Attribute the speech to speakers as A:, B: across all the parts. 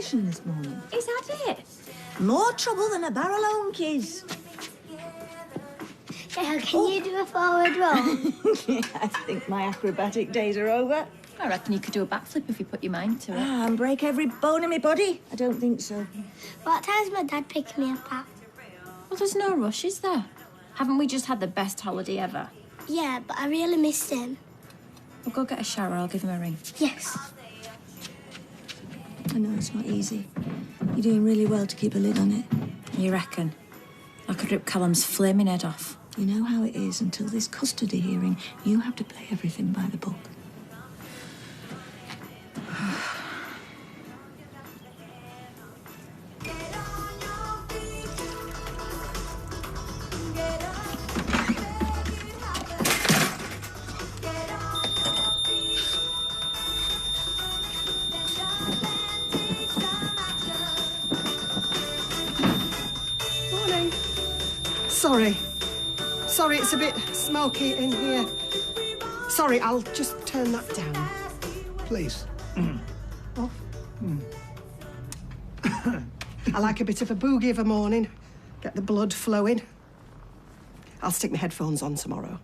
A: Confrontation this morning.
B: Is that it?
A: More trouble than a barrel of monkeys.
C: Can you do a forward roll?
A: I think my acrobatic days are over.
B: I reckon you could do a backflip if you put your mind to it.
A: And break every bone in my body? I don't think so.
C: What time's my dad picking me up at?
B: Well, there's no rush, is there? Haven't we just had the best holiday ever?
C: Yeah, but I really missed him.
B: We'll go get a shower, I'll give him a ring.
C: Yes.
A: I know it's not easy. You're doing really well to keep a lid on it.
B: You reckon? I could rip Callum's flaming head off.
A: You know how it is. Until this custody hearing, you have to play everything by the book.
D: Sorry, it's a bit smoky in here. Sorry, I'll just turn that down.
E: Please.
D: Off. I like a bit of a boogie of a morning. Get the blood flowing. I'll stick my headphones on tomorrow.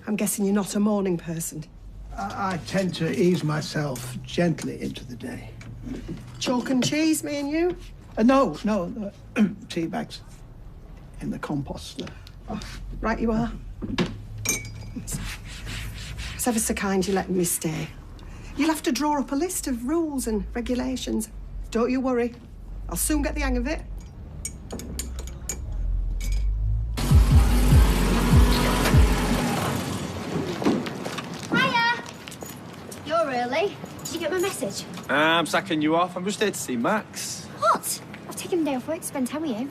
D: I'm guessing you're not a morning person.
E: I tend to ease myself gently into the day.
D: Chalk and cheese, me and you?
E: No, tea bags in the compost.
D: Oh, right you are. It's ever so kind you letting me stay. You'll have to draw up a list of rules and regulations. Don't you worry. I'll soon get the hang of it.
C: Hiya! You're early. Did you get my message?
F: I'm sacking you off. I'm just here to see Max.
C: What? I've taken a day off work to spend time with you.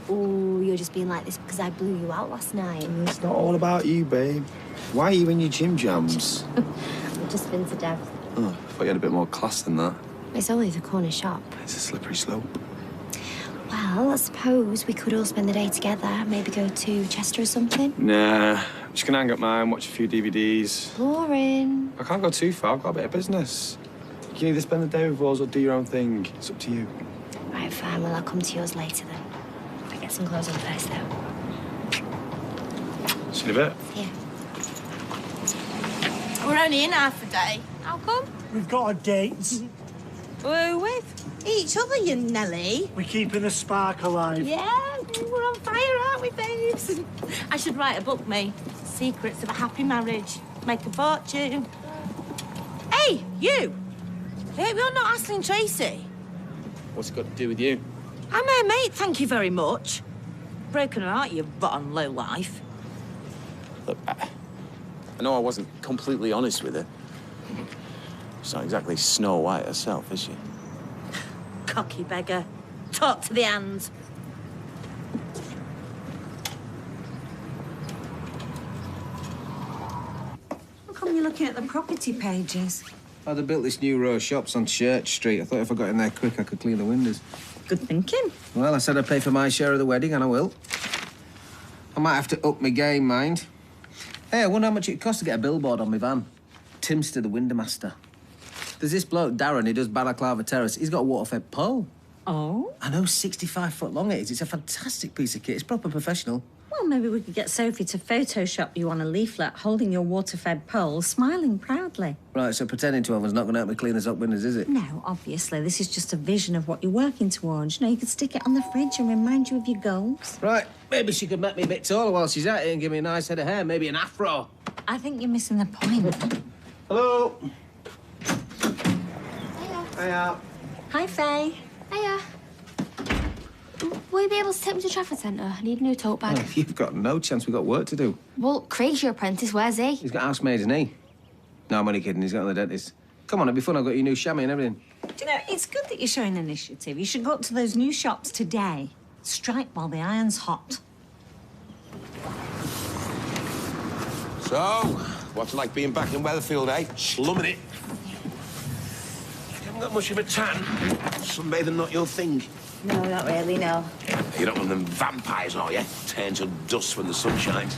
C: Oh, you're just being like this because I blew you out last night.
F: It's not all about you, babe. Why are you in your gym jams?
C: I've just been to Dev.
F: Oh, I thought you had a bit more class than that.
C: It's only the corner shop.
F: It's a slippery slope.
C: Well, I suppose we could all spend the day together. Maybe go to Chester or something.
F: Nah, I'm just gonna hang up mine, watch a few DVDs.
C: Boring.
F: I can't go too far. I've got a bit of business. You can either spend the day with us or do your own thing. It's up to you.
C: Right, fine. Well, I'll come to yours later then. I get some clothes on first, though.
F: See you in a bit.
C: Yeah.
A: We're only in half a day.
B: How come?
G: We've got our dates.
A: Who with? Each other, you Nelly.
G: We're keeping the spark alive.
A: Yeah, we're on fire, aren't we, babes? I should write a book, me. Secrets of a happy marriage. Make a fortune. Hey, you! Hey, you're not Aisling Tracy.
F: What's it got to do with you?
A: I'm her mate, thank you very much. Broken heart, you rotten lowlife.
F: Look, I know I wasn't completely honest with her. She's not exactly Snow White herself, is she?
A: Cocky beggar. Talk to the hands.
H: How come you're looking at the property pages?
I: Oh, they built this new row of shops on Church Street. I thought if I got in there quick, I could clean the windows.
H: Good thinking.
I: Well, I said I'd pay for my share of the wedding, and I will. I might have to up my game, mind. Hey, I wonder how much it costs to get a billboard on my van. Timster, the window master. There's this bloke, Darren, he does Balaclava Terrace. He's got a water-fed pole.
H: Oh?
I: I know, 65 foot long it is. It's a fantastic piece of kit. It's proper professional.
H: Well, maybe we could get Sophie to Photoshop you on a leaflet holding your water-fed pole, smiling proudly.
I: Right, so pretending to have is not going to help me clean us up windows, is it?
H: No, obviously. This is just a vision of what you're working towards. You know, you could stick it on the fridge and remind you of your goals.
I: Right, maybe she could make me a bit taller while she's at it and give me a nice head of hair, maybe an afro.
H: I think you're missing the point.
I: Hello.
C: Hiya.
I: Hiya.
H: Hi, Faye.
C: Hiya. Will you be able to take me to Trafford Centre? I need a new tote bag.
I: Oh, you've got no chance. We've got work to do.
C: Well, Craig's your apprentice. Where's he?
I: He's got housemaids, isn't he? No, I'm only kidding. He's got on the dentist. Come on, it'll be fun. I've got your new chamois and everything.
H: Do you know, it's good that you're showing initiative. You should go up to those new shops today. Strike while the iron's hot.
J: So, what's it like being back in Weatherfield, eh? Slumming it. You haven't got much of a tan. Sunbathing not your thing.
A: No, not really, no.
J: You're not one of them vampires, are you? Turn to dust when the sun shines.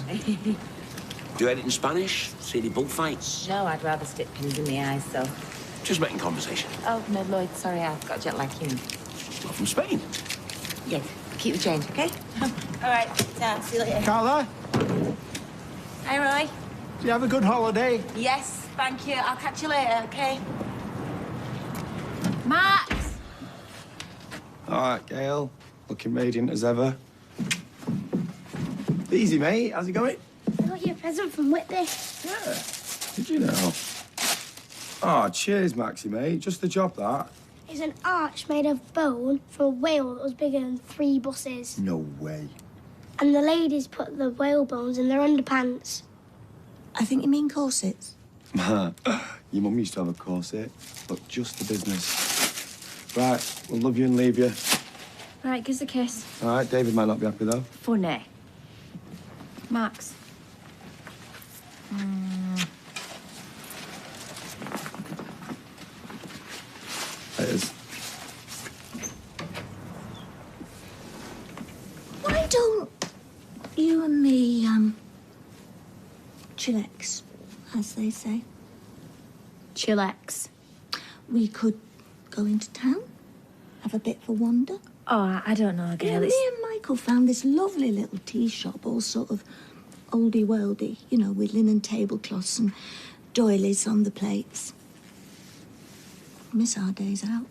J: Do anything in Spanish? See any bullfights?
A: No, I'd rather stick pins in the eyes, so...
J: Just making conversation.
A: Oh, no, Lloyd, sorry, I've got jet lag you.
J: Not from Spain.
A: Yeah, keep the change, OK? All right, see you later.
G: Carla,
A: Hi, Roy.
G: do you have a good holiday?
A: Yes, thank you. I'll catch you later, OK?
B: Max!
K: All right, Gail. Looking radiant as ever. Easy, mate. How's it going?
C: I got you a present from Whitby.
K: Yeah. Did you know? Oh, cheers, Maxie, mate. Just the job, that.
C: It's an arch made of bone for a whale that was bigger than 3 buses.
K: No way.
C: And the ladies put the whale bones in their underpants.
A: I think you mean corsets.
K: Your mum used to have a corset. Look, just the business. Right, we'll love you and leave you.
B: Right, give us a kiss.
K: All right, David might not be happy, though.
B: Funny. Max.
K: It is.
H: Why don't you and me, chillax, as they say?
B: Chillax.
H: We could go into town, have a bit of a wander.
B: Oh, I don't know,
H: Yeah,
B: girl.
H: me and Michael found this lovely little tea shop, all sort of oldie-worldy, you know, with linen tablecloths and doilies on the plates. Miss our days out.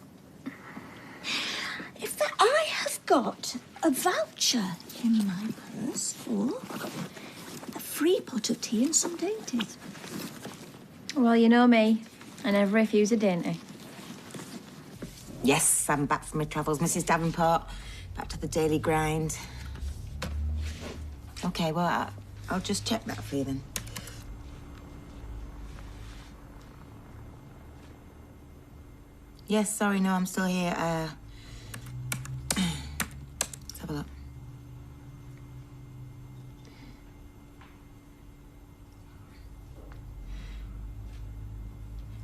H: In fact, I have got a voucher in my purse for a free pot of tea and some dainties.
B: Well, you know me. I never refuse a dainty.
A: Yes, I'm back from my travels, Mrs. Davenport. Back to the daily grind. OK, well, I'll just check that for you then. Yes, sorry, no, I'm still here. Let's have a look.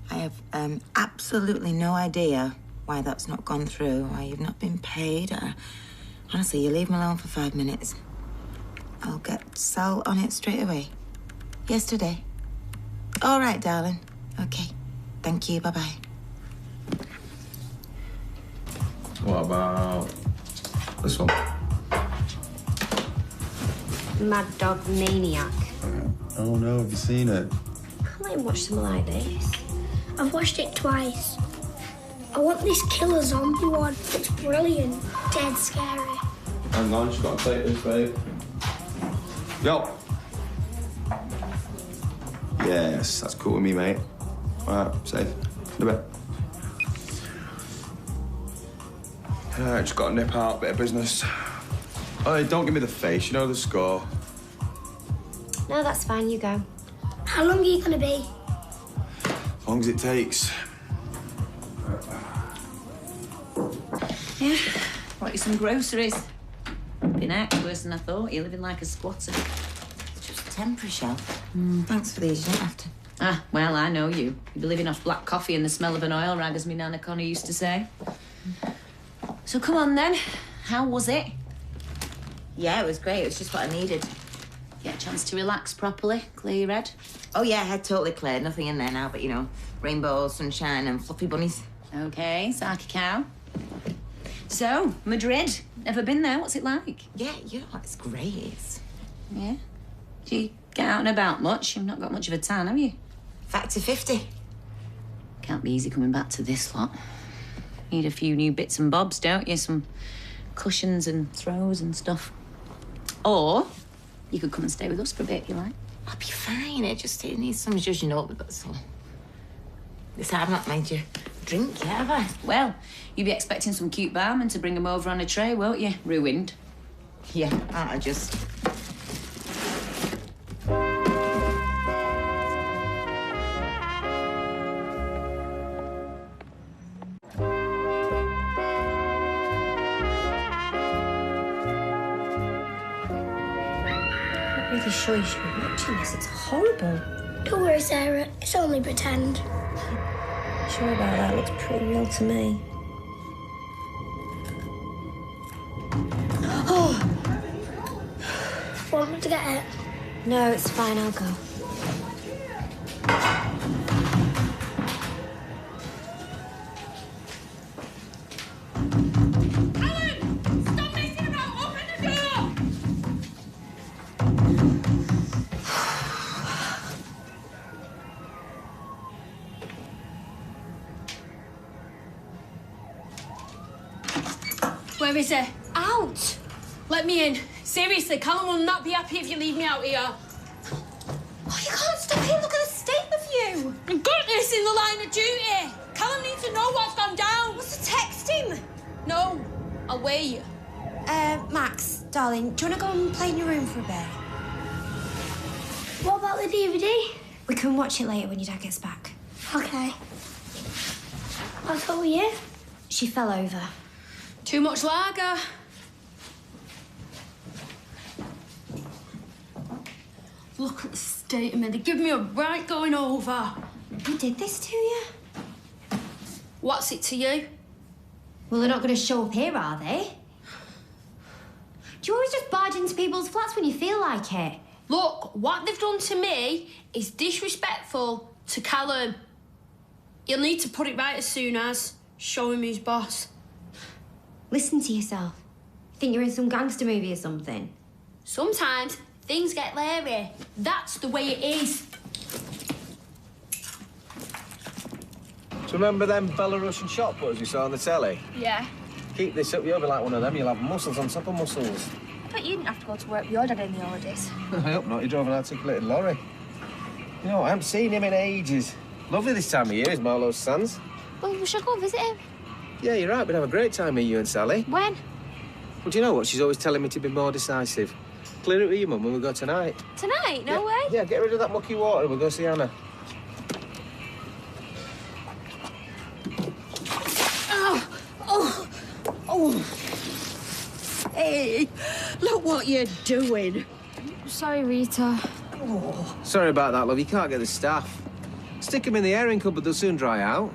A: I have absolutely no idea why that's not gone through, why you've not been paid. Honestly, you leave me alone for 5 minutes. I'll get Sal on it straight away. Yesterday. All right, darling. OK. Thank you. Bye-bye.
K: What about this one?
C: Mad Dog Maniac.
K: Oh, no. Have you seen it?
C: I can't even watch something like this. I've watched it twice. I want this killer zombie one. It's brilliant. Dead scary.
K: Hang on, just got to take this, babe. Yo. Yes, that's cool with me, mate. All right, safe. In a bit. Just got to nip out, bit of business. Oh, don't give me the face, you know the score.
C: No, that's fine. You go. How long are you going to be?
K: As long as it takes.
A: Yeah, brought you some groceries. Been out worse than I thought. You're living like a squatter. It's just temporary, Shell. Thanks for these. You don't have to. Ah, well, I know you. You'd be living off black coffee and the smell of an oil rag, as me Nana Connor used to say. So come on, then. How was it? Yeah, it was great. It was just what I needed. Get a chance to relax properly, clear your head? Oh, yeah, head totally clear. Nothing in there now, but, you know, rainbows, sunshine and fluffy bunnies. OK, Saki cow. So, Madrid. Never been there. What's it like? Yeah, it's great. Yeah? Do you get out and about much? You've not got much of a tan, have you? Factor 50. Can't be easy coming back to this lot. Need a few new bits and bobs, don't you? Some cushions and throws and stuff. Or you could come and stay with us for a bit if you like. I'll be fine. It needs some zhuzhing up, that's all. I've not made you drink yet, have I? Well, you'll be expecting some cute barman to bring them over on a tray, won't you? Ruined. Yeah, aren't I just?
C: I'm really sure you should be watching this. It's horrible. Don't worry, Sarah. It's only pretend.
A: Sure about that? Looks pretty real to me.
C: Want me to get it? No, it's fine. I'll go.
L: Where is he? Out! Let me in. Seriously, Callum will not be happy if you leave me out here.
B: Oh, you can't stop here. Look at the state of you.
L: I've got this in the line of duty. Callum needs to know what's gone down.
B: What's to text him?
L: No, I'll wait.
B: Max, darling, do you want to go and play in your room for a bit?
C: What about the DVD?
B: We can watch it later when your dad gets back.
C: Okay. What's up with you?
B: She fell over.
L: Too much lager. Look at the state of me. They give me a right going over.
B: Who did this to you?
L: What's it to you?
B: Well, they're not going to show up here, are they? Do you always just barge into people's flats when you feel like it?
L: Look, what they've done to me is disrespectful to Callum. You'll need to put it right as soon as. Show him who's boss.
B: Listen to yourself. Think you're in some gangster movie or something?
L: Sometimes things get leery. That's the way it is.
I: Do you remember them Belarusian shot putters we saw on the telly?
L: Yeah.
I: Keep this up, you'll be like one of them. You'll have muscles on top of muscles.
M: I bet you didn't have to go to work with your dad in the holidays.
I: I hope not. He drove an articulated lorry. You know, I haven't seen him in ages. Lovely this time of year, is Marlowe's Sands.
M: Well, we should go and visit him.
I: Yeah, you're right. We'd have a great time here, you and Sally.
M: When?
I: Well, do you know what? She's always telling me to be more decisive. Clear it with your mum when we go tonight.
M: Tonight? No way.
I: Yeah, get rid of that mucky water and we'll go see Anna.
H: Oh! Hey, look what you're doing.
M: Sorry, Rita.
H: Oh.
I: Sorry about that, love. You can't get the staff. Stick them in the airing cupboard, they'll soon dry out.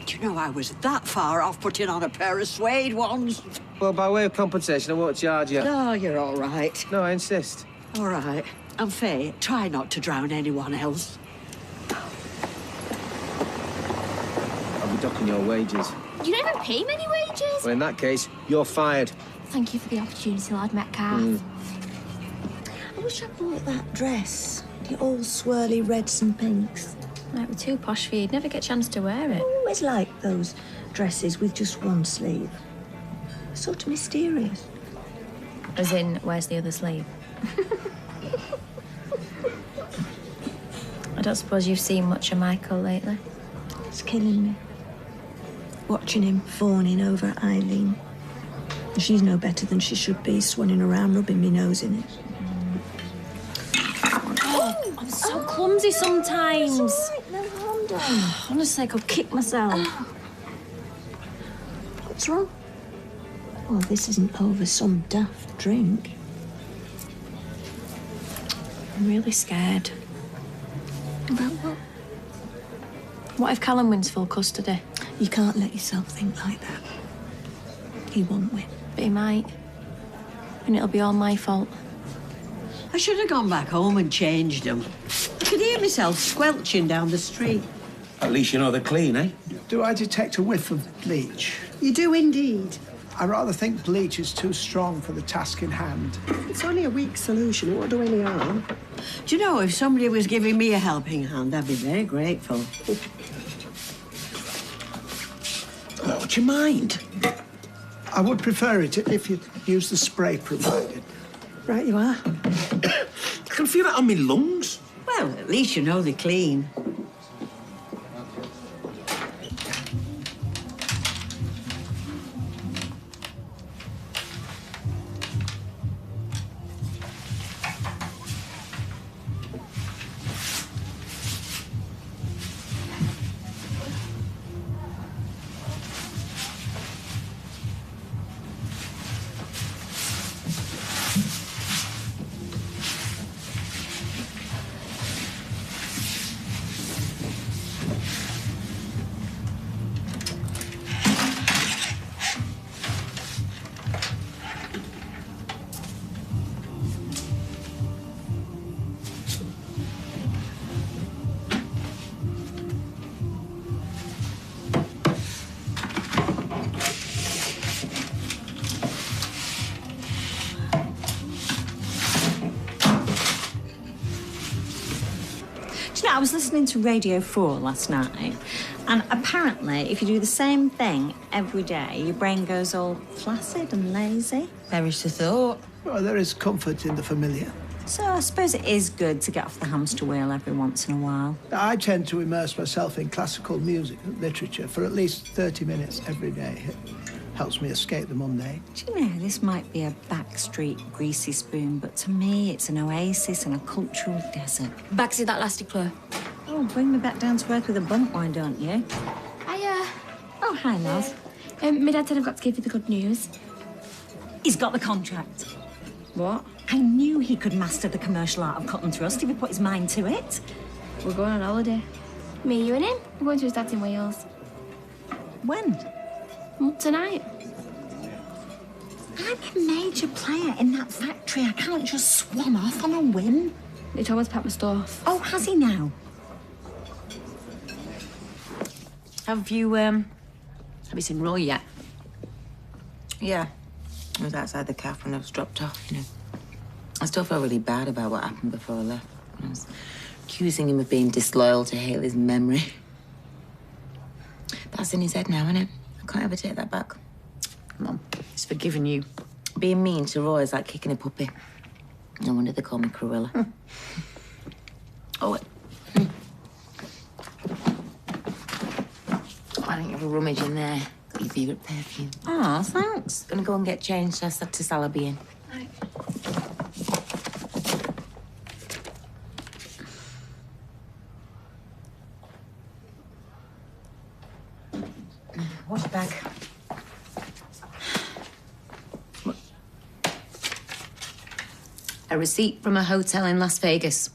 H: Do you know I was that far off putting on a pair of suede ones?
I: Well, by way of compensation, I won't charge you.
H: No, you're all right.
I: No, I insist.
H: All right. And Faye, try not to drown anyone else.
I: I'll be docking your wages.
M: You don't even pay me any wages.
I: Well, in that case, you're fired.
M: Thank you for the opportunity, Lord Metcalf.
H: I wish I bought that dress. The all swirly reds and pinks.
M: Right, we're too posh for you. You'd never get a chance to wear it.
H: I always like those dresses with just one sleeve. Sort of mysterious.
M: As in, where's the other sleeve? I don't suppose you've seen much of Michael lately?
H: It's killing me. Watching him fawning over Eileen. She's no better than she should be, swanning around, rubbing me nose in it.
B: Oh, I'm so clumsy sometimes.
H: It's all right, no harm done.
B: Honestly, I could kick myself.
H: What's wrong? Well, this isn't over some daft drink.
B: I'm really scared.
H: About what?
B: What if Callum wins full custody?
H: You can't let yourself think like that. He won't win.
B: But he might. And it'll be all my fault.
H: I should have gone back home and changed them. I could hear myself squelching down the street.
J: At least you know they're clean, eh?
E: Do I detect a whiff of bleach?
H: You do indeed.
E: I rather think bleach is too strong for the task in hand.
H: It's only a weak solution. It won't do any harm. Do you know, if somebody was giving me a helping hand, I'd be very grateful.
J: Oh, would you mind?
E: I would prefer it if you use the spray provided.
H: Right you are.
J: I can feel it on my lungs.
H: Well, at least you know they're clean. I was listening to Radio 4 last night,
N: And apparently, if you do the same thing every day, your brain goes all flaccid and lazy.
A: Perish the thought.
E: Well, there is comfort in the familiar.
N: So I suppose it is good to get off the hamster wheel every once in a while.
E: I tend to immerse myself in classical music and literature for at least 30 minutes every day. It helps me escape the mundane.
N: Do you know, this might be a backstreet greasy spoon, but to me, it's an oasis in a cultural desert.
L: Bagsy that elastic clue.
N: Oh, bring me back down to earth with a bump, why don't you?
B: Oh, hi, love.
M: My dad said I've got to give you the good news.
N: He's got the contract.
M: What?
N: I knew he could master the commercial art of cut and thrust if he put his mind to it.
M: We're going on holiday. Me, you and him? We're going to his dad's in Wales.
N: When?
M: Tonight.
N: I'm a major player in that factory. I can't just swan off on a whim.
M: He told me to pack my stuff.
N: Oh, has he now?
A: Have you seen Roy yet?
O: Yeah. I was outside the cafe when I was dropped off, you know. I still felt really bad about what happened before I left. I was accusing him of being disloyal to Haley's memory. That's in his head now, isn't it? I can't ever take that back.
A: Come on, he's forgiven you.
O: Being mean to Roy is like kicking a puppy. No wonder they call me Cruella. Oh, why don't you have a rummage in there? Got your favourite perfume.
N: Oh, thanks.
O: Gonna go and get changed. I said to Salah be in.
N: Right.
O: Wash your bag.
A: A receipt from a hotel in Las Vegas.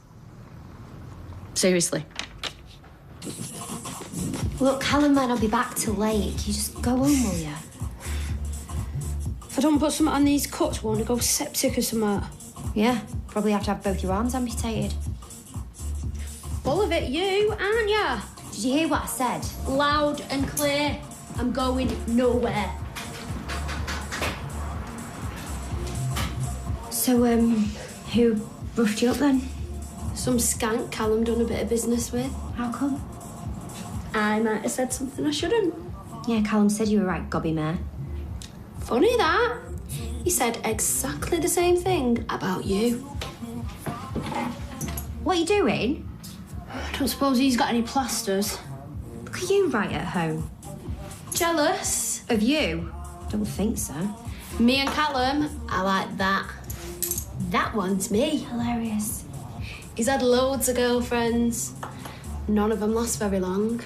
A: Seriously.
B: Look, Callum might not be back till late. You just go home, will you?
L: If I don't put something on these cuts, won't it go septic or something?
B: Yeah, probably have to have both your arms amputated.
L: Full of it, you, aren't ya?
B: Did you hear what I said?
L: Loud and clear. I'm going nowhere.
B: So, who roughed you up then?
L: Some skank Callum done a bit of business with.
B: How come?
L: I might have said something I shouldn't.
B: Yeah, Callum said you were right, gobby mare.
L: Funny that. He said exactly the same thing about you.
B: What are you doing?
L: I don't suppose he's got any plasters.
B: Look at you right at home.
L: Jealous?
B: Of you? Don't think so.
L: Me and Callum are like that. That one's me.
B: Hilarious.
L: He's had loads of girlfriends. None of them last very long.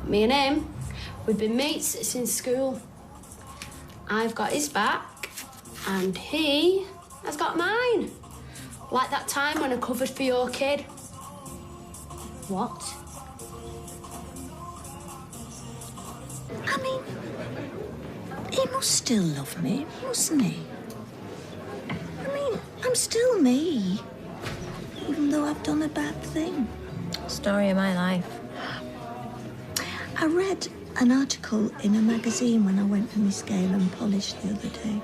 L: Me and him, we've been mates since school. I've got his back, and he has got mine. Like that time when I covered for your kid.
B: What?
N: I mean, he must still love me, mustn't he? I mean, I'm still me, even though I've done a bad thing.
M: Story of my life.
H: I read an article in a magazine when I went for my scale and polish the other day.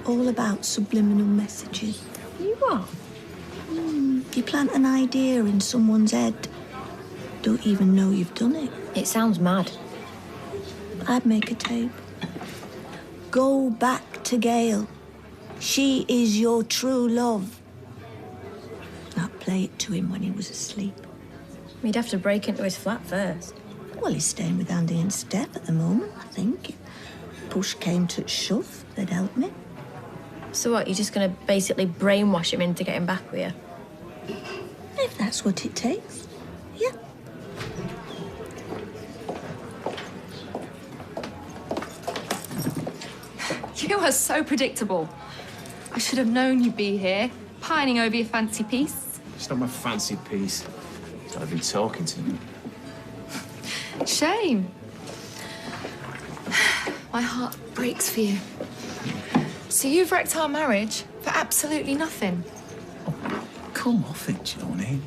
H: All about subliminal messages.
M: You what?
H: You plant an idea in someone's head, don't even know you've done it.
M: It sounds mad.
H: I'd make a tape. Go back to Gail. She is your true love. I'd play it to him when he was asleep.
M: We'd have to break into his flat first.
H: Well, he's staying with Andy and Steph at the moment, I think. If push came to shove, they'd help me.
M: So what, you're just going to basically brainwash him into getting back with you?
H: If that's what it takes, yeah.
P: You are so predictable. I should have known you'd be here, pining over your fancy piece.
F: It's not my fancy piece. I've been talking to you.
P: Shame. My heart breaks for you. So you've wrecked our marriage for absolutely nothing.
F: Come off it, Joni.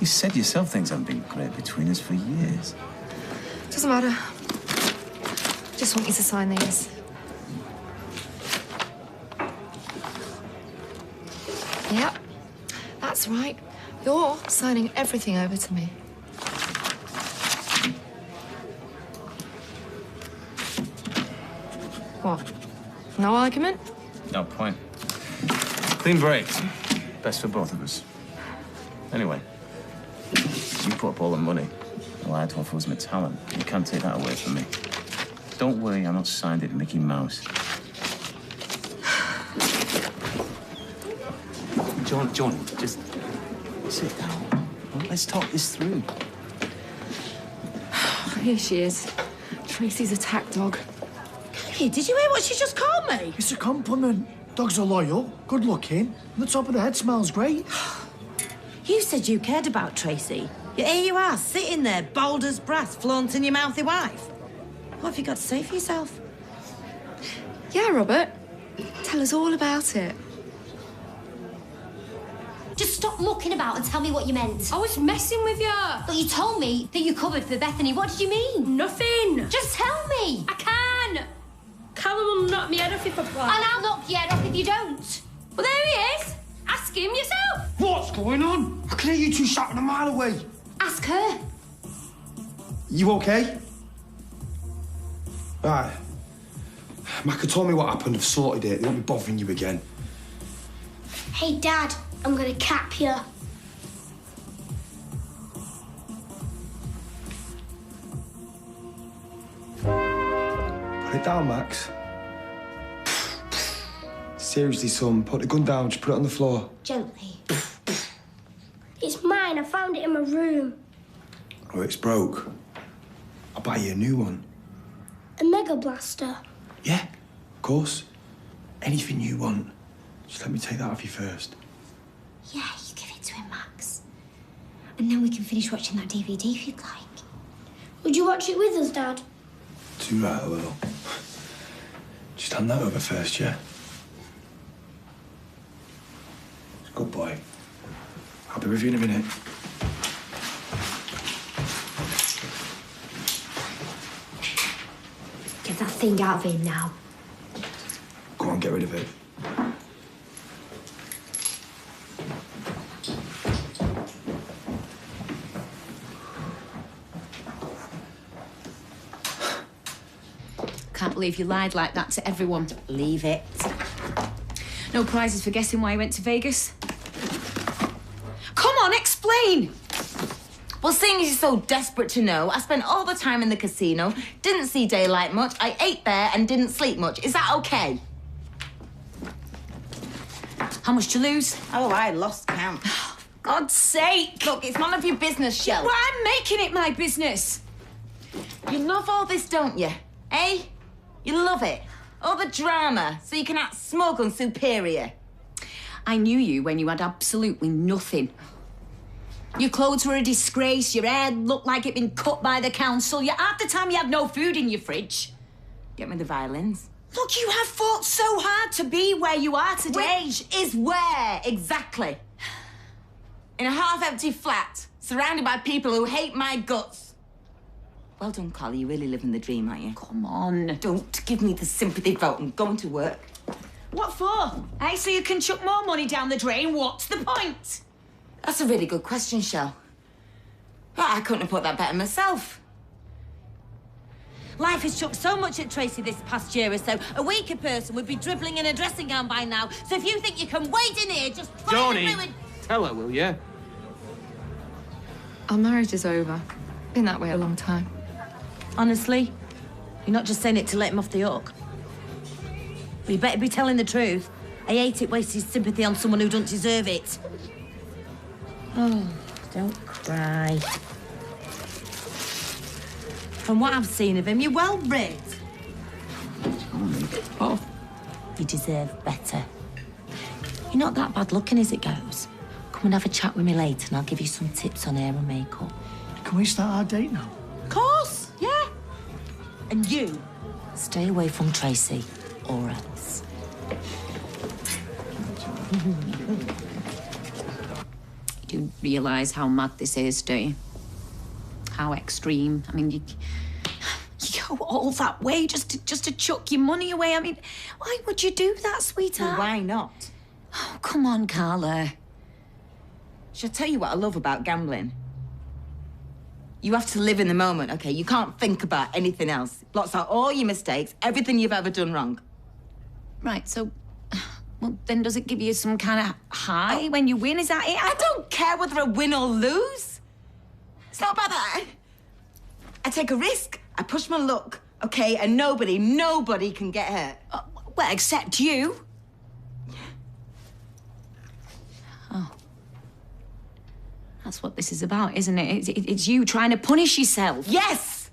F: You said yourself things haven't been great between us for years.
P: Doesn't matter. Just want you to sign these. Yep, that's right. You're signing everything over to me. What? No argument?
F: No point. Clean break. Best for both of us. Anyway, you put up all the money. All I had to offer was my talent. You can't take that away from me. Don't worry, I'm not signed it Mickey Mouse. John, just sit down. Let's talk this through.
P: Here she is. Tracy's attack dog.
A: Hey, did you hear what she just called me?
G: It's a compliment. Dogs are loyal, good looking, and the top of the head smells great.
A: You said you cared about Tracy. Yet here you are, sitting there, bold as brass, flaunting your mouthy wife. What have you got to say for yourself?
P: Yeah, Robert. Tell us all about it.
B: Just stop mucking about and tell me what you meant.
L: I was messing with you.
B: But you told me that you covered for Bethany. What did you mean?
L: Nothing.
B: Just tell me.
L: I can. Callum will knock me head off if I play.
B: And I'll knock your head off if you don't.
L: Well, there he is. Ask him yourself.
G: What's going on? I can hear you two shouting a mile away.
B: Ask her.
G: You okay? Right. Maka told me what happened. I've sorted it. They won't be bothering you again.
C: Hey, Dad, I'm gonna cap you.
G: Put it down, Max. Seriously, son, put the gun down. Just put it on the floor.
B: Gently.
C: It's mine. I found it in my room.
G: Oh, it's broke. I'll buy you a new one.
C: A Mega Blaster.
G: Yeah, of course. Anything you want. Just let me take that off you first.
B: Yeah, you give it to him, Max. And then we can finish watching that DVD if you'd like.
C: Would you watch it with us, Dad?
G: Too right, I will. Just hand that over first, yeah? Good boy. I'll be with you in a minute.
B: Get that thing out of him now.
G: Go on, get rid of it.
Q: Can't believe you lied like that to everyone.
A: Leave it.
Q: No prizes for guessing why you went to Vegas? Come on, explain!
O: Well, seeing as you're so desperate to know, I spent all the time in the casino, didn't see daylight much, I ate there and didn't sleep much. Is that okay?
Q: How much did you lose?
O: Oh, I lost count.
Q: God's sake!
O: Look, it's none of your business, Shell.
Q: Well, I'm making it my business.
O: You love all this, don't you? Eh? You love it. All the drama, so you can act smug and superior.
Q: I knew you when you had absolutely nothing. Your clothes were a disgrace, your hair looked like it'd been cut by the council, half the time you had no food in your fridge.
O: Get me the violins.
Q: Look, you have fought so hard to be where you are today.
O: Which is where, exactly? In a half-empty flat, surrounded by people who hate my guts. Well done, Carly. You're really living the dream, aren't you?
Q: Come on.
O: Don't give me the sympathy vote and going to work.
Q: What for? Hey, so you can chuck more money down the drain? What's the point?
O: That's a really good question, Shell. Well, I couldn't have put that better myself.
A: Life has chucked so much at Tracy this past year or so. A weaker person would be dribbling in a dressing gown by now. So if you think you can wait in here, just try and ruin...
F: Tell her, will you?
P: Our marriage is over. Been that way a long time.
A: Honestly, you're not just saying it to let him off the hook. But you better be telling the truth. I hate it wasting sympathy on someone who don't deserve it. Oh, don't cry. From what I've seen of him, you're well read.
Q: Oh.
A: You deserve better. You're not that bad looking as it goes. Come and have a chat with me later and I'll give you some tips on hair and makeup.
G: Can we start our date now?
A: Of course, yeah. And you, stay away from Tracy, or else.
Q: You do realise how mad this is, do you? How extreme. I mean, you go all that way just to chuck your money away. I mean, why would you do that, sweetheart?
O: Well, why not?
Q: Oh, come on, Carla.
O: Shall I tell you what I love about gambling? You have to live in the moment, okay? You can't think about anything else. Blots out all your mistakes, everything you've ever done wrong.
Q: Right, so... Well, then does it give you some kind of high when you win? Is that it?
O: I don't care whether I win or lose. It's not about that. I take a risk. I push my luck, okay? And nobody can get hurt.
Q: Well, except you. Oh. That's what this is about, isn't it? It's you trying to punish yourself.
O: Yes!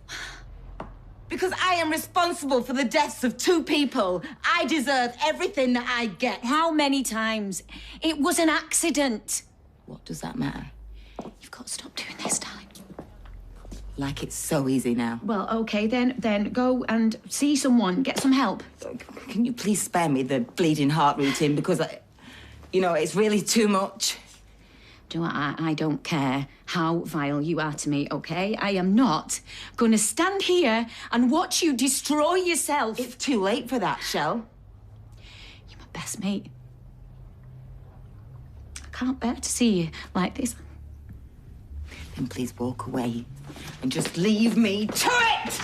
O: Because I am responsible for the deaths of 2 people. I deserve everything that I get.
Q: How many times? It was an accident.
O: What does that matter?
Q: You've got to stop doing this, darling.
O: Like it's so easy now.
Q: Well, okay, then go and see someone, get some help.
O: Can you please spare me the bleeding heart routine? Because, it's really too much.
Q: Do you know what? I don't care how vile you are to me, okay? I am not going to stand here and watch you destroy yourself.
O: It's too late for that, Shell.
Q: You're my best mate. I can't bear to see you like this.
O: Then please walk away and just leave me to it!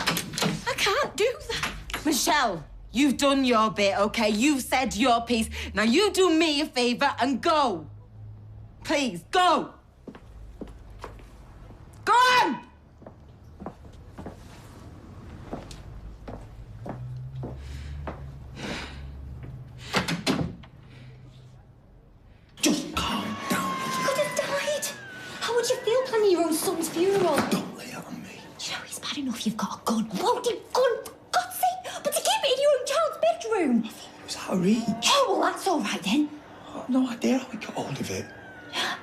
Q: I can't do that.
O: Michelle, you've done your bit, okay? You've said your piece. Now you do me a favour and go. Please, go! Go on!
G: Just calm down.
B: You could have died. How would you feel planning your own son's funeral?
G: Don't lay it on me.
B: You know, it's bad enough you've got a gun. Loaded gun, for God's sake. But to keep it in your own child's bedroom.
G: I thought it was out of reach.
B: Oh, well, that's all right then.
G: I have no idea how we got hold of it.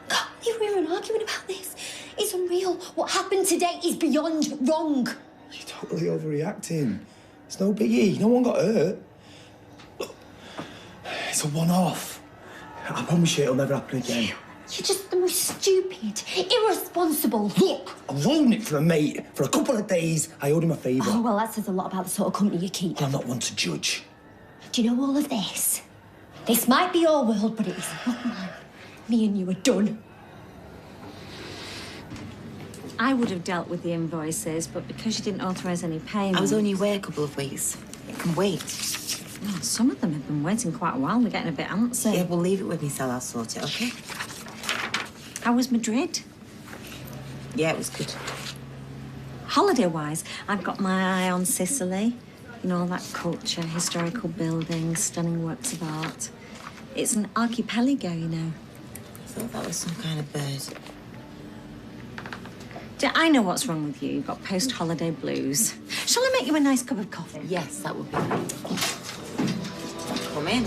B: God, you were even arguing about this. It's unreal. What happened today is beyond wrong.
G: You're totally overreacting. It's no biggie. No one got hurt. Look, it's a one-off. I promise you it'll never happen again.
B: You're just the most stupid, irresponsible.
G: Look, I loaned it for a mate. For a couple of days, I owed him a favour.
B: Oh, well, that says a lot about the sort of company you keep.
G: And I'm not one to judge.
B: Do you know all of this? This might be your world, but it is not mine. Me and you are done.
H: I would have dealt with the invoices, but because you didn't authorise any payments...
O: I was only away a couple of weeks. It can wait.
H: Well, some of them have been waiting quite a while. They're getting a bit antsy.
O: Yeah, we'll leave it with me, Sal. I'll sort it, OK?
H: How was Madrid?
O: Yeah, it was good.
H: Holiday-wise, I've got my eye on Sicily. You know, all that culture, historical buildings, stunning works of art. It's an archipelago, you know.
O: I thought that was some kind of bird.
H: I know what's wrong with you. You've got post-holiday blues. Shall I make you a nice cup of coffee?
O: Yes, that would be great. Come in.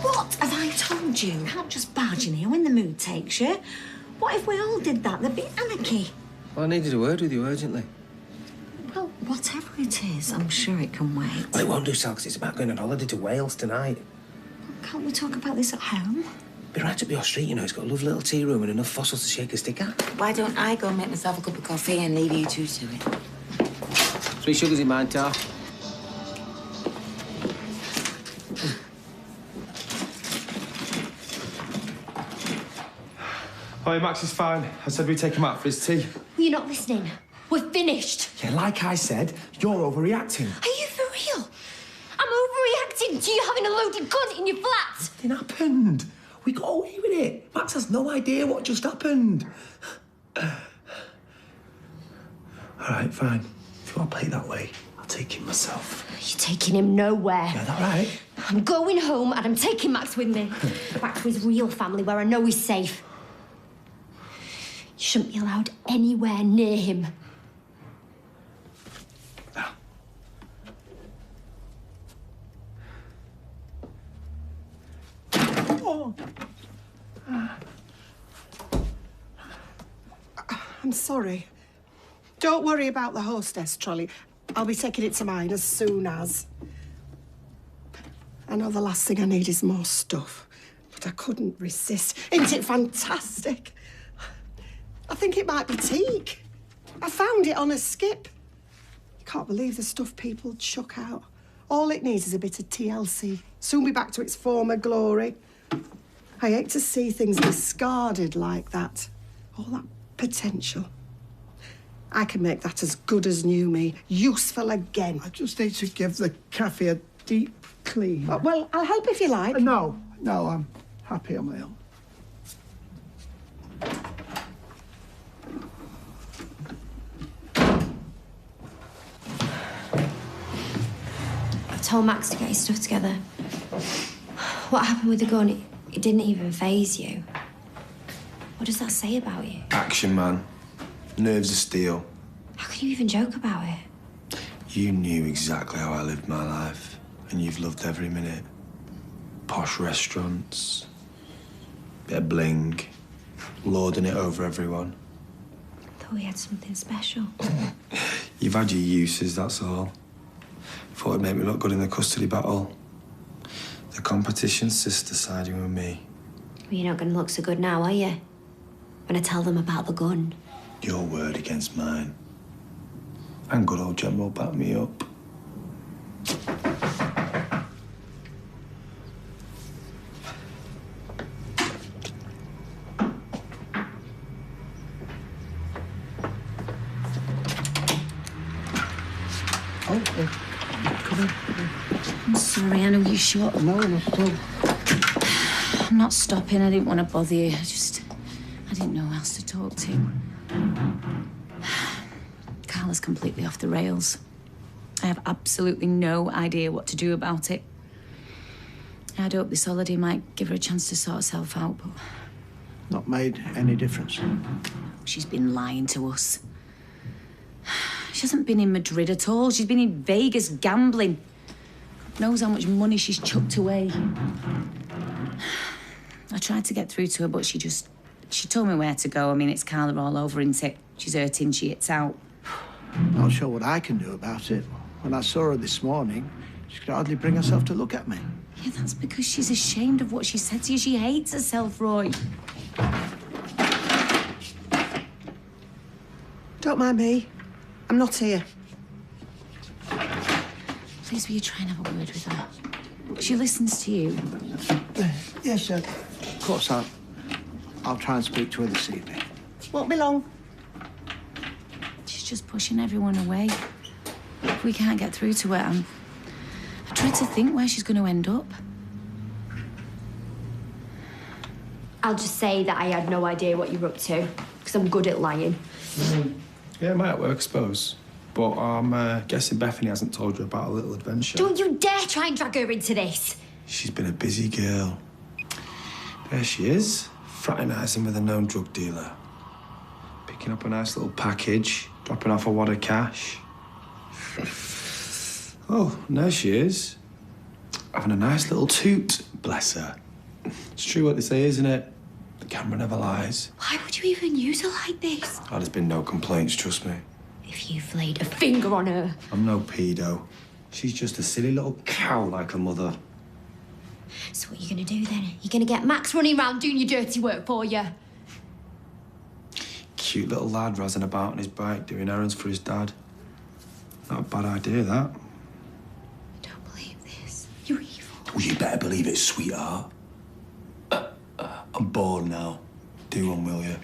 H: What have I told you? You can't just barge in here when the mood takes you. What if we all did that? There'd be anarchy.
I: Well, I needed a word with you urgently.
H: Well, whatever it is, I'm sure it can wait.
I: Well, it won't do, Sal, 'cause it's about going on holiday to Wales tonight.
H: Can't we talk about this at home?
I: Be right up your street, you know. It's got a lovely little tea room and enough fossils to shake a stick at.
O: Why don't I go make myself a cup of coffee and leave you two to it?
I: 3 sugars in mine, Tar.
G: Oh, Max is fine. I said we'd take him out for his tea.
B: Well, you're not listening. We're finished.
G: Yeah, like I said, you're overreacting.
B: Are you for real? I'm overreacting to you having a loaded gun in your flat.
G: Nothing happened. We got away with it. Max has no idea what just happened. All right, fine. If you want to play it that way, I'll take him myself.
B: You're taking him nowhere.
G: Yeah, that right?
B: I'm going home and I'm taking Max with me. Back to his real family where I know he's safe. You shouldn't be allowed anywhere near him.
D: Oh. I'm sorry. Don't worry about the hostess trolley. I'll be taking it to mine as soon as. I know the last thing I need is more stuff, but I couldn't resist. Isn't it fantastic? I think it might be teak. I found it on a skip. You can't believe the stuff people chuck out. All it needs is a bit of TLC. Soon be back to its former glory. I hate to see things discarded like that. All that potential. I can make that as good as new, me. Useful again.
E: I just need to give the cafe a deep clean.
D: Well, I'll help if you like.
E: No, I'm happy on my own.
B: I told Max to get his stuff together. What happened with the gun? It didn't even faze you. What does that say about you?
G: Action, man. Nerves of steel.
B: How can you even joke about it?
G: You knew exactly how I lived my life, and you've loved every minute. Posh restaurants, bit of bling, lording it over everyone.
B: Thought we had something special.
G: You've had your uses, that's all. Thought it'd make me look good in the custody battle. The competition's sister siding with me.
B: Well, you're not going to look so good now, are you? When I tell them about the gun.
G: Your word against mine. And good old Jem will back me up.
E: Come in.
Q: I'm sorry, I know you shot.
E: No, not at all.
Q: I'm not stopping. I didn't want to bother you. I didn't know who else to talk to. Carla's completely off the rails. I have absolutely no idea what to do about it. I'd hope this holiday might give her a chance to sort herself out, but...
E: Not made any difference.
Q: She's been lying to us. She hasn't been in Madrid at all. She's been in Vegas gambling. God knows how much money she's chucked away. I tried to get through to her, but she told me where to go. I mean, it's Carla all over, isn't it? She's hurting, she hits out.
E: Not sure what I can do about it. When I saw her this morning, she could hardly bring herself to look at me.
Q: Yeah, that's because she's ashamed of what she said to you. She hates herself, Roy.
D: Don't mind me. I'm not here.
Q: Please, will you try and have a word with her? She listens to you.
E: Yes, sir. Of course, I'll try and speak to her this evening.
D: Won't be long.
Q: She's just pushing everyone away. If we can't get through to her, I tried to think where she's going to end up.
B: I'll just say that I had no idea what you were up to, because I'm good at lying.
G: Yeah, it might work, I suppose. But I'm guessing Bethany hasn't told you about a little adventure.
B: Don't you dare try and drag her into this.
G: She's been a busy girl. There she is, fraternising with a known drug dealer. Picking up a nice little package, dropping off a wad of cash. Oh, and there she is. Having a nice little toot, bless her. It's true what they say, isn't it? The camera never lies.
B: Why would you even use her like this?
G: Oh, there's been no complaints, trust me.
B: If you've laid a finger on her.
G: I'm no pedo. She's just a silly little cow like her mother.
B: So what are you going to do then? You're going to get Max running around doing your dirty work for you?
G: Cute little lad razzing about on his bike doing errands for his dad. Not a bad idea, that.
B: I don't believe this. You're evil.
G: Well, you better believe it, sweetheart. I'm bored now. Do one, will you?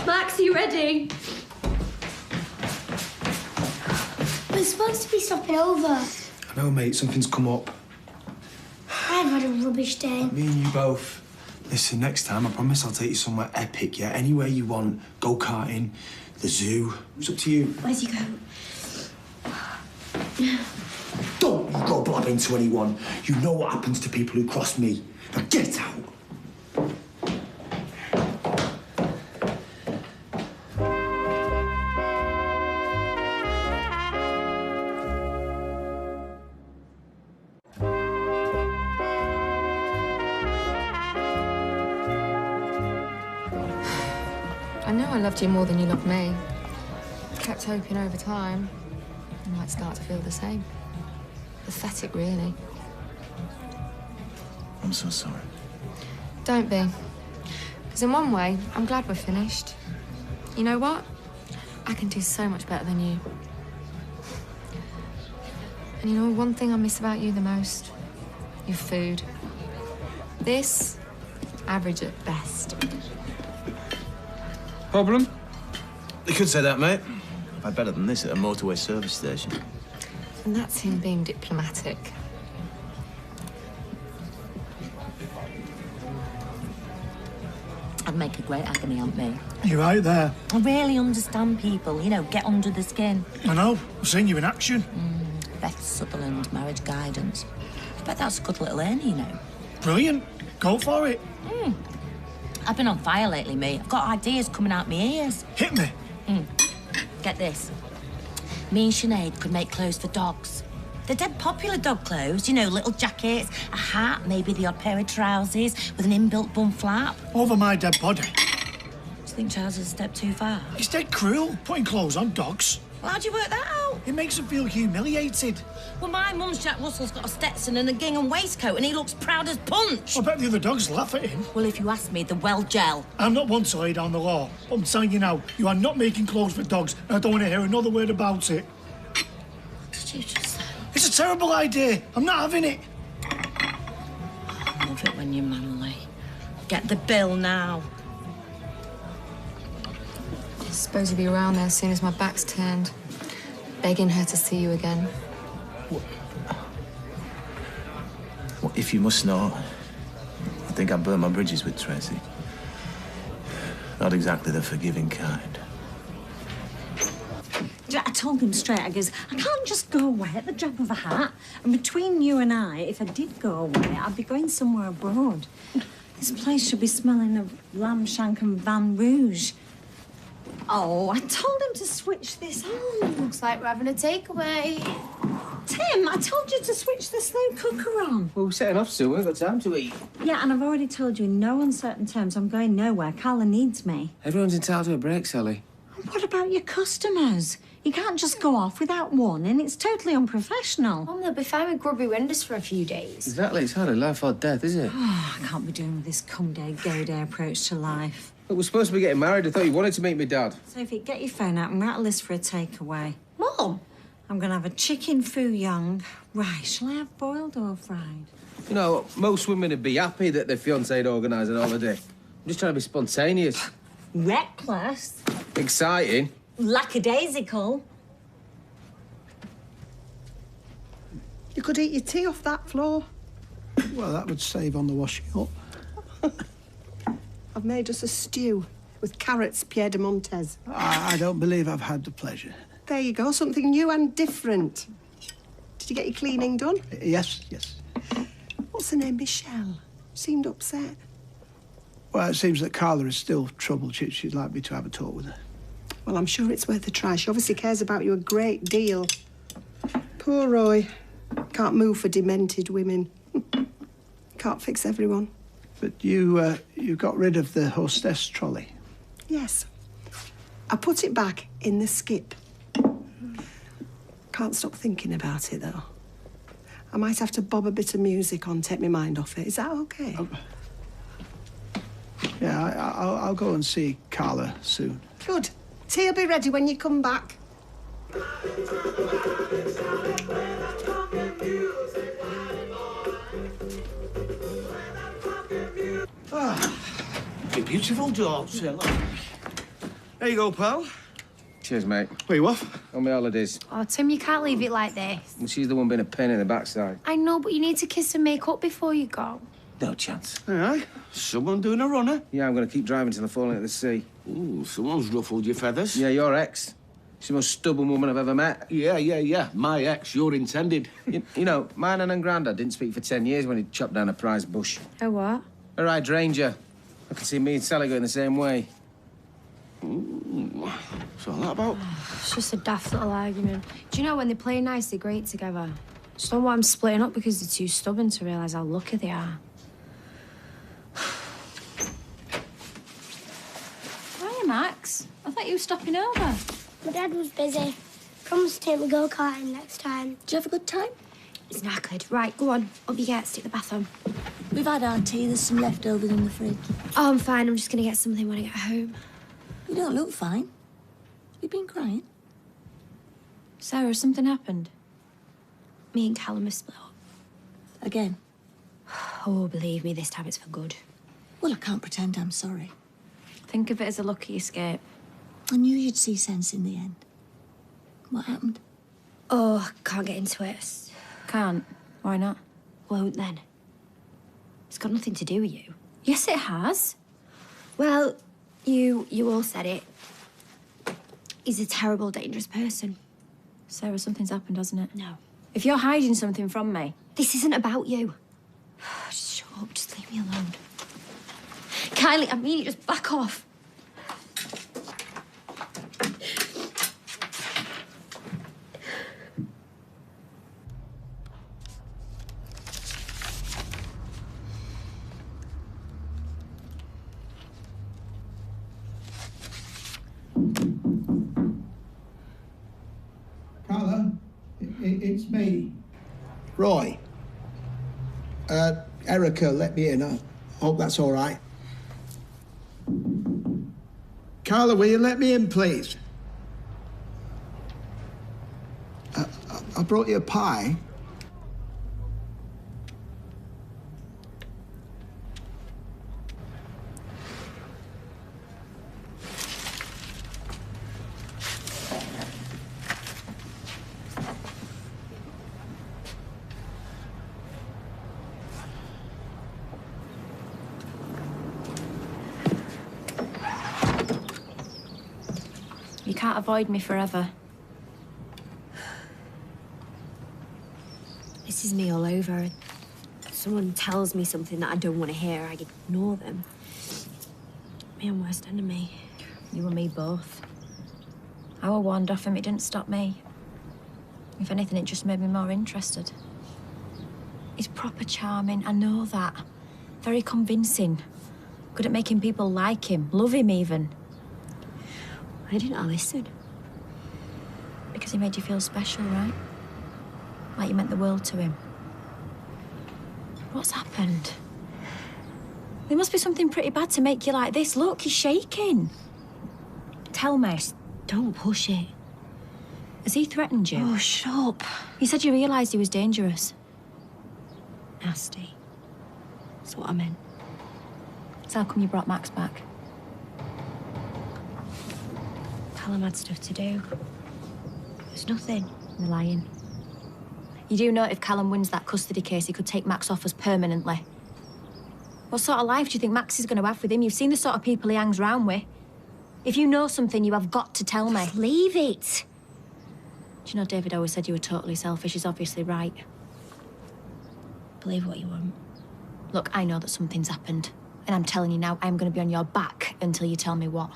B: Max, are you ready?
C: We're supposed to be stopping over.
G: I know, mate. Something's come up.
C: I've had a rubbish day.
G: Me and you both. Listen, next time, I promise I'll take you somewhere epic, yeah? Anywhere you want. Go-karting, the zoo. It's up to you.
B: Where's you go?
G: Don't you go blabbing to anyone. You know what happens to people who cross me. Now get out.
P: I know I loved you more than you loved me. Kept hoping over time you might start to feel the same. Pathetic, really.
F: I'm so sorry.
P: Don't be. Because in one way, I'm glad we're finished. You know what? I can do so much better than you. And you know one thing I miss about you the most? Your food. This, average at best.
F: problem? You could say that, mate. I've had better than this at a motorway service station.
P: And that's him being diplomatic.
A: I'd make a great agony aunt, me.
R: You're right there.
A: I really understand people, you know, get under the skin.
R: I know. I've seen you in action.
A: Beth Sutherland, marriage guidance. I bet that's a good little earner, you know.
R: Brilliant. Go for it.
A: I've been on fire lately, mate. I've got ideas coming out my ears.
R: Hit me.
A: Get this. Me and Sinead could make clothes for dogs. They're dead popular dog clothes, you know, little jackets, a hat, maybe the odd pair of trousers with an inbuilt bum flap.
R: Over my dead body.
A: Do you think trousers a step too far?
R: It's dead cruel, putting clothes on dogs.
A: Well, how'd you work that out?
R: It makes them feel humiliated.
A: Well, my mum's Jack Russell's got a Stetson and a gingham waistcoat and he looks proud as punch.
R: I bet the other dogs laugh at him.
A: Well, if you ask me, they're well gel.
R: I'm not one to lay down the law. I'm telling you now, you are not making clothes for dogs, and I don't want to hear another word about it.
A: What did you just say?
R: It's a terrible idea. I'm not having it.
A: I love it when you're manly. Get the bill now.
P: I suppose you'll be around there as soon as my back's turned, begging her to see you again.
F: What if you must know? I think I burned my bridges with Tracy. Not exactly the forgiving kind.
S: I told him straight, I goes, I can't just go away at the drop of a hat. And between you and I, if I did go away, I'd be going somewhere abroad. This place should be smelling of lamb shank and Van Rouge. Oh, I told him to switch this on.
L: Looks like we're having a takeaway.
S: Tim, I told you to switch the slow cooker on.
I: Well, we're setting off soon. We've got time to eat.
S: Yeah, and I've already told you in no uncertain terms I'm going nowhere. Carla needs me.
I: Everyone's entitled to a break, Sally.
S: What about your customers? You can't just go off without warning. It's totally unprofessional.
L: Mum, they'll be fine with grubby windows for a few days.
I: Exactly. It's hardly life or death, is it?
S: Oh, I can't be doing with this come day, go day approach to life.
I: Look, we're supposed to be getting married. I thought you wanted to meet me dad.
S: Sophie, get your phone out and write a list for a takeaway.
A: Mum?
S: I'm going to have a chicken foo young. Right, shall I have boiled or fried?
I: You know, most women would be happy that their fiancé'd organise an holiday. I'm just trying to be spontaneous.
S: Reckless.
I: Exciting.
S: Lackadaisical.
D: You could eat your tea off that floor.
E: Well, that would save on the washing up.
D: I've made us a stew with carrots Pierre de Montes.
E: I don't believe I've had the pleasure.
D: There you go, something new and different. Did you get your cleaning done?
E: Yes.
D: What's her name? Michelle. Seemed upset.
E: Well, it seems that Carla is still troubled. She'd like me to have a talk with her.
D: Well, I'm sure it's worth a try. She obviously cares about you a great deal. Poor Roy. Can't move for demented women. Can't fix everyone.
E: But you got rid of the hostess trolley.
D: Yes. I put it back in the skip. Can't stop thinking about it, though. I might have to bob a bit of music on, take my mind off it. Is that OK?
E: Yeah, I'll go and see Carla soon.
D: Good. Tea will be ready when you come back.
T: A beautiful daughter. There you go, pal.
I: Cheers, mate.
T: Where you off?
I: On my holidays.
L: Oh, Tim, you can't leave it like this.
I: Well, she's the one being a pain in the backside.
L: I know, but you need to kiss and make up before you go.
I: No chance.
T: Aye. Someone doing a runner?
I: Yeah, I'm going to keep driving till I fall into the sea.
T: Ooh, someone's ruffled your feathers.
I: Yeah, your ex. She's the most stubborn woman I've ever met.
T: Yeah. My ex, you're intended.
I: You know, my nan and granddad didn't speak for 10 years when he chopped down a prize bush.
L: Oh, what?
I: A hydrangea. I can see me and Sally going the same way.
T: Ooh, what's all that about?
L: It's just a daft little argument. Do you know, when they play nice, they're great together. Just don't want them splitting up because they're too stubborn to realise how lucky they are.
S: Hiya, Max. I thought you were stopping over.
C: My dad was busy. Promised to take me go-karting next time.
S: Did you have a good time?
L: It's knackered. Right, go on. Up you get. Stick the bath on.
S: We've had our tea. There's some leftovers in the fridge.
L: Oh, I'm fine. I'm just going to get something when I get home.
S: You don't look fine. You've been crying. Sarah, something happened?
L: Me and Callum are split up.
S: Again?
L: Oh, believe me, this time it's for good.
S: Well, I can't pretend I'm sorry.
M: Think of it as a lucky escape.
N: I knew you'd see sense in the end. What happened?
B: Oh, can't get into it.
M: Can't? Why not?
B: Won't then. It's got nothing to do with you.
M: Yes, it has.
B: Well, you all said it. He's a terrible, dangerous person.
M: Sarah, something's happened, hasn't it?
B: No.
M: If you're hiding something from me...
B: This isn't about you. Just shut up, just leave me alone. Kylie, I mean it, just back off.
E: Carla, it's me. Roy. Erica let me in. I hope that's all right. Carla, will you let me in, please? I brought you a pie.
M: You can't avoid me forever.
B: This is me all over. Someone tells me something that I don't want to hear, I ignore them. My own worst enemy.
M: You and me both. I was warned off him, it didn't stop me. If anything, it just made me more interested. He's proper charming, I know that. Very convincing. Good at making people like him, love him even.
B: Why didn't I listen?
M: Because he made you feel special, right? Like you meant the world to him. What's happened? There must be something pretty bad to make you like this. Look, he's shaking. Tell me.
B: Just don't push it.
M: Has he threatened you?
B: Oh, shut up.
M: You said you realised he was dangerous.
B: Nasty. That's what I meant.
M: So how come you brought Max back?
B: Callum had stuff to do. There's nothing.
M: You're lying. You do know if Callum wins that custody case, he could take Max off us permanently. What sort of life do you think Max is going to have with him? You've seen the sort of people he hangs around with. If you know something, you have got to tell me.
B: Just leave it.
M: Do you know David always said you were totally selfish? He's obviously right.
B: Believe what you want.
M: Look, I know that something's happened. And I'm telling you now, I'm going to be on your back until you tell me what.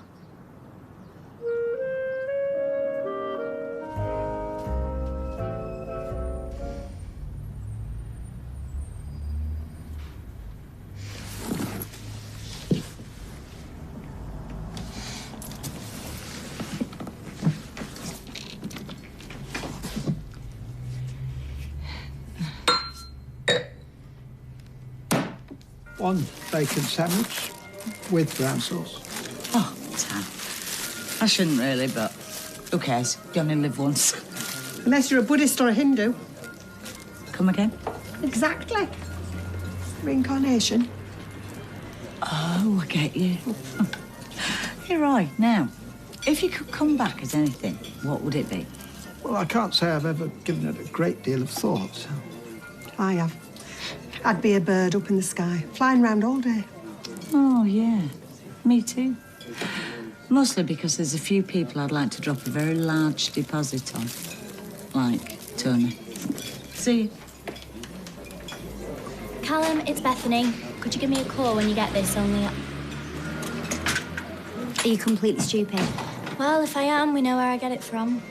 E: One bacon sandwich with brown sauce.
N: Oh, Tam. I shouldn't really, but who cares? You only live once.
D: Unless you're a Buddhist or a Hindu.
N: Come again?
D: Exactly. Reincarnation.
N: Oh, I get you. You're right. Now, if you could come back as anything, what would it be?
E: Well, I can't say I've ever given it a great deal of thought.
D: I have. I'd be a bird up in the sky, flying round all day.
N: Oh, yeah. Me too. Mostly because there's a few people I'd like to drop a very large deposit on. Like Tony. See you.
U: Callum, it's Bethany. Could you give me a call when you get this? Only...
B: Are you completely stupid?
U: Well, if I am, we know where I get it from.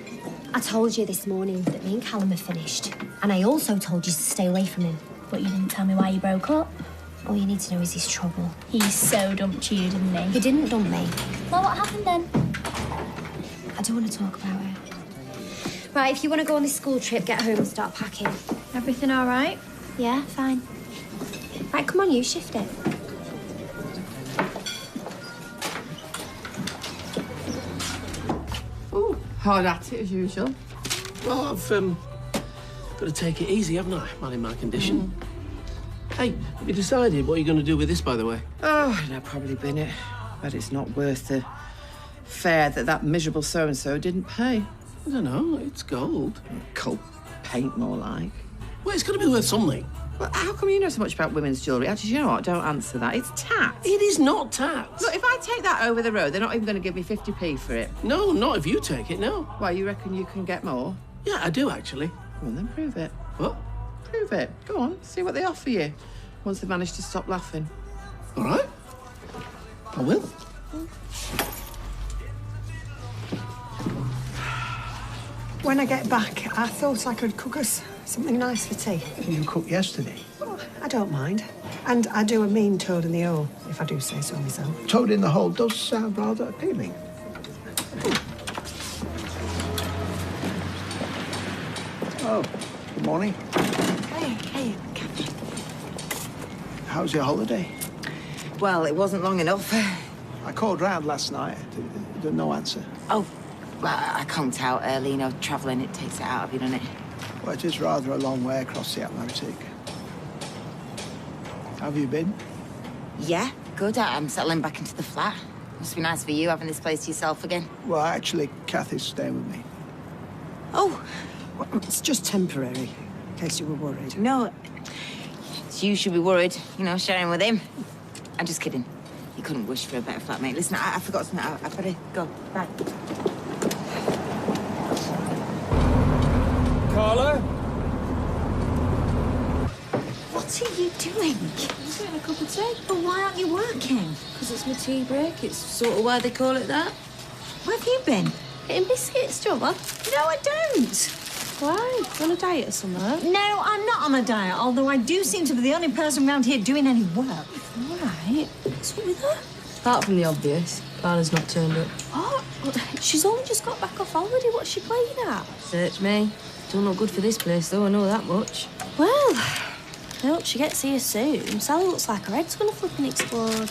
B: I told you this morning that me and Callum are finished. And I also told you to stay away from him.
U: But you didn't tell me why you broke up.
B: All you need to know is his trouble.
U: He so dumped you, didn't he?
B: He didn't dump me.
U: Well, what happened then?
B: I don't want to talk about it. Right, if you want to go on this school trip, get home and start packing.
U: Everything all right?
B: Yeah, fine. Right, come on, you shift it.
V: Ooh, hard at it as usual. Well, I've got to take it easy, haven't I, man, in my condition? Hey, have you decided what you're going to do with this, by the way? Oh, no, probably bin it.
J: But it's not worth the fare that miserable so-and-so didn't pay.
V: I don't know, it's gold.
J: Cold paint, more like.
V: Well, it's got to be worth something.
J: Well, how come you know so much about women's jewellery? Actually, you know what? Don't answer that. It's tax.
V: It is not tax.
J: Look, if I take that over the road, they're not even going to give me 50p for it.
V: No, not if you take it, no.
J: Why, you reckon you can get more?
V: Yeah, I do, actually.
J: Well, then prove it.
V: What?
J: Prove it. Go on, see what they offer you once they've managed to stop laughing.
V: All right. I will.
D: When I get back, I thought I could cook us something nice for tea.
E: You cooked yesterday.
D: Oh, I don't mind. And I do a mean toad in the hole, if I do say so myself.
E: Toad in the hole does sound rather appealing. Oh, good morning.
J: Hey, Catherine.
E: How's your holiday?
O: Well, it wasn't long enough.
E: I called round last night. No answer.
O: Oh, well, I conked out early. You know, travelling, it takes it out of you, doesn't it?
E: Well, it is rather a long way across the Atlantic. How have you been?
O: Yeah, good. I'm settling back into the flat. Must be nice for you having this place to yourself again.
E: Well, actually, Kathy's staying with me.
O: Oh.
D: Well, it's just temporary, in case you were worried.
O: No, you should be worried, you know, sharing with him. I'm just kidding. You couldn't wish for a better flatmate. Listen, I forgot something. I've got to go. Bye.
I: Carla?
S: What are you doing?
L: I'm getting a cup of tea.
S: But why aren't you working?
L: Because it's my tea break. It's sort of why they call it that.
S: Where have you been?
L: Getting biscuits, do you want one?
S: No, I don't.
L: Why? You on a diet or something?
S: No, I'm not on a diet, although I do seem to be the only person around here doing any work.
L: All right. What's up with her? Apart from the obvious, Carla's not turned up. What? She's only just got back off holiday. What's she playing at? Search me. Don't look good for this place, though, I know that much. Well, I hope she gets here soon. Sally looks like her head's gonna flip and explode.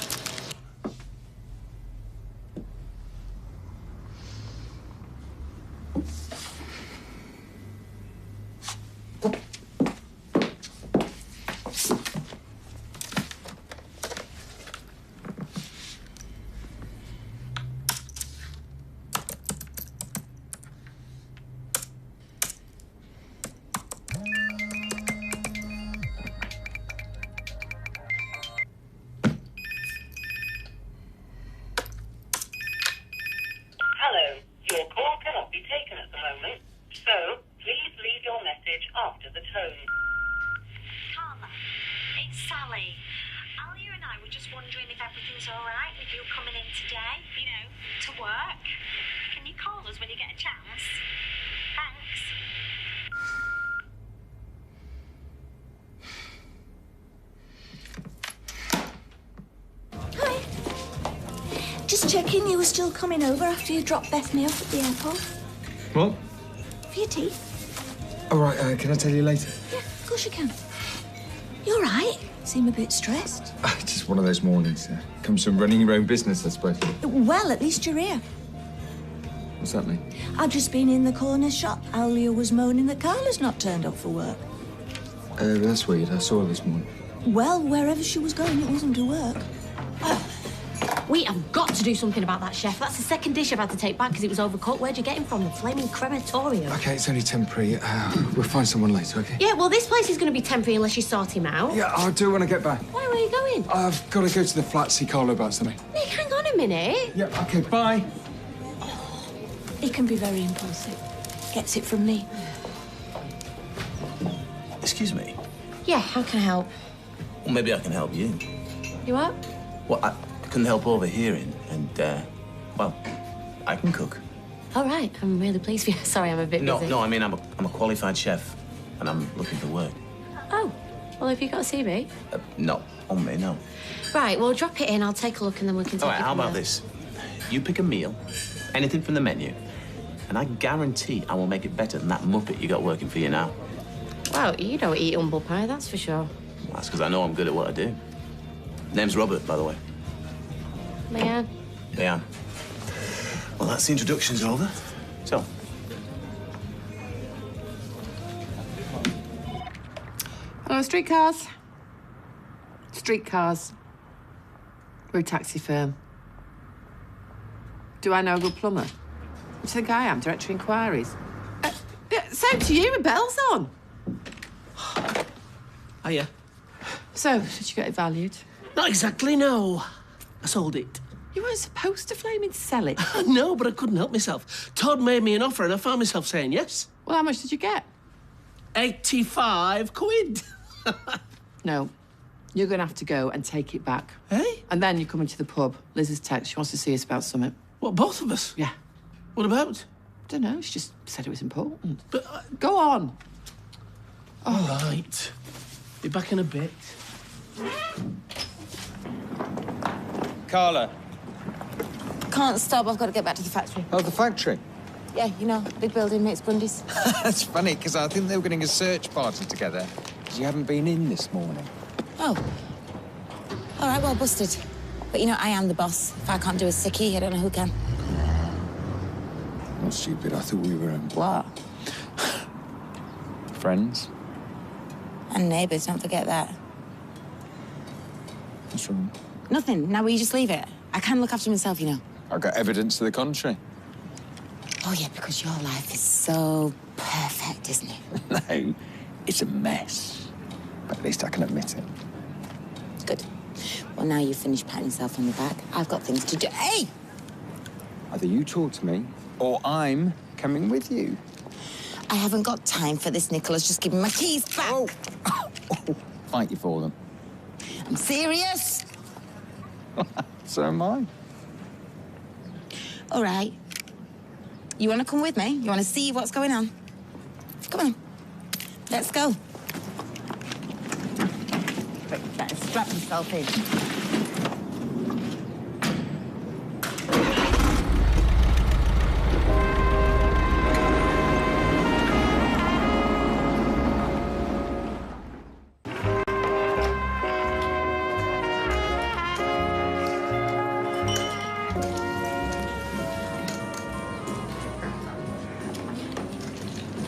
K: Hello, your call cannot be taken at the moment, so please leave your message after the tone.
W: Carla, it's Sally. Alia and I were just wondering if everything's all right with you coming in today, you know, to work. Can you call us when you get a chance? Thanks.
N: Just checking you were still coming over after you dropped Bethany off at the airport.
X: What?
N: For your tea.
X: All right, can I tell you later?
N: Yeah, of course you can. You all right? Seem a bit stressed.
X: Just one of those mornings. Comes from running your own business, I suppose.
N: Well, at least you're here.
X: What's that mean?
N: I've just been in the corner shop. Alia was moaning that Carla's not turned up for work.
X: That's weird. I saw her this morning.
N: Well, wherever she was going, it wasn't to work.
A: We have got to do something about that, chef. That's the second dish I've had to take back because it was overcooked. Where'd you get him from? The flaming crematorium.
X: Okay, it's only temporary. We'll find someone later, okay?
A: Yeah, well, this place is going to be temporary unless you sort him out.
X: Yeah, I'll do it when I get back.
A: Where are you going?
X: I've got to go to the flat, see Carlo about something.
A: Nick, hang on a minute.
X: Yeah, okay, bye.
N: He can be very impulsive. Gets it from me.
F: Excuse me.
A: Yeah, how can I help?
F: Well, maybe I can help you.
A: You what?
F: Well, I couldn't help overhearing, and, well, I can cook.
A: All right, I'm really pleased for you. Sorry, I'm a bit busy.
F: No, I mean, I'm a qualified chef, and I'm looking for work.
A: Oh, well, have you got a CV?
F: No, on me, no.
A: Right, well, drop it in. I'll take a look, and then we can take
F: All right,
A: it
F: how
A: from
F: about
A: there.
F: this? You pick a meal, anything from the menu, and I guarantee I will make it better than that muppet you got working for you now.
A: Well, you don't eat humble pie, that's for sure.
F: Well, that's because I know I'm good at what I do. Name's Robert, by the way.
A: Leanne.
F: Leanne. Well, that's the introductions over. So.
J: Hello, streetcars. Streetcars. We're a taxi firm. Do I know a good plumber? What do you think I am? Director of Inquiries? Yeah, same to you, with bells on.
V: Hiya.
J: So, did you get it valued?
V: Not exactly, no. I sold it.
J: You weren't supposed to flaming sell it.
V: No, but I couldn't help myself. Todd made me an offer and I found myself saying yes.
J: Well, how much did you get?
V: 85 quid.
J: No. You're going to have to go and take it back.
V: Hey?
J: And then you're coming to the pub. Liz has texted. She wants to see us about something.
V: What, both of us?
J: Yeah.
V: What about?
J: Don't know. She just said it was important.
V: But
J: Go on.
V: All right. Be back in a bit.
X: Carla.
O: Can't stop. I've got to get back to the factory.
X: Oh, the factory?
O: Yeah, you know, big building makes Grundy's.
X: That's funny, because I think they were getting a search party together, because you haven't been in this morning.
O: Oh. All right, well, busted. But, you know, I am the boss. If I can't do a sickie, I don't know who can.
X: Not stupid. I thought we were...
O: What?
X: friends.
O: And neighbours, don't forget that.
X: What's wrong?
O: Nothing. Now will you just leave it? I can look after myself, you know.
X: I've got evidence to the contrary.
O: Oh, yeah, because your life is so perfect, isn't it?
X: No, it's a mess. But at least I can admit it.
O: Good. Well, now you've finished patting yourself on the back. I've got things to do. Hey!
X: Either you talk to me, or I'm coming with you.
O: I haven't got time for this, Nicholas. Just give me my keys back.
X: Oh. Fight you for them.
O: I'm serious.
X: So am I.
O: All right. You want to come with me? You want to see what's going on? Come on. Let's go. Better strap yourself in.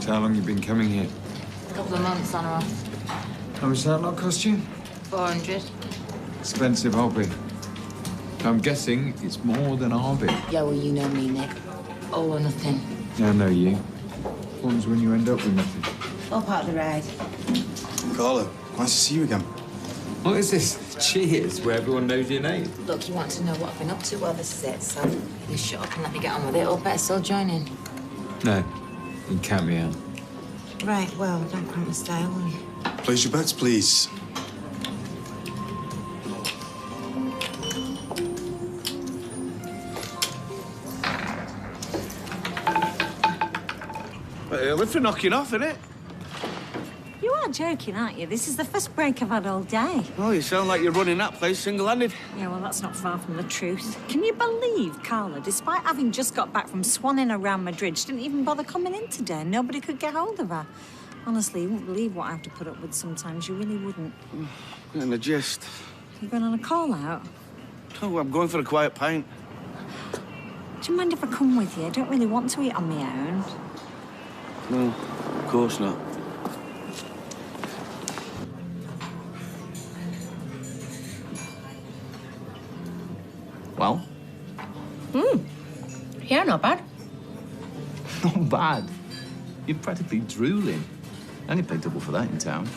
X: How long you been coming here?
O: A couple of months on or off.
X: How much that lot cost you?
O: 400.
X: Expensive hobby. I'm guessing it's more than our bit.
O: Yeah, well, you know me, Nick. All or nothing.
X: Yeah, I know you. One's when you end up with nothing.
O: All part of the ride.
G: Carla, nice to see you again.
X: What is this? Cheers, where everyone knows your name.
O: Look, you want to know what I've been up to? Well, this is it. So you shut up and let me get on with it, or better still join in.
X: No, you can count me out.
O: Right, well, don't cramp my style, will you?
G: Place your bets, please.
T: Early for knocking off, isn't it?
S: You are joking, aren't you? This is the first break I've had all day.
T: Oh, you sound like you're running that place single-handed.
S: Yeah, well, that's not far from the truth. Can you believe Carla, despite having just got back from swanning around Madrid, she didn't even bother coming in today. Nobody could get hold of her. Honestly, you wouldn't believe what I have to put up with sometimes. You really wouldn't.
T: In the gist.
S: You going on a call-out?
T: Oh, I'm going for a quiet pint.
S: Do you mind if I come with you? I don't really want to eat on my own.
T: No, of course not.
F: Well?
M: Yeah, not bad.
F: Not bad. You're practically drooling. I only paid double for that in town.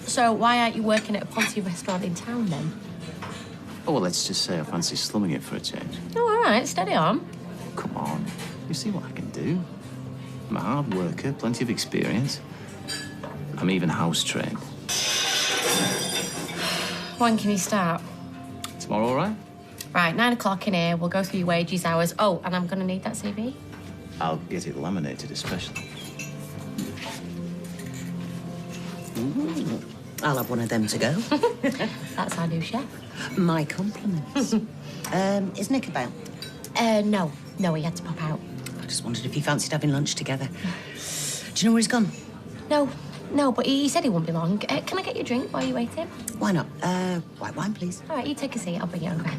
M: So why aren't you working at a Ponty restaurant in town, then?
F: Oh, well, let's just say I fancy slumming it for a change.
M: Oh, all right, steady on.
F: Come on. You see what I can do. I'm a hard worker, plenty of experience. I'm even house trained.
M: When can you start?
F: Tomorrow, all right?
M: Right, 9 o'clock in here. We'll go through your wages, hours. Oh, and I'm going to need that CV.
F: I'll get it laminated especially.
H: I'll have one of them to go.
M: That's our new chef.
H: My compliments. Is Nick about?
M: No, he had to pop out.
H: I just wondered if you fancied having lunch together. Do you know where he's gone?
M: No, but he said he won't be long. Can I get you a drink while you're waiting?
H: Why not? White wine, please.
M: All right, you take a seat. I'll bring it over.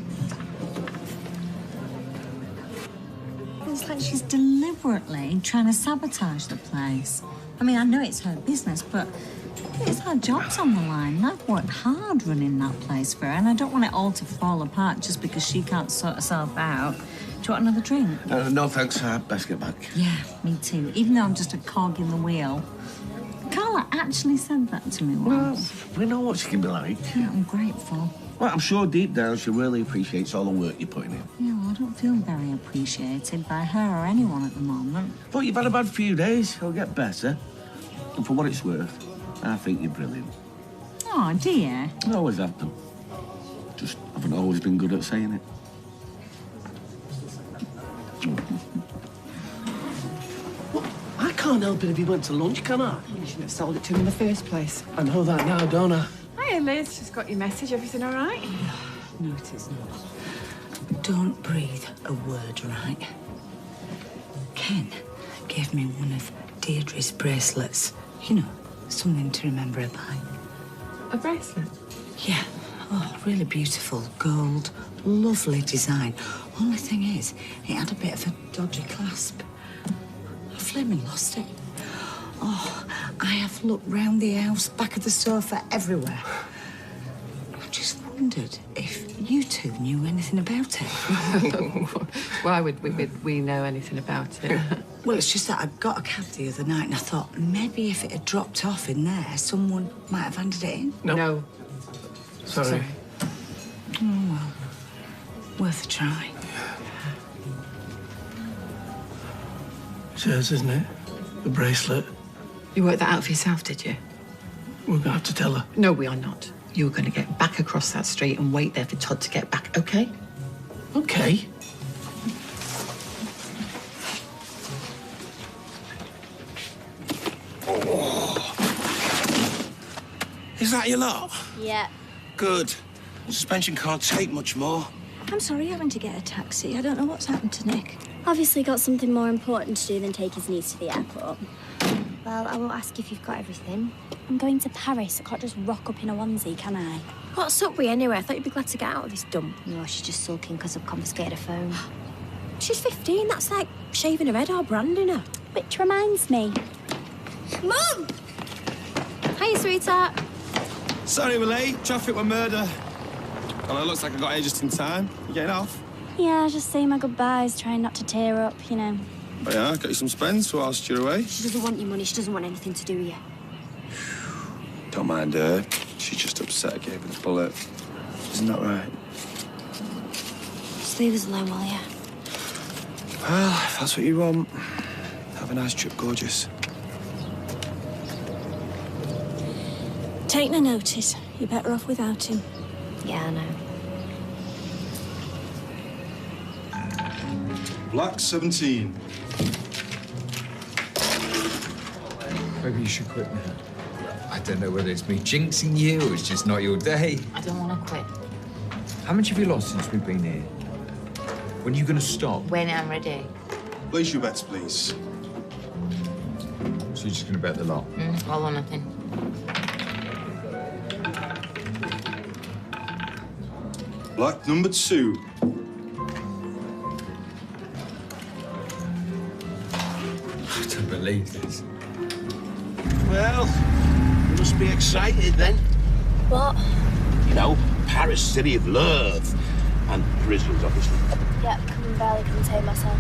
S: It's like she's deliberately trying to sabotage the place. I mean, I know it's her business, but it's her job's on the line. And I've worked hard running that place for her, and I don't want it all to fall apart just because she can't sort herself out. Do Do you want another drink?
I: No, thanks. Best get back.
S: Yeah, me too. Even though I'm just a cog in the wheel. Carla actually said that to me once.
I: We know what she can be like.
S: Yeah, I'm grateful.
I: Well, I'm sure deep down she really appreciates all the work you're putting in.
S: Yeah, well, I don't feel very appreciated by her or anyone at the moment.
I: But you've had a bad few days. It'll get better. And for what it's worth, I think you're brilliant.
S: Oh, dear.
I: I always have done. Just haven't always been good at saying it.
V: Well, I can't help it if he went to lunch, can I?
D: You shouldn't have sold it to him in the first place.
V: I know that now, don't I?
C: Hiya, Liz. Just got your message. Everything all right?
N: No, it is not. Don't breathe a word, right? Ken gave me one of Deirdre's bracelets. You know, something to remember her by.
C: A bracelet?
N: Yeah. Oh, really beautiful. Gold. Lovely design. Only thing is, it had a bit of a dodgy clasp. I flaming lost it. Oh, I have looked round the house, back of the sofa, everywhere. I just wondered if you two knew anything about it.
C: Why would we know anything about it?
N: Well, it's just that I got a cab the other night and I thought maybe if it had dropped off in there, someone might have handed it in.
V: No. Sorry.
N: Oh, well. Worth a try.
V: It's hers, isn't it? The bracelet.
C: You worked that out for yourself, did you?
V: We're going to have to tell her.
C: No, we are not. You're going to get back across that street and wait there for Todd to get back, OK?
V: OK.
P: Is that your lot?
L: Yeah.
P: Good. Suspension can't take much more.
L: I'm sorry, I went to get a taxi. I don't know what's happened to Nick. Obviously got something more important to do than take his niece to the airport.
B: Well, I won't ask if you've got everything.
L: I'm going to Paris. I can't just rock up in a onesie, can I?
B: What's up with you anyway? I thought you'd be glad to get out of this dump. No, she's just sulking because I've confiscated her phone.
L: She's 15. That's like shaving her head or branding her. Which reminds me.
B: Mum! Hiya, sweetheart.
Q: Sorry we're late. Traffic were murder. Well, it looks like I got here just in time. You getting off?
L: Yeah, just saying my goodbyes, trying not to tear up, you know.
Q: Oh, yeah? Got you some spends whilst you're away?
B: She doesn't want your money. She doesn't want anything to do with you.
Q: Don't mind her. She's just upset I gave her the bullet. Isn't that right?
B: Just leave us alone, will you?
Q: Well, if that's what you want. Have a nice trip, gorgeous.
L: Take no notice. You're better off without him.
B: Yeah, I know.
G: Black 17.
X: Maybe you should quit now. I don't know whether it's me jinxing you or it's just not your day.
O: I don't want to quit.
X: How much have you lost since we've been here? When are you going to stop?
O: When I'm ready.
G: Place your bets, please.
X: So you're just going to bet the lot?
O: All or nothing.
G: Black number 2.
X: I don't believe this.
T: Well, you must be excited then.
L: What?
T: You know, Paris, city of love. And prisons, obviously.
L: Yep, can barely contain myself.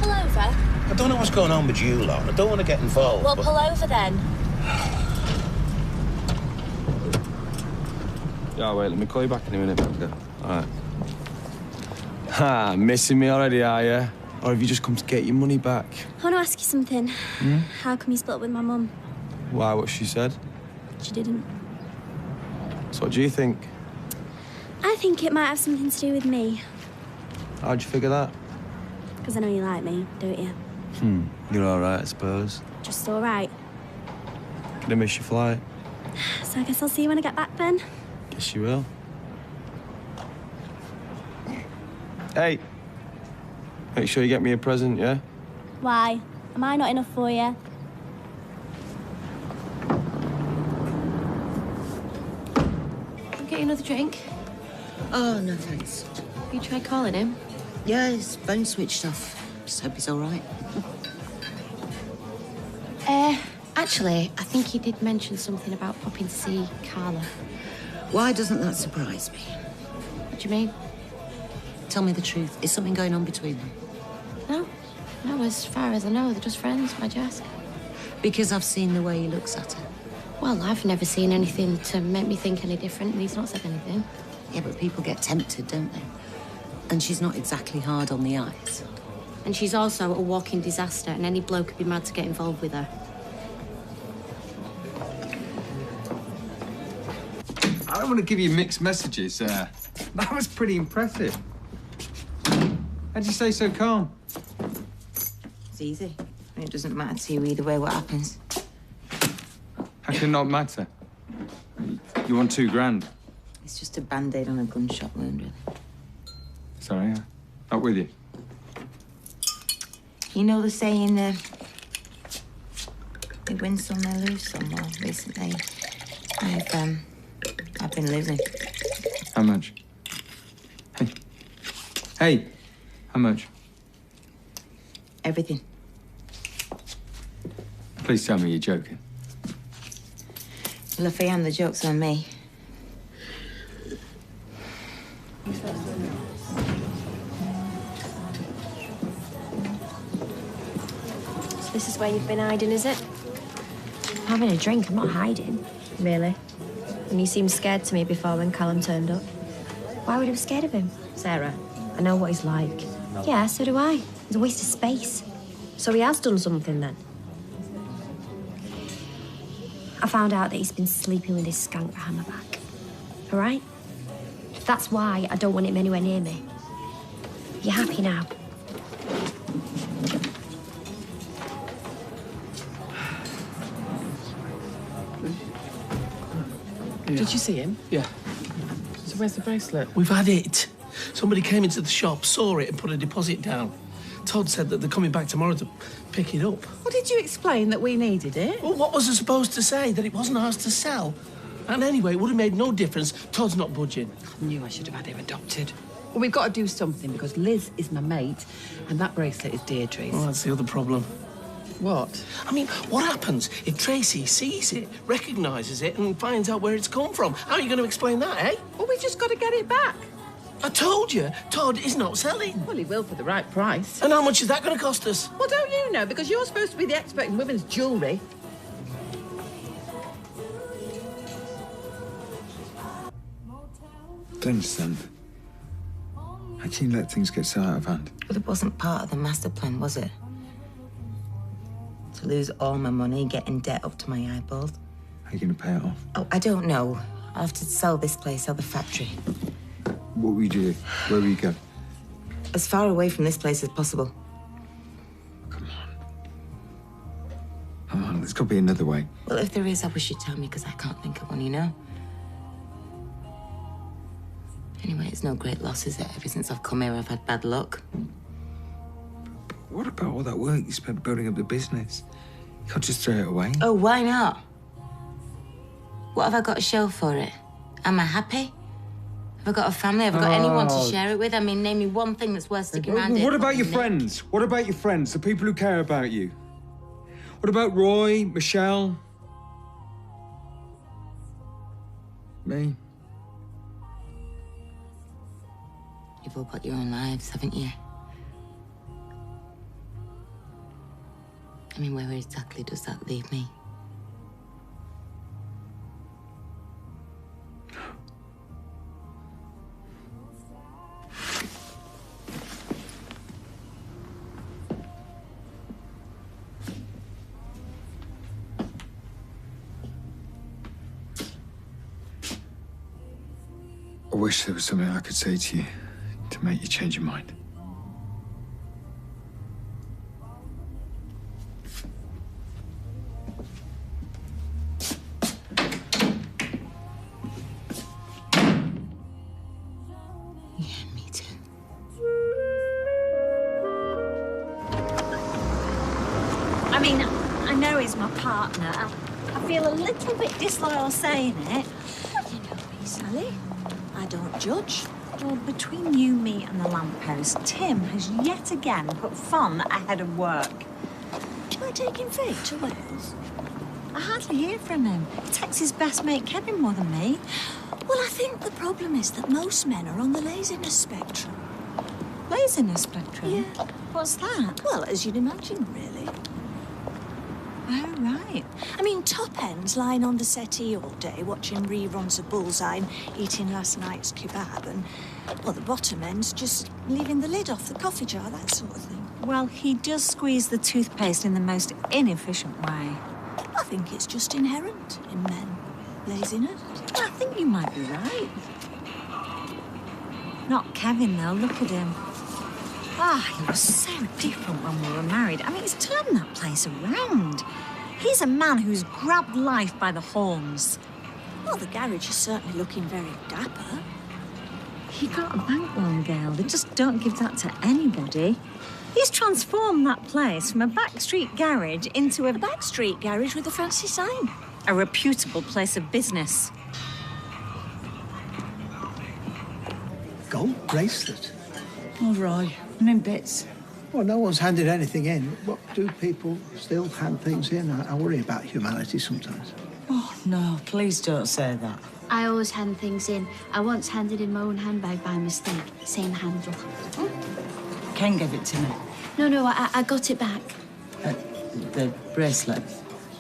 L: Pull over.
T: I don't know what's going on with you lot. I don't want to get involved.
L: Well,
T: but...
L: pull over then.
Q: Yeah, wait, let me call you back in a minute, Becca. All right. Ha, missing me already, are you? Or have you just come to get your money back?
L: I want to ask you something. How come you split up with my mum?
Q: Why, what she said?
L: She didn't.
Q: So what do you think?
L: I think it might have something to do with me.
Q: How'd you figure that?
L: Because I know you like me, don't you?
Q: You're all right, I suppose.
L: Just all right.
Q: Gonna miss your flight.
L: So I guess I'll see you when I get back then.
Q: Guess you will. Hey, make sure you get me a present, yeah?
L: Why? Am I not enough for you?
A: I'll get you another drink.
O: Oh, no thanks.
A: You tried calling him?
O: Yeah, his phone switched off. Just hope he's all right.
A: Actually, I think he did mention something about popping to see Carla.
O: Why doesn't that surprise me?
A: What do you mean?
H: Tell me the truth. Is something going on between them?
B: No, as far as I know, they're just friends. Why'd you ask?
H: Because I've seen the way he looks at her.
B: Well, I've never seen anything to make me think any different, and he's not said anything.
H: Yeah, but people get tempted, don't they? And she's not exactly hard on the eyes.
B: And she's also a walking disaster, and any bloke would be mad to get involved with her.
X: I don't want to give you mixed messages. That was pretty impressive. How'd you stay so calm?
O: It's easy. I mean, it doesn't matter to you either way what happens.
X: How can it not matter? You want $2,000?
O: It's just a band-aid on a gunshot wound, really.
X: Sorry, not with you.
O: You know the saying, they win some, they lose some. Well, recently, I've been losing.
X: How much? Hey, how much?
O: Everything.
X: Please tell me you're joking.
O: Well, if I am, the joke's on me.
B: So this is where you've been hiding, is it?
M: I'm having a drink, I'm not hiding.
B: Really?
M: And you seemed scared to me before when Callum turned up. Why would I be scared of him? Sarah, I know what he's like. Yeah, so do I. It's a waste of space. So he has done something then? I found out that he's been sleeping with his skank behind my back. All right? That's why I don't want him anywhere near me. You happy now?
V: Yeah.
J: Did you see him?
V: Yeah.
J: So where's the bracelet?
V: We've had it. Somebody came into the shop, saw it, and put a deposit down. Todd said that they're coming back tomorrow to pick it up.
J: Well, did you explain that we needed it?
V: Well, what was I supposed to say? That it wasn't ours to sell? And anyway, it would have made no difference. Todd's not budging.
J: I knew I should have had him adopted. Well, we've got to do something because Liz is my mate and that bracelet is Deirdre's.
V: Well, that's the other problem.
J: What?
V: I mean, what happens if Tracy sees it, recognises it, and finds out where it's come from? How are you going to explain that, eh?
J: Well, we've just got to get it back.
V: I told you, Todd is not selling.
J: Well, he will for the right price.
V: And how much is that going to cost us?
J: Well, don't you know? Because you're supposed to be the expert in women's jewellery.
X: I don't understand. How can you let things get so out of hand?
O: But it wasn't part of the master plan, was it? To lose all my money, get in debt up to my eyeballs.
X: How are you going to pay it off?
O: Oh, I don't know. I'll have to sell this place, sell the factory.
X: What will you do? Where will you go?
O: As far away from this place as possible.
X: Come on, there's got to be another way.
O: Well, if there is, I wish you'd tell me, because I can't think of one, you know? Anyway, it's no great loss, is it? Ever since I've come here, I've had bad luck.
X: What about all that work you spent building up the business? You can't just throw it away.
O: Oh, why not? What have I got to show for it? Am I happy? Have I got a family? Have I got anyone to share it with? I mean, name me one thing that's worth sticking around here.
X: What about your friends? What about your friends? The people who care about you? What about Roy, Michelle? Me?
O: You've all got your own lives, haven't you? I mean, where exactly does that leave me?
X: I wish there was something I could say to you to make you change your mind.
O: Yeah, me too.
S: I mean, I know he's my partner. I feel a little bit disloyal saying it. But you know me, Sally. I don't judge. Well, between you, me, and the lamppost, Tim has yet again put fun ahead of work.
N: Am I taking fate to Wales?
S: I hardly hear from him. He texts his best mate Kevin more than me.
N: Well, I think the problem is that most men are on the laziness spectrum.
S: laziness spectrum?
N: Yeah.
S: What's that?
N: Well, as you'd imagine, really.
S: Oh, right.
N: I mean, top ends lying on the settee all day, watching reruns of Bullseye and eating last night's kebab, and, well, the bottom end's just leaving the lid off the coffee jar, that sort of thing.
S: Well, he does squeeze the toothpaste in the most inefficient way.
N: I think it's just inherent in men, laziness.
S: I think you might be right. Not Kevin, though. Look at him. He was so different when we were married. I mean, he's turned that place around. He's a man who's grabbed life by the horns.
N: Well, the garage is certainly looking very dapper.
S: He got a bank loan, girl. They just don't give that to anybody. He's transformed that place from a backstreet garage into a
N: backstreet garage with a fancy sign.
S: A reputable place of business.
E: Gold bracelet.
K: Oh, Roy, I'm in bits.
E: Well, no one's handed anything in. What do people still hand things in? I worry about humanity sometimes.
K: Oh, no, please don't say that.
B: I always hand things in. I once handed in my own handbag by mistake. Same handle.
K: Ken gave it to me.
B: No, I got it back.
K: The bracelet.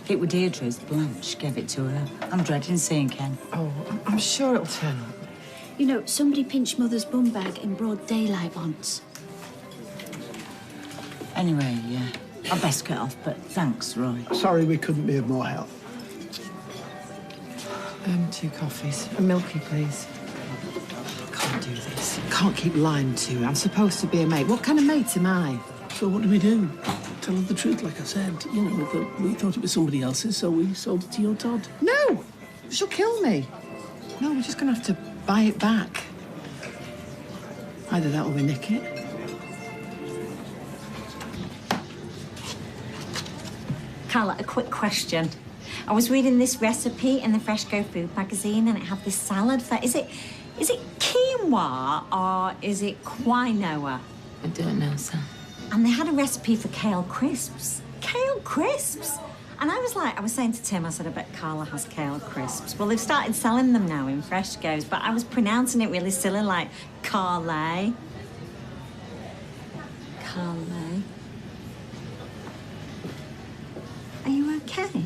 K: It was Deirdre's. Blanche gave it to her. I'm dreading seeing Ken.
J: Oh, I'm sure it'll turn up.
B: You know, somebody pinched Mother's bum bag in broad daylight once.
K: Anyway, I'd best get off, but thanks, Roy.
E: Sorry we couldn't be of more help.
J: 2 coffees. A milky, please. Can't do this. Can't keep lying to you. I'm supposed to be a mate. What kind of mate am I?
V: So what do we do? Tell her the truth, like I said. You know, that we thought it was somebody else's, so we sold it to your Todd.
J: No! She'll kill me. No, we're just going to have to buy it back. Either that or we nick it.
S: Carla, a quick question. I was reading this recipe in the Fresh Go Food magazine, and it had this salad for... Is it quinoa or is it quinoa?
O: I don't know, sir.
S: And they had a recipe for kale crisps. Kale crisps? And I was saying to Tim, I said, I bet Carla has kale crisps. Well, they've started selling them now in Fresh Go's, but I was pronouncing it really silly, like Carle. Carle. Are you okay?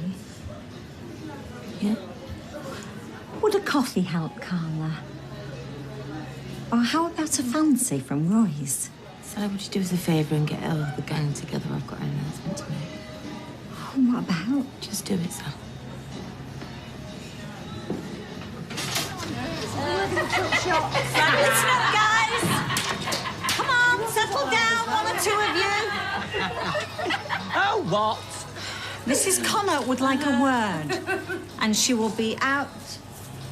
O: Yeah.
S: Would a coffee help, Carla? Or how about a fancy from Roy's?
O: Sally, would you do us a favour and get all the gang together? I've got an announcement to make.
S: What about?
O: Just do it, Sal.
A: Listen up, guys. Come on, settle down, one or two of you.
J: Oh, what?
S: Mrs. Connor would like a word, and she will be out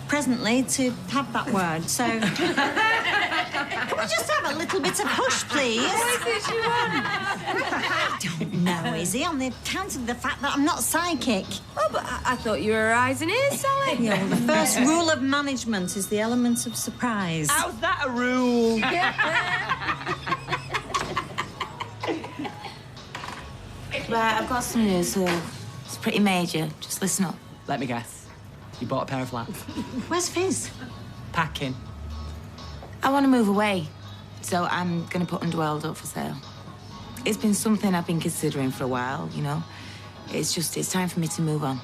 S: presently to have that word, so... Can we just have a little bit of hush, please?
A: What is it you want?
S: I don't know, Izzy, on the account of the fact that I'm not psychic.
R: Oh, but I thought you were eyes and ears, Sally.
S: Yeah, well, the first rule of management is the element of surprise.
J: How's that a rule?
O: Right, I've got some news, so it's pretty major. Just listen up.
J: Let me guess. You bought a pair of flats.
S: Where's Fizz?
J: Packing.
O: I want to move away, so I'm going to put Underworld up for sale. It's been something I've been considering for a while, you know. It's time for me to move on.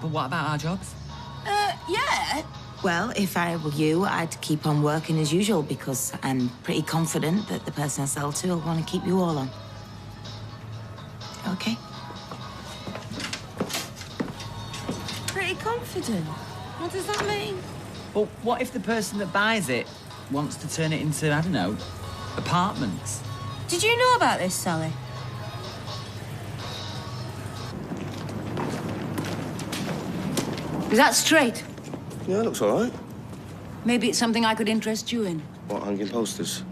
J: But what about our jobs?
O: Yeah. Well, if I were you, I'd keep on working as usual because I'm pretty confident that the person I sell to will want to keep you all on. Okay?
R: Pretty confident. What does that mean?
J: Well, what if the person that buys it wants to turn it into, I don't know, apartments?
R: Did you know about this, Sally? Is that straight?
Q: Yeah, looks all right.
R: Maybe it's something I could interest you in.
Q: What, hanging posters?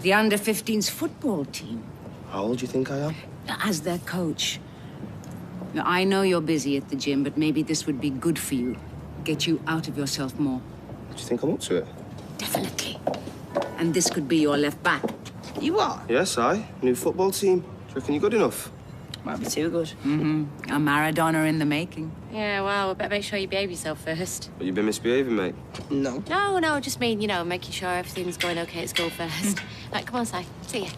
R: The under-15s football team.
Q: How old do you think I am?
R: As their coach. Now, I know you're busy at the gym, but maybe this would be good for you. Get you out of yourself more.
Q: Do you think I'm up to it?
R: Definitely. And this could be your left back.
J: You what?
Q: Yes, new football team. Do you reckon you're good enough?
R: Might be too good. Mm-hmm. A Maradona in the making.
F: Yeah, well, better make sure you behave yourself first.
Q: But you've been misbehaving, mate.
V: No.
F: No, I just mean, you know, making sure everything's going okay at school first. Right, come on, Si. See ya.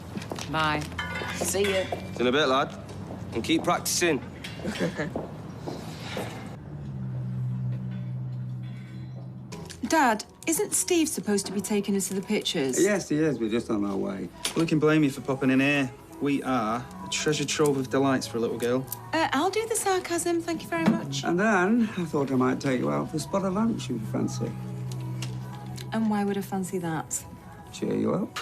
R: Bye.
V: See ya.
Q: See you in a bit, lad. And keep practicing.
I: Dad, isn't Steve supposed to be taking us to the pictures?
U: Yes, he is. We're just on our way.
W: We can blame you for popping in here. We are a treasure trove of delights for a little girl.
I: I'll do the sarcasm, thank you very much.
U: And then I thought I might take you out for a spot of lunch if you fancy.
I: And why would I fancy that?
U: Cheer you up.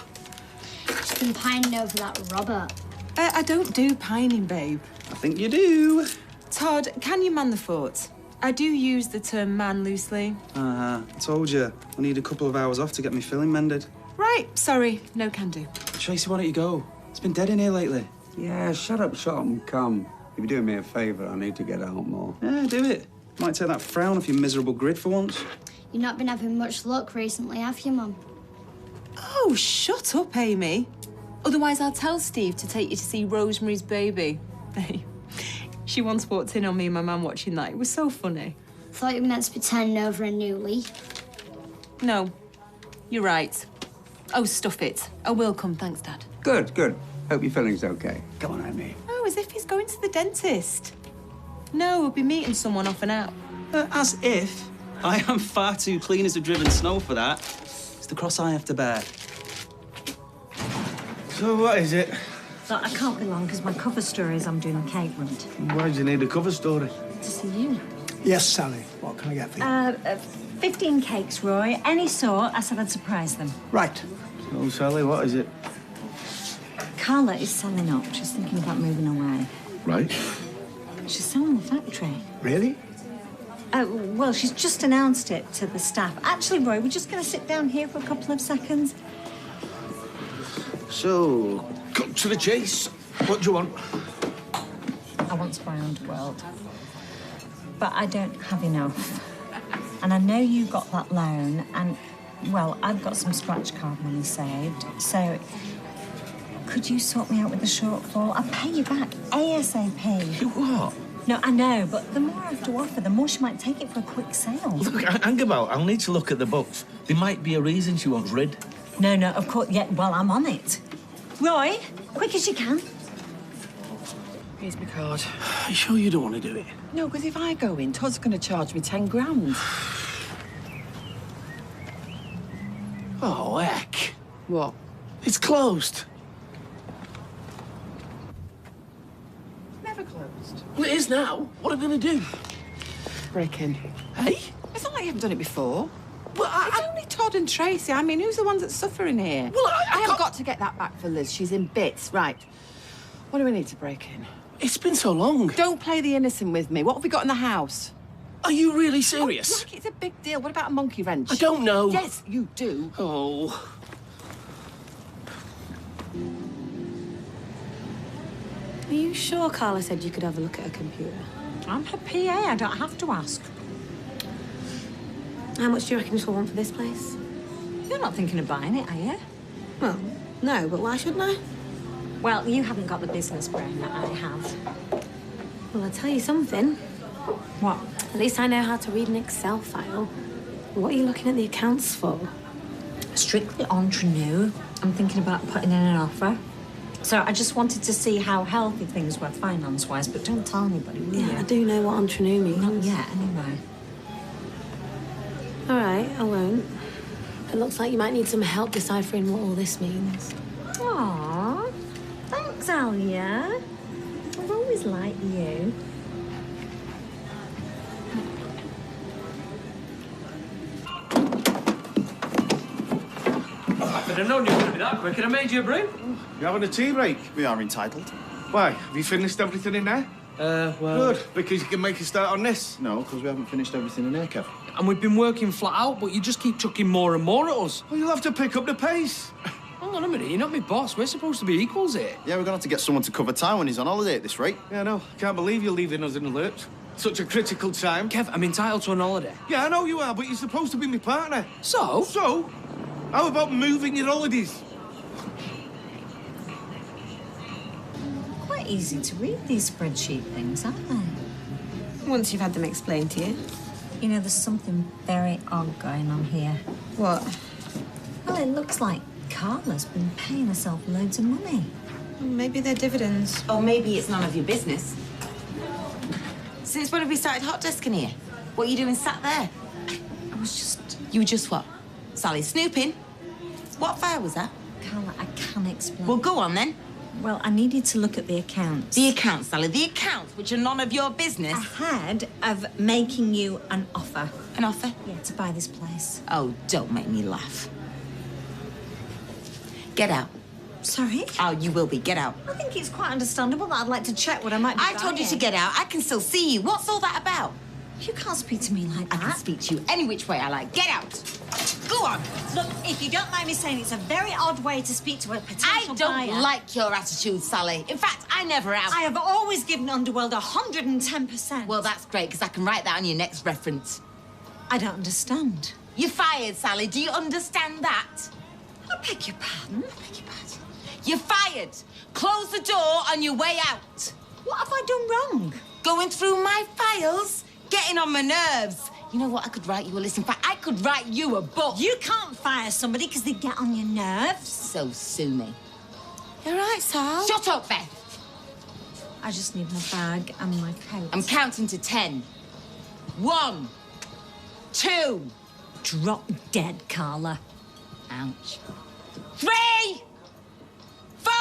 L: She's been pining over that Robert.
I: I don't do pining, babe.
W: I think you do.
I: Todd, can you man the fort? I do use the term man loosely.
W: I told you. I need a couple of hours off to get my filling mended.
I: Right, sorry, no can do.
W: Tracy, why don't you go? It's been dead in here lately.
U: Yeah, shut up shop and come. If you're doing me a favour, I need to get out more.
W: Yeah, do it. Might take that frown off your miserable grid for once.
L: You've not been having much luck recently, have you, Mum?
I: Oh, shut up, Amy. Otherwise, I'll tell Steve to take you to see Rosemary's Baby. Hey, she once walked in on me and my mum watching that. It was so funny.
L: Thought you were meant to be turning over a new leaf.
I: No, you're right. Oh, stuff it. I will come, thanks, Dad.
U: Good, good. Hope your filling's okay. Come on, Amy.
I: Oh, as if he's going to the dentist. No, we'll be meeting someone off and out.
W: As if. I am far too clean as a driven snow for that. It's the cross I have to bear.
P: So what is it?
S: Look, I can't be long because my cover story is I'm doing a cake run.
P: Why do you need a cover story?
S: To see you.
E: Yes, Sally. What can I get for you?
S: 15 cakes, Roy. Any sort. I said I'd surprise them.
E: Right.
P: Oh, Sally, what is it?
S: Carla is selling up. She's thinking about moving away.
P: Right.
S: She's selling the factory.
E: Really?
S: Well, she's just announced it to the staff. Actually, Roy, we're just going to sit down here for a couple of seconds.
P: So, cut to the chase. What do you want?
S: I want Spy Underworld. But I don't have enough. And I know you got that loan, and, well, I've got some scratch card money saved. So, could you sort me out with the shortfall? I'll pay you back ASAP.
P: You what?
S: No, I know, but the more I have to offer, the more she might take it for a quick sale.
P: Look, hang about. I'll need to look at the books. There might be a reason she wants rid.
S: No, of course, yeah, well, I'm on it. Roy, quick as you can.
J: Here's my card.
V: Are you sure you don't want to do it?
J: No, because if I go in, Todd's going to charge me 10 grand.
V: Oh, heck.
J: What?
V: It's closed.
J: Never closed.
V: Well, it is now. What are we going to do?
J: Break in.
V: Hey?
J: It's not like you haven't done it before.
V: Well,
J: It's only Todd and Tracy. I mean, who's the ones that suffer in here?
V: Well,
J: I have got to get that back for Liz. She's in bits. Right. What do we need to break in?
V: It's been so long.
J: Don't play the innocent with me. What have we got in the house?
V: Are you really serious?
J: Look, it's a big deal. What about a monkey wrench?
V: I don't know.
J: Yes, you do.
V: Oh.
A: Are you sure Carla said you could have a look at her computer?
S: I'm her PA. I don't have to ask.
A: How much do you reckon she'll want for this place?
S: You're not thinking of buying it, are you?
A: Well, no, but why shouldn't I?
S: Well, you haven't got the business brain that I have.
A: Well, I'll tell you something.
S: What?
A: At least I know how to read an Excel file. What are you looking at the accounts for?
S: Strictly entre-nous. I'm thinking about putting in an offer. So I just wanted to see how healthy things were finance-wise, but don't tell anybody, will you?
A: Yeah, I do know what entre-nous means.
S: Not yet, anyway.
A: All right, I won't. It looks like you might need some help deciphering what all this means.
S: Aww. Thanks, Alia. I've always liked you.
V: I'd have known you were going to be that quick, and I made you a brew.
X: You having a tea break?
Y: We are entitled.
X: Why? Have you finished everything in there?
V: Well...
X: Good, because you can make a start on this.
Y: No, because we haven't finished everything in here, Kev.
V: And we've been working flat out, but you just keep chucking more and more at us.
X: Well, you'll have to pick up the pace.
V: Hang on a minute, you're not my boss. We're supposed to be equals here.
Y: Yeah, we're going to have to get someone to cover time when he's on holiday at this rate.
X: Yeah, no, can't believe you're leaving us in the lurch. Such a critical time.
V: Kev, I'm entitled to an holiday.
X: Yeah, I know you are, but you're supposed to be my partner.
V: So?
X: So? How about moving your holidays?
S: Quite easy to read, these spreadsheet things, aren't they?
I: Once you've had them explained to you.
S: You know, there's something very odd going on here.
I: What?
S: Well, it looks like Carla's been paying herself loads of money.
I: Maybe they're dividends.
O: Or maybe it's none of your business. Since when have we started hot desking here? What are you doing sat there? You were just what? Sally snooping? What fire was that?
S: Carla, I can't explain.
O: Well, go on then.
S: Well, I needed to look at the accounts.
O: The accounts, Sally, the accounts, which are none of your business.
S: Ahead of making you an offer.
O: An offer?
S: Yeah, to buy this place.
O: Oh, don't make me laugh. Get out.
S: Sorry?
O: Oh, you will be. Get out.
S: I think it's quite understandable that I'd like to check what I might be
O: I told you to get out. I can still see you. What's all that about?
S: You can't speak to me like that.
O: I can speak to you any which way I like. Get out. Go on.
S: Look, if you don't mind me saying, it's a very odd way to speak to a potential buyer.
O: I don't like your attitude, Sally. In fact, I never have.
S: I have always given Underworld 110%.
O: Well, that's great, because I can write that on your next reference.
S: I don't understand.
O: You're fired, Sally. Do you understand that?
S: I beg your pardon?
O: You're fired. Close the door on your way out.
S: What have I done wrong?
O: Going through my files, getting on my nerves. You know what? I could write you a list. In fact, I could write you a book.
S: You can't fire somebody because they get on your nerves.
O: So sue me.
S: You're right, Sal.
O: Shut up, Beth.
S: I just need my bag and my coat.
O: I'm counting to 10. 1, 2.
S: Drop dead, Carla.
O: Ouch. 3, 4.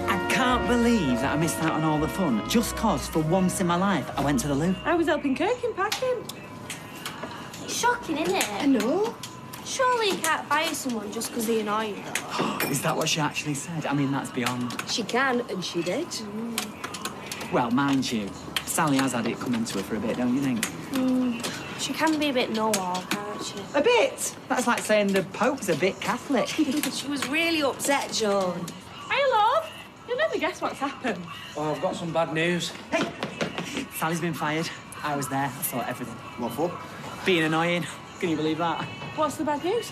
C: I can't believe that I missed out on all the fun just 'cause for once in my life I went to the loo.
A: I was helping Kirk in packing.
B: It's shocking, isn't it?
A: I know.
B: Surely you can't fire someone just because they annoy you, though.
C: Is that what she actually said? I mean, that's beyond.
B: She can, and she did.
C: Well, mind you, Sally has had it come into her for a bit, don't you think?
B: She can be a bit know-all, can't she?
C: A bit? That's like saying the Pope's a bit Catholic.
B: She was really upset, Joan.
A: Hey, love. You'll never guess what's happened.
V: Oh, I've got some bad news.
C: Hey! Sally's been fired. I was there. I saw everything.
Y: What for?
C: Being annoying. Can you believe that?
A: What's the bad news?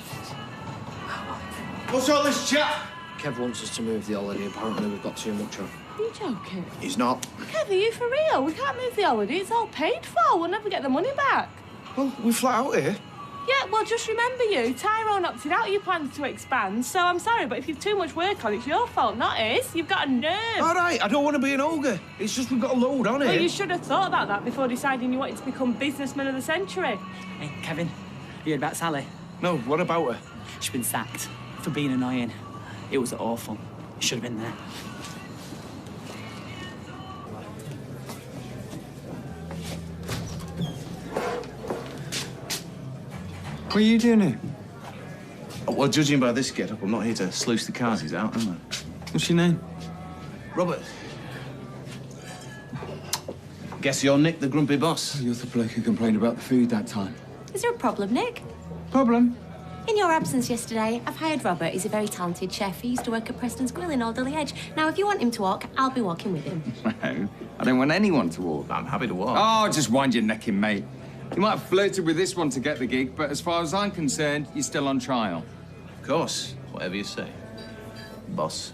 Y: What's all this chat?
V: Kev wants us to move the holiday. Apparently, we've got too much on.
A: Are you joking?
Y: He's not.
A: Kev, are you for real? We can't move the holiday. It's all paid for. We'll never get the money back.
Q: Well, we flat out here.
A: Yeah, well, just remember you. Tyrone opted out of your plans to expand, so I'm sorry, but if you've too much work on, it's your fault, not his. You've got a nerve.
Q: All right, I don't want to be an ogre. It's just we've got a load on
A: Well,
Q: here.
A: you should have thought about that before deciding you wanted to become businessman of the century.
C: Hey, Kevin, you heard about Sally?
Q: No, what about her?
C: She's been sacked for being annoying. It was awful. Should have been there.
X: What are you doing here?
Q: Oh, well, judging by this get-up, I'm not here to sluice the carsies out, am I?
X: What's your name?
Q: Robert. Guess you're Nick, the grumpy boss.
X: You're the bloke who complained about the food that time.
F: Is there a problem, Nick?
X: Problem?
F: In your absence yesterday, I've hired Robert. He's a very talented chef. He used to work at Preston's Grill in Alderley Edge. Now, if you want him to walk, I'll be walking with him.
X: No, I don't want anyone to walk.
Q: I'm happy to walk.
X: Oh, just wind your neck in, mate. You might have flirted with this one to get the gig, but as far as I'm concerned, you're still on trial.
Q: Of course. Whatever you say. Boss.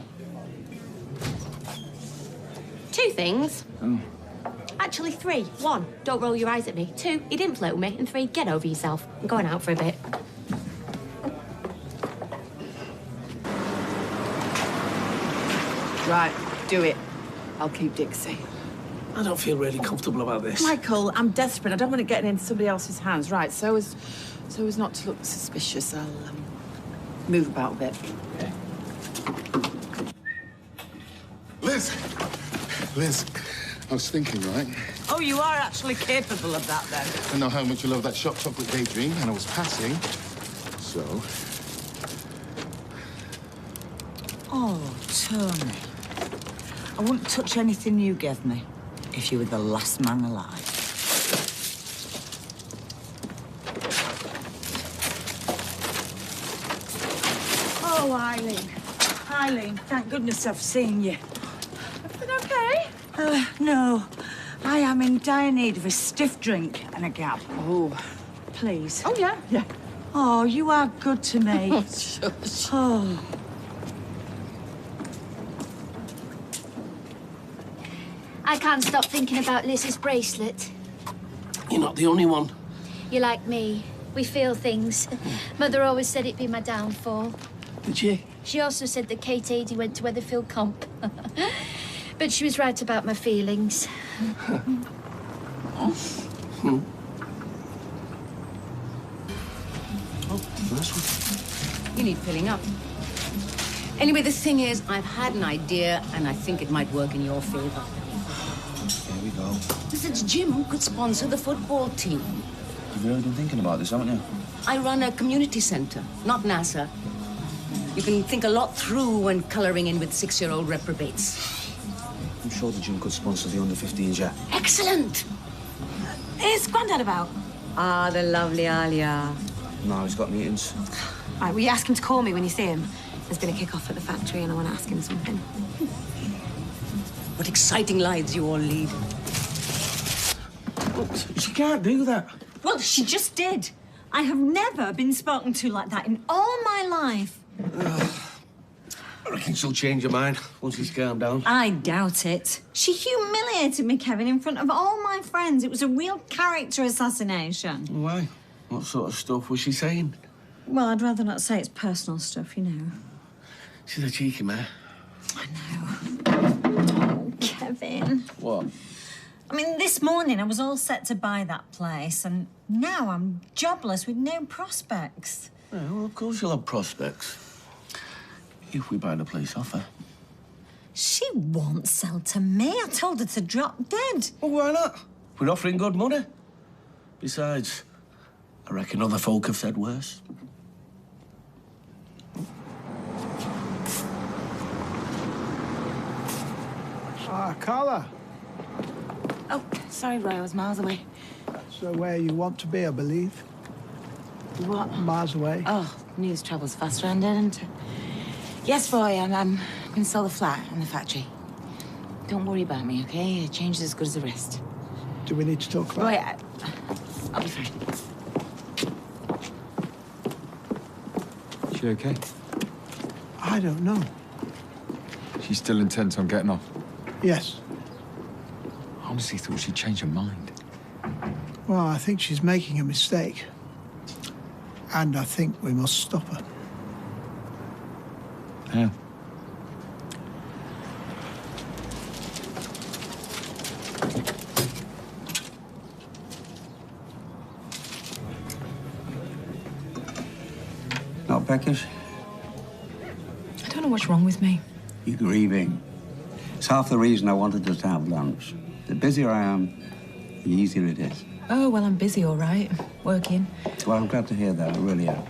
F: 2 things.
X: Oh.
F: Actually, 3. 1, don't roll your eyes at me. 2, he didn't flirt with me. And 3, get over yourself. I'm going out for a bit.
J: Right, do it. I'll keep Dixie.
V: I don't feel really comfortable about this.
J: Michael, I'm desperate. I don't want it getting into somebody else's hands. Right, so as not to look suspicious, I'll move about a bit.
D: Liz, I was thinking, right?
K: Oh, you are actually capable of that, then?
D: I know how much you love that shop chocolate daydream, and I was passing, so...
K: Oh, Tony. I wouldn't touch anything you gave me if you were the last man alive.
J: Oh, Eileen. Eileen, thank goodness I've seen you.
K: No. I am in dire need of a stiff drink and a gab.
J: Oh.
K: Please.
J: Oh, yeah, yeah.
K: Oh, you are good to me.
J: Shush.
K: Oh.
L: I can't stop thinking about Liz's bracelet.
V: You're not the only one.
L: You're like me. We feel things. Mother always said it'd be my downfall.
V: Did she?
L: She also said that Kate Adie went to Weatherfield Comp. But she was right about my feelings.
R: You need filling up. Anyway, the thing is, I've had an idea, and I think it might work in your favor.
Q: Here we go.
R: This gym could sponsor the football team.
Q: You've really been thinking about this, haven't you?
R: I run a community center, not NASA. You can think a lot through when colouring in with 6-year-old reprobates.
Q: I'm sure the gym could sponsor the under-15s, yeah.
R: Excellent!
A: Is Grandad about?
J: Ah, the lovely Alia.
Q: No, he's got meetings.
F: Right, will you ask him to call me when you see him? There's been a kick-off at the factory and I want to ask him something.
R: What exciting lives you all lead.
W: She can't do that.
S: Well, she just did. I have never been spoken to like that in all my life.
V: I reckon she'll change her mind once he's calmed down.
S: I doubt it. She humiliated me, Kevin, in front of all my friends. It was a real character assassination.
V: Why? What sort of stuff was she saying?
S: Well, I'd rather not say it's personal stuff, you know.
V: She's a cheeky mare.
S: Oh, Kevin.
V: What?
S: I mean, this morning I was all set to buy that place, and now I'm jobless with no prospects.
V: Yeah, well, of course you'll have prospects. If we buy the place off her.
S: She won't sell to me. I told her to drop dead.
V: Well, why not? We're offering good money. Besides, I reckon other folk have said worse.
E: Ah, Carla.
O: Oh, sorry, Roy, I was miles away.
E: That's where you want to be, I believe.
O: What?
E: Miles away.
O: Oh, news travels faster around here, doesn't it? Yes, Roy, I'm going to sell the flat and the factory. Don't worry about me, okay? A change is as good as a rest.
E: Do we need to talk about
O: Roy, I'll be fine.
X: She okay?
E: I don't know.
X: She's still intent on getting off.
E: Yes.
X: I honestly thought she'd change her mind.
E: Well, I think she's making a mistake. And I think we must stop her.
X: Yeah.
U: Not peckish?
I: I don't know what's wrong with me.
U: You're grieving. It's half the reason I wanted us to have lunch. The busier I am, the easier it is.
I: Oh, well, I'm busy, all right. Working.
U: Well, I'm glad to hear that, I really am.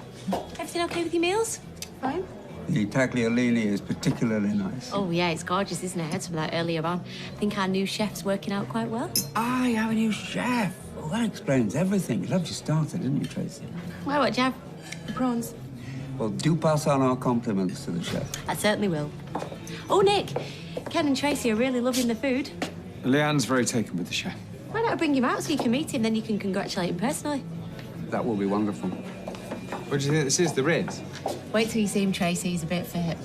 F: Everything okay with your meals? Fine.
U: The tagliolini is particularly nice.
F: Oh, yeah, it's gorgeous, isn't it? I had some of that earlier on. I think our new chef's working out quite well.
U: Ah, you have a new chef. Well, that explains everything. Glad you started, didn't you, Tracy?
F: Why, what do you have? Prawns.
U: Well, do pass on our compliments to the chef.
F: I certainly will. Oh, Nick, Ken and Tracy are really loving the food.
X: Leanne's very taken with the chef.
F: Why don't I bring him out so you can meet him, then you can congratulate him personally?
U: That will be wonderful.
X: What do you think this is, the Ritz?
F: Wait till you see him, Tracy. He's a bit fit.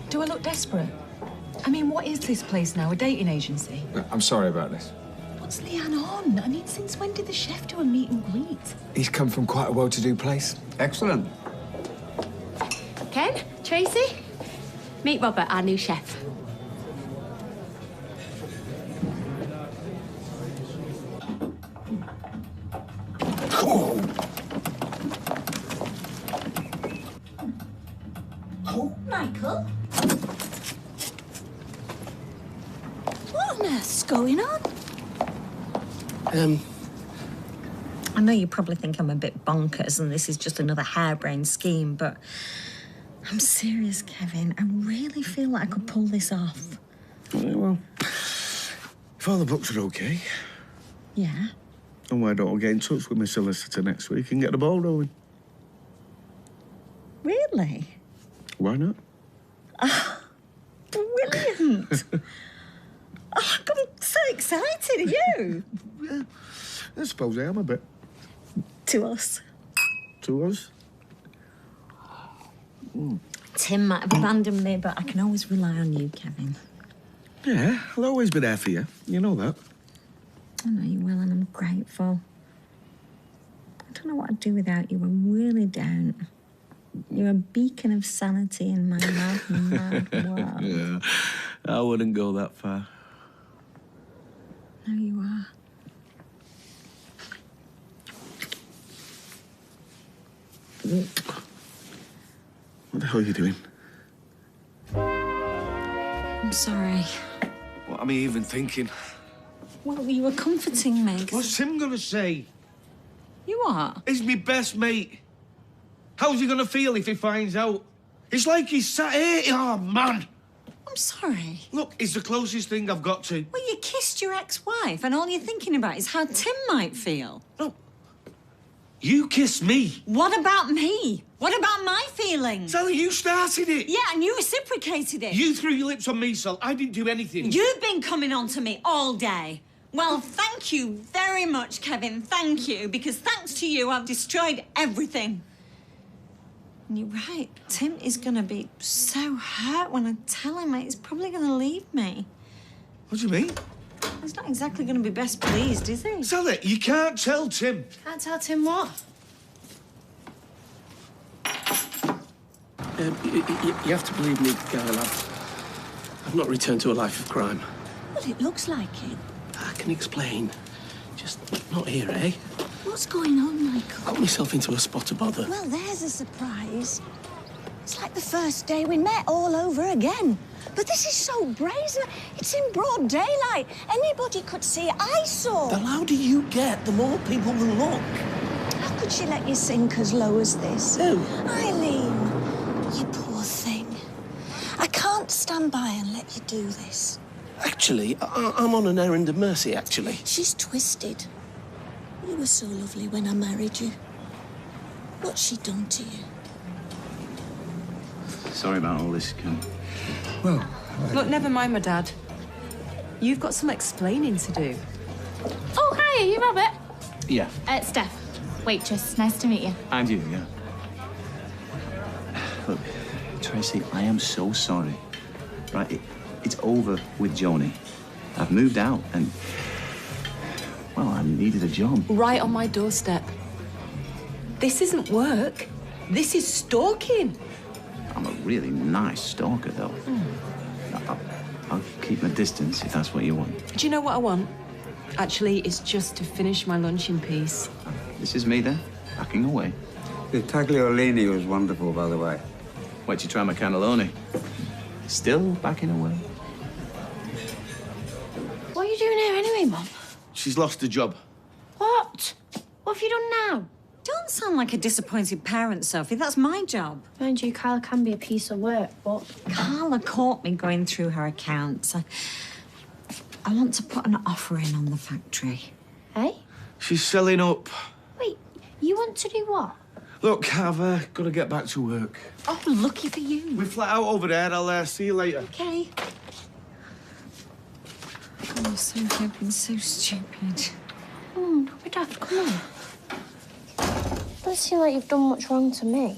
I: Do I look desperate? I mean, what is this place now? A dating agency?
X: I'm sorry about this.
I: What's Leanne on? I mean, since when did the chef do a meet and greet?
X: He's come from quite a well-to-do place.
U: Excellent.
F: Ken, Tracy, meet Robert, our new chef.
S: Michael? What on earth's going on? I know you probably think I'm a bit bonkers and this is just another harebrained scheme, but I'm serious, Kevin. I really feel like I could pull this off.
Q: Yeah, well, if all the books are okay,
S: Yeah?
Q: then why don't I get in touch with my solicitor next week and get the ball rolling?
S: Really?
Q: Why not?
S: Brilliant. Oh, I'm so excited. Are you?
G: Yeah, I suppose I am a bit.
S: To us.
G: To us?
S: Tim might have abandoned me, but I can always rely on you, Kevin.
G: Yeah, I'll always be there for you. You know that.
S: I know you will, and I'm grateful. I don't know what I'd do without you. I really don't. You're a beacon of sanity in my mad world.
G: Yeah, I wouldn't go that far.
S: No, you are.
G: What the hell are you doing?
S: I'm sorry.
G: What am I even thinking?
S: Well, you were comforting me.
G: What's Tim gonna say?
S: You are?
G: He's my best mate. How's he gonna feel if he finds out? It's like he's sat here. Oh, man.
S: I'm sorry.
G: Look, it's the closest thing I've got to.
S: Well, you kissed your ex-wife, and all you're thinking about is how Tim might feel.
G: No. You kissed me.
S: What about me? What about my feelings?
G: Sally, you started it.
S: Yeah, and you reciprocated it.
G: You threw your lips on me, Sal. I didn't do anything.
S: You've been coming on to me all day. Well, thank you very much, Kevin. Thank you, because thanks to you, I've destroyed everything. And you're right. Tim is going to be so hurt when I tell him he's probably going to leave me.
G: What do you mean?
S: He's not exactly going to be best pleased, is he?
G: Sally, you can't tell Tim.
L: Can't tell Tim what?
V: You have to believe me, Gail. I've not returned to a life of crime.
S: Well, it looks like it.
V: I can explain. Just not here, eh?
S: What's going on, Michael?
V: Got myself into a spot of bother.
A: Well, there's a surprise. It's like the first day we met all over again. But this is so brazen. It's in broad daylight. Anybody could see it. I saw.
V: The louder you get, the more people will look.
A: How could she let you sink as low as this?
V: Who?
A: Eileen, you poor thing. I can't stand by and let you do this.
V: Actually, I'm on an errand of mercy, actually.
A: She's twisted. You were so lovely when I married you. What's she done to you?
H: Sorry about all this, Ken.
G: Well...
I: Look, never mind my dad. You've got some explaining to do.
L: Oh, hi, are you Robert?
H: Yeah,
L: Steph, waitress. Nice to meet you.
H: I'm you, yeah. Look, Tracy, I am so sorry. Right, it's over with Joni. I've moved out and... Well, I needed a job.
I: Right on my doorstep. This isn't work. This is stalking.
H: I'm a really nice stalker, though. I'll keep my distance if that's what you want.
I: Do you know what I want? Actually, it's just to finish my lunch in peace.
H: This is me, then, backing away.
U: The tagliolini was wonderful, by the way.
H: Wait till you try my cannelloni. Still backing away.
L: What are you doing here anyway, Mum?
G: She's lost her job.
L: What? What have you done now?
S: Don't sound like a disappointed parent, Sophie. That's my job.
L: Mind you, Carla can be a piece of work, but...
S: Carla caught me going through her accounts. I want to put an offer in on the factory.
L: Eh?
G: She's selling up.
L: Wait, you want to do what?
G: Look, I've got to get back to work.
S: Oh, lucky for you.
G: We're flat out over there. I'll see you later.
S: Okay. Oh, Sophie, I've been so stupid.
L: Oh, don't be daft. Come on. Doesn't seem like you've done much wrong to me.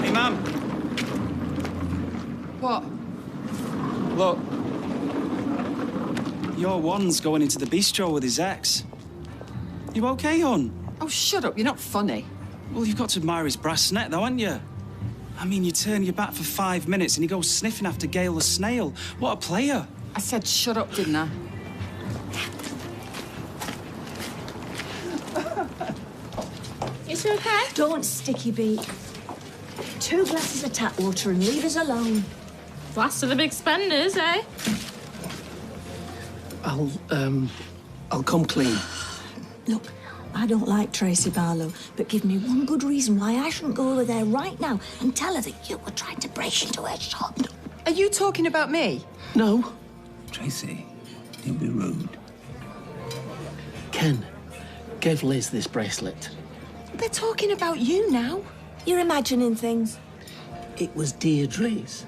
W: Hey, Mum.
J: What?
W: Look. Your one's going into the bistro with his ex. You okay, hon?
J: Oh, shut up. You're not funny.
W: Well, you've got to admire his brass neck, though, haven't you? I mean, you turn your back for 5 minutes and he goes sniffing after Gail the snail. What a player.
J: I said shut up, didn't I?
L: Is it okay?
A: Don't stick your beak. 2 glasses of tap water and leave us alone.
L: Last of the big spenders, eh?
V: I'll come clean.
A: Look, I don't like Tracy Barlow, but give me one good reason why I shouldn't go over there right now and tell her that you were trying to break into her shop.
I: Are you talking about me?
V: No.
U: Tracy, don't be rude.
V: Ken gave Liz this bracelet.
A: They're talking about you now. You're imagining things.
V: It was Deirdre's.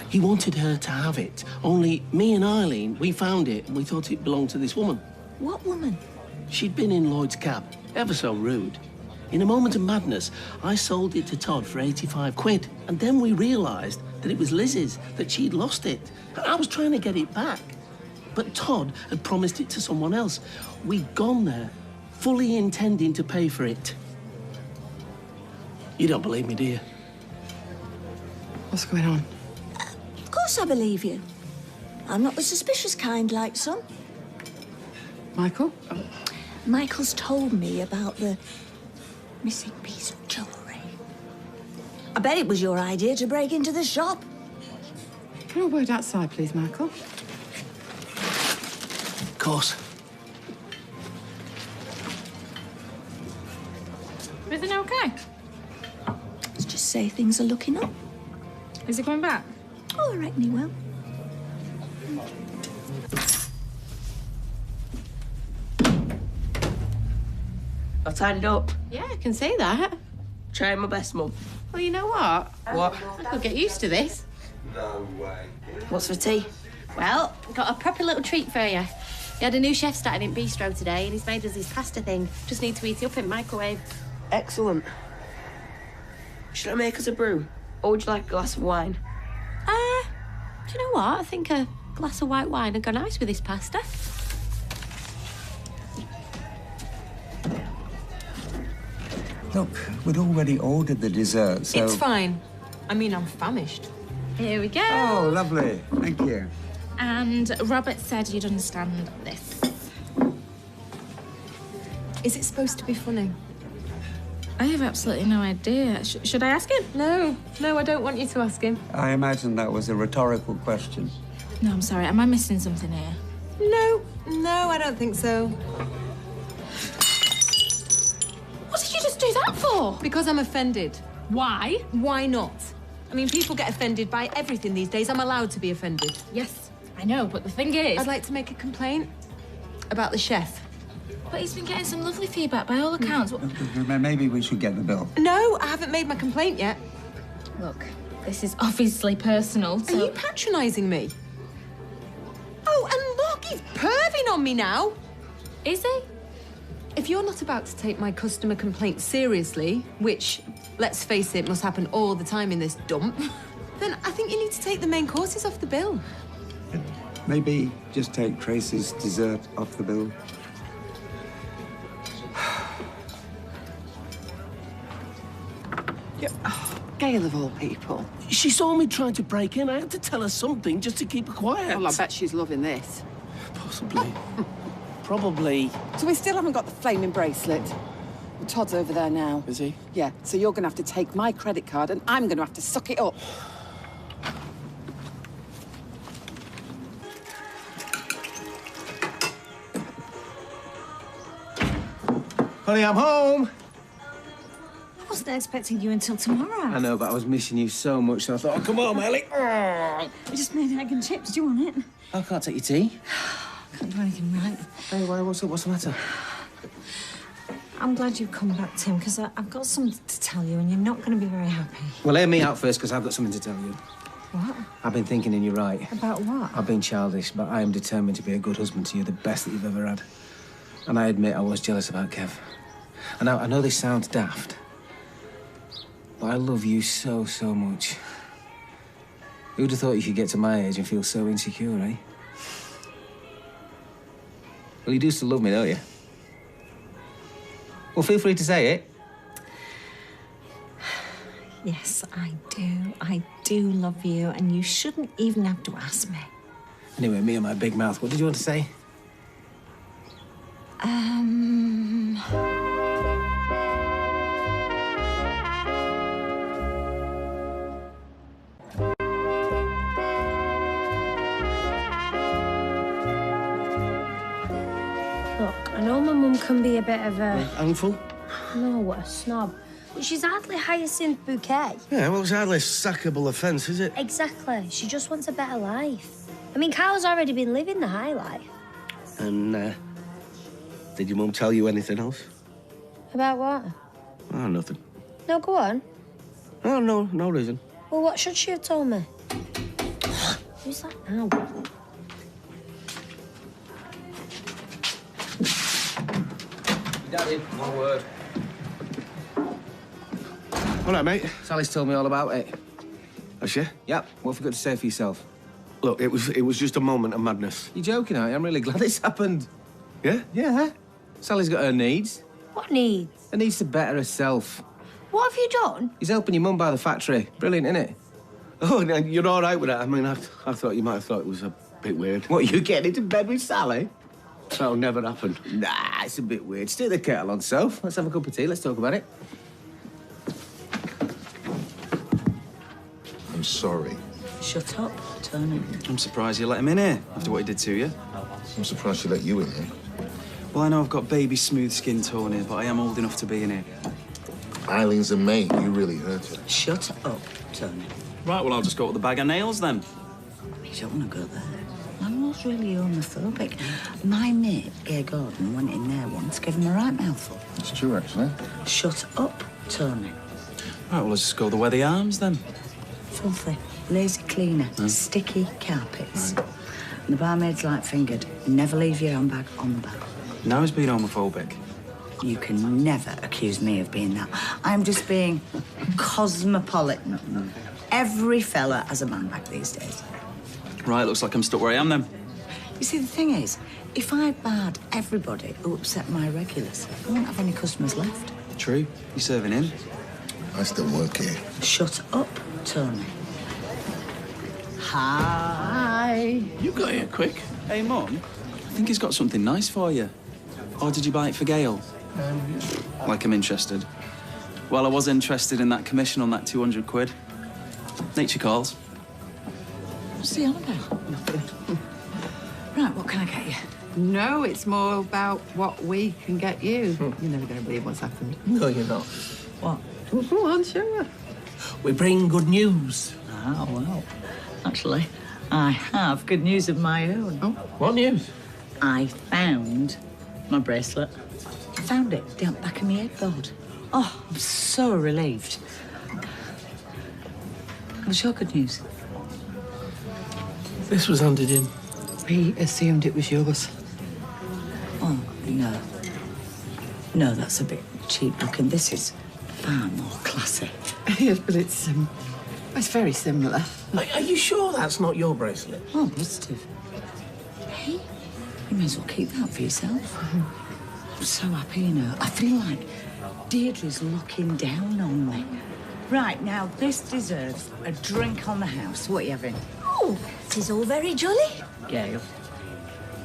V: He wanted her to have it. Only me and Eileen, we found it and we thought it belonged to this woman.
S: What woman?
V: She'd been in Lloyd's cab. Ever so rude. In a moment of madness, I sold it to Todd for 85 quid. And then we realised that it was Liz's, that she'd lost it. And I was trying to get it back. But Todd had promised it to someone else. We'd gone there, fully intending to pay for it. You don't believe me, do you?
J: What's going on?
S: Of course I believe you. I'm not the suspicious kind like some.
J: Michael?
S: Michael's told me about the missing piece of jewellery. I bet it was your idea to break into the shop.
J: Can I have a word outside, please, Michael?
V: Of course.
B: Everything okay?
S: Let's just say things are looking up.
B: Is he coming back?
S: Oh, I reckon he will.
M: I've tidied up.
F: Yeah, I can see that.
M: Trying my best, Mum.
F: Well, you know what?
M: What?
F: I could get used to this.
M: No way. What's for tea?
F: Well, got a proper little treat for you. He had a new chef starting in Bistro today, and he's made us this pasta thing. Just need to heat it up in the microwave.
M: Excellent. Should I make us a brew? Or would you like a glass of wine?
F: Do you know what? I think a glass of white wine would go nice with this pasta.
U: Look, we'd already ordered the dessert, so...
I: It's fine. I mean, I'm famished.
B: Here we go.
U: Oh, lovely. Thank you.
B: And Robert said you'd understand this.
I: Is it supposed to be funny?
B: I have absolutely no idea. Should I ask him?
I: No, I don't want you to ask him.
U: I imagine that was a rhetorical question.
B: No, I'm sorry. Am I missing something here?
I: No, I don't think so.
B: What did you just do that for?
I: Because I'm offended.
B: Why?
I: Why not? I mean, people get offended by everything these days. I'm allowed to be offended.
B: Yes, I know, but the thing is...
I: I'd like to make a complaint about the chef.
B: But he's been getting some lovely feedback by all accounts.
U: Maybe we should get the bill.
I: No, I haven't made my complaint yet.
B: Look, this is obviously personal, so...
I: Are you patronising me? Oh, and look, he's perving on me now.
B: Is he?
I: If you're not about to take my customer complaint seriously, which, let's face it, must happen all the time in this dump, then I think you need to take the main courses off the bill.
U: Maybe just take Tracy's dessert off the bill.
J: Gail of all people.
V: She saw me trying to break in. I had to tell her something just to keep her quiet.
J: Well, I bet she's loving this.
V: Possibly. Probably.
J: So we still haven't got the flaming bracelet. Well, Todd's over there now.
V: Is he?
J: Yeah, so you're going to have to take my credit card and I'm going to have to suck it up.
G: Honey, I'm home.
S: I wasn't expecting you until tomorrow.
G: I know, but I was missing you so much, so I thought, oh, come on, Ellie.
S: I just made egg and chips. Do you want it?
G: I can't take your tea.
S: Can't do anything right.
G: Hey, what's up? What's the matter?
S: I'm glad you've come back, Tim, because I've got something to tell you and you're not going to be very happy.
G: Well, hear me out first, because I've got something to tell you.
S: What?
G: I've been thinking, and you're right.
S: About what?
G: I've been childish, but I am determined to be a good husband to you, the best that you've ever had. And I admit I was jealous about Kev. And I know this sounds daft, but I love you so, so much. Who'd have thought you could get to my age and feel so insecure, eh? Well, you do still love me, don't you? Well, feel free to say it.
S: Yes, I do. I do love you, and you shouldn't even have to ask me.
G: Anyway, me and my big mouth, what did you want to say?
L: Look, I know my mum can be a bit of a...
G: Handful?
L: No, a snob. But she's hardly Hyacinth Bouquet.
G: Yeah, well, it's hardly a sackable offence, is it?
L: Exactly. She just wants a better life. I mean, Carla's already been living the high life.
G: And, did your mum tell you anything else?
L: About what?
G: Oh, nothing.
L: No, go on.
G: Oh, no reason.
L: Well, what should she have told me? Who's that now?
G: Daddy, one word.
Q: Hello, mate.
G: Sally's told me all about it.
Q: Has she?
G: Yep. What have you got to say for yourself?
Q: Look, it was just a moment of madness.
G: You're joking, aren't you? I'm really glad this happened.
Q: Yeah?
G: Yeah. Sally's got her needs.
L: What needs?
G: Her needs to better herself.
L: What have you done?
G: He's helping your mum buy the factory. Brilliant, innit?
Q: Oh, now, you're all right with that? I mean, I thought you might have thought it was a bit weird.
G: What, you getting into bed with Sally?
Q: That'll never happen.
G: Nah, it's a bit weird. Stick the kettle on, Soph. Let's have a cup of tea. Let's talk about it.
D: I'm sorry.
K: Shut up, Tony.
W: I'm surprised you let him in here after what he did to you.
D: I'm surprised she let you in here.
W: Well, I know I've got baby smooth skin, Tony, but I am old enough to be in here.
D: Eileen's a mate. You really hurt her.
K: Shut up, Tony.
W: Right, well, I'll just go with the bag of nails then.
K: You don't want to go there. I'm not really homophobic. My mate, Gay Gordon, went in there once, gave him a right mouthful.
D: It's true, actually.
K: Shut up, Tony.
W: Right, well, let's just go the way the arms then.
K: Filthy, lazy cleaner, sticky carpets. And the barmaid's light fingered. Never leave your handbag on the bar.
W: Now he's being homophobic.
K: You can never accuse me of being that. I'm just being cosmopolitan. Every fella has a man bag these days.
W: Right, looks like I'm stuck where I am then.
K: You see, the thing is, if I barred everybody who upset my regulars, I won't have any customers left.
W: True. You're serving in.
D: I still work here.
K: Shut up, Tony. Hi.
W: You got here quick. Hey, Mum, I think he's got something nice for you. Or did you buy it for Gail? Like I'm interested. Well, I was interested in that commission on that 200 quid. Nature calls.
K: What's he on about? Nothing. Right, what can I get you?
J: No, it's more about what we can get you. You're never going to believe what's happened.
E: No, you're not.
K: What?
J: Go on, sure.
E: We bring good news.
K: Ah, well. Actually, I have good news of my own.
E: Oh, what news?
K: I found my bracelet. I found it down the back of my headboard. Oh, I'm so relieved. What's your good news?
E: This was handed in.
J: We assumed it was yours.
K: Oh, no. No, that's a bit cheap looking. This is far more classy.
J: Yes, but it's very similar.
E: Are you sure that's not your bracelet?
K: Oh, positive. Hey, you may as well keep that for yourself. I'm so happy, you know. I feel like Deirdre's looking down on me. Right, now, this deserves a drink on the house. What are you having?
L: Oh, it is all very jolly.
K: Gail,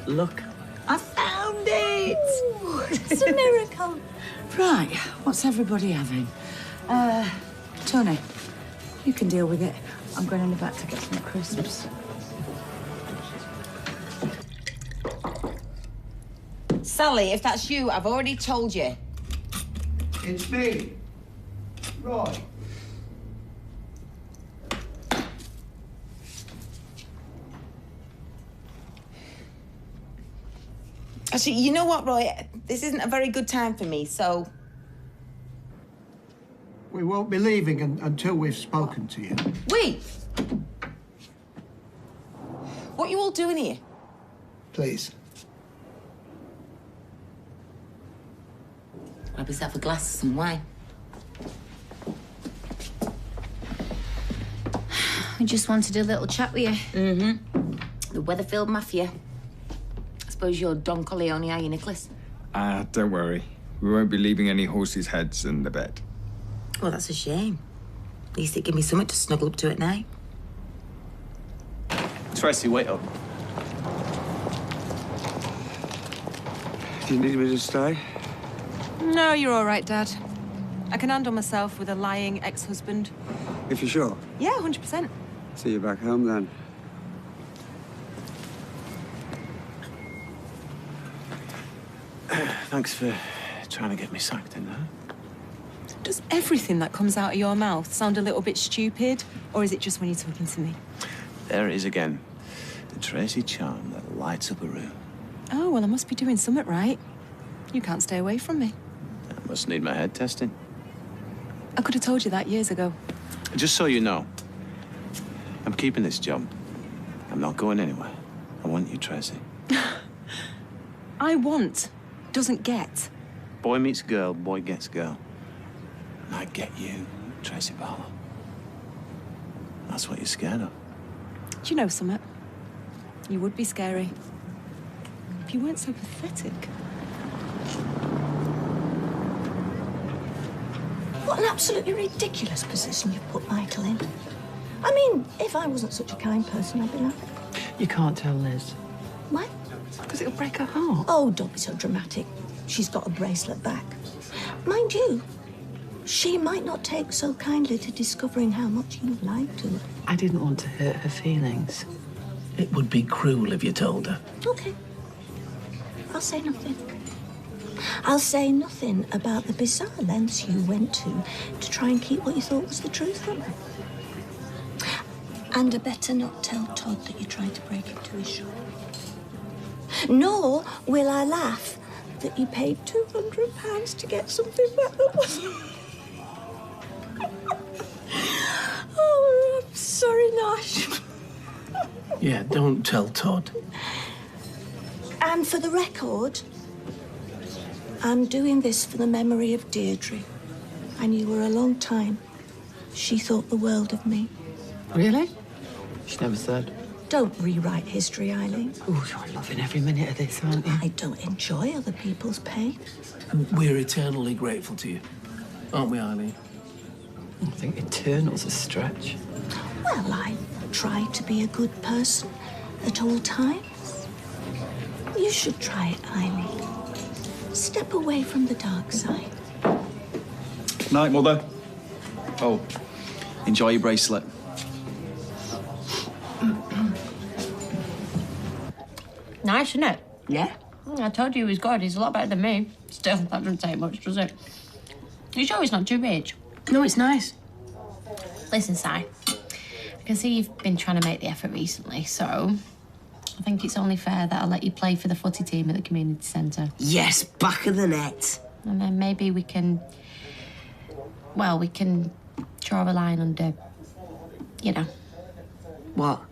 K: look, I found it!
L: Ooh, it's a miracle.
K: Right, what's everybody having? Tony, you can deal with it. I'm going in the back to get some crisps.
O: Sally, if that's you, I've already told you.
E: It's me. Roy.
O: Actually, you know what, Roy? This isn't a very good time for me, so...
E: We won't be leaving until we've spoken to you.
O: Wait! What are you all doing here?
E: Please.
O: Grab yourself a glass of some wine.
F: We just wanted a little chat with you.
O: Mm-hmm. The Weatherfield Mafia. I suppose you're Don Corleone, are you, Nicholas?
C: Don't worry. We won't be leaving any horses' heads in the bed.
O: Well, that's a shame. At least it give me something to snuggle up to at night.
H: Tracy, wait up. Do you need me to stay?
I: No, you're all right, Dad. I can handle myself with a lying ex-husband.
U: If you're sure.
I: Yeah, 100%.
U: See you back home then.
H: Thanks for trying to get me sacked in there.
I: Does everything that comes out of your mouth sound a little bit stupid, or is it just when you're talking to me?
H: There it is again. The Tracy charm that lights up a room.
I: Oh, well, I must be doing something right. You can't stay away from me.
H: I must need my head testing.
I: I could have told you that years ago.
H: Just so you know, I'm keeping this job. I'm not going anywhere. I want you, Tracy.
I: I want doesn't get.
H: Boy meets girl, boy gets girl. And I get you, Tracy Barlow. That's what you're scared of.
I: Do you know something? You would be scary. If you weren't so pathetic.
K: What an absolutely ridiculous position you've put Michael in. I mean, if I wasn't such a kind person, I'd be laughing.
J: You can't tell Liz.
K: Why?
J: Because it'll break her heart.
K: Oh, don't be so dramatic. She's got a bracelet back. Mind you, she might not take so kindly to discovering how much you lied to her.
J: I didn't want to hurt her feelings.
V: It would be cruel if you told her.
K: Okay. I'll say nothing. I'll say nothing about the bizarre lengths you went to try and keep what you thought was the truth from her. And I better not tell Todd that you tried to break into his shop. Nor will I laugh that you paid £200 to get something back that wasn't... Oh, I'm sorry, Nash.
V: Yeah, don't tell Todd.
K: And for the record, I'm doing this for the memory of Deirdre. I knew her a long time. She thought the world of me.
J: Really? She never said.
K: Don't rewrite history, Eileen.
J: Oh, you're loving every minute of this, aren't you?
K: I don't enjoy other people's pain.
V: We're eternally grateful to you, aren't we, Eileen?
J: I think eternal's a stretch.
K: Well, I try to be a good person at all times. You should try it, Eileen. Step away from the dark side.
W: Night, Mother. Oh, enjoy your bracelet.
F: Nice, isn't it?
J: Yeah.
F: I told you he was good. He's a lot better than me. Still, that doesn't take much, does it? You sure he's not too rich?
J: No, it's nice.
F: Listen, Si, I can see you've been trying to make the effort recently, so I think it's only fair that I'll let you play for the footy team at the community centre.
M: Yes, back of the net.
F: And then maybe we can... Well, we can draw a line under, you know,
M: What?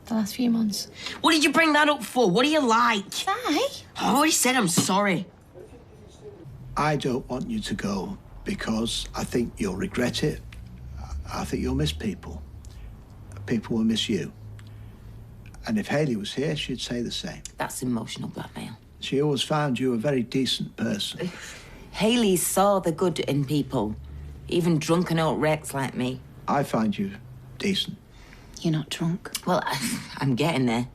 F: the last few months.
M: What did you bring that up for? What do you like?
F: Si?
M: I already said I'm sorry.
E: I don't want you to go because I think you'll regret it. I think you'll miss people. People will miss you. And if Hayley was here, she'd say the same.
O: That's emotional blackmail.
E: She always found you a very decent person.
O: Hayley saw the good in people, even drunken old wrecks like me.
E: I find you decent.
F: You're not drunk.
O: Well, I'm getting there.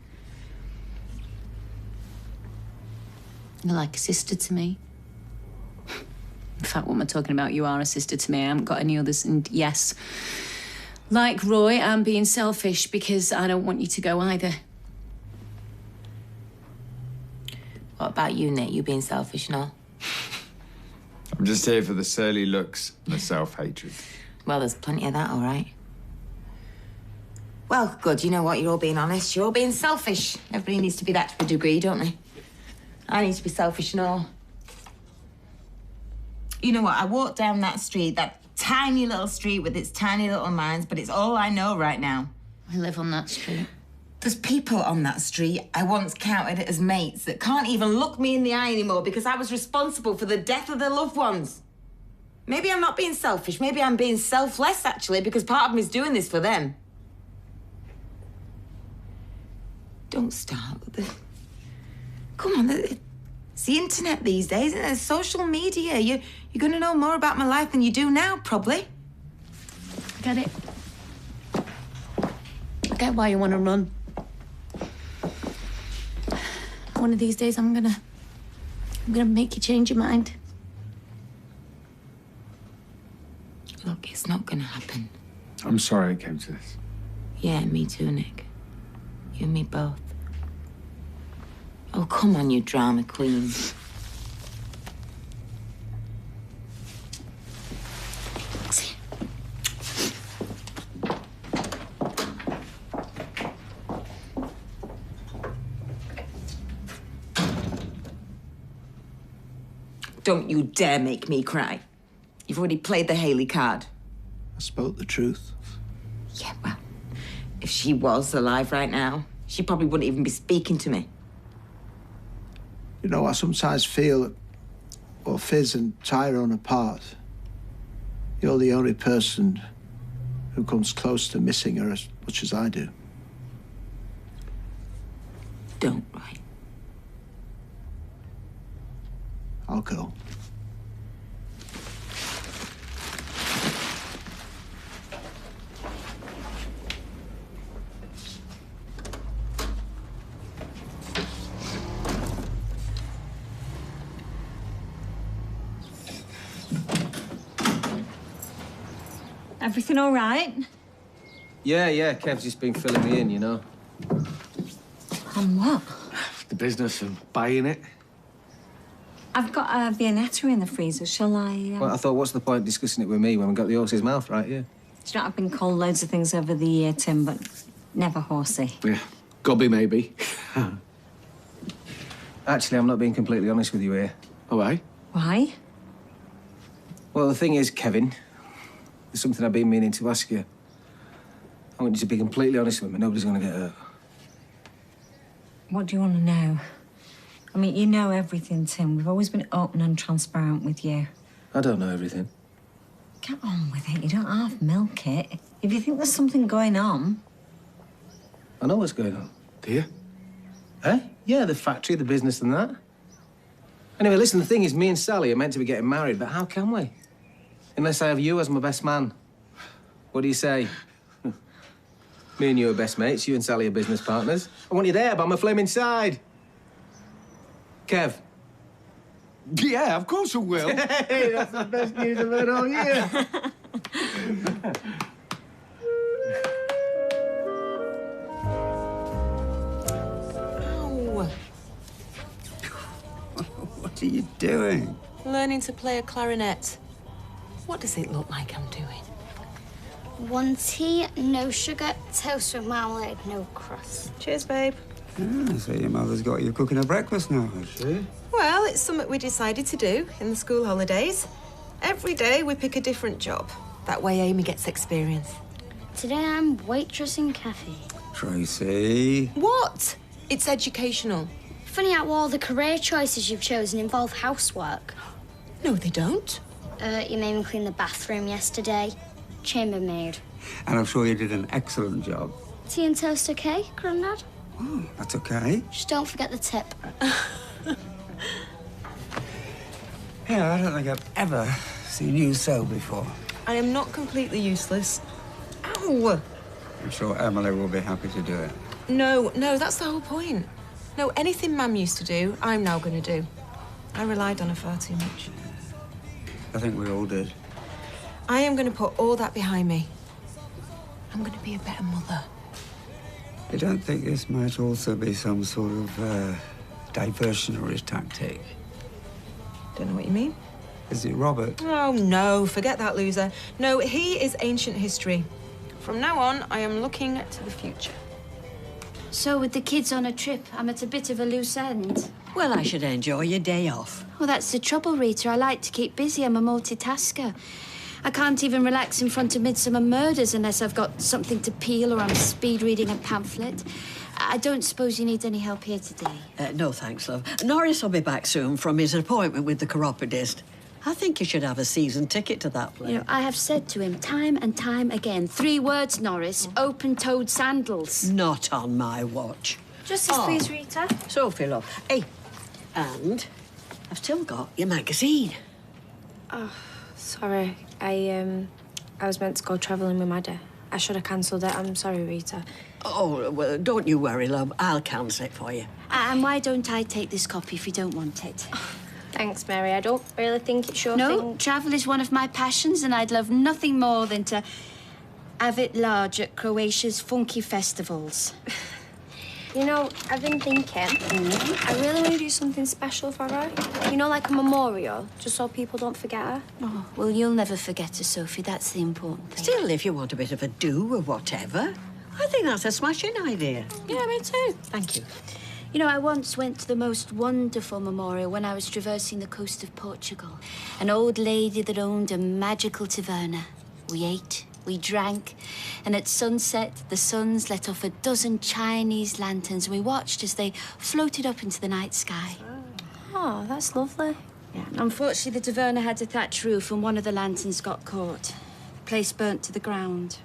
F: You're like a sister to me. In fact, what am I talking about? You are a sister to me. I haven't got any others. And yes, like Roy, I'm being selfish because I don't want you to go either.
O: What about you, Nick? You being selfish and all?
C: I'm just here for the surly looks and the self-hatred.
O: Well, there's plenty of that, all right. Well, good. You know what? You're all being honest. You're all being selfish. Everybody needs to be that to a degree, don't they? I need to be selfish and all. You know what? I walked down that street, that tiny little street with its tiny little minds, but it's all I know right now.
F: I live on that street.
O: There's people on that street I once counted as mates that can't even look me in the eye anymore because I was responsible for the death of their loved ones. Maybe I'm not being selfish. Maybe I'm being selfless, actually, because part of me is doing this for them. Don't start. Come on, it's the internet these days, and there's social media. You're going to know more about my life than you do now, probably.
F: I get it. I get why you want to run. One of these days, I'm gonna make you change your mind.
O: Look, it's not gonna happen.
C: I'm sorry it came to this.
O: Yeah, me too, Nick. You and me both. Oh, come on, you drama queen. Don't you dare make me cry. You've already played the Hayley card.
E: I spoke the truth.
O: Yeah, well, if she was alive right now, she probably wouldn't even be speaking to me.
E: You know, I sometimes feel, well, Fizz and Tyrone apart, you're the only person who comes close to missing her as much as I do.
O: Don't, right?
E: I'll go.
S: Everything all right?
G: Yeah, Kev's just been filling me in, you know.
S: On what?
N: The business and buying it.
S: I've got a Viennetta in the freezer. Shall I...
G: Well, I thought, what's the point discussing it with me when we got the horse's mouth right here?
S: Do you know, I've been called loads of things over the year, Tim, but never horsey.
N: Yeah, gobby maybe.
G: Actually, I'm not being completely honest with you here.
N: Oh, eh?
S: Why?
G: Well, the thing is, Kevin, there's something I've been meaning to ask you. I want you to be completely honest with me. Nobody's going to get hurt.
S: What do you want to know? I mean, you know everything, Tim. We've always been open and transparent with you.
G: I don't know everything.
S: Get on with it. You don't half milk it. If you think there's something going on...
G: I know what's going on.
N: Do you?
G: Eh? Yeah, the factory, the business and that. Anyway, listen, the thing is, me and Sally are meant to be getting married, but how can we? Unless I have you as my best man. What do you say? Me and you are best mates. You and Sally are business partners. I want you there by my flaming side. Kev.
N: Yeah, of course I will.
G: Hey, that's the best news I've heard all year.
I: Ow.
U: What are you doing?
I: Learning to play a clarinet. What does it look like I'm doing?
L: 1 tea, no sugar, toast with marmalade, no crust.
I: Cheers, babe.
U: Ah, so your mother's got you cooking her breakfast now, has she?
I: Well, it's something we decided to do in the school holidays. Every day we pick a different job. That way Amy gets experience.
L: Today I'm waitress in cafe.
U: Tracy.
I: What? It's educational.
L: Funny how all the career choices you've chosen involve housework.
I: No, they don't.
L: You made me clean the bathroom yesterday. Chambermaid.
U: And I'm sure you did an excellent job.
L: Tea and toast okay, Grandad?
U: Oh, that's okay.
L: Just don't forget the tip.
U: Yeah, I don't think I've ever seen you sew before.
I: I am not completely useless. Ow!
U: I'm sure Emily will be happy to do it.
I: No, that's the whole point. No, anything Mum used to do, I'm now going to do. I relied on her far too much.
U: I think we all did.
I: I am going to put all that behind me. I'm going to be a better mother.
U: I don't think this might also be some sort of diversionary tactic.
I: Don't know what you mean.
U: Is it Robert?
I: Oh, no, forget that loser. No, he is ancient history. From now on, I am looking to the future.
L: So with the kids on a trip, I'm at a bit of a loose end.
P: Well, I should enjoy your day off.
L: Well, that's the trouble, Rita. I like to keep busy. I'm a multitasker. I can't even relax in front of Midsummer Murders unless I've got something to peel or I'm speed reading a pamphlet. I don't suppose you need any help here today?
P: No, thanks, love. Norris will be back soon from his appointment with the chiropodist. I think you should have a season ticket to that place.
L: You know, I have said to him time and time again, 3 words, Norris, open-toed sandals.
P: Not on my watch.
L: Justice, please, Rita.
P: Sophie, love. Hey, and I've still got your magazine.
R: Oh, sorry. I was meant to go travelling with my dad. I should have cancelled it. I'm sorry, Rita.
P: Oh, well, don't you worry, love. I'll cancel it for you.
L: And why don't I take this copy if you don't want it?
R: Thanks, Mary. I don't really think it's your thing.
L: No, travel is one of my passions, and I'd love nothing more than to have it large at Croatia's funky festivals.
R: You know, I've been thinking, I really want to do something special for her. You know, like a memorial, just so people don't forget her.
L: Oh, well, you'll never forget her, Sophie. That's the important thing.
P: Still, if you want a bit of a do or whatever, I think that's a smashing idea.
L: Yeah, me too.
P: Thank you.
L: You know, I once went to the most wonderful memorial when I was traversing the coast of Portugal. An old lady that owned a magical taverna. We ate,
A: We drank, and at sunset, the suns let off a dozen Chinese lanterns, and we watched as they floated up into the night sky.
L: Oh, that's lovely.
A: Yeah, and unfortunately, the taverna had a thatch roof, and one of the lanterns got caught. The place burnt to the ground.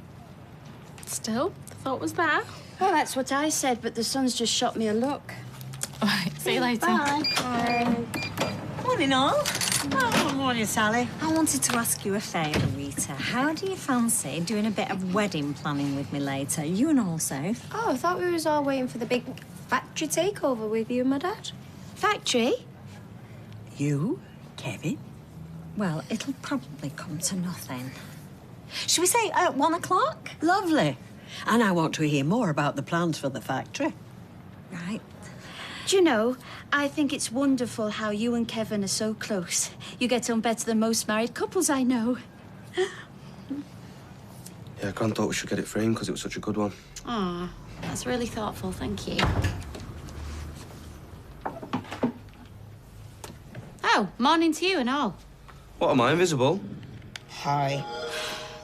L: Still, the thought was there.
A: Well, that's what I said, but the sun's just shot me a look.
F: All right, see you later.
L: Bye.
S: Morning, all. Oh, morning, Sally. I wanted to ask you a favour, Rita. How do you fancy doing a bit of wedding planning with me later? You and all, Soph.
L: Oh, I thought we was all waiting for the big factory takeover with you and my dad.
A: Factory?
P: You, Kevin?
S: Well, it'll probably come to nothing. Should we say at 1 o'clock?
P: Lovely. And I want to hear more about the plans for the factory.
S: Right.
A: Do you know, I think it's wonderful how you and Kevin are so close. You get on better than most married couples I know.
Q: Yeah, Gran thought we should get it framed because it was such a good one.
A: Ah, that's really thoughtful, thank you. Oh, morning to you and all.
Q: What, am I invisible?
M: Hi.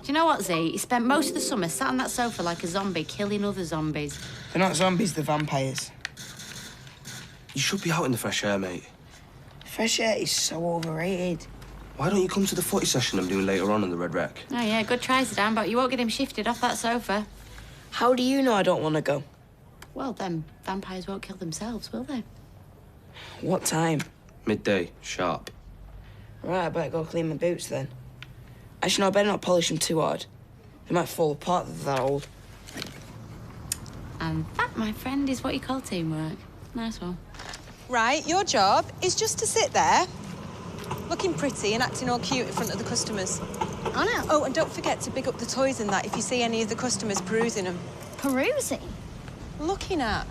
A: Do you know what, Z? You spent most of the summer sat on that sofa like a zombie, killing other zombies.
M: They're not zombies, they're vampires.
Q: You should be out in the fresh air, mate.
M: Fresh air is so overrated.
Q: Why don't you come to the footy session I'm doing later on in the Red Rec?
A: Oh, yeah, good try, Zidane, but you won't get him shifted off that sofa.
M: How do you know I don't want to go?
A: Well, then, vampires won't kill themselves, will they?
M: What time?
Q: Midday, sharp.
M: Right, I better go clean my boots then. Actually, no, I better not polish them too hard. They might fall apart, they're that old.
A: And that, my friend, is what you call teamwork. Nice one.
I: Right, your job is just to sit there, looking pretty and acting all cute in front of the customers.
L: I know.
I: Oh, and don't forget to big up the toys and that if you see any of the customers perusing them.
L: Perusing?
I: Looking at.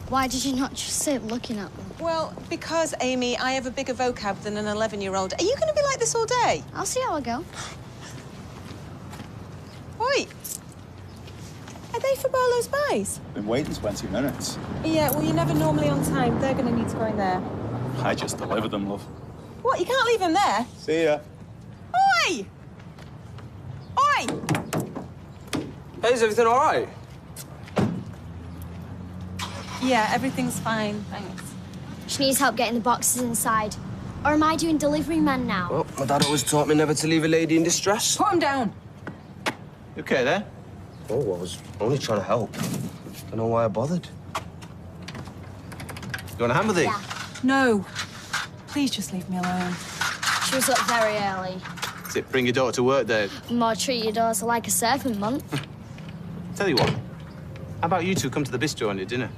L: Why did you not just sit looking at them?
I: Well, because, Amy, I have a bigger vocab than an 11-year-old. Are you going to be like this all day?
L: I'll see how I go.
I: Oi! Are they for Barlow's Buys?
B: Been waiting 20 minutes.
I: Yeah, well, you're never normally on time. They're going to need to go in there.
B: I just delivered them, love.
I: What, you can't leave them there?
B: See ya.
I: Oi! Oi!
Q: Hey, is everything all right?
I: Yeah, everything's fine, thanks.
L: She needs help getting the boxes inside. Or am I doing delivery man now?
Q: Well, my dad always taught me never to leave a lady in distress.
I: Put him down.
Q: You okay there? Oh, I was only trying to help. Don't know why I bothered. You want a hand with it?
L: Yeah.
I: No. Please just leave me alone.
L: She was up very early.
B: Is it bring your daughter to work day?
L: More treat your daughter like a servant month.
B: Tell you what, how about you two come to the bistro on your dinner?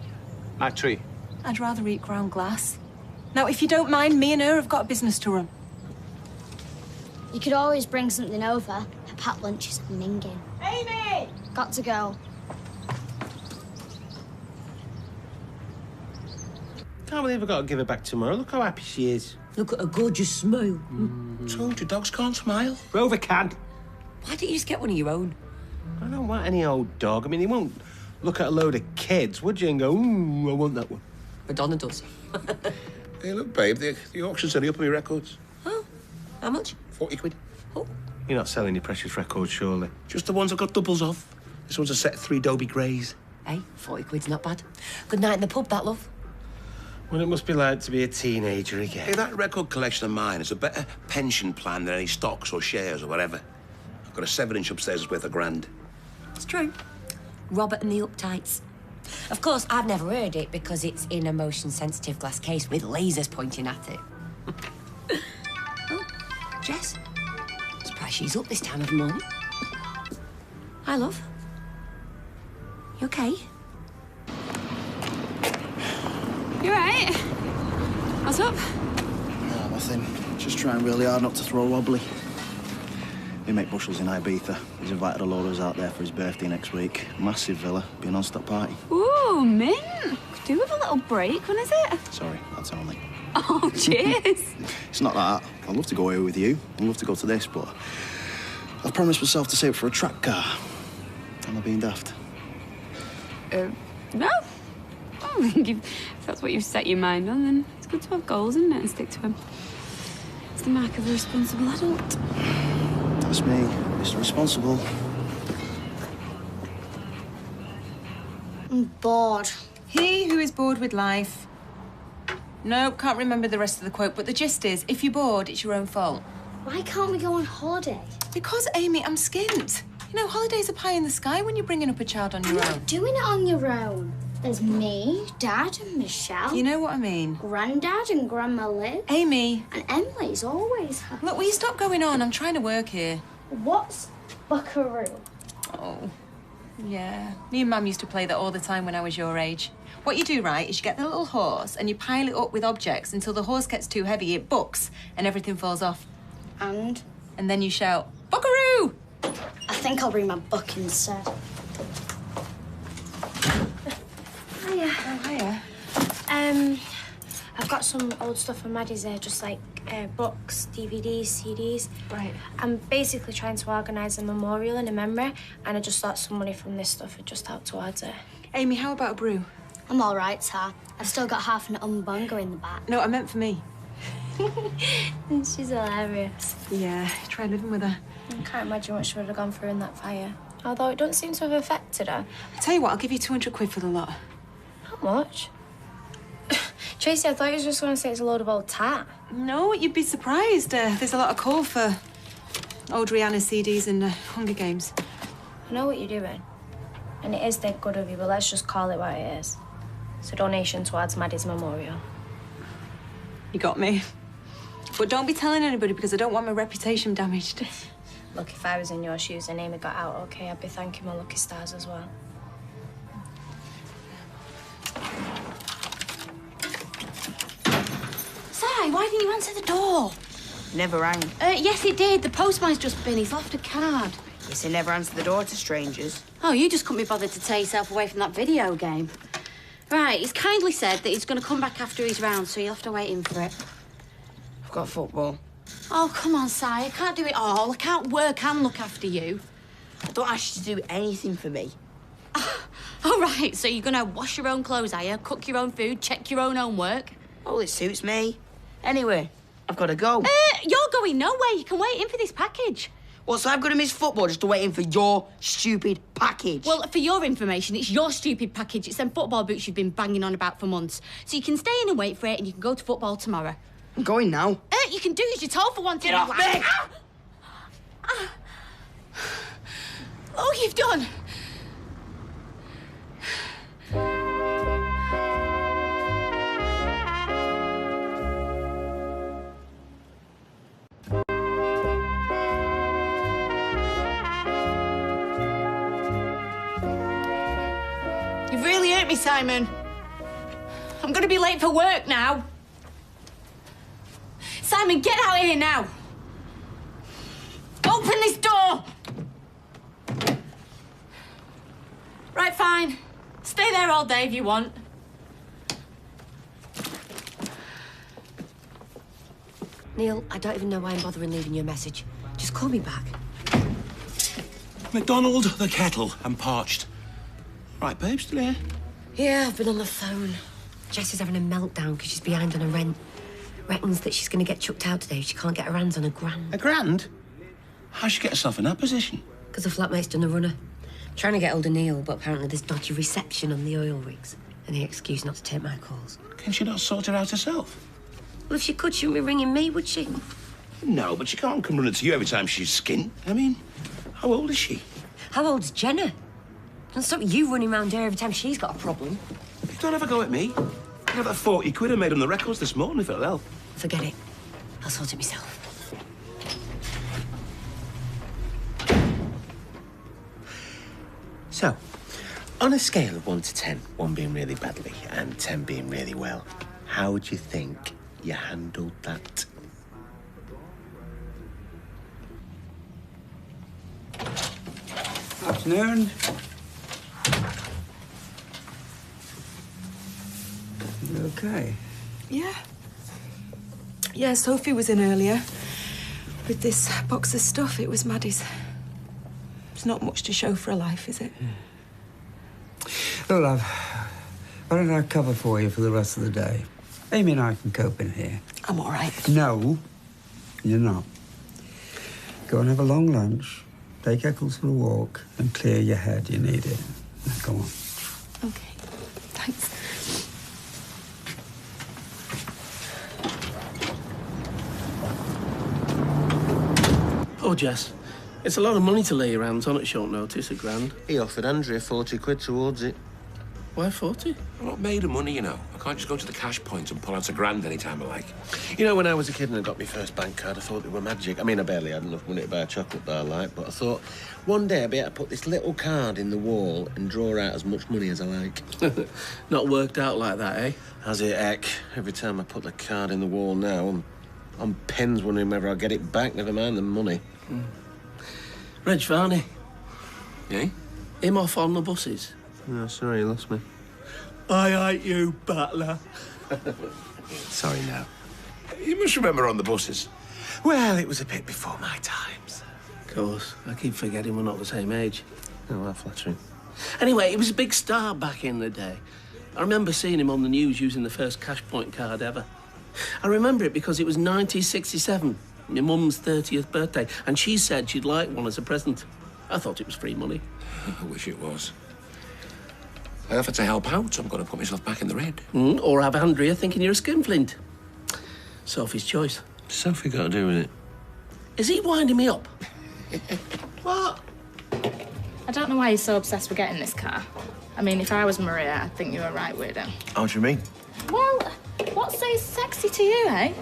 B: Night tree.
I: I'd rather eat ground glass. Now, if you don't mind, me and her have got a business to run.
L: You could always bring something over. Her packed lunch is minging.
I: Amy!
L: Got to go.
N: Can't believe I've got to give her back tomorrow. Look how happy she is.
K: Look at her gorgeous smile.
N: Told you, dogs can't smile. Rover can.
K: Why don't you just get one of your own?
N: I don't want any old dog. I mean, he won't look at a load of kids, would you, and go, ooh, I want that one.
K: Madonna does.
N: Hey, look, babe, the auction's only up on my records.
K: Oh, how much?
N: 40 quid.
K: Oh.
N: You're not selling your precious records, surely? Just the ones I've got doubles of. This one's a set of 3 Dobie Greys.
K: Hey, 40 quid's not bad. Good night in the pub, that, love.
N: Well, it must be like to be a teenager again.
T: Hey, that record collection of mine is a better pension plan than any stocks or shares or whatever. I've got a 7-inch upstairs that's worth $1,000.
K: It's true. Robert and the Uptights. Of course, I've never heard it because it's in a motion-sensitive glass case with lasers pointing at it. Oh, Jess. Surprised she's up this time of the morning. Hi, love. You okay?
I: You all right? What's up?
X: No, nothing. Just trying really hard not to throw a wobbly. We make bushels in Ibiza. He's invited a load of us out there for his birthday next week. Massive villa, be a non-stop party.
I: Ooh, mint. Could do with a little break. When is it?
X: Sorry, that's only.
I: Oh, cheers.
X: It's not that. I'd love to go away with you. I'd love to go to this, but I've promised myself to save for a track car. Am I being daft?
I: No. I think if that's what you've set your mind on, then it's good to have goals, isn't it, and stick to them. It's the mark of a responsible adult.
X: That's me, Mr. Responsible.
L: I'm bored.
I: He who is bored with life. No, can't remember the rest of the quote, but the gist is, if you're bored, it's your own fault.
L: Why can't we go on holiday?
I: Because, Amy, I'm skint. You know, holidays are pie in the sky when you're bringing up a child on your own.
L: Doing it on your own. There's me, Dad and Michelle.
I: You know what I mean?
L: Grandad and Grandma Liv.
I: Amy.
L: And Emily's always happy.
I: Look, will you stop going on? I'm trying to work here.
L: What's buckaroo?
I: Oh, yeah. Me and Mum used to play that all the time when I was your age. What you do, right, is you get the little horse and you pile it up with objects until the horse gets too heavy, it bucks, and everything falls off.
L: And?
I: And then you shout, buckaroo!
L: I think I'll bring my book instead. Hiya.
I: Oh, hiya.
R: I've got some old stuff from Maddie's there, just like books, DVDs, CDs.
I: Right.
R: I'm basically trying to organise a memorial in a memory, and I just thought some money from this stuff would just help towards it.
I: Amy, how about a brew?
L: I'm all right, Tar. I've still got half an umbunga in the back.
I: No, I meant for me.
R: She's hilarious.
I: Yeah, try living with her.
R: I can't imagine what she would have gone through in that fire. Although it don't seem to have affected her.
I: I tell you what, I'll give you 200 quid for the lot.
R: How much? Tracy, I thought you were just going to say it's a load of old tat.
I: No, you'd be surprised. There's a lot of call for old Rihanna CDs and Hunger Games.
R: I know what you're doing. And it is dead good of you, but let's just call it what it is. It's a donation towards Maddie's memorial.
I: You got me. But don't be telling anybody because I don't want my reputation damaged.
R: Look, if I was in your shoes and Amy got out okay, I'd be thanking my lucky stars as well.
A: Si, why didn't you answer the door?
M: Never rang.
A: Yes, it did. The postman's just been. He's left a card.
M: Yes, I never answer the door to strangers.
A: Oh, you just couldn't be bothered to tear yourself away from that video game. Right, he's kindly said that he's going to come back after he's round, so you'll have to wait in for it.
M: I've got football.
A: Oh, come on, Si. I can't do it all. I can't work and look after you.
M: I don't ask you to do anything for me.
A: All right, so you're going to wash your own clothes, are you? Cook your own food, check your own homework?
M: Oh, it suits me. Anyway, I've got to go.
A: You're going nowhere. You can wait in for this package.
M: Well, so I've got to miss football just to wait in for your stupid package?
A: Well, for your information, it's your stupid package. It's them football boots you've been banging on about for months. So you can stay in and wait for it, and you can go to football tomorrow.
M: I'm going now.
A: You can do as you're told for one thing.
M: Get off me!
A: Oh, you've done. You've really hurt me, Simon. I'm going to be late for work now. Simon, get out of here now. Open this door. Right, fine. Stay there all day if you want.
D: Neil, I don't even know why I'm bothering leaving you a message. Just call me back.
T: McDonald, the kettle. I'm parched. Right, babe, still here?
D: Yeah, I've been on the phone. Jess is having a meltdown because she's behind on her rent. Reckons that she's going to get chucked out today if she can't get her hands on £1,000.
T: £1,000? How'd she get herself in that position?
D: Because the flatmate's done a runner. Trying to get hold of Neil, but apparently there's dodgy reception on the oil rigs. Any excuse not to take my calls.
T: Can she not sort it out herself?
D: Well, if she could, she wouldn't be ringing me, would she?
T: No, but she can't come running to you every time she's skint. I mean, how old is she?
D: How old's Jenna? And stop you running around here every time she's got a problem.
T: Don't have a go at me. I have that 40 quid I made on the records this morning if it'll help.
D: Forget it. I'll sort it myself.
N: So, on a scale of 1 to 10, 1 being really badly and 10 being really well, how would you think you handled that?
U: Afternoon. You okay?
I: Yeah. Yeah, Sophie was in earlier with this box of stuff. It was Maddie's. It's not much to show for a life, is it?
U: Look, love, why don't I cover for you for the rest of the day? Amy and I can cope in here.
I: I'm all right.
U: No, you're not. Go and have a long lunch, take Eccles for a walk, and clear your head. You need it. Now, go on.
I: Okay. Thanks.
H: Oh, Jess. It's a lot of money to lay your hands on at short notice, £1,000.
N: He offered Andrea 40 quid towards it.
H: Why 40?
T: I'm not made of money, you know. I can't just go to the cash point and pull out £1,000 any time I like.
N: You know, when I was a kid and I got my first bank card, I thought they were magic. I mean, I barely had enough money to buy a chocolate bar, like, but I thought one day I'd be able to put this little card in the wall and draw out as much money as I like.
H: Not worked out like that, eh?
N: Has it, heck? Every time I put the card in the wall now, I'm on pins wondering whether I'll get it back, never mind the money.
H: Reg Varney.
T: Eh?
H: Him off on the buses.
N: Oh, sorry, you lost me.
H: I hate you, butler.
N: Sorry, now.
T: You must remember on the buses.
N: Well, it was a bit before my times.
H: Of course. I keep forgetting we're not the same age.
N: Oh, well, flattering.
H: Anyway, he was a big star back in the day. I remember seeing him on the news using the first cash point card ever. I remember it because it was 1967, my mum's 30th birthday, and she said she'd like one as a present. I thought it was free money.
T: I wish it was. I offered to help out, so I'm going to put myself back in the red.
H: Or have Andrea thinking you're a skinflint. Sophie's choice.
N: What's Sophie got to do with it?
H: Is he winding me up? What?
J: I don't know why you're so obsessed with getting this car. I mean, if I was Maria, I'd think you were right weirdo.
X: How do you mean?
J: Well, what's so sexy to you, eh?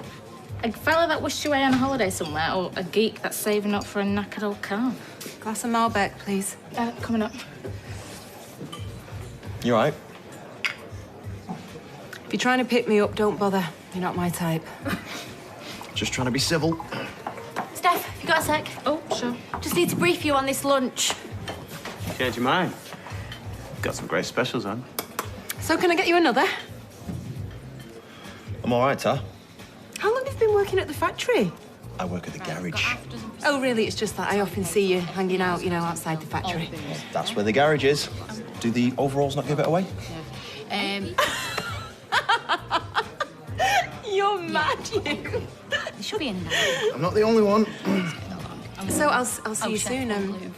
J: A fella that wished you away on a holiday somewhere, or a geek that's saving up for a knackered old car?
I: Glass of Malbec, please.
J: Coming up.
X: You all right?
I: If you're trying to pick me up, don't bother. You're not my type.
X: Just trying to be civil.
R: Steph, you got a sec?
J: Oh, sure.
R: Just need to brief you on this lunch.
B: Change your mind. Got some great specials on.
I: So can I get you another?
X: I'm all right, Tar.
I: How long have you been working at the factory?
X: I work at the garage.
I: Oh, really? It's just that I often see you hanging out, you know, outside the factory.
X: That's where the garage is. Do the overalls not give it away?
I: You're mad, you.
R: There should be in there.
X: I'm not the only one.
I: So I'll see you soon.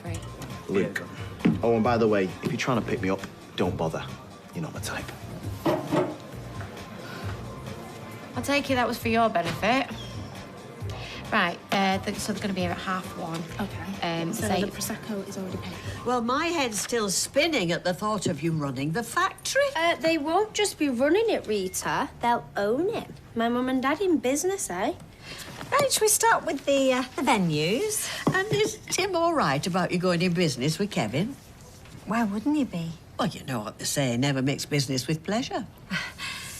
X: Luke. Oh, and by the way, if you're trying to pick me up, don't bother. You're not my type.
J: I'll take it that was for your benefit. Right, so they're going to be here at 1:30. Okay.
R: So the Prosecco is already paid.
P: Well, my head's still spinning at the thought of you running the factory.
R: They won't just be running it, Rita. They'll own it. My mum and dad in business, eh?
P: Right, shall we start with the venues? And is Tim all right about you going in business with Kevin?
S: Why wouldn't he be?
P: Well, you know what they say, never mix business with pleasure.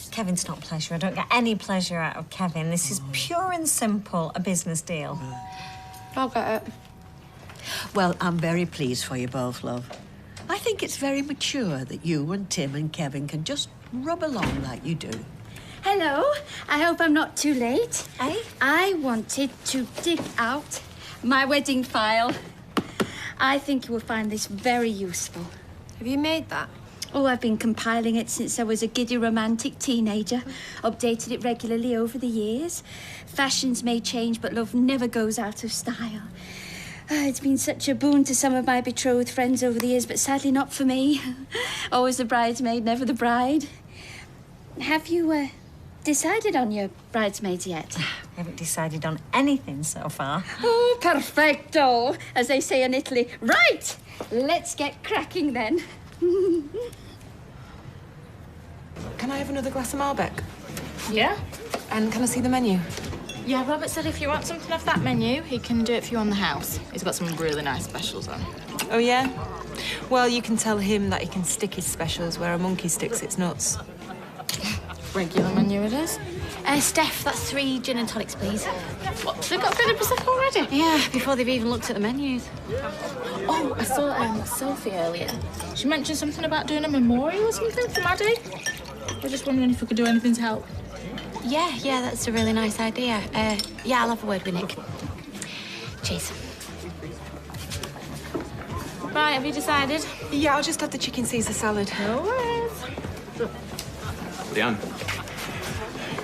S: Kevin's not pleasure. I don't get any pleasure out of Kevin. This is pure and simple a business deal.
R: I'll get it.
P: Well, I'm very pleased for you both, love. I think it's very mature that you and Tim and Kevin can just rub along like you do.
A: Hello. I hope I'm not too late.
S: Eh?
A: I wanted to dig out my wedding file. I think you will find this very useful.
R: Have you made that?
A: Oh, I've been compiling it since I was a giddy romantic teenager. Updated it regularly over the years. Fashions may change, but love never goes out of style. It's been such a boon to some of my betrothed friends over the years, but sadly not for me. Always the bridesmaid, never the bride. Have you, decided on your bridesmaids yet?
S: I haven't decided on anything so far.
A: Oh, perfecto, as they say in Italy. Right, let's get cracking then.
I: Can I have another glass of Malbec?
J: Yeah?
I: And can I see the menu?
J: Yeah, Robert said if you want something off that menu, he can do it for you on the house. He's got some really nice specials on.
I: Oh, yeah? Well, you can tell him that he can stick his specials where a monkey sticks its nuts.
J: Regular menu it is.
R: Steph, that's 3 gin and tonics, please.
J: What, they've got food and Prosecco already?
R: Yeah, before they've even looked at the menus.
J: Oh, I saw Sophie earlier. She mentioned something about doing a memorial or something for Maddie. We're just wondering if we could do anything to help.
R: Yeah, that's a really nice idea. Yeah, I'll have a word with Nick. Cheers.
J: Right, have you decided?
I: Yeah, I'll just have the chicken Caesar salad.
J: No worries.
X: Leanne,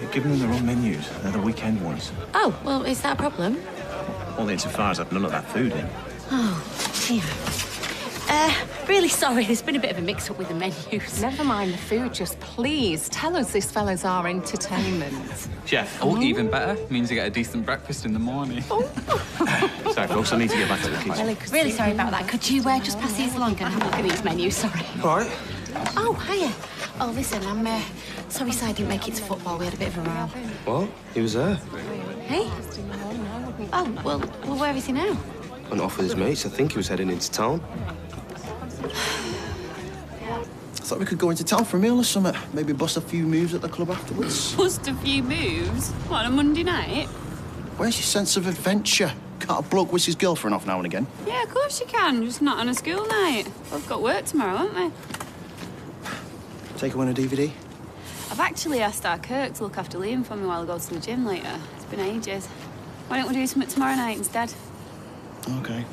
X: you're giving them the wrong menus. They're the weekend ones.
R: Oh, well, is that a problem?
X: Only insofar as I've none of that food in.
R: Oh, dear.
C: Really sorry, there's been a bit of a mix-up with the menus.
O: Never mind the food, just please tell us this fella's our entertainment.
B: Chef.
V: Oh, even better. Means you get a decent breakfast in the morning.
B: Sorry, folks, I need to get back to the kitchen.
C: Really sorry about that. Could you just pass these along and have a look at these menus? Sorry.
B: All right.
C: Oh, hiya. Oh, listen, I'm sorry I didn't make it to football. We had a bit of a row.
B: What? He was there.
C: Hey? Oh, well, where is he now?
B: Went off with his mates. I think he was heading into town.
X: I thought we could go into town for a meal or something. Maybe bust a few moves at the club afterwards.
W: Bust a few moves? What, on a Monday night?
X: Where's your sense of adventure? Can't a bloke whisk his girlfriend off now and again?
W: Yeah, of course you can. Just not on a school night. We've got work tomorrow, haven't we?
X: Take away a DVD?
W: I've actually asked our Kirk to look after Liam for me while I go to the gym later. It's been ages. Why don't we do something tomorrow night instead?
X: Okay.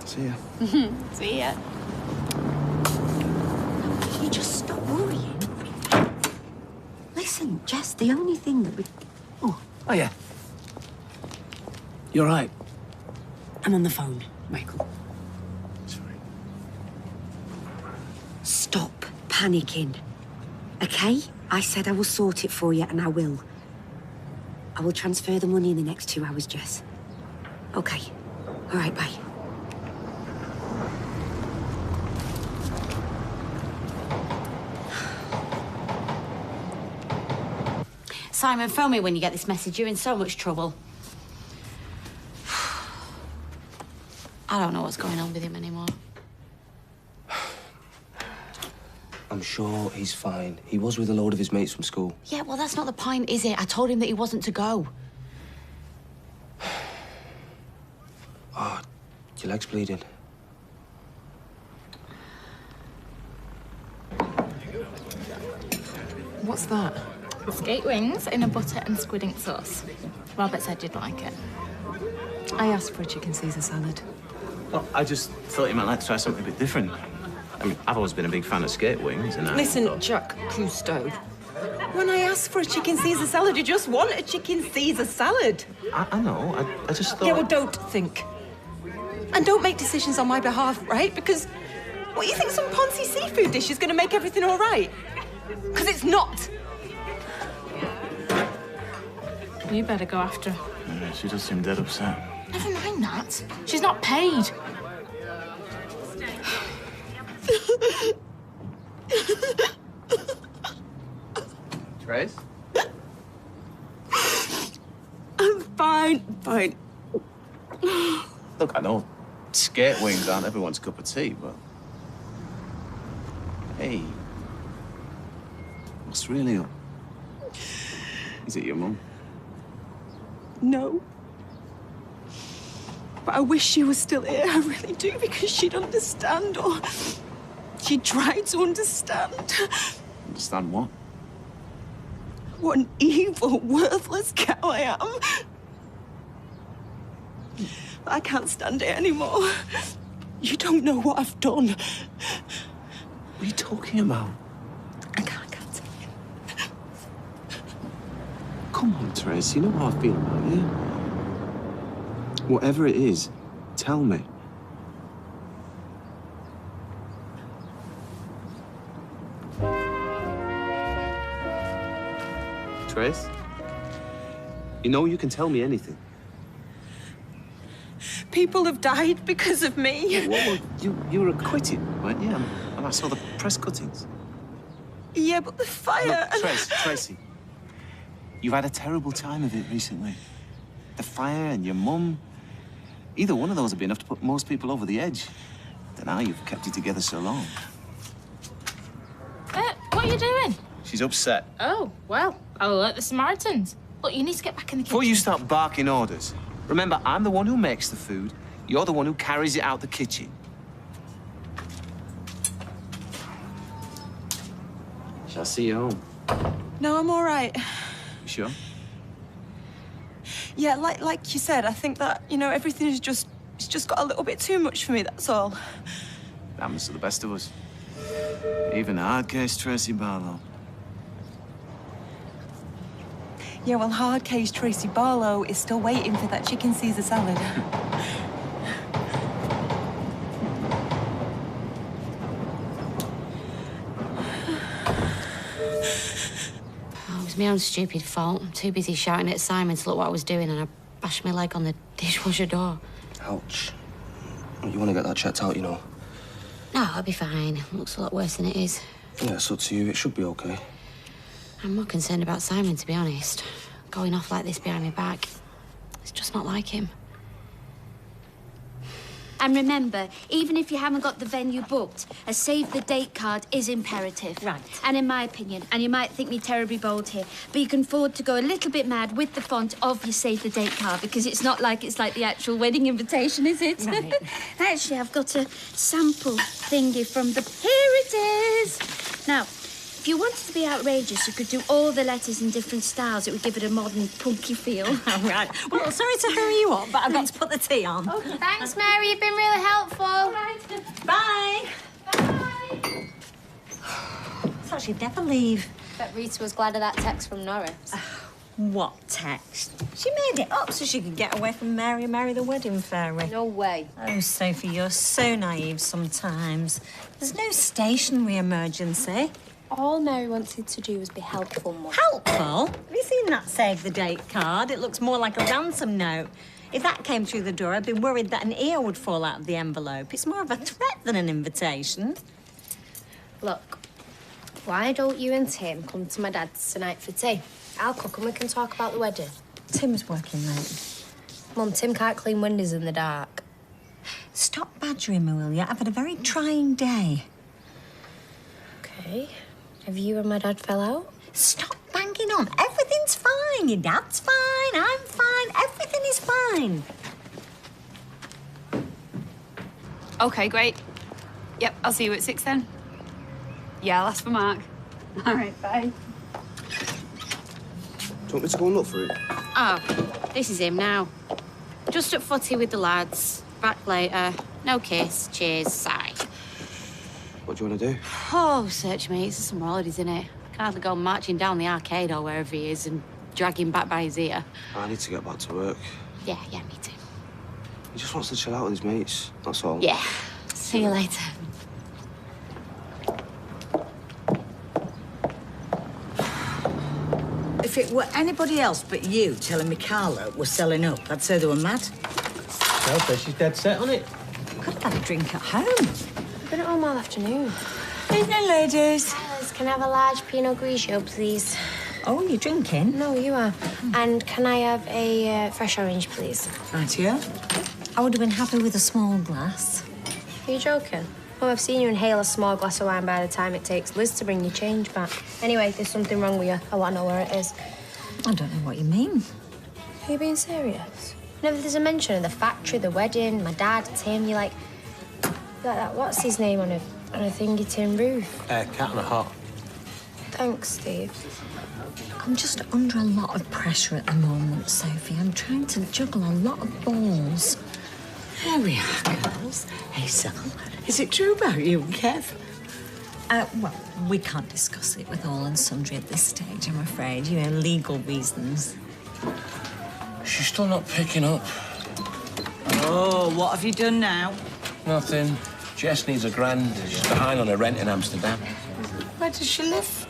X: See ya.
W: See ya.
D: Can you just stop worrying? Listen, Jess, the only thing that we...
H: Oh, yeah. You're right.
D: I'm on the phone, Michael.
H: Sorry.
D: Stop panicking, okay? I said I will sort it for you, and I will. I will transfer the money in the next 2 hours, Jess. Okay. All right, bye.
C: Simon, phone me when you get this message. You're in so much trouble. I don't know what's going on with him anymore.
B: I'm sure he's fine. He was with a load of his mates from school.
C: Yeah, well, that's not the point, is it? I told him that he wasn't to go.
B: Oh, your leg's bleeding.
J: What's that? Skate wings in a butter and squid ink sauce. Robert said you'd like it.
I: I asked for a chicken Caesar salad.
B: Well, I just thought you might like to try something a bit different. I mean, I've always been a big fan of skate wings, and
I: Listen, Jack Cousteau. When I asked for a chicken Caesar salad, you just want a chicken Caesar salad.
B: I know. I just thought...
I: Yeah, well, don't think. And don't make decisions on my behalf, right? Because, what, you think some Ponzi seafood dish is going to make everything all right? Because it's not.
J: You better go after her.
B: Yeah, she does seem dead upset.
J: Never mind that. She's not paid.
B: Trace?
M: I'm fine.
B: Look, I know skate wings aren't everyone's cup of tea, but... Hey. What's really up? Is it your mum?
M: No. But I wish she was still here. I really do, because she'd understand, or she'd try to understand.
B: Understand what?
M: What an evil, worthless cow I am. I can't stand it anymore. You don't know what I've done.
B: What are you talking about?
M: I can't tell you.
B: Come on, Trace, you know how I feel about you. Whatever it is, tell me. Trace? You know you can tell me anything.
M: People have died because of me.
B: Well, you were acquitted, weren't you? And I saw the press cuttings.
M: Yeah, but the fire...
B: Look, Tracy, you've had a terrible time of it recently. The fire and your mum. Either one of those would be enough to put most people over the edge. Don't know how you've kept it together so long.
J: What are you doing?
B: She's upset.
J: Oh, well, I'll alert the Samaritans. Look, you need to get back in the kitchen.
B: Before you start barking orders, remember, I'm the one who makes the food. You're the one who carries it out the kitchen. Shall I see you home?
M: No, I'm all right.
B: You sure?
M: Yeah, like you said, I think that, you know, everything is just... It's just got a little bit too much for me, that's all.
B: It happens to the best of us. Even a hard case Tracy Barlow.
M: Yeah, well, hard case Tracy Barlow is still waiting for that chicken Caesar salad.
C: was my own stupid fault. I'm too busy shouting at Simon to look what I was doing, and I bashed my leg on the dishwasher door.
E: Ouch. You want to get that checked out, you know?
C: No, I'll be fine. It looks a lot worse than it is.
E: Yeah, it's up to you. It should be okay.
C: I'm more concerned about Simon, to be honest. Going off like this behind my back. It's just not like him.
A: And remember, even if you haven't got the venue booked, a save-the-date card is imperative.
S: Right.
A: And in my opinion, and you might think me terribly bold here, but you can afford to go a little bit mad with the font of your save-the-date card, because it's not like it's like the actual wedding invitation, is it?
S: Right.
A: Actually, I've got a sample thingy from the... Here it is! Now, if you wanted to be outrageous, you could do all the letters in different styles. It would give it a modern, punky feel.
S: Right. Well, sorry to hurry you up, but I've got to put the tea on.
A: Okay.
L: Thanks, Mary. You've been really helpful.
S: Bye. Bye. Thought she'd never leave.
L: Bet Rita was glad of that text from Norris.
S: What text? She made it up so she could get away from Mary and marry the wedding fairy.
L: No way.
S: Oh, Sophie, you're so naive sometimes. There's no stationary emergency.
R: All Mary wanted to do was be helpful, Mum.
S: Helpful? Have you seen that save the date card? It looks more like a ransom note. If that came through the door, I'd be worried that an ear would fall out of the envelope. It's more of a threat than an invitation.
R: Look, why don't you and Tim come to my dad's tonight for tea? I'll cook and we can talk about the wedding.
S: Tim's working late.
R: Mum, Tim can't clean windows in the dark.
S: Stop badgering me, will you? I've had a very trying day.
R: Okay. Have you and my dad fell out?
S: Stop banging on. Everything's fine. Your dad's fine. I'm fine. Everything is fine.
W: OK, great. Yep, I'll see you at 6 then. Yeah, I'll ask for Mark. All right, bye.
E: Do you want me to go and look for it?
C: Oh, this is him now. Just at footy with the lads. Back later. No kiss. Cheers. Sigh.
E: What do you want to do?
C: Oh, search me. It's some holidays, innit? Can't hardly go marching down the arcade or wherever he is and drag him back by his ear.
E: I need to get back to work.
C: Yeah, me too.
E: He just wants to chill out with his mates, that's all.
C: Yeah. See you later.
K: If it were anybody else but you telling me Carla was selling up, I'd say they were mad.
N: Okay, she's dead set on it.
S: Could have had a drink at home.
R: I've been at home all afternoon.
K: Evening, ladies.
R: Alice, can I have a large Pinot Grigio, please?
S: Oh, you're drinking?
R: No, you are. And can I have a fresh orange, please?
K: Right here.
S: I would have been happy with a small glass.
R: Are you joking? Well, I've seen you inhale a small glass of wine by the time it takes Liz to bring your change back. Anyway, there's something wrong with you. I want to know where it is.
S: I don't know what you mean.
R: Are you being serious? Whenever there's a mention of the factory, the wedding, my dad, Tim, you're like that, what's his name on a thingy tin roof?
N: Cat and a Hat.
R: Thanks, Steve.
S: I'm just under a lot of pressure at the moment, Sophie. I'm trying to juggle a lot of balls.
K: Here we are, girls. Hey, Sal, is it true about you and Kev?
S: Well, we can't discuss it with all and sundry at this stage, I'm afraid. You know, legal reasons.
N: She's still not picking up.
K: Oh, what have you done now?
N: Nothing. Jess needs £1,000. She's behind on her rent in Amsterdam.
K: Where does she live?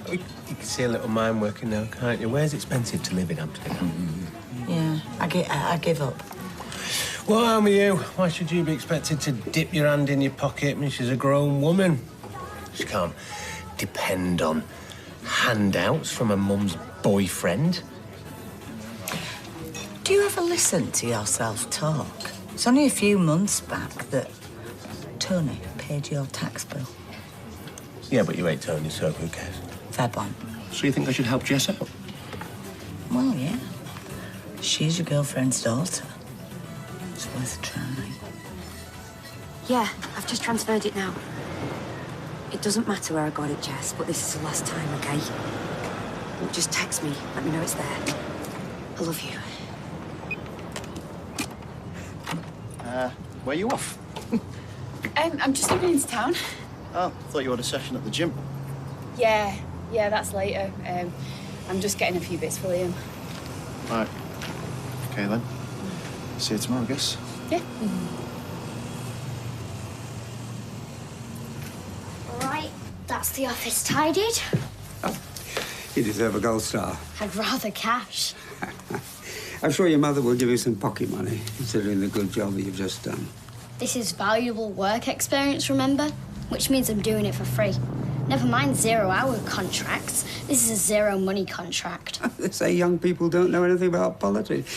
N: You can see a little mind working now, can't you? Where's expensive to live in Amsterdam?
K: Yeah, I give up.
N: Well, I'm with you. Why should you be expected to dip your hand in your pocket when she's a grown woman? She can't depend on handouts from her mum's boyfriend.
K: Do you ever listen to yourself talk? It's only a few months back that Tony paid your tax bill.
N: Yeah, but you ain't Tony, so who cares?
K: Fair point.
N: So you think I should help Jess out?
K: Well, yeah. She's your girlfriend's daughter. It's worth a try.
D: Yeah, I've just transferred it now. It doesn't matter where I got it, Jess, but this is the last time, okay? Just text me. Let me know it's there. I love you.
X: Where are you off?
W: I'm just going into town.
X: Oh, thought you had a session at the gym.
W: Yeah, that's later. I'm just getting a few bits for Liam.
X: Right. Okay, then. See you tomorrow, I guess.
W: Yeah.
R: All right, that's the office tidied.
F: You deserve a gold star.
L: I'd rather cash.
F: I'm sure your mother will give you some pocket money, considering the good job that you've just done.
L: This is valuable work experience, remember? Which means I'm doing it for free. Never mind 0-hour contracts. This is a zero money contract.
F: They say young people don't know anything about politics.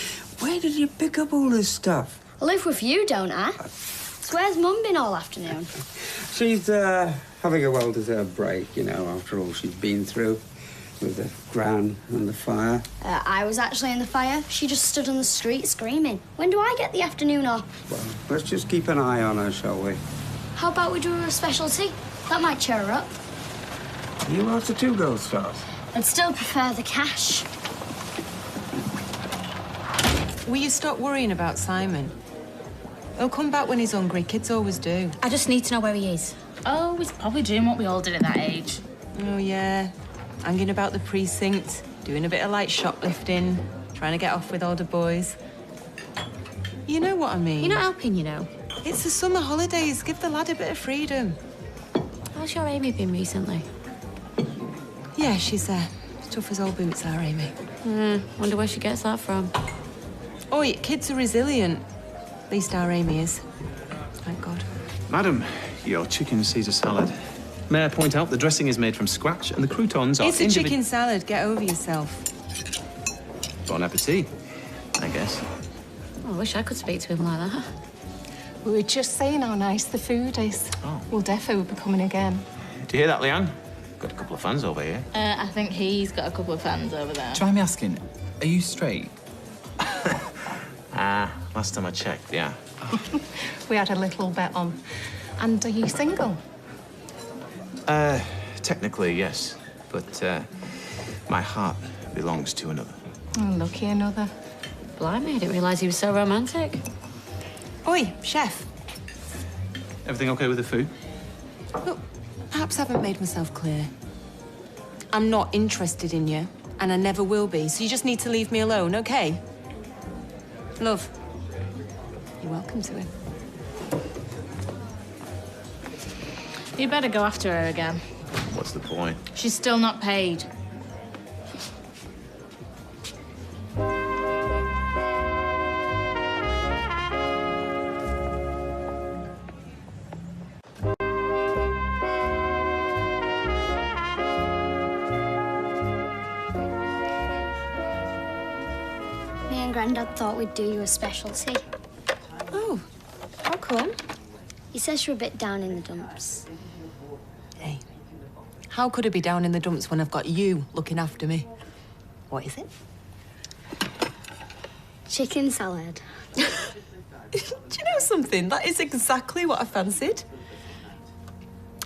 F: Where did you pick up all this stuff?
L: I live with you, don't I? So where's Mum been all afternoon?
F: She's having a well-deserved break, you know, after all she's been through with the gran and the fire.
L: I was actually in the fire. She just stood on the street screaming. When do I get the afternoon off?
F: Well, let's just keep an eye on her, shall we?
L: How about we do her a specialty? That might cheer her up.
F: You after 2 gold stars?
L: I'd still prefer the cash.
I: Will you stop worrying about Simon? He'll come back when he's hungry. Kids always do.
C: I just need to know where he is.
J: Oh, he's probably doing what we all did at that age.
I: Oh, yeah. Hanging about the precinct, doing a bit of light shoplifting, trying to get off with older boys. You know what I mean?
C: You're not helping, you know.
I: It's the summer holidays. Give the lad a bit of freedom.
C: How's your Amy been recently?
I: Yeah, she's as tough as old boots are, Amy.
C: Wonder where she gets that from.
I: Oi, kids are resilient. At least our Amy is. Thank God.
B: Madam, your chicken Caesar salad. May I point out the dressing is made from scratch and the croutons are
I: It's a chicken salad. Get over yourself.
B: Bon appetit, I guess.
C: Oh, I wish I could speak to him like that.
O: We were just saying how nice the food is.
B: Oh.
O: We'll defo be coming again.
B: Do you hear that, Leanne? Got a couple of fans over here.
J: I think he's got a couple of fans over there.
V: Do you mind me asking, are you straight?
B: Last time I checked, yeah.
O: We had a little bet on. And are you single?
B: Technically, yes. But, my heart belongs to another.
O: Oh, lucky another.
C: Blimey, I didn't realise he was so romantic.
I: Oi, chef.
B: Everything okay with the food?
I: Look, perhaps I haven't made myself clear. I'm not interested in you, and I never will be, so you just need to leave me alone, okay? Love, you're welcome to it.
J: You better go after her again.
B: What's the point?
J: She's still not paid.
L: Me and Grandad thought we'd do you a specialty.
I: Oh, how come?
L: He says you're a bit down in the dumps.
I: Hey, how could I be down in the dumps when I've got you looking after me? What is it?
L: Chicken salad.
I: Do you know something? That is exactly what I fancied.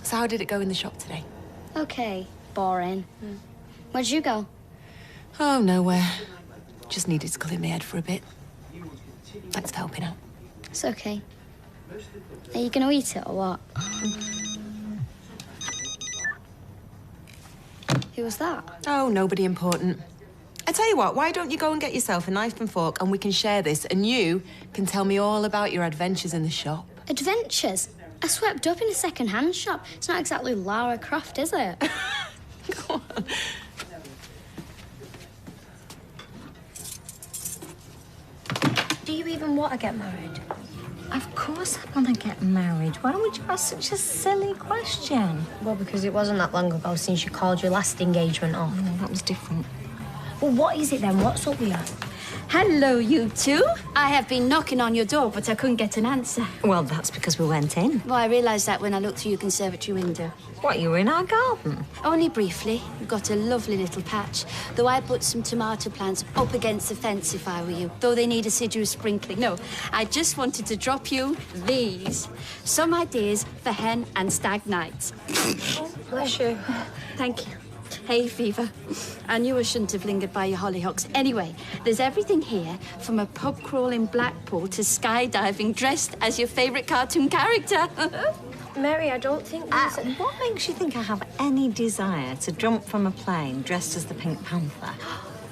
I: So how did it go in the shop today?
L: Okay, boring. Where'd you go?
I: Oh, nowhere. Just needed to clear my head for a bit. Thanks for helping out.
L: It's okay. Are you gonna eat it or what? Who was that?
I: Oh, nobody important. I tell you what, why don't you go and get yourself a knife and fork and we can share this and you can tell me all about your adventures in the shop.
L: Adventures? I swept up in a second-hand shop. It's not exactly Lara Croft, is it?
I: Go on.
R: Do you even want to get married?
S: Of course I want to get married. Why would you ask such a silly question?
R: Well, because it wasn't that long ago since you called your last engagement off.
S: No, that was different.
R: Well, what is it then? What's up with you?
A: Hello, you two. I have been knocking on your door, but I couldn't get an answer.
S: Well, that's because we went in.
A: Well, I realised that when I looked through your conservatory window.
S: What, you were in our garden?
A: Only briefly. We've got a lovely little patch. Though I put some tomato plants up against the fence if I were you. Though they need assiduous sprinkling. No, I just wanted to drop you these. Some ideas for hen and stag nights.
R: Bless you.
A: Thank you. Hay fever. I knew I shouldn't have lingered by your hollyhocks. Anyway, there's everything here from a pub crawl in Blackpool to skydiving dressed as your favourite cartoon character.
R: Mary, I don't think there's
S: What makes you think I have any desire to jump from a plane dressed as the Pink Panther?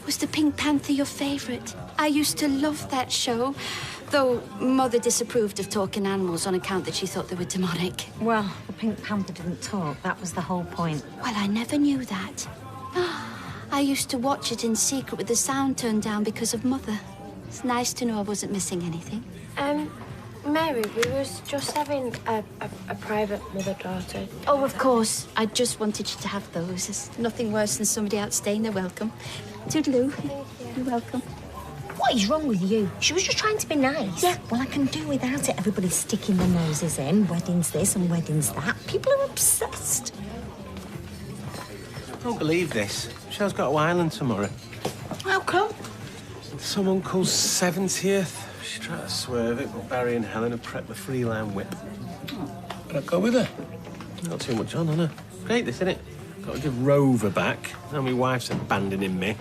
A: Was the Pink Panther your favourite? I used to love that show, though Mother disapproved of talking animals on account that she thought they were demonic.
S: Well, the Pink Panther didn't talk. That was the whole point.
A: Well, I never knew that. I used to watch it in secret with the sound turned down because of Mother. It's nice to know I wasn't missing anything.
R: Mary, we was just having a private mother-daughter.
A: Oh, of course. I just wanted you to have those. There's nothing worse than somebody outstaying their welcome. Toodaloo.
R: Thank you.
A: You're welcome.
R: What is wrong with you? She was just trying to be nice.
S: Yeah, well, I can do without it. Everybody's sticking their noses in. Weddings this and weddings that. People are obsessed.
N: I don't believe this. Michelle's got to Ireland tomorrow.
M: How come?
N: Some uncle's 70th. She tried to swerve it, but Barry and Helen have prepped the three-line whip. But I'd go with her. Not too much on her. Great, this, isn't it? Got to give Rover back. Now my wife's abandoning me.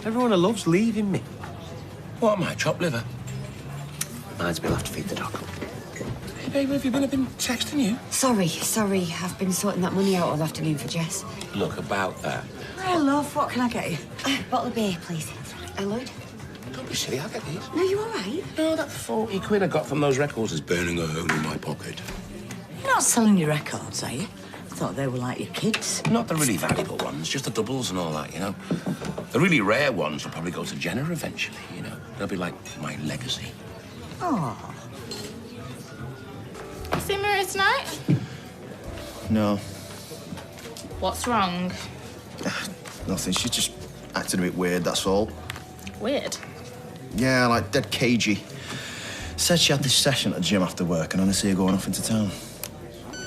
N: Everyone I love's leaving me.
E: What am I, chopped liver? Reminds me, I'll have to feed the dog.
N: Hey, babe, have you been texting you?
D: Sorry. I've been sorting that money out all afternoon for Jess.
E: Look, about that.
S: Hi, love. What can I get you?
D: Bottle of beer, please. Lloyd?
E: Don't be silly, I'll get these.
D: No, you all right?
E: No, that 40 quid I got from those records is burning a hole in my pocket.
P: You're not selling your records, are you? I thought they were like your kids.
E: Not the really valuable ones, just the doubles and all that, you know. The really rare ones will probably go to Jenna eventually, you know. They'll be like my legacy.
P: Oh.
J: You see Maria tonight?
X: No,
J: What's wrong?
X: nothing. She's just acting a bit weird, that's all.
J: Weird.
X: Yeah, like dead cagey. Said she had this session at the gym after work and I see her going off into town.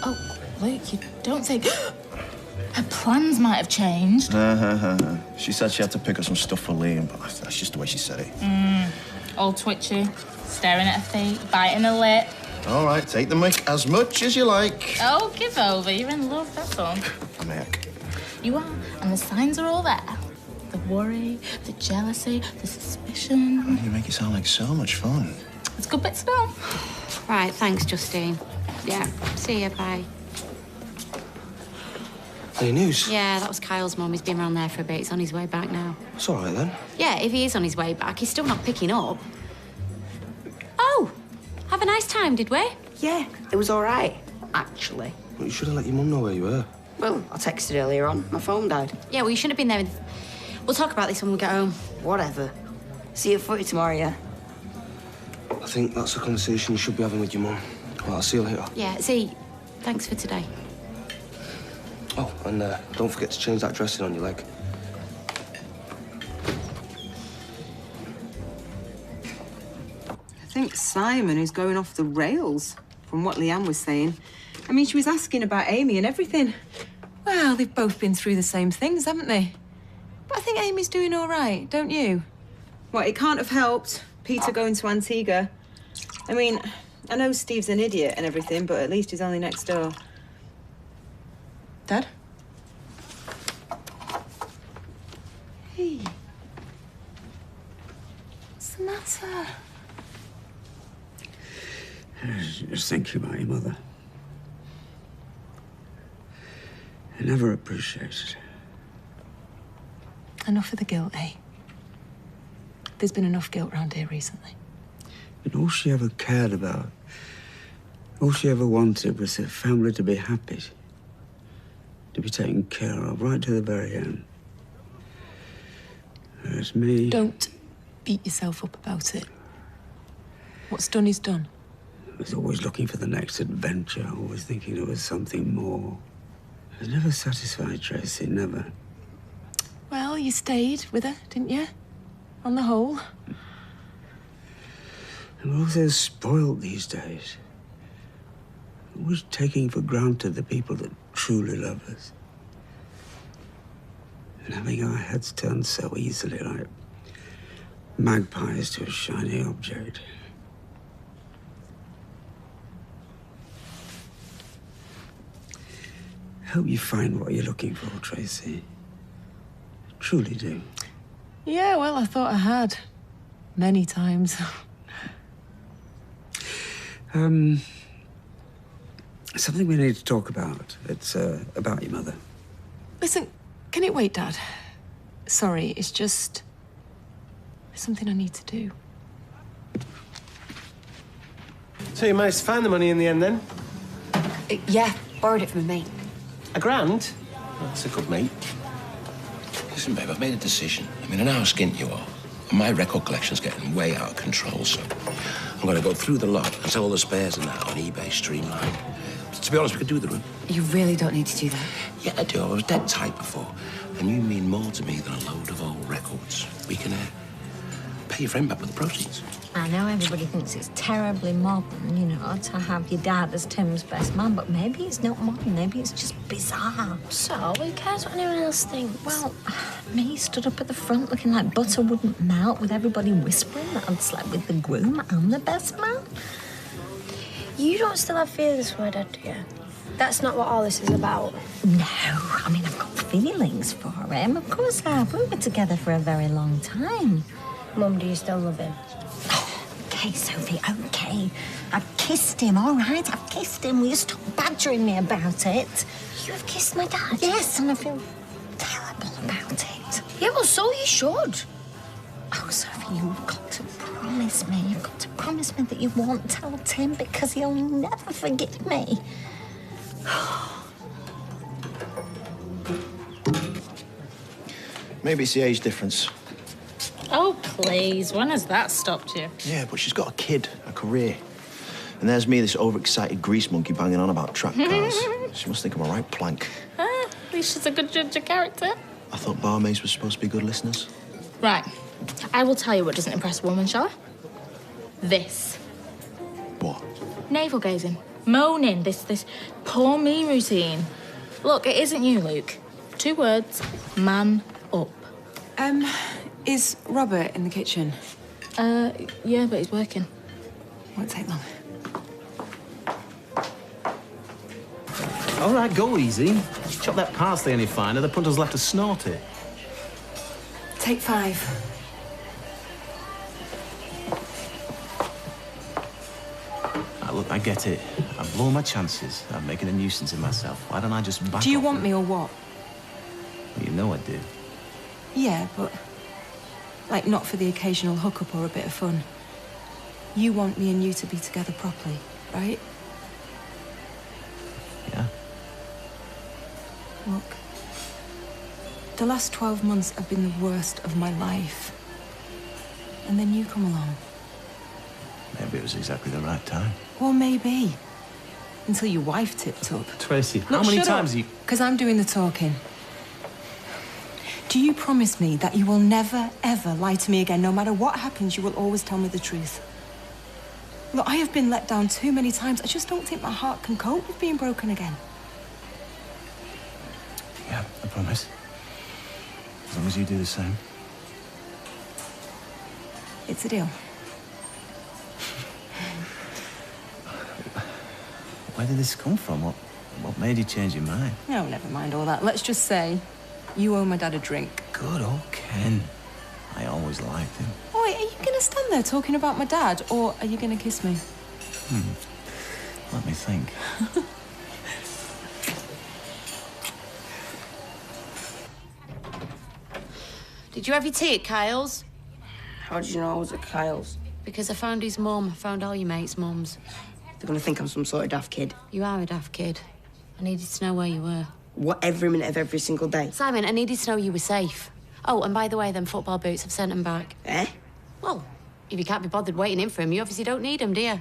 J: Oh, Luke, you don't think... Her plans might have changed.
X: She said she had to pick up some stuff for Liam, but that's just the way she said it.
J: All twitchy, staring at her feet, biting her lip.
X: All right, take the mic as much as you like.
J: Oh, give over. You're in love, that's all.
X: I'm Mick.
J: You are, and the signs are all there. The worry, the jealousy, the suspicion.
X: You make it sound like so much fun.
J: It's a good bit to know.
C: Right, thanks, Justine. Yeah, see ya, bye.
E: Any news?
C: Yeah, that was Kyle's mum. He's been around there for a bit. He's on his way back now.
E: It's all right, then.
C: Yeah, if he is on his way back, he's still not picking up. Oh, have a nice time, did we?
M: Yeah, it was all right, actually.
E: Well, you should have let your mum know where you were.
M: Well, I texted earlier on. My phone died.
C: Yeah, well, you shouldn't have been there. We'll talk about this when we get home.
M: Whatever. See you at footy tomorrow, yeah?
E: I think that's a conversation you should be having with your mum. Well, I'll see you later.
C: Yeah, see, thanks for today.
E: Oh, and don't forget to change that dressing on your leg.
I: I think Simon is going off the rails, from what Leanne was saying. I mean, she was asking about Amy and everything. Well, they've both been through the same things, haven't they? But I think Amy's doing all right, don't you? Well, it can't have helped, Peter going to Antigua. I mean, I know Steve's an idiot and everything, but at least he's only next door. Dad? Hey. What's the matter?
F: Just thinking about your mother. I never appreciated her.
I: Enough of the guilt, eh? There's been enough guilt around here recently.
F: And all she ever cared about, all she ever wanted was her family to be happy, to be taken care of, right to the very end. Whereas me...
I: Don't beat yourself up about it. What's done is done.
F: I was always looking for the next adventure, always thinking there was something more. I was never satisfied, Tracy, never.
I: Well, you stayed with her, didn't you? On the whole.
F: And we're all so spoiled these days. Always taking for granted the people that truly love us. And having our heads turned so easily, like magpies to a shiny object. Hope you find what you're looking for, Tracy. Truly do.
I: Yeah, well, I thought I had. Many times.
F: Something we need to talk about. It's about your mother.
I: Listen, can it wait, Dad? Sorry, it's just... there's something I need to do.
N: So you managed to find the money in the end, then?
D: Yeah, borrowed it from a mate.
N: $1,000? That's a good mate.
E: Listen, babe, I've made a decision. I mean, I know how skint you are. And my record collection's getting way out of control, so I'm going to go through the lot and sell all the spares and that on eBay Streamline. To be honest, we could do the room.
I: You really don't need to do that.
E: Yeah, I do. I was dead tight before. And you mean more to me than a load of old records. We can pay your friend back with the proceeds.
S: I know everybody thinks it's terribly modern, you know, to have your dad as Tim's best man, but maybe it's not modern, maybe it's just bizarre.
R: So, who cares what anyone else thinks?
S: Well, me stood up at the front looking like butter wouldn't melt with everybody whispering that I'd slept with the groom and the best man.
R: You don't still have feelings for my dad, do you? That's not what all this is about.
S: No, I mean, I've got feelings for him. Of course I have. We were together for a very long time.
R: Mum, do you still love him?
S: Okay, Sophie, okay. I've kissed him, all right? I've kissed him. Will you stop badgering me about it?
R: You have kissed my dad?
S: Yes, and I feel terrible about it.
R: Yeah, well, so you should.
S: Oh, Sophie, you've got to promise me. You've got to promise me that you won't tell Tim because he'll never forgive me.
X: Maybe it's the age difference.
J: Oh, please. When has that stopped you?
X: Yeah, but she's got a kid, a career. And there's me, this overexcited grease monkey banging on about track cars. She must think I'm a right plank.
J: At least she's a good judge of character.
X: I thought barmaids were supposed to be good listeners.
J: Right. I will tell you what doesn't impress a woman, shall I? This.
X: What?
J: Navel gazing. Moaning. This poor me routine. Look, it isn't you, Luke. 2 words. Man up.
I: Is Robert in the kitchen?
J: Yeah, but he's working.
I: Won't take long.
G: All right, go easy. Chop that parsley any finer, the punter's left to snort it.
I: Take 5.
B: Look, I get it. I've blown my chances. I'm making a nuisance of myself. Why don't I just back
I: Do you
B: off
I: want
B: and-
I: me or what?
B: Well, you know I do.
I: Yeah, but... like, not for the occasional hookup or a bit of fun. You want me and you to be together properly, right?
B: Yeah.
I: Look, the last 12 months have been the worst of my life. And then you come along.
B: Maybe it was exactly the right time.
I: Well, maybe. Until your wife tipped up.
G: Tracy, how many times have you...
I: Because I'm doing the talking. Do you promise me that you will never, ever lie to me again? No matter what happens, you will always tell me the truth. Look, I have been let down too many times. I just don't think my heart can cope with being broken again.
B: Yeah, I promise. As long as you do the same.
I: It's a deal.
B: Where did this come from? What made you change your mind?
I: No, never mind all that. Let's just say you owe my dad a drink.
B: Good old Ken. I always liked him.
I: Oh, wait, are you going to stand there talking about my dad, or are you going to kiss me?
B: Let me think.
C: Did you have your tea at Kyle's?
M: How did you know I was at Kyle's?
C: Because I found his mum. I found all your mates' mums.
M: They're gonna think I'm some sort of daft kid.
C: You are a daft kid. I needed to know where you were.
M: What, every minute of every single day?
C: Simon, I needed to know you were safe. Oh, and by the way, them football boots, I've sent them back.
M: Eh?
C: Well, if you can't be bothered waiting in for him, you obviously don't need them, do you?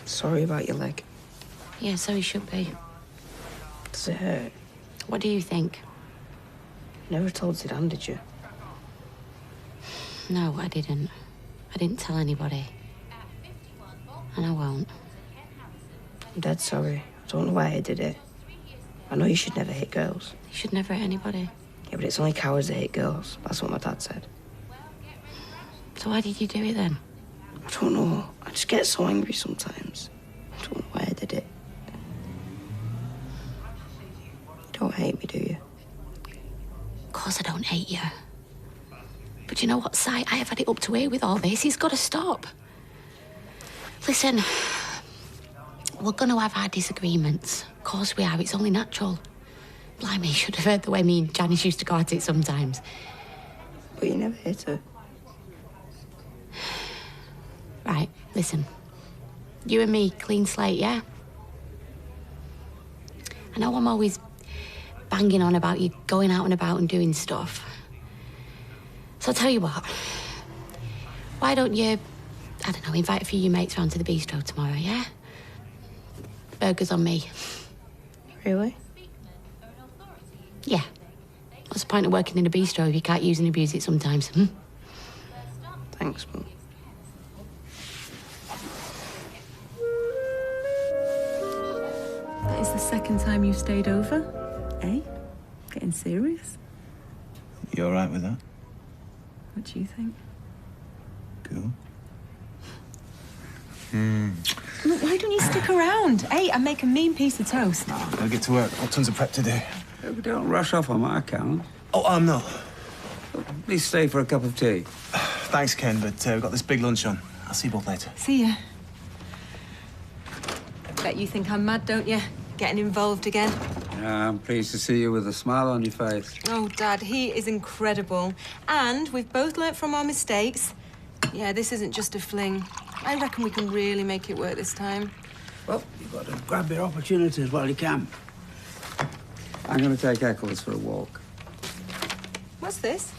M: Sorry about your leg.
C: Yeah, so you should be.
M: Does it hurt?
C: What do you think?
M: Never told Zidane, did you?
C: No, I didn't. I didn't tell anybody. And I won't.
M: I'm dead sorry. I don't know why I did it. I know you should never hit girls.
C: You should never hit anybody.
M: Yeah, but it's only cowards that hit girls. That's what my dad said.
C: So why did you do it then?
M: I don't know. I just get so angry sometimes. I don't know why I did it. You don't hate me, do you?
C: Of course I don't hate you. But you know what, Si? I have had it up to here with all this. He's got to stop. Listen, we're going to have our disagreements. Of course we are. It's only natural. Blimey, you should have heard the way me and Janice used to go at it sometimes.
M: But you never hit her.
C: Right, listen. You and me, clean slate, yeah? I know I'm always banging on about you going out and about and doing stuff. So I'll tell you what. Why don't you, I don't know, invite a few of your mates round to the bistro tomorrow, yeah? Burgers on me.
L: Really?
C: Yeah. What's the point of working in a bistro if you can't use and abuse it sometimes, hmm?
L: Thanks, Mum.
H: That is the second time you've stayed over, eh? Getting serious?
B: You all right with that?
H: What do you think?
B: Cool.
I: Look, why don't you stick around? Hey, I make a mean piece of toast.
B: Gotta get to work. Got tons of prep to do.
F: Don't rush off on my account.
B: Oh, I'm not.
F: Please stay for a cup of tea.
B: Thanks, Ken, but we've got this big lunch on. I'll see you both later.
I: See ya. Bet you think I'm mad, don't you? Getting involved again.
F: Yeah, I'm pleased to see you with a smile on your face.
I: Oh, Dad, he is incredible. And we've both learnt from our mistakes. Yeah, this isn't just a fling. I reckon we can really make it work this time.
F: Well, you've got to grab your opportunities while you can. I'm going to take Eccles for a walk.
I: What's this?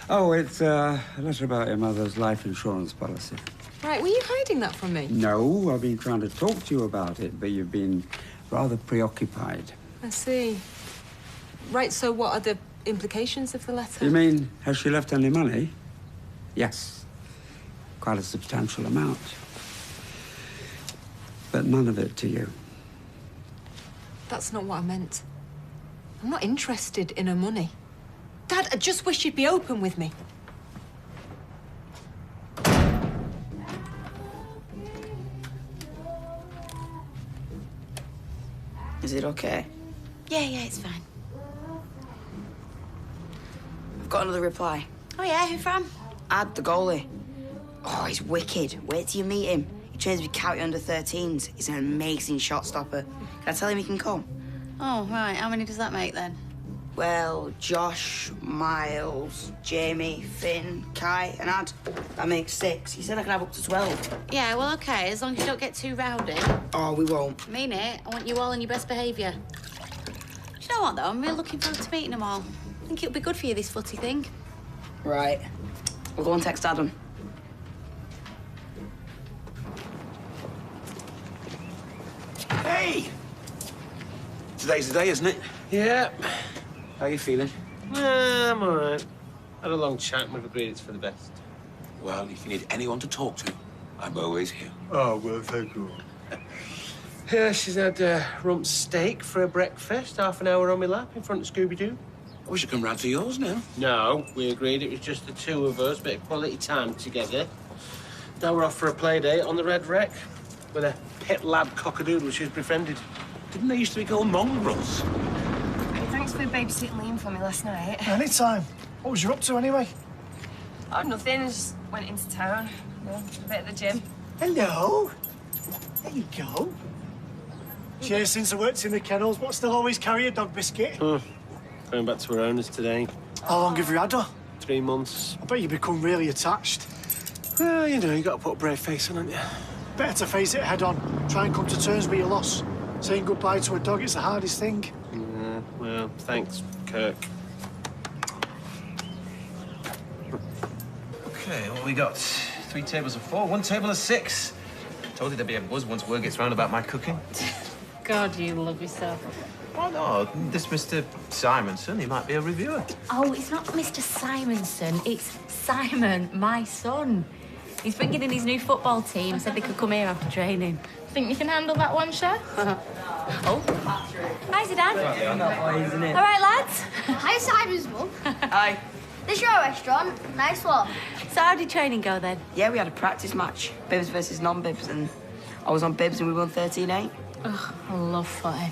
F: Oh, it's a letter about your mother's life insurance policy.
I: Right, were you hiding that from me?
F: No, I've been trying to talk to you about it, but you've been rather preoccupied.
I: I see. Right, so what are the implications of the letter?
F: You mean, has she left any money? Yes. Quite a substantial amount. But none of it to you.
I: That's not what I meant. I'm not interested in her money. Dad, I just wish you'd be open with me.
M: Is it okay?
C: Yeah, it's fine.
M: I've got another reply.
C: Oh, yeah, who from?
M: Ad, the goalie. Oh, he's wicked. Wait till you meet him. He trains with county under-13s. He's an amazing shot stopper. Can I tell him he can come?
C: Oh, right. How many does that make, then?
M: Well, Josh, Miles, Jamie, Finn, Kai, and Ad. That makes 6. He said I can have up to 12.
C: Yeah, well, OK, as long as you don't get too rowdy.
M: Oh, we won't.
C: Mean it. I want you all in your best behaviour. Do you know what, though? I'm really looking forward to meeting them all. I think it'll be good for you, this footy thing.
M: Right. We'll go and text Adam.
E: Hey! Today's the day, isn't it?
N: Yeah.
E: How you feeling?
N: I'm all right. Had a long chat and we've agreed it's for the best.
E: Well, if you need anyone to talk to, I'm always here.
N: Oh, well, thank you. Yeah, she's had rump steak for her breakfast, half an hour on my lap in front of Scooby-Doo.
E: I wish I'd come round for yours now.
N: No, we agreed it was just the two of us, bit of quality time together. Now we're off for a play date on the Red Wreck with a pet lab cockadoodle she's befriended.
E: Didn't they used to be called mongrels?
Q: Hey, thanks for babysitting Liam for me last night.
T: Anytime. What was you up to anyway?
Q: Oh, nothing. Just went into town. You know, a bit at the gym.
T: Hello. There you go. Cheers, since I worked in the kennels, but still always carry a dog biscuit.
N: Going back to her owners today.
T: How long have you had her?
N: 3 months.
T: I bet you become really attached.
N: Well, you know, you got to put a brave face on, haven't you?
T: Better to face it head on. Try and come to terms with your loss. Saying goodbye to a dog is the hardest thing.
N: Yeah, well, thanks, Kirk.
B: Okay, what we got? 3 tables of 4, 1 table of 6. Told you there'd be a buzz once word gets round about my cooking.
J: God, you love yourself.
B: Why not? This Mr. Simonson, he might be a reviewer.
C: Oh, it's not Mr. Simonson. It's Simon, my son. He's bringing in his new football team. Said they could come here after training.
J: Think you can handle that one, Chef?
C: Oh. Hi, Zidane. All right, lads.
U: Hi, Simon's mum.
M: Hi.
U: This your restaurant. Nice one.
C: So how did training go, then?
M: Yeah, we had a practice match. Bibs versus non-bibs, and I was on bibs and we won 13-8.
J: Ugh, I love footy.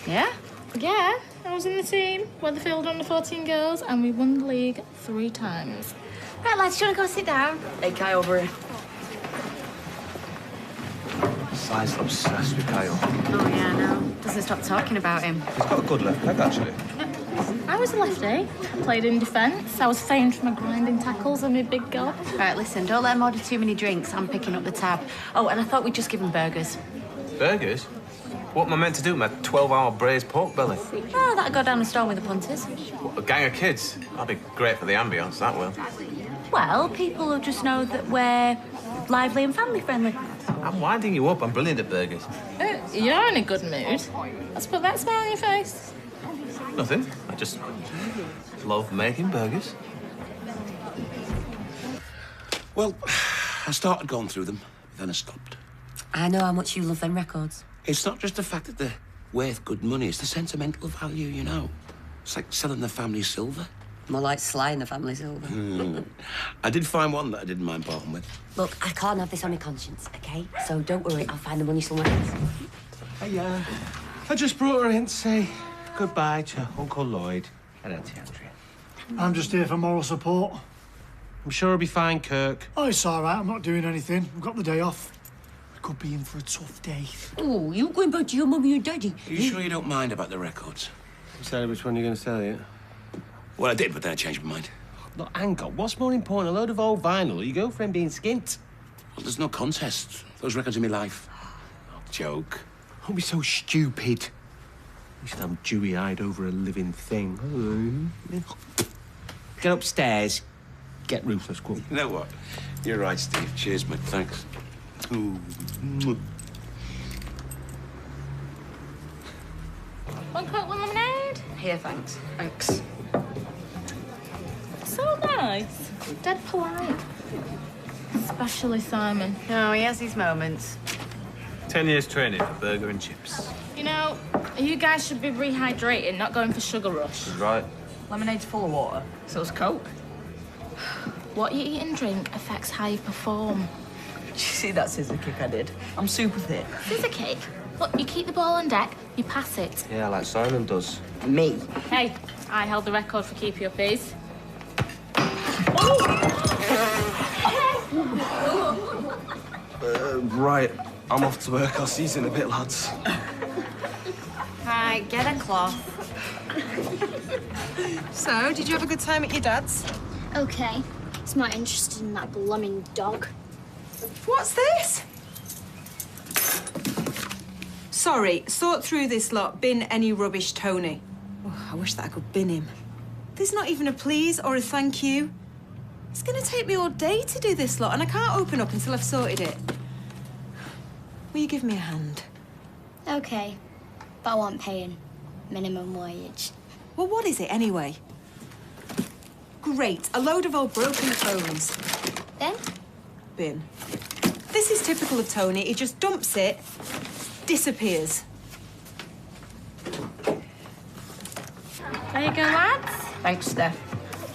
J: Yeah? Yeah, I was in the team, Weatherfield under 14 girls, and we won the league 3 times.
C: Right, lads, do you want to go sit down?
M: Hey, Kai, over here.
B: Si's obsessed with Kyle.
C: Oh, yeah, I know. Doesn't stop talking about him.
B: He's got a good left leg, actually.
J: I was a lefty. I played in defence. I was famed for my grinding tackles and my big gob.
C: Right, listen, don't let him order too many drinks. I'm picking up the tab. Oh, and I thought we'd just give him burgers.
B: Burgers?
G: What am I meant to do? My 12-hour braised pork belly?
C: Oh, that'd go down a storm with the punters.
G: What, a gang of kids? That'd be great for the ambience, that will.
C: Well, people will just know that we're lively and family-friendly.
G: I'm winding you up. I'm brilliant at burgers.
J: You're in a good mood. Let's put that smile on your face.
G: Nothing. I just love making burgers.
E: Well, I started going through them, then I stopped.
D: I know how much you love them records.
E: It's not just the fact that they're worth good money, it's the sentimental value, you know. It's like selling the family silver.
D: More like slaying the family silver.
E: I did find one that I didn't mind parting with.
D: Look, I can't have this on my conscience, OK? So don't worry, I'll find the money somewhere else.
N: Hey, I just brought her in to say goodbye to Uncle Lloyd and Auntie Andrea.
T: I'm just here for moral support.
N: I'm sure it'll be fine, Kirk.
T: Oh, it's all right. I'm not doing anything. I've got the day off. We could be in for a tough day.
D: Oh, you going back to your mummy and daddy?
E: Are you sure you don't mind about the records?
N: Decided which one you're going to sell yet?
E: Well, I did, but then I changed my mind.
N: Look, hang on. What's more important, a load of old vinyl or your girlfriend being skint?
E: Well, there's no contest. Those records are my life. Joke.
N: Don't be so stupid. At least I'm dewy-eyed over a living thing. Get upstairs. Get ruthless, go on.
E: You know what? You're right, Steve. Cheers, mate. Thanks. Ooh.
J: One Coke, one lemonade?
M: Here, thanks. Thanks.
J: So nice. Dead polite. Especially Simon.
M: Oh, he has these moments.
G: 10 years training for burger and chips.
J: You know, you guys should be rehydrating, not going for sugar rush.
G: Right.
M: Lemonade's full of water. So's Coke.
J: What you eat and drink affects how you perform.
M: Did you see that scissor kick I did? I'm super fit.
J: Scissor kick? Look, you keep the ball on deck, you pass it.
G: Yeah, like Simon does.
M: Me?
J: Hey, I held the record for keep your peace.
K: Right. I'm off to work. I'll see you in a bit, lads.
M: Right, get a cloth.
I: So, did you have a good time at your dad's?
U: Okay. He's not interested in that blooming dog.
I: What's this? Sorry, sort through this lot. Bin any rubbish, Tony. Oh, I wish that I could bin him. There's not even a please or a thank you. It's gonna take me all day to do this lot, and I can't open up until I've sorted it. Will you give me a hand?
U: Okay. But I want paying minimum wage.
I: Well, what is it anyway? Great, a load of old broken phones.
U: Then?
I: Bin. This is typical of Tony. He just dumps it, disappears.
J: There you go, lads.
M: Thanks, Steph.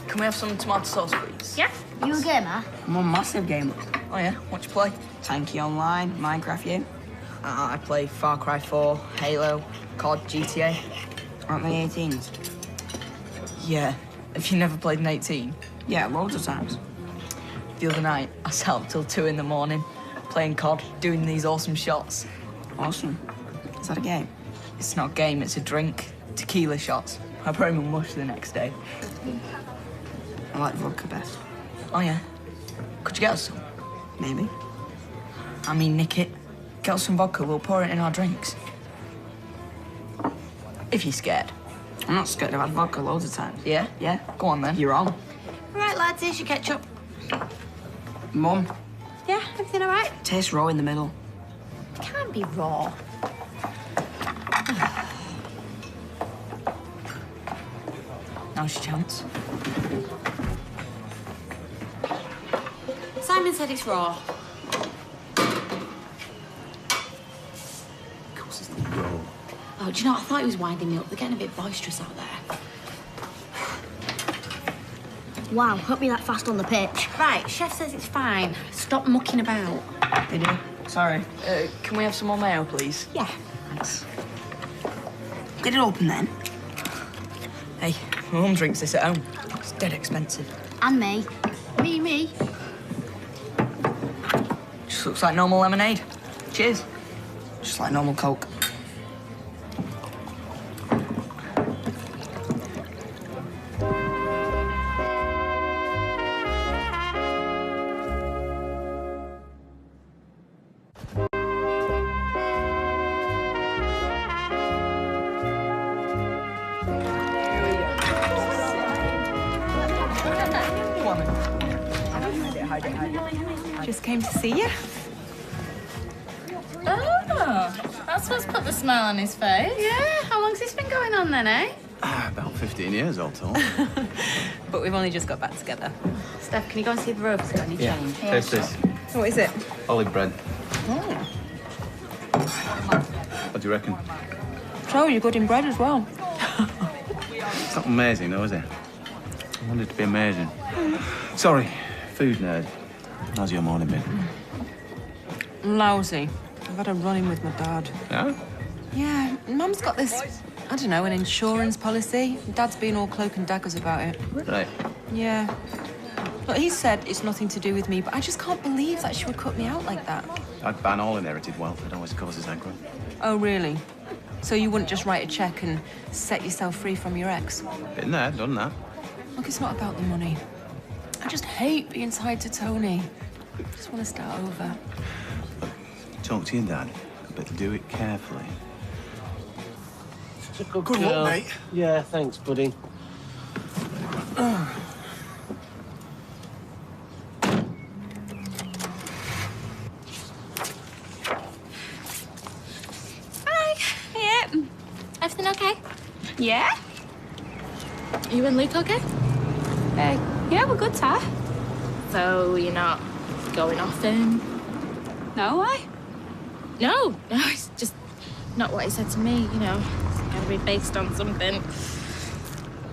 M: Can we have some tomato sauce, please?
J: Yeah.
U: You a gamer?
M: I'm a massive gamer. Oh, yeah? What you play? Tanky Online, Minecraft, you? I play Far Cry 4, Halo, COD, GTA. Aren't they 18s? Yeah. Have you never played an 18? Yeah, loads of times. The other night, I sat up till 2 in the morning, playing COD, doing these awesome shots. Awesome? Is that a game? It's not a game, it's a drink. Tequila shots. I brought him a mush the next day. I like vodka best. Oh, yeah? Could you get us some? Maybe. I mean, nick it. Get us some vodka, we'll pour it in our drinks. If you're scared. I'm not scared. I've had vodka loads of times. Yeah? Yeah? Go on, then. You're on.
C: All right, lads, here's your ketchup.
M: Mum,
C: Yeah, everything all right?
M: tastes raw in the middle.
C: Can't be raw.
M: Now's your chance.
C: Simon said it's raw. Oh, do you know, I thought he was winding me up. They're getting a bit boisterous out there.
U: Wow, hope you're that fast on the pitch.
C: Right, chef says it's fine. Stop mucking about.
M: Did you? Sorry. Can we have some more mayo, please?
C: Yeah.
M: Thanks. Get it open, then. Hey, my mum drinks this at home. It's dead expensive.
U: And me. Me.
M: Just looks like normal lemonade. Cheers. Just like normal Coke.
I: Just came to see you.
J: Oh, that's what's put the smile on his face.
C: Yeah, how long's this been going on then, eh?
B: About 15 years, all told.
I: But we've only just got back together.
C: Steph, can you go and see if the rope's got any change?
G: Taste this.
I: What is it?
G: Olive bread.
I: Oh.
G: What do you reckon?
I: So, you're good in bread as well.
G: It's not amazing, though, is it? I wanted it to be amazing. Sorry, food nerd. How's your morning been?
I: Lousy. I've had a run-in with my dad.
G: Yeah?
I: Yeah, Mum's got this, I don't know, an insurance policy. Dad's been all cloak and daggers about it.
G: Right.
I: Yeah. Look, he said it's nothing to do with me, but I just can't believe that she would cut me out like that.
G: I'd ban all inherited wealth. It always causes aggro.
I: Oh, really? So you wouldn't just write a cheque and set yourself free from your ex?
G: Been there, done that.
I: Look, it's not about the money. I just hate being tied to Tony. I just want to start over.
B: Talk to your dad, but do it carefully.
T: Good luck, mate.
N: Yeah, thanks, buddy.
J: Hi. Yeah. Everything okay? Yeah. You and Luke okay? Yeah, we're good, Ty. So you're not going off then? No, why? No, it's just not what he said to me, you know. It's gotta be based on something.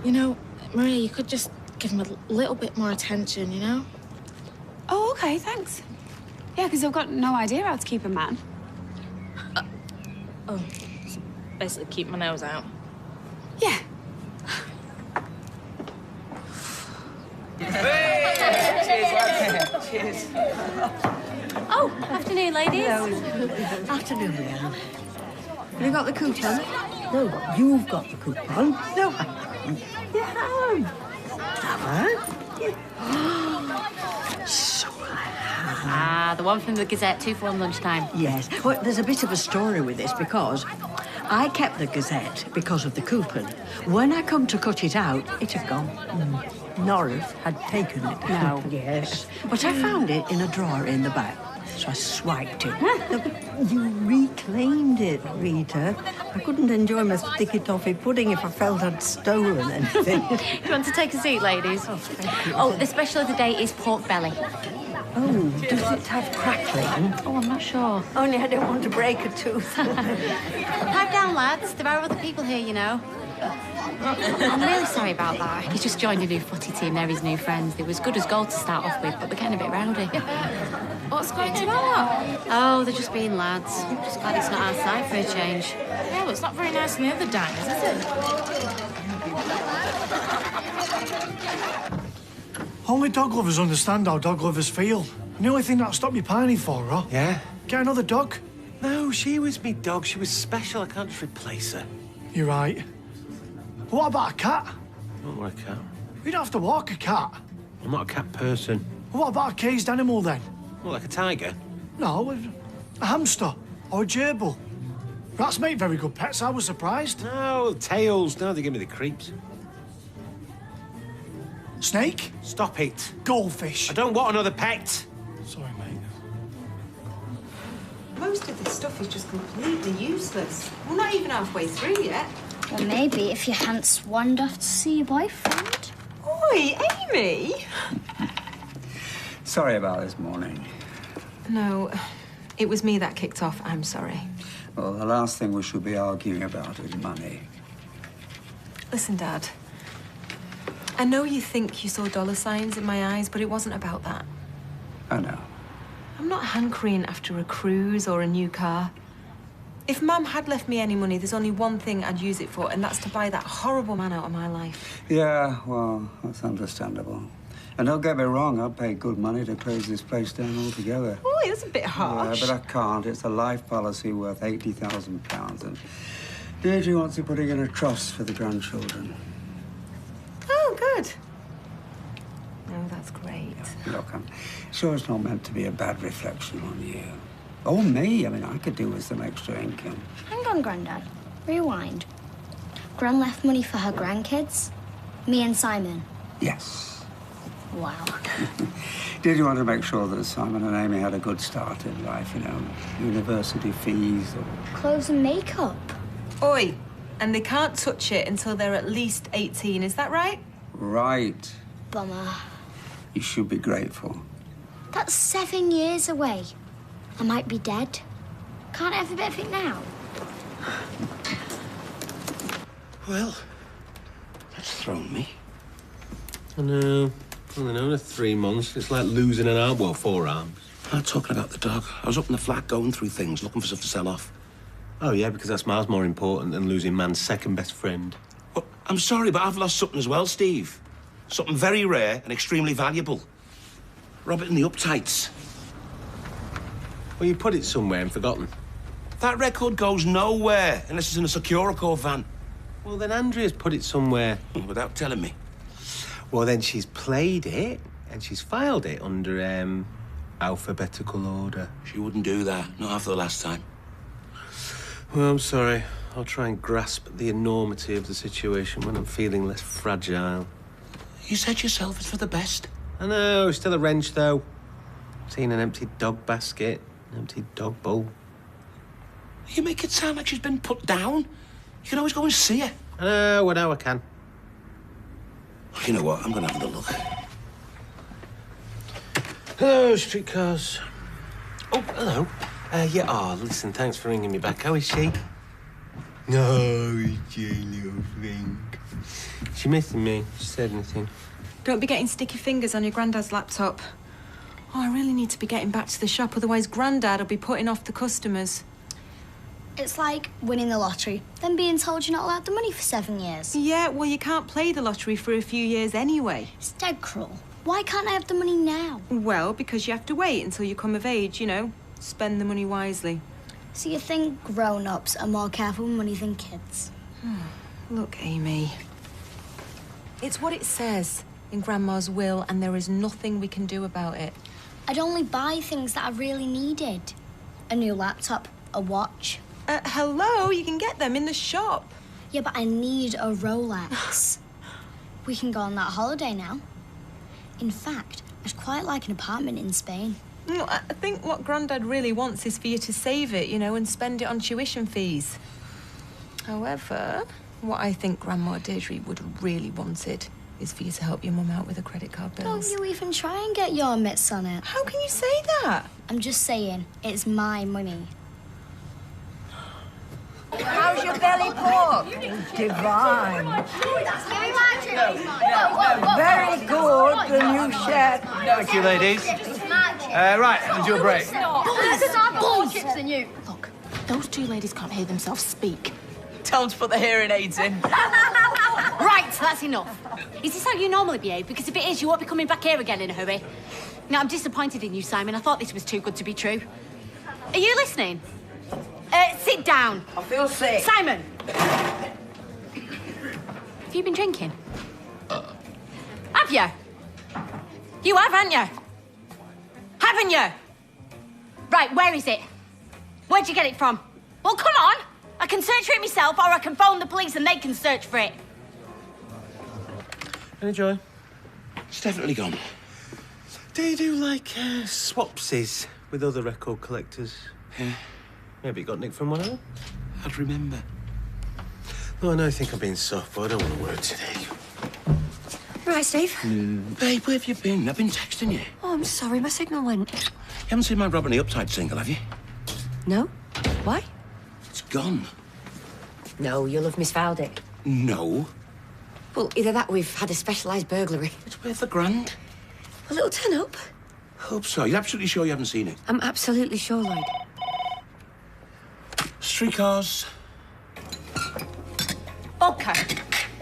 J: You know, Maria, you could just give him a little bit more attention, you know?
A: Oh, okay, thanks. Yeah, because I've got no idea how to keep a man.
J: Oh, so basically keep my nose out.
A: Yeah.
P: Cheers. Cheers.
C: Oh, afternoon, ladies.
P: Afternoon, Leanne. Have you got the coupon? No, you've got the coupon. No, I haven't. You have. Have I? Yeah. So I have.
C: Ah, the one from the Gazette, 2 for 1 lunchtime.
P: Yes. Well, there's a bit of a story with this because I kept the Gazette because of the coupon. When I come to cut it out, it had gone. Norris had taken it.
C: No.
P: Yes. But I found it in a drawer in the back. So I swiped it. You reclaimed it, Rita. I couldn't enjoy my sticky toffee pudding if I felt I'd stolen anything.
C: Do you want to take a seat, ladies?
P: Oh, thank you.
C: Oh, the special of the day is pork belly.
P: Oh, does it have crackling?
C: Oh, I'm not sure.
P: Only I don't want to break a tooth.
C: Pipe down, lads. There are other people here, you know. I'm really sorry about that. He's just joined a new footy team. They're his new friends. They were as good as gold to start off with, but they're getting a bit rowdy.
J: What's going on?
C: Oh, they're just being lads. Just glad it's not our side for a change.
J: Yeah, well, it's not very nice in the other diners, is it?
T: Only dog lovers understand how dog lovers feel. And the only thing that'll stop me pining for her,
N: Yeah?
T: get another dog.
N: No, she was me dog. She was special. I can't just replace her.
T: You're right. What about a cat?
N: I don't want a cat.
T: You don't have to walk a cat.
N: I'm not a cat person.
T: What about a caged animal then?
N: What, like a tiger?
T: No, a hamster or a gerbil. Rats make very good pets. I was surprised.
N: No, tails. No, they give me the creeps.
T: Snake?
N: Stop it.
T: Goldfish?
N: I don't want another pet.
T: Sorry, mate.
I: Most of this stuff is just completely useless. We're not even halfway through yet.
U: Well, maybe if you hadn't swanned off to see your boyfriend.
I: Oi, Amy!
F: Sorry about this morning.
I: No, it was me that kicked off. I'm sorry.
F: Well, the last thing we should be arguing about is money.
I: Listen, Dad. I know you think you saw dollar signs in my eyes, but it wasn't about that.
F: I know.
I: I'm not hankering after a cruise or a new car. If Mum had left me any money, there's only one thing I'd use it for, and that's to buy that horrible man out of my life.
F: Yeah, well, that's understandable. And don't get me wrong, I'd pay good money to close this place down altogether.
I: Oh, that's a bit harsh.
F: Yeah, but I can't. It's a life policy worth £80,000, and Deirdre wants to put it in a trust for the grandchildren.
I: Oh, good. Oh, that's great.
F: Look, I'm sure it's not meant to be a bad reflection on you. Or me. I mean, I could do with some extra income.
U: Hang on, Grandad. Rewind. Gran left money for her grandkids? Me and Simon?
F: Yes.
L: Wow.
F: Did you want to make sure that Simon and Amy had a good start in life, you know, university fees or...
L: Clothes and makeup.
I: Oi, and they can't touch it until they're at least 18, is that right?
F: Right.
L: Bummer.
F: You should be grateful.
L: That's 7 years away. I might be dead. Can't I have a bit of it now?
E: Well, that's thrown me.
N: I know. Only known her 3 months. It's like losing an arm. Well, 4 arms.
E: I'm talking about the dog. I was up in the flat going through things, looking for stuff to sell off.
N: Oh, yeah, because that's miles more important than losing man's second best friend.
E: Well, I'm sorry, but I've lost something as well, Steve. Something very rare and extremely valuable. Robert in the uptights.
N: Well, you put it somewhere and forgotten.
E: That record goes nowhere unless it's in a Securicore van.
N: Well, then Andrea's put it somewhere.
E: Without telling me.
N: Well, then she's played it and she's filed it under, alphabetical order.
E: She wouldn't do that, not after the last time.
N: Well, I'm sorry. I'll try and grasp the enormity of the situation when I'm feeling less fragile.
E: You said yourself it's for the best.
N: I know, still a wrench, though. Seeing an empty dog basket, an empty dog bowl.
E: You make it sound like she's been put down. You can always go and see her.
N: I know, well, now I can.
E: You know what? I'm going to have a look.
N: Hello, streetcars. Oh, hello. Yeah, oh, listen, thanks for ringing me back. How is she? No, it's your little thing. She missing me. She said anything.
I: Don't be getting sticky fingers on your granddad's laptop. Oh, I really need to be getting back to the shop, otherwise Grandad will be putting off the customers.
L: It's like winning the lottery, then being told you're not allowed the money for 7 years.
I: Yeah, well, you can't play the lottery for a few years anyway.
L: It's dead cruel. Why can't I have the money now?
I: Well, because you have to wait until you come of age, you know. Spend the money wisely.
L: So you think grown-ups are more careful with money than kids?
I: Look, Amy. It's what it says in Grandma's will, and there is nothing we can do about it.
L: I'd only buy things that I really needed. A new laptop, a watch.
I: Hello, you can get them in the shop.
L: Yeah, but I need a Rolex. We can go on that holiday now. In fact, I'd quite like an apartment in Spain.
I: I think what Grandad really wants is for you to save it, you know, and spend it on tuition fees. However, what I think Grandma Deirdre would have really wanted is for you to help your mum out with her credit card bills.
L: Don't you even try and get your mitts on it.
I: How can you say that?
L: I'm just saying, it's my money.
P: How's your belly pork? Divine. Very good, the new chef.
G: Thank you, ladies. Right, and your break.
C: Look, those two ladies can't hear themselves speak.
M: Tell them to put the hearing aids in.
C: Right, that's enough. Is this how you normally behave? Because if it is, you won't be coming back here again in a hurry. Now, I'm disappointed in you, Simon. I thought this was too good to be true. Are you listening? Sit down.
M: I feel sick.
C: Simon! Have you been drinking? Have you? You have, haven't you? Haven't you? Right, where is it? Where'd you get it from? Well, come on! I can search for it myself, or I can phone the police and they can search for it.
N: Enjoy.
E: It's definitely gone.
N: Do you do, like, swapsies with other record collectors?
E: Yeah.
N: Maybe you got nicked from one of them?
E: I'd remember.
N: Oh, I know you think I'm being soft, but I don't want to work today.
D: Right, Steve.
E: Babe, where have you been? I've been texting you.
D: Oh, I'm sorry, my signal went.
E: You haven't seen my Robin the Uptight single, have you?
D: No? Why?
E: It's gone.
D: No, you'll have misfiled it.
E: No.
D: Well, either that or we've had a specialised burglary.
E: It's worth $1,000.
D: A little turn up.
E: Hope so. You're absolutely sure you haven't seen it?
D: I'm absolutely sure, Lloyd.
E: Streetcars.
C: Vodka.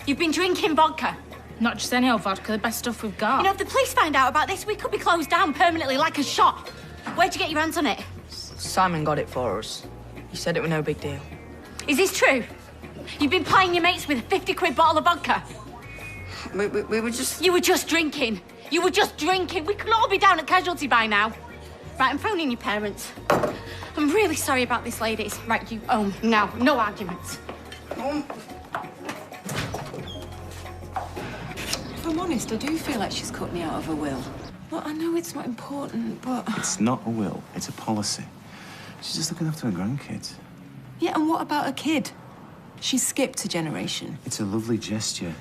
C: You've been drinking vodka.
J: Not just any old vodka, the best stuff we've got.
C: You know, if the police find out about this, we could be closed down permanently like a shop. Where'd you get your hands on it?
M: Simon got it for us. He said it was no big deal.
C: Is this true? You've been playing your mates with a 50-quid bottle of vodka?
M: We were just...
C: You were just drinking. You were just drinking. We could all be down at casualty by now. Right, I'm phoning your parents. I'm really sorry about this, ladies. Right, you home now. No arguments.
I: I'm honest, I do feel like she's cut me out of her will. Look, I know it's not important, but...
B: It's not a will, it's a policy. She's just looking after her grandkids.
I: Yeah, and what about a kid? She skipped a generation.
B: It's a lovely gesture.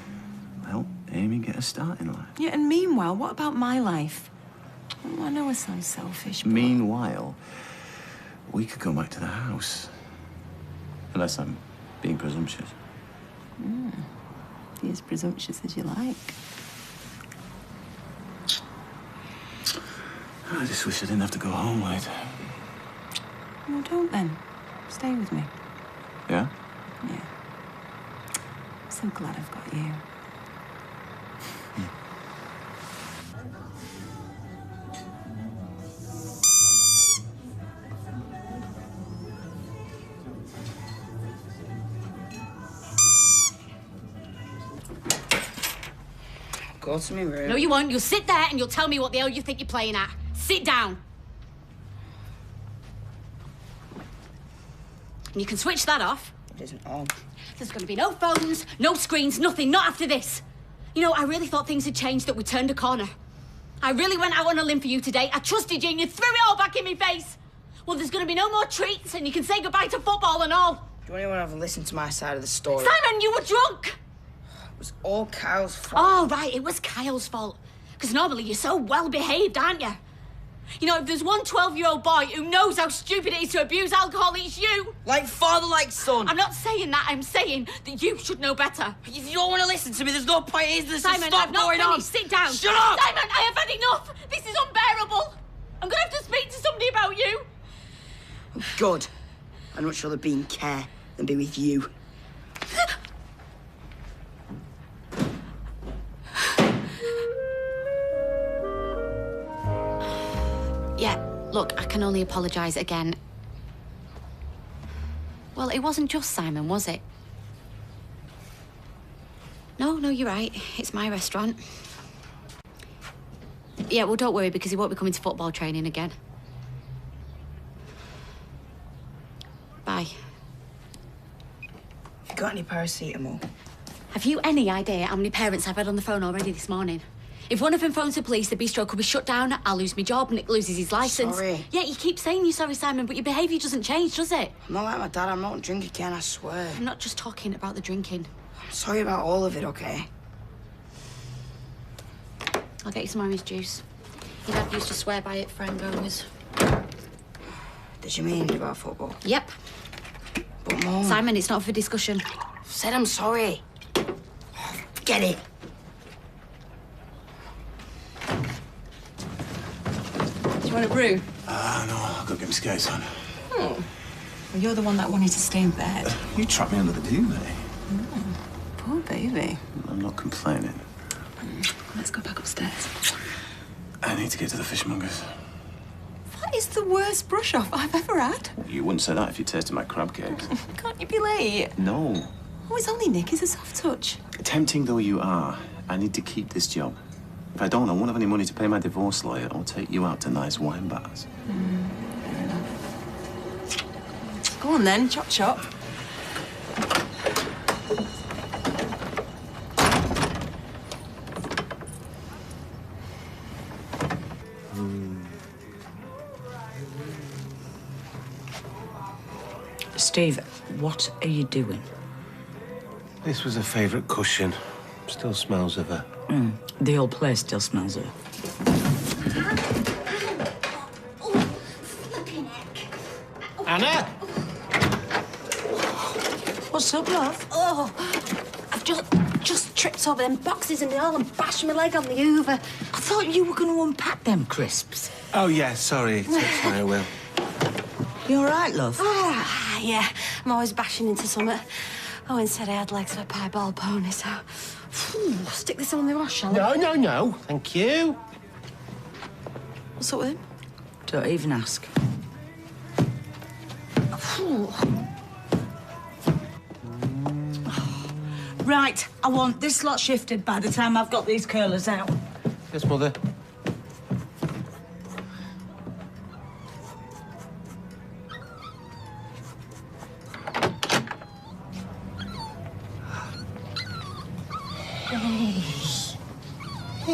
B: Help Amy get a start in life.
I: Yeah, and meanwhile, what about my life? Oh, I know it sounds selfish, but...
B: Meanwhile, we could go back to the house. Unless I'm being presumptuous.
I: Be as presumptuous as you like.
B: I just wish I didn't have to go home, Wade.
I: Well, don't then. Stay with me.
B: Yeah?
I: Yeah. I'm so glad I've got you.
M: Go to me room.
C: No, you won't. You'll sit there and you'll tell me what the hell you think you're playing at. Sit down. And you can switch that off.
M: It isn't on.
C: There's going to be no phones, no screens, nothing. Not after this. You know, I really thought things had changed, that we turned a corner. I really went out on a limb for you today. I trusted you and you threw it all back in my face. Well, there's going to be no more treats and you can say goodbye to football and all.
M: Do anyone ever listen to my side of the story?
C: Simon, you were drunk.
M: It was all Kyle's fault.
C: Oh, right, it was Kyle's fault. Because normally you're so well-behaved, aren't you? You know, if there's one 12-year-old boy who knows how stupid it is to abuse alcohol, it's you.
M: Like father, like son.
C: I'm not saying that. I'm saying that you should know better.
M: If you don't want to listen to me, there's no point, is there? So
C: Simon,
M: stop
C: I've not
M: going
C: finished.
M: on.
C: Sit down.
M: Shut up!
C: Simon, I have had enough. This is unbearable. I'm going to have to speak to somebody about you.
M: Good. I'd much rather be in care than be with you.
C: Yeah, look, I can only apologise again. Well, it wasn't just Simon, was it? No, you're right. It's my restaurant. Yeah, well, don't worry, because he won't be coming to football training again. Bye.
M: Have you got any paracetamol?
C: Have you any idea how many parents I've had on the phone already this morning? If one of them phones the police, the bistro could be shut down, I'll lose my job, Nick loses his licence.
M: Sorry.
C: Yeah, you keep saying you're sorry, Simon, but your behaviour doesn't change, does it?
M: I'm not like my dad. I'm not drink again, I swear.
C: I'm not just talking about the drinking.
M: I'm sorry about all of it, okay?
C: I'll get you some orange juice. Your dad used to swear by it for hangovers.
M: Did you mean about football?
C: Yep.
M: But Mum...
C: Simon, it's not for discussion.
M: I've said I'm sorry. Get it.
I: Do you want a brew?
B: No, I've got to get my skates on.
I: Oh. Well, you're the one that wanted to stay in bed.
B: You trapped me under the duvet.
I: Poor baby.
B: I'm not complaining.
I: Let's go back upstairs.
B: I need to get to the fishmongers.
I: That is the worst brush off I've ever had.
B: You wouldn't say that if you tasted my crab cakes.
I: Can't you be late?
B: No.
I: Oh, it's only Nick. It's a soft touch.
B: Tempting though you are, I need to keep this job. If I don't, I won't have any money to pay my divorce lawyer or take you out to nice wine bars.
I: Fair enough. Go on then, chop chop.
P: Steve, what are you doing?
N: This was a favourite cushion. Still smells of her.
P: The whole place still smells of her.
N: Anna!
P: What's up, love?
D: Oh, I've just tripped over them boxes and all and bashed my leg on the Hoover.
P: I thought you were going to unpack them crisps.
N: Oh, yeah, sorry. I will.
P: You all right, love?
D: Ah, yeah. I'm always bashing into something. Owen said I had legs of a piebald pony, so... Stick this on the wash, shall I?
N: No. Thank you.
D: What's up with him?
P: Don't even ask. Right, I want this lot shifted by the time I've got these curlers out.
N: Yes, Mother.
P: Yo,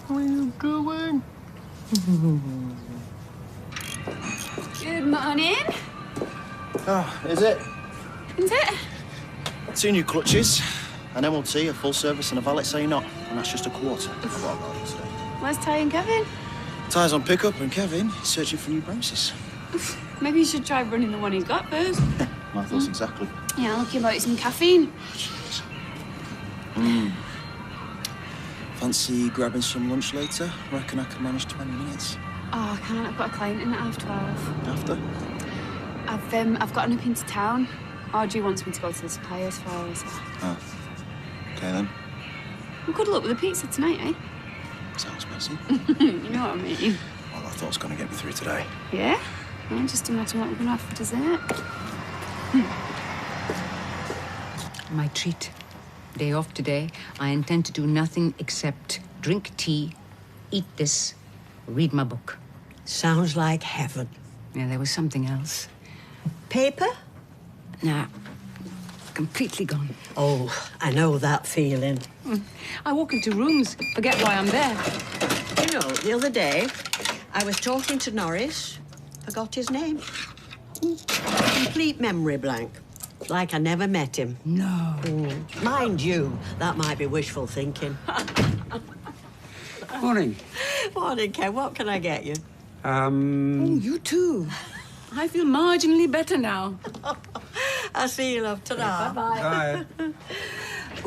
P: what are you doing?
A: Good morning.
X: Oh, is it?
A: Is it?
X: 2 new clutches, an MOT, a full service and a valet say not, and that's just a quarter of what I've got today.
A: Where's Ty and Kevin?
X: Ty's on pickup and Kevin is searching for new braces.
A: Maybe you should try running the one he's got first.
X: My thoughts exactly.
A: Yeah, looking about some caffeine.
X: Fancy grabbing some lunch later? Reckon I can manage 20 minutes.
A: Oh, I can't. I've got a client in at 12:30.
X: After?
A: I've got to nip into town. Audrey wants me to go to the suppliers for her, so...
X: Oh. Okay, then.
A: Well, good luck with the pizza tonight, eh?
X: Sounds messy.
A: You know what I mean.
X: Well, I thought it was going to get me through today.
A: Yeah? Well, just imagine what we're going to have for dessert.
O: My treat. Day off today. I intend to do nothing except drink tea, eat this, read my book.
P: Sounds like heaven.
O: Yeah, there was something else.
P: Paper?
O: Nah, completely gone.
P: Oh, I know that feeling.
O: I walk into rooms, forget why I'm there.
P: You know, the other day, I was talking to Norris, forgot his name. Complete memory blank. Like I never met him.
O: No.
P: Mind you, that might be wishful thinking.
F: Morning.
P: Morning, Ken. What can I get you?
O: Oh, you too. I feel marginally better now.
P: I'll see you, love. Ta-ra.
F: Bye.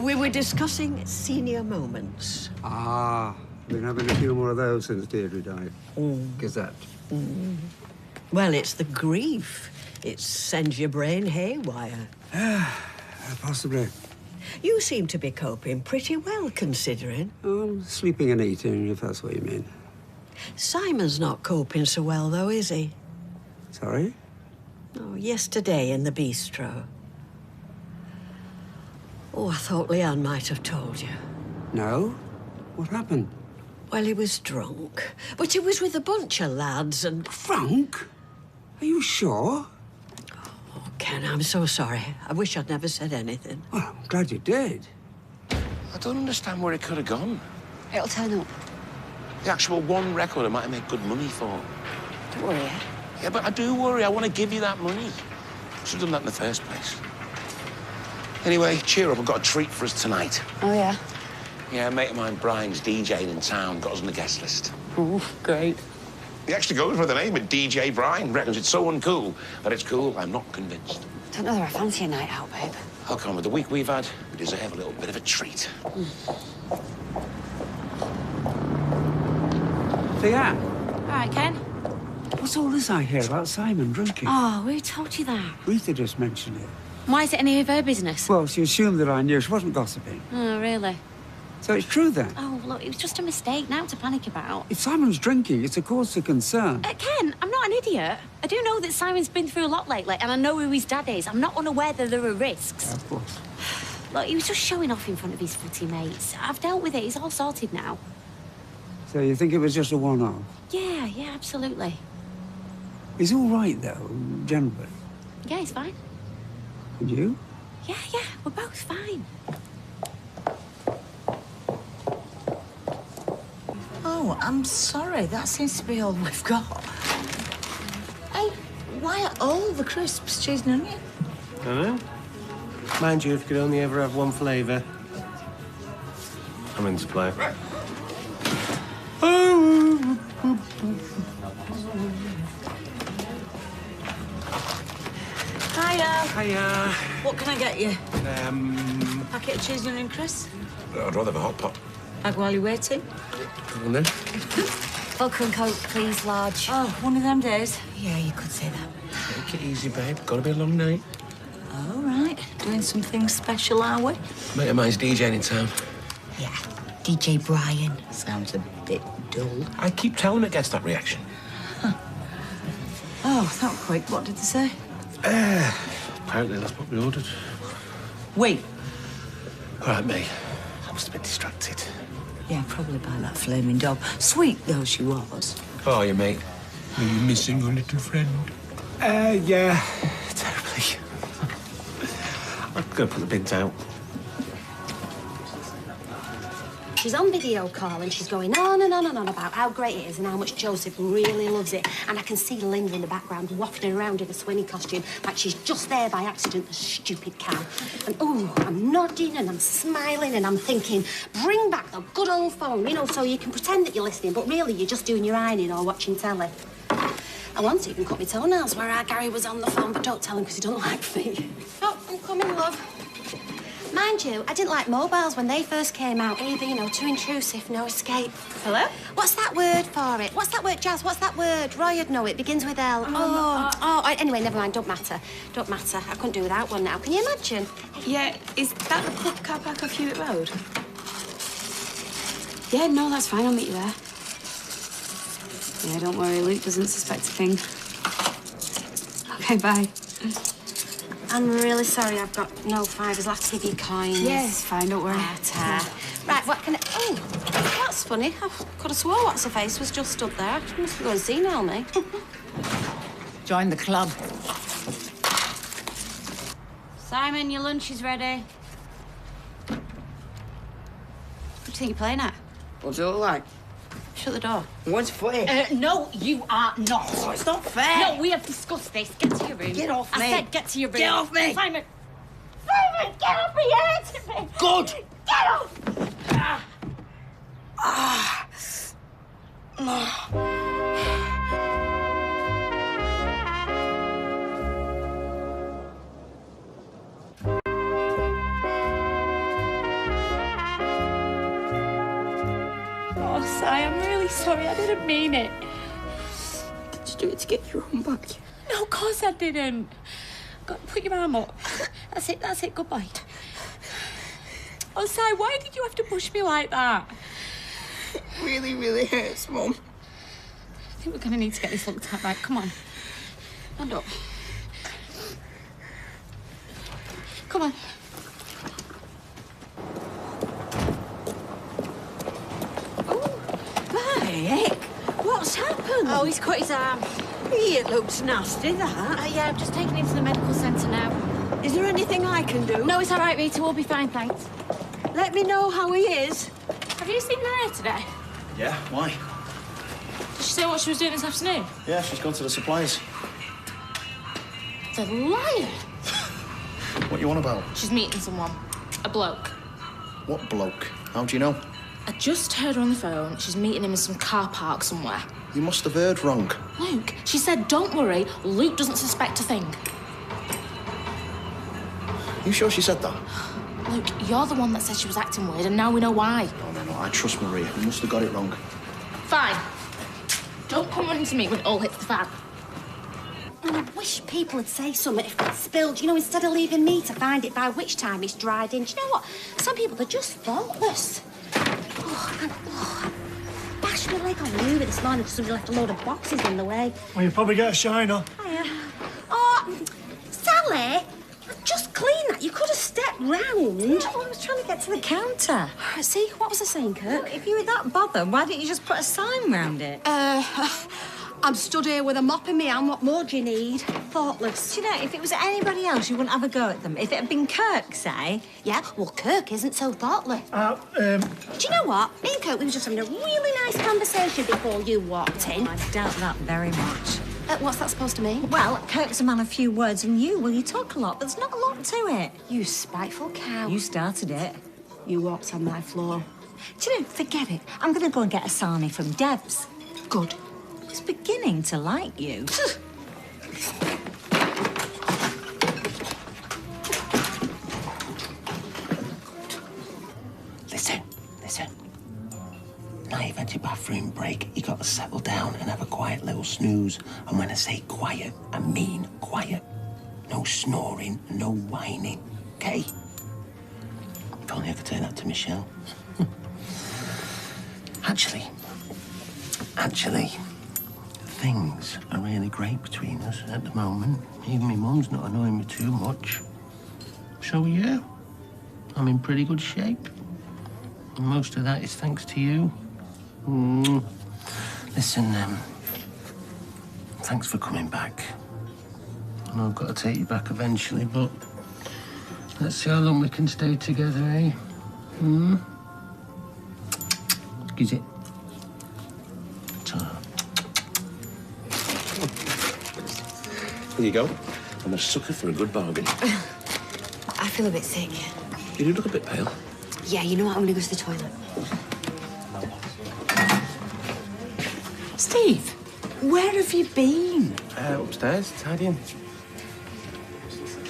P: We were discussing senior moments.
F: Ah, been having a few more of those since Deirdre died. Gazette.
P: Well, it's the grief. It sends your brain haywire.
F: Possibly.
P: You seem to be coping pretty well, considering.
F: Oh, sleeping and eating, if that's what you mean.
P: Simon's not coping so well, though, is he?
F: Sorry?
P: Oh, yesterday in the bistro. Oh, I thought Leanne might have told you.
F: No? What happened?
P: Well, he was drunk. But he was with a bunch of lads and...
F: Drunk? Are you sure?
P: Oh, Ken, I'm so sorry. I wish I'd never said anything.
F: Well, I'm glad you did.
E: I don't understand where it could have gone.
A: It'll turn up.
E: The actual one record I might have made good money for.
A: Don't worry, eh?
E: Yeah, but I do worry. I want to give you that money. Should have done that in the first place. Anyway, cheer up. I've got a treat for us tonight.
A: Oh, yeah?
E: Yeah, a mate of mine, Brian's DJing in town, got us on the guest list.
A: Oh, great.
E: He actually goes by the name of DJ Brian. Reckons it's so uncool that it's cool. I'm not convinced.
A: Don't know that I fancy a night out, babe.
E: How come with the week we've had, we deserve a little bit of a treat.
F: Leanne,
A: All right, Ken.
F: what's all this I hear about Simon drinking?
A: Oh, who told you that?
F: Rita just mentioned it.
A: Why is it any of her business?
F: Well, she assumed that I knew. She wasn't gossiping.
A: Oh, really?
F: So it's true then?
A: Oh, look, it was just a mistake. Now to panic about.
F: If Simon's drinking, it's a cause for concern.
A: Ken, I'm not an idiot. I do know that Simon's been through a lot lately, and I know who his dad is. I'm not unaware that there are risks.
F: Of course.
A: Look, he was just showing off in front of his footy mates. I've dealt with it. It's all sorted now.
F: So you think it was just a one-off?
A: Yeah, absolutely.
F: He's all right, though, generally.
A: Yeah, he's fine.
F: And you?
A: Yeah, we're both fine.
P: Oh, I'm sorry. That seems to be all we've got. Hey, why are all the crisps cheese and onion?
N: I don't know. Mind you, if you could only ever have one flavour. I'm in supply.
P: Hiya.
N: Hiya.
P: What can I get you? Packet of cheese and onion crisps?
E: I'd rather have a hot pot.
P: Bag while you're waiting?
E: Come on, then.
A: Vodka and Coke, please, large.
P: Oh, one of them days. Yeah, you could say that.
E: Take it easy, babe. Gotta be a long night.
P: All right. Doing something special, are we?
E: Mate of mine's DJing in town.
P: Yeah. DJ Brian. Sounds a bit dull.
E: I keep telling him it gets that reaction.
P: Oh, that was quick. What did they say?
N: Apparently that's what we ordered.
P: Wait.
E: All right, mate. I must have been distracted.
P: Yeah, probably by that flaming dog. Sweet though she was.
E: Oh, you mate. Are you missing your little friend?
F: Yeah.
N: Terribly. Gotta put the bids out.
D: She's on video call and she's going on and on and on about how great it is and how much Joseph really loves it. And I can see Linda in the background wafting around in a Sweeney costume like she's just there by accident, the stupid cow. And oh, I'm nodding and I'm smiling and I'm thinking, bring back the good old phone, you know, so you can pretend that you're listening, but really you're just doing your ironing or watching telly. I once even cut my toenails where our Gary was on the phone, but don't tell him because he don't like me. Oh, I'm coming, love. Mind you, I didn't like mobiles when they first came out either, you know, too intrusive, no escape.
J: Hello?
D: What's that word for it? What's that word, Jazz? What's that word? Roy'd know it, begins with L. Anyway, never mind, don't matter. Don't matter. I couldn't do without one now. Can you imagine?
J: Yeah, is that the club car park off Hewitt Road?
L: Yeah, no, that's fine. I'll meet you there. Yeah, don't worry. Luke doesn't suspect a thing. Okay, bye.
D: I'm really sorry I've got no fivers left to give you coins.
L: Yes, fine, don't worry.
D: Right, what can I... Oh, that's funny. I could have swore What's-Her-Face was just stood there. I must go and see now, me.
O: Join the club.
L: Simon, your lunch is ready. What do you think you're playing at?
P: What's it look like?
L: Shut the door.
P: What's fair?
L: No, you are not.
P: Oh, it's not fair.
L: No, we have discussed this. Get to your room.
P: Get off me.
L: I said get to your room.
P: Get off me.
L: Simon! Simon, get off me! You're hurting me!
P: Good.
L: Get off!
J: Oh, Si, I'm really sorry. I didn't mean it.
P: Did you do it to get your own back?
J: No, of course I didn't. Put your arm up. That's it. Good boy. Oh, Si, why did you have to push me like that?
P: It really, really hurts, Mum.
J: I think we're going to need to get this looked at. Right, come on. Stand up. Come on.
P: Hey, what's happened?
L: Oh, he's cut his arm.
P: It looks nasty, that.
L: Yeah, I'm just taking him to the medical centre now.
P: Is there anything I can do?
L: No, it's all right, Rita. We'll be fine, thanks.
P: Let me know how he is.
J: Have you seen Maria today?
X: Yeah, why?
J: Did she say what she was doing this afternoon?
X: Yeah, she's gone to the suppliers.
J: The liar.
X: What you on about?
J: She's meeting someone. A bloke.
X: What bloke? How do you know?
J: I just heard her on the phone. She's meeting him in some car park somewhere.
X: You must have heard wrong.
J: Luke, she said, don't worry, Luke doesn't suspect a thing.
X: You sure she said that?
J: Luke, you're the one that said she was acting weird, and now we know why.
X: No, I trust Maria. You must have got it wrong.
J: Fine. Don't come running to me when it all hits the fan.
D: And I wish people would say something if it's spilled, you know, instead of leaving me to find it by which time it's dried in. Do you know what? Some people are just thoughtless. I bashed my leg on the Uber this morning because somebody left a load of boxes in the way.
T: Well, you probably get a shiner.
D: Hiya. Oh, Sally, just clean that. You could have stepped round.
O: Yeah, well, I was trying to get to the counter.
D: See, what was I saying, Kirk?
O: Well, if you were that bothered, why didn't you just put a sign round it?
D: I'm stood here with a mop in my hand. What more do you need? Thoughtless.
O: Do you know, if it was anybody else, you wouldn't have a go at them. If it had been Kirk, say.
D: Yeah, well, Kirk isn't so thoughtless. Do you know what? Me and Kirk, we were just having a really nice conversation before you walked in.
O: I doubt that very much.
D: What's that supposed to mean?
O: Well, Kirk's a man of few words, and you talk a lot, but there's not a lot to it.
D: You spiteful cow.
O: You started it.
D: You walked on my floor.
O: Do you know, forget it. I'm going to go and get a sarnie from Deb's.
D: Good.
O: He's beginning to like you.
E: Listen. Now you've had your bathroom break, you got to settle down and have a quiet little snooze. And when I say quiet, I mean quiet. No snoring, no whining, okay? If only I could say that to Michelle. Actually, things are really great between us at the moment. Even my mum's not annoying me too much. So, yeah, I'm in pretty good shape. And most of that is thanks to you. Listen, thanks for coming back. I know I've got to take you back eventually, but
N: Let's see how long we can stay together, eh? Hmm? Is it?
E: Here you go. I'm a sucker for a good bargain.
D: I feel a bit sick.
E: You do look a bit pale.
D: Yeah, you know what? I'm gonna go to the toilet.
P: Steve, where have you been?
G: Upstairs, tidying.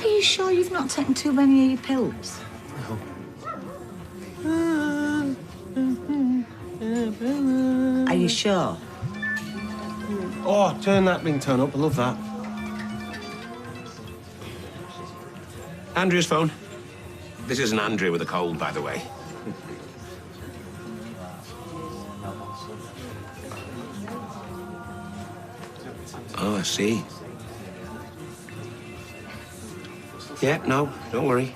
P: Are you sure you've not taken too many of your pills? Are you sure?
N: Oh, turn that ringtone up. I love that.
E: Andrea's phone. This isn't Andrea with a cold, by the way. Oh, I see. Yeah, no, don't worry.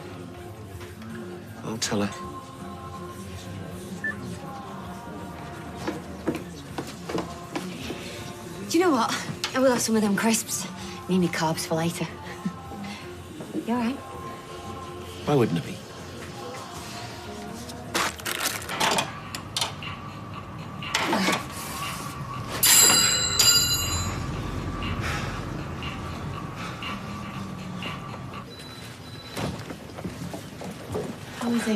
E: I'll tell her.
D: Do you know what? I will have some of them crisps. Need me carbs for later. You all right?
E: Why wouldn't it be?
I: How is he?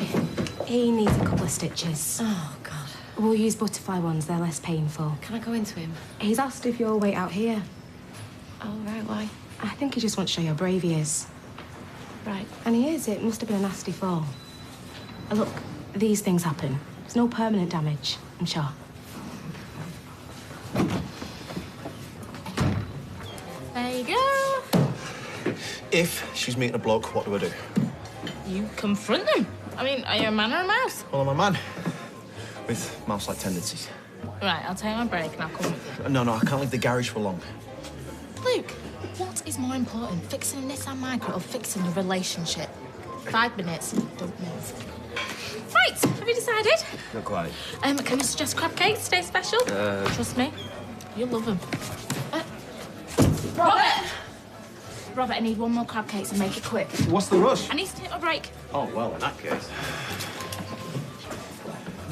I: He needs a couple of stitches.
J: Oh, God.
I: We'll use butterfly ones, they're less painful.
J: Can I go into him?
I: He's asked if you'll wait out here.
J: Oh, right, why?
I: I think he just wants to show you how brave he is.
J: Right.
I: And he is. It must have been a nasty fall. Look, these things happen. There's no permanent damage, I'm sure.
J: There you go.
X: If she's meeting a bloke, what do I do?
J: You confront them. I mean, are you a man or a mouse?
X: Well, I'm a man with mouse-like tendencies.
J: Right, I'll take my break and I'll come with you.
X: No, I can't leave the garage for long.
J: Luke, what is more important, fixing a Nissan Micra or fixing a relationship? 5 minutes, don't move. Right, have you decided?
G: Not quite.
J: Can I suggest crab cakes, today special? Trust me, you'll love them. Robert, I need one more crab cakes and make it quick.
G: What's the rush?
J: I need to take my break.
G: Oh, well, in that case.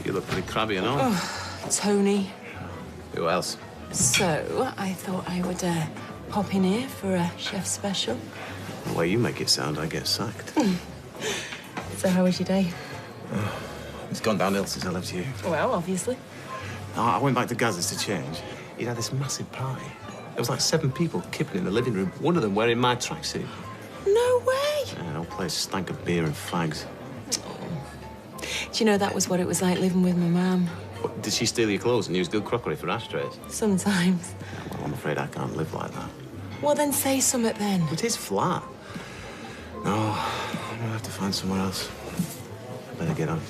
G: You look pretty crabby and all.
I: Oh, Tony.
G: Who else?
I: So, I thought I would pop in here for a chef special.
G: The way you make it sound, I get sacked.
I: So, how was your day?
G: It's gone downhill since I left you.
I: Well, obviously.
G: I went back to Gaz's to change. He'd had this massive party. There was like 7 people kipping in the living room, one of them wearing my tracksuit.
I: No way!
G: Yeah, the whole place stank of beer and fags.
I: Do you know that was what it was like living with my mum?
G: What, did she steal your clothes and use good crockery for ashtrays?
I: Sometimes.
G: Yeah, well, I'm afraid I can't live like that.
I: Well, then say something then.
G: It is flat. No, I'm gonna have to find somewhere else. I better get on.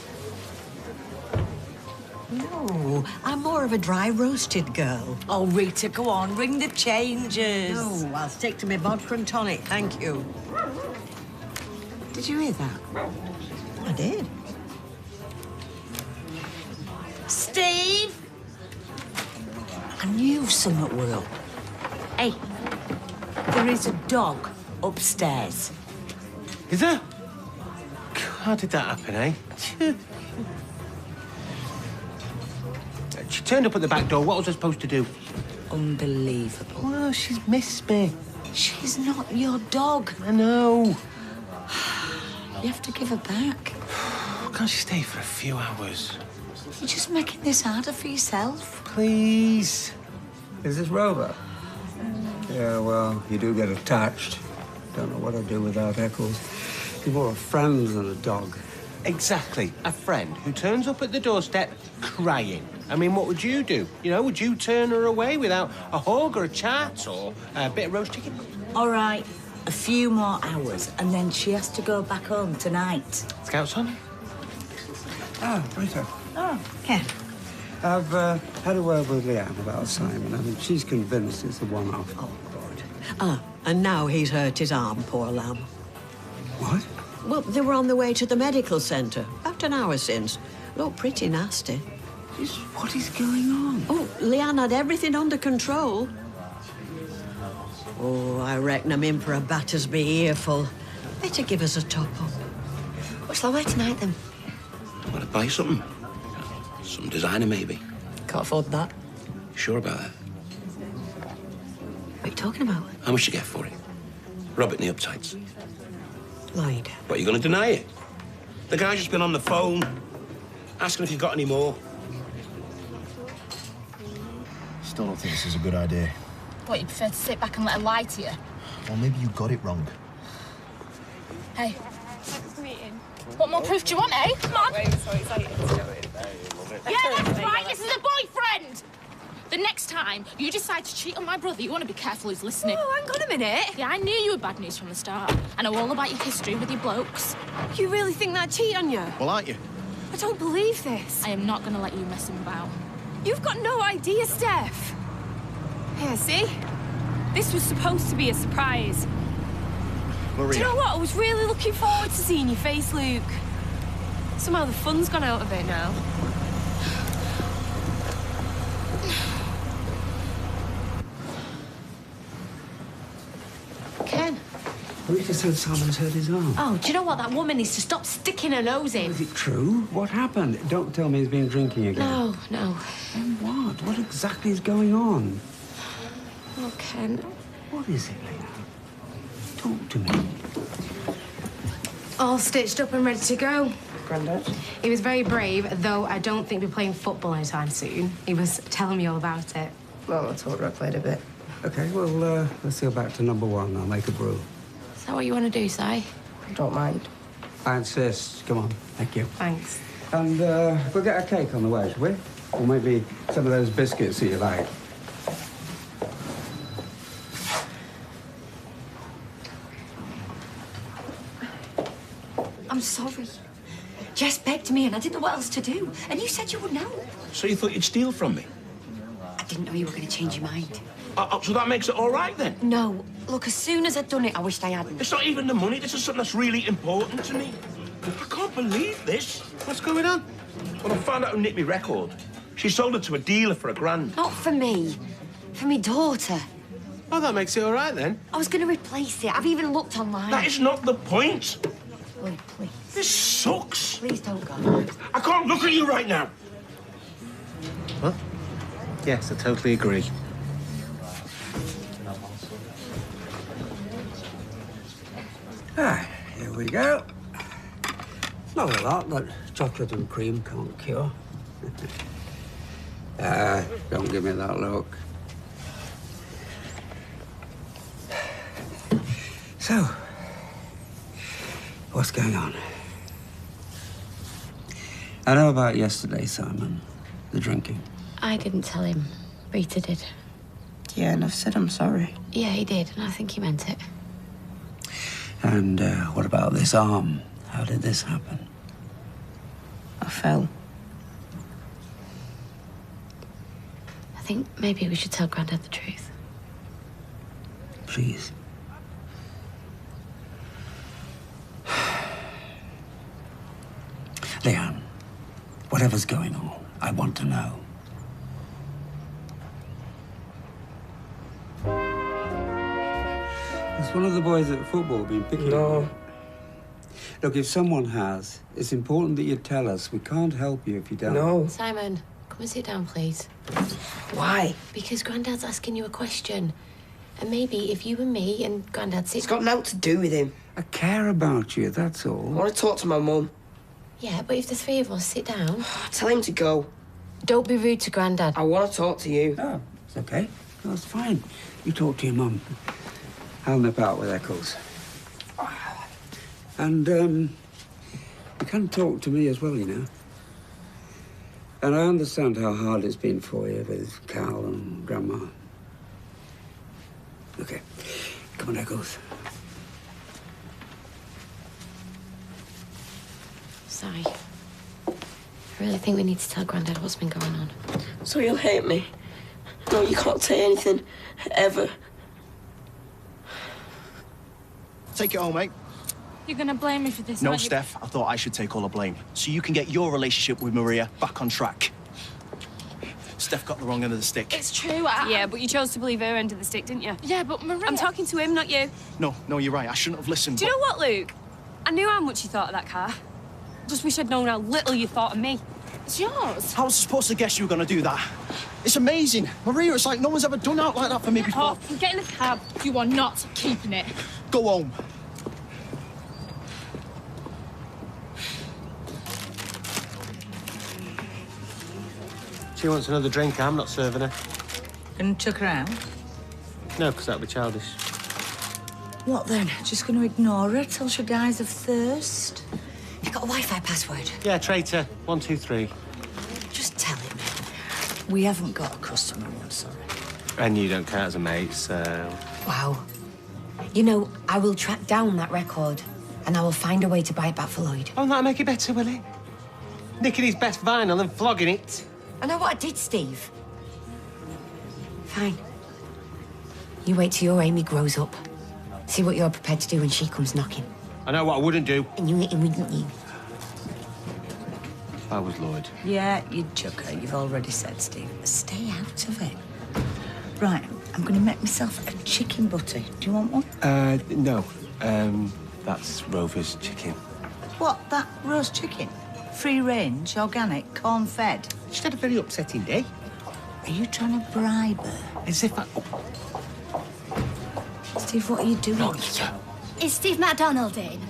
P: No, I'm more of a dry roasted girl. Oh, Rita, go on, ring the changes. No, I'll stick to my vodka and tonic, thank you. Did you hear that? I did. Steve! I knew something were up. Hey, there is a dog upstairs.
N: Is there? How did that happen, eh? She turned up at the back door. What was I supposed to do?
P: Unbelievable.
N: Well, she's missed me.
P: She's not your dog.
N: I know.
P: You have to give her back.
N: Can't she stay for a few hours?
P: You're just making this harder for yourself.
N: Please.
F: Is this Rover? Yeah, well, you do get attached. Don't know what I'd do without Eccles. You're more a friend than a dog.
N: Exactly. A friend who turns up at the doorstep crying. I mean, what would you do? You know, would you turn her away without a hug or a chat or a bit of roast chicken?
P: All right, a few more hours, and then she has to go back home tonight.
N: Scouts on?
F: Ah, Rita.
P: Oh, Ken.
F: I've had a word with Leanne about Simon. I mean, she's convinced it's a one-off.
P: Oh, God. Ah, and now he's hurt his arm, poor lamb.
F: What?
P: Well, they were on the way to the medical centre about an hour since. Looked pretty nasty.
F: What is going on?
P: Oh, Leanne had everything under control. Oh, I reckon I'm in for a Battersby earful. Better give us a top-up.
D: What shall I wear tonight, then?
E: Want to buy something? Some designer, maybe.
D: Can't afford that.
E: Sure about that?
D: What are you talking about?
E: How much you get for it? Robert in the uptights.
D: Lloyd.
E: What, you going to deny it? The guy's just been on the phone, asking if you've got any more.
X: Still don't think this is a good idea.
J: What, you prefer to sit back and let her lie to you?
X: Or maybe you got it wrong.
J: Hey. What more proof do you want, eh? Come on.
Q: Wait, so excited.
J: Yeah, that's right. This is a boyfriend. The next time you decide to cheat on my brother, you want to be careful who's listening.
Q: Oh, hang on a minute.
J: Yeah, I knew you were bad news from the start. I know all about your history with your blokes.
Q: You really think that cheat on you?
X: Well, aren't you?
Q: I don't believe this.
J: I am not going to let you mess him about.
Q: You've got no idea, Steph. Here, see? This was supposed to be a surprise.
X: Maria.
Q: Do you know what? I was really looking forward to seeing your face, Luke. Somehow the fun's gone out of it now.
D: Ken.
F: Rita said Simon's hurt his arm.
C: Oh, do you know what? That woman needs to stop sticking her nose in.
F: Is it true? What happened? Don't tell me he's been drinking again.
C: No, no.
F: Then what? What exactly is going on?
C: Oh, Ken.
F: What is it, Leah? Talk to me.
L: All stitched up and ready to go.
M: Grandad?
L: He was very brave, though I don't think we're playing football anytime soon. He was telling me all about it.
M: Well, I told her I played a bit.
F: Okay, well, let's go back to number one. I'll make a brew.
C: Is that what you want to do, Si?
M: Don't mind.
F: I insist. Come on. Thank you.
L: Thanks.
F: And we'll get a cake on the way, shall we? Or maybe some of those biscuits that you like.
D: I'm sorry. Jess begged me and I didn't know what else to do. And you said you would know.
E: So you thought you'd steal from me?
D: I didn't know you were going to change your mind.
E: So that makes it all right, then?
D: No. Look, as soon as I'd done it, I wished I hadn't.
E: It's not even the money. This is something that's really important to me. I can't believe this. What's going on? Well, I found out who nicked me record. She sold it to a dealer for $1,000.
D: Not for me. For me daughter.
N: Oh, that makes it all right, then.
D: I was going to replace it. I've even looked online.
E: That is not the point.
D: Luke, please.
E: This sucks.
D: Please don't go.
E: I can't look at you right now.
B: Huh? Yes, I totally agree.
F: Ah, here we go. Not a lot that chocolate and cream can't cure. Don't give me that look. So, what's going on? I know about yesterday, Simon. The drinking.
C: I didn't tell him. Rita did.
M: Yeah, and I've said I'm sorry.
C: Yeah, he did, and I think he meant it.
F: And what about this arm? How did this happen?
M: I fell.
C: I think maybe we should tell Grandad the truth.
F: Please. Leanne, whatever's going on, I want to know. Has one of the boys at football been picking
M: No.
F: Look, if someone has, it's important that you tell us. We can't help you if you don't.
M: No.
C: Simon, come and sit down, please.
M: Why?
C: Because Grandad's asking you a question. And maybe if you and me and Grandad sit...
M: It's got nothing to do with him.
F: I care about you, that's all.
M: I want to talk to my mum.
C: Yeah, but if the three of us sit down...
M: Tell him to go.
C: Don't be rude to Grandad.
M: I want to talk to you.
F: Oh, it's okay. That's fine. You talk to your mum. I'll nip out with Eccles. And, you can talk to me as well, you know. And I understand how hard it's been for you with Cal and Grandma. Okay. Come on, Eccles.
C: Sorry. I really think we need to tell Grandad what's been going on.
M: So you'll hate me? No, you can't say anything. Ever.
X: Take it home, mate.
J: You're gonna blame me for this,
X: No,
J: aren't you?
X: Steph, I thought I should take all the blame. So you can get your relationship with Maria back on track. Steph got the wrong end of the stick.
J: It's true.
Q: Yeah, but you chose to believe her end of the stick, didn't you?
J: Yeah, but Maria...
Q: I'm talking to him, not you.
X: No, you're right. I shouldn't have listened.
Q: Do you know what, Luke? I knew how much you thought of that car. Just wish I'd known how little you thought of me. It's yours.
X: How was I supposed to guess you were going to do that? It's amazing. Maria, it's like no one's ever done out like that for me before.
Q: Oh, get in the cab. You are not keeping it.
X: Go home.
N: She wants another drink. I'm not serving her.
P: Gonna chuck her out?
N: No, because that'd be childish.
P: What then? Just gonna ignore her till she dies of thirst?
D: You got a Wi-Fi password?
N: Yeah, traitor. 1, 2, 3.
D: Just tell him.
P: We haven't got a customer, I'm sorry.
N: And you don't count as a mate, so...
D: Wow. You know, I will track down that record, and I will find a way to buy it back for Lloyd.
N: Oh, that'll make it better, will it? Nicking his best vinyl and flogging it.
D: I know what I did, Steve. Fine. You wait till your Amy grows up. See what you're prepared to do when she comes knocking.
N: I know what I wouldn't do.
D: And you wouldn't you?
N: If I was Lloyd.
P: Yeah, you'd chuck her. You've already said, Steve. Stay out of it. Right, I'm going to make myself a chicken butty. Do you want one?
N: No. That's Rover's chicken.
P: What, that roast chicken? Free range, organic, corn-fed?
N: She's had a very upsetting day.
P: Are you trying to bribe her?
N: As if I...
P: Steve, what are you doing?
N: No,
U: Is Steve MacDonald in?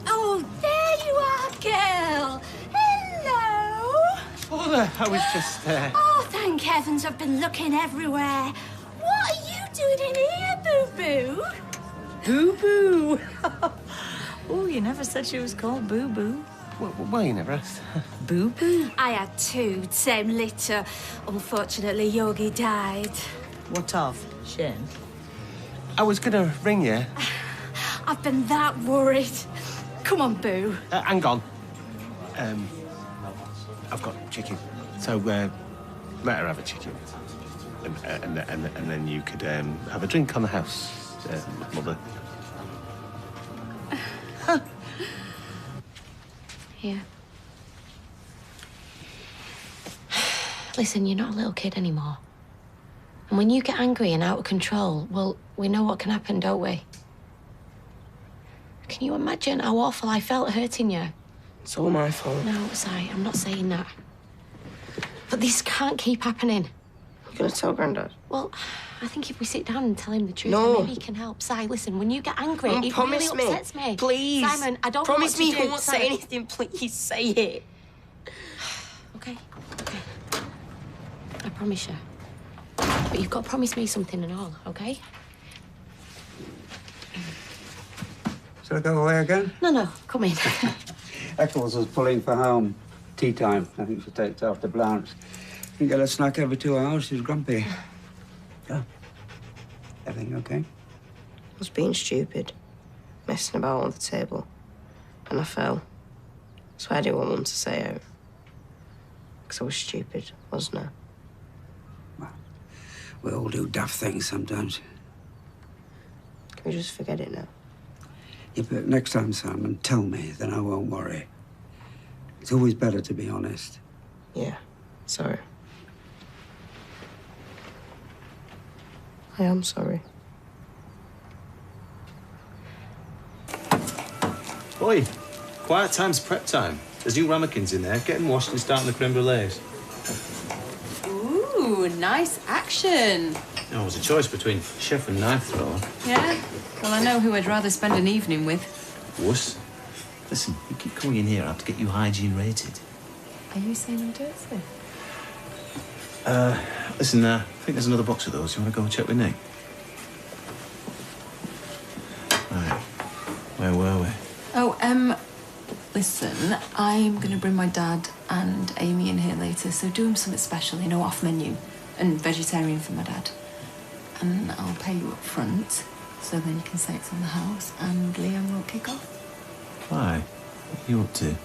U: Oh, there you are, girl. Hello.
N: Oh, I was just...
U: Oh, thank heavens, I've been looking everywhere. What are you doing in here, Boo-Boo?
P: Boo-Boo. Oh, you never said she was called Boo-Boo.
N: Well, you never asked.
P: Boo-Boo?
U: I had two, same litter. Unfortunately, Yogi died.
P: What of? Shame.
N: I was gonna ring you.
U: I've been that worried. Come on, Boo.
N: Hang on. I've got chicken. So, let her have a chicken. And then you could have a drink on the house, Mother.
C: Here. Listen, you're not a little kid anymore. And when you get angry and out of control, well, we know what can happen, don't we? Can you imagine how awful I felt hurting you?
K: It's all my fault.
C: No, Si, I'm not saying that. But this can't keep happening.
K: You're gonna tell Grandad?
C: Well, I think if we sit down and tell him the truth,
K: No.
C: then maybe he can help. Si, listen, when you get angry, it
K: promise
C: really
K: me.
C: upsets me.
K: Please.
C: Simon, I don't
K: promise
C: know what
K: me
C: to do.
K: you won't say
C: Simon.
K: anything. Please say it.
C: Okay. I promise you. But you've got to promise me something and all, okay?
F: Shall I go away again?
C: No, come in.
F: Eccles was pulling for home. Tea time. I think she takes after Blanche. You get a snack every 2 hours. She's grumpy. Yeah. Everything okay?
K: I was being stupid, messing about on the table, and I fell. So I didn't want Mum to say out. Because I was stupid, wasn't I?
F: We all do daft things sometimes.
K: Can we just forget it now?
F: Yeah, but next time, Simon, tell me, then I won't worry. It's always better to be honest.
K: Yeah, sorry. I am sorry.
G: Oi, quiet time's prep time. There's new ramekins in there. Get them washed and starting the creme brulees.
I: Ooh, nice action.
G: It was a choice between chef and knife thrower.
I: Yeah? Well, I know who I'd rather spend an evening with.
G: Wuss. Listen, you keep coming in here, I have to get you hygiene rated.
I: Are you saying I'm dirty?
G: Listen, I think there's another box of those. You want to go and check with Nick? Right. Where were we?
I: Oh, listen, I'm going to bring my dad and Amy in here later, so do him something special, you know, off menu. And vegetarian for my dad. And I'll pay you up front, so then you can say it's on the house, and Liam won't kick off.
G: Why? What are you up to?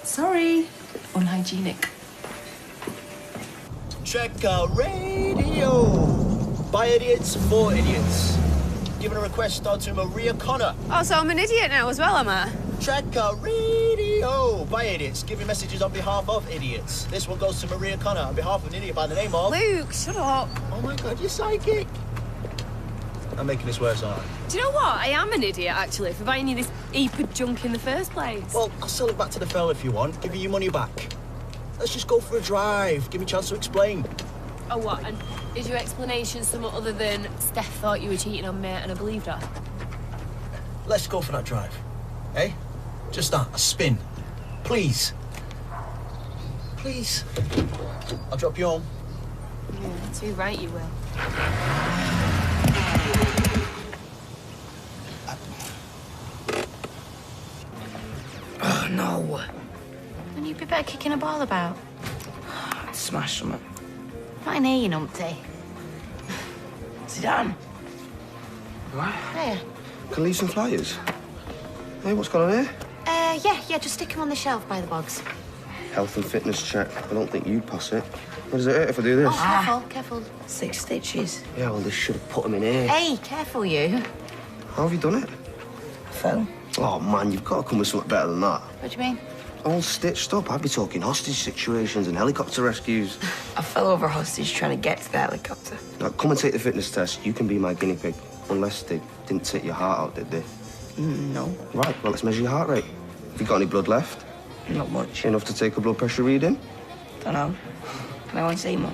I: Sorry. Unhygienic.
X: Check radio. By idiots, for idiots. Given a request out to Maria Connor.
Q: Oh, so I'm an idiot now as well, am I?
X: Check radio. By idiots, giving messages on behalf of idiots. This one goes to Maria Connor on behalf of an idiot by the name of...
Q: Luke, shut up.
X: Oh my God, you're psychic. I'm making this worse, aren't I?
Q: Do you know what? I am an idiot, actually, for buying you this heap of junk in the first place.
X: Well, I'll sell it back to the fella if you want. Give you your money back. Let's just go for a drive. Give me a chance to explain.
Q: Oh, what? And is your explanation somewhat other than Steph thought you were cheating on me and I believed her?
X: Let's go for that drive. Eh? Just that, a spin. Please. Please. I'll drop you home.
Q: Yeah, too right you will.
K: Oh, no.
C: Wouldn't you be better kicking a ball about?
K: Smash something.
C: Not in here, you numpty.
K: Sit down.
C: What? Here.
K: Can I leave some flyers? Hey, what's going on here?
C: Yeah, just stick them on the shelf by the box.
K: Health and fitness check. I don't think you'd pass it. What does it hurt if I do this?
C: Oh, careful.
K: 6 stitches. Yeah, well, they should have put them in here.
C: Hey, careful you.
K: How have you done it?
C: Fell.
K: Oh, man, you've got to come with something better than that.
C: What do you mean?
K: All stitched up. I'd be talking hostage situations and helicopter rescues.
C: I fell over hostage trying to get to the helicopter.
K: Now, come and take the fitness test. You can be my guinea pig. Unless they didn't take your heart out, did they?
C: No.
K: Right, well, let's measure your heart rate. Have you got any blood left?
C: Not much.
K: Enough to take a blood pressure reading?
C: Don't know. Can I only see more?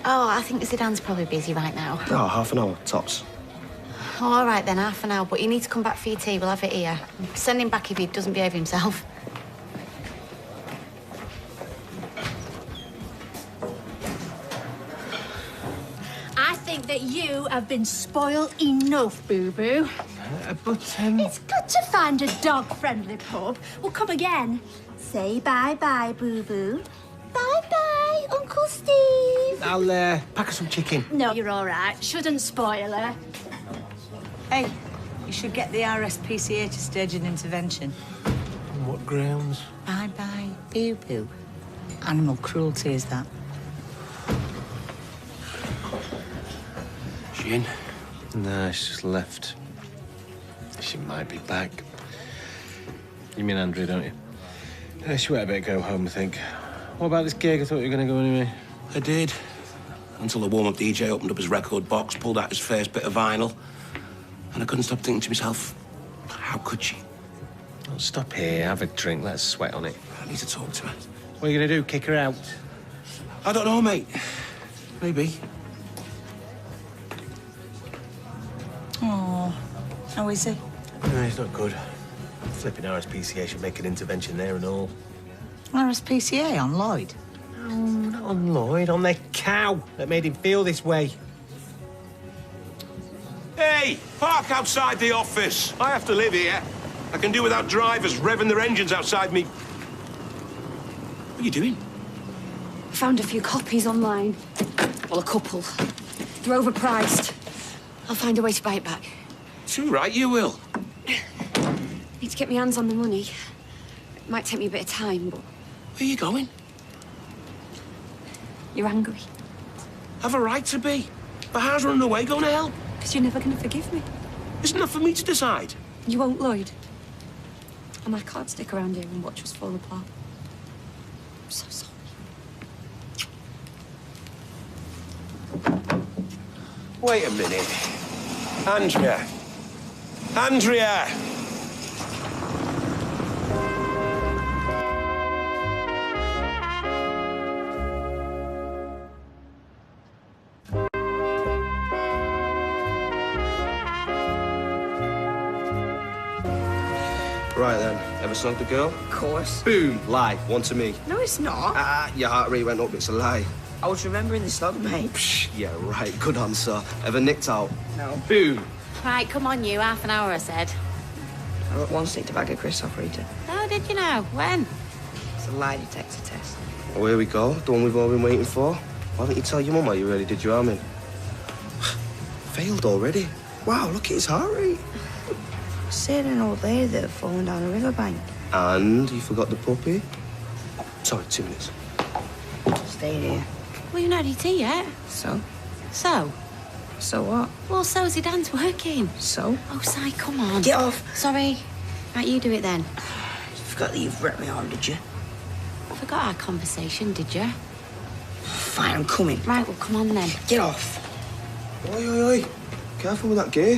C: Oh, I think Zidane's probably busy right now.
K: Oh, half an hour, tops.
C: Oh, all right then, half an hour. But you need to come back for your tea. We'll have it here. Send him back if he doesn't behave himself.
U: I think that you have been spoiled enough, Boo-Boo. It's good to find a dog-friendly pub. Well, come again. Say bye-bye, Boo-Boo. Bye-bye, Uncle Steve.
N: I'll pack her some chicken.
U: No, you're all right. Shouldn't spoil her.
P: Hey, you should get the RSPCA to stage an intervention.
N: On what grounds?
P: Bye-bye, Boo-Boo. Animal cruelty is that.
N: She in? No, she's just left. She might be back. You mean Andrea, don't you? Yeah, she better go home, I think. What about this gig? I thought you were going to go anyway.
E: I did. Until the warm-up DJ opened up his record box, pulled out his first bit of vinyl, and I couldn't stop thinking to myself, how could she?
N: Oh, stop here, have a drink, let's sweat on it.
E: I need to talk to her.
N: What are you going to do, kick her out?
E: I don't know, mate. Maybe.
P: Oh, how is he?
N: No, he's not good. Flipping RSPCA should make an intervention there and all.
P: RSPCA on Lloyd?
N: No, not on Lloyd, on their cow that made him feel this way.
R: Hey, park outside the office. I have to live here. I can do without drivers revving their engines outside me. What are you doing?
D: I found a few copies online. Well, a couple. They're overpriced. I'll find a way to buy it back.
R: Too right, you will.
D: Need to get my hands on the money. It might take me a bit of time, but...
R: Where are you going?
D: You're angry.
R: Have a right to be. If how's running away going to hell?
D: Because you're never going to forgive me.
R: Isn't that for me to decide?
D: You won't, Lloyd. And I can't stick around here and watch us fall apart. I'm so sorry.
R: Wait a minute. Andrea. Andrea!
K: Right then, ever slugged a girl?
P: Of course.
K: Boom, lie, one to me.
P: No, it's not.
K: Your heart rate went up, it's a lie.
P: I was remembering the slug, mate.
K: Psh, yeah, right, good answer. Ever nicked out?
P: No.
K: Boom.
C: Right, come on, you. Half an hour, I said.
K: I got one stick to bag of crisps off Rita.
C: Oh, did you know? When?
K: It's a lie detector test. Oh, here we go, the one we've all been waiting for. Why don't you tell your mum how you really did your arming? Failed already. Wow, look at his heart rate.
P: Seeing an old lady that had fallen down a riverbank.
K: And you forgot the puppy? Sorry, 2 minutes.
P: Stay here.
C: Well, you've not had your tea yet.
P: So?
C: So?
P: So what?
C: Well, so Zidane's working.
P: So?
C: Oh, Si, come on.
P: Get off.
C: Sorry. Right, you do it then.
P: You forgot that you've wrecked me arm, did you?
C: I forgot our conversation, did you?
P: Fine, I'm coming.
C: Right, well, come on then.
P: Get off.
K: Oi, oi, oi.
H: careful with that gear.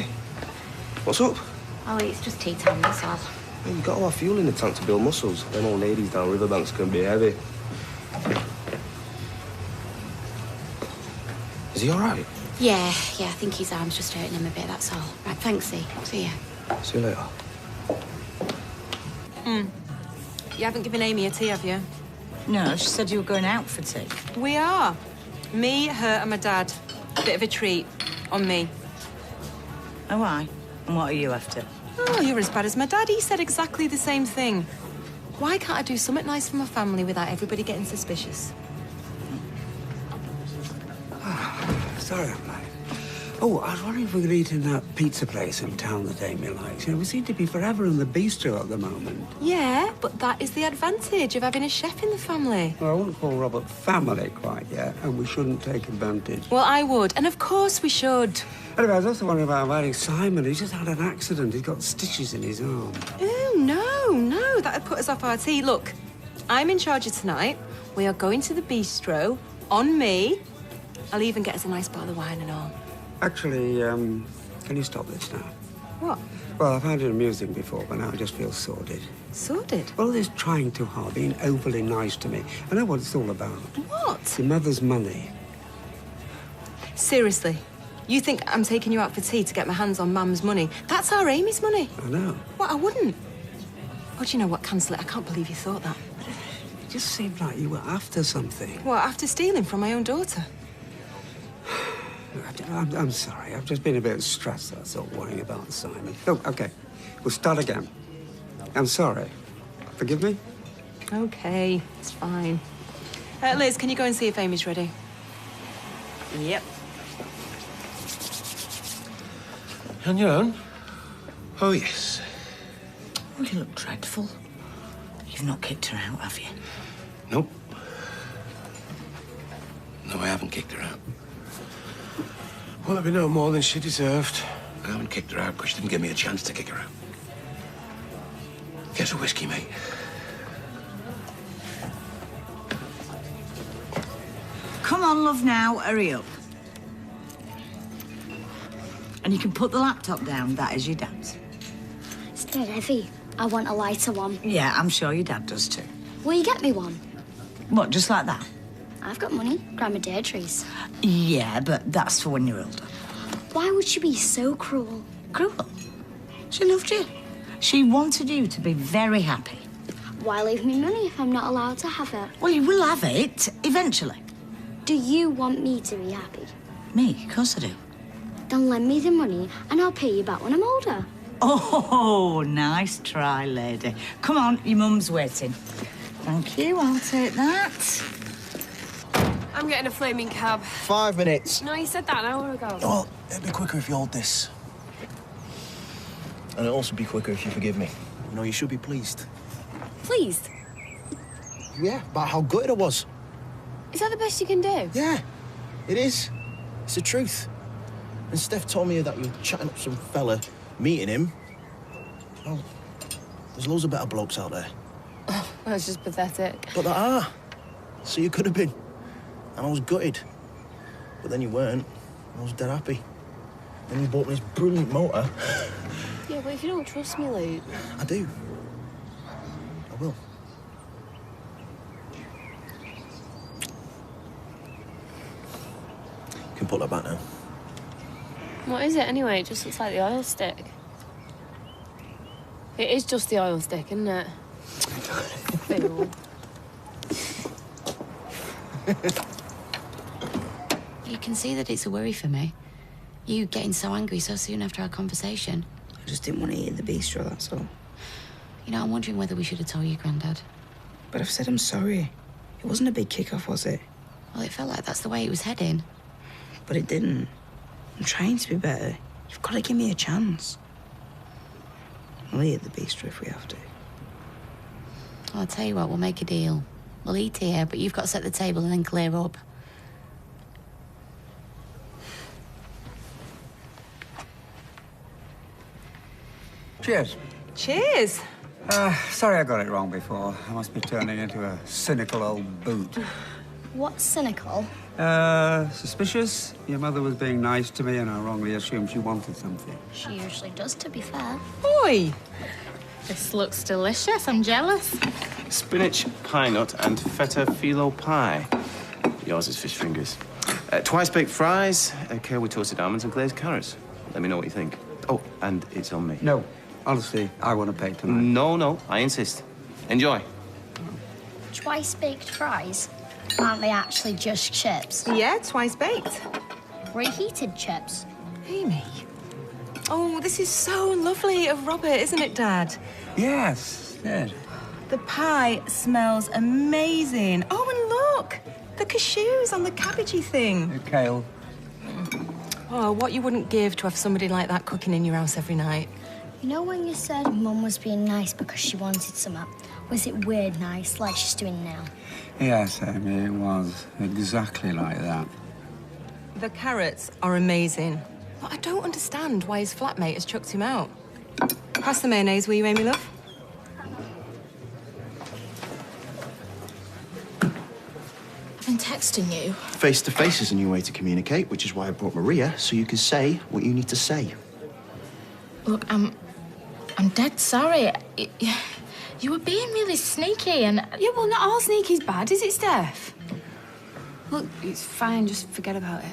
H: What's up?
C: Oh, it's just tea time, that's all.
H: Hey, you got to have fuel in the tank to build muscles. Them old ladies down riverbanks can be heavy. Is he all right?
C: Yeah, I think his arm's just hurting him a bit, that's all. Right, thanks, See. See ya.
H: See you later.
I: You haven't given Amy a tea, have you?
P: No, she said you were going out for tea.
I: We are. Me, her, and my dad. Bit of a treat. On me.
P: Oh, aye. And what are you after?
I: Oh, you're as bad as my dad. He said exactly the same thing. Why can't I do something nice for my family without everybody getting suspicious?
F: Sorry, I'm late. Oh, I was wondering if we could eat in that pizza place in town that Amy likes. You know, we seem to be forever in the bistro at the moment.
I: Yeah, but that is the advantage of having a chef in the family.
F: Well, I wouldn't call Robert family quite yet, and we shouldn't take advantage.
I: Well, I would, and of course we should.
F: Anyway, I was also wondering about inviting Simon. He's just had an accident. He's got stitches in his arm.
I: Oh, no, that'd put us off our tea. Look, I'm in charge of tonight. We are going to the bistro, on me. I'll even get us a nice bottle of wine and all.
F: Actually, can you stop this now?
I: What?
F: Well, I found it amusing before, but now I just feel sordid.
I: Sordid?
F: Well, this trying too hard, being overly nice to me. I know what it's all about.
I: What?
F: Your mother's money.
I: Seriously, you think I'm taking you out for tea to get my hands on Mum's money? That's our Amy's money.
F: I know.
I: What, I wouldn't? Oh, do you know what? Cancel it. I can't believe you thought that.
F: It just seemed like you were after something.
I: What, after stealing from my own daughter?
F: I'm sorry. I've just been a bit stressed, that's all, worrying about Simon. Oh, OK. We'll start again. I'm sorry. Forgive me?
I: Okay, it's fine. Liz, can you go and see if Amy's ready?
P: Yep.
N: On your own? Oh, yes.
P: Oh, you look dreadful. You've not kicked her out, have you?
H: Nope. No, I haven't kicked her out.
N: Well, it'll be no more than she deserved.
H: I haven't kicked her out because she didn't give me a chance to kick her out. Get a whiskey, mate.
P: Come on, love, now. Hurry up. And you can put the laptop down. That is your dad's.
U: It's dead heavy. I want a lighter one.
P: Yeah, I'm sure your dad does too.
U: Will you get me one?
P: What, just like that?
U: I've got money. Grandma Deirdre's.
P: Yeah, but that's for when you're older.
U: Why would she be so cruel?
P: Cruel? She loved you. She wanted you to be very happy.
U: Why leave me money if I'm not allowed to have it?
P: Well, you will have it, eventually.
U: Do you want me to be happy?
P: Me? Of course I do.
U: Then lend me the money and I'll pay you back when I'm older.
P: Oh, nice try, lady. Come on, your mum's waiting. Thank you, I'll take that.
Q: I'm getting a flaming cab.
X: 5 minutes.
Q: No, you said that an hour ago.
X: Well, it'd be quicker if you hold this. And it'll also be quicker if you forgive me. You know, you should be pleased.
Q: Pleased?
X: Yeah, about how good I was.
Q: Is that the best you can do?
X: Yeah, it is. It's the truth. And Steph told me that you were chatting up some fella, meeting him. Well, there's loads of better blokes out there.
Q: Oh, that's just pathetic.
X: But there are. So you could have been. And I was gutted. But then you weren't. I was dead happy. Then you bought me this brilliant motor.
Q: Yeah, but if you don't trust me, Luke...
X: I do. I will. You can put that back now.
Q: What is it, anyway? It just looks like the oil stick. It is just the oil stick, isn't it? Ew.
C: You can see that it's a worry for me. You getting so angry so soon after our conversation.
K: I just didn't want to eat at the bistro, that's all.
C: You know, I'm wondering whether we should have told your granddad.
K: But I've said I'm sorry. It wasn't a big kick-off, was it?
C: Well, it felt like that's the way it was heading.
K: But it didn't. I'm trying to be better. You've got to give me a chance. I'll eat at the bistro if we have to.
C: I'll tell you what, we'll make a deal. We'll eat here, but you've got to set the table and then clear up.
F: Cheers.
I: Cheers.
F: Sorry I got it wrong before. I must be turning into a cynical old boot.
U: What's cynical?
F: Suspicious? Your mother was being nice to me and I wrongly assumed she wanted something.
J: She usually does, to be fair.
Q: Oi! This looks delicious. I'm jealous.
G: Spinach, pie nut, and feta phyllo pie. Yours is fish fingers. Twice baked fries, kale with toasted almonds and glazed carrots. Let me know what you think. Oh, and it's on me.
F: No, honestly, I want to pay tonight.
G: No, I insist. Enjoy.
J: Twice baked fries? Aren't they actually just chips?
I: Yeah, twice baked.
J: Reheated chips.
I: Amy. Oh, this is so lovely of Robert, isn't it, Dad?
F: Yes, yes.
I: The pie smells amazing. Oh, and look! The cashews on the cabbagey thing.
F: Kale.
I: Oh, what you wouldn't give to have somebody like that cooking in your house every night.
J: You know when you said Mum was being nice because she wanted some? Was it weird nice, like she's doing now?
F: Yes, Amy, it was exactly like that.
I: The carrots are amazing. But I don't understand why his flatmate has chucked him out. Pass the mayonnaise, will you, Amy, love?
C: I've been texting you.
X: Face-to-face is a new way to communicate, which is why I brought Maria, so you can say what you need to say.
C: Look, I'm dead sorry. You were being really sneaky and...
Q: Yeah, well, not all sneaky's bad, is it, Steph? Look, it's fine. Just forget about it.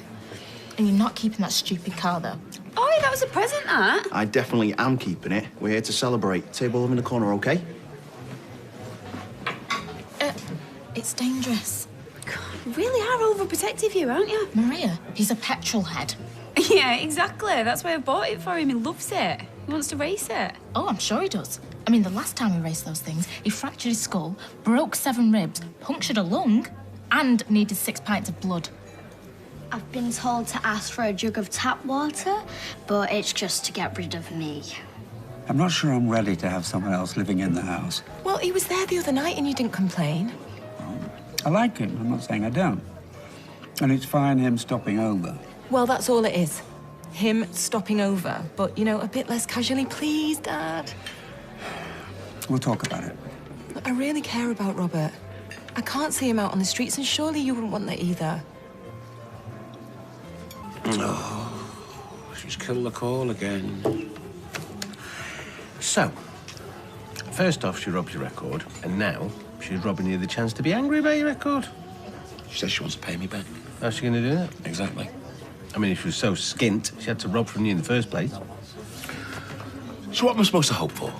C: And you're not keeping that stupid car, though.
Q: Oh, that was a present, that.
X: I definitely am keeping it. We're here to celebrate. Table over in the corner, okay?
C: It's dangerous.
Q: God, you really are overprotective here, aren't you?
C: Maria, he's a petrol head.
Q: Yeah, exactly. That's why I bought it for him. He loves it. He wants to race it.
C: Oh, I'm sure he does. I mean, the last time he raced those things, he fractured his skull, broke 7 ribs, punctured a lung, and needed 6 pints of blood.
J: I've been told to ask for a jug of tap water, but it's just to get rid of me.
F: I'm not sure I'm ready to have someone else living in the house.
I: Well, he was there the other night and you didn't complain.
F: I like him. I'm not saying I don't. And it's fine him stopping over.
I: Well, that's all it is. Him stopping over, but, you know, a bit less casually, please, Dad.
F: We'll talk about it.
I: Look, I really care about Robert. I can't see him out on the streets, and surely you wouldn't want that either.
N: Oh, she's killed the call again. So, first off, she robbed your record, and now she's robbing you the chance to be angry about your record.
R: She says she wants to pay me back.
N: How's she going to do that?
R: Exactly.
N: I mean, if she was so skint, she had to rob from you in the first place.
R: So what am I supposed to hope for?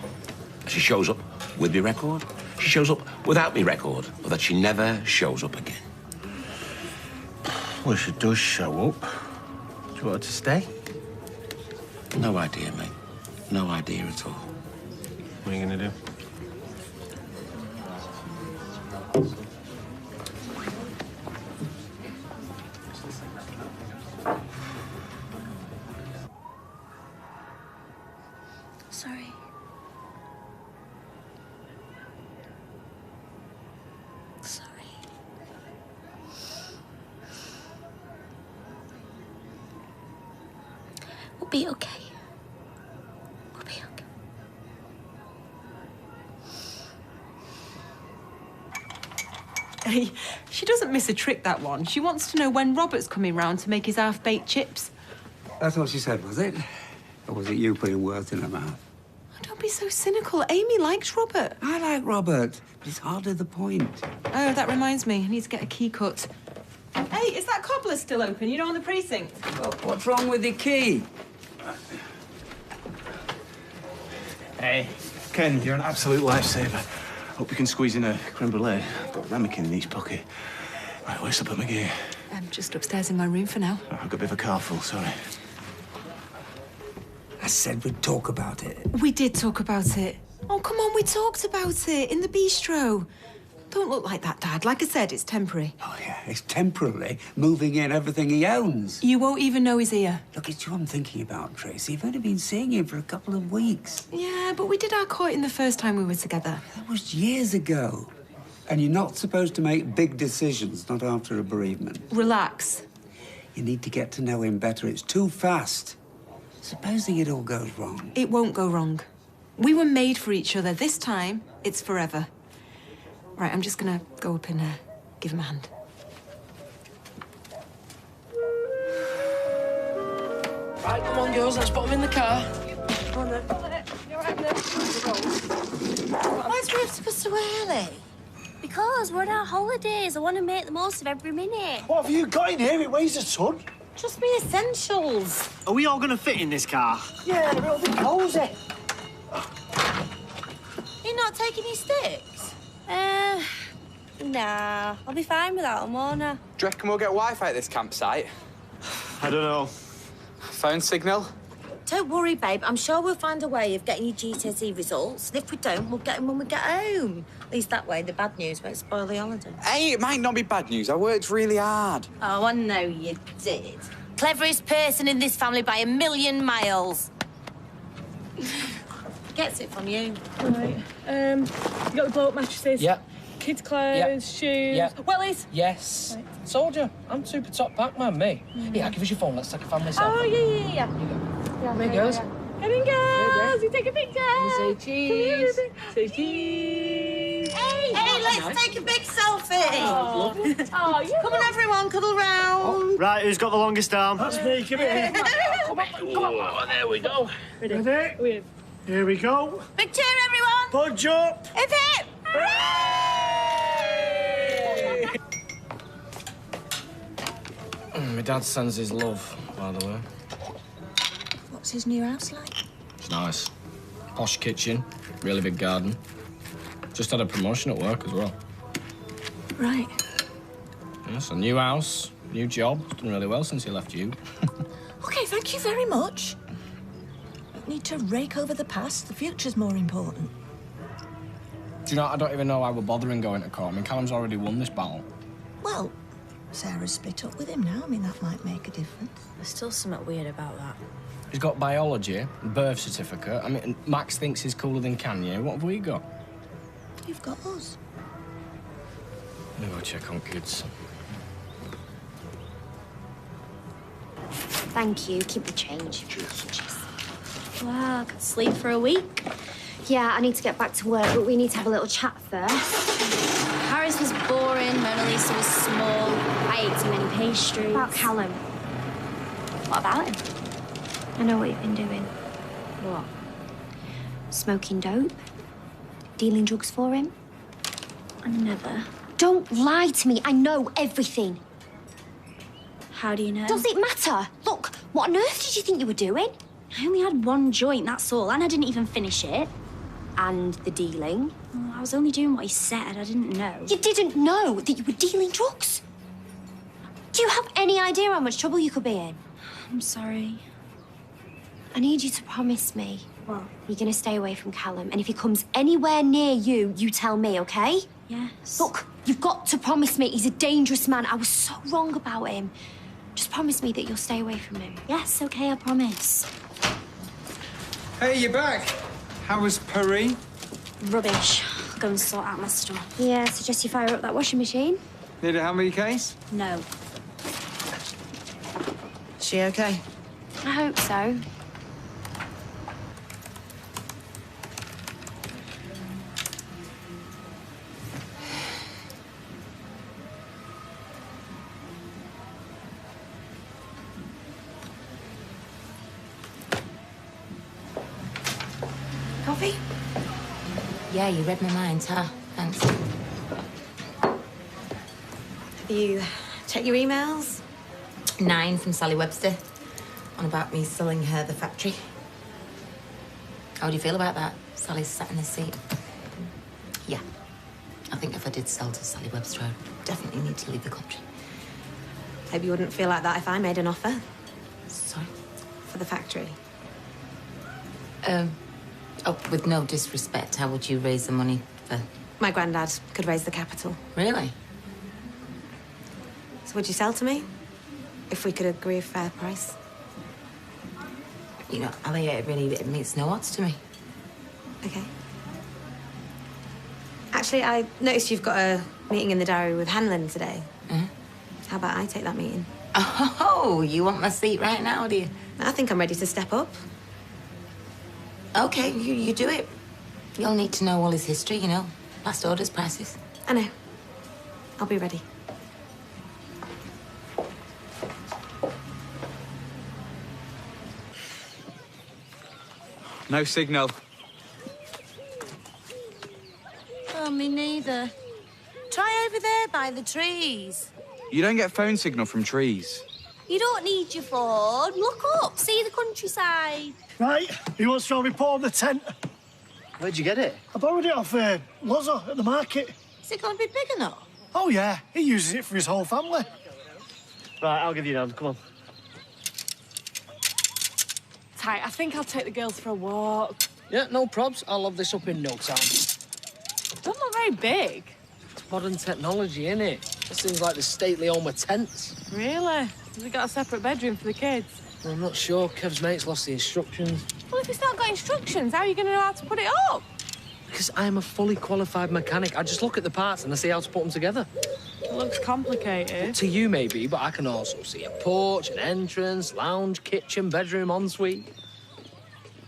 R: She shows up with me record? She shows up without me record? Or that she never shows up again?
N: Well, she does show up. Do you want her to stay?
R: No idea, mate. No idea at all.
N: What are you going to do?
J: Sorry. Sorry. We'll be okay. We'll be okay.
I: Hey, she doesn't miss a trick, that one. She wants to know when Robert's coming round to make his half-baked chips.
F: That's what she said, was it? Or was it you putting words in her mouth?
I: Oh, don't be so cynical. Amy likes Robert.
F: I like Robert, but it's hardly the point.
I: Oh, that reminds me. I need to get a key cut. Hey, is that cobbler still open? You know, on the precinct?
F: Well, what's wrong with the key?
G: Hey, Ken, you're an absolute lifesaver. Hope you can squeeze in a creme brulee. I've got ramekin in each pocket. Right, where's the put my gear?
I: I'm just upstairs in my room for now.
G: I've got a bit of a car full, sorry.
F: I said we'd talk about it.
I: We did talk about it. Oh, come on, we talked about it in the bistro. Don't look like that, Dad. Like I said, it's temporary.
F: Oh, yeah, it's temporarily moving in everything he owns.
I: You won't even know he's here.
F: Look, it's you I'm thinking about, Tracy. You've only been seeing him for a couple of weeks.
I: Yeah, but we did our courting the first time we were together.
F: That was years ago. And you're not supposed to make big decisions, not after a bereavement.
I: Relax.
F: You need to get to know him better. It's too fast. Supposing it all goes wrong.
I: It won't go wrong. We were made for each other. This time, it's forever. Right, I'm just gonna go up and give him a hand.
A: Right, come on, girls, let's put them in the car. Come on, then.
U: You're right there. Why do we have to go so early? Because we're on our holidays. I want to make the most of every minute.
T: What have you got in here? It weighs a ton.
U: Just me essentials.
T: Are we all going to fit in this car? Yeah, but it'll be cosy.
U: You're not taking your sticks? Nah. I'll be fine without them, won't I?
S: Do you reckon we'll get Wi-Fi at this campsite?
T: I don't know.
S: Phone signal?
U: Don't worry, babe. I'm sure we'll find a way of getting your GCSE results. And if we don't, we'll get them when we get home. At least that way, the bad news won't spoil the holiday.
S: Hey, it might not be bad news. I worked really hard.
U: Oh, I know you did. Cleverest person in this family by 1,000,000 miles. Gets it from you.
V: Right. You got the blow-up mattresses?
A: Yep.
V: Kids' clothes,
A: Yep.
V: shoes.
A: Yep.
V: Wellies?
A: Yes.
V: Right.
A: Told you, I'm super top pack, man, me. Yeah, give us your phone. Let's take a family selfie.
V: Oh, yeah.
A: Come here, girls.
V: Come in, girls. You take a picture.
A: Say cheese.
V: Say cheese.
U: Hey, let's take a big selfie.
V: Oh, yeah.
U: Come on, everyone, cuddle round.
T: Right, who's got the longest arm? That's me. Give it here.
A: Come on. Oh, there we go.
T: Ready? Here we go.
U: Big cheer, everyone.
T: Budge up.
U: Hip, hip.
A: My dad sends his love, by the way.
U: What's his new house like?
A: It's nice. Posh kitchen, really big garden. Just had a promotion at work as well.
U: Right.
A: Yes, a new house, new job. It's done really well since he left you.
W: OK, thank you very much. Don't need to rake over the past. The future's more important.
A: Do you know, I don't even know why we're bothering going to court. I mean, Callum's already won this battle.
W: Well, Sarah's split up with him now. I mean, that might make a difference.
U: There's still something weird about that.
A: He's got biology, birth certificate. I mean, Max thinks he's cooler than Kanye. What have we got?
W: You've got us.
A: I'm gonna go check on kids.
L: Thank you. Keep the change. Cheers.
U: Wow, I could sleep for a week.
L: Yeah, I need to get back to work, but we need to have a little chat first.
U: Paris was boring, Mona Lisa was small. I ate too many pastries.
L: About Callum.
U: What about him?
L: I know what you've been doing.
U: What?
L: Smoking dope. Dealing drugs for him.
U: I never.
L: Don't lie to me. I know everything.
U: How do you know?
L: Does it matter? Look, what on earth did you think you were doing?
U: I only had one joint, that's all, and I didn't even finish it.
L: And the dealing?
U: Oh, I was only doing what he said, I didn't know.
L: You didn't know that you were dealing drugs? Do you have any idea how much trouble you could be in?
U: I'm sorry.
L: I need you to promise me.
U: What?
L: You're gonna stay away from Callum, and if he comes anywhere near you, you tell me, okay?
U: Yes.
L: Look, you've got to promise me. He's a dangerous man. I was so wrong about him. Just promise me that you'll stay away from him.
U: Yes, okay, I promise.
Y: Hey, you're back. How was Paris?
U: Rubbish. I'll go and sort out my stuff.
L: Yeah, I suggest you fire up that washing machine.
Y: Need a help me case?
U: No.
M: She okay?
L: I hope so.
U: Coffee?
C: Yeah, you read my mind, huh? Thanks.
U: Have you checked your emails?
C: 9 from Sally Webster on about me selling her the factory. How do you feel about that? Sally's sat in the seat. Yeah. I think if I did sell to Sally Webster, I'd definitely need to leave the country.
U: Hope you wouldn't feel like that if I made an offer.
C: Sorry?
U: For the factory.
C: Oh, with no disrespect, how would you raise the money for...
U: My granddad could raise the capital.
C: Really?
U: So would you sell to me? If we could agree a fair price?
C: You know, Ali, it means no odds to me.
U: Okay. Actually, I noticed you've got a meeting in the diary with Hanlon today.
C: Uh-huh.
U: How about I take that meeting?
C: Oh, you want my seat right now, do you?
U: I think I'm ready to step up.
C: Okay, you do it. You'll need to know all his history, you know. Last orders, prices.
U: I know. I'll be ready.
S: No signal.
W: Oh, me neither. Try over there by the trees.
S: You don't get phone signal from trees.
U: You don't need your phone. Look up, see the countryside.
T: Right, he wants to have a report on the tent.
B: Where'd you get it?
T: I borrowed it off Lozzo at the market.
W: Is it going to be big enough?
T: Oh, yeah, he uses it for his whole family.
B: Right, I'll give you an hand. Come on.
Q: Ty, I think I'll take the girls for a walk.
A: Yeah, no probs. I'll love this up in no time.
Q: Don't look very big.
A: It's modern technology, innit? It seems like the stately home of tents.
Q: Really? Has it got a separate bedroom for the kids?
A: Well, I'm not sure. Kev's mate's lost the instructions.
Q: Well, if it's not got instructions, how are you going to know how to put it up?
A: Because I am a fully qualified mechanic. I just look at the parts and I see how to put them together.
Q: It looks complicated.
A: To you, maybe, but I can also see a porch, an entrance, lounge, kitchen, bedroom, ensuite.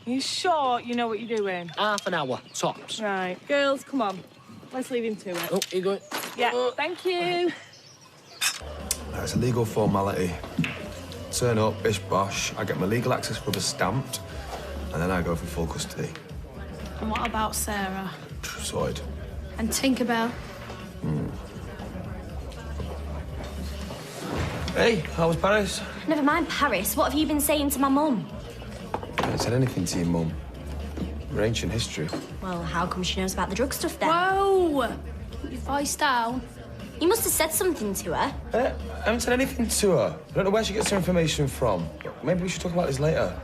Q: Are you sure you know what you're doing?
A: Half an hour, tops.
Q: Right. Girls, come on. Let's leave him to it.
A: Oh, you going?
Q: Yeah, thank you.
D: It's a legal formality. Turn up, bish bosh, I get my legal access rubber stamped, and then I go for full custody.
L: And what about Sarah?
D: Sorted.
L: And Tinkerbell?
D: Hey, how was Paris?
U: Never mind Paris. What have you been saying to my mum?
D: I haven't said anything to your mum. We're ancient history.
U: Well, how come she knows about the drug stuff then?
L: Whoa! Keep your voice down.
U: You must have said something to her.
D: I haven't said anything to her. I don't know where she gets her information from. Maybe we should talk about this later.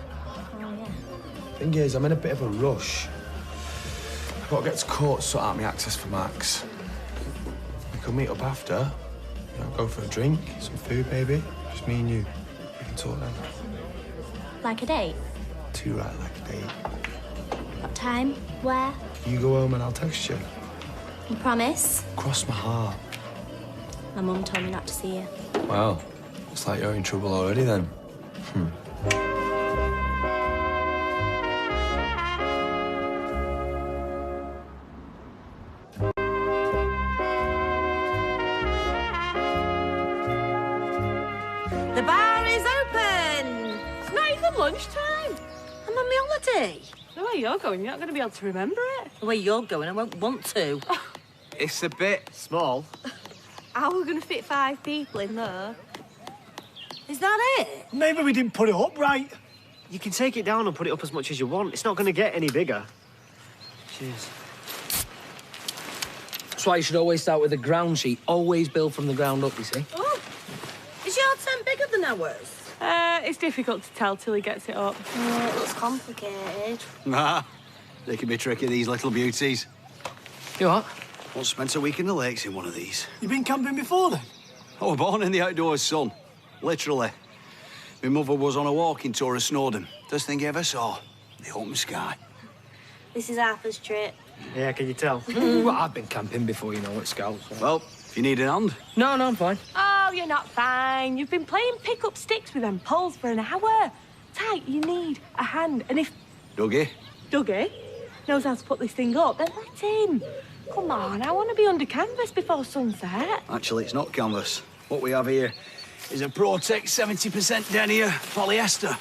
U: Oh, yeah.
D: Thing is, I'm in a bit of a rush. I've got to get to court to sort out my access for Max. We could meet up after. You know, go for a drink, some food, maybe. Just me and you. We can talk then.
U: Like a date?
D: Too right, like a date.
U: What time? Where?
D: You go home and I'll text you.
U: You promise?
D: Cross my heart.
U: My mum told me not to see you.
D: Wow. It's like you're in trouble already then.
W: The bar is open.
Q: It's not even lunchtime.
W: I'm on my holiday.
Q: The way you're going, you're not going to be able to remember it.
W: The way you're going, I won't want to.
S: It's a bit
B: small.
U: How are we going to fit 5 people in there?
W: Is that it?
T: Maybe we didn't put it up right.
B: You can take it down and put it up as much as you want. It's not going to get any bigger. Cheers.
A: That's why you should always start with a ground sheet. Always build from the ground up, you see.
W: Oh, is your tent bigger than ours?
Q: It's difficult to tell till he gets it up.
U: Oh, it looks complicated.
E: Nah, they can be tricky, these little beauties.
A: You what?
E: Once spent a week in the lakes in one of these.
T: You been camping before then?
E: I was born in the outdoors, son. Literally. My mother was on a walking tour of Snowdon. First thing you ever saw, the open sky.
U: This is Arthur's trip.
B: Yeah, can you tell?
A: Well, I've been camping before, you know, at Scouts. So.
E: Well, if you need a hand.
A: No, I'm fine.
Q: Oh, you're not fine. You've been playing pick-up sticks with them poles for an hour. Ty, you need a hand. And if
E: Dougie?
Q: Dougie knows how to put this thing up, then let him. Come on, I want to be under canvas before sunset.
E: Actually, it's not canvas. What we have here is a Pro-Tech 70% denier polyester.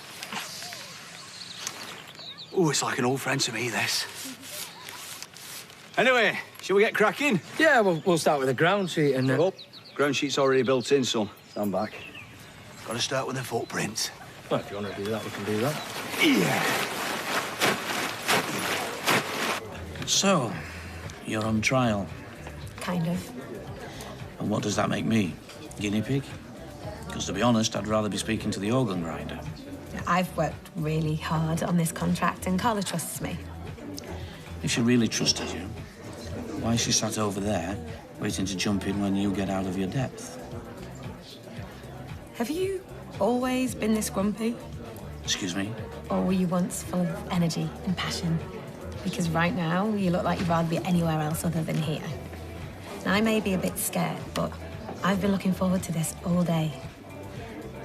E: Oh, it's like an old friend to me, this. Anyway, shall we get cracking?
A: Yeah, we'll start with a ground sheet and...
E: Oh, ground sheet's already built in, son. Stand back. Got to start with the footprints.
A: Well, if you want to do that, we can do that.
E: Yeah.
H: So, you're on trial.
U: Kind of.
H: And what does that make me? Guinea pig? Because to be honest, I'd rather be speaking to the organ grinder.
O: I've worked really hard on this contract and Carla trusts me.
H: If she really trusted you, why is she sat over there, waiting to jump in when you get out of your depth?
O: Have you always been this grumpy?
H: Excuse me?
O: Or were you once full of energy and passion? Because right now, you look like you'd rather be anywhere else other than here. Now, I may be a bit scared, but I've been looking forward to this all day.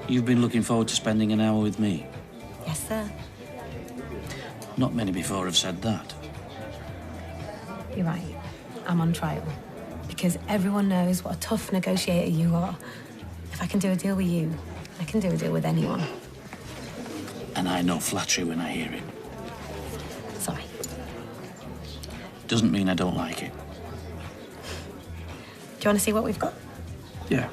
H: You've been looking forward to spending an hour with me?
O: Yes, sir.
H: Not many before have said that.
O: You're right. I'm on trial. Because everyone knows what a tough negotiator you are. If I can do a deal with you, I can do a deal with anyone.
H: And I know flattery when I hear it. Doesn't mean I don't like it.
O: Do you want to see what we've got?
H: Yeah.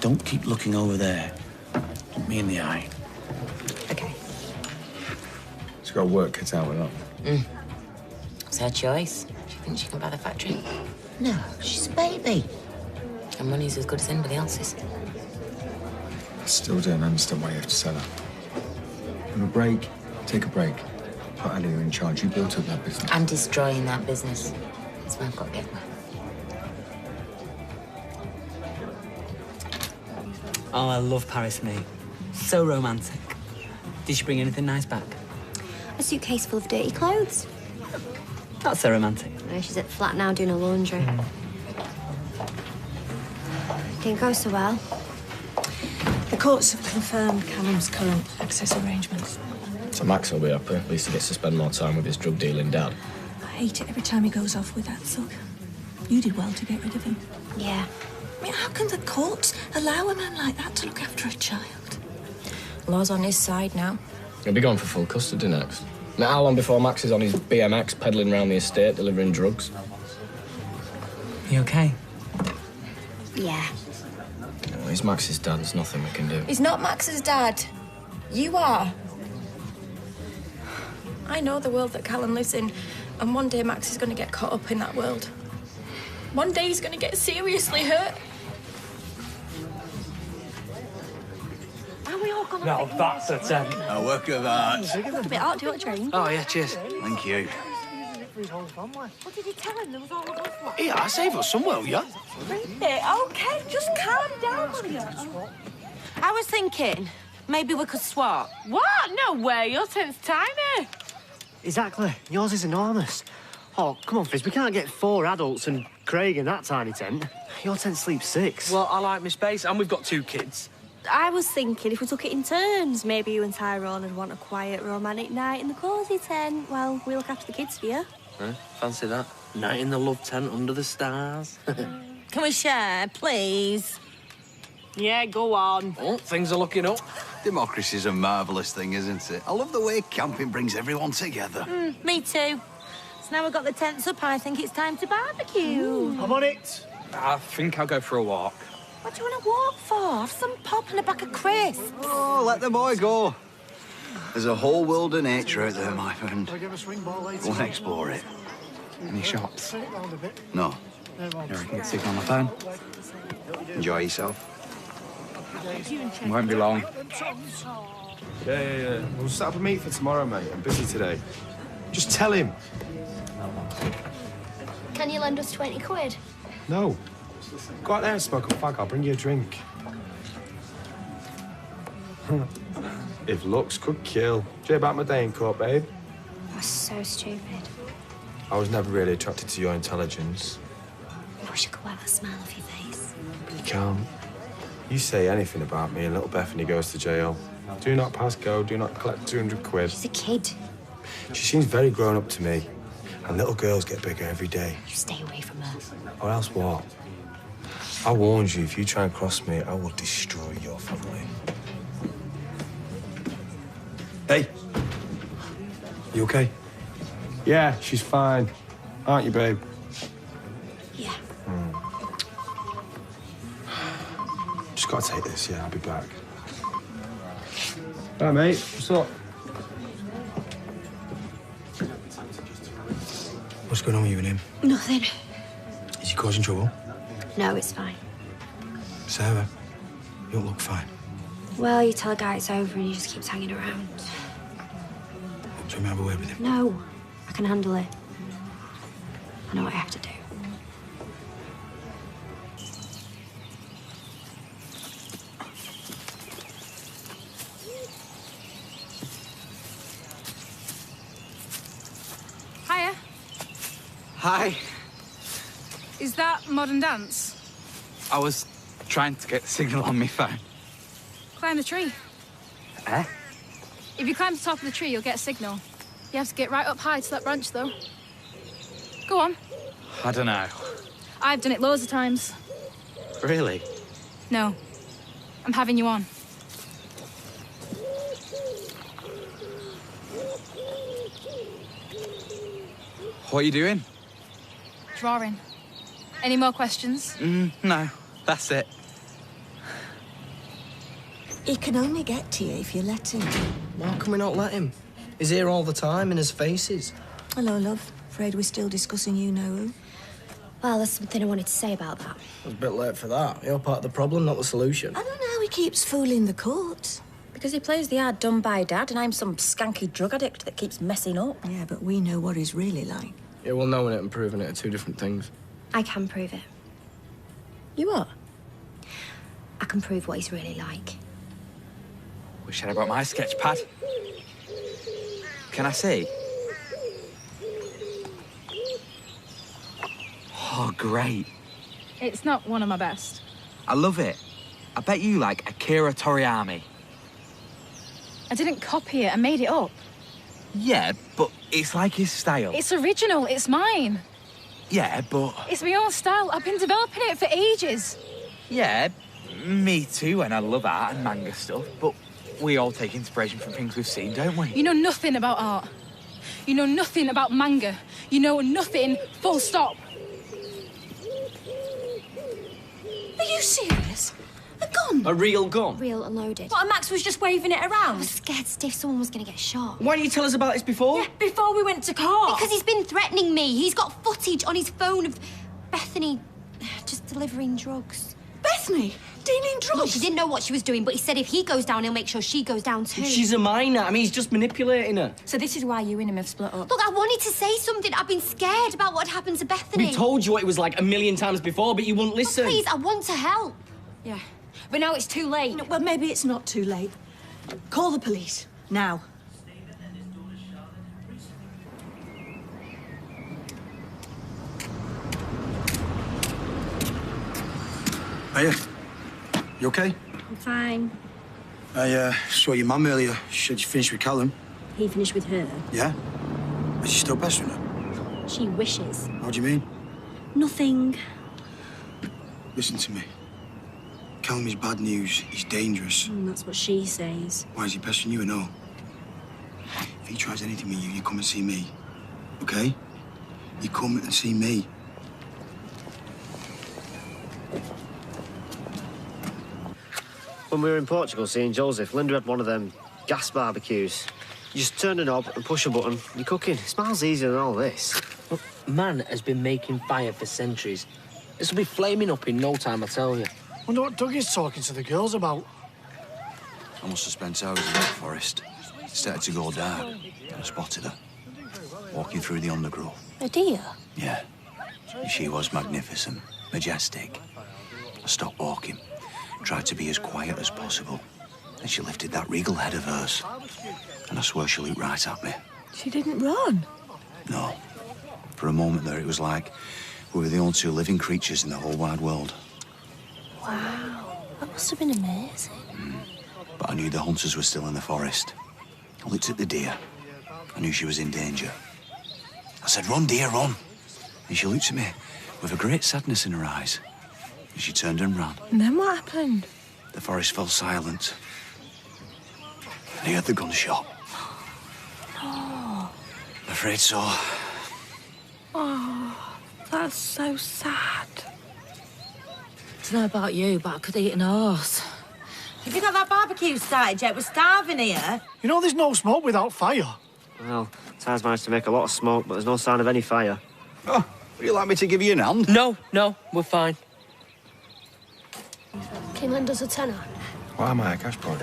H: Don't keep looking over there. Look me in the eye.
O: Okay.
D: She's got work cut out with that.
C: It's her choice. She thinks she can buy the factory. No, she's a baby. Her money's as good as anybody else's.
D: I still don't understand why you have to sell her. Have a break, take a break. Put Ellie in charge. You built up that business.
C: I'm destroying that business. That's why I've got to get her.
M: Oh, I love Paris, mate. So romantic. Did she bring anything nice back?
L: A suitcase full of dirty clothes.
M: Not so romantic.
L: No, she's at the flat now doing her laundry. Didn't go so well.
O: The courts have confirmed Callum's current access arrangements.
A: So Max will be happy. At least he gets to spend more time with his drug dealing dad.
O: I hate it every time he goes off with that suck. You did well to get rid of him.
L: Yeah.
O: I mean, how can the courts allow a man like that to look after a child?
C: Law's on his side now.
A: He'll be going for full custody next. Now, how long before Max is on his BMX peddling around the estate delivering drugs?
M: You okay?
L: Yeah.
A: No, he's Max's dad. There's nothing we can do.
I: He's not Max's dad. You are. I know the world that Callum lives in, and one day Max is going to get caught up in that world. One day he's going to get seriously hurt.
U: Are we all going
E: Now that's a 10. A work of art.
U: Look a bit hot. Do you want a drink?
E: Oh, yeah, cheers. Thank you.
U: What did he tell him? There was all of us.
E: Here, I save us some, will ya?
U: Okay, just calm down, will you?
I: I was thinking, maybe we could swap.
Q: What? No way. Your tent's tiny.
B: Exactly. Yours is enormous. Oh, come on, Fizz. We can't get 4 adults and Craig in that tiny tent. Your tent sleeps 6.
K: Well, I like my space, and we've got 2 kids.
U: I was thinking if we took it in turns, maybe you and Tyrone would want a quiet, romantic night in the cosy tent. Well, we look after the kids for you.
K: Fancy that? Night in the love tent under the stars.
I: Can we share, please?
Q: Yeah, go on.
K: Oh, things are looking up.
E: Democracy's a marvellous thing, isn't it? I love the way camping brings everyone together.
I: Me too. So now we've got the tents up, I think it's time to barbecue.
B: I'm on it.
K: I think I'll go for a walk.
I: What do you want to walk for? Have some pop and a bag of crisps.
E: Oh, let the boy go. There's a whole world of nature out there, my friend. Go and explore it.
S: Any shops?
E: No.
S: You reckon get signal on my phone?
E: Enjoy yourself.
S: Won't be long.
D: Yeah. We'll set up a meet for tomorrow, mate. I'm busy today. Just tell him.
L: Can you lend us 20 quid?
D: No. Go out there and smoke a fag. I'll bring you a drink. If looks could kill. Do you hear about my day in court, babe?
L: That's so stupid.
D: I was never really attracted to your intelligence.
L: I wish I could wipe the smile off your face.
D: But you can't. You say anything about me and little Bethany goes to jail. Do not pass go, do not collect 200 quid.
L: She's a kid.
D: She seems very grown up to me. And little girls get bigger every day.
L: You stay away from her.
D: Or else what? I warned you, if you try and cross me, I will destroy your family. Hey. You okay? Yeah, she's fine. Aren't you, babe?
L: Yeah.
D: Just gotta take this, yeah, I'll be back. Hi, mate. What's up? What's going on with you and him?
L: Nothing.
D: Is he causing trouble?
L: No, it's fine.
D: Sarah, you don't look fine.
L: Well, you tell a guy it's over and he just keeps hanging around.
D: Do you want me to have a word with him?
L: No, I can handle it. I know what I have to do.
Q: Hiya.
S: Hi.
Q: Is that modern dance?
S: I was trying to get the signal on my phone.
Q: Climb the tree.
S: Eh?
Q: If you climb to the top of the tree, you'll get a signal. You have to get right up high to that branch, though. Go on.
S: I don't know.
Q: I've done it loads of times.
S: Really?
Q: No. I'm having you on.
S: What are you doing?
Q: Drawing. Any more questions?
S: No, that's it.
W: He can only get to you if you let him.
J: Why can we not let him? He's here all the time in his faces.
W: Hello, love. Afraid we're still discussing you know who.
L: Well, there's something I wanted to say about that.
J: It was a bit late for that. You're part of the problem, not the solution.
W: I don't know how he keeps fooling the court.
O: Because he plays the hard done by dad, and I'm some skanky drug addict that keeps messing up.
W: Yeah, but we know what he's really like.
J: Yeah, well, knowing it and proving it are two different things.
L: I can prove it.
O: You what?
L: I can prove what he's really like.
S: Wish I'd brought my sketch pad. Can I see? Oh, great.
Q: It's not one of my best.
S: I love it. I bet you like Akira Toriyama.
Q: I didn't copy it, I made it up.
S: Yeah, but it's like his style.
Q: It's original, it's mine.
S: Yeah, but...
Q: It's my own style. I've been developing it for ages.
S: Yeah, me too, and I love art and manga stuff, but we all take inspiration from things we've seen, don't we?
Q: You know nothing about art. You know nothing about manga. You know nothing, full stop.
W: Are you serious? A gun?
J: A real gun?
L: Real and loaded.
W: What, and Max was just waving it
L: I
W: around?
L: was scared stiff someone was going to get shot.
J: Why didn't you tell us about this before?
W: Yeah, before we went to court.
L: Because he's been threatening me. He's got footage on his phone of Bethany just delivering drugs.
W: Bethany? Dealing drugs?
L: Look, she didn't know what she was doing, but he said if he goes down, he'll make sure she goes down too.
J: She's a minor. I mean, he's just manipulating her.
W: So this is why you and him have split up?
L: Look, I wanted to say something. I've been scared about what happened to Bethany.
J: We told you what it was like a million times before, but you wouldn't listen.
L: Please, I want to help.
W: Yeah. But now it's too late. No, well, maybe it's not too late. Call the police. Now.
D: Hiya. You okay?
U: I'm fine.
D: I saw your mum earlier. She said you finished with Callum.
U: He finished with her.
D: Yeah? Is she still pestering her?
U: She wishes.
D: What do you mean?
U: Nothing.
D: Listen to me. Callum is bad news. He's dangerous.
U: That's what she says.
D: Why is he pestering you and all? If he tries anything with you, you come and see me. Okay? You come and see me.
B: When we were in Portugal seeing Joseph, Linda had one of them gas barbecues. You just turn a knob and push a button, you're cooking. It smells easier than all this.
J: Look, man has been making fire for centuries. This will be flaming up in no time, I tell you.
T: Wonder what Doug is talking to the girls about.
E: I must have spent hours in that forest. It started to go dark. I spotted her, walking through the undergrowth.
W: A deer?
E: Yeah. She was magnificent, majestic. I stopped walking, tried to be as quiet as possible. Then she lifted that regal head of hers, and I swear she looked right at me.
W: She didn't run?
E: No. For a moment there, it was like we were the only two living creatures in the whole wide world.
W: Wow. That must have been amazing.
E: But I knew the hunters were still in the forest. I looked at the deer. I knew she was in danger. I said, "Run, deer, run." And she looked at me with a great sadness in her eyes. And she turned and ran.
W: And then what happened?
E: The forest fell silent. And I heard the gunshot.
W: No.
E: I'm afraid so.
W: Oh, that's so sad.
O: I don't know about you, but I could eat an horse.
W: Have you got that barbecue started yet? We're starving here.
T: You know there's no smoke without fire.
B: Well, Ty's managed to make a lot of smoke, but there's no sign of any fire.
E: Oh, would you like me to give you an hand?
J: No, we're fine.
L: Can you lend us a tenner?
D: Why am I a cash boy?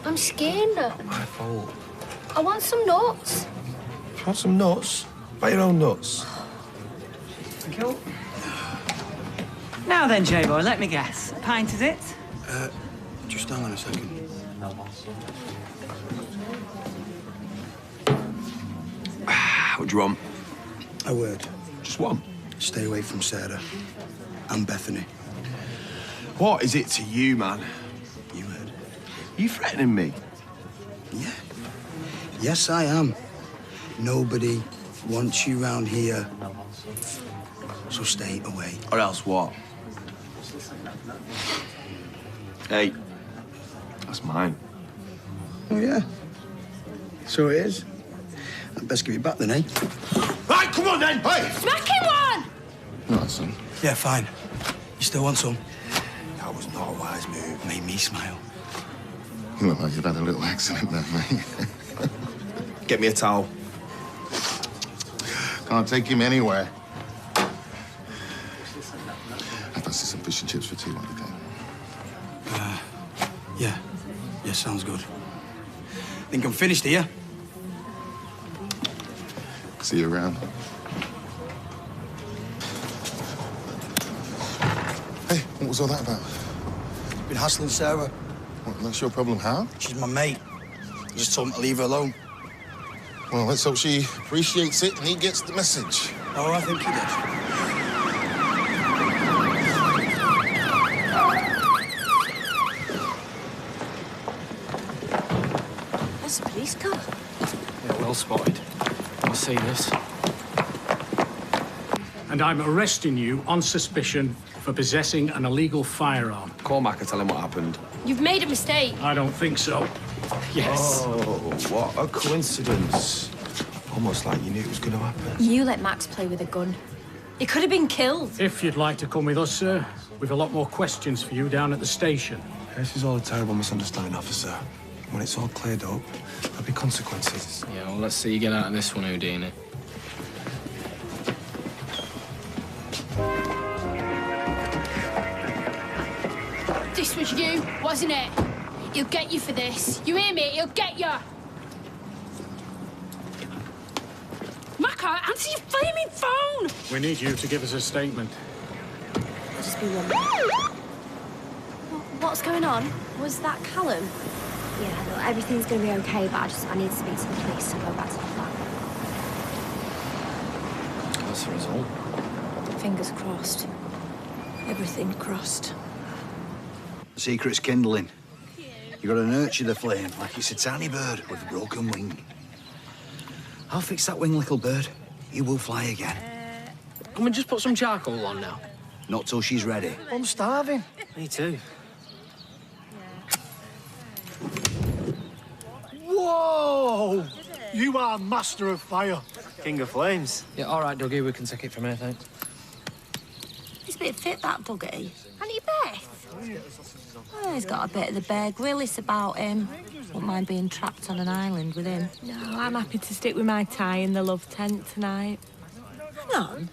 L: I'm scared.
D: My fault.
L: I want some nuts.
D: You want some nuts? Buy your own nuts.
M: Thank you. Now then, J-boy, let me guess. A pint, is it?
D: Just hang on a second. What do you want? A word. Just one? Stay away from Sarah and Bethany. What is it to you, man? You heard. You threatening me?
F: Yeah. Yes, I am. Nobody wants you round here. So stay away.
D: Or else what? Hey, that's mine.
F: Oh, yeah? So it is. I'd best give it back then, eh?
D: Right! right, come on then. Hey!
Q: Smack him one!
E: No, son.
G: Yeah, fine. You still want some?
D: That was not a wise move.
G: Made me smile.
N: You look like you've had a little accident there, mate.
D: Get me a towel.
N: Can't take him anywhere. I fancy some fish and chips for tea, won't you, Dad?
G: Yeah. Yeah, sounds good. Think I'm finished here?
N: See you around. Hey, what was all that about?
G: Been hassling Sarah.
N: What, that's your problem, how?
G: She's my mate. I just told him to leave her alone.
N: Well, let's hope she appreciates it and he gets the message.
G: Oh, I think he did.
U: There's a police car.
A: Yeah, well spotted. I see this.
P: And I'm arresting you on suspicion for possessing an illegal firearm.
D: Call Mac and tell him what happened.
L: You've made a mistake.
P: I don't think so. Yes.
D: Oh, what a coincidence. Almost like you knew it was going to happen.
U: You let Max play with a gun. He could have been killed.
P: If you'd like to come with us, sir, we've a lot more questions for you down at the station.
D: This is all a terrible misunderstanding, officer. When it's all cleared up, there'll be consequences.
A: Yeah, well, let's see you get out of this one, Houdini.
L: This was you, wasn't it? He'll get you for this. You hear me? He'll get you.
Q: Macca, answer your flaming phone!
P: We need you to give us a statement.
U: I'll just be one. What's going on? Was that Callum?
R: Yeah, look, everything's going to be okay, but I need to speak to the police and go back to the flat.
A: What's the result?
U: Fingers crossed. Everything crossed.
E: The secret's kindling. You gotta nurture the flame like it's a tiny bird with a broken wing. I'll fix that wing, little bird. You will fly again.
J: Can we just put some charcoal on now?
E: Not till she's ready.
J: I'm starving.
B: Me too.
T: Whoa! You are master of fire.
B: King of flames.
J: Yeah, all right, Dougie, we can take it from here, thanks.
U: He's a bit fit, that Dougie. And he Beth? Oh, he's got a bit of the Bear Grylls about him. Wouldn't mind being trapped on an island with him.
I: No, I'm happy to stick with my tie in the love tent tonight.
W: Hang on.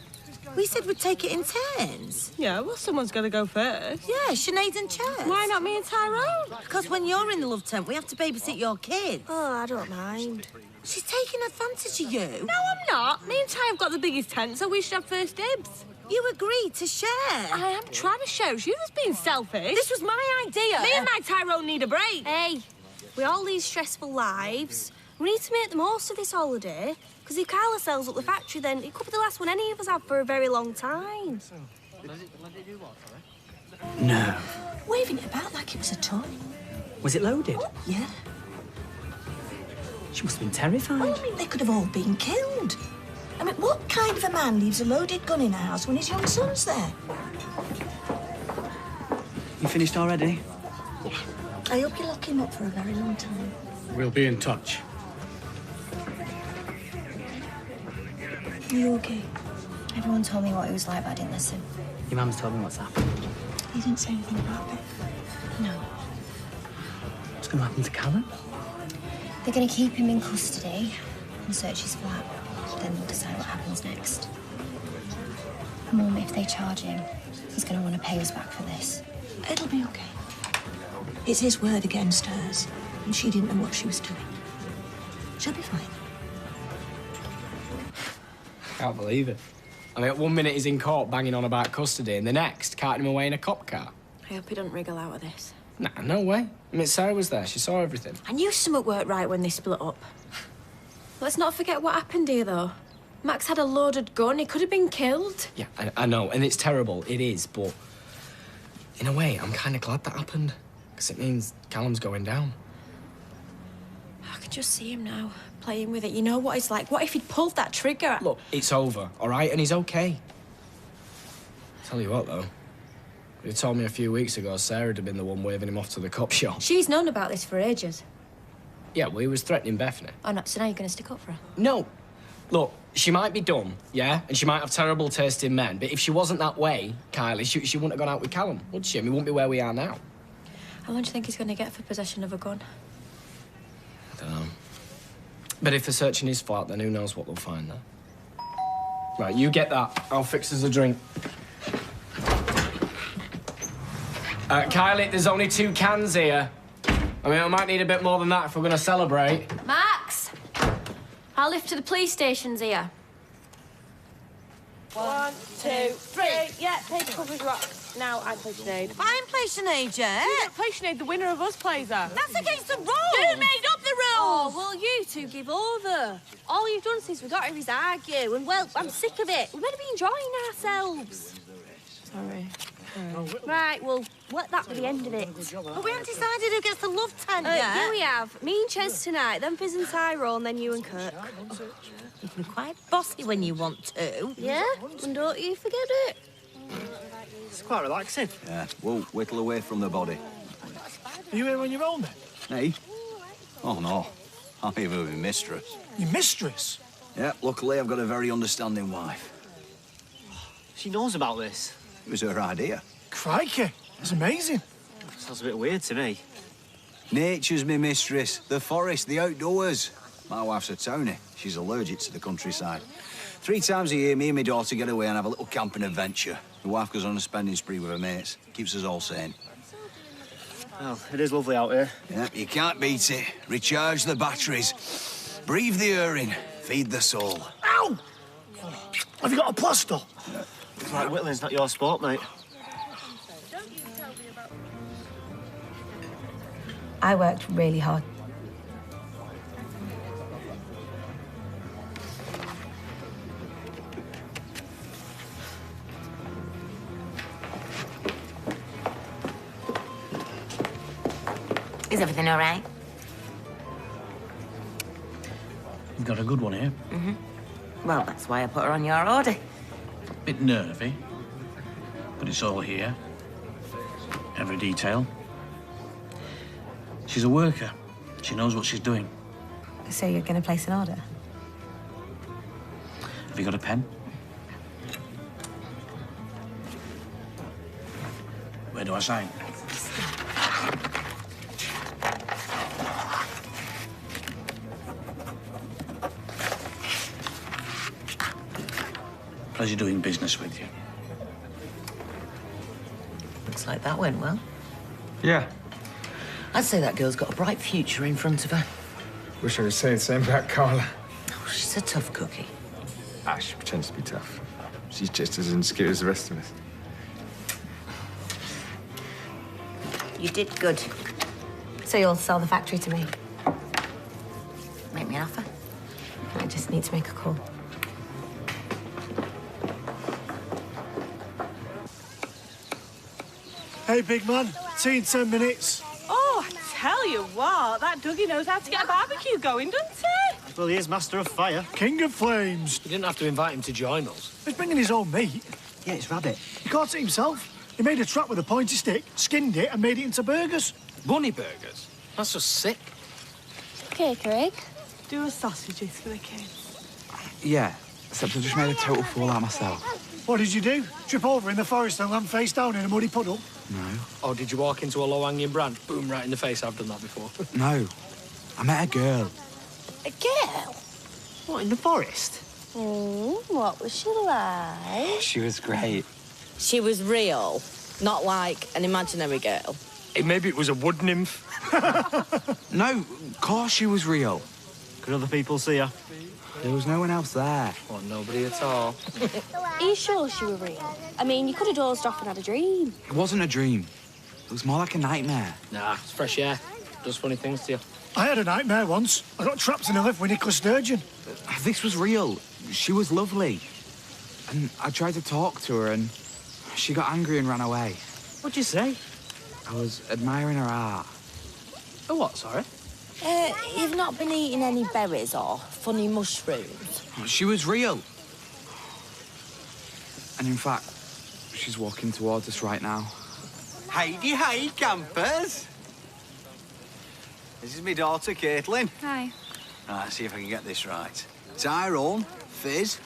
W: We said we'd take it in turns.
I: Yeah, well, someone's got to go first.
W: Yeah, Sinead and Chess.
I: Why not me and Tyrone?
W: Because when you're in the love tent, we have to babysit your kids.
U: Oh, I don't mind.
W: She's taking advantage of you.
I: No, I'm not. Me and Ty have got the biggest tent, so we should have first dibs.
W: You agreed to share.
I: I am trying to show you was being selfish.
W: This was my idea.
I: Me and my Tyrone need a break.
U: Hey, we all lead stressful lives. We need to make the most of this holiday, because if Carla sells up the factory, then it could be the last one any of us have for a very long time.
J: No.
W: Waving it about like it was a toy.
J: Was it loaded?
W: Yeah.
J: She must have been terrified.
W: Well, I mean, they could have all been killed. I mean, what kind of a man leaves a loaded gun in a house when his young son's there?
J: You finished already?
W: I hope you lock him up for a very long time.
P: We'll be in touch.
W: Are you okay?
R: Everyone told me what it was like, but I didn't listen.
J: Your mum's told me what's happened.
W: He didn't say anything about it.
R: No.
J: What's going to happen to Callum?
R: They're going to keep him in custody and search his flat. Then they'll decide what happens next. Mum, if they charge him, he's going to want to pay us back for this.
W: It'll be okay. It's his word against hers, and she didn't know what she was doing. She'll be fine.
A: Can't believe it. I mean, 1 minute he's in court banging on about custody, and the next, carting him away in a cop car.
U: I hope he doesn't wriggle out of this.
A: Nah, no way. I mean, Sarah was there. She saw everything.
U: I knew something weren't right when they split up. Let's not forget what happened here, though. Max had a loaded gun. He could have been killed.
A: Yeah, I know, and it's terrible. It is, but in a way, I'm kind of glad that happened, because it means Callum's going down.
U: I can just see him now, playing with it. You know what it's like? What if he'd pulled that trigger?
A: Look, it's over, all right? And he's okay. Tell you what, though. He told me a few weeks ago Sarah'd have been the one waving him off to the cop shop.
U: She's known about this for ages.
A: Yeah, well, he was threatening Bethany.
U: Oh, no, so now you're going to stick up for her?
A: No. Look, she might be dumb, yeah? And she might have terrible taste in men, but if she wasn't that way, Kylie, she wouldn't have gone out with Callum, would she? And we wouldn't be where we are now.
C: How long do you think he's going to get for possession of a gun?
A: I don't know. But if they're searching his flat, then who knows what they'll find there. Right, you get that. I'll fix us a drink. Kylie, there's only 2 cans here. I mean, I might need a bit more than that if we're going to celebrate.
L: Max! I'll lift to the police stations here.
H: 1, 2, 3. Yeah, take coverage rock. Now I play Sinead.
W: I'm play Sinead, yeah?
H: You don't play Sinead, the winner of us plays her.
W: That's against the rules.
H: Who made up the rules?
L: Oh, well, you two give over. All you've done since we got here is argue, and, well, I'm sick of it. We're meant to be enjoying ourselves.
H: Sorry.
L: Right, well, let that be the end of it.
W: But we haven't decided who gets the love tent yet.
L: Yeah, we have. Me and Ches tonight, then Fizz and Tyrone, then you and Kirk.
W: You can be quite bossy when you want to.
L: Yeah? And don't you forget it.
B: It's quite relaxing.
E: Yeah, whoa, whittle away from the body.
T: Are you here on your own, then?
E: Hey? Oh, no. I'm here with my mistress.
T: Your mistress?
E: Yeah, luckily I've got a very understanding wife.
B: She knows about this.
E: It was her idea.
T: Crikey, that's amazing.
B: Sounds a bit weird to me.
E: Nature's my mistress. The forest, the outdoors. My wife's a townie. She's allergic to the countryside. 3 times a year, me and my daughter get away and have a little camping adventure. My wife goes on a spending spree with her mates. Keeps us all sane.
B: Well, it is lovely out here.
E: Yeah, you can't beat it. Recharge the batteries. Breathe the air in. Feed the soul.
T: Ow! Have you got a plaster?
B: It's like whittling's not your sport, mate.
O: I worked really hard.
C: Is everything all right?
V: You've got a good one here.
C: Mm-hmm. Well, that's why I put her on your order.
V: Bit nervy, but it's all here. Every detail. She's a worker. She knows what she's doing.
O: So you're going to place an order?
V: Have you got a pen? Where do I sign? Pleasure doing business with you.
C: Looks like that went well.
D: Yeah.
C: I'd say that girl's got a bright future in front of her.
D: Wish I could say the same about Carla.
C: Oh, she's a tough cookie.
D: Ah, she pretends to be tough. She's just as insecure as the rest of us.
C: You did good.
O: So you'll sell the factory to me?
C: Make me an offer.
O: I just need to make a call.
T: Hey, big man. Tea in 10 minutes.
H: Oh, I tell you what, that Dougie knows how to get a barbecue going, doesn't he?
B: Well, he is master of fire.
T: King of flames.
P: You didn't have to invite him to join us.
T: He's bringing his own meat.
B: Yeah, it's rabbit.
T: He caught it himself. He made a trap with a pointy stick, skinned it, and made it into burgers.
P: Bunny burgers? That's just sick.
L: Okay, Craig.
H: Do a sausages for the kids.
S: Yeah, except I just made a total fool out of myself.
T: What did you do? Trip over in the forest and land face down in a muddy puddle?
S: No.
P: Or did you walk into a low-hanging branch, boom, right in the face? I've done that before.
S: No. I met a girl.
H: A girl?
B: What, in the forest?
L: What was she like?
S: She was great.
H: She was real, not like an imaginary girl.
P: Hey, maybe it was a wood nymph.
S: No, of course she was real.
B: Could other people see her?
S: There was no one else there.
P: Or nobody at all.
L: Are you sure she were real? I mean, you could have dozed off and had a dream.
S: It wasn't a dream. It was more like a nightmare.
P: Nah, it's fresh air. Does funny things to you.
T: I had a nightmare once. I got trapped in a lift with Nicola Sturgeon.
S: This was real. She was lovely. And I tried to talk to her and she got angry and ran away.
P: What'd you say?
S: I was admiring her art.
P: Oh, what, sorry?
H: You've not been eating any berries or funny mushrooms?
S: She was real. And in fact, she's walking towards us right now.
E: Hey, campers. This is my daughter, Caitlin.
L: Hi.
E: Right, see if I can get this right. Tyrone, Fizz,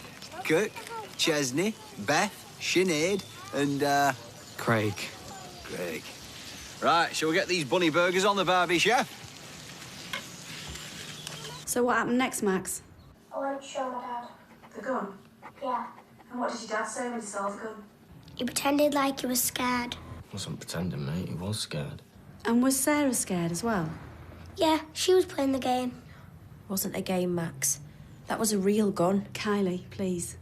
E: Kirk, Chesney, Beth, Sinead, and,
S: Craig.
E: Craig. Right, shall we get these bunny burgers on the barbie, chef?
F: So what happened next, Max?
R: I went to show my dad.
F: The gun?
R: Yeah.
F: And what did your dad say when he saw the gun?
R: He pretended like he was scared.
A: Wasn't pretending, mate. He was scared.
F: And was Sarah scared as well?
R: Yeah, she was playing the game.
K: Wasn't a game, Max. That was a real gun.
F: Kylie, please.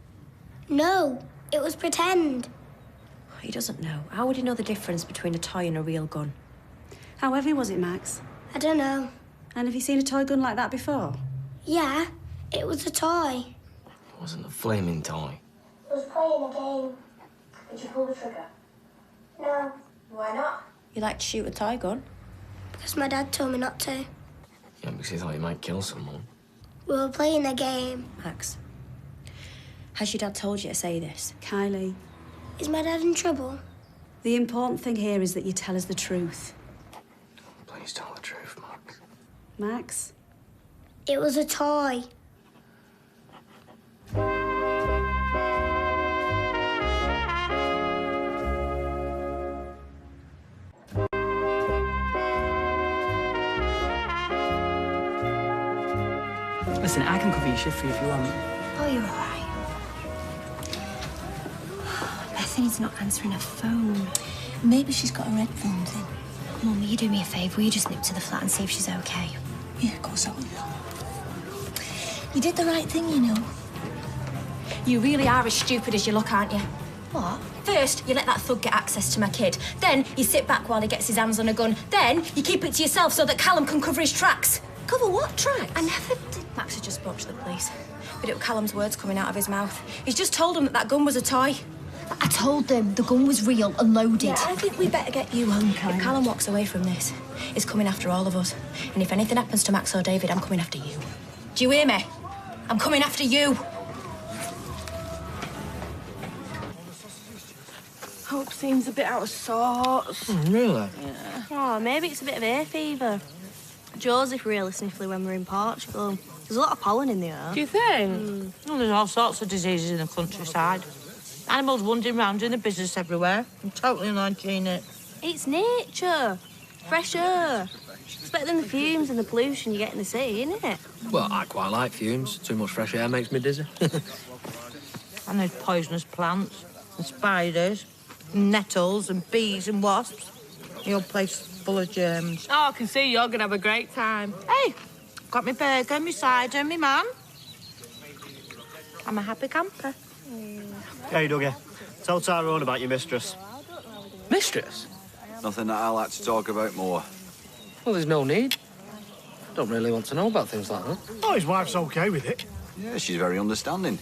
R: No, it was pretend.
K: He doesn't know. How would he know the difference between a toy and a real gun?
F: How heavy was it, Max?
R: I don't know.
F: And have you seen a toy gun like that before?
R: Yeah, it was a toy.
A: It wasn't a flaming toy.
R: I was playing a game. Did you pull the trigger? No.
K: Why not? You like to shoot a toy gun?
R: Because my dad told me not to.
A: Yeah, because he thought he might kill someone.
R: We were playing a game.
K: Max, has your dad told you to say this?
F: Kylie.
R: Is my dad in trouble?
F: The important thing here is that you tell us the truth.
A: Please tell the truth, Max.
F: Max?
R: It was a toy.
M: Listen, I can cover your shift for you if you want.
O: Oh, you're all right. Bethany's not answering her phone.
W: Maybe she's got her headphones in.
O: Mum, will you do me a favour? Will you just nip to the flat and see if she's okay?
W: Yeah, of course I will. You did the right thing, you know.
K: You really are as stupid as you look, aren't you?
W: What?
K: First, you let that thug get access to my kid. Then, you sit back while he gets his hands on a gun. Then, you keep it to yourself so that Callum can cover his tracks.
W: Cover what tracks?
K: I never did. Max had just spoke to the police. But it was Callum's words coming out of his mouth. He's just told them that that gun was a toy.
W: I told them the gun was real and loaded.
K: Yeah, I think we better get you home, Karen. If Callum walks away from this, he's coming after all of us. And if anything happens to Max or David, I'm coming after you. Do you hear me? I'm coming after you.
H: Hope seems a bit out of sorts.
A: Really?
H: Yeah. Oh, maybe it's a bit of hay fever. Joseph really sniffly when we're in Portugal. There's a lot of pollen in the air.
X: Do you think? Well, there's all sorts of diseases in the countryside. Animals wandering around doing their business everywhere. I'm totally unhygienic.
H: It's nature. Fresh air. It's better than the fumes and the pollution you get in the city, isn't it?
J: Well, I quite like fumes. Too much fresh air makes me dizzy.
X: And there's poisonous plants and spiders, and nettles and bees and wasps. The old place is full of germs.
H: Oh, I can see you're going to have a great time.
X: Hey, got me burger, me cider, me man. I'm a happy camper.
B: Hey, Dougie. Tell Tyrone about your mistress.
J: Mistress?
E: Nothing that I like to talk about more.
J: Well, there's no need. Don't really want to know about things like that.
T: Oh, his wife's okay with it.
E: Yeah, she's very understanding.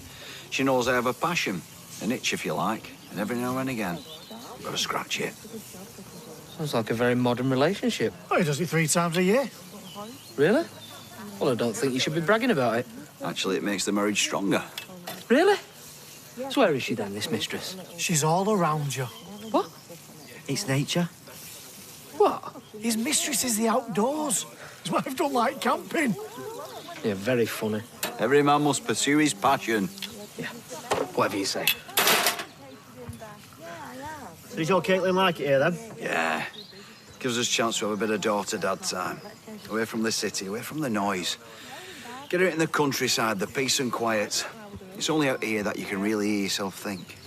E: She knows I have a passion, an itch, if you like, and every now and again, I've got to scratch it.
J: Sounds like a very modern relationship.
T: Oh, he does it 3 times a year.
J: Really? Well, I don't think you should be bragging about it.
E: Actually, it makes the marriage stronger.
J: Really? So where is she then, this mistress?
T: She's all around you.
J: What?
B: It's nature.
J: What?
T: His mistress is the outdoors. His wife don't like camping.
J: Yeah, very funny.
E: Every man must pursue his passion.
J: Yeah, whatever you say.
B: So did your Caitlin like it here, then?
E: Yeah. Gives us a chance to have a bit of daughter-dad time. Away from the city, away from the noise. Get out in the countryside, the peace and quiet. It's only out here that you can really hear yourself think.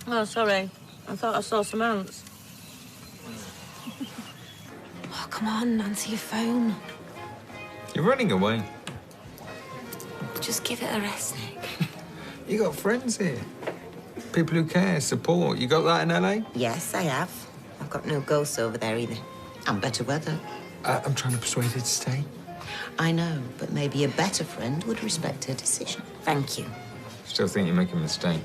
X: Oh, sorry. I thought I saw some ants.
O: Oh, come on, answer your phone.
Y: You're running away.
O: Just give it a rest, Nick.
Y: You got friends here. People who care, support. You got that in LA?
C: Yes, I have. I've got no ghosts over there either. And better weather.
Y: I'm trying to persuade her to stay.
C: I know, but maybe a better friend would respect her decision. Thank you.
Y: Still think you're making a mistake.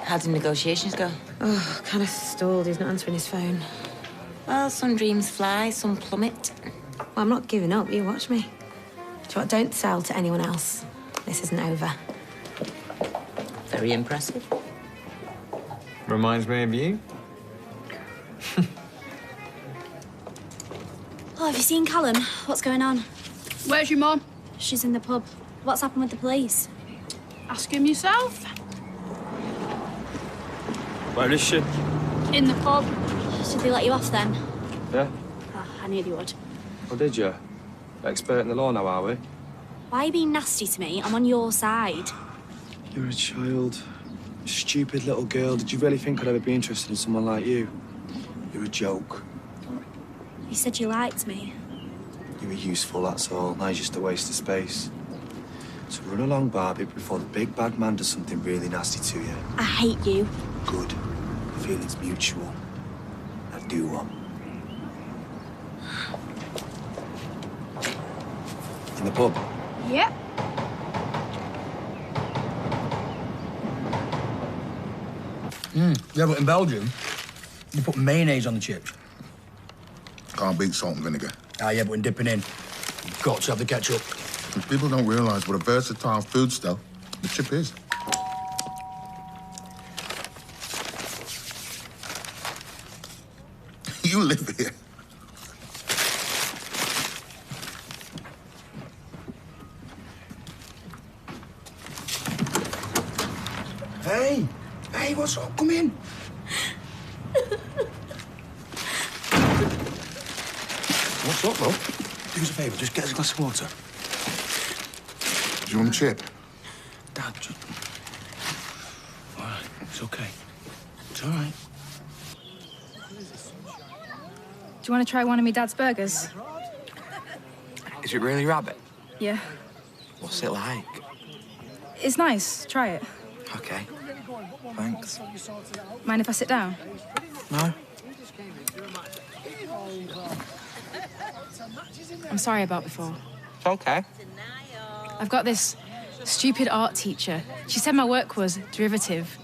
C: How did negotiations go?
O: Oh, kind of stalled. He's not answering his phone.
C: Well, some dreams fly, some plummet.
O: Well, I'm not giving up. You watch me. Do you know what? Don't sell to anyone else. This isn't over.
C: Very impressive.
Y: Reminds me of you.
F: Oh, have you seen Callum? What's going on?
Z: Where's your mum?
K: She's in the pub. What's happened with the police?
L: Ask him yourself.
D: Where is she?
L: In the pub.
K: Did they let you off then?
D: Yeah.
K: Oh, I knew they would.
D: Oh, did you? Expert in the law now, are we?
K: Why are you being nasty to me? I'm on your side.
D: You're a child. Stupid little girl. Did you really think I'd ever be interested in someone like you? You're a joke.
K: You said you liked me.
D: You were useful, that's all. Now you're just a waste of space. So run along, Barbie, before the big bad man does something really nasty to you.
K: I hate you.
D: Good. The feeling's mutual. I do one. In the pub?
L: Yep.
G: Yeah, but in Belgium, you put mayonnaise on the chips.
I: Can't beat salt and vinegar.
G: Ah, yeah, but when dipping in, you've got to have the ketchup.
I: People don't realise what a versatile foodstuff the chip is. You live here.
G: Hey! Hey, what's up? Come in. What's up, love? Do us a favour, just get us a glass of water.
I: Do you want a chip?
G: Dad, just... All right, it's okay. It's all right.
N: Do you want to try one of my dad's burgers?
S: Is it really rabbit?
N: Yeah.
S: What's it like?
N: It's nice. Try it.
S: Okay. Thanks.
N: Mind if I sit down?
S: No?
N: I'm sorry about before.
S: It's okay.
N: I've got this stupid art teacher. She said my work was derivative.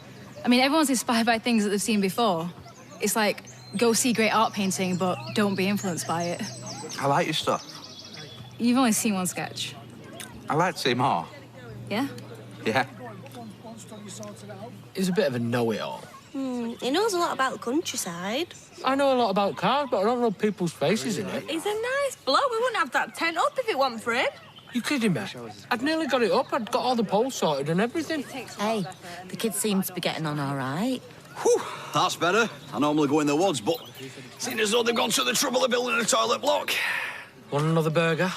N: I mean, everyone's inspired by things that they've seen before. It's like, go see great art painting, but don't be influenced by it.
S: I like your stuff.
N: You've only seen one sketch.
S: I like to see more.
N: Yeah?
S: Yeah.
J: He's a bit of a know-it-all.
H: He knows a lot about the countryside.
J: I know a lot about cars, but I don't know people's faces in it.
X: He's a nice bloke. We wouldn't have that tent up if it wasn't for him.
J: You kidding me? I'd nearly got it up. I'd got all the poles sorted and everything.
X: Hey, the kids seem to be getting on all right.
E: Whew, that's better. I normally go in the woods, but seeing as though they've gone to the trouble of building a toilet block.
J: Want another burger?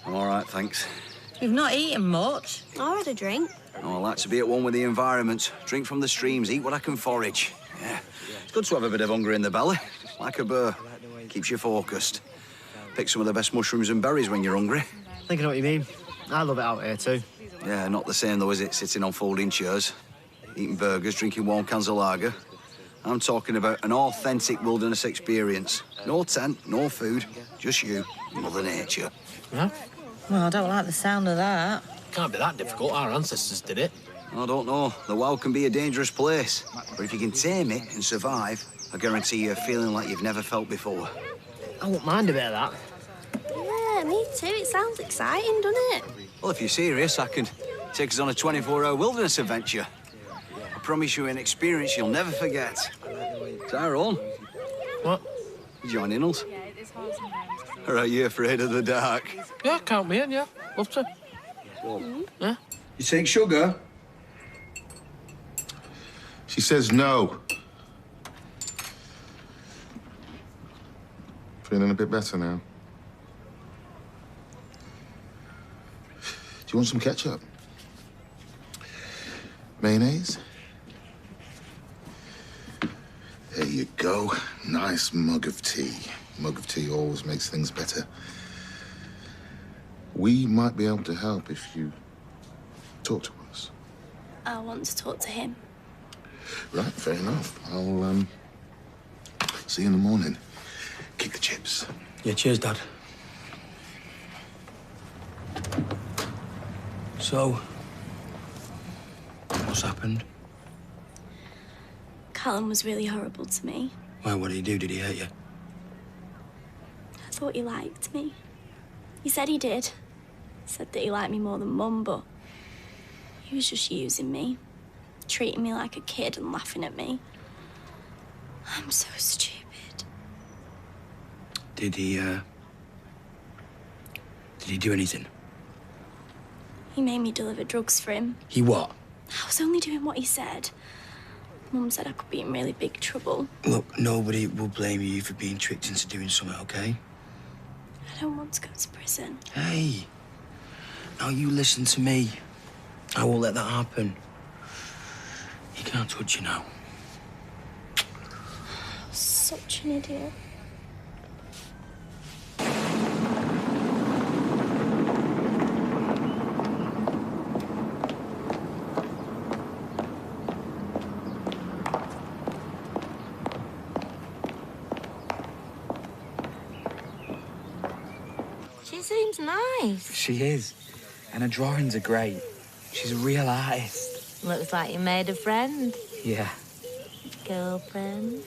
E: I'm all right, thanks.
X: You've not eaten much.
H: I had a drink.
E: Oh, I like to be at one with the environment. Drink from the streams, eat what I can forage. Yeah, it's good to have a bit of hunger in the belly. Like a burr. Keeps you focused. Pick some of the best mushrooms and berries when you're hungry.
B: I think I know what you mean. I love it out here too.
E: Yeah, not the same though, is it? Sitting on folding chairs, eating burgers, drinking warm cans of lager. I'm talking about an authentic wilderness experience. No tent, no food, just you, Mother Nature.
J: Yeah?
X: Well, I don't like the sound of that.
J: Can't be that difficult. Our ancestors did it.
E: I don't know. The wild can be a dangerous place. But if you can tame it and survive, I guarantee you a feeling like you've never felt before.
J: I won't mind a bit of that.
H: Yeah, me too. It sounds exciting, doesn't it?
E: Well, if you're serious, I can take us on a 24-hour wilderness adventure. I promise you an experience you'll never forget. Tyrone.
J: What?
E: You joining us? Or are you afraid of the dark?
J: Yeah, count me in, yeah. Love to. Yeah?
I: You take sugar? She says no. Feeling a bit better now. Do you want some ketchup? Mayonnaise? There you go. Nice mug of tea. Mug of tea always makes things better. We might be able to help if you talk to us.
K: I want to talk to him.
I: Right, fair enough. I'll, see you in the morning. Keep the chips.
G: Yeah, cheers, Dad. So, what's happened?
K: Callum was really horrible to me.
G: Well, what did he do? Did he hurt you?
K: I thought he liked me. He said he did. Said that he liked me more than Mum, but he was just using me, treating me like a kid and laughing at me. I'm so stupid.
G: Did he do anything?
K: He made me deliver drugs for him.
A: He what?
K: I was only doing what he said. Mum said I could be in really big trouble.
G: Look, nobody will blame you for being tricked into doing something, okay?
K: I don't want to go to prison.
G: Hey, now you listen to me. I won't let that happen. He can't touch you now.
K: Such an idiot.
X: She seems nice.
S: She is. And her drawings are great. She's a real artist.
X: Looks like you made a friend.
S: Yeah.
X: Girlfriend.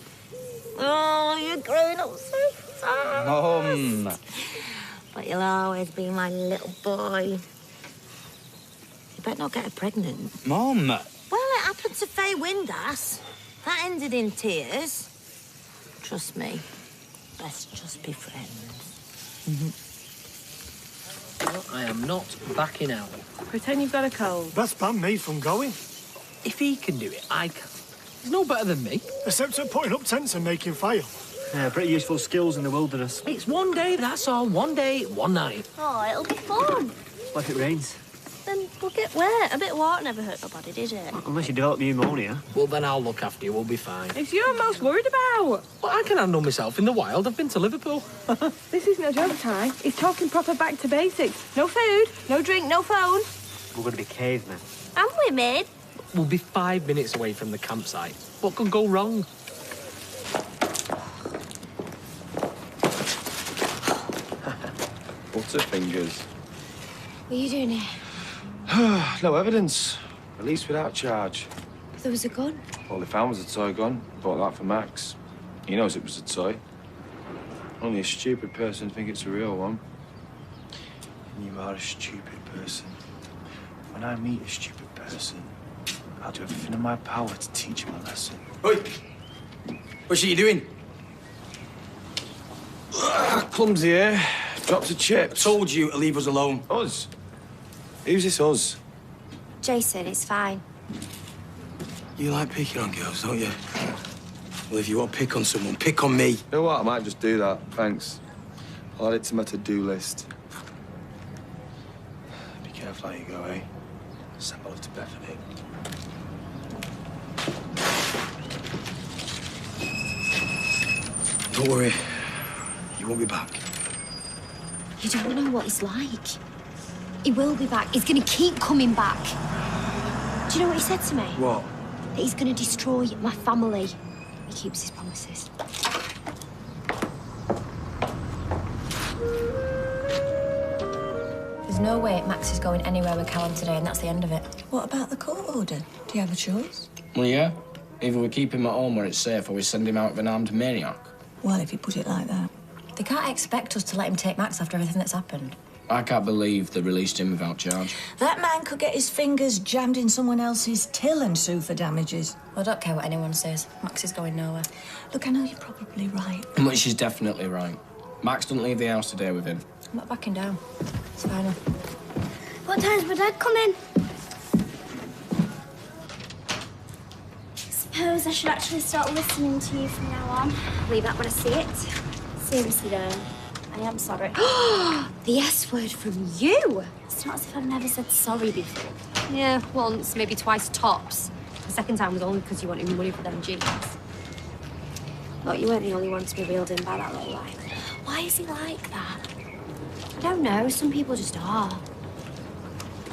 X: Oh, you're growing up so fast.
S: Mum.
X: But you'll always be my little boy. You better not get her pregnant.
S: Mum.
X: Well, it happened to Faye Windass. That ended in tears. Trust me. Best just be friends.
J: Well, I am not backing out.
P: Pretend you've got a cold.
T: That's banned me from going.
J: If he can do it, I can. He's no better than me.
T: Except at putting up tents and making fire.
B: Yeah, pretty useful skills in the wilderness.
J: It's one day, that's all. One day, one night.
K: Oh, it'll be fun.
B: What if it rains?
K: Then we'll get wet. A bit of water never hurt nobody, did it?
B: Unless you develop pneumonia.
J: Well, then I'll look after you. We'll be fine.
P: It's you I'm most worried about.
J: Well, I can handle myself in the wild. I've been to Liverpool.
P: This isn't a joke, Ty. It's talking proper back to basics. No food, no drink, no phone.
B: We're going to be cavemen.
K: And women.
J: We'll be 5 minutes away from the campsite. What could go wrong?
D: Butterfingers.
L: What are you doing here?
D: No evidence. Released without charge.
L: There was a gun.
D: All they found was a toy gun. Bought that for Max. He knows it was a toy. Only a stupid person think it's a real one. And you are a stupid person. When I meet a stupid person, I'll do everything in my power to teach him a lesson.
A: Oi! What's you doing?
D: Clumsy here. Dropped a chip.
A: Told you to leave us alone.
D: Us? Who's this us?
L: Jason, it's fine.
A: You like picking on girls, don't you? Well, if you want to pick on someone, pick on me.
D: You know what? I might just do that. Thanks. I'll add it to my to-do list. Be careful how you go, eh? Send my love to Bethany.
A: Don't worry. You won't be back.
L: You don't know what he's like. He will be back. He's going to keep coming back. Do you know what he said to me?
A: What?
L: That he's going to destroy my family. He keeps his promises.
O: There's no way Max is going anywhere with Callum today, and that's the end of it.
W: What about the court order? Do you have a choice?
A: Well, yeah. Either we keep him at home where it's safe, or we send him out with an armed maniac.
W: Well, if you put it like that.
O: They can't expect us to let him take Max after everything that's happened.
A: I can't believe they released him without charge.
W: That man could get his fingers jammed in someone else's till and sue for damages.
O: I don't care what anyone says. Max is going nowhere.
W: Look, I know you're probably right.
A: But she's definitely right. Max doesn't leave the house today with him.
O: I'm not backing down. It's final.
K: What time's my dad coming? Suppose I should actually start listening to you from now on.
L: Leave that when I see it.
K: Seriously, though, I am sorry.
L: The S word from you.
K: It's not as if I've never said sorry before.
L: Yeah, once, maybe twice tops. The second time was only because you wanted money for them jeans.
K: Look, you weren't the only one to be reeled in by that little lie. Why is he like that?
L: I don't know. Some people just are.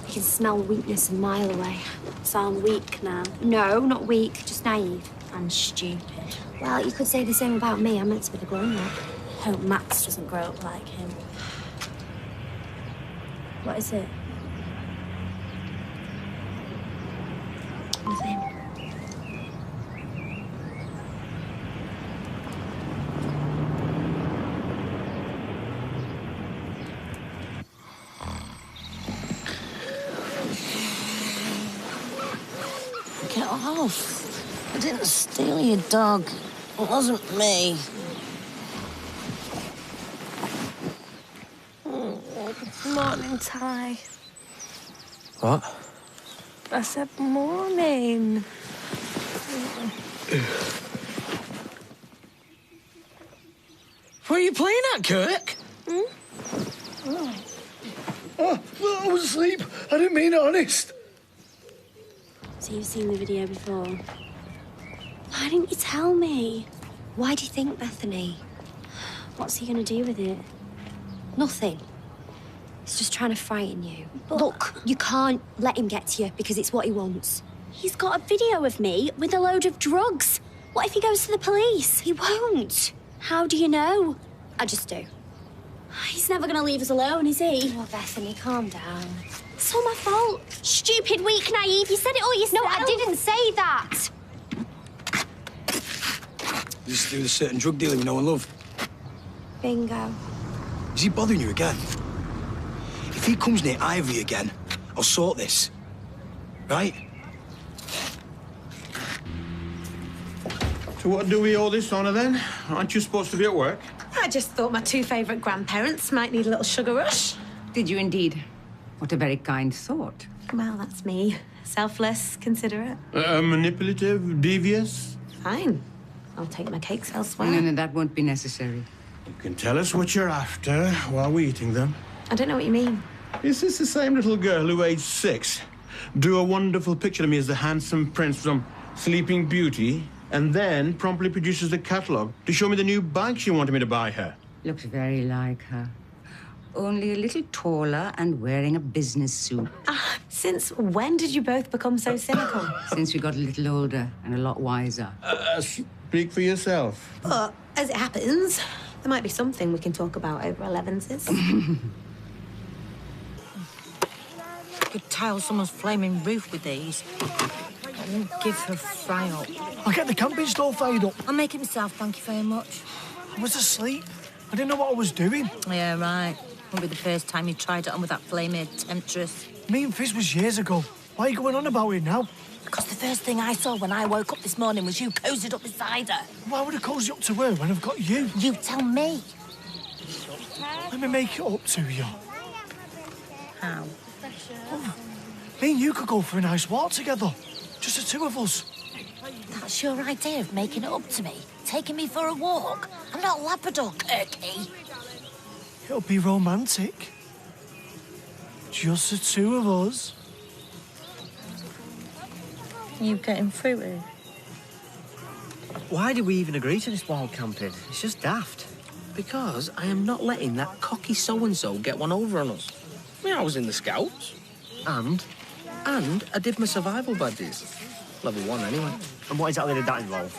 L: You can smell weakness a mile away.
K: So I'm weak now.
L: No, not weak, just naive.
K: And stupid.
L: Well, you could say the same about me. I'm meant to be the grown-up.
K: Hope Max doesn't grow up like him. What is it?
L: Nothing.
X: Get off. I didn't steal your dog. It wasn't me.
K: Morning, Ty.
S: What?
X: I said morning.
G: What are you playing at, Kirk?
T: Oh, well, I was asleep. I didn't mean it, honest.
K: So you've seen the video before? Why didn't you tell me?
M: Why do you think, Bethany?
K: What's he gonna do with it?
M: Nothing. He's just trying to frighten you.
K: But
M: Look, you can't let him get to you because it's what he wants.
K: he's got a video of me with a load of drugs. What if he goes to the police?
M: He won't.
K: How do you know?
M: I just do.
K: He's never gonna leave us alone, is he?
M: Oh, Bethany, calm down.
K: It's all my fault. Stupid, weak, naive. You said it all yourself.
M: No, I didn't say that.
G: You used to do the certain drug dealing we know and love.
M: Bingo.
G: Is he bothering you again? If he comes near Ivory again, I'll sort this. Right?
D: So what do we owe this honour then? Aren't you supposed to be at work?
O: I just thought my two favourite grandparents might need a little sugar rush.
Q: Did you indeed? What a very kind thought.
O: Well, that's me. Selfless, considerate.
D: Manipulative, devious?
O: Fine. I'll take my cakes elsewhere.
Q: No, that won't be necessary.
D: You can tell us what you're after while we're eating them.
O: I don't know what you mean.
D: Is this the same little girl who, aged 6, drew a wonderful picture of me as the handsome prince from Sleeping Beauty, and then promptly produces the catalogue to show me the new bike she wanted me to buy her?
Q: Looks very like her. Only a little taller and wearing a business suit.
O: Since when did you both become so cynical?
Q: Since we got a little older and a lot wiser.
D: Speak for yourself.
O: But, as it happens, there might be something we can talk about over 11s.
X: Could tile someone's flaming roof with these. I won't give her a fry up.
T: I'll get the camping stove fired up.
X: I'll make it myself, thank you very much.
T: I was asleep. I didn't know what I was doing.
X: Yeah, right. Won't be the first time you tried it on with that flaming temptress.
T: Me and Fizz was years ago. Why are you going on about it now?
W: Because the first thing I saw when I woke up this morning was you cozied up beside her.
T: Why would I cozy up to her when I've got you?
W: You tell me.
T: Let me make it up to you.
X: How?
T: Oh, me and you could go for a nice walk together. Just the two of us.
W: That's your idea of making it up to me. Taking me for a walk. I'm not Labrador, Kirky.
T: It'll be romantic. Just the two of us.
X: You getting fruity?
B: Why did we even agree to this wild camping? It's just daft.
J: Because I am not letting that cocky so-and-so get one over on us. I mean, I was in the Scouts.
B: And
J: I did my survival badges. Level 1, anyway.
B: And what exactly did that involve?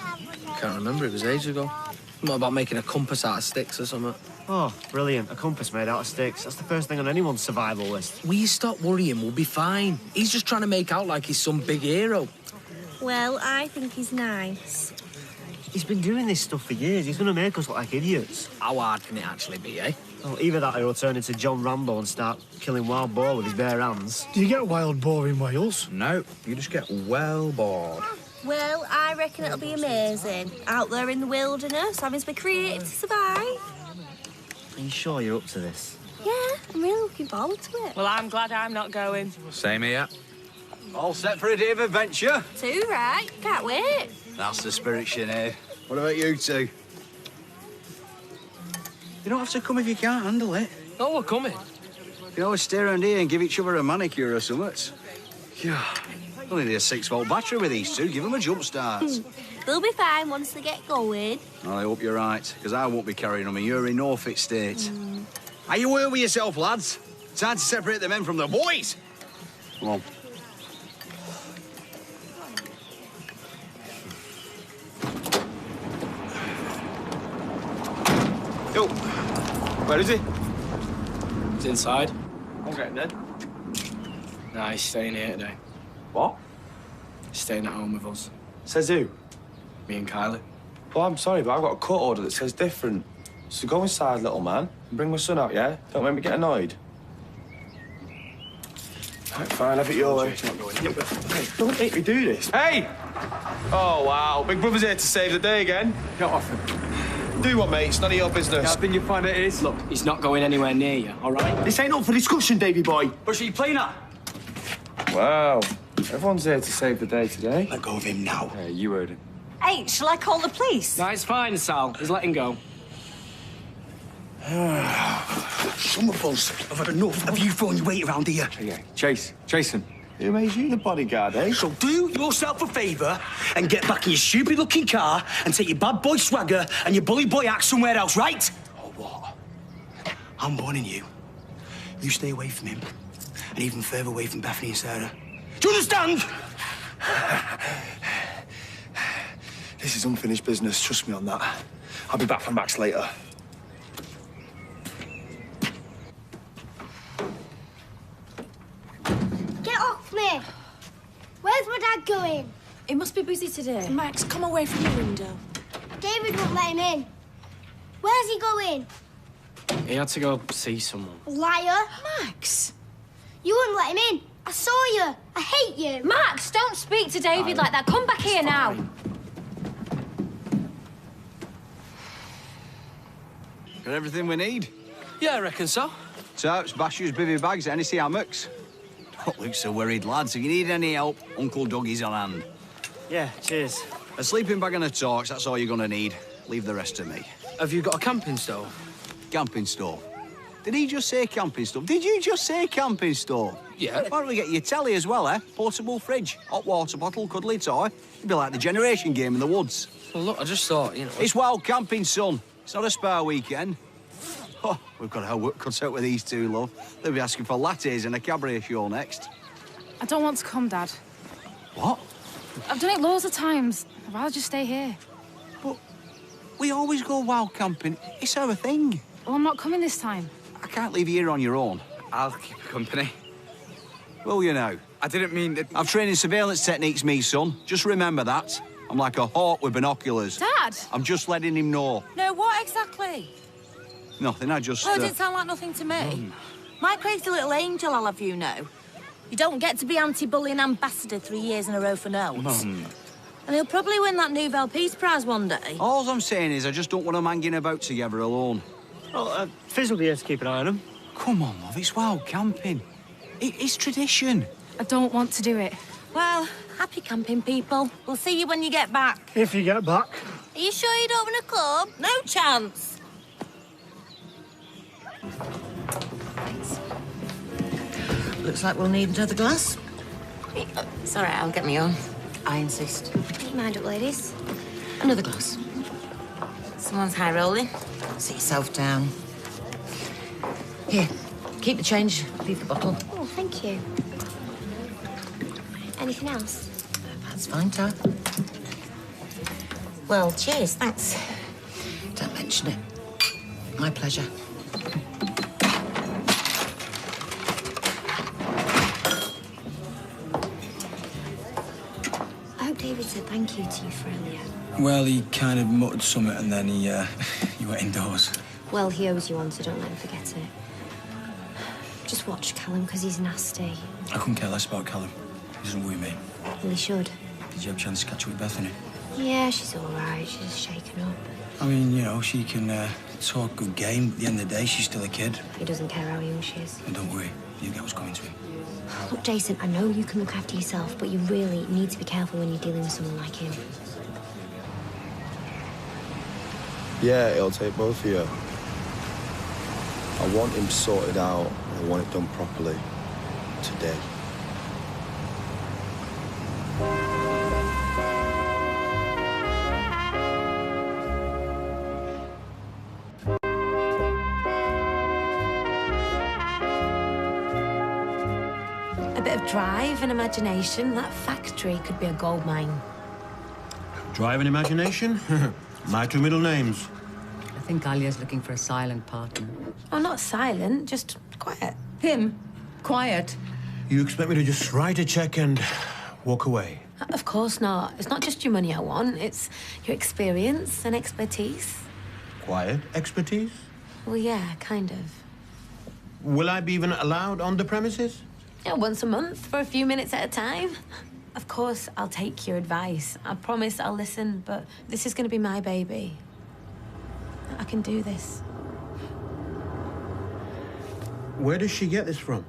J: Can't remember, it was ages ago. Not about making a compass out of sticks or something.
B: Oh, brilliant. A compass made out of sticks. That's the first thing on anyone's survival list.
J: Will you stop worrying? We'll be fine. He's just trying to make out like he's some big hero.
H: Well, I think he's nice.
B: He's been doing this stuff for years. He's going to make us look like idiots.
J: How hard can it actually be, eh?
B: Well, either that or he'll turn into John Rambo and start killing wild boar with his bare hands.
T: Do you get wild boar in Wales?
S: No, you just get well bored.
H: Well, I reckon it'll be amazing. Out there in the wilderness, having to be creative to survive.
B: Are you sure you're up to this?
H: Yeah, I'm really looking forward to it.
R: Well, I'm glad I'm not going.
S: Same here.
E: All set for a day of adventure?
H: Too right. Can't wait.
E: That's the spirit, Sinead. What about you two? You don't have to come if you can't handle it.
J: Oh, we're coming.
E: You always stay around here and give each other a manicure or something. Yeah. Only need a 6-volt battery with these two. Give them a jump start.
H: They'll be fine once they get going.
E: I hope you're right, because I won't be carrying them. You're in no fit state. Are you aware with yourself, lads? Time to separate the men from the boys. Come on.
D: Yo, where is he?
A: He's inside.
D: I'm getting there.
A: Nah, he's staying here today.
D: What?
A: He's staying at home with us.
D: Says who?
A: Me and Kylie.
D: Well, I'm sorry, but I've got a court order that says different. So go inside, little man, and bring my son out, yeah? Don't make me get annoyed. Right, fine, have it your way. Hey, don't make me do this. Hey! Oh, wow. Big Brother's here to save the day again. Get off him. Do what, mate? It's none of your business.
A: How you find it is? Look, he's not going anywhere near you, all right?
T: This ain't up for discussion, Davy boy.
E: What's he playing at?
D: Wow. Everyone's here to save the day today.
G: Let go of him now.
D: Yeah, you heard him.
W: Hey, shall I call the police?
A: No, it's fine, Sal. He's letting go.
G: Some of us have had enough of you throwing your weight around here.
D: Yeah, Chase. Jason. Who made you the bodyguard, eh?
G: So do yourself a favour and get back in your stupid-looking car and take your bad boy swagger and your bully boy act somewhere else, right? Or what? I'm warning you. You stay away from him, and even further away from Bethany and Sarah. Do you understand?
D: This is unfinished business, trust me on that. I'll be back for Max later.
C: Get off me! Where's my dad going?
F: He must be busy today.
W: Max, come away from the window.
C: David won't let him in. Where's he going?
A: He had to go see someone.
C: Liar!
W: Max!
C: You wouldn't let him in. I saw you. I hate you.
M: Max, don't speak to David like that. Come back here now.
E: Got everything we need?
A: Yeah, I reckon so.
E: Tarps, bashes, bivvy bags, any hammocks. Don't look so worried, lads. If you need any help, Uncle Dougie's on hand.
B: Yeah, cheers.
E: A sleeping bag and a torch, that's all you're gonna need. Leave the rest to me.
A: Have you got a camping stove?
E: Camping stove? Did he just say camping stove? Did you just say camping stove?
A: Yeah.
E: Why don't we get you telly as well, eh? Portable fridge, hot water bottle, cuddly toy. It'd be like the generation game in the woods.
A: Well, look, I just thought, you know...
E: It's wild camping, son. It's not a spare weekend. Oh, we've got our work cut out with these two, love. They'll be asking for lattes and a cabaret show next.
N: I don't want to come, Dad.
E: What?
N: I've done it loads of times. I'd rather just stay here.
E: But we always go wild camping. It's our thing.
N: Well, I'm not coming this time.
E: I can't leave you here on your own.
S: I'll keep you company.
E: Will you now?
S: I didn't mean that...
E: I've trained in surveillance techniques, me son. Just remember that. I'm like a hawk with binoculars.
N: Dad!
E: I'm just letting him know.
W: No, what exactly?
E: Nothing, I just...
W: Well, it didn't sound like nothing to me. My crazy little angel, I'll have you know. You don't get to be anti-bullying ambassador 3 years in a row for notes.
E: Mum.
W: And he'll probably win that Nobel Peace Prize one day.
E: All I'm saying is I just don't want them hanging about together alone.
B: Well, Fizz will be here to keep an eye on him.
E: Come on, love, it's wild camping. It's tradition.
N: I don't want to do it.
W: Well, happy camping, people. We'll see you when you get back.
T: If you get back.
W: Are you sure you don't want to come? No chance. Looks like we'll need another glass.
O: It's all right, I'll get me own. I insist.
M: Don't you mind it, ladies?
W: Another glass.
O: Someone's high rolling.
W: Sit yourself down. Here, keep the change. Leave the bottle.
M: Oh, thank you. Anything else?
W: That's fine, Tar. Well, cheers, thanks. Don't mention it. My pleasure.
M: I hope David said thank you to you for earlier.
G: Well, he kind of muttered something and then he went indoors.
M: Well, he owes you one, so don't let him forget it. Just watch Callum, because he's nasty.
G: I couldn't care less about Callum. He doesn't worry me.
M: Well, he should.
G: Did you have a chance to catch up with Bethany?
M: Yeah, she's all right. She's just shaken up.
G: I mean, you know, she can talk good game. At the end of the day, she's still a kid.
M: He doesn't care how young she is.
G: And don't worry, you get what's coming to him.
M: Look, Jason, I know you can look after yourself, but you really need to be careful when you're dealing with someone like him.
D: Yeah, it'll take both of you. I want him sorted out, and I want it done properly. Today.
O: A bit of drive and imagination. That factory could be a gold mine.
R: Drive and imagination? My two middle names.
Q: I think Alia's looking for a silent partner.
O: Oh, not silent, just quiet.
Q: Him? Quiet?
R: You expect me to just write a check and walk away?
O: Of course not. It's not just your money I want. It's your experience and expertise.
R: Quiet expertise?
O: Well, yeah, kind of.
R: Will I be even allowed on the premises?
O: Yeah, once a month for a few minutes at a time. Of course, I'll take your advice. I promise I'll listen, but this is going to be my baby. I can do this.
R: Where does she get this from?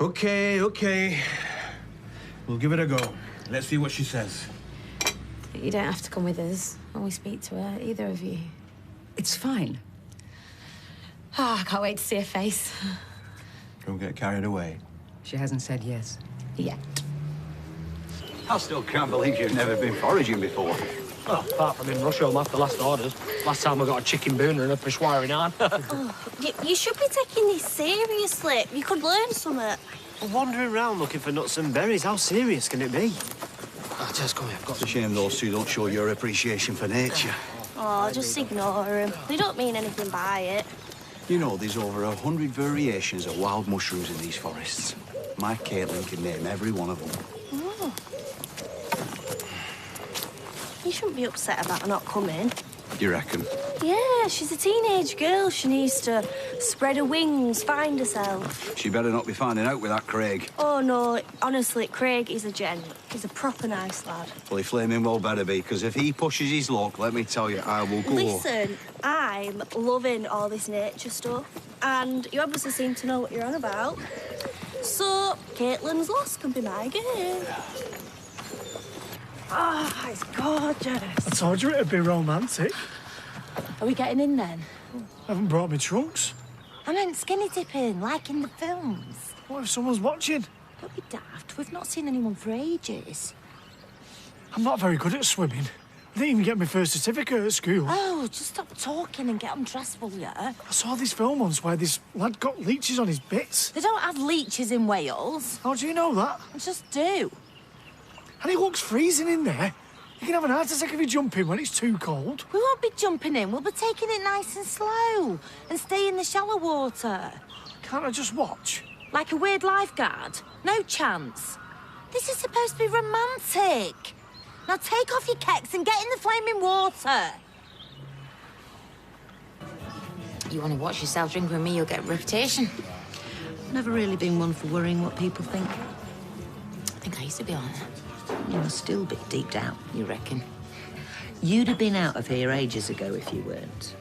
R: Okay. We'll give it a go. Let's see what she says.
O: You don't have to come with us when we speak to her, either of you.
Q: It's fine.
O: I can't wait to see her face.
R: Don't get carried away.
Q: She hasn't said yes.
O: Yet.
E: I still can't believe you've never been foraging before.
A: Well, apart from in Russia, after the last orders. Last time I got a chicken booner and a Peshawari naan.
H: You should be taking this seriously. You could learn something.
B: We're wandering around looking for nuts and berries. How serious can it be?
A: Oh, Jess, come here. I've got
E: It's a shame those two don't show your appreciation for nature.
H: Oh, just ignore them. They don't mean anything by it.
E: You know, there's over 100 variations of wild mushrooms in these forests. My Caitlin can name every one of them.
H: Oh. You shouldn't be upset about her not coming.
E: You reckon?
H: Yeah, she's a teenage girl. She needs to spread her wings, find herself.
E: She better not be finding out with that Craig.
H: Oh, no, honestly, Craig is a gent. He's a proper nice lad.
E: Well, he flaming well better be, because if he pushes his luck, let me tell you, I will go.
H: Listen, I'm loving all this nature stuff, and you obviously seem to know what you're on about. So, Caitlin's loss can be my game.
W: Oh, it's gorgeous.
T: I told you it'd be romantic.
W: Are we getting in then?
T: I haven't brought me trunks.
W: I meant skinny dipping, like in the films.
T: What if someone's watching?
W: Don't be daft. We've not seen anyone for ages.
T: I'm not very good at swimming. I didn't even get my first certificate at school.
W: Oh, just stop talking and get undressed, will ya?
T: I saw this film once where this lad got leeches on his bits.
W: They don't have leeches in Wales.
T: How do you know that?
W: I just do.
T: And it looks freezing in there. You can have an heart attack if you jump in when it's too cold.
W: We won't be jumping in. We'll be taking it nice and slow and stay in the shallow water.
T: Can't I just watch?
W: Like a weird lifeguard? No chance. This is supposed to be romantic. Now take off your kecks and get in the flaming water.
O: You want to watch yourself drink with me, you'll get a reputation.
W: Never really been one for worrying what people think.
O: I think I used to be on.
I: You're still a bit deep down.
O: You reckon?
I: You'd have been out of here ages ago if you weren't.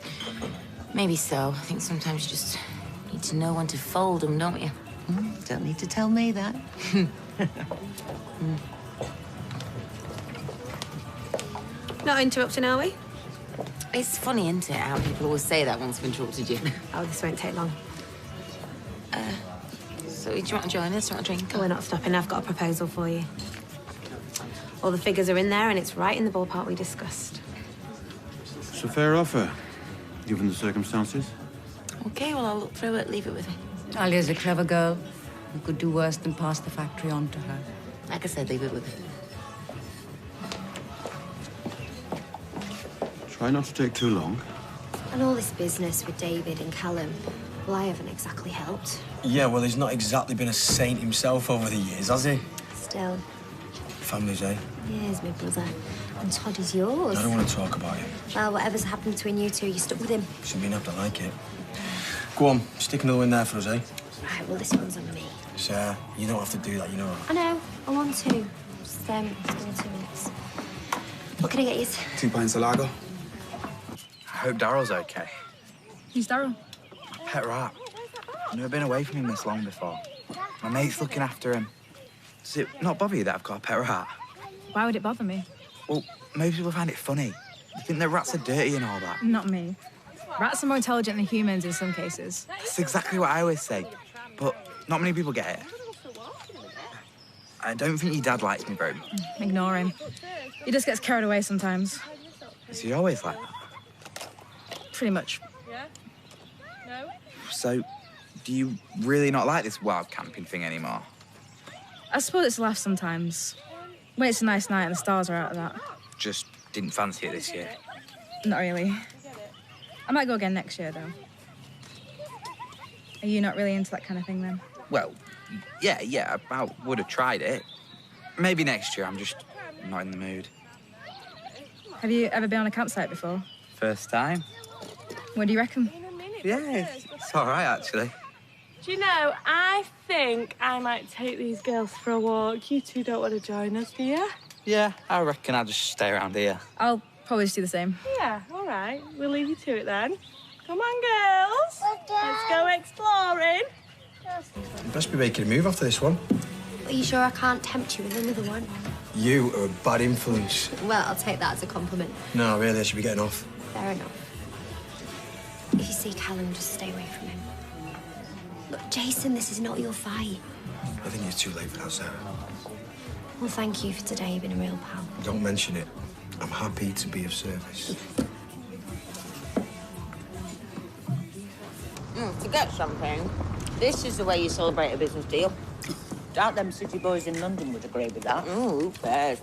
O: Maybe so. I think sometimes you just need to know when to fold them, don't you?
I: Don't need to tell me that.
L: Not interrupting, are we?
O: It's funny, isn't it, how people always say that once I've interrupted you.
L: Oh, this won't take long.
O: So do you want to join us? Do you want a drink?
L: We're not stopping. I've got a proposal for you. All the figures are in there, and it's right in the ballpark we discussed.
R: It's a fair offer, given the circumstances.
O: OK, well, I'll look through it. Leave it with me.
Q: Talia's a clever girl. You could do worse than pass the factory on to her.
O: Like I said, leave it with me.
R: Try not to take too long.
M: And all this business with David and Callum, well, I haven't exactly helped.
A: Yeah, well, he's not exactly been a saint himself over the years, has he?
M: Still,
A: Families, eh?
M: yeah, he's my brother. And Todd is yours.
A: I don't want to talk about him.
M: Well, whatever's happened between you two, you stuck with him.
A: Shouldn't be enough to like it. Go on, stick another in there for us, eh?
M: Right, well, this one's on me.
A: Sarah, you don't have to do that, you know.
M: I know, I want to. Just, give me 2 minutes. What can I get you?
S: 2 pints of lager. I hope Daryl's okay.
N: Who's Daryl?
S: Pet rat. I've never been away from him this long before. My mate's looking after him. Does it not bother you that I've got a pet rat?
N: Why would it bother me?
S: Well, most people find it funny. They think that rats are dirty and all that.
N: Not me. Rats are more intelligent than humans in some cases.
S: That's exactly what I always say. But not many people get it. I don't think your dad likes me very much.
N: Ignore him. He just gets carried away sometimes.
S: Is he always like that?
N: Pretty much.
S: So, do you really not like this wild camping thing anymore?
N: I suppose it's a laugh sometimes. When it's a nice night and the stars are out of that.
S: Just didn't fancy it this year.
N: Not really. I might go again next year, though. Are you not really into that kind of thing, then?
S: Well, yeah, I would have tried it. Maybe next year, I'm just not in the mood.
N: Have you ever been on a campsite before?
S: First time?
N: What do you reckon?
S: Yeah, it's all right, actually.
P: Do you know, I think I might take these girls for a walk. You two don't want to join us, do you?
S: Yeah, I reckon I'll just stay around here.
N: I'll probably just do the same.
P: Yeah, all right. We'll leave you to it then. Come on, girls. Let's go exploring.
D: You best be making a move after this one.
M: Are you sure I can't tempt you with another one?
D: You are a bad influence.
M: Well, I'll take that as a compliment.
D: No, really, I should be getting off.
M: Fair enough. If you see Callum, just stay away from him. Look, Jason, this is not your fight.
D: I think it's too late for that, Sarah.
M: Well, thank you for today. You've been a real pal.
D: Don't mention it. I'm happy to be of service.
I: To get something, this is the way you celebrate a business deal. Doubt them city boys in London would agree with that. Oh, who cares?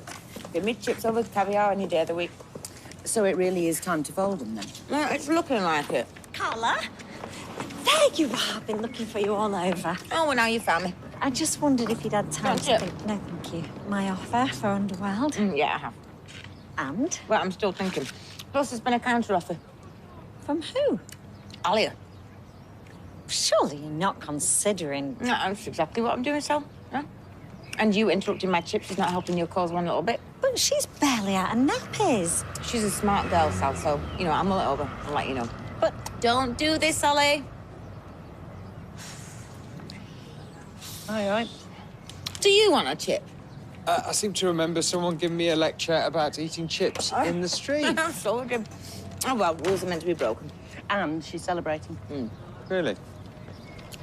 I: Give me chips over caviar any day of the week. So it really is time to fold them, then? Yeah, it's looking like it.
W: Carla, there you are. I've been looking for you all over.
I: Oh, well, now you found me.
W: I just wondered if you'd had time
I: Don't
W: to think. No, thank you. My offer for Underworld.
I: Yeah, I have.
W: And?
I: Well, I'm still thinking. Plus, there's been a counter-offer.
W: From who?
I: Alia.
W: Surely you're not considering...
I: No, that's exactly what I'm doing, Sal. Yeah? And you interrupting my chips is not helping your cause one little bit.
W: But she's barely out of nappies.
I: She's a smart girl, Sal, so, you know, I'll mull it over and let you know. But don't do this, Ollie. All right. Do you want a chip?
S: I seem to remember someone giving me a lecture about eating chips in the street.
I: So did. Oh, well, rules are meant to be broken.
W: And she's celebrating.
S: Really?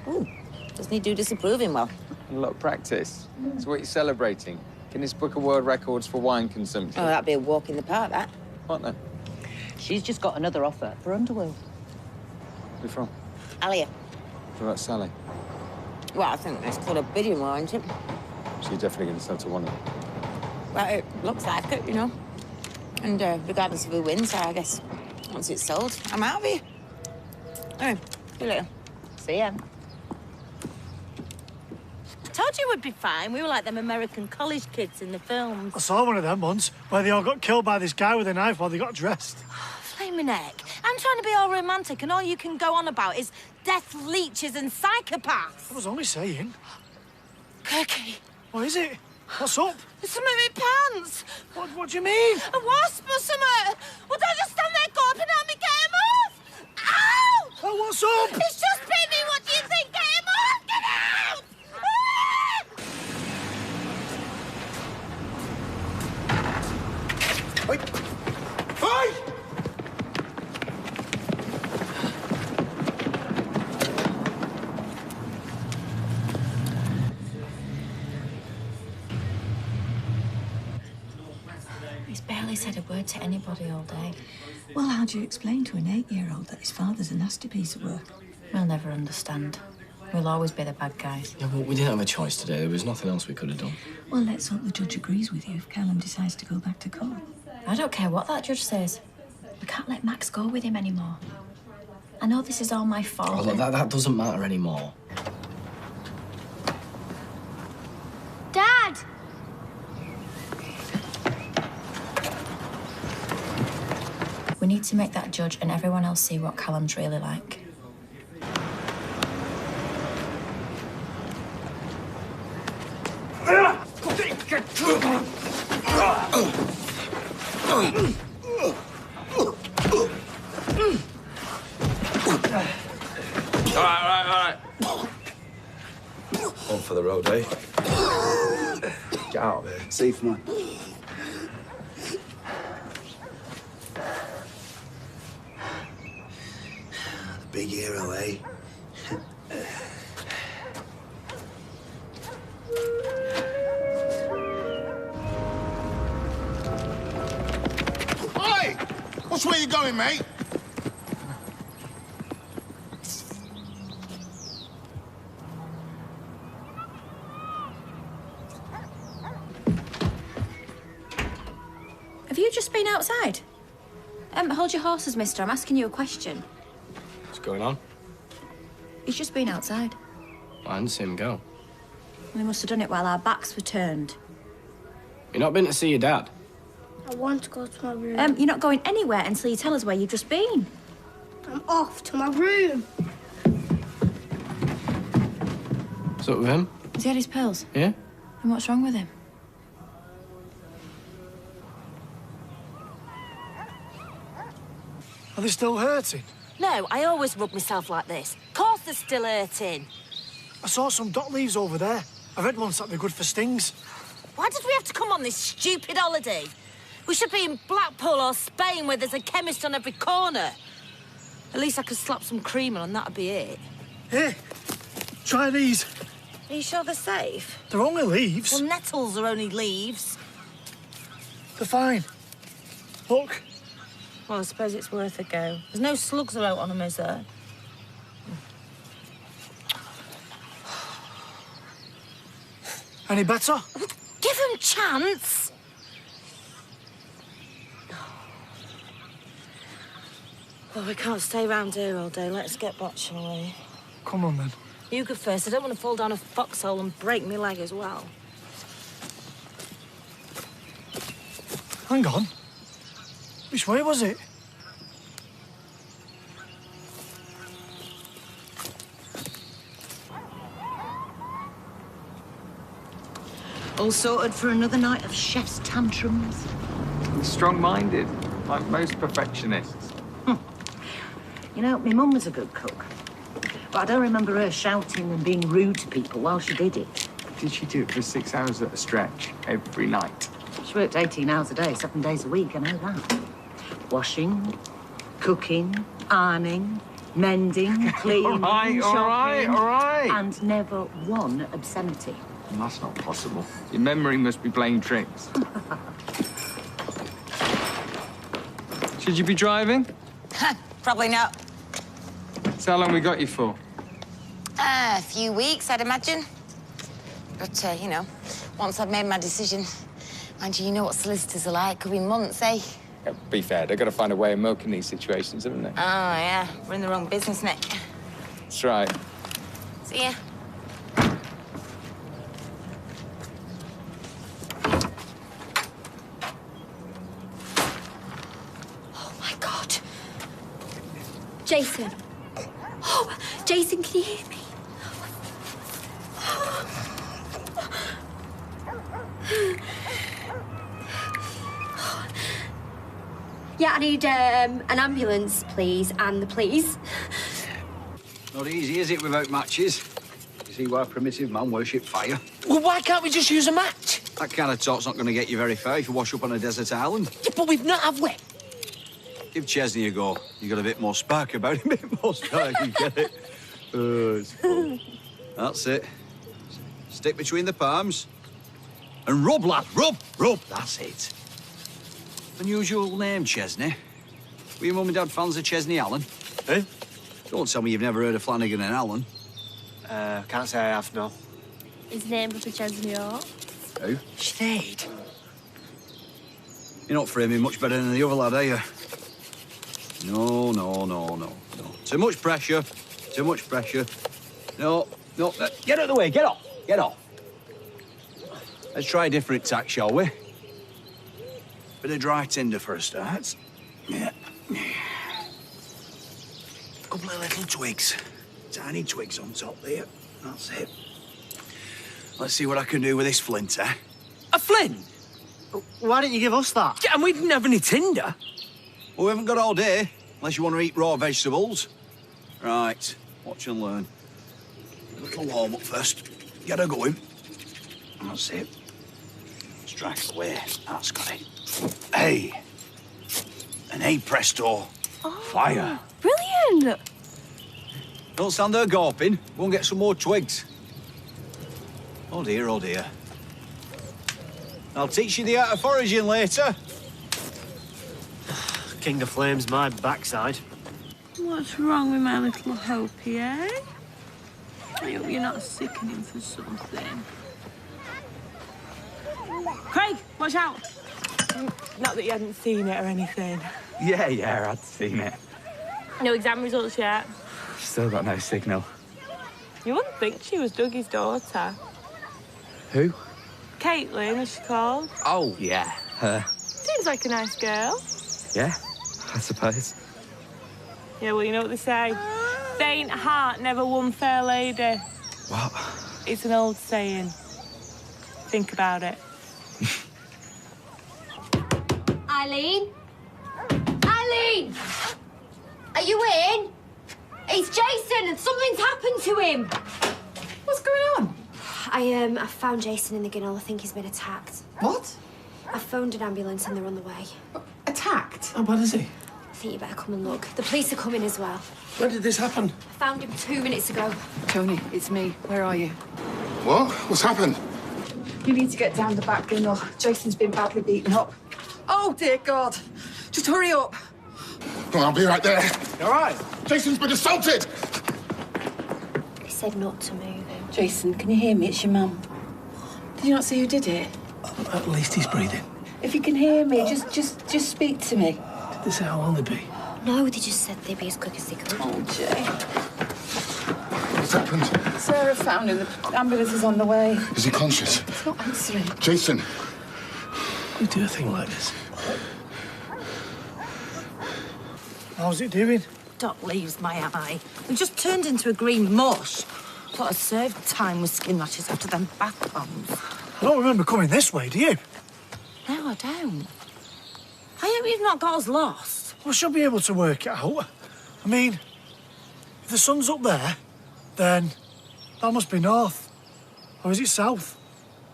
I: Ooh, doesn't he do disapproving well?
S: A lot of practice. So what are you celebrating? Guinness Book of World Records for wine consumption?
I: Oh, that'd be a walk in the park, that.
S: What then?
W: She's just got another offer for Underworld.
S: Who from?
I: Alia.
S: What about Sally?
I: Well, I think that's called a bidding war, isn't it?
S: So you're definitely going to sell to one of them?
I: Well, it looks like it, you know. And regardless of who wins, I guess once it's sold, I'm out of here. Anyway, see you later.
W: See ya. Told you we'd be fine. We were like them American college kids in the films.
T: I saw one of them once, where they all got killed by this guy with a knife while they got dressed.
W: Flaming heck. I'm trying to be all romantic, and all you can go on about is death leeches and psychopaths.
T: I was only saying.
W: Kirky.
T: What is it? What's up?
W: There's something in my pants.
T: What do you mean?
W: A wasp or something. Well, don't just stand there gawping at me. Get him off. Ow!
T: Oh, what's up?
W: It's just bit me. What do you think? Get him off. Get out!
D: Oi! Oi!
W: He's barely said a word to anybody all day.
K: Well, how do you explain to an 8-year-old that his father's a nasty piece of work?
W: We'll never understand. We'll always be the bad guys.
A: Yeah, well, we didn't have a choice today. There was nothing else we could have done.
K: Well, let's hope the judge agrees with you if Callum decides to go back to court.
W: I don't care what that judge says. We can't let Max go with him anymore. I know this is all my fault.
A: Oh, look, that doesn't matter anymore.
C: Dad!
W: We need to make that judge and everyone else see what Callum's really like.
D: All right. One for the road, eh? Get out of here.
E: Safe, man. The big hero, eh?
U: Oi! What's where you going, mate?
W: Have you just been outside? Hold your horses, mister. I'm asking you a question.
A: What's going on?
W: He's just been outside.
A: I didn't see him go.
W: We must have done it while our backs were turned.
A: You're not been to see your dad?
C: I want to go to my room.
W: You're not going anywhere until you tell us where you've just been.
C: I'm off to my room.
A: What's up with him?
W: Has he had his pills?
A: Yeah?
W: And what's wrong with him?
T: Are they still hurting?
W: No, I always rub myself like this. Of course they're still hurting.
T: I saw some dock leaves over there. I read once that they're good for stings.
W: Why did we have to come on this stupid holiday? We should be in Blackpool or Spain where there's a chemist on every corner. At least I could slap some cream on and that'd be it.
T: Here, try these.
W: Are you sure they're safe?
T: They're only leaves.
W: Well, nettles are only leaves.
T: They're fine. Look.
W: Well, I suppose it's worth a go. There's no slugs out on them, is there?
T: Any better?
W: Give them chance. Well, we can't stay round here all day. Let's get back, shall we?
T: Come on, then.
W: You go first. I don't want to fall down a foxhole and break my leg as well.
T: Hang on. Which way was it?
I: All sorted for another night of chef's tantrums?
S: Strong-minded, like most perfectionists.
I: You know, my mum was a good cook. But I don't remember her shouting and being rude to people while she did it.
S: Did she do it for 6 hours at a stretch every night?
I: She worked 18 hours a day, 7 days a week, I know that. Washing, cooking, ironing, mending, cleaning,
S: all right.
I: And never one obscenity.
S: That's not possible. Your memory must be playing tricks. Should you be driving?
F: Probably not.
S: So how long we got you for?
F: A few weeks, I'd imagine. But, you know, once I've made my decision, mind you know what solicitors are like. Could be months, eh?
S: Yeah, be fair, they've got to find a way of milking these situations, haven't they?
F: Oh, yeah. We're in the wrong business, Nick.
S: That's right.
F: See ya.
M: Oh, my God. Jason. Oh, Jason, can you hear me? Yeah, I need an ambulance, please, and the police.
E: Not easy, is it, without matches? You see why primitive man worship fire?
G: Well, why can't we just use a match?
E: That kind of talk's not going to get you very far if you wash up on a desert island.
G: Yeah, but we've not, have we?
E: Give Chesney a go. You got a bit more spark about him, a bit more spark, you get it? It's fun. That's it. Stick between the palms. And rub, lad, rub, rub. That's it. Unusual name, Chesney. Were your mum and dad fans of Chesney Allen?
B: Eh?
E: Don't tell me you've never heard of Flanagan and Allen.
B: Can't say I have, no.
H: His name was Chesney Hall.
E: Who?
G: Sinead.
E: You're not framing much better than the other lad, are you? No. Too much pressure. Too much pressure. No. Get out of the way. Get off. Get off. Let's try a different tack, shall we? Bit of dry tinder for a start. Yeah. Couple of little twigs. Tiny twigs on top there. That's it. Let's see what I can do with this flint, eh?
G: A flint?
B: Why didn't you give us that?
G: Yeah, and we didn't have any tinder.
E: Well, we haven't got all day, unless you want to eat raw vegetables. Right, watch and learn. A little warm-up first. Get her going. That's it. Strike away. That's got it. Hey! And hey, presto. Fire.
H: Brilliant!
E: Don't stand there gawping. Won't get some more twigs. Oh, dear, oh, dear. I'll teach you the art of foraging later.
B: King of Flames, my backside.
P: What's wrong with my little Hopi, eh? I hope you're not sickening for something. Craig, watch out! Not that you hadn't seen it or anything.
S: Yeah, I'd seen it.
P: No exam results yet.
S: Still got no signal.
P: You wouldn't think she was Dougie's daughter.
S: Who?
P: Caitlin, is she called?
S: Oh, yeah, her.
P: Seems like a nice girl.
S: Yeah, I suppose.
P: Yeah, well, you know what they say. Faint heart never won fair lady.
S: What?
P: It's an old saying. Think about it.
M: Eileen? Eileen! Are you in? It's Jason and something's happened to him.
K: What's going on?
M: I found Jason in the ginnel. I think he's been attacked.
K: What?
M: I phoned an ambulance and they're on the way.
K: Attacked?
T: How bad is he?
M: I think you better come and look. The police are coming as well.
T: When did this happen?
M: I found him 2 minutes ago.
K: Tony, it's me. Where are you?
U: What? What's happened?
K: You need to get down the back ginnel. Jason's been badly beaten up. Oh, dear God. Just hurry up.
U: Well, I'll be right there.
T: You all right?
U: Jason's been assaulted!
M: He said not to move him.
K: Jason, can you hear me? It's your mum. Did you not see who did it?
T: At least he's breathing.
K: If you can hear me, just speak to me.
T: Did they say how long they'd be?
M: No, they just said they'd be as quick as they could.
K: Oh, Jay.
U: What's happened?
K: Sarah found him. The ambulance is on the way.
U: Is he conscious?
K: He's not answering.
U: Jason.
T: You do a thing like this. How's it doing?
W: Doc leaves my eye. It just turned into a green mush. Thought I served time with skin rashes after them bath bombs.
T: I don't remember coming this way, do you?
W: No, I don't. I hope you've not got us lost.
T: Well, I should be able to work it out. I mean, if the sun's up there, then that must be north. Or is it south?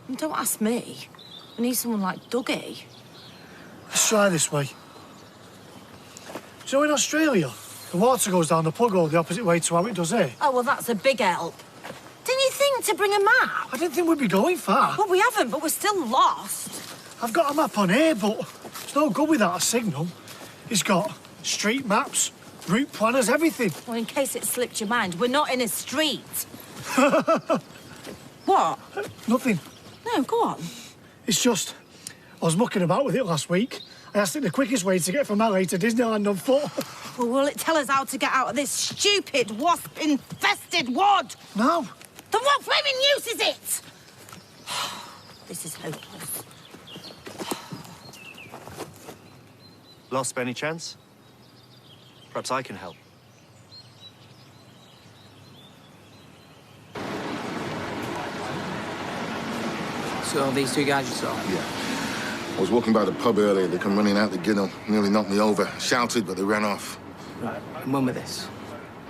W: And don't ask me. I need someone like Dougie.
T: Let's try this way. So in Australia, the water goes down the plug hole the opposite way to how it does here.
W: Oh, well, that's a big help. Didn't you think to bring a map?
T: I didn't think we'd be going far.
W: Well, we haven't, but we're still lost.
T: I've got a map on here, but it's no good without a signal. It's got street maps, route planners, everything.
W: Well, in case it slipped your mind, we're not in a street. What?
T: Nothing.
W: No, go on.
T: It's just, I was mucking about with it last week. I asked it the quickest way to get from LA to Disneyland on foot.
W: Well, will it tell us how to get out of this stupid, wasp-infested wood?
T: No.
W: Then what flaming use is it? This is hopeless.
B: Lost by any chance? Perhaps I can help.
S: So these two guys you saw?
U: Yeah. I was walking by the pub earlier. They come running out the ginnel. Nearly knocked me over. Shouted, but they ran off.
S: Right. And when was this?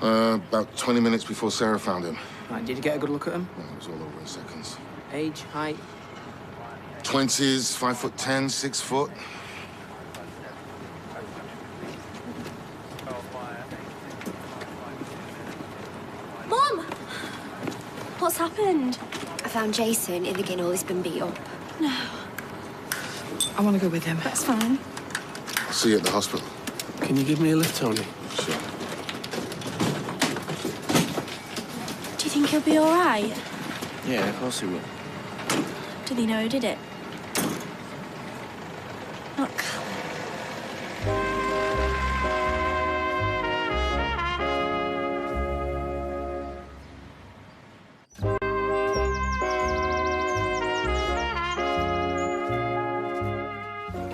U: About 20 minutes before Sarah found him.
S: Right. Did you get a good look at him?
U: Well, it was all over in seconds.
S: Age, height?
U: 20s, 5'10", 6 foot.
M: Mum! What's happened? I found Jason in the ginnel. He's been beat up.
K: No. I want to go with him.
M: That's fine.
U: I'll see you at the hospital.
T: Can you give me a lift, Tony?
U: Sure.
H: Do you think he'll be all right?
T: Yeah, of course he will.
H: Did he know who did it? Look.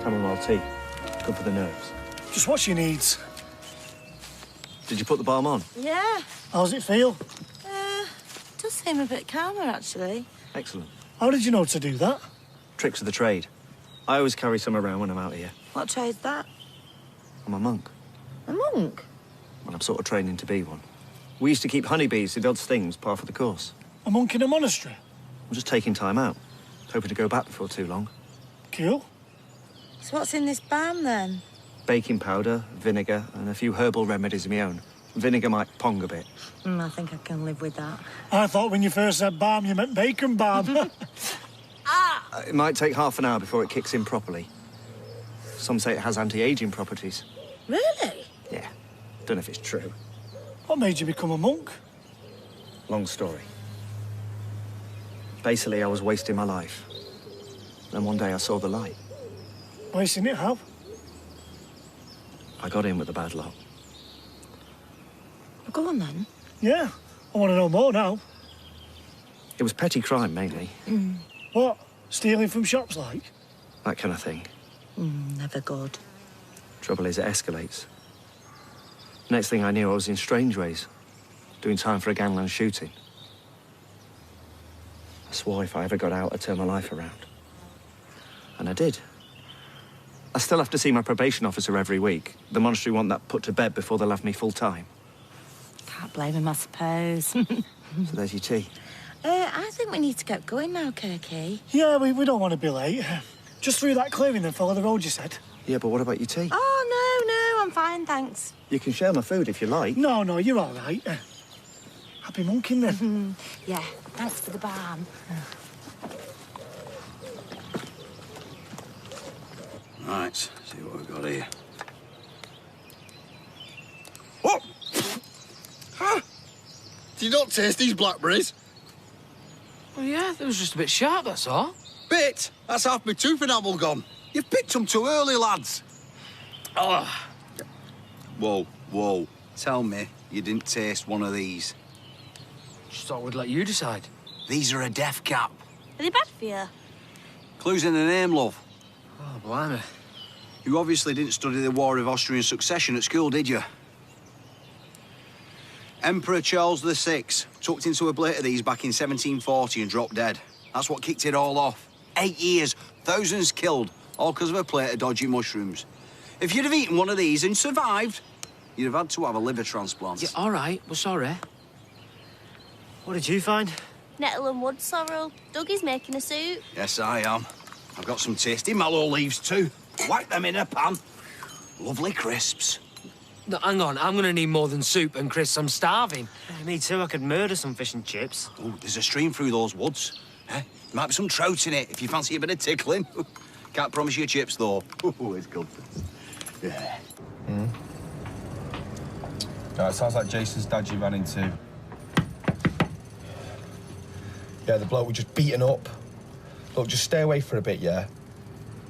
B: Chamomile tea. Good for the nerves.
T: Just what's your needs?
B: Did you put the balm on?
W: Yeah.
T: How's it feel?
W: Does seem a bit calmer, actually.
B: Excellent.
T: How did you know to do that?
B: Tricks of the trade. I always carry some around when I'm out here.
W: What trade's that?
B: I'm a monk.
W: A monk?
B: Well, I'm sort of training to be one. We used to keep honeybees with odd stings, par for the course.
T: A monk in a monastery?
B: I'm just taking time out. Hoping to go back before too long.
T: Cool.
W: So what's in this balm, then?
B: Baking powder, vinegar, and a few herbal remedies of my own. Vinegar might pong a bit.
W: I think I can live with that.
T: I thought when you first said balm, you meant bacon balm.
B: It might take half an hour before it kicks in properly. Some say it has anti-aging properties.
W: Really?
B: Yeah. Don't know if it's true.
T: What made you become a monk?
B: Long story. Basically, I was wasting my life. Then one day I saw the light.
T: Wasting it, how?
B: I got in with a bad lot.
W: Well, go on, then.
T: Yeah. I want to know more now.
B: It was petty crime, mainly.
T: What? Stealing from shops, like?
B: That kind of thing.
W: Never good.
B: Trouble is, it escalates. Next thing I knew, I was in Strangeways, doing time for a gangland shooting. I swore if I ever got out, I'd turn my life around. And I did. I still have to see my probation officer every week. The monastery want that put to bed before they'll have me full-time.
W: Can't blame him, I suppose.
B: So there's your tea.
W: I think we need to get going now, Kirky.
T: Yeah, we don't want to be late. Just through that clearing then follow the road, you said?
J: Yeah, but what about your tea?
W: Oh, no, I'm fine, thanks.
J: You can share my food if you like.
T: No, you're all right. Happy monking then.
W: Yeah, thanks for the balm.
E: Right, see what we've got here.
L: What? Huh? Do you not taste these blackberries?
A: Well, yeah, they was just a bit sharp, that's all.
L: Bit? That's half my tooth enamel gone. You've picked them too early, lads.
A: Oh.
E: Whoa. Tell me you didn't taste one of these.
A: Just thought we'd let you decide.
E: These are a death cap.
H: Are they bad for you?
E: Clues in the name, love.
A: Oh, blimey.
E: You obviously didn't study the War of Austrian Succession at school, did you? Emperor Charles VI tucked into a plate of these back in 1740 and dropped dead. That's what kicked it all off. 8 years, thousands killed, all because of a plate of dodgy mushrooms. If you'd have eaten one of these and survived, you'd have had to have a liver transplant.
A: Yeah, all right, we're sorry.
B: What did you find?
H: Nettle and wood sorrel. Dougie's making a soup.
E: Yes, I am. I've got some tasty mallow leaves too. Whack them in a pan. Lovely crisps.
A: No, hang on, I'm gonna need more than soup and crisps. I'm starving.
B: Me too, I could murder some fish and chips.
E: Oh, there's a stream through those woods. Eh? There might be some trout in it if you fancy a bit of tickling. Can't promise you chips, though. Oh, it's good. Yeah.
D: No, it sounds like Jason's dad you ran into. Yeah, the bloke was just beaten up. Look, just stay away for a bit, yeah?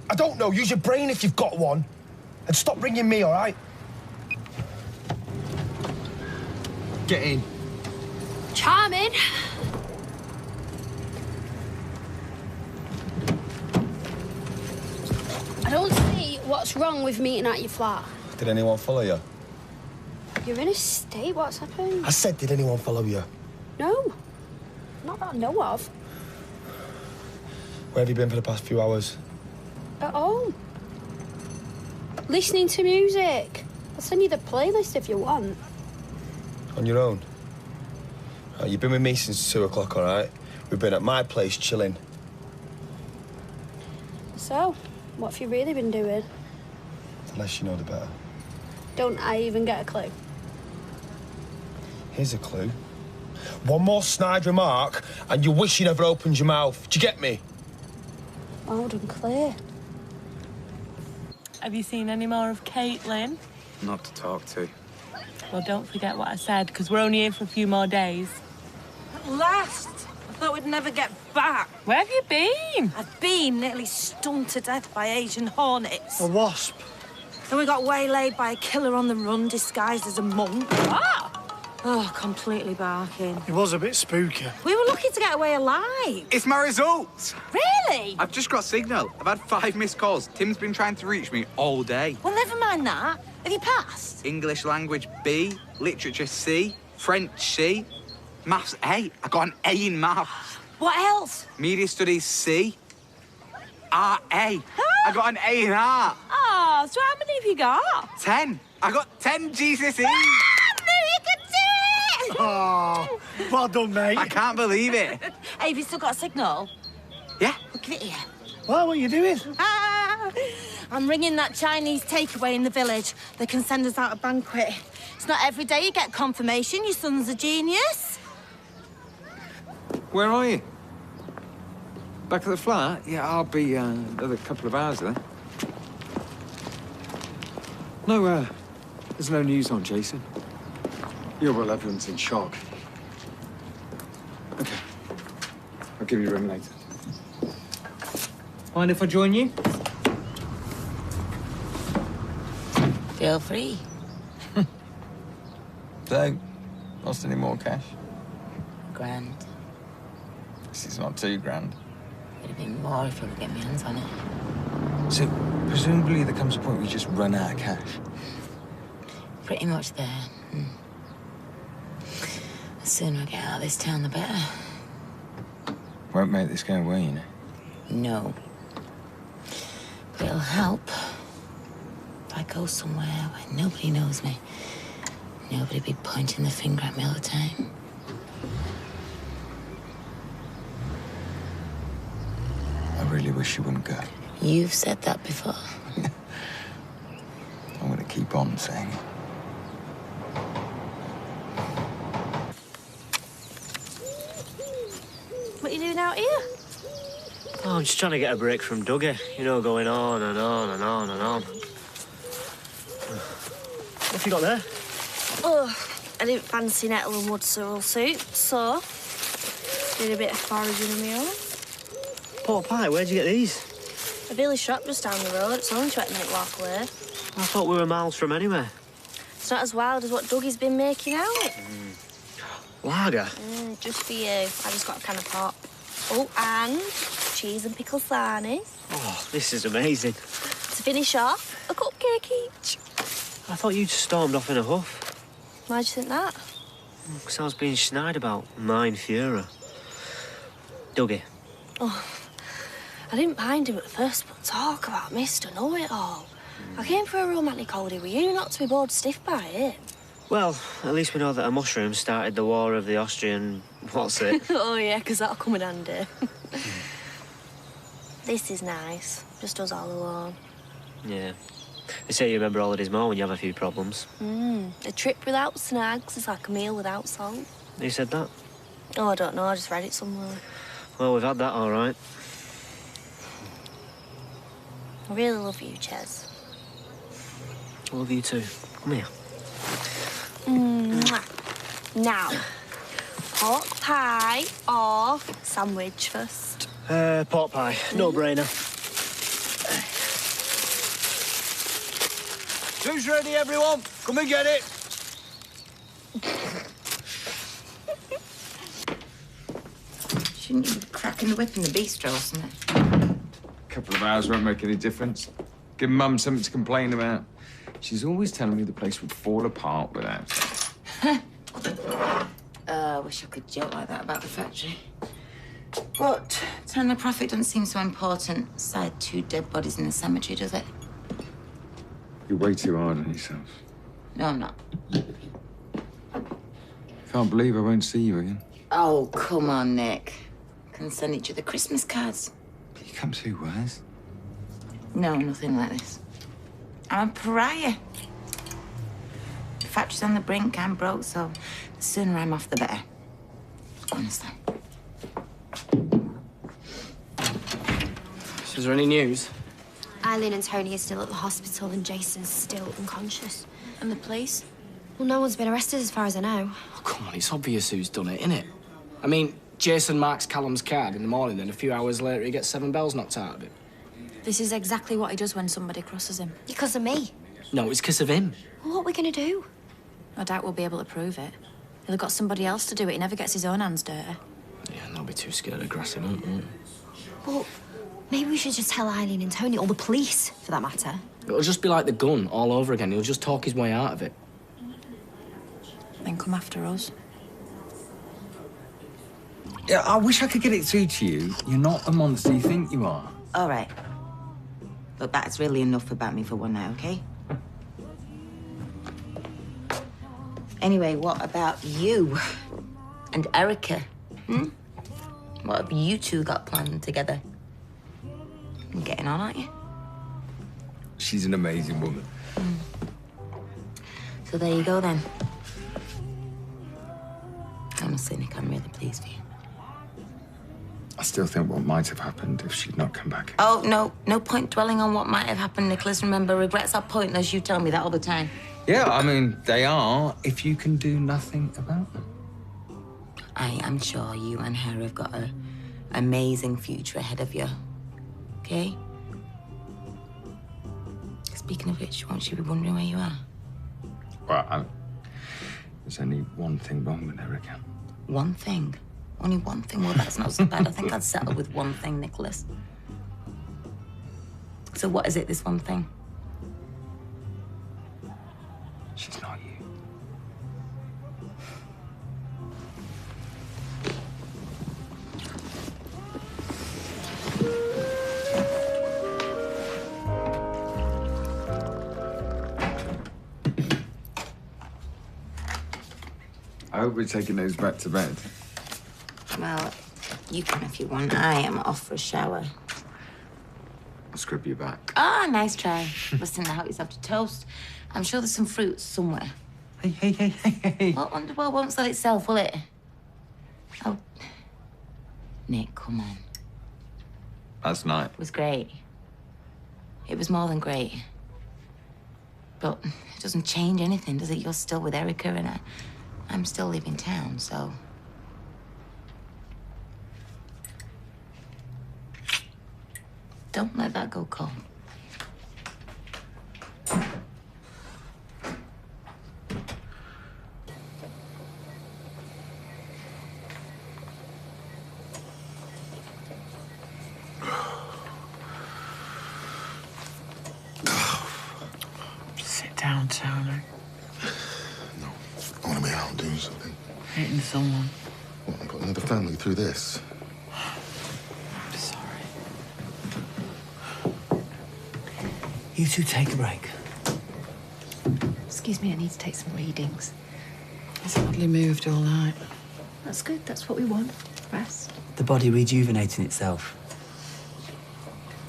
D: I don't know, use your brain if you've got one. And stop ringing me, all right? Get in.
M: Charming. I don't see what's wrong with meeting at your flat.
D: Did anyone follow you?
M: You're in a state. What's happened?
D: I said, did anyone follow you?
M: No. Not that I know of.
D: Where have you been for the past few hours?
M: At home. Listening to music. I'll send you the playlist if you want.
D: On your own? You've been with me since 2 o'clock, all right? We've been at my place chilling.
M: So, what have you really been doing?
D: The less you know, the better.
M: Don't I even get a clue?
D: Here's a clue. One more snide remark, and you wish you never opened your mouth. Do you get me?
M: Loud and clear.
P: Have you seen any more of Caitlin?
S: Not to talk to.
P: Well, don't forget what I said, because we're only here for a few more days.
W: At last! I thought we'd never get back.
P: Where have you been?
W: I've been nearly stung to death by Asian hornets.
T: A wasp.
W: Then we got waylaid by a killer on the run disguised as a monk.
P: What?
W: Oh, completely barking.
T: It was a bit spooky.
W: We were lucky to get away alive.
S: It's my results.
W: Really?
S: I've just got signal. I've had 5 missed calls. Tim's been trying to reach me all day.
W: Well, never mind that. Have you passed?
S: English language B, literature C, French C, maths A. I got an A in maths.
W: What else?
S: Media studies C, art A. I got an A in art.
P: Oh, so how many have you got?
S: 10. I got 10 GCSEs.
T: Oh, well done, mate.
S: I can't believe it.
W: Hey, have you still got a signal?
S: Yeah.
W: Well, give it here.
T: Well, what are you doing?
W: I'm ringing that Chinese takeaway in the village. They can send us out a banquet. It's not every day you get confirmation your son's a genius.
S: Where are you? Back at the flat? Yeah, I'll be another couple of hours then. No, there's no news on Jason.
J: Yeah, well, everyone's in shock.
S: Okay. I'll give you a ring later. Mind if I join you?
F: Feel free.
V: So, lost any more cash?
F: Grand.
V: This is not $2 grand.
F: Would have been more if I could get my hands on it.
V: So, presumably there comes a point where you just run out of cash.
F: Pretty much there. The sooner I get out of this town, the better.
V: Won't make this go away, you know.
F: No. But it'll help if I go somewhere where nobody knows me. Nobody be pointing the finger at me all the time.
V: really wish you wouldn't go.
F: You've said that before.
V: I'm going to keep on saying it.
H: What are you doing out here?
B: Oh, I'm just trying to get a break from Dougie. You know, going on and on and on and on. What have you got there?
H: Oh, I didn't fancy nettle and wood sorrel soup, so did a bit of foraging on my own.
B: Pork pie, where'd you get these?
H: A village shop just down the road. It's only 20-minute walk away.
B: I thought we were miles from anywhere.
H: It's not as wild as what Dougie's been making out.
B: Lager?
H: Just for you. I just got a can of pop. Oh, and cheese and pickle sarnies.
B: Oh, this is amazing.
H: To finish off, a cupcake each.
B: I thought you just stormed off in a huff.
H: Why'd you think that?
B: Because I was being snide about Mein Führer. Dougie.
H: Oh, I didn't mind him at first, but talk about Mr. Know-It-All. I came for a romantic holiday with you, not to be bored stiff by it.
B: Well, at least we know that a mushroom started the war of the Austrian... what's it?
H: Oh, yeah, because that'll come in handy. This is nice. Just us all alone.
B: Yeah. They say you remember holidays more when you have a few problems.
H: A trip without snags is like a meal without salt.
B: Who said that?
H: Oh, I don't know. I just read it somewhere.
B: Well, we've had that all right.
H: I really love you, Ches.
B: I love you too. Come here.
H: Mwah. Now, pork pie or sandwich first?
B: Pork pie. No-brainer.
E: Who's ready, everyone? Come and get it.
F: Shouldn't you be cracking the whip in the bistro or something?
V: A couple of hours won't make any difference. Give Mum something to complain about. She's always telling me the place would fall apart without her.
F: I wish I could joke like that about the factory. But telling the profit doesn't seem so important aside 2 dead bodies in the cemetery, does it?
V: You're way too hard on yourself.
F: No, I'm not.
V: Can't believe I won't see you again.
F: Oh, come on, Nick. Can send each other Christmas cards.
V: You come to Wes?
F: No, nothing like this. I'm a pariah. The factory's on the brink, I'm broke, so the sooner I'm off, the better. Honestly.
A: So is there any news?
M: Eileen and Tony are still at the hospital and Jason's still unconscious.
N: And the police?
M: Well, no one's been arrested as far as I know.
A: Oh, come on, it's obvious who's done it, innit? I mean, Jason marks Callum's card in the morning, then a few hours later he gets 7 bells knocked out of it.
N: This is exactly what he does when somebody crosses him.
M: Because of me.
A: No, it's because of him.
M: Well, what are we going to do?
N: I doubt we'll be able to prove it. He'll have got somebody else to do it. He never gets his own hands dirty.
A: Yeah, and they'll be too scared to grass him up, won't they?
M: Well, maybe we should just tell Eileen and Tony, or the police, for that matter.
A: It'll just be like the gun all over again. He'll just talk his way out of it.
N: Then come after us.
V: Yeah, I wish I could get it through to you. You're not the monster you think you are.
F: All right. Look, that's really enough about me for one night, okay? Anyway, what about you and Erica? What have you two got planned together? You're getting on, aren't you?
V: She's an amazing woman.
F: So there you go, then. Honestly, Nick, I'm really pleased for you.
V: I still think what might have happened if she'd not come back.
F: Oh, no. No point dwelling on what might have happened, Nicholas. Remember, regrets are pointless. You tell me that all the time.
V: Yeah, I mean, they are, if you can do nothing about them.
F: I am sure you and her have got an amazing future ahead of you. Okay? Speaking of which, won't you be wondering where you are?
V: Well, there's only one thing wrong with Erica.
F: One thing? Only one thing? Well, that's not so bad. I think I'd settle with one thing, Nicholas. So what is it, this one thing?
V: She's not you. I hope we're taking those back to bed.
F: Well, you can if you want. I am off for a shower.
V: I'll scrib you back.
F: Ah, nice try. Busting the out yourself to toast. I'm sure there's some fruit somewhere.
V: Hey.
F: Well, won't sell itself, will it? Oh. Nick, come on.
V: Last night.
F: It was great. It was more than great. But it doesn't change anything, does it? You're still with Erica and I'm still leaving town, so... Don't let that go cold.
O: Sit down, Tony.
U: No, I want to be out doing something.
O: Hitting someone.
U: What, I'm putting another family through this?
O: You two take a break.
M: Excuse me, I need to take some readings.
O: It's hardly moved all night.
M: That's good, that's what we want. Rest.
O: The body rejuvenating itself.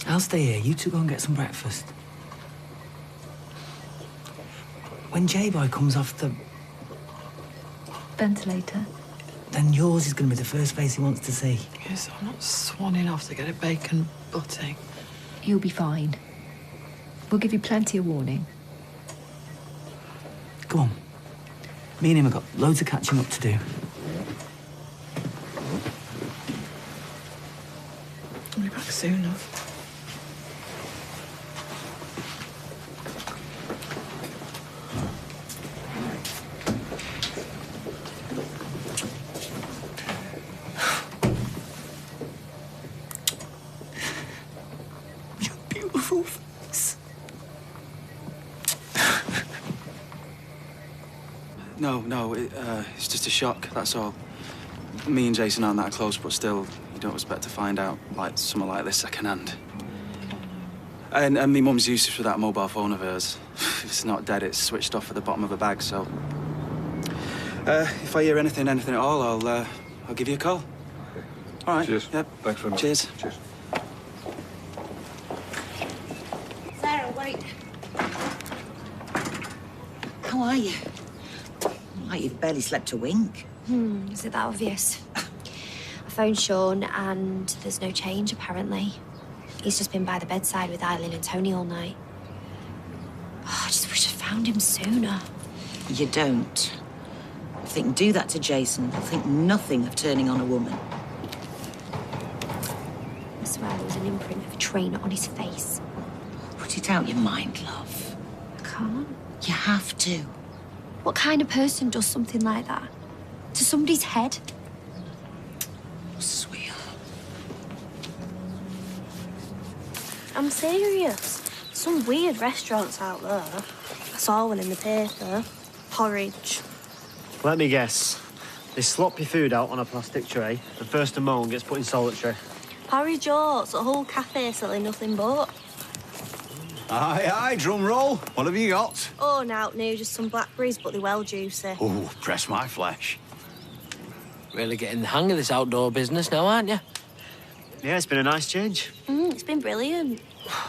O: I'll stay here. You two go and get some breakfast. When J-Boy comes off the...
M: Ventilator.
O: then yours is going to be the first face he wants to see.
Q: Yes, I'm not swanning off to get a bacon butty.
M: You'll be fine. We'll give you plenty of warning.
O: Go on. Me and him have got loads of catching up to do.
Q: I'll be back soon enough.
O: Beautiful face.
S: No, it's just a shock, that's all. Me and Jason aren't that close, but still, you don't expect to find out, like, something like this secondhand. And me mum's useless for that mobile phone of hers. If it's not dead, it's switched off at the bottom of a bag, so... if I hear anything at all, I'll give you a call. All right.
V: Cheers.
S: Yep.
V: Thanks very much.
S: Cheers.
V: Cheers.
I: Sarah, wait. How are you? Like you've barely slept a wink.
M: Is it that obvious? I phoned Sean and there's no change, apparently. He's just been by the bedside with Eileen and Tony all night. Oh, I just wish I'd found him sooner.
I: You don't. If they can do that to Jason, they'll think nothing of turning on a woman.
M: I swear there was an imprint of a trainer on his face.
I: Put it out your mind, love.
M: I can't.
I: You have to.
M: What kind of person does something like that? To somebody's head?
I: Sweet.
H: I'm serious. Some weird restaurants out there. I saw one in the paper. Porridge.
B: Let me guess. They slop your food out on a plastic tray, and first and moan gets put in solitary.
H: Porridge oats, a whole cafe selling nothing but.
E: Aye, drum roll. What have you got?
H: Oh, now, no, just some blackberries, but they're well juicy.
E: Oh, press my flesh.
A: Really getting the hang of this outdoor business now, aren't you?
B: Yeah, it's been a nice change.
H: It's been brilliant.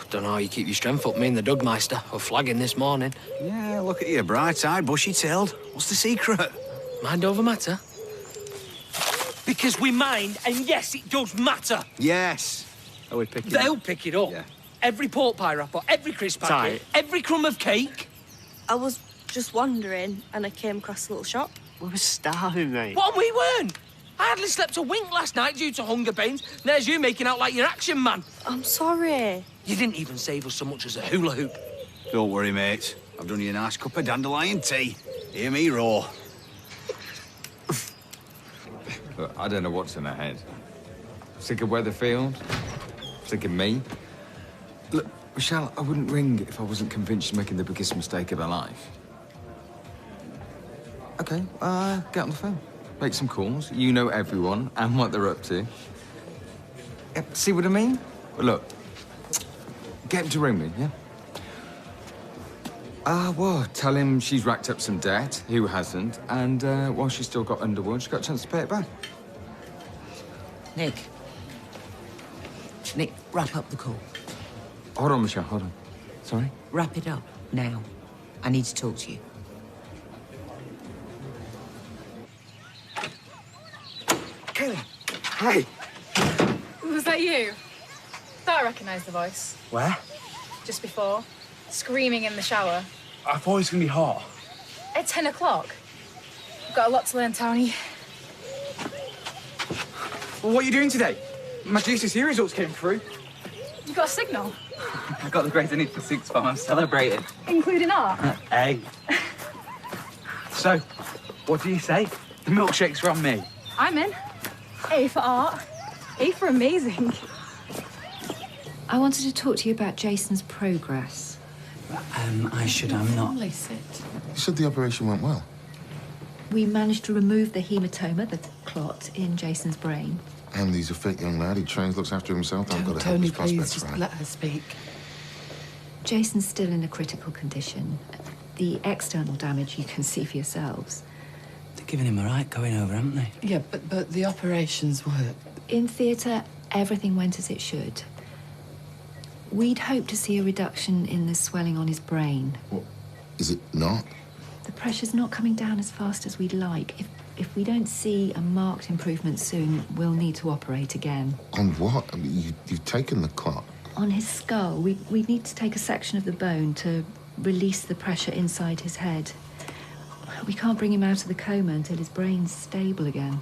A: Don't know how you keep your strength up. Me and the Dugmeister were flagging this morning.
E: Yeah, look at you, bright-eyed, bushy-tailed. What's the secret?
A: Mind over matter?
G: Because we mind, and yes, it does matter.
E: Yes. Are we picking
G: They'll pick it up.
E: Yeah.
G: Every pork pie wrapper, every crisp packet,
B: Tight.
G: every crumb of cake.
H: I was just wandering and I came across a little shop.
B: We were starving, mate.
G: What, we weren't? I hardly slept a wink last night due to hunger pains. There's you making out like you're action man.
H: I'm sorry.
G: You didn't even save us so much as a hula hoop.
E: Don't worry, mate. I've done you a nice cup of dandelion tea. Hear me roar.
V: Look, I don't know what's in her head. Sick of Weatherfield? Sick of me? Look, Michelle, I wouldn't ring if I wasn't convinced she's making the biggest mistake of her life. Okay, get on the phone. Make some calls. You know everyone and what they're up to. Yeah, see what I mean? Well, look, get him to ring me, yeah? Well, tell him she's racked up some debt, who hasn't, and while she's still got Underwood, she's got a chance to pay it back.
I: Nick, wrap up the call.
V: Hold on, Michelle, hold on. Sorry?
I: Wrap it up, now. I need to talk to you.
O: Kelly, hey.
N: Was that you? Thought I recognised the voice.
O: Where?
N: Just before. Screaming in the shower.
O: I thought it was gonna be hot.
N: At 10 o'clock. I've got a lot to learn, Tony.
O: Well, what are you doing today? My GCSE results came through.
N: You got a signal?
O: I got the grades I need for sixth form. I'm celebrating.
N: Including art?
O: Hey. So, what do you say? The milkshake's from me.
N: I'm in. A for art. A for amazing.
C: I wanted to talk to you about Jason's progress.
O: I'm not.
U: You said the operation went well.
C: We managed to remove the hematoma, the clot, in Jason's brain.
U: And he's a fit young lad. He trains, looks after himself. I've got to help
Q: Tony,
U: his
Q: please,
U: prospects,
Q: just
U: right?
Q: let her speak.
C: Jason's still in a critical condition. The external damage you can see for yourselves.
O: They're giving him a right going over, haven't they?
Q: Yeah, but the operations worked.
C: In theatre, everything went as it should. We'd hoped to see a reduction in the swelling on his brain.
U: What? Is it not?
C: The pressure's not coming down as fast as we'd like. If we don't see a marked improvement soon, we'll need to operate again.
U: On what? I mean, you've taken the clot.
C: On his skull, we need to take a section of the bone to release the pressure inside his head. We can't bring him out of the coma until his brain's stable again.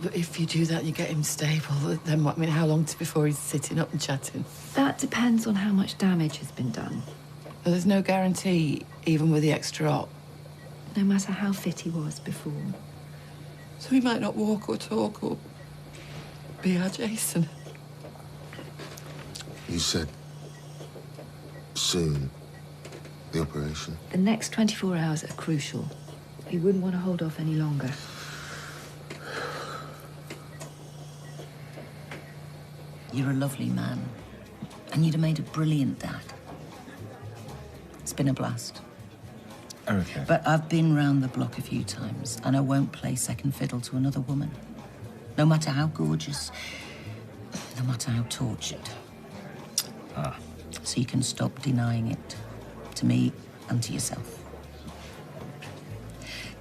Q: But if you do that, you get him stable, then what? I mean, how long before he's sitting up and chatting?
C: That depends on how much damage has been done.
Q: Well, there's no guarantee, even with the extra op.
C: No matter how fit he was before.
Q: So he might not walk or talk or be our Jason.
U: You said soon, the operation.
C: The next 24 hours are crucial. You wouldn't want to hold off any longer.
I: You're a lovely man, and you'd have made a brilliant dad. It's been a blast.
V: Okay.
I: But I've been round the block a few times, and I won't play second fiddle to another woman. No matter how gorgeous, no matter how tortured. So you can stop denying it, to me and to yourself.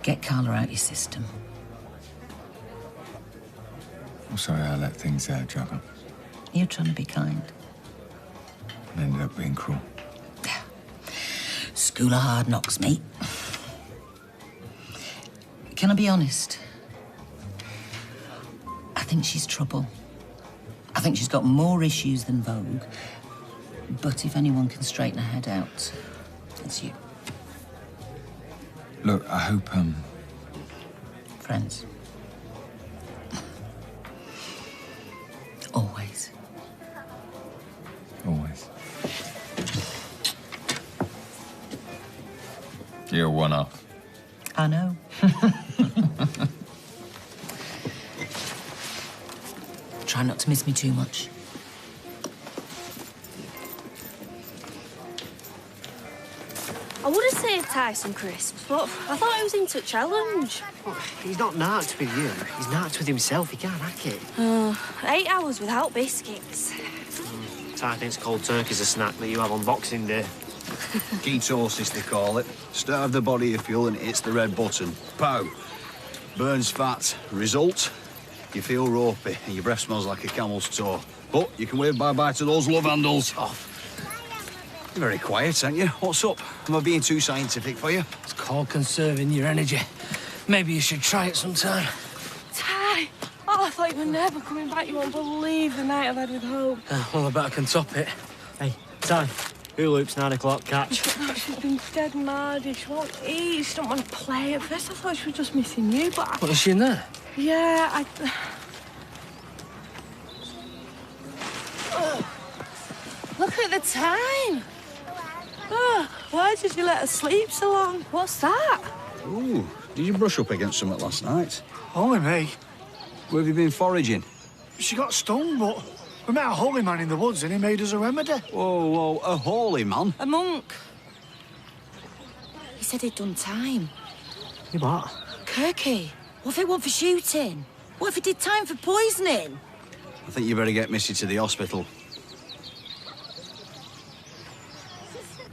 I: Get Carla out your system.
V: I'm sorry I let things juggle.
I: You're trying to be kind.
V: And ended up being cruel.
I: School of hard knocks, mate. Can I be honest? I think she's trouble. I think she's got more issues than Vogue. But if anyone can straighten her head out, it's you.
V: Look, I hope,
I: Friends. Always.
V: Always. You're one off.
I: I know. Try not to miss me too much.
H: I would have saved Tyson crisps, but I thought he was into a challenge.
B: He's not narked with you. He's narked with himself. He can't hack it.
H: 8 hours without biscuits.
B: Ty thinks cold turkey's a snack that you have on Boxing Day.
E: Ketosis, they call it. Starve the body of fuel and it hits the red button. Pow! Burns fat. Result? You feel ropey and your breath smells like a camel's toe. But you can wave bye-bye to those love handles. Oh. You're very quiet, aren't you? What's up? Am I being too scientific for you?
A: It's called conserving your energy. Maybe you should try it sometime.
P: Ty! Oh, I thought you were never coming back. You won't believe the night I've had with Hope.
A: Well, I bet I can top it.
B: Hey, Ty. Hula hoop's 9 o'clock catch.
P: No, she's been dead mardy. She won't eat. She don't want to play. At first, I thought she was just missing you, but...
A: What, is she in there?
P: Yeah, Look at the time. Oh, why did you let her sleep so long? What's that?
E: Ooh, did you brush up against something last night?
T: Only me.
E: Where have you been foraging?
T: She got stung, but we met a holy man in the woods and he made us a remedy.
E: Whoa, a holy man?
W: A monk. He said he'd done time.
B: You what?
W: Kirky, what if it weren't for shooting? What if he did time for poisoning?
E: I think you better get Missy to the hospital.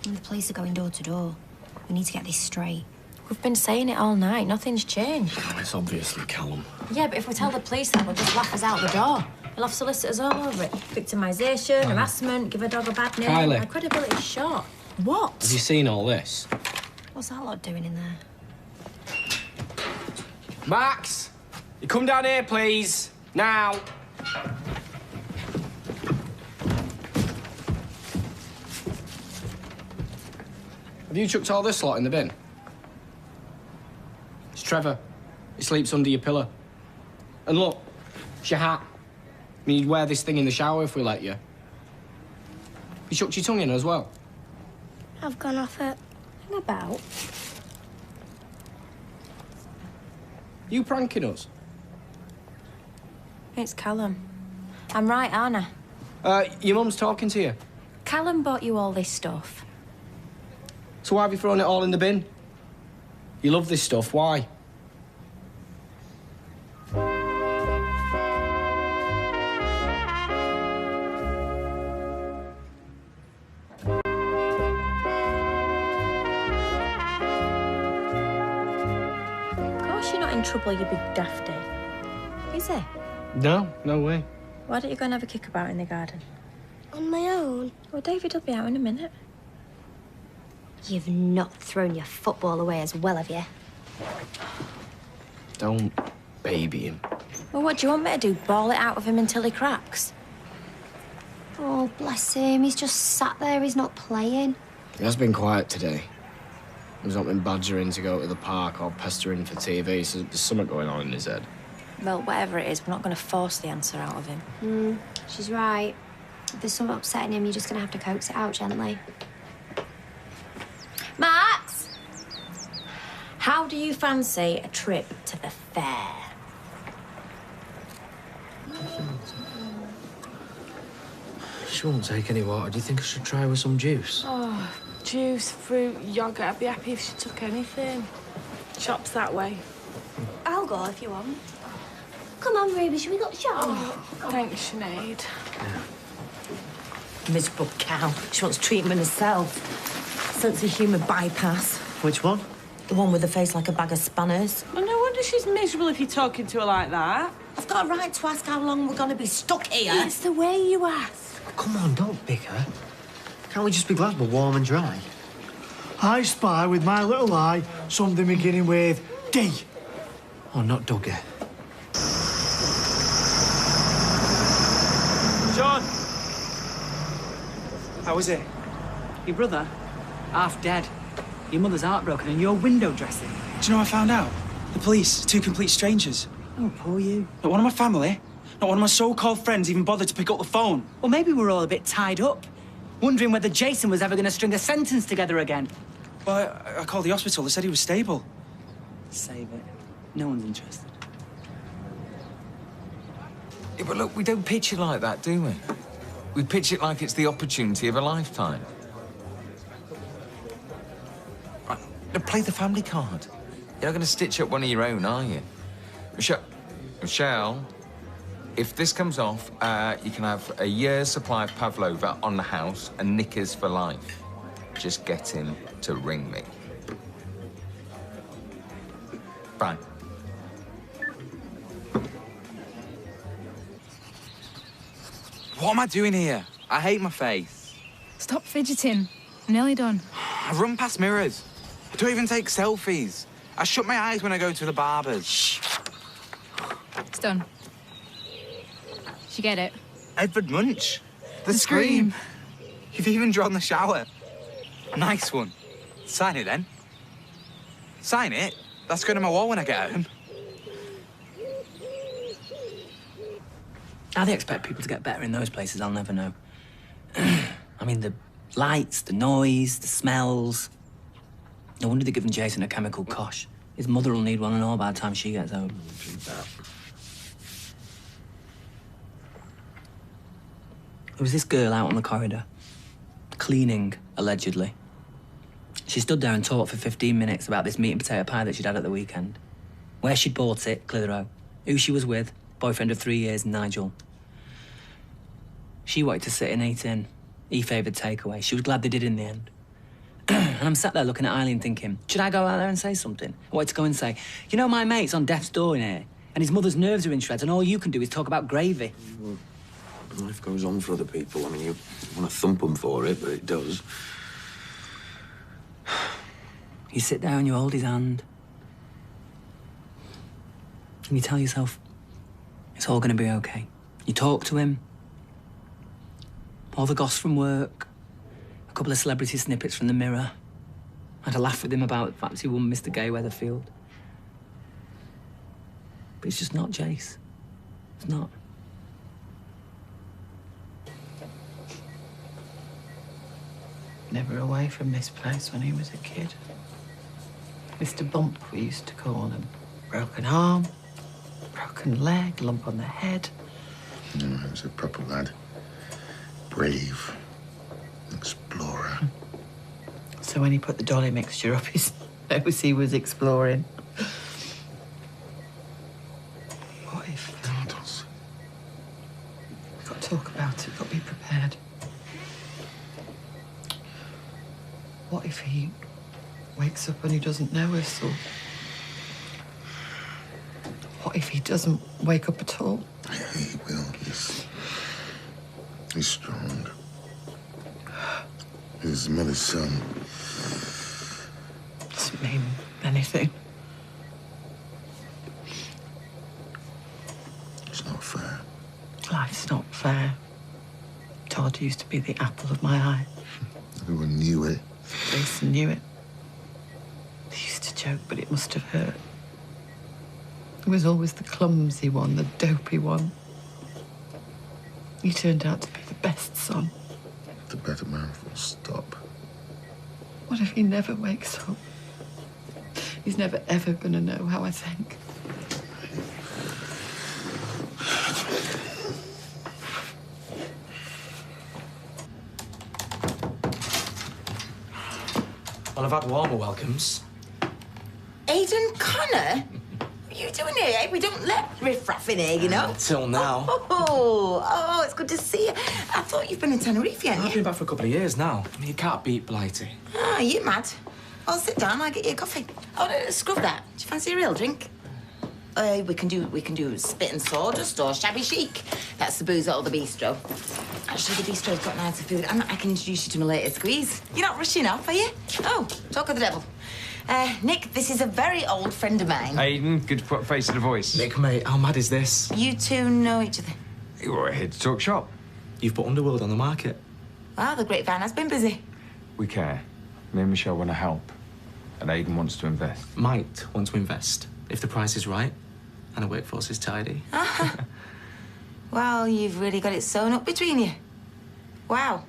M: The police are going door to door. We need to get this straight.
W: We've been saying it all night. Nothing's changed.
A: Oh, it's obviously Callum.
W: Yeah, but if we tell the police that, they'll just laugh us out the door. They'll have solicitors all over it. Victimisation, harassment, give a dog a bad name.
A: Kylie.
W: Our credibility's shot. What?
A: Have you seen all this?
W: What's that lot doing in there?
A: Max! You come down here, please. Now. Have you chucked all this lot in the bin? It's Trevor. He sleeps under your pillow. And look, it's your hat. I mean, you'd wear this thing in the shower if we let you. You chucked your tongue in as well.
H: I've gone off it.
W: Hang about.
A: You pranking us?
W: It's Callum. I'm right, aren't I?
A: Your mum's talking to you.
W: Callum bought you all this stuff.
A: So why have you thrown it all in the bin? You love this stuff, why?
W: Of course you're not in trouble, you big dafty. Is he?
A: No, no way.
W: Why don't you go and have a kick about in the garden?
H: On my own?
W: Well, David will be out in a minute.
M: You've not thrown your football away as well, have you?
A: Don't baby him.
W: Well, what do you want me to do? Ball it out of him until he cracks?
M: Oh, bless him. He's just sat there. He's not playing.
A: He has been quiet today. He's not been badgering to go to the park or pestering for TV, so there's something going on in his head.
W: Well, whatever it is, we're not going to force the answer out of him.
M: She's right. If there's something upsetting him, you're just going to have to coax it out gently.
W: Max! How do you fancy a trip to the fair?
O: She won't take any water. Do you think I should try with some juice?
P: Oh, juice, fruit, yoghurt. I'd be happy if she took anything. Shops that way.
H: I'll go if you want. Come on, Ruby, shall we go to shop?
P: Oh, thanks, Sinead.
W: Miserable cow. She wants treatment herself. Sense of humour bypass.
B: Which one?
W: The one with the face like a bag of spanners.
P: Well, no wonder she's miserable if you're talking to her like that.
W: I've got a right to ask how long we're going to be stuck here.
P: It's the way you ask.
B: Come on, don't bicker. Can't we just be glad we're warm and dry?
T: I spy with my little eye something beginning with D.
B: Oh, not Dougie.
G: John! How is it? Your brother? Half dead. Your mother's heartbroken and you're window dressing. Do you know what I found out? The police, two complete strangers.
Q: Oh, poor you.
G: Not one of my family, not one of my so-called friends even bothered to pick up the phone.
Q: Well, maybe we're all a bit tied up, wondering whether Jason was ever going to string a sentence together again.
G: Well, I called the hospital. They said he was stable.
Q: Save it. No one's interested.
V: Yeah, but look, we don't pitch it like that, do we? We pitch it like it's the opportunity of a lifetime. Right, now play the family card. You're not going to stitch up one of your own, are you? Michelle, if this comes off, you can have a year's supply of pavlova on the house and knickers for life. Just get him to ring me. Fine.
K: What am I doing here? I hate my face.
N: Stop fidgeting. I'm nearly done.
K: I run past mirrors. I don't even take selfies. I shut my eyes when I go to the barbers. Shh.
N: It's done. Did you get it?
K: Edward Munch. The scream. You've even drawn the shower. Nice one. Sign it, then. Sign it? That's going to my wall when I get home.
O: How they expect people to get better in those places, I'll never know. I mean, the lights, the noise, the smells. No wonder they're giving Jason a chemical kosh. His mother will need one and all by the time she gets home. There was this girl out on the corridor, cleaning, allegedly. She stood there and talked for 15 minutes about this meat and potato pie that she'd had at the weekend. Where she'd bought it, Clitheroe. Who she was with, boyfriend of 3 years, Nigel. She wanted to sit and eat in. He favoured takeaway. She was glad they did in the end. And I'm sat there looking at Eileen thinking, should I go out there and say something? I wanted to go and say, you know, my mate's on death's door in here, and his mother's nerves are in shreds, and all you can do is talk about gravy.
D: Well, life goes on for other people. I mean, you want to thump them for it, but it does.
O: You sit down, you hold his hand, and you tell yourself, it's all going to be okay. You talk to him, all the goss from work, a couple of celebrity snippets from the Mirror. I had a laugh with him about the fact he won Mr. Gay Weatherfield. But it's just not Jace. It's not.
Q: Never away from this place when he was a kid. Mr. Bump, we used to call him. Broken arm, broken leg, lump on the head.
U: No, he was a proper lad. Brave. Explorer.
Q: So when he put the dolly mixture up his nose, he was exploring. What if... We've got to talk about it, got to be prepared. What if he wakes up and he doesn't know us, or... What if he doesn't wake up at all?
U: He will. He's strong. He's his mother's son.
Q: Doesn't mean anything.
U: It's not fair.
Q: Life's not fair. Todd used to be the apple of my eye.
U: Everyone knew it.
Q: Jason knew it. He used to joke, but it must have hurt. He was always the clumsy one, the dopey one. He turned out to be the best son.
U: The better man will stop.
Q: What if he never wakes up? He's never, ever gonna know how I think.
A: Well, I've had warmer welcomes.
F: Aidan Connor? What are you doing here, eh? We don't let riffraff in here, you know?
A: Till now.
F: Oh, it's good to see you. I thought you've been in Tenerife, hadn't
A: I've
F: you?
A: been back for a couple of years now. I mean, you can't beat Blighty.
F: Ah, you mad? Well, sit down, I'll get you a coffee. Oh, no, scrub that. Do you fancy a real drink? We can do spit and sawdust or shabby chic. That's the booze at the bistro. Actually, the bistro's got nicer food, and I can introduce you to my latest squeeze. You're not rushing off, are you? Oh, talk of the devil. Nick, this is a very old friend of mine.
V: Aidan, good to put a face to the voice.
A: Nick, mate, how mad is this?
F: You two know each other.
V: We're here to talk shop.
A: You've put Underworld on the market.
F: Wow, the grapevine has been busy.
V: We care. Me and Michelle want to help. And Aidan wants to invest.
A: Might want to invest, if the price is right and the workforce is tidy.
F: Well, you've really got it sewn up between you. Wow.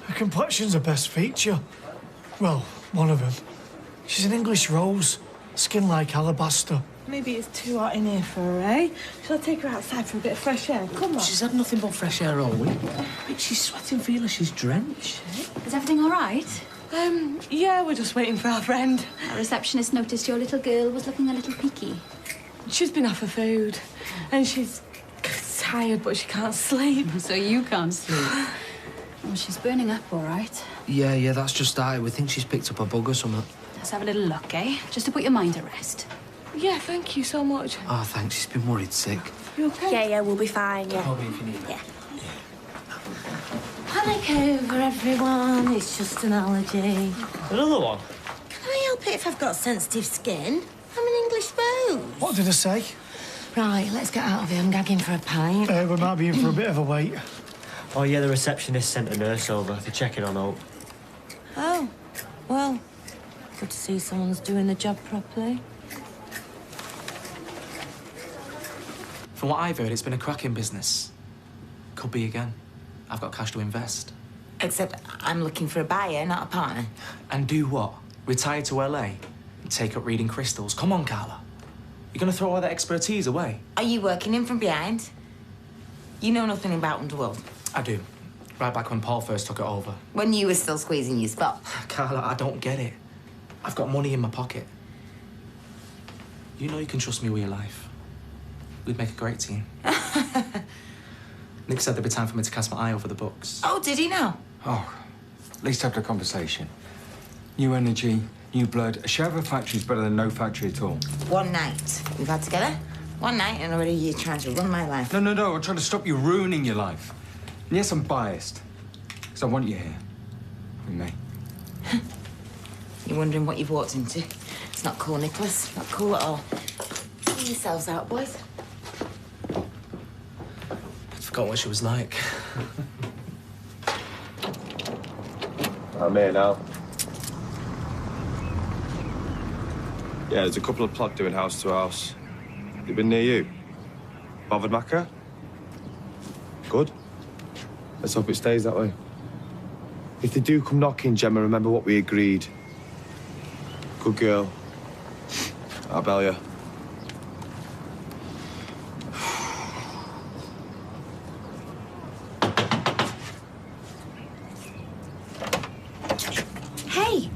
T: Her complexion's her best feature. Well, one of them. She's an English rose, skin like alabaster.
P: Maybe it's too hot in here for her, eh? Shall I take her outside for a bit of fresh air? Come on.
A: She's had nothing but fresh air all week. Mate, she's sweating, feel her, she's drenched.
N: Is everything all right?
P: Yeah, we're just waiting for our friend.
N: Our receptionist noticed your little girl was looking a little peaky.
P: She's been off her food, and she's tired, but she can't sleep.
N: So you can't sleep. Well, she's burning up, all right.
A: Yeah, that's just started. We think she's picked up a bug or something.
N: Let's have a little look, eh? Just to put your mind at rest.
P: Yeah, thank you so much.
A: Oh, thanks. She's been worried sick.
P: You okay?
H: Yeah, we'll be fine, yeah.
A: Call me if you need
H: Yeah.
W: Panic over, everyone. It's just an allergy.
B: Another one?
W: Can I help it if I've got sensitive skin? I'm an English rose.
T: What did I say?
W: Right, let's get out of here. I'm gagging for a pint.
T: We might be in for a bit of a wait.
B: Oh, yeah, the receptionist sent a nurse over. They're checking on Hope.
W: Oh, well, good to see someone's doing the job properly.
A: From what I've heard, it's been a cracking business. Could be again. I've got cash to invest.
F: Except I'm looking for a buyer, not a partner.
A: And do what? Retire to LA? And take up reading crystals? Come on, Carla. You're gonna throw all that expertise away?
F: Are you working in from behind? You know nothing about Underworld.
A: I do. Right back when Paul first took it over.
F: When you were still squeezing your spot.
A: Carla, I don't get it. I've got money in my pocket. You know you can trust me with your life. We'd make a great team. Nick said there'd be time for me to cast my eye over the books.
F: Oh, did he now?
A: Oh,
V: At least have the conversation. New energy, new blood. A share of a factory is better than no factory at all.
F: One night we've had together. One night, and already you're trying to run my life.
V: No, I'm trying to stop you ruining your life. And yes, I'm biased. Because I want you here. With me.
F: You're wondering what you've walked into. It's not cool, Nicholas. Not cool at all. See yourselves out, boys.
J: I forgot what she was like.
L: I'm here now. Yeah, there's a couple of plod doing house to house. They've been near you. Bothered Macca? Good. Let's hope it stays that way. If they do come knocking, Gemma, remember what we agreed. Good girl. I'll bail you.
M: Hey!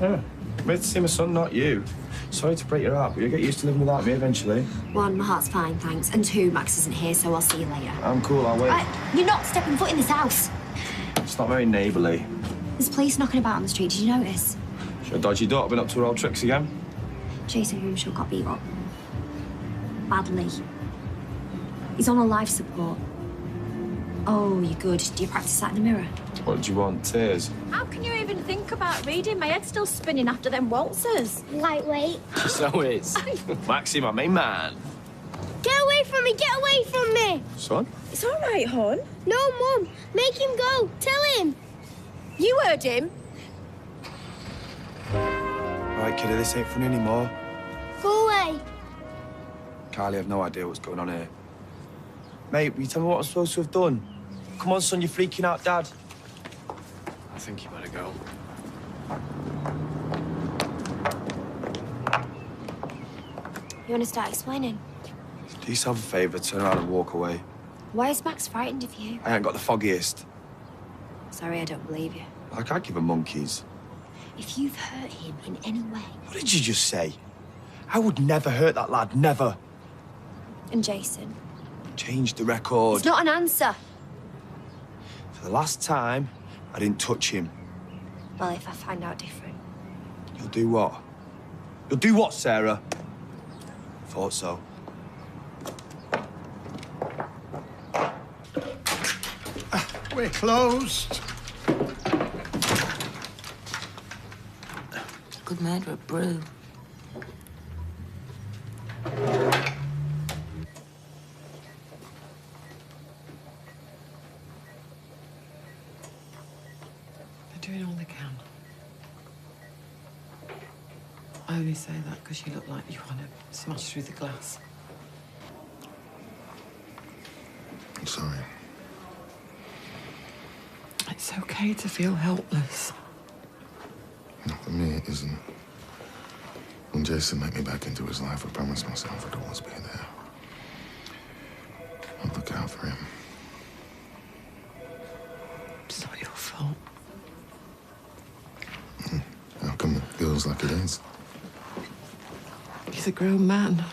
L: Yeah. Made to see my son, not you. Sorry to break your heart, but you'll get used to living without me eventually.
M: One, my heart's fine, thanks. And two, Max isn't here, so I'll see you later.
L: I'm cool, I'll wait.
M: You're not stepping foot in this house.
L: It's not very neighbourly.
M: There's police knocking about on the street, did you notice?
L: Your dodgy daughter been up to her old tricks again?
M: Jason Grimshaw got beat up. Badly. He's on a life support. Oh, you're good. Do you practice that in the mirror?
L: What do you want, tears?
R: How can you even think about reading? My head's still spinning after them waltzers. Lightweight.
J: So is.
L: Maxie, my main man.
R: Get away from me! Get away from me!
L: Son?
R: It's all right, hon. No, Mum. Make him go. Tell him. You heard him.
L: Right, kiddo, this ain't funny anymore.
R: Go away.
L: Carly, I have no idea what's going on here. Mate, will you tell me what I'm supposed to have done? Come on, son, you're freaking out, Dad.
J: I think you better go.
M: You want to start explaining?
L: Do yourself a favour, turn around and walk away.
M: Why is Max frightened of you?
L: I ain't got the foggiest.
M: Sorry, I don't believe you.
L: I can't give a monkeys.
M: If you've hurt him in any way...
L: What did you just say? I would never hurt that lad, never.
M: And Jason?
L: Change the record.
M: It's not an answer.
L: For the last time, I didn't touch him.
M: Well, if I find out different.
L: You'll do what? You'll do what, Sarah? Thought so.
T: We're closed.
F: Good murderer, brew.
Q: They're doing all they can. I only say that because you look like you want to smash through the glass.
U: I'm sorry.
Q: It's okay to feel helpless.
U: No, for me, it isn't. When Jason let me back into his life, I promised myself I'd always be there. I'd look out for him.
Q: It's not your fault.
U: How come it feels like it is?
Q: He's a grown man.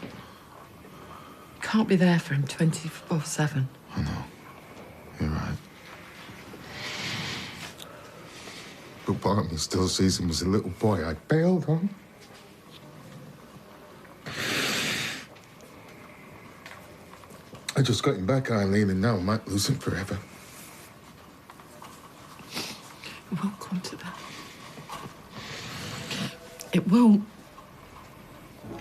Q: Can't be there for him 24/7.
U: I know. You're right. But part of me still sees him as a little boy I bailed on. I just got him back, Eileen, and now I might lose him forever.
Q: It won't come to that. It won't.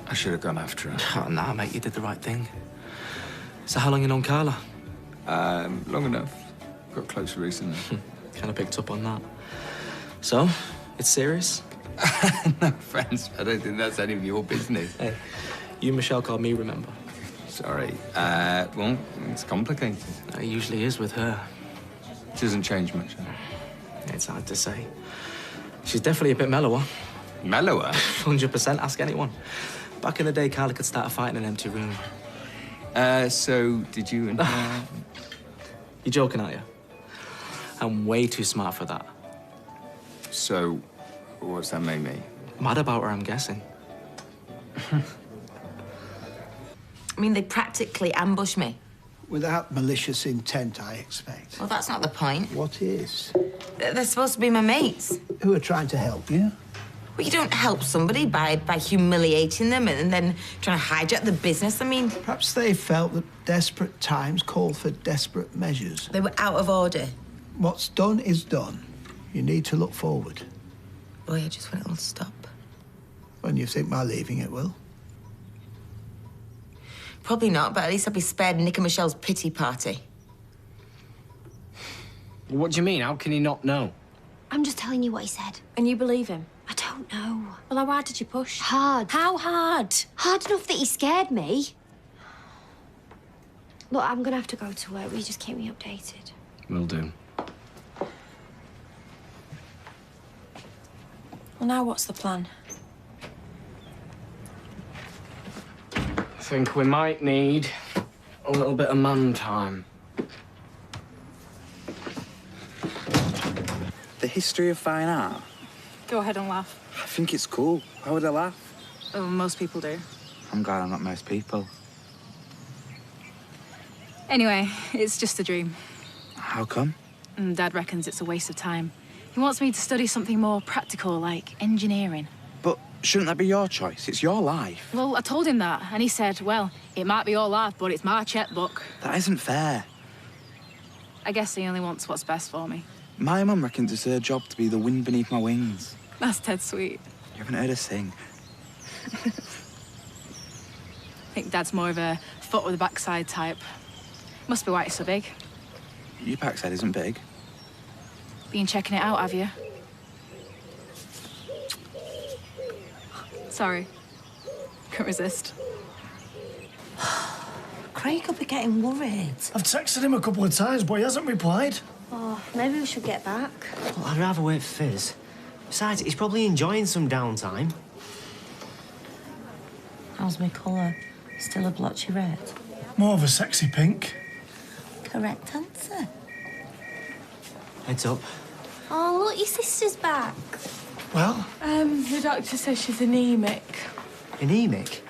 V: I should have gone after her.
J: Oh, nah, mate, you did the right thing. So how long you known Carla?
V: Long enough. Got closer recently.
J: Kind of picked up on that. So, it's serious?
V: No offense, I don't think that's any of your business.
J: Hey, you and Michelle called me, remember?
V: Sorry. Well, it's complicated.
J: It usually is with her.
V: It doesn't change much, huh?
J: It's hard to say. She's definitely a bit mellower.
V: Mellower?
J: 100%, ask anyone. Back in the day, Carla could start a fight in an empty room.
V: So, did you and her...
J: You're joking, aren't you? I'm way too smart for that.
V: So, what's that make me?
J: Mad about her, I'm guessing.
F: I mean, they practically ambushed me.
C: Without malicious intent, I expect.
F: Well, that's not the point.
C: What is?
F: They're supposed to be my mates.
C: Who are trying to help you?
F: Well, you don't help somebody by humiliating them and then trying to hijack the business. I mean...
C: Perhaps they felt that desperate times call for desperate measures.
F: They were out of order.
C: What's done is done. You need to look forward.
F: Boy, I just want it all to stop.
C: When you think my leaving it will?
F: Probably not, but at least I'll be spared Nick and Michelle's pity party.
A: What do you mean? How can he not know?
M: I'm just telling you what he said.
H: And you believe him?
M: I don't know.
H: Well, how hard did you push?
M: Hard.
H: How hard?
M: Hard enough that he scared me. Look, I'm gonna have to go to work. Will you just keep me updated?
A: Will do.
H: Well, now what's the plan?
A: I think we might need a little bit of man time.
K: The history of fine art?
N: Go ahead and laugh.
K: I think it's cool. Why would I laugh?
N: Oh, most people do.
K: I'm glad I'm not most people.
N: Anyway, it's just a dream.
K: How come?
N: Dad reckons it's a waste of time. He wants me to study something more practical, like engineering.
K: But shouldn't that be your choice? It's your life.
N: Well, I told him that, and he said, well, it might be your life, but it's my checkbook.
K: That isn't fair.
N: I guess he only wants what's best for me.
K: My mum reckons it's her job to be the wind beneath my wings.
N: That's dead sweet.
K: You haven't heard her sing?
N: I think Dad's more of a foot with a backside type. Must be why it's so big.
K: Your backside isn't big.
N: Been checking it out, have you? Sorry. Couldn't resist.
W: Craig will be getting worried.
T: I've texted him a couple of times, but he hasn't replied.
H: Oh, maybe we should get back.
B: Well, I'd rather wait for Fizz. Besides, he's probably enjoying some downtime.
W: How's my colour? Still a blotchy red?
T: More of a sexy pink.
W: Correct answer.
B: Heads up.
H: Oh, look, your sister's back.
T: Well?
P: The doctor says she's anemic.
B: Anemic?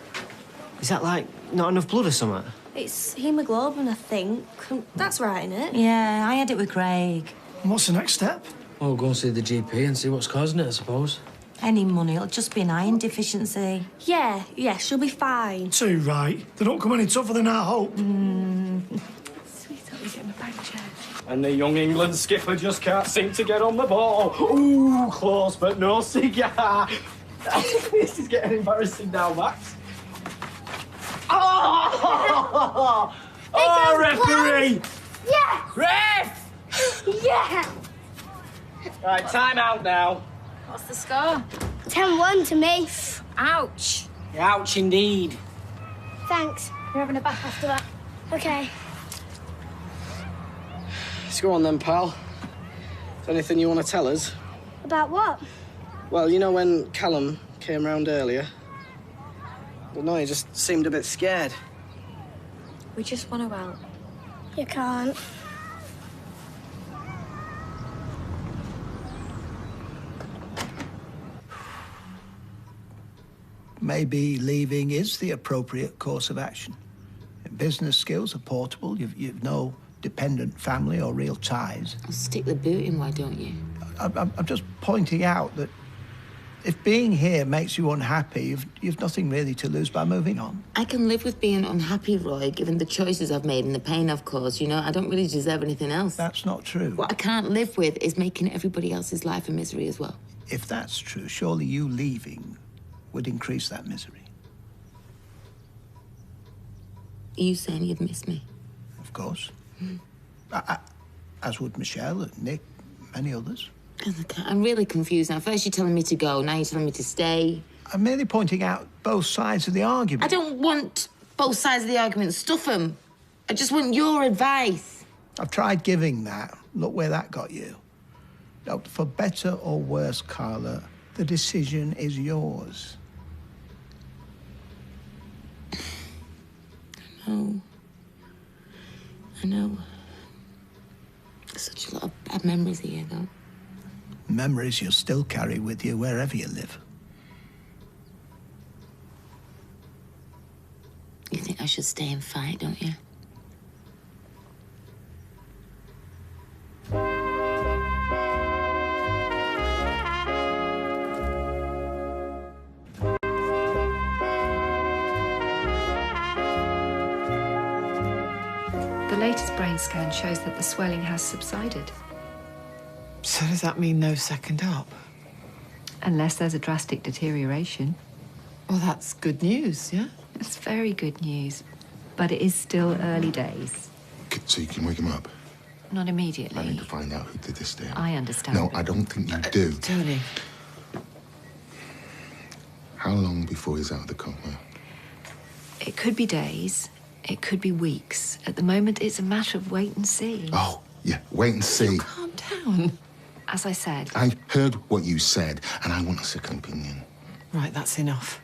B: Is that like not enough blood or something?
H: It's hemoglobin, I think. That's right, innit?
W: Yeah, I had it with Craig.
T: And what's the next step?
I: Well, go and see the GP and see what's causing it, I suppose.
W: Any money, it'll just be an iron deficiency.
H: Yeah, she'll be fine.
T: Too right. They don't come any tougher than I hope.
P: Sweetheart, we're getting a bank check.
A: And the young England skipper just can't seem to get on the ball. Ooh, close, but no cigar. This is getting embarrassing now, Max. Oh! Oh, referee!
R: Yeah!
A: Ref!
R: Yeah!
A: Right, time out now.
N: What's the score?
R: 10-1 to me.
N: Ouch.
A: Ouch, indeed.
R: Thanks.
H: We're having a bath after that.
R: Okay.
A: Let's go on then, pal. Is there anything you want to tell us?
R: About what?
A: Well, you know when Callum came round earlier? Well, no, he just seemed a bit scared.
H: We just want to help.
R: You can't.
C: Maybe leaving is the appropriate course of action. Business skills are portable. You've no dependent family or real ties.
F: I'll stick the boot in, why don't you?
C: I'm just pointing out that if being here makes you unhappy, you've nothing really to lose by moving on.
F: I can live with being unhappy, Roy, given the choices I've made and the pain I've caused. You know, I don't really deserve anything else.
C: That's not true.
F: What I can't live with is making everybody else's life a misery as well.
C: If that's true, surely you leaving would increase that misery.
F: Are you saying you'd miss me?
C: Of course. As would Michelle and Nick, many others.
F: I'm really confused now. First you're telling me to go, now you're telling me to stay.
C: I'm merely pointing out both sides of the argument.
F: I don't want both sides of the argument. Stuff them. I just want your advice.
C: I've tried giving that. Look where that got you. No, for better or worse, Carla, the decision is yours.
F: I know. Such a lot of bad memories here, though.
C: Memories you'll still carry with you wherever you live.
F: You think I should stay and fight, don't you?
E: latest brain scan shows that the swelling has subsided.
Q: So does that mean no second op?
E: Unless there's a drastic deterioration.
Q: Well, that's good news, yeah?
E: It's very good news, but it is still early days.
U: So you can wake him up?
E: Not immediately.
U: I need to find out who did this to him.
E: I understand.
U: No, I don't think you do.
Q: Tony.
U: How long before he's out of the coma?
E: It could be days. It could be weeks. At the moment, it's a matter of wait and see.
U: Oh, yeah, wait and see.
Q: Calm down.
E: As I said.
U: I heard what you said, and I want a second opinion.
Q: Right, that's enough.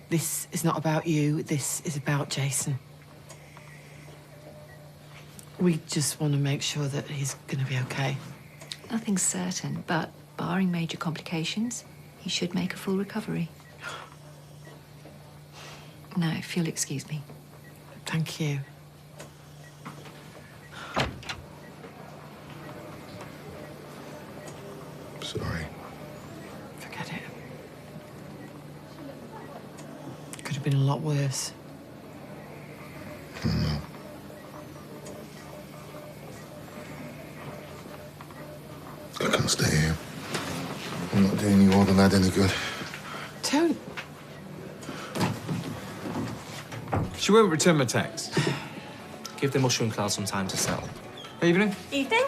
Q: This is not about you. This is about Jason. We just want to make sure that he's going to be okay.
E: Nothing's certain, but barring major complications, he should make a full recovery. Now, if you'll excuse me.
Q: Thank you.
U: Sorry.
Q: Forget it. Could have been a lot worse.
U: No. I can't stay here. I'm not doing you or the lad any good.
Q: Don't.
V: She won't return my text.
J: Give the mushroom cloud some time to settle.
V: Evening?
W: Evening.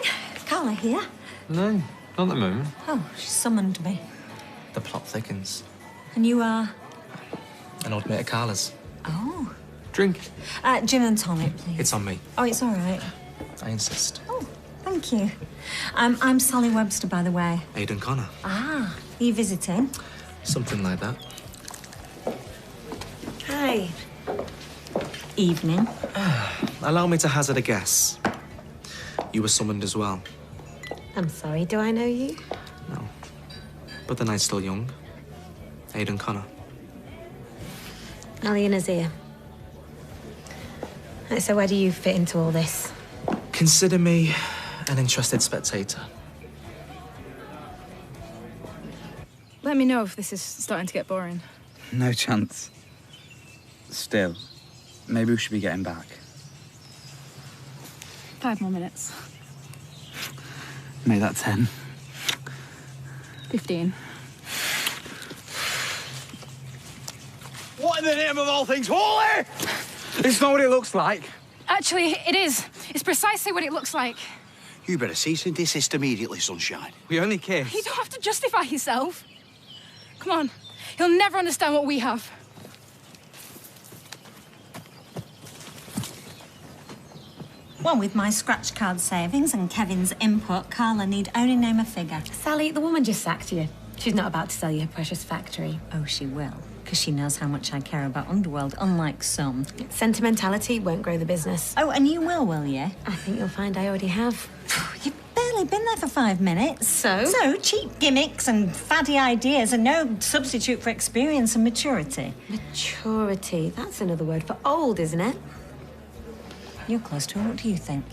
W: Carla here.
V: No, not at the moment.
W: Oh, she summoned me.
J: The plot thickens.
W: And you are?
J: An old mate of Carla's.
W: Oh.
J: Drink.
W: Gin and tonic, please.
J: It's on me.
W: Oh, it's all right.
J: I insist.
W: Oh, thank you. I'm Sally Webster, by the way.
J: Aidan Connor.
W: Ah, are you visiting?
J: Something like that.
W: Hi. Evening.
J: Allow me to hazard a guess. You were summoned as well.
W: I'm sorry, do I know you?
J: No. But the night's still young. Aidan Connor.
W: Ali and Azir. So where do you fit into all this?
J: Consider me an interested spectator.
N: Let me know if this is starting to get boring.
K: No chance. Still, maybe we should be getting back.
N: 5 more minutes.
K: Make that 10.
N: 15.
K: What in the name of all things holy? It's not what it looks like.
N: Actually, it is. It's precisely what it looks like.
G: You better cease and desist immediately, Sunshine.
K: We only kissed.
N: You don't have to justify yourself. Come on. He'll never understand what we have.
W: Well, with my scratch card savings and Kevin's input, Carla need only name a figure.
S: Sally, the woman just sacked you. She's not about to sell you her precious factory.
W: Oh, she will, because she knows how much I care about Underworld, unlike some.
S: Sentimentality won't grow the business.
W: Oh, and you will you?
S: I think you'll find I already have.
W: You've barely been there for 5 minutes.
S: So?
W: So, cheap gimmicks and faddy ideas are no substitute for experience and maturity.
S: Maturity. That's another word for old, isn't it?
W: You're close to her. What do you think?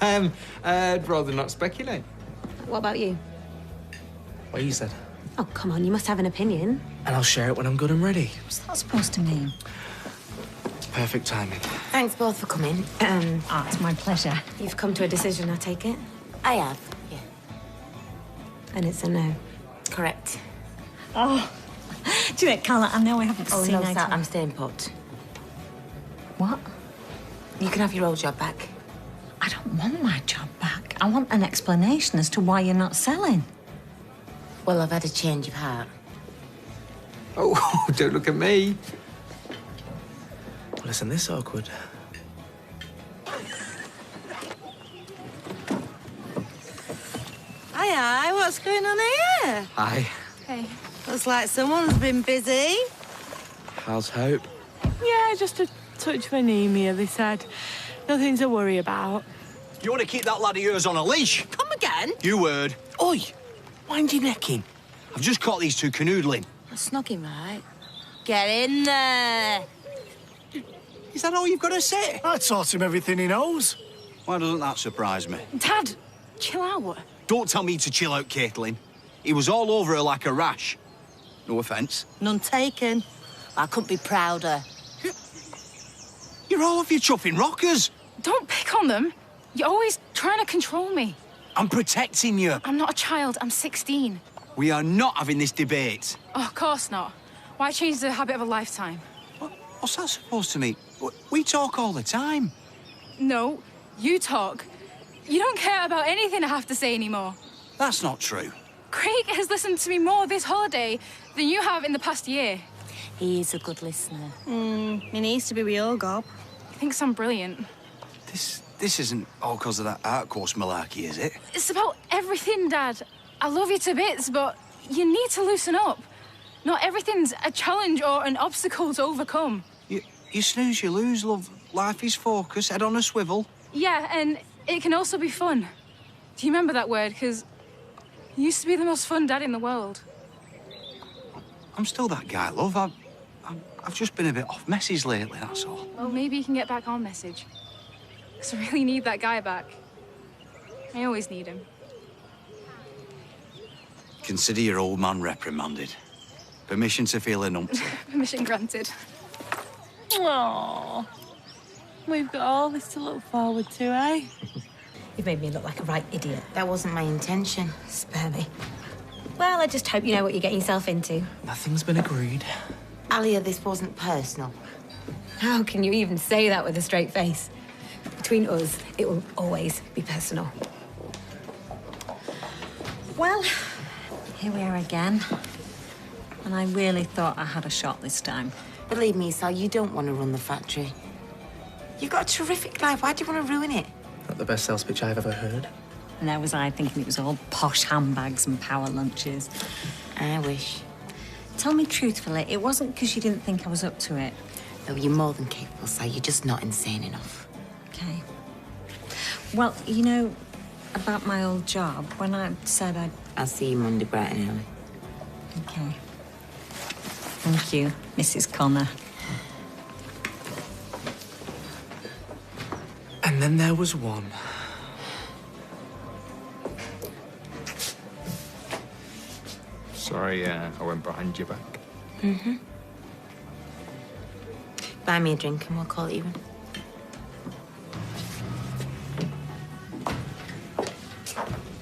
V: I'd rather not speculate.
S: What about you?
J: What you said.
S: Oh, come on, you must have an opinion.
J: And I'll share it when I'm good and ready.
W: What's that supposed to mean?
J: Perfect timing.
S: Thanks both for coming.
W: It's my pleasure.
S: You've come to a decision, I take it?
W: I have.
S: Yeah. And it's a no. Correct.
W: Oh. Do you know, Carla, I know I haven't
S: Oh,
W: seen
S: no,
W: eye
S: Sal,
W: to-
S: I'm staying put.
W: What?
S: You can have your old job back.
W: I don't want my job back. I want an explanation as to why you're not selling.
S: Well, I've had a change of heart.
V: Oh, don't look at me.
J: Listen, this awkward.
X: Hi, what's going on here?
J: Hi.
N: Hey.
X: Looks like someone's been busy.
J: How's Hope?
P: Yeah, just a touch of anemia, they said. Nothing to worry about.
G: You want to keep that lad of yours on a leash?
X: Come again?
G: You heard. Oi! Wind your neck in. I've just caught these two canoodling.
X: That's snogging, right? Get in there.
G: Is that all you've got to say?
T: I taught him everything he knows.
G: Why doesn't that surprise me?
N: Dad, chill out.
G: Don't tell me to chill out, Caitlin. He was all over her like a rash. No offence.
X: None taken. I couldn't be prouder.
G: You're all of your chuffing rockers.
N: Don't pick on them. You're always trying to control me.
G: I'm protecting you.
N: I'm not a child. I'm 16.
G: We are not having this debate.
N: Oh, of course not. Why change the habit of a lifetime?
G: What's that supposed to mean? We talk all the time.
N: No, you talk. You don't care about anything I have to say anymore.
G: That's not true.
N: Craig has listened to me more this holiday than you have in the past year.
W: He is a good listener.
H: He needs to be with your gob.
N: He thinks I'm brilliant.
G: This isn't all because of that art course malarkey, is it?
N: It's about everything, Dad. I love you to bits, but you need to loosen up. Not everything's a challenge or an obstacle to overcome.
G: You snooze, you lose, love. Life is focus, head on a swivel.
N: Yeah, and it can also be fun. Do you remember that word? Because you used to be the most fun dad in the world.
G: I'm still that guy, love. I've just been a bit off message lately, that's all.
N: Well, maybe you can get back on message. Because I really need that guy back. I always need him.
G: Consider your old man reprimanded. Permission to feel a numpty.
N: Permission granted.
P: Aww. We've got all this to look forward to, eh?
S: You've made me look like a right idiot.
F: That wasn't my intention.
S: Spare me. Well, I just hope you know what you're getting yourself into.
J: Nothing's been agreed.
F: Alia, this wasn't personal.
S: How can you even say that with a straight face? Between us, it will always be personal.
W: Well, here we are again. And I really thought I had a shot this time.
F: Believe me, Sal, you don't want to run the factory. You've got a terrific life. Why do you want to ruin it?
J: Not the best sales pitch I've ever heard.
W: And there was I thinking it was all posh handbags and power lunches.
F: I wish.
W: Tell me truthfully, it wasn't because you didn't think I was up to it.
F: No, you're more than capable, Sal. You're just not insane enough.
W: Okay. Well, you know, about my old job, when I said I'd...
F: I'll see you Monday bright and early.
W: Okay. Thank you, Mrs. Connor.
J: And then there was one.
V: Sorry, I went behind your back.
F: Mm-hmm. Buy me a drink and we'll call it even.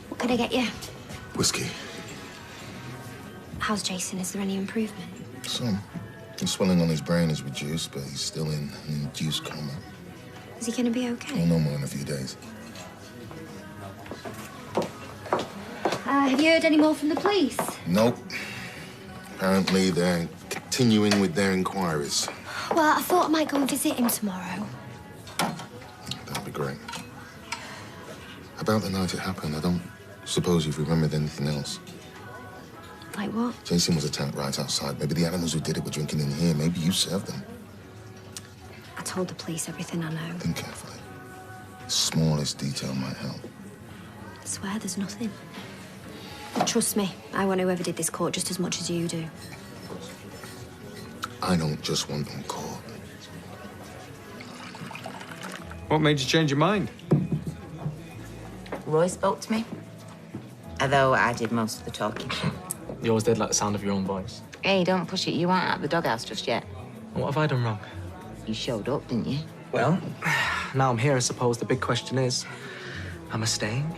R: What can I get you?
U: Whiskey.
R: How's Jason? Is there any improvement?
U: Some. The swelling on his brain is reduced, but he's still in an induced coma.
R: Is he going to be okay?
U: We'll know more in a few days.
R: Have you heard any more from the police?
U: Nope. Apparently, they're continuing with their inquiries.
R: Well, I thought I might go and visit him tomorrow.
U: That'd be great. About the night it happened, I don't suppose you've remembered anything else.
R: Like what?
U: Jason was attacked right outside. Maybe the animals who did it were drinking in here. Maybe you served them.
R: I told the police everything I know.
U: Think carefully. The smallest detail might help.
R: I swear there's nothing. But trust me, I want whoever did this caught just as much as you do.
U: I don't just want them caught.
V: What made you change your mind?
F: Roy spoke to me. Although I did most of the talking.
J: You always did like the sound of your own voice.
F: Hey, don't push it. You aren't out of the doghouse just yet.
J: And what have I done wrong?
F: You showed up, didn't you?
J: Well, now I'm here, I suppose the big question is, am I staying?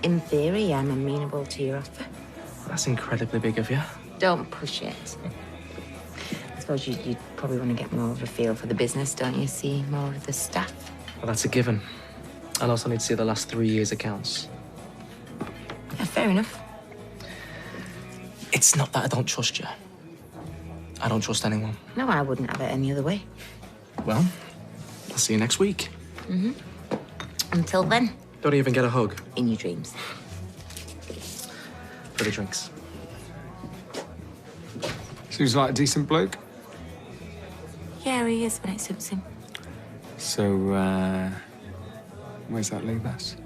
F: In theory, I'm amenable to your offer.
J: That's incredibly big of you.
F: Don't push it. I suppose you'd probably want to get more of a feel for the business, don't you? See more of the staff.
J: Well, that's a given. I'll also need to see the last 3 years' accounts.
F: Yeah, fair enough.
J: It's not that I don't trust you. I don't trust anyone.
F: No, I wouldn't have it any other way.
J: Well, I'll see you next week.
F: Mm-hmm. Until then.
J: Don't even get a hug.
F: In your dreams.
J: For the drinks.
V: Seems like a decent bloke.
F: Yeah, he is when it suits him.
V: So, where's that leave us?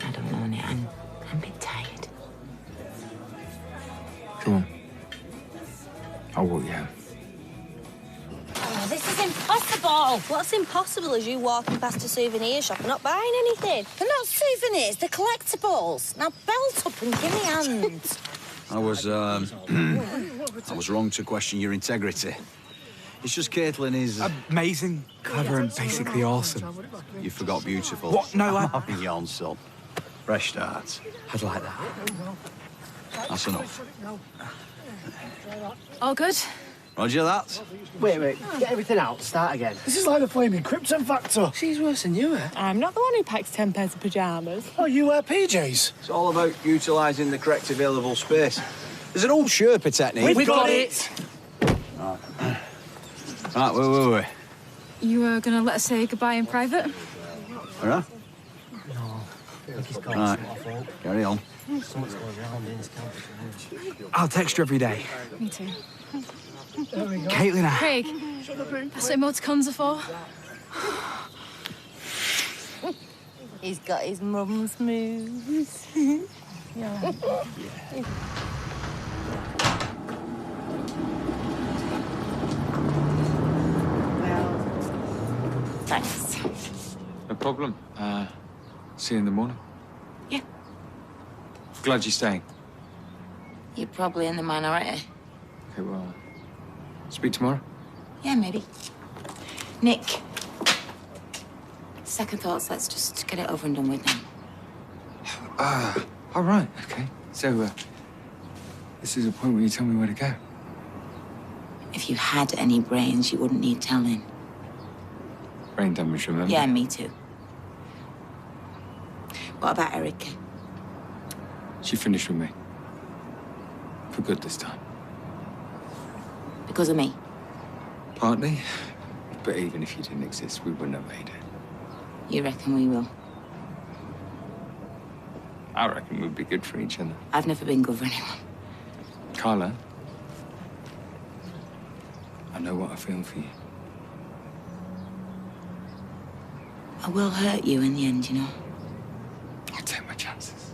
F: I don't know, Nick. I'm a bit tired.
V: Come on. I'll walk you home.
H: Oh, this is impossible. What's impossible is you walking past a souvenir shop and not buying anything.
W: They're not souvenirs, they're collectibles. Now belt up and give me hand.
G: I was wrong to question your integrity.
V: It's just Caitlin is...
K: Amazing, clever, and basically awesome.
V: You forgot beautiful.
K: What? No,
V: I'm having you on, son. Fresh start.
K: I'd like that.
V: That's enough.
N: All good?
V: Roger that.
B: Wait. Get everything out. Start again.
T: This is like the flaming Krypton factor.
I: She's worse than you, eh?
P: I'm not the one who packs 10 pairs of pyjamas.
T: Oh, you wear PJs?
V: It's all about utilising the correct available space. There's an old Sherpa technique.
T: We've got it!
V: Right, wait.
N: You were gonna let us say goodbye in private?
V: All right? Right, carry on.
K: I'll text you every day.
N: Me too.
K: Caitlin,
N: Craig, that's what emoticons are for.
W: He's got his mum's moves. Yeah.
F: Thanks.
V: No problem. See you in the morning.
F: Yeah.
V: Glad you're staying.
F: You're probably in the minority.
V: Okay, well, speak tomorrow.
F: Yeah, maybe. Nick. Second thoughts, let's just get it over and done with now.
V: All right, okay. So, this is a point where you tell me where to go.
F: If you had any brains, you wouldn't need telling.
V: Brain damage, remember?
F: Yeah, me too. What about Erica?
V: She finished with me. For good this time.
F: Because of me?
V: Partly. But even if you didn't exist, we wouldn't have made it.
F: You reckon we will?
V: I reckon we'd be good for each other.
F: I've never been good for anyone.
V: Carla, I know what I feel for you.
F: I will hurt you in the end, you know.
V: I'll take my chances.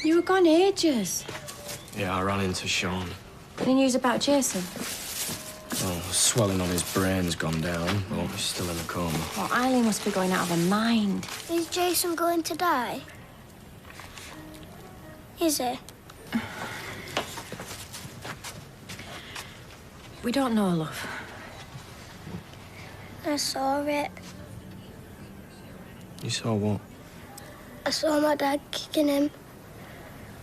R: You were gone ages.
A: Yeah, I ran into Sean.
R: Any news about Jason?
A: Oh, swelling on his brain's gone down, but he's still in a coma.
R: Well, Eileen must be going out of her mind. Is Jason going to die? Is he?
E: We don't know, love.
R: I saw it.
A: You saw what?
R: I saw my dad kicking him.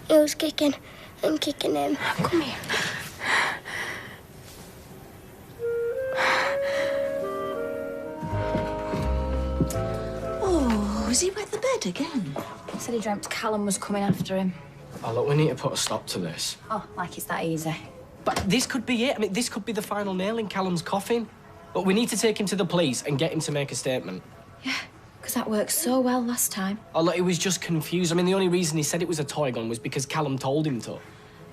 R: He was kicking and kicking him.
E: Come here.
R: Oh, has he wet the bed again?
E: He said he dreamt Callum was coming after him.
A: Oh, look, we need to put a stop to this.
E: Oh, like it's that easy.
A: But this could be it. I mean, this could be the final nail in Callum's coffin. But we need to take him to the police and get him to make a statement.
E: Yeah, because that worked so well last time.
A: Oh, look, he was just confused. I mean, the only reason he said it was a toy gun was because Callum told him to.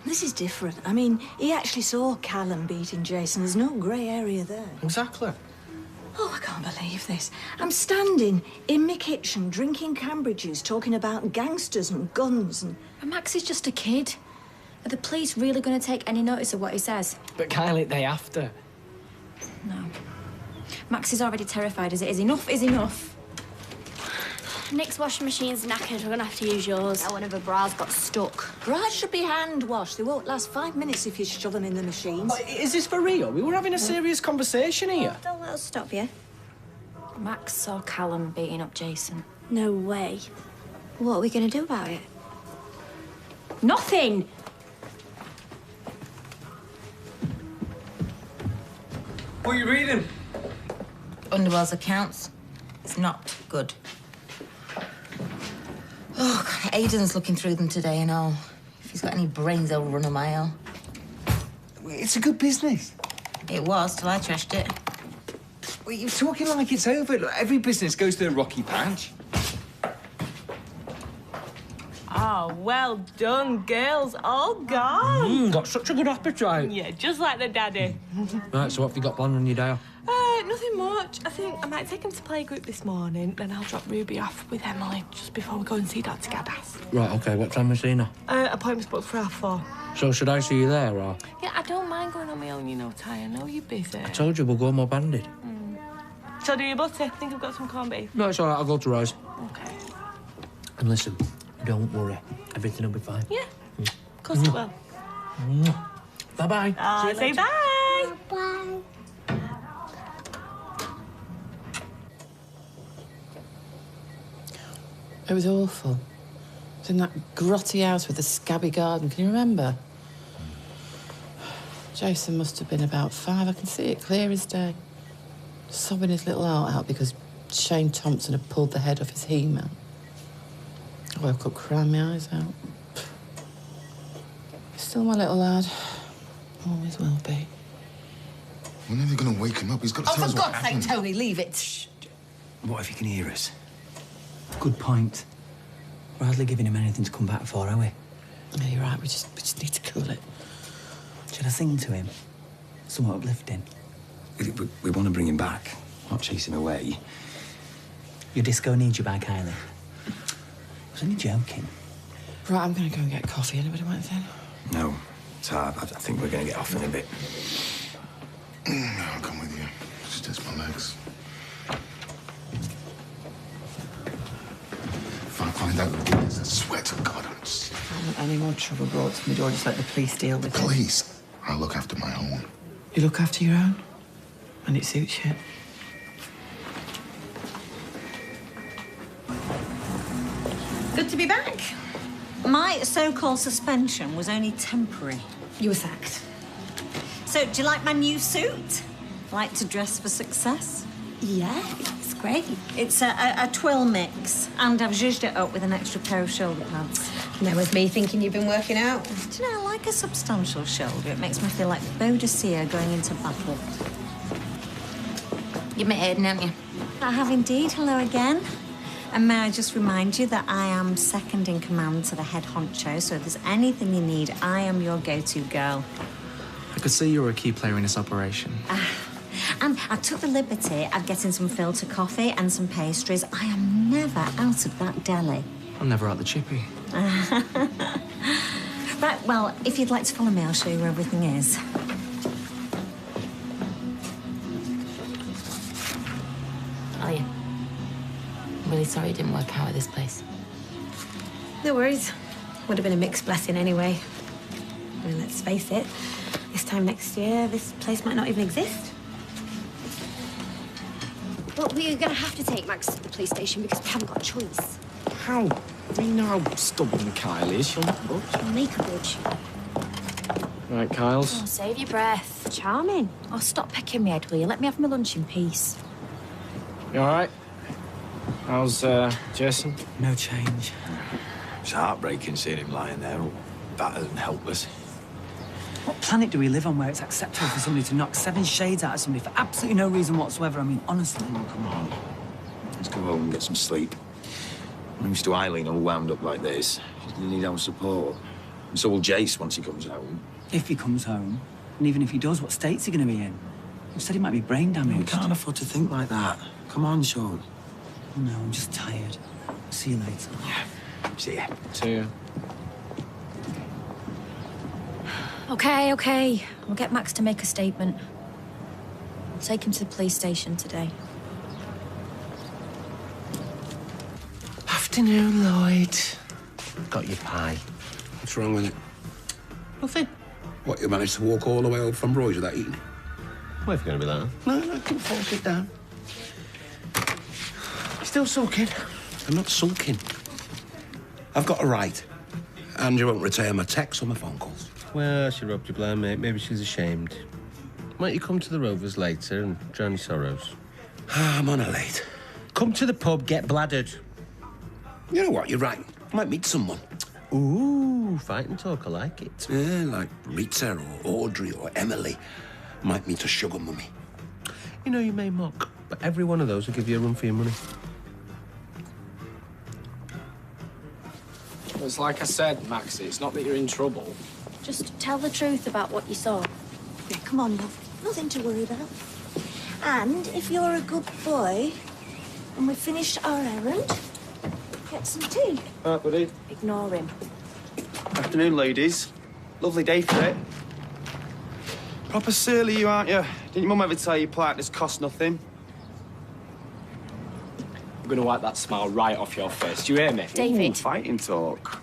D: This is different. I mean, he actually saw Callum beating Jason. There's no grey area there.
A: Exactly.
D: Oh, I can't believe this. I'm standing in my kitchen drinking Cambridge juice, talking about gangsters and guns and...
E: But Max is just a kid. Are the police really going to take any notice of what he says?
A: But Kylie, they have to.
E: No. Max is already terrified as it is. Enough is enough.
R: Nick's washing machine's knackered. We're gonna have to use yours.
E: That one of her bras got stuck.
D: Bras should be hand washed. They won't last 5 minutes if you shove them in the machines.
A: Is this for real? We were having a serious conversation here.
E: Don't let us stop you. Max saw Callum beating up Jason.
R: No way.
E: What are we going to do about it? Nothing!
V: What are you reading?
F: Underwell's accounts. It's not good. Oh, God, Aiden's looking through them today and all. If he's got any brains, he'll run a mile.
G: It's a good business.
F: It was, till I trashed it.
G: Well, you're talking like it's over. Look, every business goes through a rocky patch.
P: Oh, well done, girls. All gone.
I: Got such a good appetite.
P: Yeah, just like the daddy.
I: Right, so what have you got planned on your day off?
P: Nothing much. I think I might take him to playgroup this morning, then I'll drop Ruby off with Emily just before we go and see Dr. Gaddis.
I: Right, OK, what time are we seeing her?
P: Appointment's booked for 4:30.
I: So should I see you there, or...?
P: Yeah, I don't mind going on my own, you know, Ty. I know you're busy.
I: I told you we'll go more banded.
P: Shall I do your butter? I think I've got some corned beef.
I: No, it's all right, I'll go to Rose.
P: OK.
I: And listen, don't worry. Everything will be fine.
P: Yeah, of course it will.
I: Bye-bye. See you
P: Say
I: later.
P: bye.
R: Bye.
Q: It was awful. It was in that grotty house with the scabby garden. Can you remember? Jason must have been about 5. I can see it clear as day. Sobbing his little heart out because Shane Thompson had pulled the head off his He-Man. I woke up crying my eyes out. He's still my little lad. Always will be.
U: When are they going to wake him up? He's got to tell us
F: For
U: what
F: God's sake,
U: happened.
F: Tony, leave it. Shh.
C: What if he can hear us? Good point. We're hardly giving him anything to come back for, are we?
Q: Yeah, you're right. We just need to cool it.
C: Should I sing to him? Somewhat uplifting. We want to bring him back, not chase him away. Your disco needs you back, Kylie. I was only joking.
Q: Right, I'm going to go and get coffee. Anybody want anything?
C: No, it's hard. I think we're going to get off in a bit.
U: I'll come with you. Just test my legs. If I find out who did this, I swear to God, I'm just...
Q: I don't want any more trouble brought to me door. Just let the police deal with it.
U: Please. I'll look after my own.
Q: You look after your own, and it suits you.
D: Good to be back. My so-called suspension was only temporary.
S: You were sacked.
D: So, do you like my new suit? Like to dress for success?
S: Yeah, it's great.
D: It's a twill mix, and I've zhuzhed it up with an extra pair of shoulder pads.
S: And that was me thinking you've been working out.
D: Do you know, I like a substantial shoulder. It makes me feel like Boadicea going into battle.
F: You've met Aiden, haven't you?
D: I have indeed. Hello again. And may I just remind you that I am second in command to the head honcho, so if there's anything you need, I am your go-to girl.
J: I could see you were a key player in this operation.
D: And I took the liberty of getting some filter coffee and some pastries. I am never out of that deli.
J: I'm never out the chippy.
D: Right, well, if you'd like to follow me, I'll show you where everything is.
F: Are you? I'm really sorry it didn't work out at this place.
S: No worries. Would have been a mixed blessing anyway. I mean, let's face it, this time next year, this place might not even exist.
R: Well, we're going to have to take Max to the police station because we haven't got a choice.
A: How? We know how stubborn Kyle is. She'll not budge.
R: She'll make a budge.
A: Right, Kyles.
R: Oh, save your breath. Charming. Oh, stop pecking me head, will you? Let me have my lunch in peace.
A: You all right? How's, Jason?
C: No change.
L: It's heartbreaking seeing him lying there, all battered and helpless.
C: What planet do we live on where it's acceptable for somebody to knock 7 shades out of somebody for absolutely no reason whatsoever? I mean, honestly.
L: Oh, come on. Let's go home and get some sleep. I'm used to Eileen all wound up like this. She's gonna need our support. And so will Jace once he comes home.
C: If he comes home, and even if he does, what state's he going to be in? You said he might be brain damaged.
L: We can't afford to think like that. Come on, Sean.
C: Oh, no, I'm just tired. See you later.
L: Yeah. See ya.
A: See ya.
R: Okay. We'll get Max to make a statement. We'll take him to the police station today.
M: Afternoon, Lloyd. Got your pie.
O: What's wrong with it?
M: Nothing.
O: What, you managed to walk all the way home from Roy's without eating?
M: Well, if you're going to be that. No, come forward, sit down. Still sulking?
O: I'm not sulking. I've got a right. And you won't return my texts or my phone calls.
M: Well, she robbed you blind, mate. Maybe she's ashamed. Might you come to the Rovers later and drown your sorrows?
O: I'm on her late.
M: Come to the pub, get bladdered.
O: You know what, you're right. I might meet someone.
M: Ooh, fighting talk, I like it.
O: Yeah, like Rita or Audrey or Emily. Might meet a sugar mummy.
M: You know, you may mock, but every one of those will give you a run for your money.
A: It's like I said, Maxie, it's not that you're in trouble.
R: Just tell the truth about what you saw.
D: Yeah, come on, love. Nothing to worry about. And if you're a good boy and we've finished our errand, get some tea.
B: All right, buddy.
D: Ignore him.
B: Afternoon, ladies. Lovely day for it. Proper surly you, aren't you? Didn't your mum ever tell you politeness costs nothing?
A: I'm gonna wipe that smile right off your face. Do you hear me?
B: David. Ooh, fighting talk.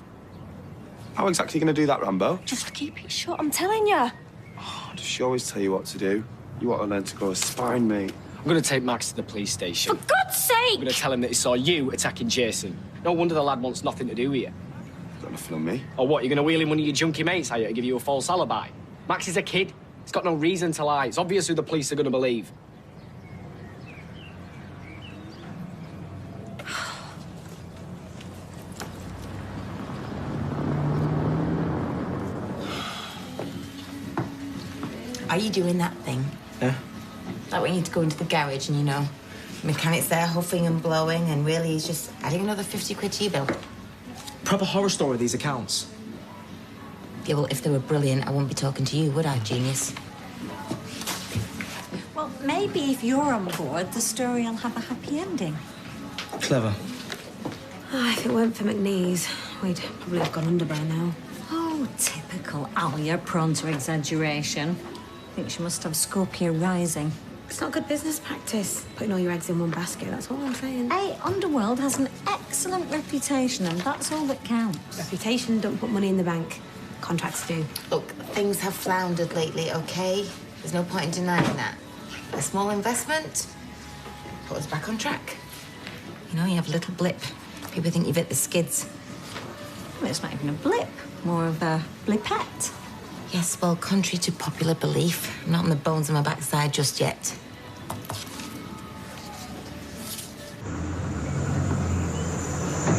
B: How exactly are you going to do that, Rambo?
R: Just keep it shut, I'm telling you.
B: Does she always tell you what to do? You want to learn to grow a spine, mate.
A: I'm gonna take Max to the police station.
R: For God's sake!
A: I'm gonna tell him that he saw you attacking Jason. No wonder the lad wants nothing to do with you.
B: Got nothing on me.
A: Or what, you're gonna wheel in one of your junkie mates, are you, to give you a false alibi? Max is a kid. He's got no reason to lie. It's obvious who the police are gonna believe.
F: Are you doing that thing?
A: Yeah?
F: Like when you need to go into the garage and, you know, the mechanic's there huffing and blowing and really he's just adding another 50 quid to your bill.
J: Proper horror story, these accounts.
F: Yeah, well, if they were brilliant, I wouldn't be talking to you, would I, genius?
D: Well, maybe if you're on board, the story will have a happy ending.
J: Clever.
S: Oh, if it weren't for McNeese, we'd probably have gone under by now.
D: Oh, typical Alia, prone to exaggeration. I think she must have Scorpio rising.
S: It's not good business practice, putting all your eggs in one basket, that's all I'm saying.
D: Hey, Underworld has an excellent reputation, and that's all that counts.
S: Reputation don't put money in the bank. Contracts do.
F: Look, things have floundered lately, OK? There's no point in denying that. A small investment, put us back on track. You know, you have a little blip. People think you've hit the skids.
D: Well, it's not even a blip, more of a blipette.
F: Yes, well, contrary to popular belief, I'm not on the bones of my backside just yet.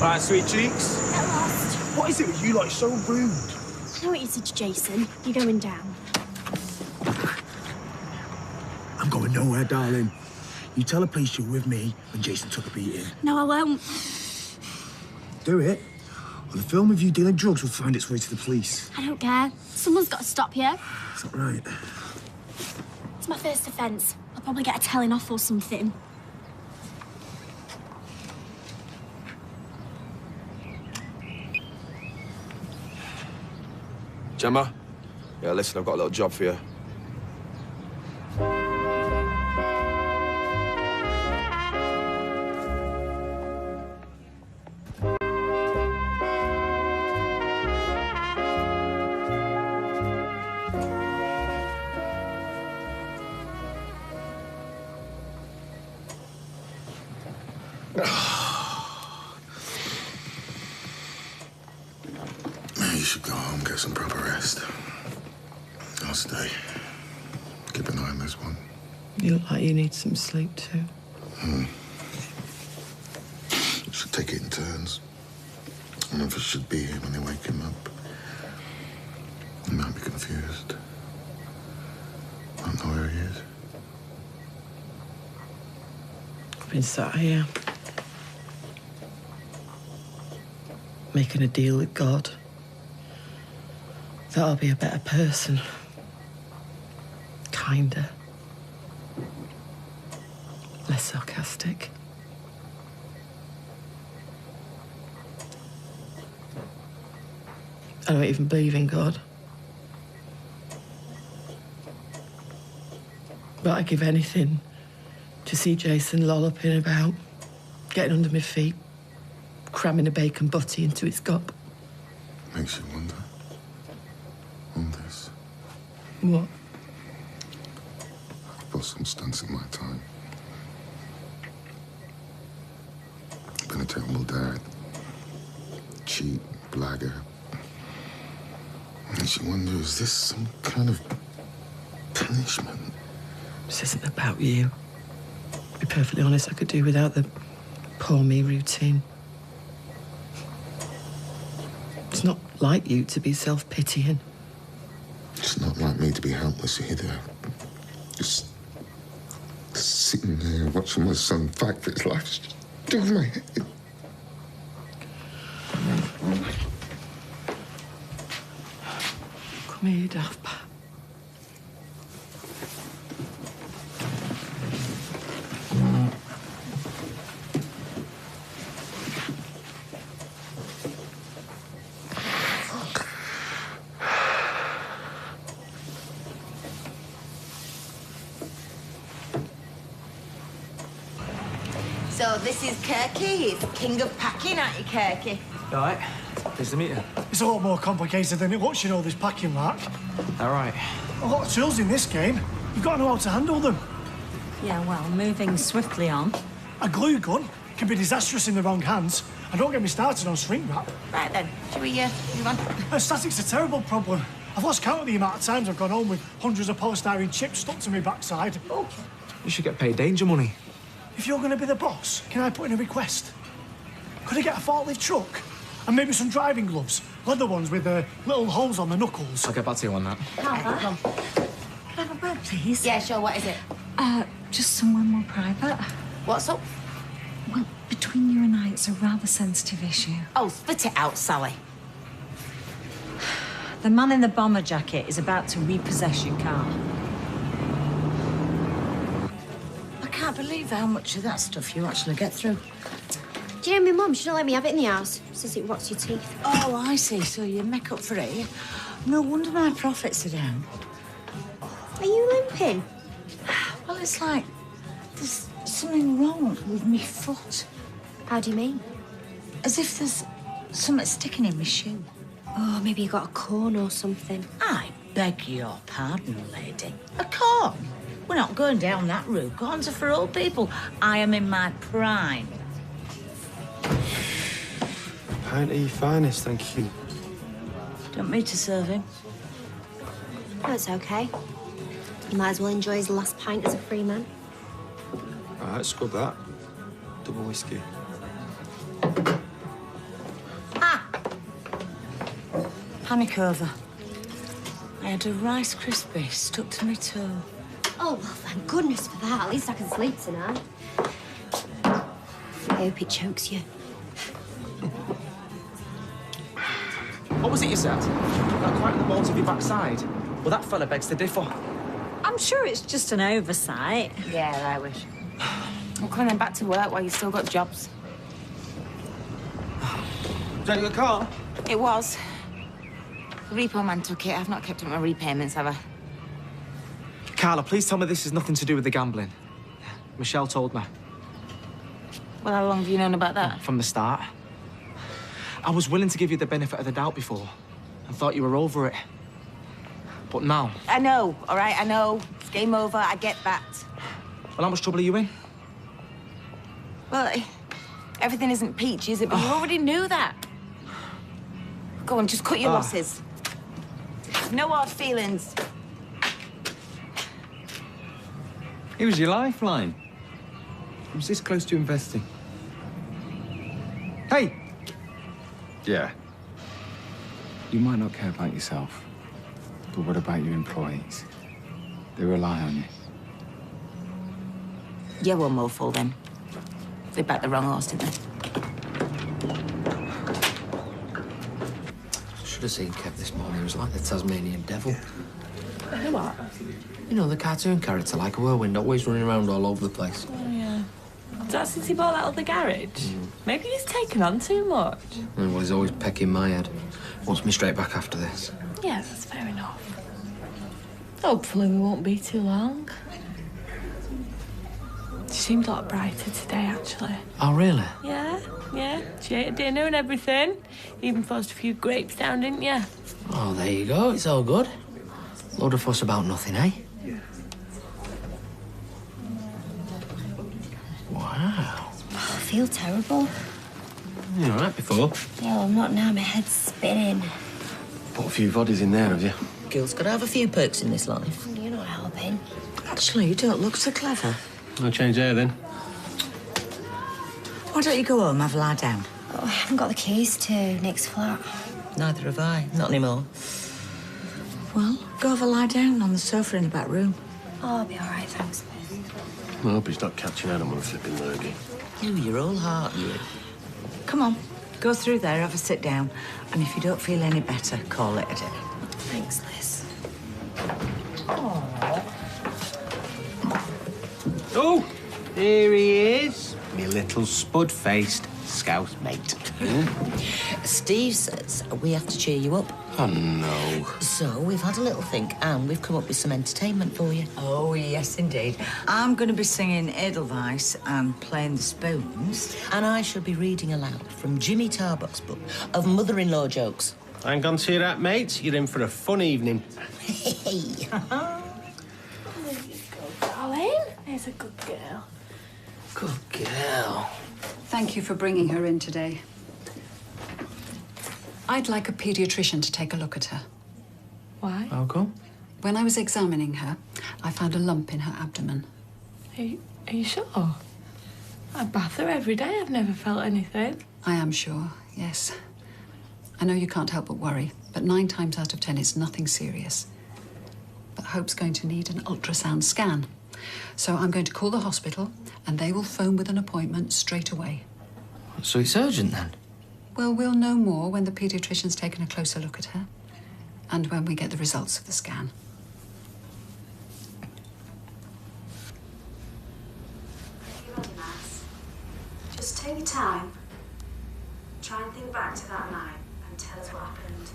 B: Right, sweet cheeks.
R: Get lost.
B: What is it with you, like, so rude?
R: I know what you said to Jason. You're going down.
O: I'm going nowhere, darling. You tell the police you're with me when Jason took a beating.
R: No, I won't.
O: Do it. Or the film of you dealing drugs will find its way to the police.
R: I don't care. Someone's got to stop you.
O: Is that right?
R: It's my first offence. I'll probably get a telling off or something.
B: Gemma? Yeah, listen, I've got a little job for you.
U: You should go home, get some proper rest. I'll stay. Keep an eye on this one.
Q: You look like you need some sleep too.
U: Should take it in turns. One of us should be here when they wake him up. He might be confused. Won't know where he is.
Q: I've been sat here, making a deal with God that I'll be a better person. Kinder. Less sarcastic. I don't even believe in God. But I'd give anything to see Jason lolloping about, getting under my feet, cramming a bacon butty into its gob.
U: Makes you wonder. Wonders.
Q: What?
U: I've put some stunts in my time. I've been a terrible dad. Cheat, blagger. Makes you wonder, is this some kind of punishment?
Q: This isn't about you. To be perfectly honest, I could do without the poor me routine. It's not like you to be self-pitying.
U: It's not like me to be helpless either. Just sitting there watching my son fight for his life. It's just doing my head.
Q: Come here, you daft bat.
F: So this is Kirky. He's king of packing, aren't you, Kirky?
J: You all right? Pleased to meet you.
H: It's a lot more complicated than it looks, you know, this packing rack.
J: All right.
H: A lot of tools in this game. You've got to know how to handle them.
D: Yeah, well, moving swiftly on.
H: A glue gun can be disastrous in the wrong hands. And don't get me started on shrink wrap.
F: Right then, shall we move on?
H: Static's a terrible problem. I've lost count of the amount of times I've gone home with hundreds of polystyrene chips stuck to my backside.
J: Oh. You should get paid danger money.
H: If you're going to be the boss, can I put in a request? Could I get a forklift truck? And maybe some driving gloves? Leather ones with little holes on the knuckles.
J: I'll get back to you on that.
D: Can I have a word, please?
F: Yeah, sure. What is it?
D: Just somewhere more private.
F: What's up?
D: Well, between you and I, it's a rather sensitive issue.
F: Oh, spit it out, Sally.
D: The man in the bomber jacket is about to repossess your car.
K: I can't believe how much of that stuff you actually get through.
R: Do you know my mum? She don't let me have it in the house. Says it rots your teeth.
K: Oh, I see. So you make up for it. No wonder my profits are down.
R: Are you limping?
K: Well, it's like there's something wrong with me foot.
R: How do you mean?
K: As if there's something sticking in my shoe.
R: Oh, maybe you got a corn or something.
K: I beg your pardon, lady. A corn? We're not going down that route. Corns are for old people. I am in my prime.
B: Pint of your finest, thank you.
K: Don't me to serve him.
R: No, it's okay. You might as well enjoy his last pint as a free man.
B: All right, scrub that. Double whiskey.
K: Panic over. I had a Rice Krispie stuck to my toe.
R: Oh, well, thank goodness for that. At least I can sleep tonight. I hope it chokes you.
J: What was it you said? Not quite in the balls of your backside. Well, that fella begs to differ.
D: I'm sure it's just an oversight.
F: Yeah, I wish. Well, come on then, back to work while you still got jobs.
B: Is that your car?
F: It was. The repo man took it. I've not kept up my repayments, have I?
J: Carla, please tell me this has nothing to do with the gambling. Michelle told me.
F: Well, how long have you known about that?
J: From the start. I was willing to give you the benefit of the doubt before and thought you were over it. But now...
F: I know, all right, I know. It's game over, I get that.
J: Well, how much trouble are you in?
F: Well, everything isn't peachy, is it? But you already knew that. Go on, just cut your losses. No hard feelings.
V: He was your lifeline. He was this close to investing. Hey! Yeah. You might not care about yourself, but what about your employees? They rely on you.
F: Yeah, well, mofo then. They backed the wrong horse, didn't they?
I: Should have seen Kev this morning. He was like the Tasmanian devil.
P: What?
I: You know, the cartoon character, like a whirlwind, always running around all over the place.
P: Oh, yeah. Is that since he bought that other garage? Maybe he's taken on too much.
I: Well, he's always pecking my head. Wants me straight back after this.
P: Yeah, that's fair enough. Hopefully we won't be too long. She seemed a lot brighter today, actually.
I: Oh, really?
P: Yeah. She ate dinner and everything. Even forced a few grapes down, didn't you?
I: Oh, there you go. It's all good. Load of fuss about nothing, eh? Wow.
R: I feel terrible.
I: You all right before?
R: Yeah, I'm not now. My head's spinning.
M: Put a few bodies in there, have you?
K: Girls got to have a few perks in this life.
R: You're not helping.
K: Actually, you don't look so clever.
M: I'll change there then.
K: Why don't you go home, have a lie down?
R: Oh, I haven't got the keys to Nick's flat.
K: Neither have I. Not anymore. Well, go have a lie down on the sofa in the back room.
R: Oh, I'll be all right, thanks.
M: I hope he's not catching Adam on a flipping lurgy.
K: You're all heart, you. Come on, go through there, have a sit down. And if you don't feel any better, call it a day.
R: Thanks, Liz.
O: Oh, here he is. Me little spud-faced scout mate.
K: Steve says we have to cheer you up.
O: Oh, no.
F: So, we've had a little think and we've come up with some entertainment for you.
K: Oh, yes, indeed. I'm going to be singing Edelweiss and playing the spoons.
F: And I shall be reading aloud from Jimmy Tarbuck's book of mother-in-law jokes.
M: Hang on to that, mate. You're in for a fun evening.
P: There you go, darling. There's a good girl.
M: Good girl.
N: Thank you for bringing her in today. I'd like a paediatrician to take a look at her.
P: Why?
M: How come?
N: When I was examining her, I found a lump in her abdomen.
P: Are you sure? I bath her every day. I've never felt anything.
N: I am sure, yes. I know you can't help but worry, but 9 times out of 10 it's nothing serious. But Hope's going to need an ultrasound scan. So I'm going to call the hospital and they will phone with an appointment straight away.
M: So it's urgent then?
N: Well, we'll know more when the paediatrician's taken a closer look at her and when we get the results of the scan.
S: Just take your time. Try and think back to that night and tell us what happened.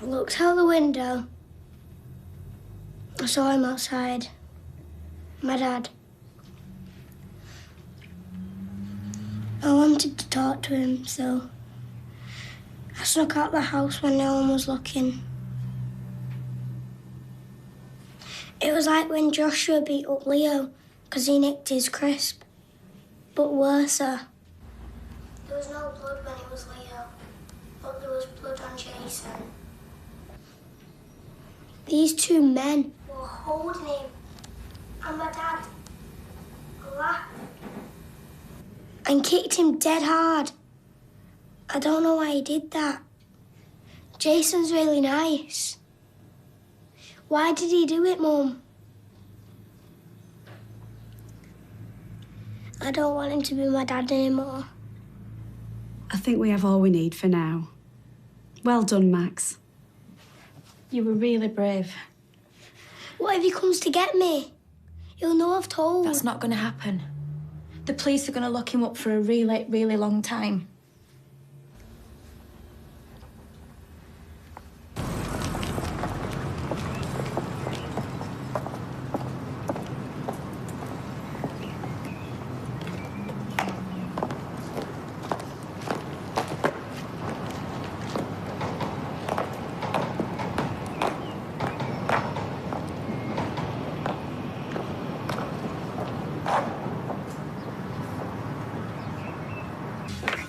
T: I looked out the window. I saw him outside. My dad. I wanted to talk to him, so I snuck out the house when no one was looking. It was like when Joshua beat up Leo because he nicked his crisp. But worse. There was no blood when it was Leo, but there was blood on Jason. These 2 men were holding him, and my dad laughed and kicked him dead hard. I don't know why he did that. Jason's really nice. Why did he do it, Mum? I don't want him to be my dad anymore.
S: I think we have all we need for now. Well done, Max.
P: You were really brave.
T: What if he comes to get me? He'll know I've told.
S: That's not going to happen. The police are going to lock him up for a really, really long time.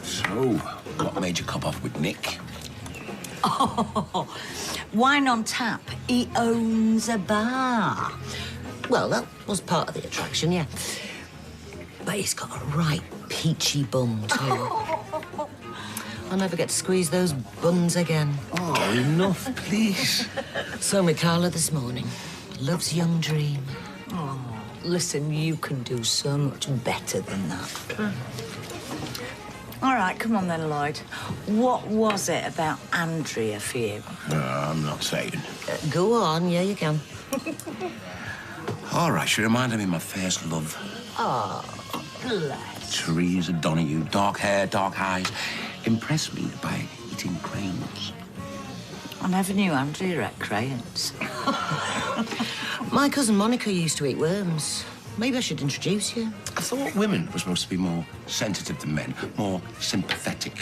O: So, what made you cop off with Nick?
K: Oh, wine on tap. He owns a bar.
F: Well, that was part of the attraction, yeah. But he's got a right peachy bum, too. I'll never get to squeeze those buns again.
O: Oh, enough, please.
F: So me Carla this morning. Love's young dream.
K: Oh, listen, you can do so much better than that. All right, come on then, Lloyd. What was it about Andrea for you?
O: I'm not saying.
F: Go on, yeah, you can.
O: All right, she reminded me of my first love.
K: Oh, bless.
O: Teresa Donahue, dark hair, dark eyes. Impressed me by eating cranes.
K: I never knew Andrea ate crayons.
F: My cousin Monica used to eat worms. Maybe I should introduce you.
O: I thought women were supposed to be more sensitive than men, more sympathetic.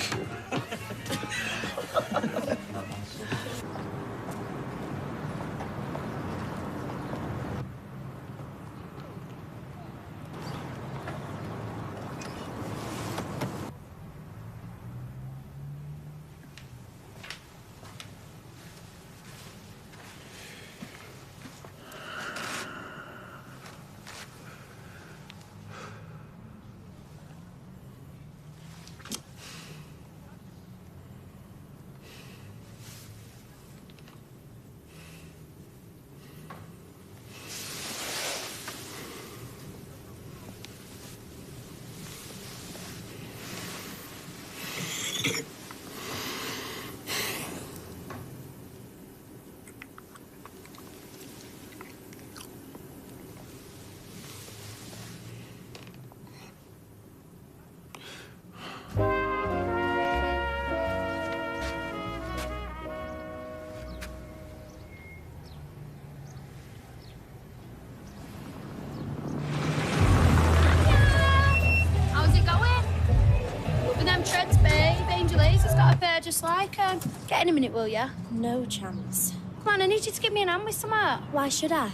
E: there just like her. Get in a minute, will ya?
R: No chance.
E: Come on, I need you to give me an hand with some art.
R: Why should I?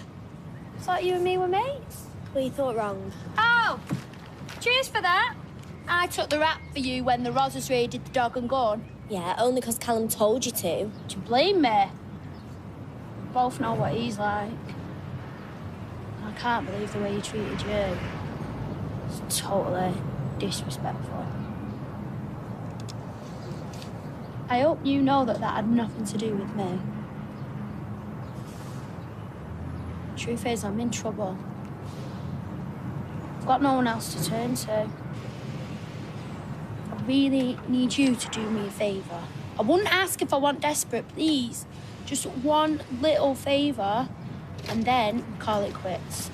E: Thought you and me were mates.
R: Well, you thought wrong.
E: Oh! Cheers for that. I took the rap for you when the Rozzers raided the dog and gone.
R: Yeah, only because Callum told you to.
E: Do you blame me? Both know what he's like. I can't believe the way he treated you. It's totally disrespectful. I hope you know that that had nothing to do with me. Truth is, I'm in trouble. I've got no one else to turn to. I really need you to do me a favour. I wouldn't ask if I want desperate, please. Just one little favour, and then call it quits.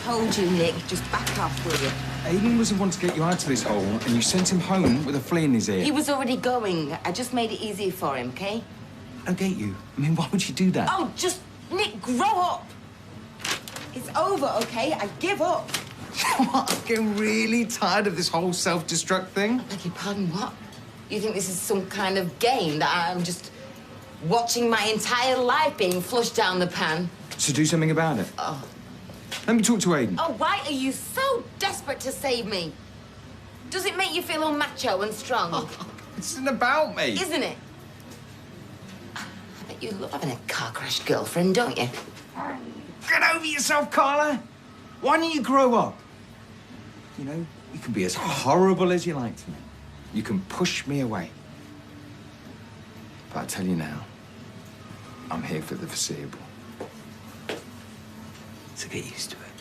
F: Told you, Nick. Just back off, will you?
V: Aiden was the one to get you out of this hole, and you sent him home with a flea in his ear.
F: He was already going. I just made it easier for him, okay?
V: I don't get you. I mean, why would you do that?
F: Oh, just, Nick, grow up. It's over, okay? I give up.
V: I'm getting really tired of this whole self-destruct thing.
F: I beg your pardon, what? You think this is some kind of game that I'm just watching my entire life being flushed down the pan?
V: So do something about it.
F: Oh.
V: Let me talk to Aiden.
F: Oh, why are you so desperate to save me? Does it make you feel all macho and strong?
V: Oh, this isn't about me.
F: Isn't it? I bet you love having a car-crashed girlfriend, don't you?
V: Get over yourself, Carla. Why don't you grow up? You know, you can be as horrible as you like to me. You can push me away. But I tell you now, I'm here for the foreseeable. So get used to it.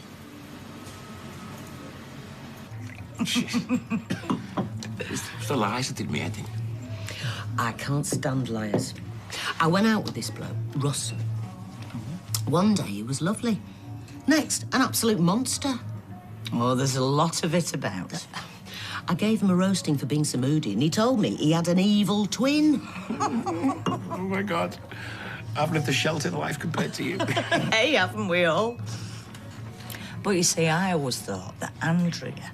O: It's the lies that did me head in.
G: I can't stand liars. I went out with this bloke, Russ. One day he was lovely. Next, an absolute monster.
K: Oh, there's a lot of it about.
G: I gave him a roasting for being so moody, and he told me he had an evil twin.
O: Oh, my God. I've lived a sheltered life compared to you.
K: Hey, haven't we all? But you see, I always thought that Andrea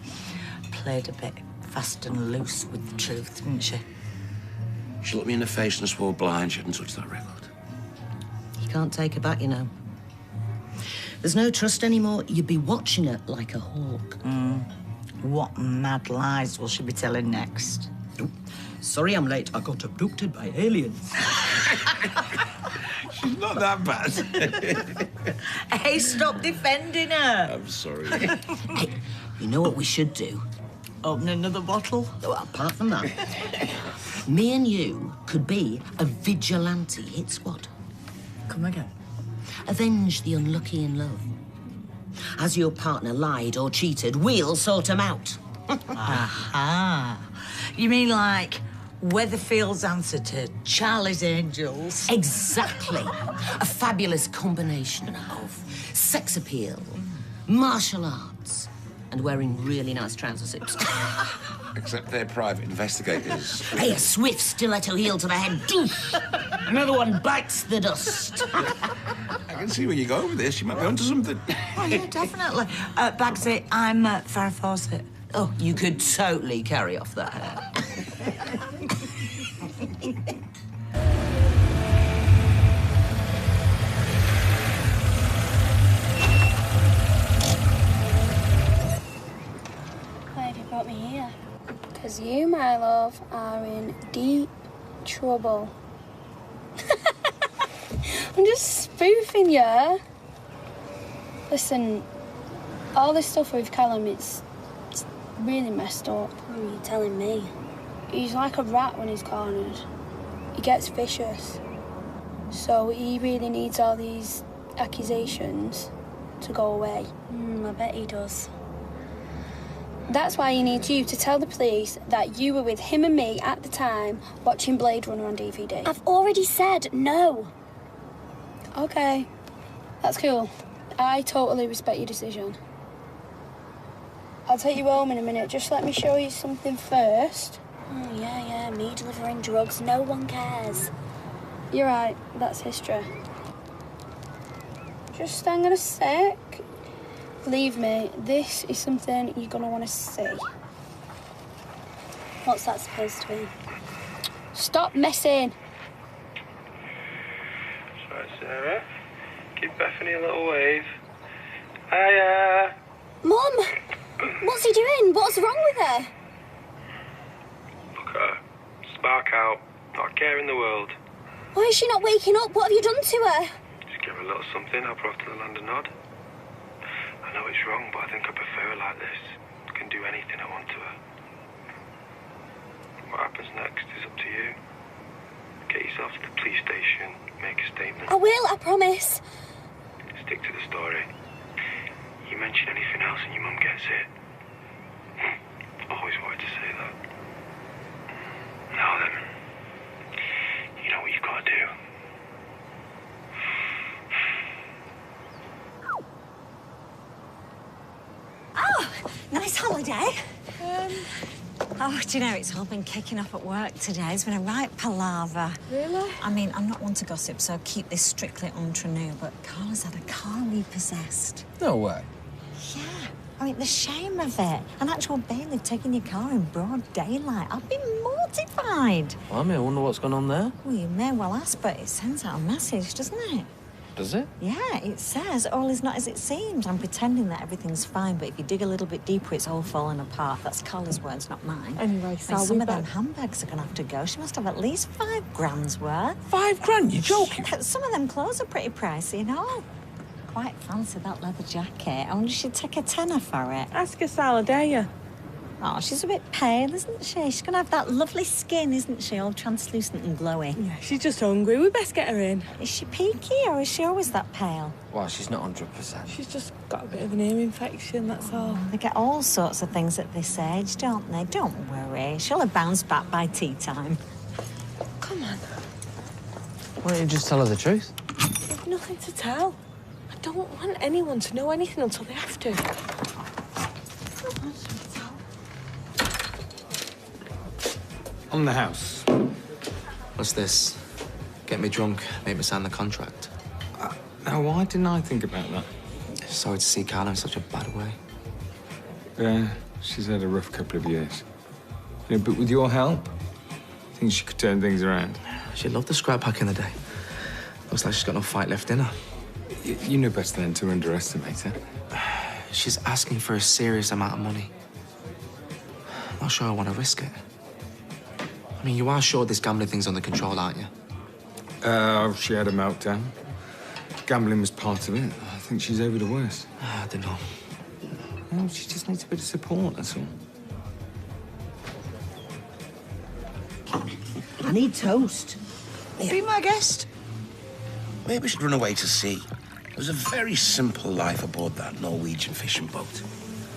K: played a bit fast and loose with the truth, didn't she?
O: She looked me in the face and swore blind she hadn't touched that record.
G: You can't take her back, you know. There's no trust anymore. You'd be watching her like a hawk.
K: What mad lies will she be telling next?
G: Oh, sorry I'm late. I got abducted by aliens.
O: She's not that bad.
K: Hey, stop defending her.
O: I'm sorry.
G: Hey, you know what we should do?
K: Open another bottle?
G: Oh, apart from that, me and you could be a vigilante hit squad.
K: Come again.
G: Avenge the unlucky in love. As your partner lied or cheated, we'll sort them out.
K: Aha. You mean like Weatherfield's answer to Charlie's Angels?
G: Exactly. A fabulous combination of sex appeal, martial arts, and wearing really nice trouser suits.
O: Except they're private investigators.
G: Hey, a swift stiletto heel to the head. Doosh! Another one bites the dust.
O: I can see where you're going with this. You might be onto something.
K: Oh, yeah, definitely. Bagsy, I'm Farrah Fawcett.
G: Oh, you could totally carry off that hair.
E: Why have you brought me here? Because you, my love, are in deep trouble. I'm just spoofing you. Listen, all this stuff with Callum, it's really messed up.
R: What are you telling me?
E: He's like a rat when he's cornered. He gets vicious. So he really needs all these accusations to go away.
R: I bet he does.
E: That's why he needs you to tell the police that you were with him and me at the time watching Blade Runner on DVD.
R: I've already said no.
E: Okay, that's cool. I totally respect your decision. I'll take you home in a minute. Just let me show you something first.
R: Oh, yeah, me delivering drugs. No one cares.
E: You're right, that's history. Just hang on a sec. Believe me, this is something you're gonna want to see. What's that supposed to be? Stop messing.
C: Sorry, Sarah. Give Bethany a little wave. Hiya.
E: Mum! What's he doing? What's wrong with her?
C: Look at her. Spark out. Not a care in the world.
E: Why is she not waking up? What have you done to her?
C: Just give her a little something. Help her off to the land a nod. I know it's wrong, but I think I prefer her like this. I can do anything I want to her. What happens next is up to you. Get yourself to the police station, make a statement.
E: I will, I promise.
C: Stick to the story. You mention anything else and your mum gets it. Always wanted to say that. Now then, you know what you've got to do.
D: Oh, nice holiday. Oh, do you know, it's all been kicking off at work today. It's been a right palaver.
P: Really?
D: I mean, I'm not one to gossip, so keep this strictly entre nous, but Carla's had a car repossessed.
M: No way.
D: Yeah. I mean, the shame of it. An actual bailiff taking your car in broad daylight. I've been mortified.
I: Blimey, I wonder what's going on there.
D: Well, you may well ask, but it sends out a message, doesn't it?
I: Does it?
D: Yeah, it says all is not as it seems. I'm pretending that everything's fine, but if you dig a little bit deeper, it's all falling apart. That's Carla's words, not mine.
P: Anyway,
D: And
P: Sal,
D: some
P: we
D: of them
P: better-
D: handbags are going to have to go. She must have at least £5 worth.
I: £5? You're joking?
D: Some of them clothes are pretty pricey, you know. Quite fancy that leather jacket. I wonder if she'd take a tenner for it.
P: Ask her, Sal, I dare you.
D: Oh, she's a bit pale, isn't she? She's going to have that lovely skin, isn't she? All translucent and glowy.
P: Yeah, she's just hungry. We best get her in.
D: Is she peaky or is she always that pale?
I: Well, she's not 100%.
P: She's just got a bit of an ear infection, that's all.
D: They get all sorts of things at this age, don't they? Don't worry. She'll have bounced back by tea time.
P: Come on.
I: Why don't you just tell her the truth?
P: There's nothing to tell. I don't want anyone to know anything until they have to.
V: On the house.
J: What's this? Get me drunk, make me sign the contract.
V: Now, why didn't I think about that?
J: Sorry to see Carla in such a bad way.
V: Yeah, she's had a rough couple of years. You know, but with your help, I think she could turn things around.
J: She loved the scrap back in the day. Looks like she's got no fight left in her.
V: You know better than to underestimate her.
J: She's asking for a serious amount of money. I'm not sure I want to risk it. I mean, you are sure this gambling thing's under control, aren't you?
V: She had a meltdown. Gambling was part of it. I think she's over the worst.
J: I don't know.
V: Well, she just needs a bit of support, that's all.
G: I need toast.
O: Be my guest. Maybe we should run away to sea. There's a very simple life aboard that Norwegian fishing boat.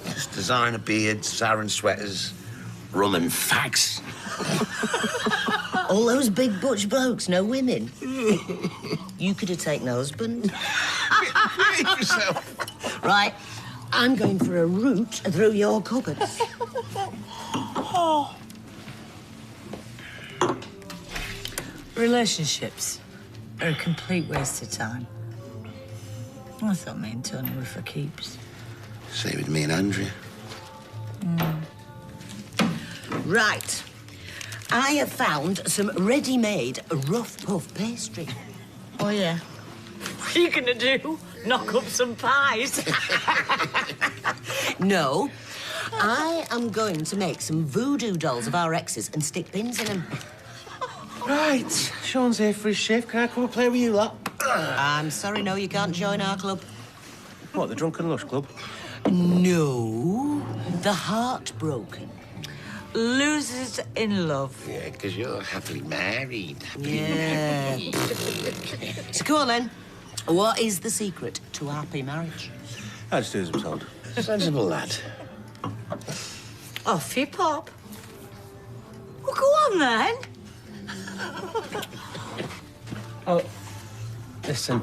O: Just designer beards, siren sweaters, rum and fags.
G: All those big butch blokes, no women. You could have taken a husband. Right, I'm going for a route through your cupboards.
K: Oh. Relationships are a complete waste of time. I thought me and Tony were for keeps.
O: Same with me and Andrea.
G: Right. I have found some ready-made rough puff pastry.
K: Oh, yeah. What are you going to do? Knock up some pies?
G: No. I am going to make some voodoo dolls of our exes and stick pins in them.
O: Right. Sean's here for his shift. Can I come and play with you lot?
G: I'm sorry, no, you can't join our club.
O: What, the Drunken Lush Club?
G: No, the Heartbroken.
K: Losers in love.
O: Yeah, because you're happily married.
G: Yeah. So come on, then. What is the secret to a happy marriage?
O: I just do as I'm told. Sensible lad.
K: Off you pop. Well, go on, then.
O: Oh, listen.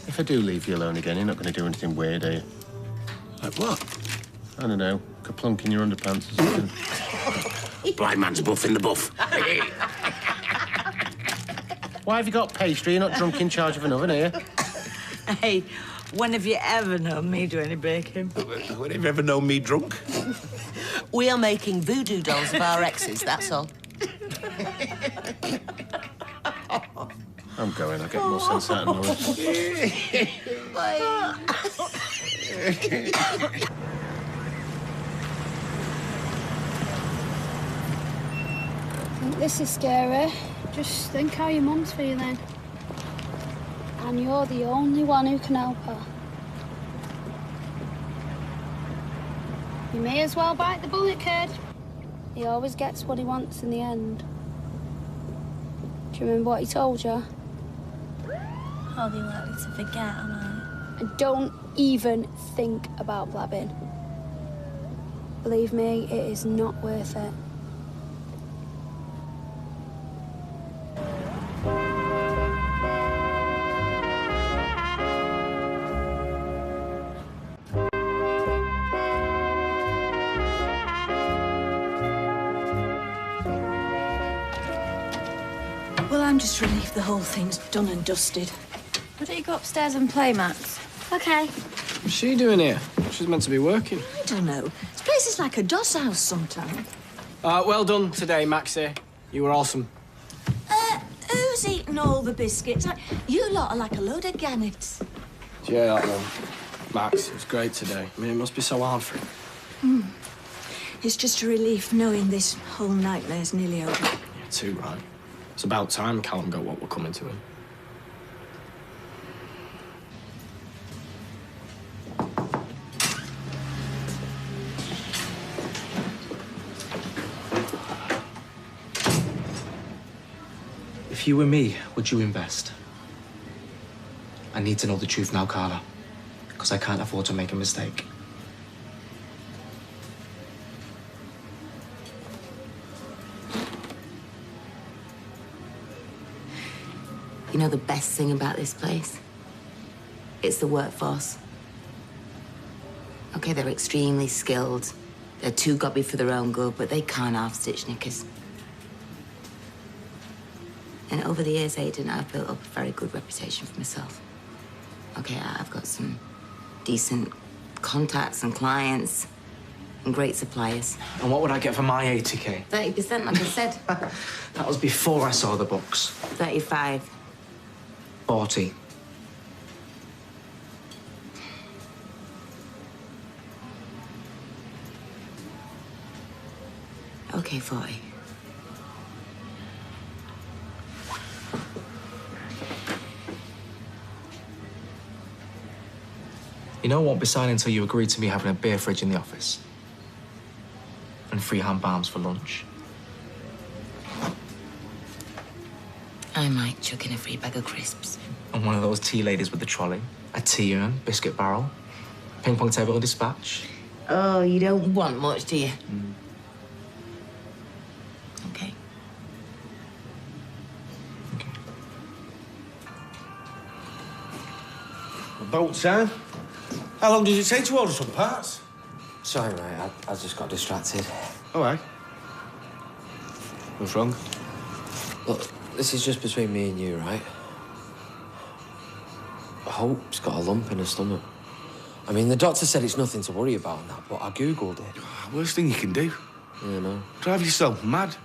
O: If I do leave you alone again, you're not going to do anything weird, are you? Like what? I don't know. Kaplunk in your underpants or something. Blind man's buff in the buff. Why have you got pastry? You're not drunk in charge of an oven, are you?
K: Hey, when have you ever known me do any baking?
A: When have you ever known me drunk?
G: We are making voodoo dolls of our exes, that's all.
O: I'm going. I'll get more sense out of noise.
E: I think this is scary. Just think how your mum's feeling. And you're the only one who can help her. You may as well bite the bullet, kid. He always gets what he wants in the end. Do you remember what he told you? Hardly likely to forget, am I? And don't even think about blabbing. Believe me, it is not worth it.
K: Well, I'm just relieved the whole thing's done and dusted.
E: Why don't you go upstairs and play, Max? Okay.
L: What's she doing here? She's meant to be working.
K: I don't know. This place is like a doss house sometimes.
L: Well done today, Maxie. You were awesome.
K: Who's eating all the biscuits? You lot are like a load of gannets.
L: Yeah, that one. Max, it was great today. I mean, it must be so hard for you.
K: It's just a relief knowing this whole nightmare's nearly over.
L: Yeah, too right. It's about time Callum got what were coming to him.
J: If you were me, would you invest? I need to know the truth now, Carla, because I can't afford to make a mistake.
F: You know the best thing about this place? It's the workforce. Okay, they're extremely skilled. They're too gobby for their own good, but they can't half-stitch knickers. And over the years, Aidan, I've built up a very good reputation for myself. Okay, I've got some decent contacts and clients and great suppliers.
J: And what would I get for my 80K?
F: 30%, like I said.
J: That was before I saw the books.
F: 35.
J: 40.
F: Okay, 40.
J: You know, I won't be signing until you agree to me having a beer fridge in the office. And free ham barbs for lunch.
F: I might chuck in a free bag of crisps.
J: And one of those tea ladies with the trolley. A tea urn, biscuit barrel, ping pong table and dispatch.
F: Oh, you don't want much, do you? Okay.
A: About time. How long does it take to order some parts?
W: Sorry, mate. I just got distracted.
A: All right. What's wrong?
W: Look, this is just between me and you, right? Hope's got a lump in her stomach. I mean, the doctor said it's nothing to worry about and that, but I Googled it.
A: Worst thing you can do.
W: You know.
A: Drive yourself mad.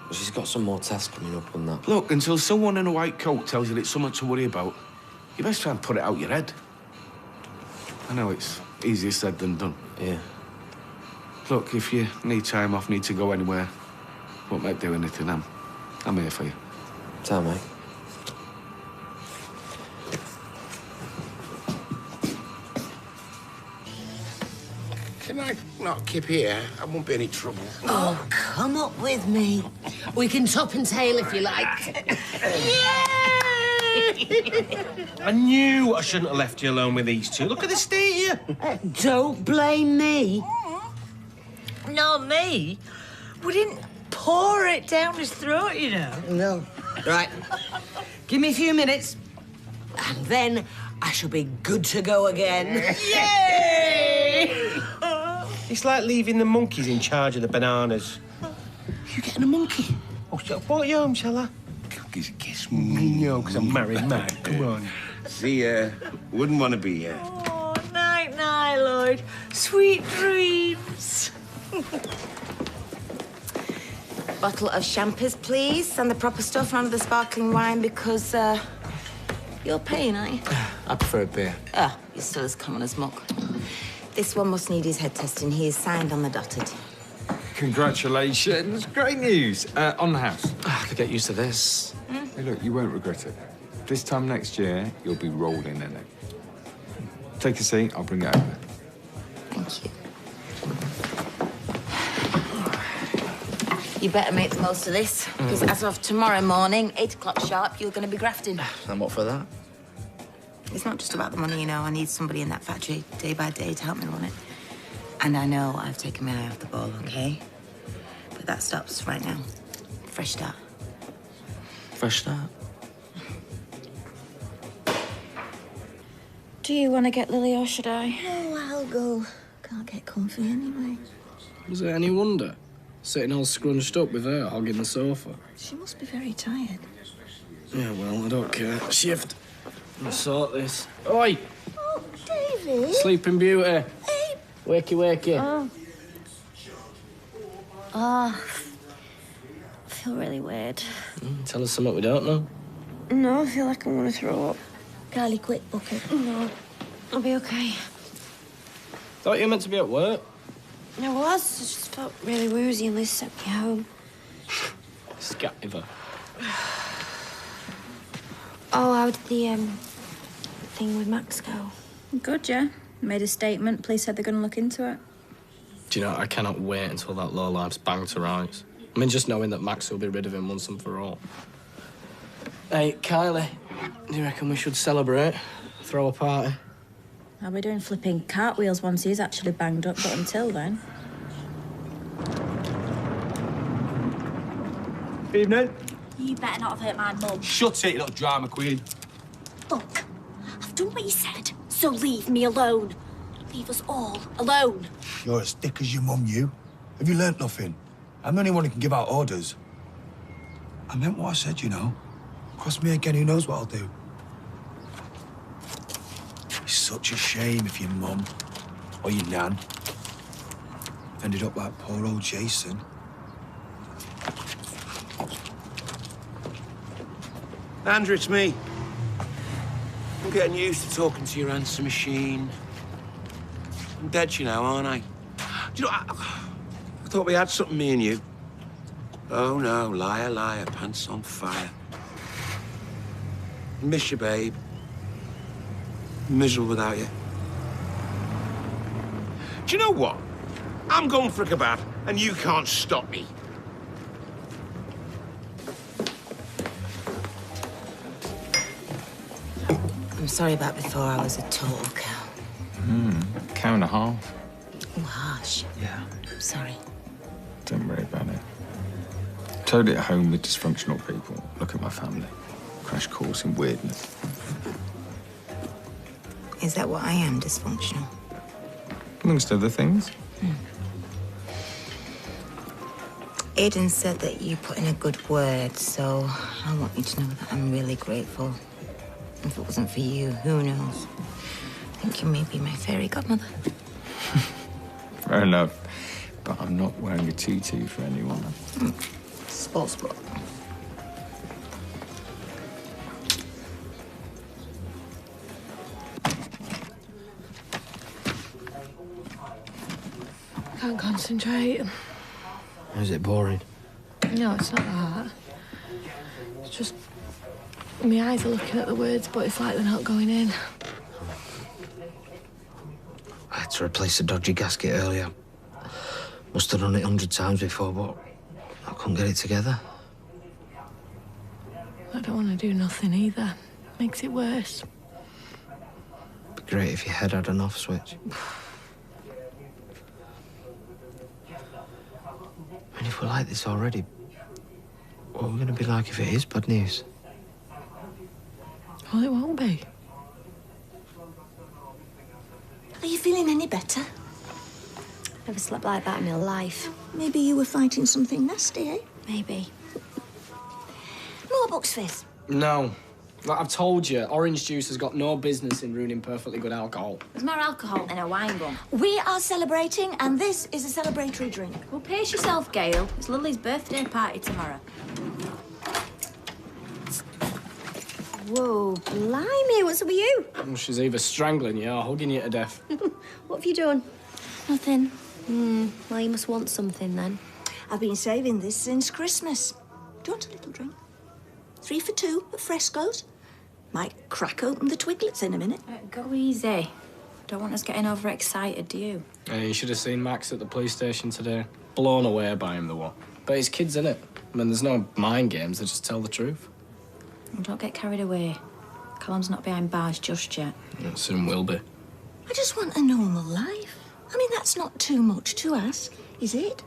W: But she's got some more tests coming up on that.
A: Look, until someone in a white coat tells you it's something to worry about, you best try and put it out your head. I know it's easier said than done.
W: Yeah.
A: Look, if you need time off, need to go anywhere, won't make do anything, I'm here for you.
W: Time, mate.
A: Can I not keep here? I won't be any trouble.
G: Oh, come up with me. We can top and tail if you like.
O: I knew I shouldn't have left you alone with these two. Look at the state of you.
G: Don't blame me. Not me. We didn't pour it down his throat, you know. No. Right. Give me a few minutes, and then I shall be good to go again.
O: Yay! It's like leaving the monkeys in charge of the bananas. You getting a monkey? Oh, shall I brought you home, shall I? Kiss me. No, because I'm married man. Come on.
A: See ya. Wouldn't want to be here.
K: Oh, night-night, Lloyd. Sweet dreams.
F: Bottle of champers, please, and the proper stuff, none of the sparkling wine, because you're paying, aren't you?
J: I prefer a beer.
F: Ah, you're still as common as muck. This one must need his head testing. He is signed on the dotted.
V: Congratulations. Great news. On the house.
J: I could get used to this.
V: Hey, look, you won't regret it. This time next year, you'll be rolling in it. Take a seat. I'll bring it over.
F: Thank you. You better make the most of this, because as of tomorrow morning, 8 o'clock sharp, you're going to be grafting.
J: I'm up for that.
F: It's not just about the money, you know. I need somebody in that factory day by day to help me run it. And I know I've taken my eye off the ball, OK? But that stops right now. Fresh start.
J: Fresh start.
E: Do you want to get Lily or should I?
F: Oh, I'll go. Can't get comfy anyway.
L: Was it any wonder? Sitting all scrunched up with her hogging the sofa.
F: She must be very tired.
L: Yeah, well, I don't care. Shift. I'll sort this. Oi!
F: Oh, David.
L: Sleeping Beauty.
F: Hey.
L: Wakey, wakey.
E: Oh. Oh. I feel really weird.
L: Tell us something we don't know.
E: No, I feel like I want to throw up.
F: Carly, quick, bucket.
E: No, I'll be okay.
L: Thought you were meant to be at work.
E: I was. I just felt really woozy and Liz sent me home.
L: Scattiver.
E: Oh, how did the, thing with Max go? Good, yeah. Made a statement. Police said they're going to look into it.
L: Do you know, I cannot wait until that lowlife's banged to rights. I mean, just knowing that Max will be rid of him once and for all. Hey, Kylie, do you reckon we should celebrate? Throw a party?
E: I'll be doing flipping cartwheels once he's actually banged up, but until then...
B: Evening.
E: You better not have hurt my mum.
B: Shut it, you little drama queen.
E: Look, I've done what you said, so leave me alone. Leave us all alone.
H: You're as thick as your mum, you. Have you learnt nothing? I'm the only one who can give out orders. I meant what I said, you know. Cross me again, who knows what I'll do. It's such a shame if your mum or your nan ended up like poor old Jason.
A: Andrew, it's me. I'm getting used to talking to your answer machine. I'm dead, you know, aren't I? Do you know, I thought we had something, me and you. Oh, no, liar, liar, pants on fire. Miss you, babe. Miserable without you. Do you know what? I'm going for a kebab, and you can't stop me.
F: I'm sorry about before. I was a total cow.
V: Cow and a half.
F: Oh, harsh.
V: Yeah.
F: I'm sorry.
V: Don't worry about it. Totally at home with dysfunctional people. Look at my family. Crash course in weirdness.
F: Is that what I am, dysfunctional?
V: Amongst other things.
F: Aidan said that you put in a good word, so I want you to know that I'm really grateful. If it wasn't for you, who knows? I think you may be my fairy godmother.
V: Fair enough. But I'm not wearing a tutu for anyone.
F: Sports bra.
P: Can't concentrate.
I: Is it boring?
P: No, it's not that. It's just... my eyes are looking at the words, but it's like they're not going in.
I: I had to replace a dodgy gasket earlier. Must have done it 100 times before, but I couldn't get it together.
P: I don't want to do nothing either. Makes it worse.
I: Be great if your head had an off switch. I mean, if we're like this already, what are we going to be like if it is bad news?
P: Well, it won't be.
F: Are you feeling any better?
E: Never slept like that in my life.
F: Maybe you were fighting something nasty, eh?
E: Maybe.
F: More books, Fizz.
L: No. Like I've told you, orange juice has got no business in ruining perfectly good alcohol.
K: There's more alcohol in a wine gum. We are celebrating, and this is a celebratory drink. Well, pace yourself, Gail. It's Lily's birthday party tomorrow.
R: Whoa, blimey, what's up with you?
L: Well, she's either strangling you or hugging you to death.
R: What have you done?
K: Nothing.
R: Well, you must want something then.
K: I've been saving this since Christmas. Do you want a little drink? 3 for 2 at Fresco's. Might crack open the twiglets in a minute.
E: Go easy. Don't want us getting overexcited, do you?
L: Yeah, you should have seen Max at the police station today. Blown away by him, the what. But his kid's in it. I mean, there's no mind games, they just tell the truth.
E: Well, don't get carried away. Callum's not behind bars just yet.
L: Yeah, soon will be.
K: I just want a normal life. I mean, that's not too much to ask, is it?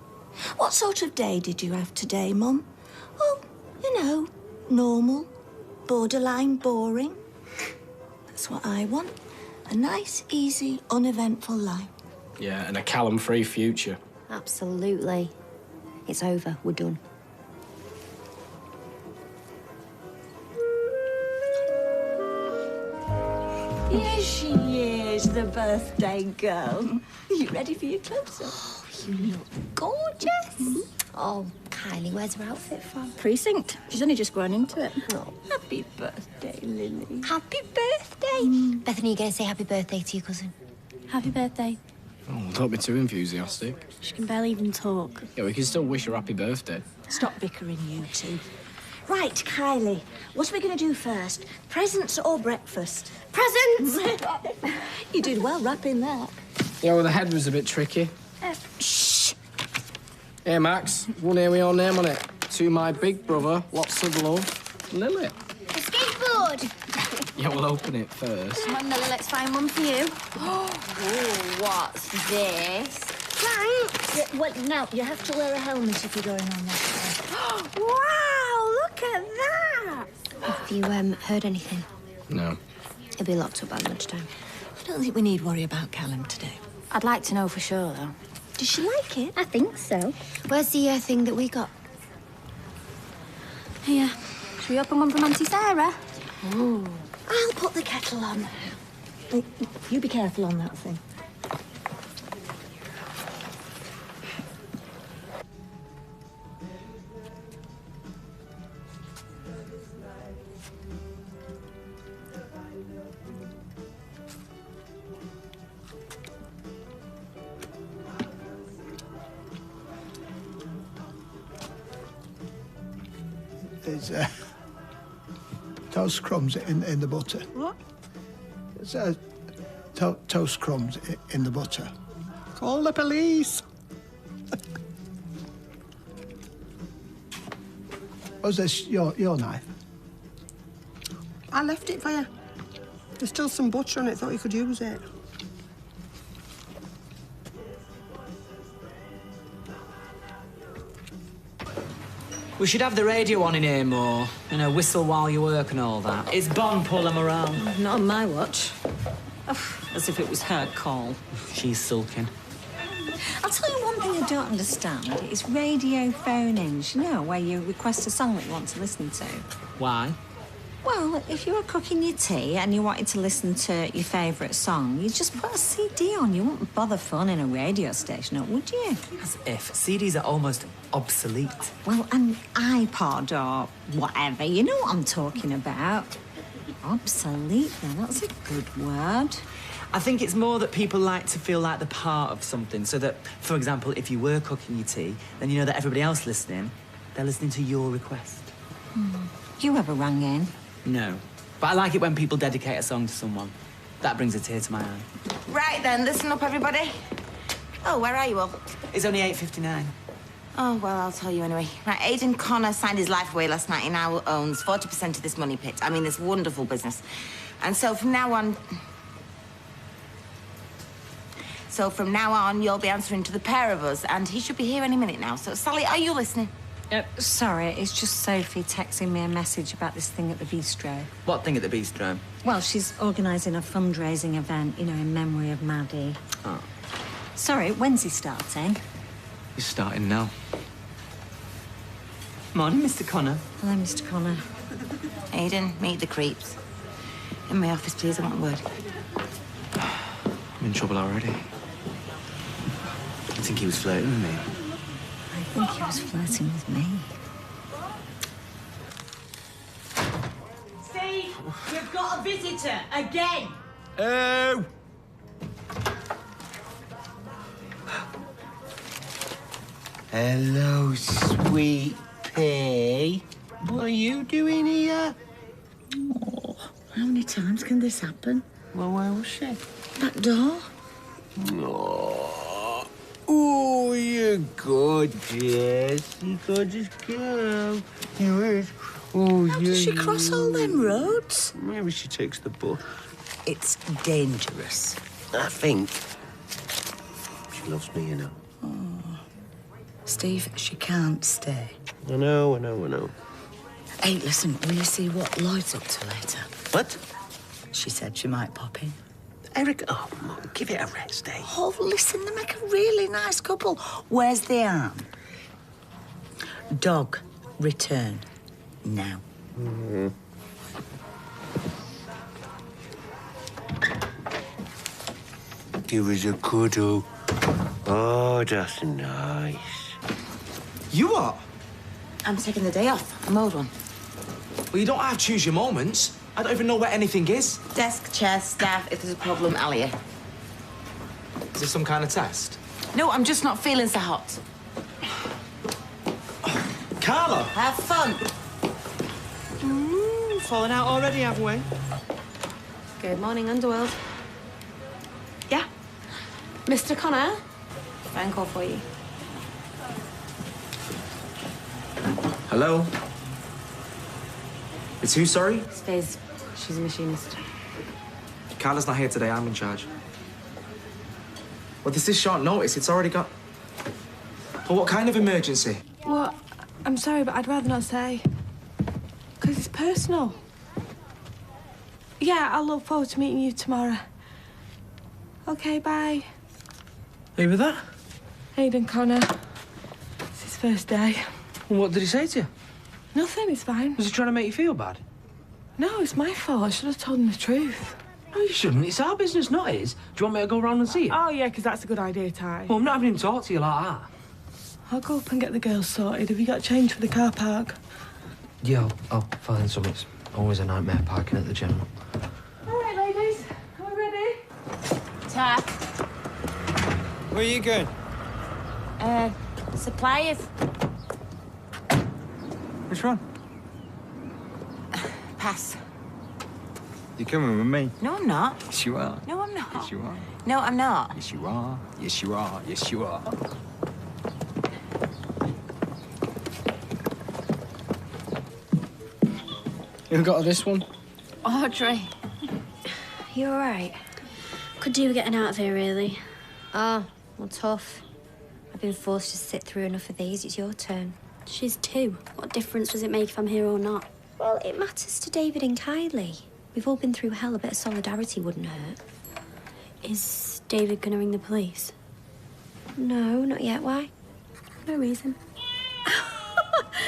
K: What sort of day did you have today, Mum? Oh, you know, normal, borderline boring. That's what I want. A nice, easy, uneventful life.
L: Yeah, and a Callum-free future.
R: Absolutely. It's over. We're done.
K: Here she is, the birthday girl. Are you ready for your close-up?
R: Oh, you look gorgeous. Oh, Kylie, where's her outfit from?
E: Precinct. She's only just grown into it.
R: Oh.
K: Happy birthday, Lily.
R: Happy birthday. Bethany, you going to say happy birthday to your cousin?
E: Happy birthday.
L: Oh, don't be too enthusiastic.
E: She can barely even talk.
L: Yeah, we can still wish her happy birthday.
K: Stop bickering, you two. Right, Kylie, what are we going to do first? Presents or breakfast?
R: Presents!
K: You did well wrapping that.
L: Yeah, well, the head was a bit tricky.
K: Shh.
L: Hey, Max, one here with your name on it. To my big brother, lots of love, Lily.
R: A skateboard.
L: Yeah, we'll open it first.
R: Come on, Lily, let's find one for you. Oh, what's this? Thanks.
K: Yeah, well, now, you have to wear a helmet if you're going on that way.
R: Wow, look at that. Have you heard anything?
L: No.
R: He'll be locked up by lunchtime.
K: I don't think we need worry about Callum today.
E: I'd like to know for sure, though.
K: Does she like it?
R: I think so. Where's the thing that we got?
E: Here. Should we open one from Auntie Sarah?
K: Ooh. I'll put the kettle on. You be careful on that thing.
H: There's toast crumbs in the butter.
G: What?
H: There's toast crumbs in the butter.
G: Call the police.
H: Was this your knife?
G: I left it for you. There's still some butter on it. Thought you could use it.
N: We should have the radio on in here more. You know, whistle while you work and all that. It's Bond pulling around.
D: Not on my watch. As if it was her call.
N: She's sulking.
D: I'll tell you one thing I don't understand. It's radio phone-ins, you know, where you request a song that you want to listen to.
N: Why?
D: Well, if you were cooking your tea and you wanted to listen to your favourite song, you'd just put a CD on. You wouldn't bother phoning a radio station up, would you?
N: As if. CDs are almost obsolete.
D: Well, an iPod or whatever, you know what I'm talking about. Obsolete, then, that's a good word.
N: I think it's more that people like to feel like they're part of something, so that, for example, if you were cooking your tea, then you know that everybody else listening, they're listening to your request.
D: You ever rang in?
N: No. But I like it when people dedicate a song to someone. That brings a tear to my eye.
F: Right then, listen up, everybody. Oh, where are you all?
N: It's only 8:59.
F: Oh, well, I'll tell you anyway. Right, Aidan Connor signed his life away last night. He now owns 40% of this money pit. I mean, this wonderful business. And so from now on... you'll be answering to the pair of us, and he should be here any minute now. So, Sally, are you listening?
D: Sorry, it's just Sophie texting me a message about this thing at the bistro.
N: What thing at the bistro?
D: Well, she's organising a fundraising event, you know, in memory of Maddie.
N: Oh.
D: Sorry, when's he starting?
N: He's starting now. Morning, Mr. Connor.
D: Hello, Mr. Connor.
F: Aidan, meet the creeps. In my office, please, I want a word.
J: I'm in trouble already. I think he was flirting with me.
D: I think he was flirting with me.
G: Steve, you've got a visitor again.
A: Oh! Hello, sweet pea. What are you doing here?
K: Oh, how many times can this happen?
A: Well, where was she?
K: Back door.
A: Oh, you're gorgeous. You gorgeous girl. You is. Oh,
K: How does she cross all them roads?
A: Maybe she takes the bus.
K: It's dangerous.
A: I think. She loves me, you know.
K: Steve, she can't stay.
A: I know.
K: Hey, listen, will you see what Lloyd's up to later?
A: What?
K: She said she might pop in.
A: Eric, oh, Mum, give it a rest, eh?
K: Oh, listen, they make a really nice couple. Where's the arm? Dog, return. Now.
A: Give us a cuddle. Oh, that's nice.
J: You what?
F: I'm taking the day off. I'm owed one.
J: Well, you don't have to choose your moments. I don't even know where anything is.
F: Desk, chair, staff. If there's a problem, I'll hear.
J: Is this some kind of test?
F: No, I'm just not feeling so hot.
J: Carla!
F: Have fun.
J: Falling out already, have we?
S: Good morning, Underworld. Yeah? Mr. Connor? Phone call for you.
J: Hello? It's who, sorry?
S: It's Fizz. She's a machinist.
J: Carla's not here today, I'm in charge. Well, this is short notice, it's already got... Well, what kind of emergency?
P: Well, I'm sorry, but I'd rather not say. Because it's personal. Yeah, I look forward to meeting you tomorrow. Okay, bye.
I: Who was that?
P: Aidan Connor. It's his first day.
I: What did he say to you?
P: Nothing, it's fine.
I: Was he trying to make you feel bad?
P: No, it's my fault. I should have told him the truth.
I: No, you shouldn't. It's our business, not his. Do you want me to go round and see him?
P: Oh, yeah, because that's a good idea, Ty.
I: Well, I'm not having him talk to you like that.
P: I'll go up and get the girls sorted. Have you got change for the car park?
I: Yeah, I'll find some. It's always a nightmare parking at the general.
P: All right, ladies. Are we ready?
F: Ta.
B: Where are you going?
F: Suppliers.
B: Which one?
F: Pass.
V: You're coming with me?
F: No, I'm not.
V: Yes, you are.
F: No, I'm not.
V: Yes, you are.
F: No, I'm not.
V: Yes, you are. Yes, you are. Yes, you are.
L: Who got this one?
R: Audrey. You all right? Could do with getting out of here, really.
D: Oh, well, tough. I've been forced to sit through enough of these. It's your turn.
R: She's 2. What difference does it make if I'm here or not?
D: Well, it matters to David and Kylie. We've all been through hell. A bit of solidarity wouldn't hurt.
R: Is David gonna ring the police?
D: No, not yet. Why?
R: No reason.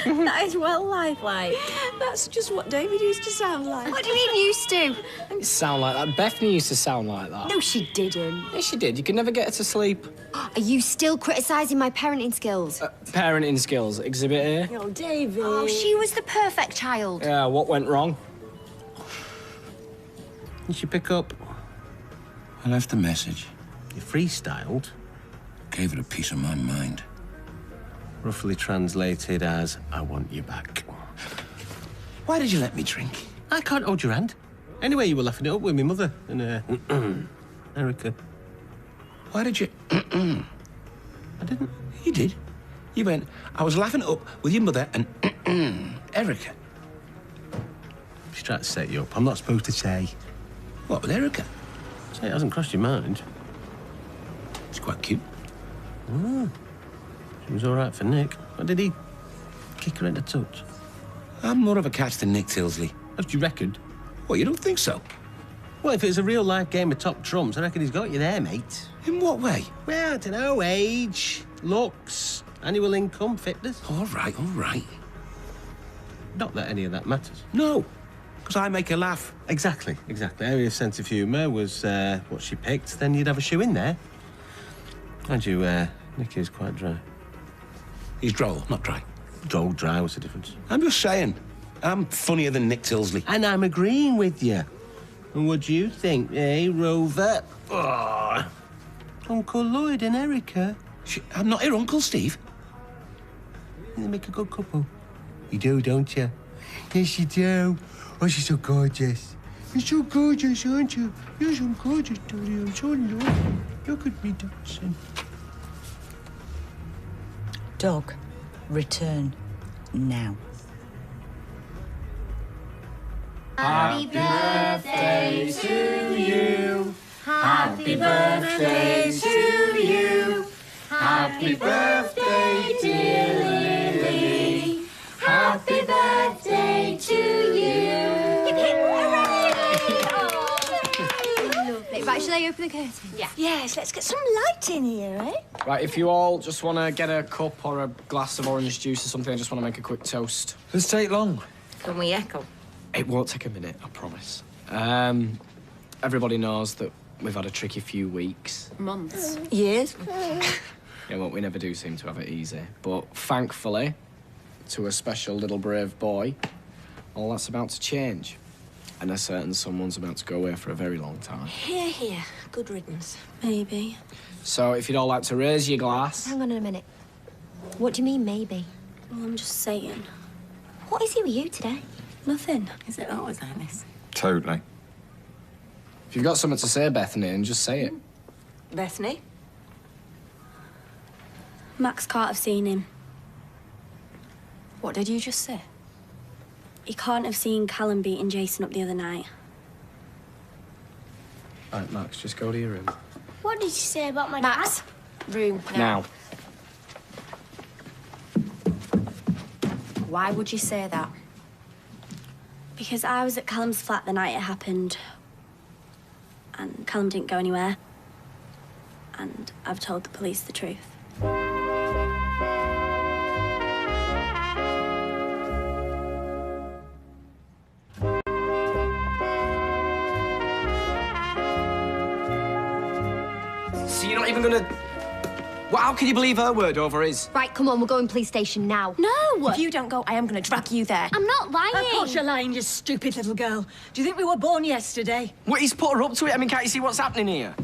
D: That is well lifelike.
R: That's just what David used to sound like.
D: What do you mean used to?
L: You sound like that. Bethany used to sound like that.
R: No, she didn't.
L: Yes, she did. You could never get her to sleep.
D: Are you still criticising my parenting skills?
L: Parenting skills. Exhibit here.
R: Oh, David.
D: Oh, she was the perfect child.
L: Yeah, what went wrong?
O: Did she pick up?
A: I left a message.
O: You freestyled?
A: Gave it a piece of my mind.
O: Roughly translated as, I want you back.
A: Why did you let me drink?
O: I can't hold your hand. Anyway, you were laughing it up with my mother and, Erica.
A: Why did you...
O: I didn't.
A: You did. You went, I was laughing it up with your mother and Erica.
O: She's trying to set you up. I'm not supposed to say.
A: What, with Erica?
O: Say it hasn't crossed your mind.
A: It's quite cute.
O: Oh. She was all right for Nick. Or did he kick her into touch?
A: I'm more of a catch than Nick Tilsley.
O: What do you reckon?
A: What, you don't think so?
O: Well, if it was a real-life game of top trumps, I reckon he's got you there, mate.
A: In what way?
O: Well, I don't know. Age, looks, annual income, fitness.
A: All right, all right.
M: Not that any of that matters.
A: No, because I make her laugh.
M: Exactly. Area of sense of humour was what she picked, then you'd have a shoe in there. And you, Nicky is quite dry.
A: He's droll, not dry.
M: Droll, dry, what's the difference?
A: I'm just saying, I'm funnier than Nick Tilsley.
M: And I'm agreeing with you. And what do you think, eh, Rover? Oh, Uncle Lloyd and Erica.
A: I'm not your uncle, Steve.
M: They make a good couple. You do, don't you? Yes, you do. Oh, she's so gorgeous. You're so gorgeous, aren't you? You're so gorgeous, Daddy. I'm so lovely. Look at me dancing.
G: Dog, return now.
Q: Happy birthday to you. Happy birthday to you. Happy birthday, dear Lily. Happy birthday to you.
R: Hip, hip, hooray! Lovely. Right, shall I open the curtain? Yeah.
K: Yes, let's get some light in here, eh?
L: Right, if you all just want to get a cup or a glass of orange juice or something, I just want to make a quick toast.
N: Does it take long?
F: Can we echo?
L: It won't take a minute, I promise. Everybody knows that we've had a tricky few weeks.
R: Months.
K: Years.
L: Yeah, well, we never do seem to have it easy. But thankfully, to a special little brave boy, all that's about to change. And a certain someone's about to go away for a very long time.
K: Here, here. Good riddance.
R: Maybe.
L: So if you'd all like to raise your glass...
R: Hang on a minute. What do you mean, maybe?
E: Well, I'm just saying.
R: What is it with you today?
E: Nothing.
F: Is it always like this?
V: Totally.
L: If you've got something to say, Bethany, and just say it.
K: Bethany?
E: Max can't have seen him.
R: What did you just say?
E: He can't have seen Callum beating Jason up the other night.
L: Right, Max, just go to your room.
E: What did you say about my
R: Max, room
L: Now.
R: Why would you say that?
E: Because I was at Callum's flat the night it happened. And Callum didn't go anywhere. And I've told the police the truth.
L: So you're not even gonna... Well, how can you believe her word over his?
R: Right, come on, we're going police station now.
E: No!
S: If you don't go, I am going to drag you there.
E: I'm not lying!
G: Of course you're lying, you stupid little girl. Do you think we were born yesterday?
L: Well, he's put her up to it. I mean, can't you see what's happening here?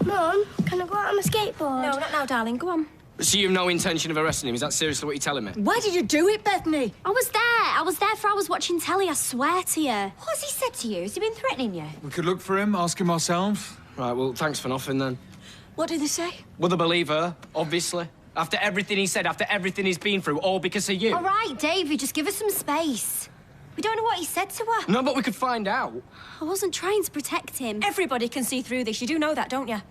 E: Mum, can I go out on my skateboard?
S: No, not now, darling. Go on.
L: So you've no intention of arresting him? Is that seriously what you're telling me?
G: Why did you do it, Bethany?
E: I was there. I was there for hours watching telly, I swear to you.
R: What has he said to you? Has he been threatening you?
V: We could look for him, ask him ourselves.
L: Right, well, thanks for nothing, then.
G: What did they say?
L: Well, they believe her, obviously. After everything he said, after everything he's been through, all because of you.
R: All right, Davey, just give us some space. We don't know what he said to her.
L: No, but we could find out.
E: I wasn't trying to protect him.
S: Everybody can see through this. You do know that, don't you?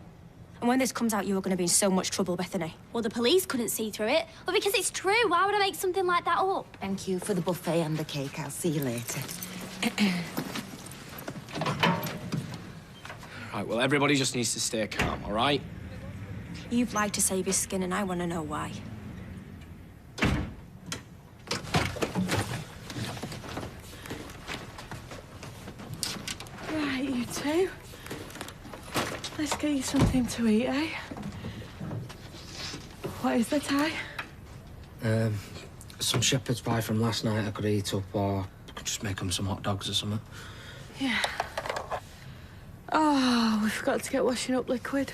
S: And when this comes out, you are going to be in so much trouble, Bethany.
E: Well, the police couldn't see through it. Well, because it's true. Why would I make something like that up?
F: Thank you for the buffet and the cake. I'll see you later.
L: Right, well, everybody just needs to stay calm, all right?
S: You've lied to save your skin, and I want to know why.
P: Right, you two. Let's get you something to eat, eh? What is the tie?
I: Some shepherd's pie from last night I could eat up, or I could just make them some hot dogs or something.
P: Yeah. Oh, we forgot to get washing up liquid.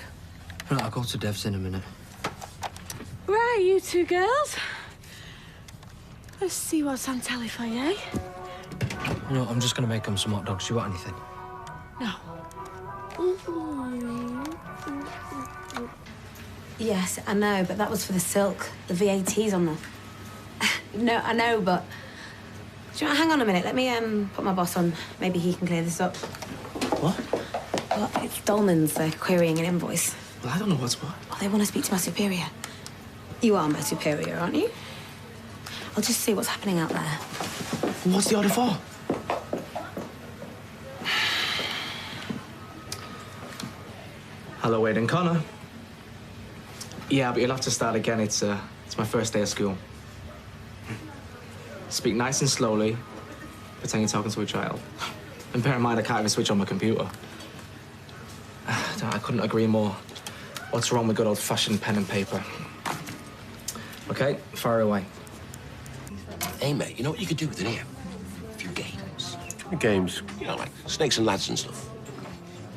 I: Right, I'll go to Dev's in a minute.
P: Right, you two girls. Let's see what's on telly for you, eh?
I: You know, I'm just gonna make them some hot dogs. Do you want anything?
P: No.
S: Yes, I know, but that was for the silk. The VAT's on the... No, I know, but... Do you want to hang on a minute? Let me put my boss on. Maybe he can clear this up.
I: What?
S: Well, it's Dolman's. They're querying an invoice.
I: Well, I don't know what's what.
S: Well, they want to speak to my superior. You are my superior, aren't you? I'll just see what's happening out there.
I: What's the order for?
J: Hello, Wade and Connor. Yeah, but you'll have to start again. It's my first day of school. Speak nice and slowly. Pretend you're talking to a child. And bear in mind, I can't even switch on my computer. I couldn't agree more. What's wrong with good old-fashioned pen and paper? Okay, fire away.
A: Hey, mate, you know what you could do with it here? A few games.
O: Games?
A: You know, like snakes and lads and stuff.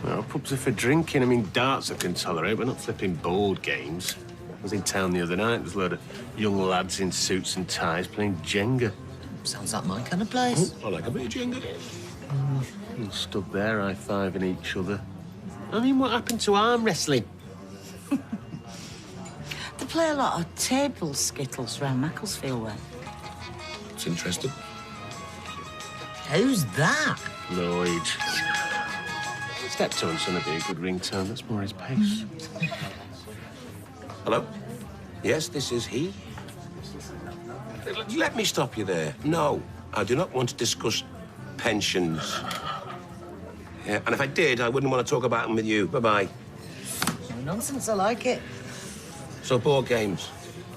O: Well, pubs are for drinking. I mean, darts I can tolerate, but not flipping board games. I was in town the other night. There's a load of young lads in suits and ties playing Jenga.
G: Sounds like my kind of place.
A: I like a bit of Jenga.
O: And stood there, high-fiving each other. I mean, what happened to arm wrestling?
G: They play a lot of table skittles round Macclesfield way.
A: It's interesting.
G: Who's that?
O: Lloyd. Steptoe would be a good ringtone. That's more his pace.
A: Hello? Yes, this is he. Let me stop you there. No, I do not want to discuss pensions. Yeah, and if I did, I wouldn't want to talk about them with you. Bye-bye.
G: No nonsense, I like it.
A: So, board games.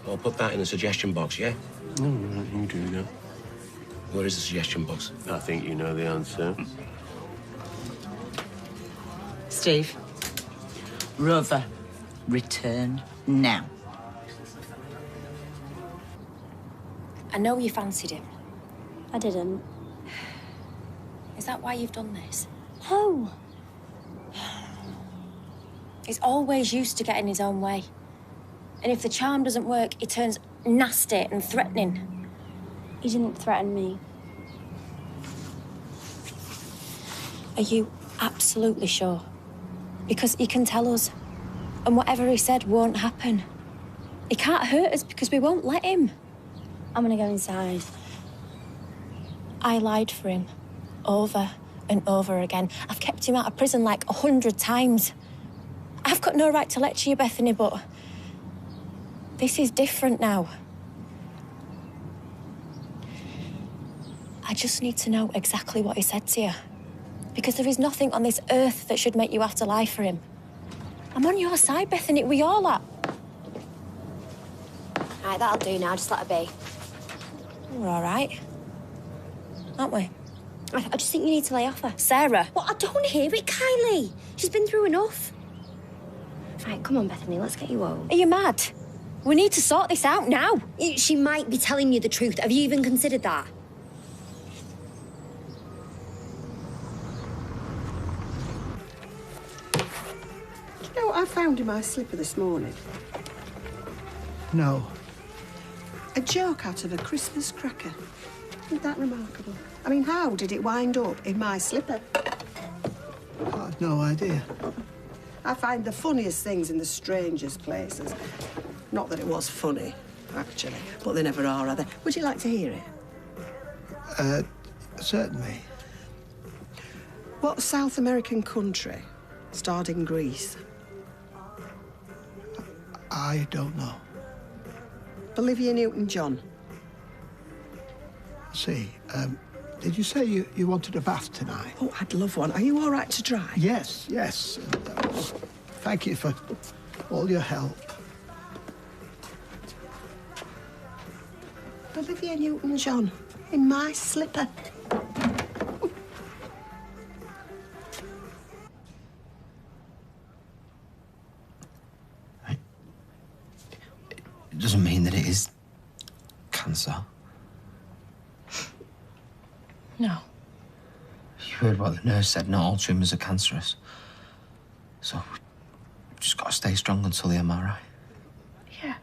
A: I'll put that in the suggestion box, yeah?
O: All right, you do that.
A: Where is the suggestion box?
O: I think you know the answer.
G: Steve, Rover, return now.
R: I know you fancied him. I didn't. Is that why you've done this? No. He's always used to getting his own way. And if the charm doesn't work, he turns nasty and threatening. He didn't threaten me. Are you absolutely sure? Because he can tell us, and whatever he said won't happen. He can't hurt us because we won't let him. I'm gonna go inside. I lied for him, over and over again. I've kept him out of prison like 100 times. I've got no right to lecture you, Bethany, but this is different now. I just need to know exactly what he said to you. Because there is nothing on this earth that should make you have to lie for him. I'm on your side, Bethany. We all are. All right, that'll do now. Just let her be. We're all right, aren't we? I just think you need to lay off her. Sarah. Well, I don't hear it, Kylie. She's been through enough. Right, come on, Bethany. Let's get you home. Are you mad? We need to sort this out now. She might be telling you the truth. Have you even considered that?
C: You know what I found in my slipper this morning?
H: No.
C: A joke out of a Christmas cracker. Isn't that remarkable? I mean, how did it wind up in my slipper?
H: I've no idea.
C: I find the funniest things in the strangest places. Not that it was funny, actually, but they never are they? Would you like to hear it?
H: Certainly.
C: What South American country starred in Greece?
H: I don't know.
C: Olivia Newton-John.
H: See, did you say you wanted a bath tonight?
C: Oh, I'd love one. Are you all right to dry?
H: Yes, yes. Thank you for all your help.
C: Olivia Newton-John in my slipper.
I: It doesn't mean that it is cancer.
P: No.
I: You heard what the nurse said, not all tumours are cancerous. So, we've just got to stay strong until the MRI.
P: Yeah.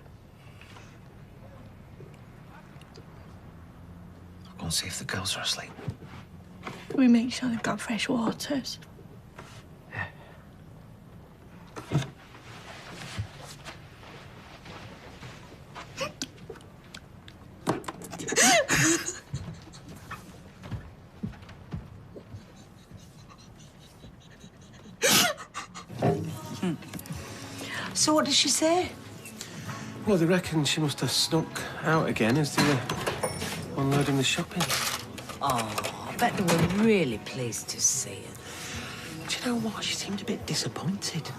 I: I'll go and see if the girls are asleep.
P: We make sure they've got fresh waters.
G: So what did she say?
O: Well, they reckon she must have snuck out again as they were unloading the shopping.
G: Oh, I bet they were really pleased to see her.
O: Do you know what? She seemed a bit disappointed.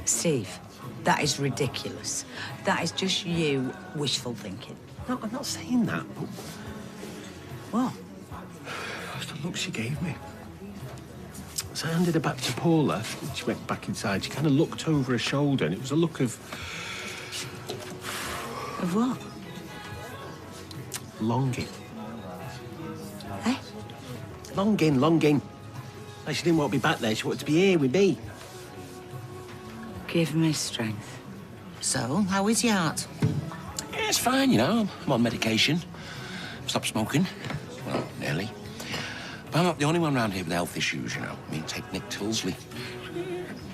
G: Steve, that is ridiculous. That is just you wishful thinking.
O: No, I'm not saying that. But
N: What?
M: That's the look she gave me. So I handed her back to Paula, and she went back inside. She kind of looked over her shoulder, and it was a look of...
N: Of what?
M: Longing.
N: Eh?
M: Longing. Like she didn't want to be back there. She wanted to be here with me.
N: Give me strength.
F: So, how is your heart?
A: Yeah, it's fine, you know. I'm on medication. Stopped smoking. Well, nearly. But I'm not the only one around here with health issues, you know. I mean, take Nick Tilsley.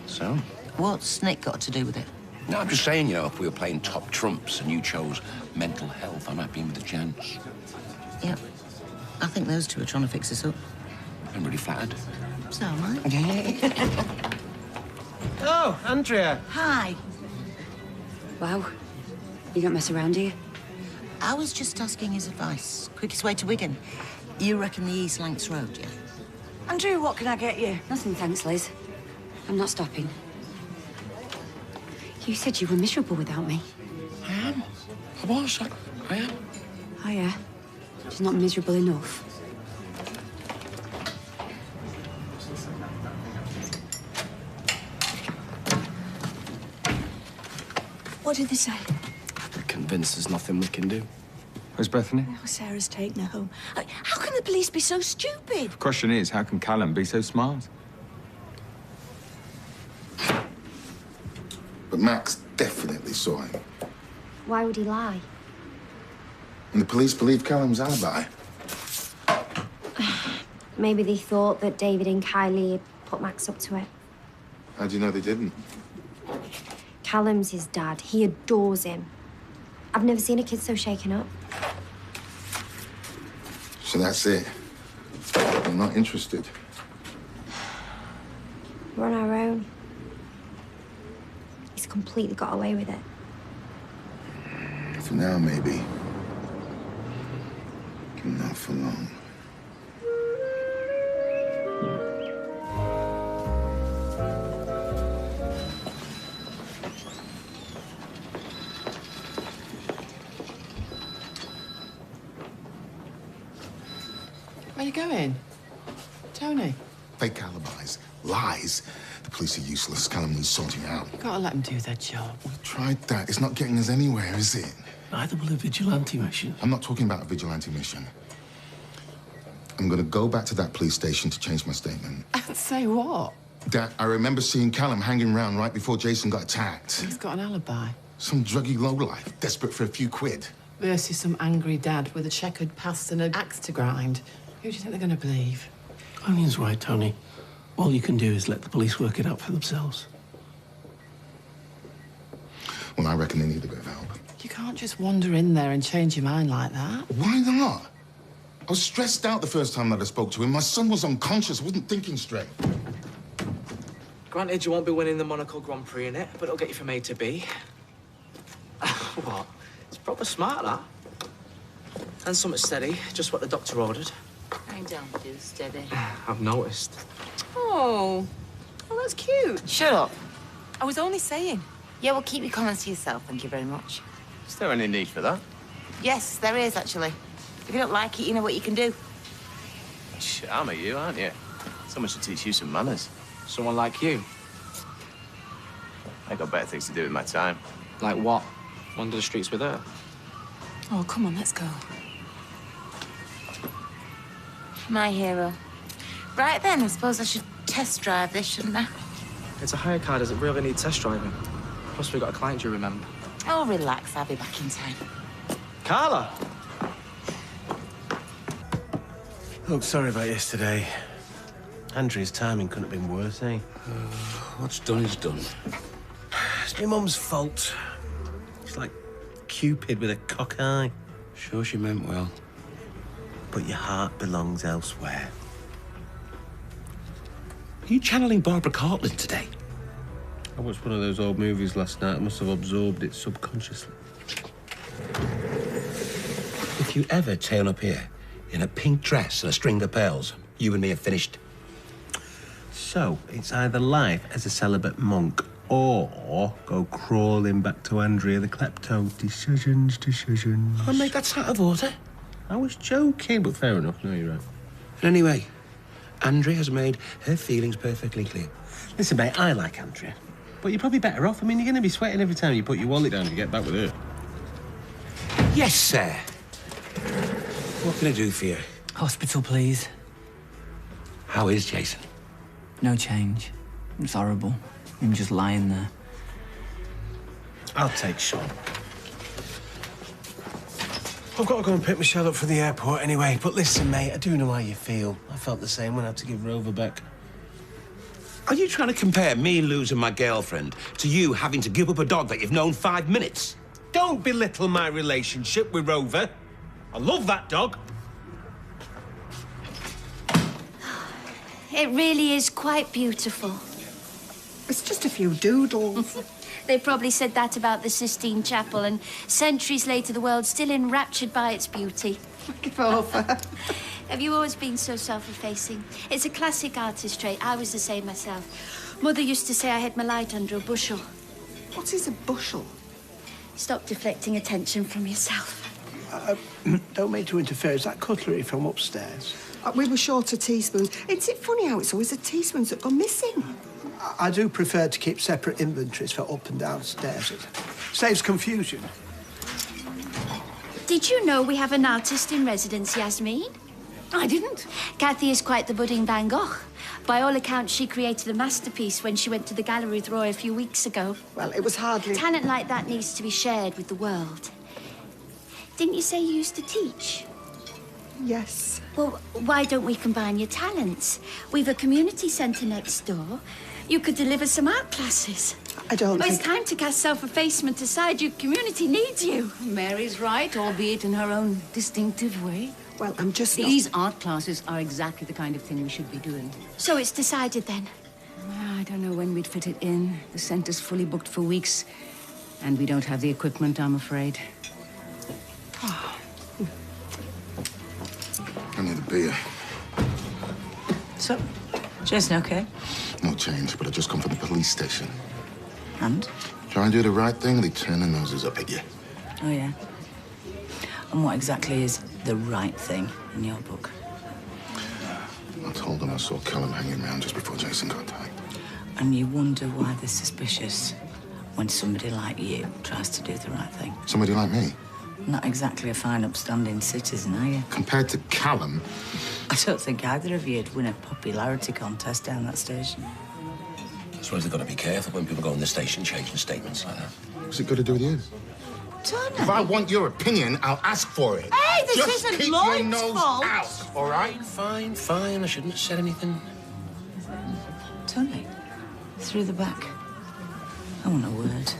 A: So?
F: What's Nick got to do with it?
A: No, I'm just saying, you know, if we were playing top trumps and you chose mental health, I might be in with a chance.
F: Yeah. I think those two are trying to fix us up.
A: I'm really flattered.
F: So am I.
B: Oh, Andrea.
S: Hi. Wow. You don't mess around, do you?
F: I was just asking his advice. Quickest way to Wigan. You reckon the East Lancs Road, yeah?
S: Andrew, what can I get you? Nothing, thanks, Liz. I'm not stopping. You said you were miserable without me.
A: I am. I was. I am.
S: Oh, yeah? She's not miserable enough.
K: What did they say?
L: They're convinced there's nothing we can do.
V: Where's Bethany?
K: Oh, Sarah's taken her home. How can the police be so stupid?
V: The question is, how can Callum be so smart?
T: But Max definitely saw him.
E: Why would he lie?
T: And the police believe Callum's alibi.
E: Maybe they thought that David and Kylie had put Max up to it.
T: How do you know they didn't?
E: Callum's his dad. He adores him. I've never seen a kid so shaken up.
T: So that's it. I'm not interested.
E: We're on our own. He's completely got away with it.
T: For now, maybe. Not for long.
U: Where are you going? Tony?
T: Fake alibis. Lies. The police are useless. Callum needs sorting out.
U: You've got to let them do their job.
T: Tried that. It's not getting us anywhere, is it?
M: Neither will a vigilante mission.
T: I'm not talking about a vigilante mission. I'm gonna go back to that police station to change my statement.
U: And say what?
T: That I remember seeing Callum hanging around right before Jason got attacked.
U: He's got an alibi.
T: Some druggy lowlife, desperate for a few quid.
U: Versus some angry dad with a checkered past and an axe to grind. Who do you think they're going to believe?
M: Onion's right, Tony. All you can do is let the police work it out for themselves.
T: Well, I reckon they need a bit of help.
U: You can't just wander in there and change your mind like that.
T: Why not? I was stressed out the first time that I spoke to him. My son was unconscious, wasn't thinking straight.
J: Granted, you won't be winning the Monaco Grand Prix in it, but it'll get you from A to B. What? It's proper smart, that. And something steady, just what the doctor ordered.
F: I don't do steady.
J: I've noticed.
S: Oh, that's cute.
F: Shut up.
S: I was only saying.
F: Yeah, well, keep your comments to yourself, thank you very much.
O: Is there any need for that?
F: Yes, there is, actually. If you don't like it, you know what you can do.
O: Charmer, you, aren't you? Someone should teach you some manners.
J: Someone like you.
O: I got better things to do with my time.
J: Like what? Wander the streets with her?
S: Oh, come on, let's go.
F: My hero. Right then, I suppose I should test drive this, shouldn't I?
J: It's a hire car, does it really need test driving? Plus, we've got a client you remember.
F: Oh, relax, I'll be back in time.
J: Carla!
M: Look, sorry about yesterday. Andrew's timing couldn't have been worse, eh?
A: What's done is done.
M: It's my mum's fault. She's like Cupid with a cock eye.
A: Sure she meant well.
M: But your heart belongs elsewhere.
A: Are you channeling Barbara Cartland today?
M: I watched one of those old movies last night. I must have absorbed it subconsciously.
A: If you ever turn up here in a pink dress and a string of pearls, you and me are finished.
M: So, it's either life as a celibate monk or go crawling back to Andrea the klepto. Decisions.
A: Oh, mate, that's out of order.
M: I was joking, but fair enough. No, you're right.
A: And anyway, Andrea has made her feelings perfectly clear.
M: Listen, mate, I like Andrea. But you're probably better off. I mean, you're going to be sweating every time you put your wallet down to get back with her.
A: Yes, sir. What can I do for you?
N: Hospital, please.
A: How is Jason?
N: No change. It's horrible. I'm just lying there.
M: I'll take Sean. I've got to go and pick Michelle up from the airport anyway. But listen, mate, I do know how you feel. I felt the same when I had to give Rover back.
A: Are you trying to compare me losing my girlfriend to you having to give up a dog that you've known 5 minutes?
M: Don't belittle my relationship with Rover. I love that dog.
D: It really is quite beautiful.
C: It's just a few doodles.
D: They probably said that about the Sistine Chapel, and centuries later the world's still enraptured by its beauty.
C: Give over.
D: Have you always been so self-effacing? It's a classic artist trait. I was the same myself. Mother used to say I had my light under a bushel.
C: What is a bushel?
D: Stop deflecting attention from yourself.
Q: Don't mean to interfere. Is that cutlery from upstairs?
C: We were short a teaspoon. Isn't it funny how it's always the teaspoons that go missing?
Q: I do prefer to keep separate inventories for up and downstairs. It saves confusion.
D: Did you know we have an artist in residence, Yasmin?
C: I didn't.
D: Kathy is quite the budding Van Gogh. By all accounts, she created a masterpiece when she went to the gallery with Roy a few weeks ago.
C: Well, it was hardly...
D: Talent like that needs to be shared with the world. Didn't you say you used to teach?
C: Yes.
D: Well, why don't we combine your talents? We've a community centre next door. You could deliver some art classes.
C: I don't
D: It's time to cast self-effacement aside. Your community needs you.
W: Mary's right, albeit in her own distinctive way.
C: Well, I'm just
W: These art classes are exactly the kind of thing we should be doing.
D: So it's decided then?
W: I don't know when we'd fit it in. The centre's fully booked for weeks. And we don't have the equipment, I'm afraid.
T: I need a beer.
G: So, Jason, okay?
T: No change, but I just come from the police station.
G: And?
T: Try and do the right thing, they turn their noses up at you.
G: Oh, yeah. And what exactly is the right thing in your book?
T: I told them I saw Callum hanging around just before Jason got tied.
G: And you wonder why they're suspicious when somebody like you tries to do the right thing.
T: Somebody like me?
G: Not exactly a fine, upstanding citizen, are you?
T: Compared to Callum...
G: I don't think either of you'd win a popularity contest down that station.
A: I suppose they've got to be careful when people go on the station changing statements like that.
T: What's it got to do with you?
G: Tony.
T: If I want your opinion, I'll ask for it.
G: Hey, this
T: Just
G: isn't
T: keep
G: Lloyd's
T: your nose
G: fault.
T: out, all right?
A: Fine, fine. I shouldn't have said anything.
G: Tony, through the back. I want a word.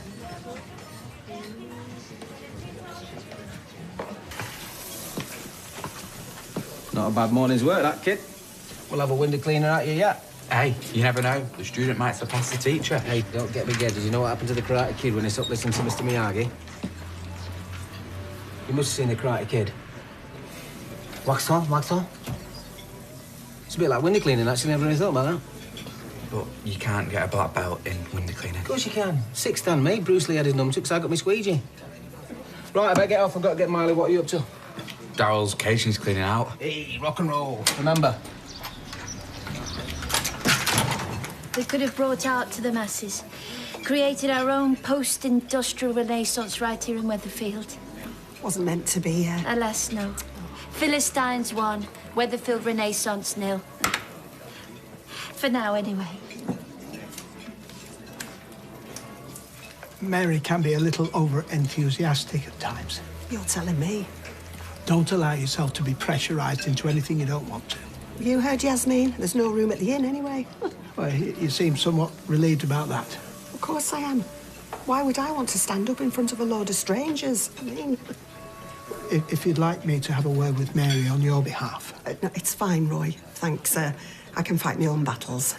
X: Not a bad morning's work, that, kid. We'll have a window cleaner out here yet.
Y: Hey, you never know. The student might surpass the teacher.
X: Hey, don't get me gay. Does you know what happened to the Karate Kid when he stopped listening to Mr. Miyagi? You must have seen the Karate Kid. Wax on, wax on. It's a bit like window cleaning, actually. Never really thought about that.
Y: But you can't get a black belt in window cleaning.
X: Of course you can. Six Dan me. Bruce Lee had his nunchucks. I got my squeegee. Right, I better get off. I've got to get Miley. What are you up to?
Y: Daryl's cage needs cleaning out.
X: Hey, rock and roll. Remember.
D: We could have brought art to the masses. Created our own post-industrial renaissance right here in Weatherfield.
C: Wasn't meant to be,
D: Alas, no. Philistines won. Weatherfield Renaissance nil. For now, anyway.
Q: Mary can be a little over-enthusiastic at times.
C: You're telling me.
Q: Don't allow yourself to be pressurised into anything you don't want to.
C: You heard Yasmin. There's no room at the inn anyway.
Q: Well, you seem somewhat relieved about that.
C: Of course I am. Why would I want to stand up in front of a load of strangers? I mean...
Q: If you'd like me to have a word with Mary on your behalf.
C: No, it's fine, Roy. Thanks. I can fight my own battles.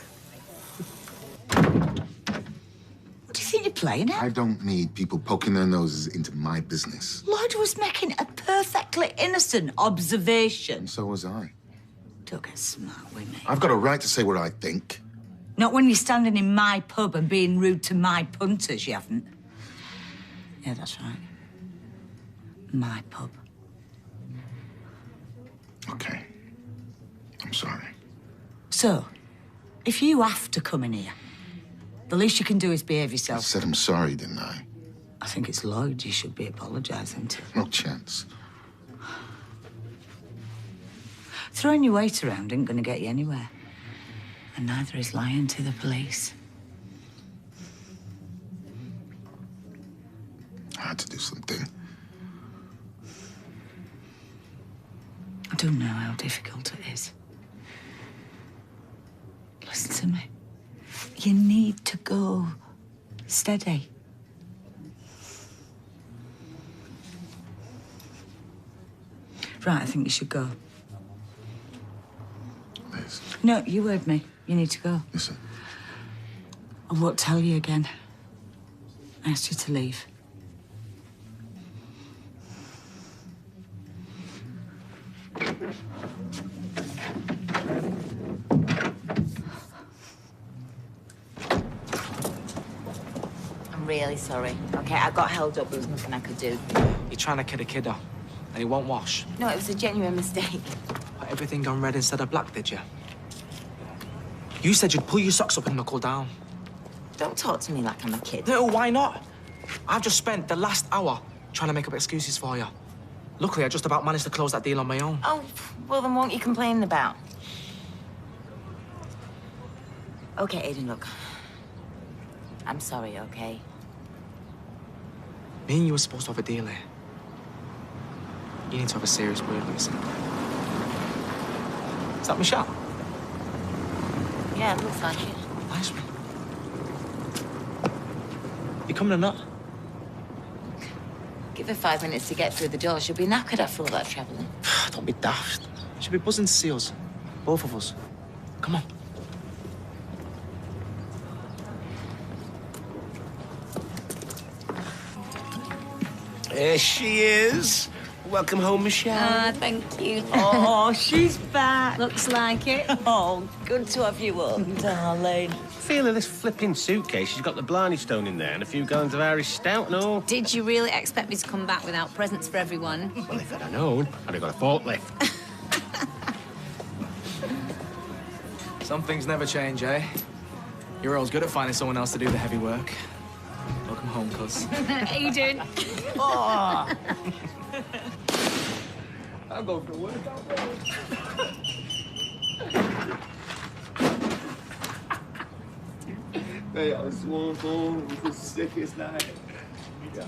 G: What do you think you're playing at?
T: I don't need people poking their noses into my business.
G: Lloyd was making a perfectly innocent observation.
T: And so was I.
G: Don't get smart with me.
T: I've got a right to say what I think.
G: Not when you're standing in my pub and being rude to my punters, you haven't. Yeah, that's right. My pub.
T: Okay. I'm sorry.
G: So, if you have to come in here, the least you can do is behave
T: I
G: yourself.
T: said I'm sorry, didn't I?
G: I think it's Lloyd you should be apologising to.
T: No chance.
G: Throwing your weight around ain't gonna get you anywhere. And neither is lying to the police.
T: I had to do something.
G: I don't know how difficult it is. Listen to me. You need to go steady. Right, I think you should go.
T: Liz.
G: No, you heard me. You need to go.
T: Listen.
G: I won't tell you again. I asked you to leave.
F: I'm really sorry. Okay, I got held up. There was nothing I could do.
J: You're trying to kid a kiddo, and he won't wash.
F: No, it was a genuine mistake.
J: But everything gone red instead of black, did you? You said you'd pull your socks up and knuckle down.
F: Don't talk to me like I'm a kid.
J: No, why not? I've just spent the last hour trying to make up excuses for you. Luckily, I just about managed to close that deal on my own.
F: Oh, well, then what are you complaining about? Okay, Aiden, look. I'm sorry, okay?
J: Me and you were supposed to have a deal here. You need to have a serious word with yourself. Is that Michelle?
F: Yeah, it looks like it.
J: Nice one. You coming or not?
F: Give her 5 minutes to get through the door. She'll be knackered after all that travelling.
J: Don't be daft. She'll be buzzing to see us. Both of us. Come on.
A: There she is. Welcome home, Michelle.
K: Ah, thank you.
G: Oh, she's back.
K: Looks like it.
G: Oh, good to have you up, darling.
O: Feel of this flipping suitcase. She's got the Blarney Stone in there and a few gallons of Irish stout and all.
K: Did you really expect me to come back without presents for everyone?
O: Well, if I'd have known, I'd have got a forklift.
J: Some things never change, eh? You're always good at finding someone else to do the heavy work. Welcome home, cuz.
K: How you doing?
J: Oh. I'll go for work.
A: Hey, I was sworn for. It was the sickest night. Yeah.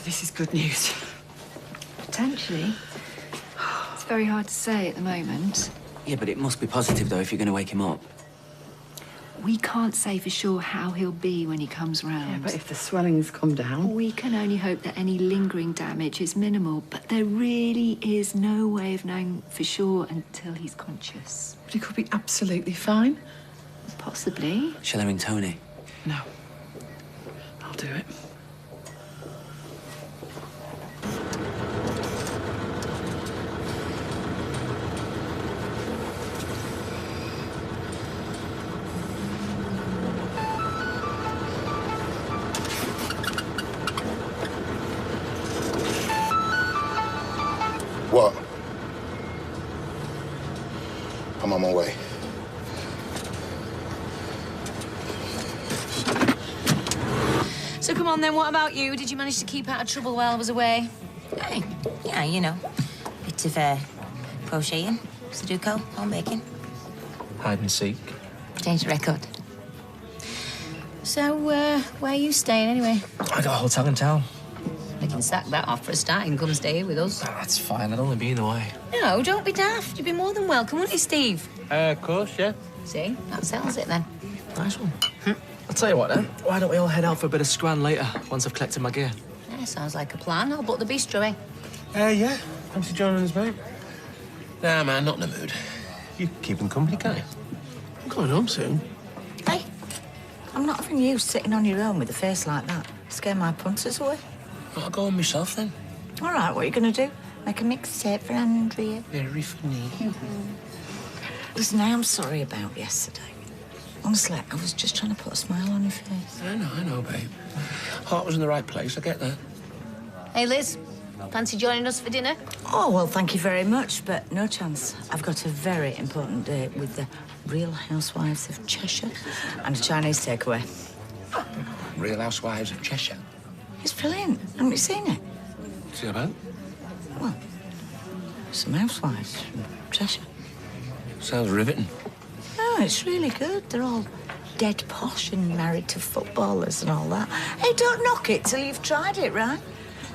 N: This is good news.
B: Potentially. It's very hard to say at the moment.
N: Yeah, but it must be positive, though, if you're going to wake him up.
B: We can't say for sure how he'll be when he comes round.
U: Yeah, but if the swelling's come down...
B: We can only hope that any lingering damage is minimal, but there really is no way of knowing for sure until he's conscious.
U: But he could be absolutely fine.
B: Possibly.
N: Shall I ring Tony?
U: No. I'll do it.
T: What? I'm on my way.
K: So come on then, what about you? Did you manage to keep out of trouble while I was away?
F: Hey, yeah, you know. Bit of crocheting, Sudoku, home baking.
J: Hide and seek.
F: Change the record. So, where are you staying anyway?
J: I got a hotel in town.
K: We can sack that off for a start and come stay here with us.
J: That's fine. I'd only be in the way.
K: No, don't be daft. You'd be more than welcome, wouldn't you, Steve?
O: Of course, yeah.
K: See? That settles it then.
J: Nice one. I'll tell you what, then. Why don't we all head out for a bit of scran later, once I've collected my gear?
K: Yeah, sounds like a plan. I'll book the bistro, eh?
O: Yeah. Fancy joining us, mate?
A: Nah, man, not in the mood.
O: You keep them company, can't you?
M: I'm going home soon.
K: Hey, I'm not having you sitting on your own with a face like that. Scare my punters away.
A: I'll go on myself then.
K: All right, what are you going to do? Make a mixtape for Andrea?
A: Very funny.
K: Listen, I am sorry about yesterday. Honestly, I was just trying to put a smile on your face.
A: I know, babe. Heart was in the right place, I get that.
H: Hey, Liz. Fancy joining us for dinner?
K: Oh, well, thank you very much, but no chance. I've got a very important date with the Real Housewives of Cheshire and a Chinese takeaway.
A: Real Housewives of Cheshire.
K: It's brilliant. Haven't you seen it?
A: See about?
K: Well, some housewives from Cheshire.
A: Sounds riveting.
K: Oh, it's really good. They're all dead posh and married to footballers and all that. Hey, don't knock it till you've tried it, right?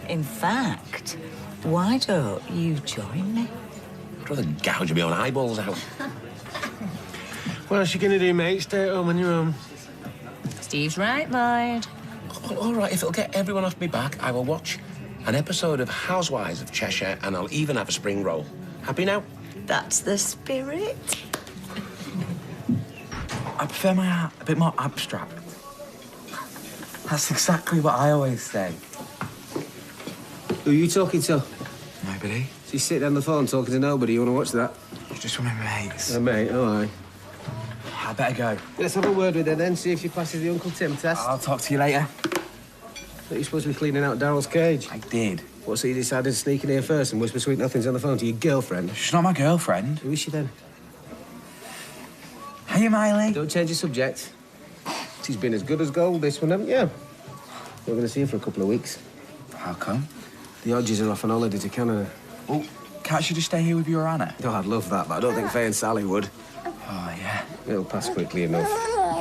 K: In fact, why don't you join me?
A: I'd rather gouge my own eyeballs out.
M: What else you going to do, mate? Stay at home on your own.
H: Steve's right, Lloyd.
A: All right, if it'll get everyone off me back, I will watch an episode of Housewives of Cheshire and I'll even have a spring roll. Happy now?
K: That's the spirit.
Y: I prefer my art a bit more abstract. That's exactly what I always say.
X: Who are you talking to?
Y: Nobody.
X: So you sit on the phone talking to nobody. You want to watch that?
Y: Just one of my mates.
X: Mate, all right.
Y: I better go.
X: Let's have a word with her then, see if she passes the Uncle Tim test.
Y: I'll talk to you later.
X: But you're supposed to be cleaning out Daryl's cage.
Y: I did.
X: What, so you decided to sneak in here first and whisper sweet nothings on the phone to your girlfriend?
Y: She's not my girlfriend.
X: Who is she then?
Y: Hey, Miley.
X: Don't change the subject. She's been as good as gold, this one, haven't you? We're going to see her for a couple of weeks.
Y: How come?
X: The Hodges are off on holiday to Canada.
Y: Well, can't she just stay here with you or Anna?
X: Oh, I'd love that, but I don't think Faye and Sally would.
Y: Oh, yeah.
X: It'll pass quickly enough.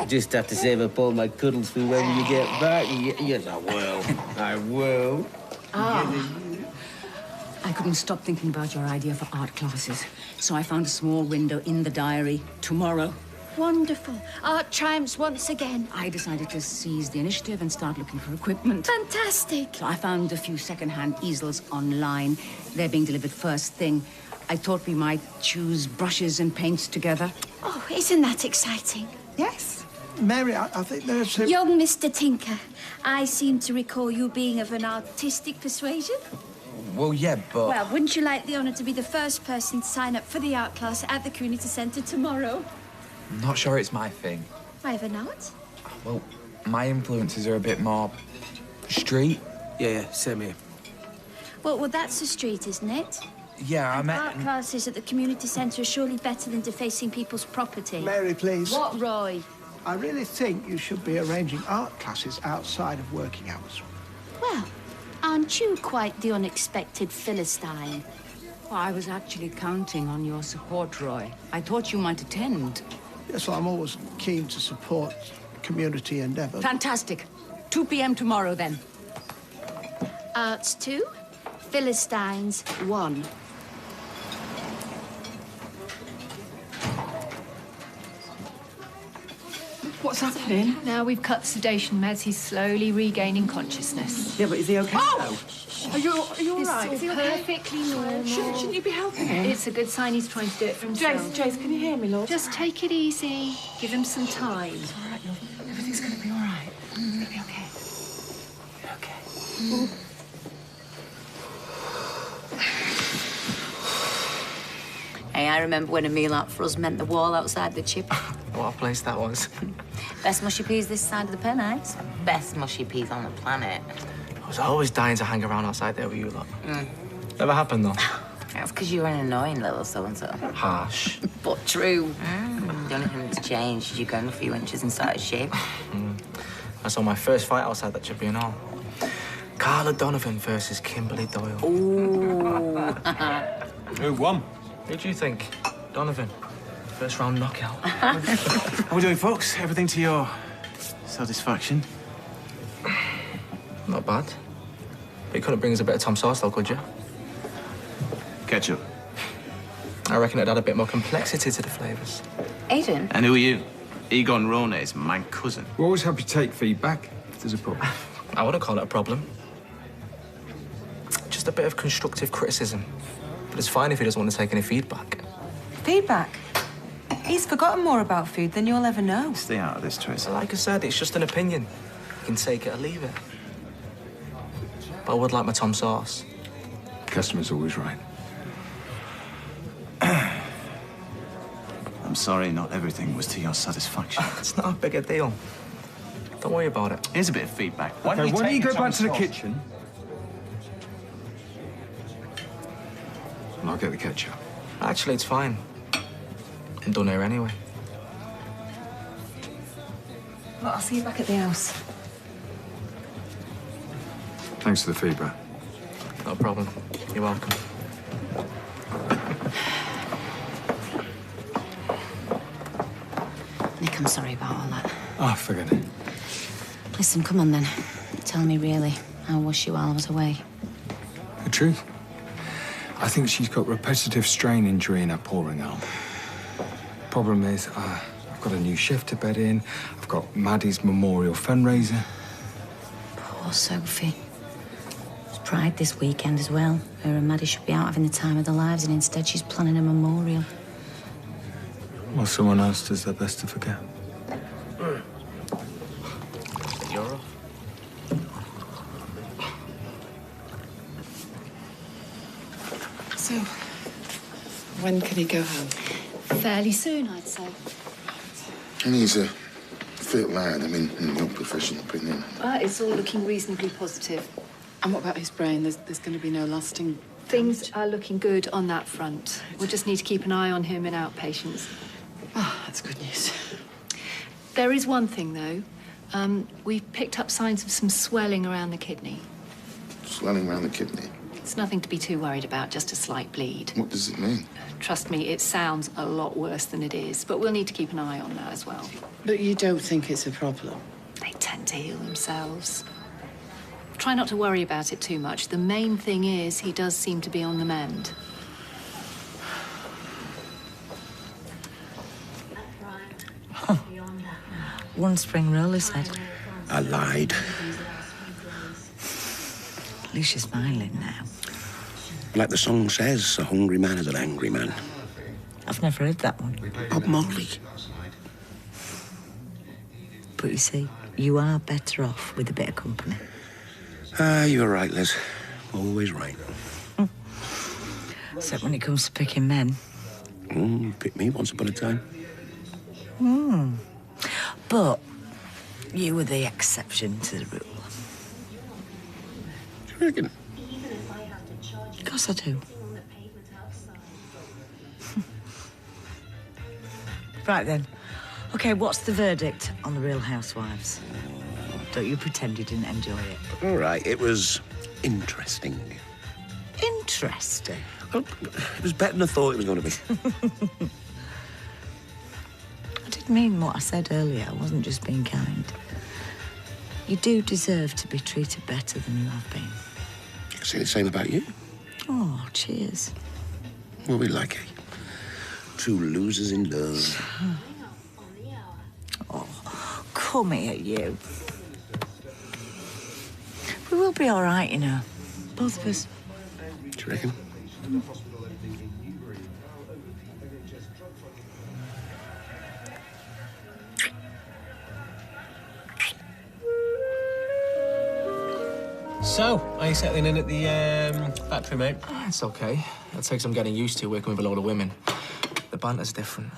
X: You just have to save up all my cuddles for when you get back. Yes, I will. I will.
W: I couldn't stop thinking about your idea for art classes, so I found a small window in the diary tomorrow.
D: Wonderful. Art triumphs once again.
W: I decided to seize the initiative and start looking for equipment.
D: Fantastic.
W: So I found a few second-hand easels online. They're being delivered first thing. I thought we might choose brushes and paints together.
D: Oh, isn't that exciting?
Q: Yes. Mary, I think there's a...
D: Young Mr. Tinker, I seem to recall you being of an artistic persuasion.
Y: Well, yeah, but...
D: Well, wouldn't you like the honour to be the first person to sign up for the art class at the community centre tomorrow?
V: I'm not sure it's my thing.
D: Why ever not?
V: Well, my influences are a bit more street.
X: Yeah, same here.
D: Well, that's a street, isn't it?
V: Yeah, I meant...
D: Art classes at the community centre are surely better than defacing people's property.
Q: Mary, please.
D: What, Roy?
Q: I really think you should be arranging art classes outside of working hours.
D: Well, aren't you quite the unexpected Philistine?
W: Well, I was actually counting on your support, Roy. I thought you might attend.
Q: Yes, well, I'm always keen to support community endeavour.
W: Fantastic. 2 p.m. tomorrow, then.
D: Arts 2, Philistines 1.
B: What's happening? Now we've cut sedation meds, he's slowly regaining consciousness.
N: Yeah, but is he okay?
B: Oh!
N: Are you all
B: This
N: right?
B: is
N: Is he
B: all
N: okay?
B: perfectly normal.
N: Shouldn't you be helping him?
B: It's a good sign he's trying to do it for himself.
N: Jace, can you hear me, love?
B: Just take it easy. Give him some time.
N: It's all right, love. Everything's going to be all right. It's going to be okay. Okay.
H: Hey, I remember when a meal out for us meant the wall outside the chip.
J: What a place that was.
H: Best mushy peas this side of the Pennines. Best mushy peas on the planet.
J: I was always dying to hang around outside there with you lot. Never happened, though.
H: That's because you were an annoying little so-and-so.
J: Harsh.
H: But true. The only thing that's changed is you grown a few inches in size shape.
J: I saw my first fight outside that tribunal. Carla Donovan versus Kimberly Doyle.
H: Ooh.
J: Who won? Who do you think? Donovan. First round knockout.
M: How we doing, folks? Everything to your satisfaction?
J: Not bad. But you couldn't bring us a bit of Tom Sauce, though, could you?
M: Ketchup.
J: I reckon it'd add a bit more complexity to the flavours.
H: Aiden?
M: And who are you? Egon Rone is my cousin.
V: We're always happy to take feedback if there's a problem.
J: I wouldn't call it a problem. Just a bit of constructive criticism. But it's fine if he doesn't want to take any feedback.
K: Feedback? He's
E: He's forgotten more about food than you'll ever know.
Y: Stay out of this, Teresa.
J: Like I said, it's just an opinion. You can take it or leave it. But I would like my Tom sauce.
V: Customer's always right.
Y: I'm sorry not everything was to your satisfaction.
J: It's not a big a deal. Don't worry about it.
Y: Here's a bit of feedback.
V: Why don't you go back to the kitchen? And I'll get the ketchup.
J: Actually, it's fine. I'm done here anyway.
E: Well, I'll see you back at the house.
V: Thanks for the feedback.
J: No problem. You're welcome.
H: Nick, I'm sorry about all that.
V: Oh, forget it.
H: Listen, come on then. Tell me really, how was she while I was away?
V: The truth? I think she's got repetitive strain injury in her pouring arm. Problem is, I've got a new shift to bed in. I've got Maddie's memorial fundraiser.
H: Poor Sophie. It's Pride this weekend as well. Her and Maddie should be out having the time of their lives, and instead she's planning a memorial.
V: Well, someone else does their best to forget.
J: You're off.
U: So, when can he go home?
B: Fairly soon, I'd say.
T: And he's a fit lad, I mean, in your professional opinion.
B: It's all looking reasonably positive.
U: And what about his brain? There's going to be no lasting...
B: Things are looking good on that front. We'll just need to keep an eye on him in outpatients.
U: Oh, that's good news.
B: There is one thing, though. We've picked up signs of some swelling around the kidney.
T: Swelling around the kidney.
B: It's nothing to be too worried about, just a slight bleed.
T: What does it mean?
B: Trust me, it sounds a lot worse than it is, but we'll need to keep an eye on that as well.
U: But you don't think it's a problem?
B: They tend to heal themselves. Try not to worry about it too much. The main thing is he does seem to be on the mend.
G: One spring roll, he said.
A: I lied.
G: At least you're smiling now.
A: Like the song says, a hungry man is an angry man.
G: I've never heard that one.
A: Bob Marley.
G: But you see, you are better off with a bit of company.
A: You're right, Liz. Always right.
G: Except when it comes to picking men.
A: You picked me once upon a time.
G: But you were the exception to the rule.
A: Do you reckon?
G: Of course I do. Right then. OK, what's the verdict on The Real Housewives? Don't you pretend you didn't enjoy it.
A: All right, it was interesting.
G: Interesting?
A: Well, it was better than I thought it was going to be.
G: I did mean what I said earlier. I wasn't just being kind. You do deserve to be treated better than you have been.
A: I can say the same about you.
G: Oh, cheers.
A: Well, we like it. Two losers in love.
G: Oh, come here, you. We will be all right, you know. Both of us.
A: Do you reckon?
O: So, are you settling in at the factory, mate?
J: It's okay. It takes some getting used to working with a load of women. The banter's different.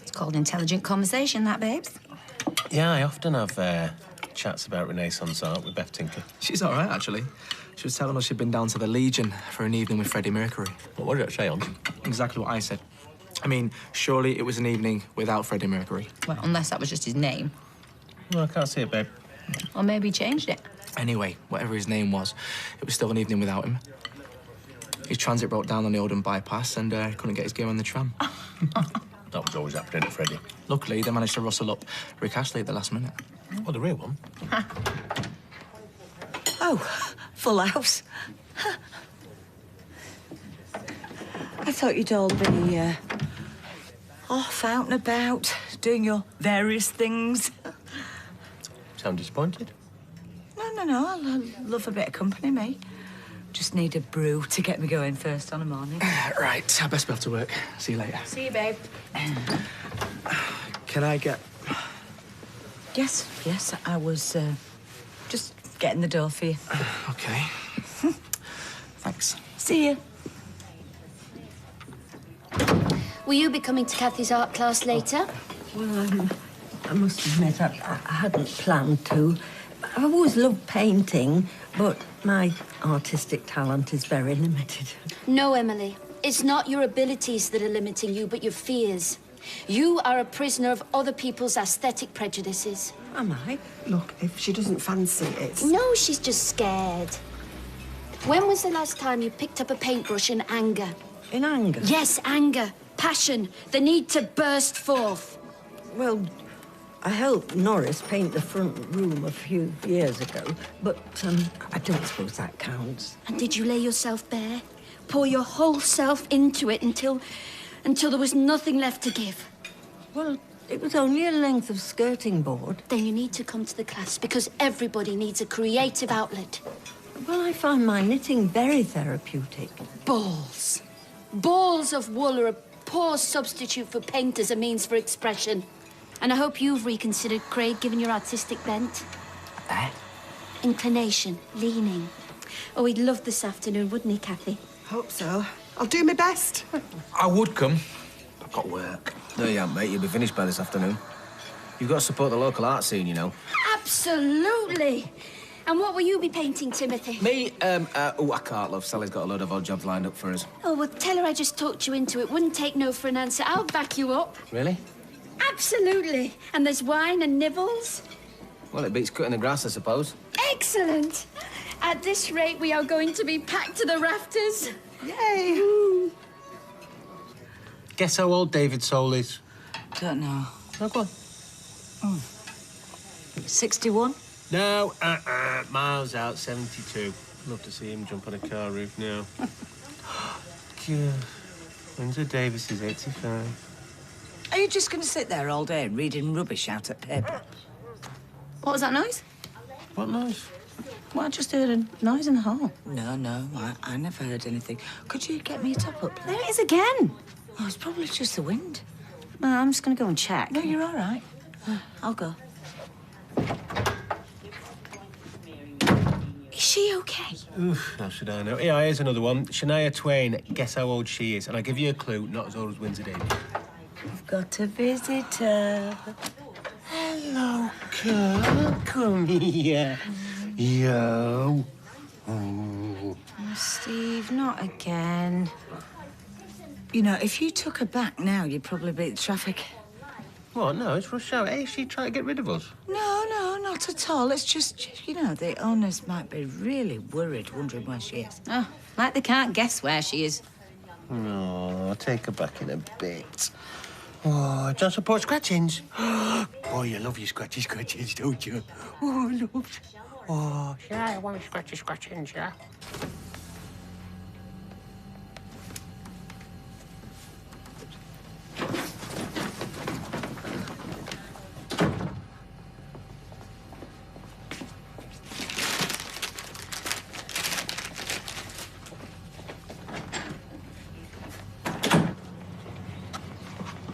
H: It's called intelligent conversation, that, babes.
O: Yeah, I often have chats about Renaissance art with Beth Tinker.
J: She's all right, actually. She was telling us she'd been down to the Legion for an evening with Freddie Mercury.
O: Well, what did it say on?
J: Exactly what I said. I mean, surely it was an evening without Freddie Mercury.
H: Well, unless that was just his name.
O: Well, I can't see it, babe.
H: Or maybe he changed it.
J: Anyway, whatever his name was, it was still an evening without him. His transit broke down on the Oldham bypass and couldn't get his gear on the tram.
O: That was always happening at Freddie.
J: Luckily, they managed to rustle up Rick Astley at the last minute.
O: Oh, the real one?
G: Oh, full house. I thought you'd all be off, out and about, doing your various things.
O: Sound disappointed?
G: No. I love a bit of company, me. Just need a brew to get me going first on a morning.
J: Right, I best be off to work. See you later.
H: See you, babe.
U: Can I get...
G: Yes, I was just getting the door for you.
U: OK. Thanks.
G: See you.
D: Will you be coming to Kathy's art class later?
K: Well, I must admit, I hadn't planned to. I've always loved painting, but my artistic talent is very limited.
D: No, Emily. It's not your abilities that are limiting you, but your fears. You are a prisoner of other people's aesthetic prejudices.
K: Am I?
C: Look, if she doesn't fancy it...
D: No, she's just scared. When was the last time you picked up a paintbrush in anger?
K: In anger?
D: Yes, anger. Passion. The need to burst forth.
K: Well, I helped Norris paint the front room a few years ago, but I don't suppose that counts.
D: And did you lay yourself bare? Pour your whole self into it until there was nothing left to give?
K: Well, it was only a length of skirting board.
D: Then you need to come to the class, because everybody needs a creative outlet.
K: Well, I find my knitting very therapeutic.
D: Balls. Balls of wool are a poor substitute for paint as a means for expression. And I hope you've reconsidered, Craig, given your artistic bent. Inclination, leaning. Oh, he'd love this afternoon, wouldn't he, Kathy?
C: Hope so. I'll do my best.
Y: I would come. I've got work.
X: No, you haven't, mate. You'll be finished by this afternoon. You've got to support the local art scene, you know.
D: Absolutely. And what will you be painting, Timothy?
X: Me? Oh, I can't, love. Sally's got a load of odd jobs lined up for us.
D: Oh, well, tell her I just talked you into it. Wouldn't take no for an answer. I'll back you up.
X: Really?
D: Absolutely. And there's wine and nibbles.
X: Well, it beats cutting the grass, I suppose.
D: Excellent. At this rate, we are going to be packed to the rafters.
C: Yay.
D: Ooh.
O: Guess how old David Soul is?
G: Don't know.
O: Oh, go on.
G: 61?
O: No, miles out, 72. Love to see him jump on a car roof now. God. Windsor Davis is 85.
G: Are you just going to sit there all day reading rubbish out at paper? What was that noise?
O: What noise?
G: Well, I just heard a noise in the hall. No, I never heard anything. Could you get me a top up? There it is again. Oh, it's probably just the wind.
H: Well, I'm just going to go and check.
G: No, you're all right. I'll go. Is she okay?
O: Oof, how should I know? Yeah, here's another one. Shania Twain, guess how old she is? And I'll give you a clue, not as old as Windsor Davis.
K: We've got a visitor.
M: Hello, Kurt. Come here. Yo.
H: Oh, Steve, not again.
G: You know, if you took her back now, you'd probably beat the traffic.
O: What? No, it's rush hour. Hey, she trying to get rid of us?
G: No, not at all. It's just, you know, the owners might be really worried, wondering where she is.
H: Oh, like they can't guess where she is.
M: No, I'll take her back in a bit. Oh, don't support scratchings. Oh, you love your scratchings, don't you? Oh, I love. Oh, yeah, I want scratchings, yeah.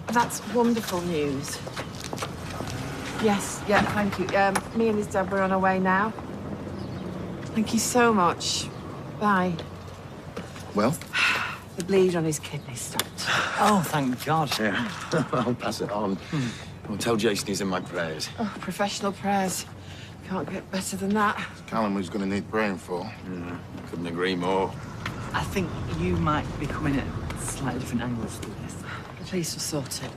U: That's wonderful news. Yes, yeah, thank you. Me and his dad were on our way now. Thank you so much. Bye.
T: Well?
U: The bleed on his kidney stopped.
Y: Oh, thank God. Yeah. I'll pass it on. I'll tell Jason he's in my prayers.
U: Oh, professional prayers. Can't get better than that.
T: Callum was going to need praying for.
Y: Couldn't agree more.
N: I think you might be coming at slightly different angles to this.
U: The police will sort it.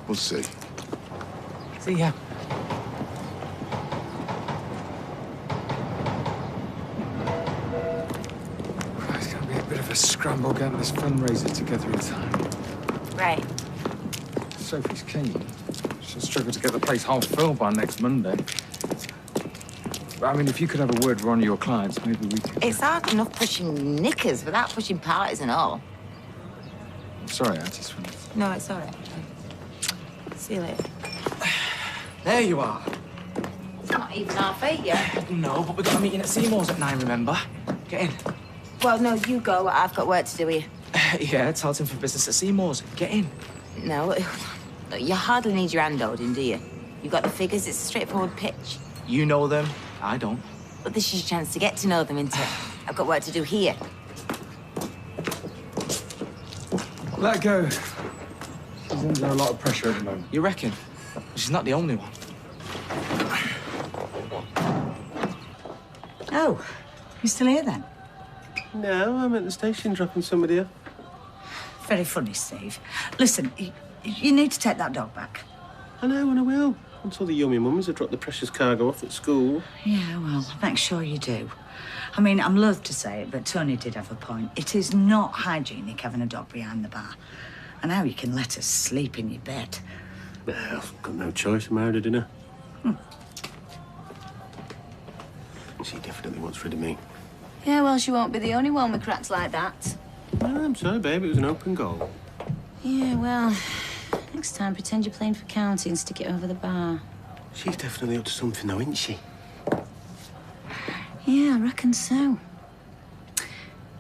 T: We'll see.
N: See ya.
V: It's going to be a bit of a scramble getting this fundraiser together in time.
G: Right.
V: Sophie's keen. She'll struggle to get the place half filled by next Monday. I mean, if you could have a word with one of your clients, maybe we could...
F: It's hard enough pushing knickers without pushing parties and all.
V: Sorry, I just wanted...
F: No, it's all right. See you later.
N: There you are.
F: It's not even half 8 yet.
N: No, but we've got a meeting at Seymour's at 9, remember? Get in.
F: Well, no, you go. I've got work to do here.
N: Yeah, Tarleton for business at Seymour's. Get in.
F: No, Look, you hardly need your hand holding, do you? You've got the figures, it's a straightforward pitch.
J: You know them, I don't.
F: But this is your chance to get to know them, isn't it? I've got work to do here.
V: Let go. She's under a lot of pressure at the moment.
J: You reckon? She's not the only one.
G: Oh, you still here then?
O: No, I'm at the station dropping somebody off.
G: Very funny, Steve. Listen, you need to take that dog back.
O: I know, and I will. Until the yummy mums have dropped the precious cargo off at school.
G: Yeah, well, make sure you do. I mean, I'm loath to say it, but Tony did have a point. It is not hygienic having a dog behind the bar. And how you can let her sleep in your bed.
O: Well, I've got no choice. I'm married at dinner. She definitely wants rid of me.
H: Yeah, well, she won't be the only one with cracks like that.
O: Well, I'm sorry, babe. It was an open goal.
H: Yeah, well, next time pretend you're playing for county and stick it over the bar.
O: She's definitely up to something, though, isn't she?
H: Yeah, I reckon so.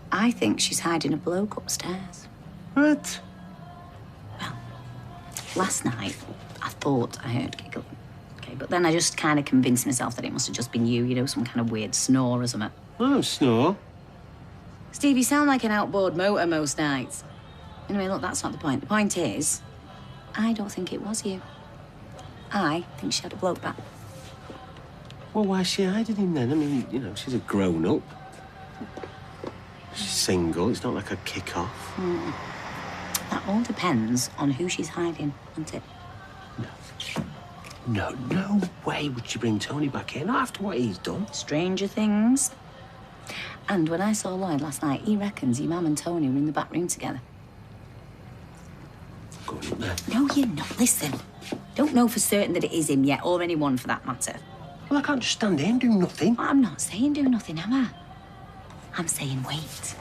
H: I think she's hiding a bloke upstairs.
O: What?
H: Well, last night, I thought I heard giggling. Okay, but then I just kind of convinced myself that it must have just been you, some kind of weird snore or something.
O: I don't snore.
H: Steve, you sound like an outboard motor most nights. Anyway, look, that's not the point. The point is, I don't think it was you. I think she had a bloke back.
O: Well, why is she hiding him then? I mean, she's a grown-up. She's single. It's not like a kick-off.
H: That all depends on who she's hiding, doesn't it?
O: No way would she bring Tony back here, not after what he's done.
H: Stranger things. And when I saw Lloyd last night, he reckons your mum and Tony were in the back room together.
O: Going up there.
H: No, you're not. Listen. Don't know for certain that it is him yet, or anyone for that matter.
O: Well, I can't just stand here and do nothing.
H: I'm not saying do nothing, am I? I'm saying wait.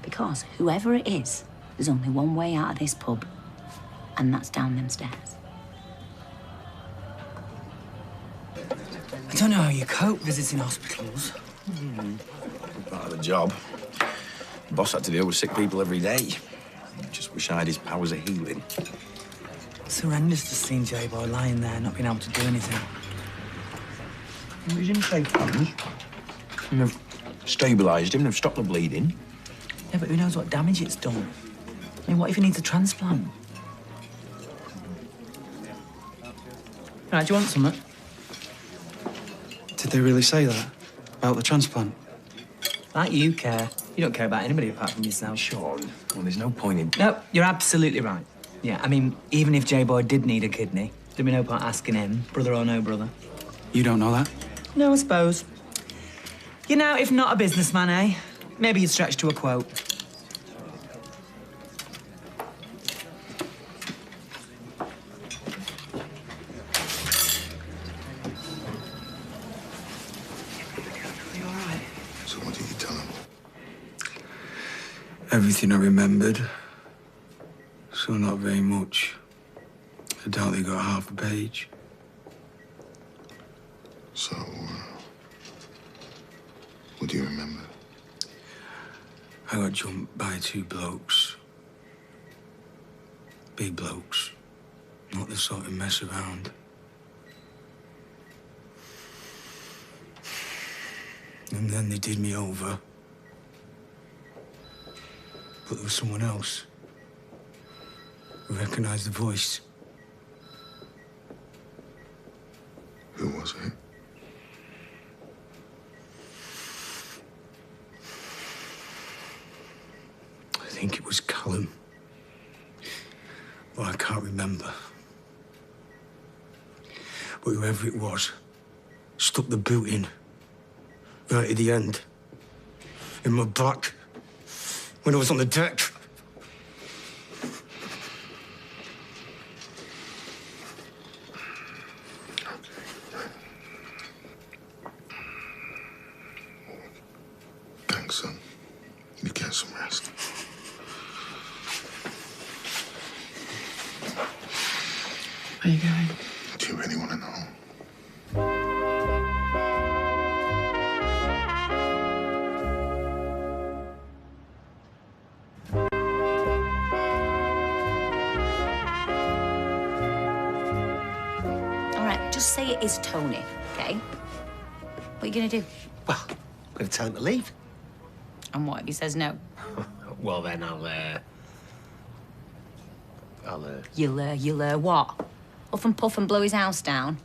H: Because whoever it is, there's only one way out of this pub, and that's down them stairs.
I: I don't know how you cope visiting hospitals.
L: Part of the job. The boss had to deal with sick people every day. Just wish I had his powers of healing.
I: It's horrendous to see J-Boy lying there, not being able to do anything.
L: He's in safe hands. And they've stabilised him, they've stopped the bleeding.
I: Yeah, but who knows what damage it's done? I mean, what if he needs a transplant? Right, do you want something?
Y: Did they really say that? About the transplant?
I: Like you care. You don't care about anybody apart from yourself.
L: Sean, well, there's no point in...
I: No, you're absolutely right. Yeah, I mean, even if J-Boy did need a kidney, there'd be no point asking him, brother or no brother.
Y: You don't know that?
I: No, I suppose. You know, if not a businessman, eh? Maybe you'd stretch to a quote.
T: So what did you tell him?
V: Everything I remembered. So not very much. I doubt they got half a page.
T: So, what do you remember?
V: I got jumped by two blokes. Big blokes. Not the sort of mess around. And then they did me over. But there was someone else. I recognized the voice.
T: Who was it?
V: I think it was Callum. But I can't remember. But whoever it was, stuck the boot in. Right at the end. In my back. When I was on the deck.
T: Thanks, son. You get some rest.
I: Where are you going?
T: Do you really want to know?
H: Just say it is Tony, OK? What are you going to do?
M: Well, I'm going to tell him to leave.
H: And what if he says no?
M: Well, then
H: You'll what? Huff and puff and blow his house down?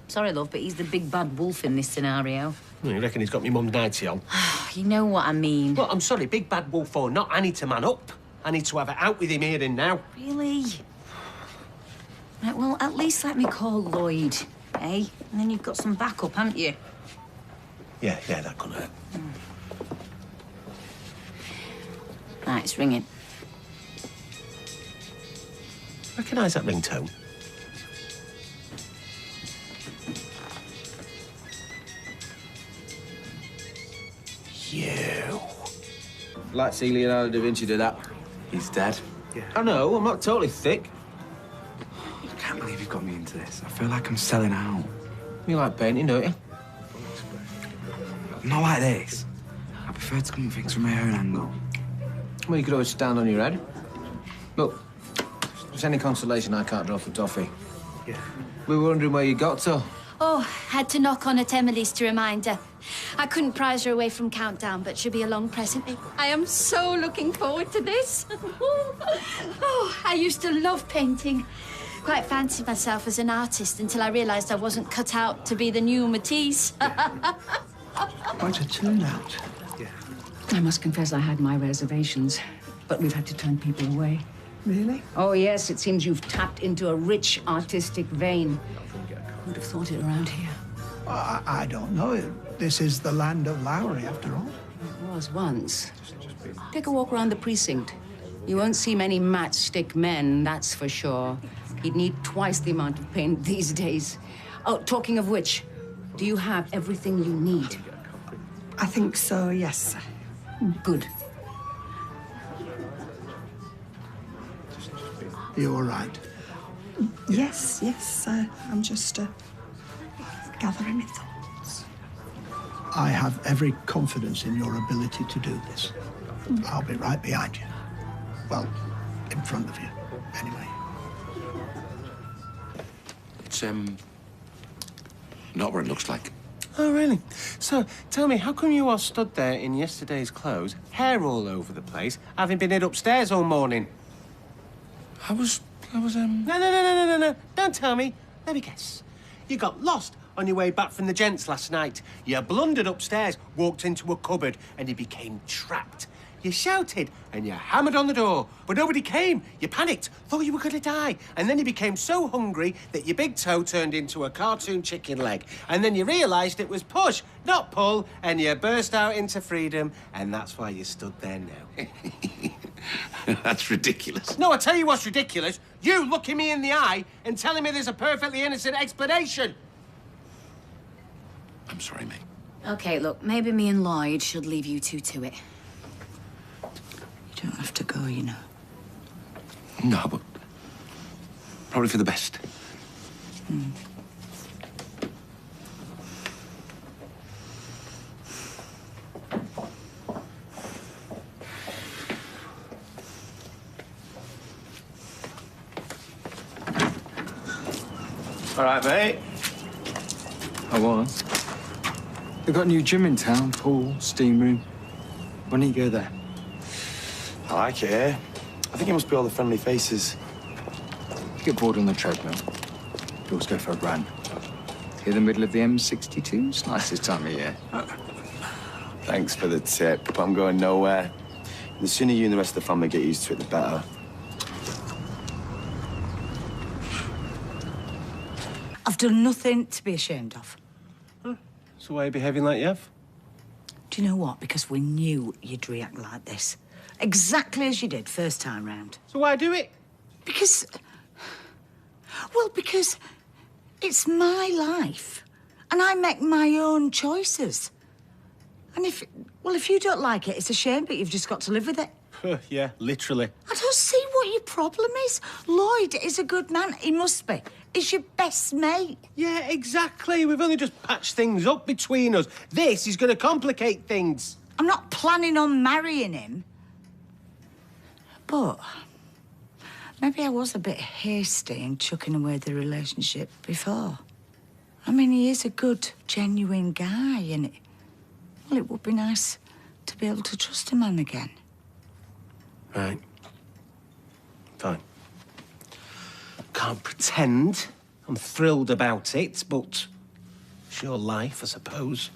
H: Sorry, love, but he's the big bad wolf in this scenario.
M: You reckon he's got me mum's nightie on?
H: You know what I mean.
M: Well, I'm sorry, big bad wolf or not, I need to man up. I need to have it out with him here and now.
H: Really? Right, well, at least let me call Lloyd, eh? And then you've got some backup, haven't you?
M: Yeah, that couldn't hurt.
H: Right, it's ringing.
M: Recognise that ringtone? You.
X: Like to see Leonardo da Vinci do that.
J: He's dead.
X: I know, I'm not totally thick.
J: I can't believe you've got me into this. I feel like I'm selling out.
X: You like painting, don't you?
J: Not like this. I prefer to come at things from my own angle.
X: Well, you could always stand on your head. Look, if there's any consolation, I can't draw for toffee.
J: Yeah.
X: We were wondering where you got to.
D: Oh, had to knock on at Emily's to remind her. I couldn't prize her away from Countdown, but she'll be along presently. I am so looking forward to this. Oh, I used to love painting. Quite fancied myself as an artist until I realised I wasn't cut out to be the new Matisse.
P: Quite a turnout.
J: Yeah.
Q: I must confess I had my reservations, but we've had to turn people away.
P: Really?
Q: Oh, yes, it seems you've tapped into a rich artistic vein. Who'd have thought it around here?
P: I don't know. This is the land of Lowry, after all.
Q: It was once. Take a walk around the precinct. You won't see many matchstick men, that's for sure. You'd need twice the amount of paint these days. Oh, talking of which, do you have everything you need?
P: I think so, yes.
Q: Good.
P: You all right?
C: Yes, I'm just gathering my thoughts.
P: I have every confidence in your ability to do this. I'll be right behind you. Well, in front of you, anyway.
A: It's, not what it looks like.
M: Oh, really? So, tell me, how come you all stood there in yesterday's clothes, hair all over the place, having been hid upstairs all morning?
A: I was,
M: No. Don't tell me. Let me guess. You got lost on your way back from the gents last night. You blundered upstairs, walked into a cupboard, and you became trapped. You shouted and you hammered on the door, but nobody came. You panicked, thought you were going to die, and then you became so hungry that your big toe turned into a cartoon chicken leg. And then you realised it was push, not pull, and you burst out into freedom, and that's why you stood there now.
A: That's ridiculous.
M: No, I tell you what's ridiculous. You looking me in the eye and telling me there's a perfectly innocent explanation.
A: I'm sorry, mate.
H: OK, look, maybe me and Lloyd should leave you two to it.
C: You don't have to go, you know.
A: No, but probably for the best.
M: All right, mate.
V: I was. They've got a new gym in town, pool, steam room. Why don't you go there?
L: I like it here. I think it must be all the friendly faces.
V: Get bored on the treadmill. You always go for a run. Here, the middle of the M62. It's nice this time of year.
L: Thanks for the tip, but I'm going nowhere. The sooner you and the rest of the family get used to it, the better.
G: I've done nothing to be ashamed of.
M: So why are you behaving like you have?
G: Do you know what? Because we knew you'd react like this. Exactly as you did first time round.
M: So why do it?
G: Because... Well, because it's my life. And I make my own choices. And if you don't like it, it's a shame, but you've just got to live with it.
M: Yeah, literally.
G: I don't see what your problem is. Lloyd is a good man. He must be. He's your best mate.
M: Yeah, exactly. We've only just patched things up between us. This is going to complicate things.
G: I'm not planning on marrying him. But maybe I was a bit hasty in chucking away the relationship before. I mean, he is a good, genuine guy, and well, it would be nice to be able to trust a man again.
M: Right. Fine. Can't pretend I'm thrilled about it, but it's your life, I suppose.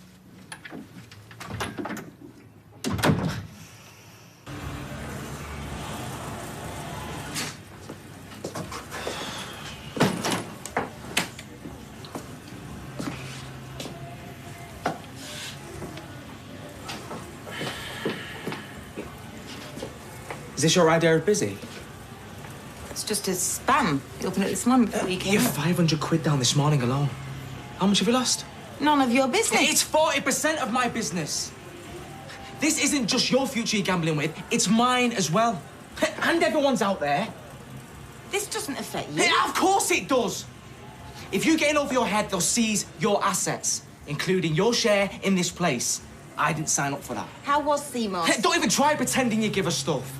J: Is this your idea of busy?
F: It's just a spam. You opened it this morning before you came.
J: You're 500 quid down this morning alone. How much have you lost?
F: None of your business.
J: It's 40% of my business. This isn't just your future you're gambling with, it's mine as well. And everyone's out there.
F: This doesn't affect you.
J: Yeah, of course it does. If you get in over your head, they'll seize your assets, including your share in this place. I didn't sign up for that.
F: How was Seymour?
J: Hey, don't even try pretending you give us stuff.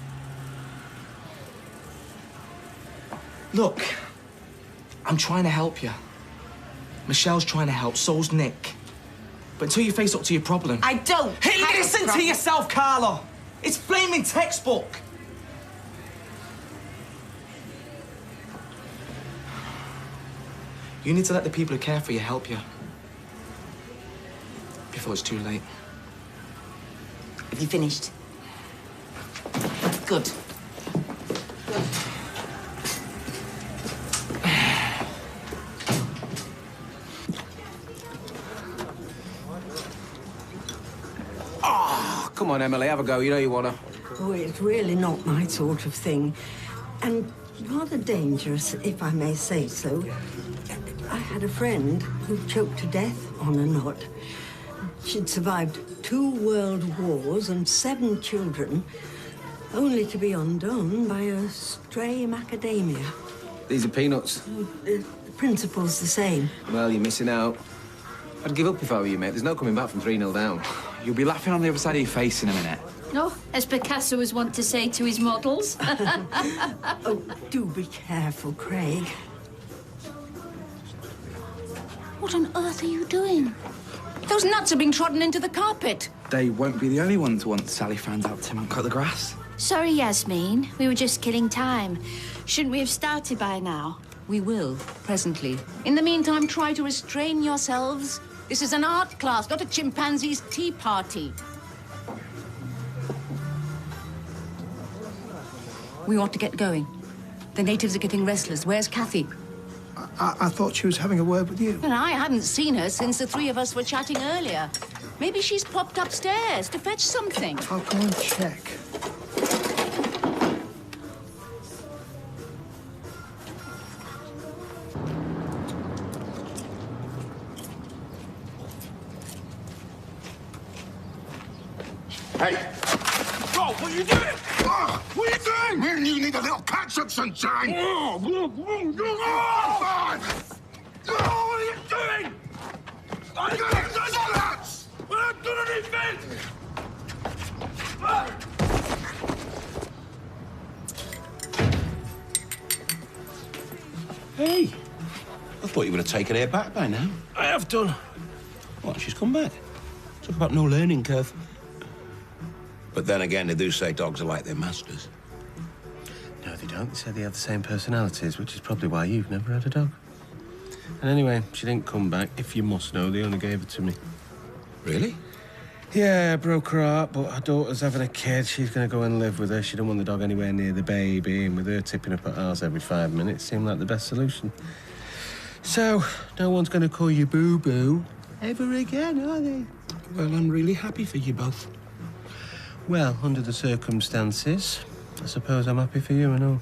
J: Look, I'm trying to help you. Michelle's trying to help, so's Nick. But until you face up to your problem...
F: I don't.
J: Hey, listen to yourself, Carla! It's flaming textbook! You need to let the people who care for you help you. Before it's too late.
F: Have you finished? Good.
A: Come on, Emily, have a go. You know you wanna.
B: Oh, it's really not my sort of thing. And rather dangerous, if I may say so. I had a friend who choked to death on a knot. She'd survived 2 world wars and 7 children, only to be undone by a stray macadamia.
A: These are peanuts.
B: The principle's the same.
A: Well, you're missing out. I'd give up if I were you, mate. There's no coming back from 3-0 down.
Y: You'll be laughing on the other side of your face in a minute.
D: No, as Picasso was wont to say to his models.
B: Oh, do be careful, Craig.
Q: What on earth are you doing? Those nuts are being trodden into the carpet.
Y: They won't be the only ones once Sally finds out Tim won't cut the grass.
D: Sorry, Yasmin. We were just killing time. Shouldn't we have started by now?
Q: We will, presently. In the meantime, try to restrain yourselves. This is an art class, not a chimpanzee's tea party. We ought to get going. The natives are getting restless. Where's Kathy?
P: I thought she was having a word with you.
Q: And I hadn't seen her since the 3 of us were chatting earlier. Maybe she's popped upstairs to fetch something.
P: I'll go and check.
T: Hey!
A: Bro, what are you doing?
T: Oh, what are you doing? Me and you need a little catch-up, sunshine. Oh,
A: What are you doing? I didn't touch that! We're not doing anything! Hey, I thought you would have taken her back by now.
M: I have done.
A: What, she's come back? Talk about no learning curve. But then again, they do say dogs are like their masters.
M: No, they don't. They say they have the same personalities, which is probably why you've never had a dog. And anyway, she didn't come back. If you must know, they only gave it to me.
A: Really?
M: Yeah, broke her heart, but her daughter's having a kid. She's going to go and live with her. She don't want the dog anywhere near the baby, and with her tipping up at ours every 5 minutes, seemed like the best solution. So, no one's going to call you boo-boo ever again, are they?
A: Well, I'm really happy for you both.
M: Well, under the circumstances, I suppose I'm happy for you and all.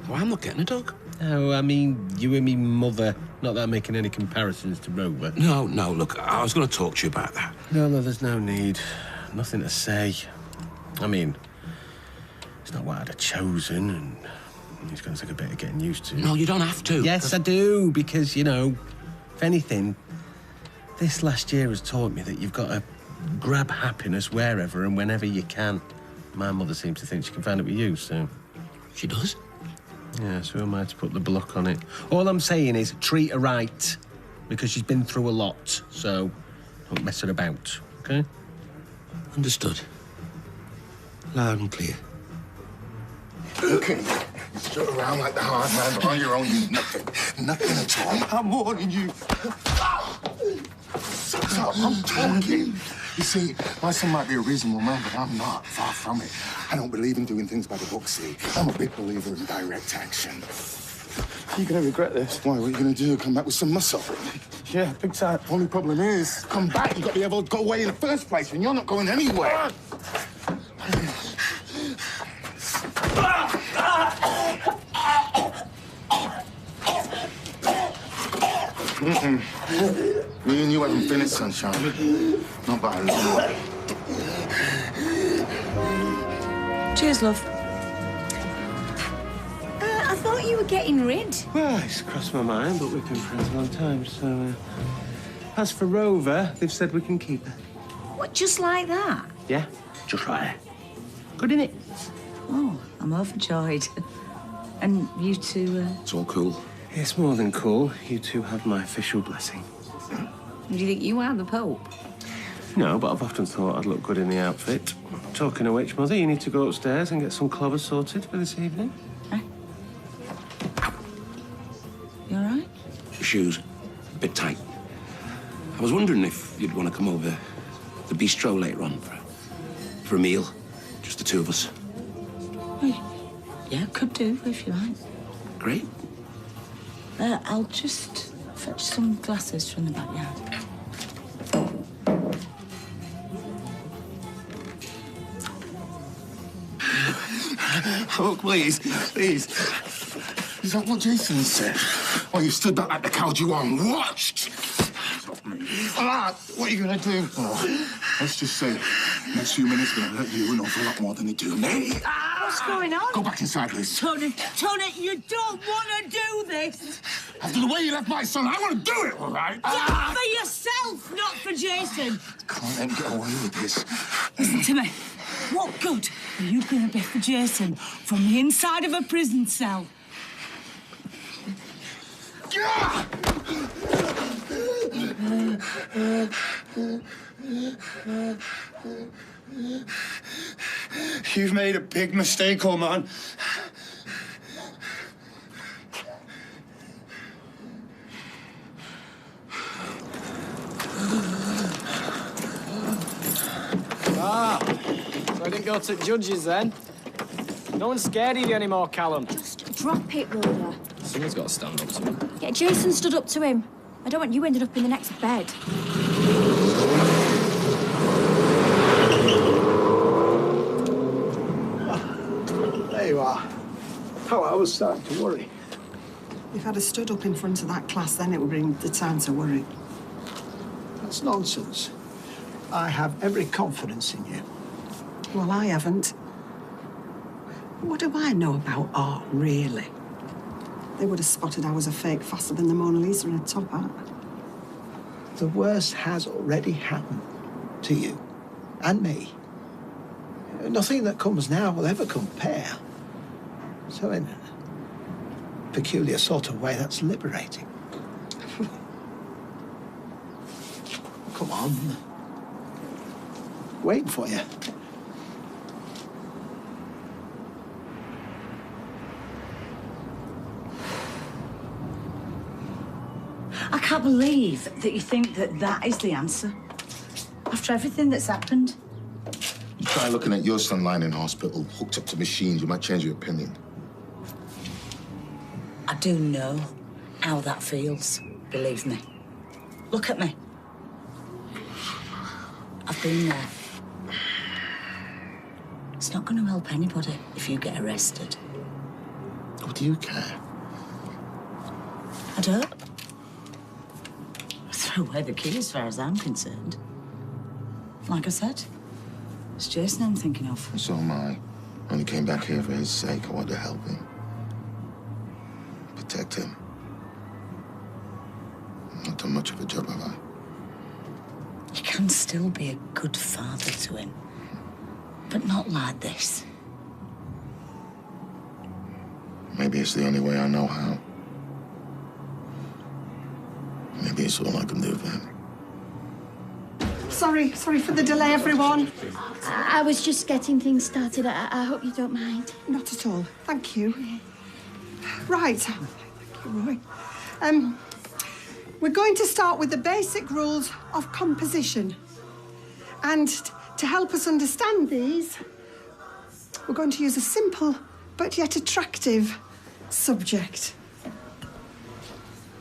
A: Oh, I'm not getting a dog.
M: No, I mean, you and me mother. Not that I'm making any comparisons to Rover.
A: No, look, I was going to talk to you about that.
M: No, there's no need. Nothing to say. I mean, it's not what I'd have chosen, and it's going to take a bit of getting used to.
A: No, you don't have to.
M: Yes, I do, because, you know, if anything, this last year has taught me that you've got to grab happiness wherever and whenever you can. My mother seems to think she can find it with you, so...
A: She does?
M: Yeah, so who am I to put the block on it? All I'm saying is treat her right.
O: because she's been through a lot, so don't mess her about, OK?
A: Understood. Loud and clear.
T: Okay. Strut around like the hard man, but on your own, you nothing. Nothing at all. I'm warning you. Stop, I'm talking. You see, my son might be a reasonable man, but I'm not. Far from it. I don't believe in doing things by the book, see. I'm a big believer in direct action. You're gonna regret this. Why? What are you gonna do? Come back with some muscle? Yeah, big time. Only problem is, come back, you got to be able to go away in the first place, and you're not going anywhere. Me and you haven't finished, sunshine. Not by a long way.
Q: Cheers, love. I thought you were getting rid.
O: Well, it's crossed my mind, but we've been friends a long time, so... As for Rover, they've said we can keep her.
Q: What, just like that?
O: Yeah, just like that. Good, innit?
Q: Oh, I'm overjoyed. And you two,
A: It's all cool.
O: It's more than cool. You two have my official blessing.
Q: Do you think you are the Pope?
O: No, but I've often thought I'd look good in the outfit. Talking of which, Mother, you need to go upstairs and get some clovers sorted for this evening.
Q: You all right?
A: Your shoes, a bit tight. I was wondering if you'd want to come over to the bistro later on for a meal. Just the two of us.
Q: Yeah, could do, if you like.
A: Great.
Q: I'll just fetch some glasses from the backyard.
T: Oh, please, please. Is that what Jason said? Oh, you stood back like the coward you are and watched. What are you gonna do? Oh, let's just say, next few minutes are gonna hurt you an awful lot more than they do me.
G: What's going on?
T: Go back inside, Liz.
G: Tony, you don't want to do this.
T: After the way you left my son, I want to do it, all right?
G: Yeah, for yourself, not for Jason.
T: Can't let him get away with this.
G: Listen to me. What good are you going to be for Jason from the inside of a prison cell?
T: You've made a big mistake, old man.
I: So I didn't go to judges then? No one's scared of you anymore, Callum.
D: Just drop it, Rhoda.
I: Someone's got to stand up to him.
D: Yeah, Jason stood up to him. I don't want you ended up in the next bed.
P: There you are. Oh, I was starting to worry.
C: If I'd have stood up in front of that class, then it would bring the time to worry.
P: That's nonsense. I have every confidence in you.
C: Well, I haven't. What do I know about art, really? They would have spotted I was a fake faster than the Mona Lisa in a top hat.
P: The worst has already happened to you and me. Nothing that comes now will ever compare. So in a peculiar sort of way, that's liberating. Come on. Waiting for you.
Q: I can't believe that you think that that is the answer. After everything that's happened.
T: You try looking at your son lying in hospital, hooked up to machines, you might change your opinion.
Q: I do know how that feels, believe me. Look at me. I've been there. It's not going to help anybody if you get arrested.
T: What do you care?
Q: I don't. Throw away the key as far as I'm concerned. Like I said, it's Jason I'm thinking of.
T: So am I. Only came back here for his sake. I wanted to help him. Protect him. Not done much of a job, have I?
Q: You can still be a good father to him. But not like this.
T: Maybe it's the only way I know how. The Maybe it's all I can do for him.
C: Sorry for the delay, everyone.
D: I was just getting things started. I hope you don't mind.
C: Not at all. Thank you. Right. Thank you, Roy. We're going to start with the basic rules of composition. And to help us understand these, we're going to use a simple but yet attractive subject.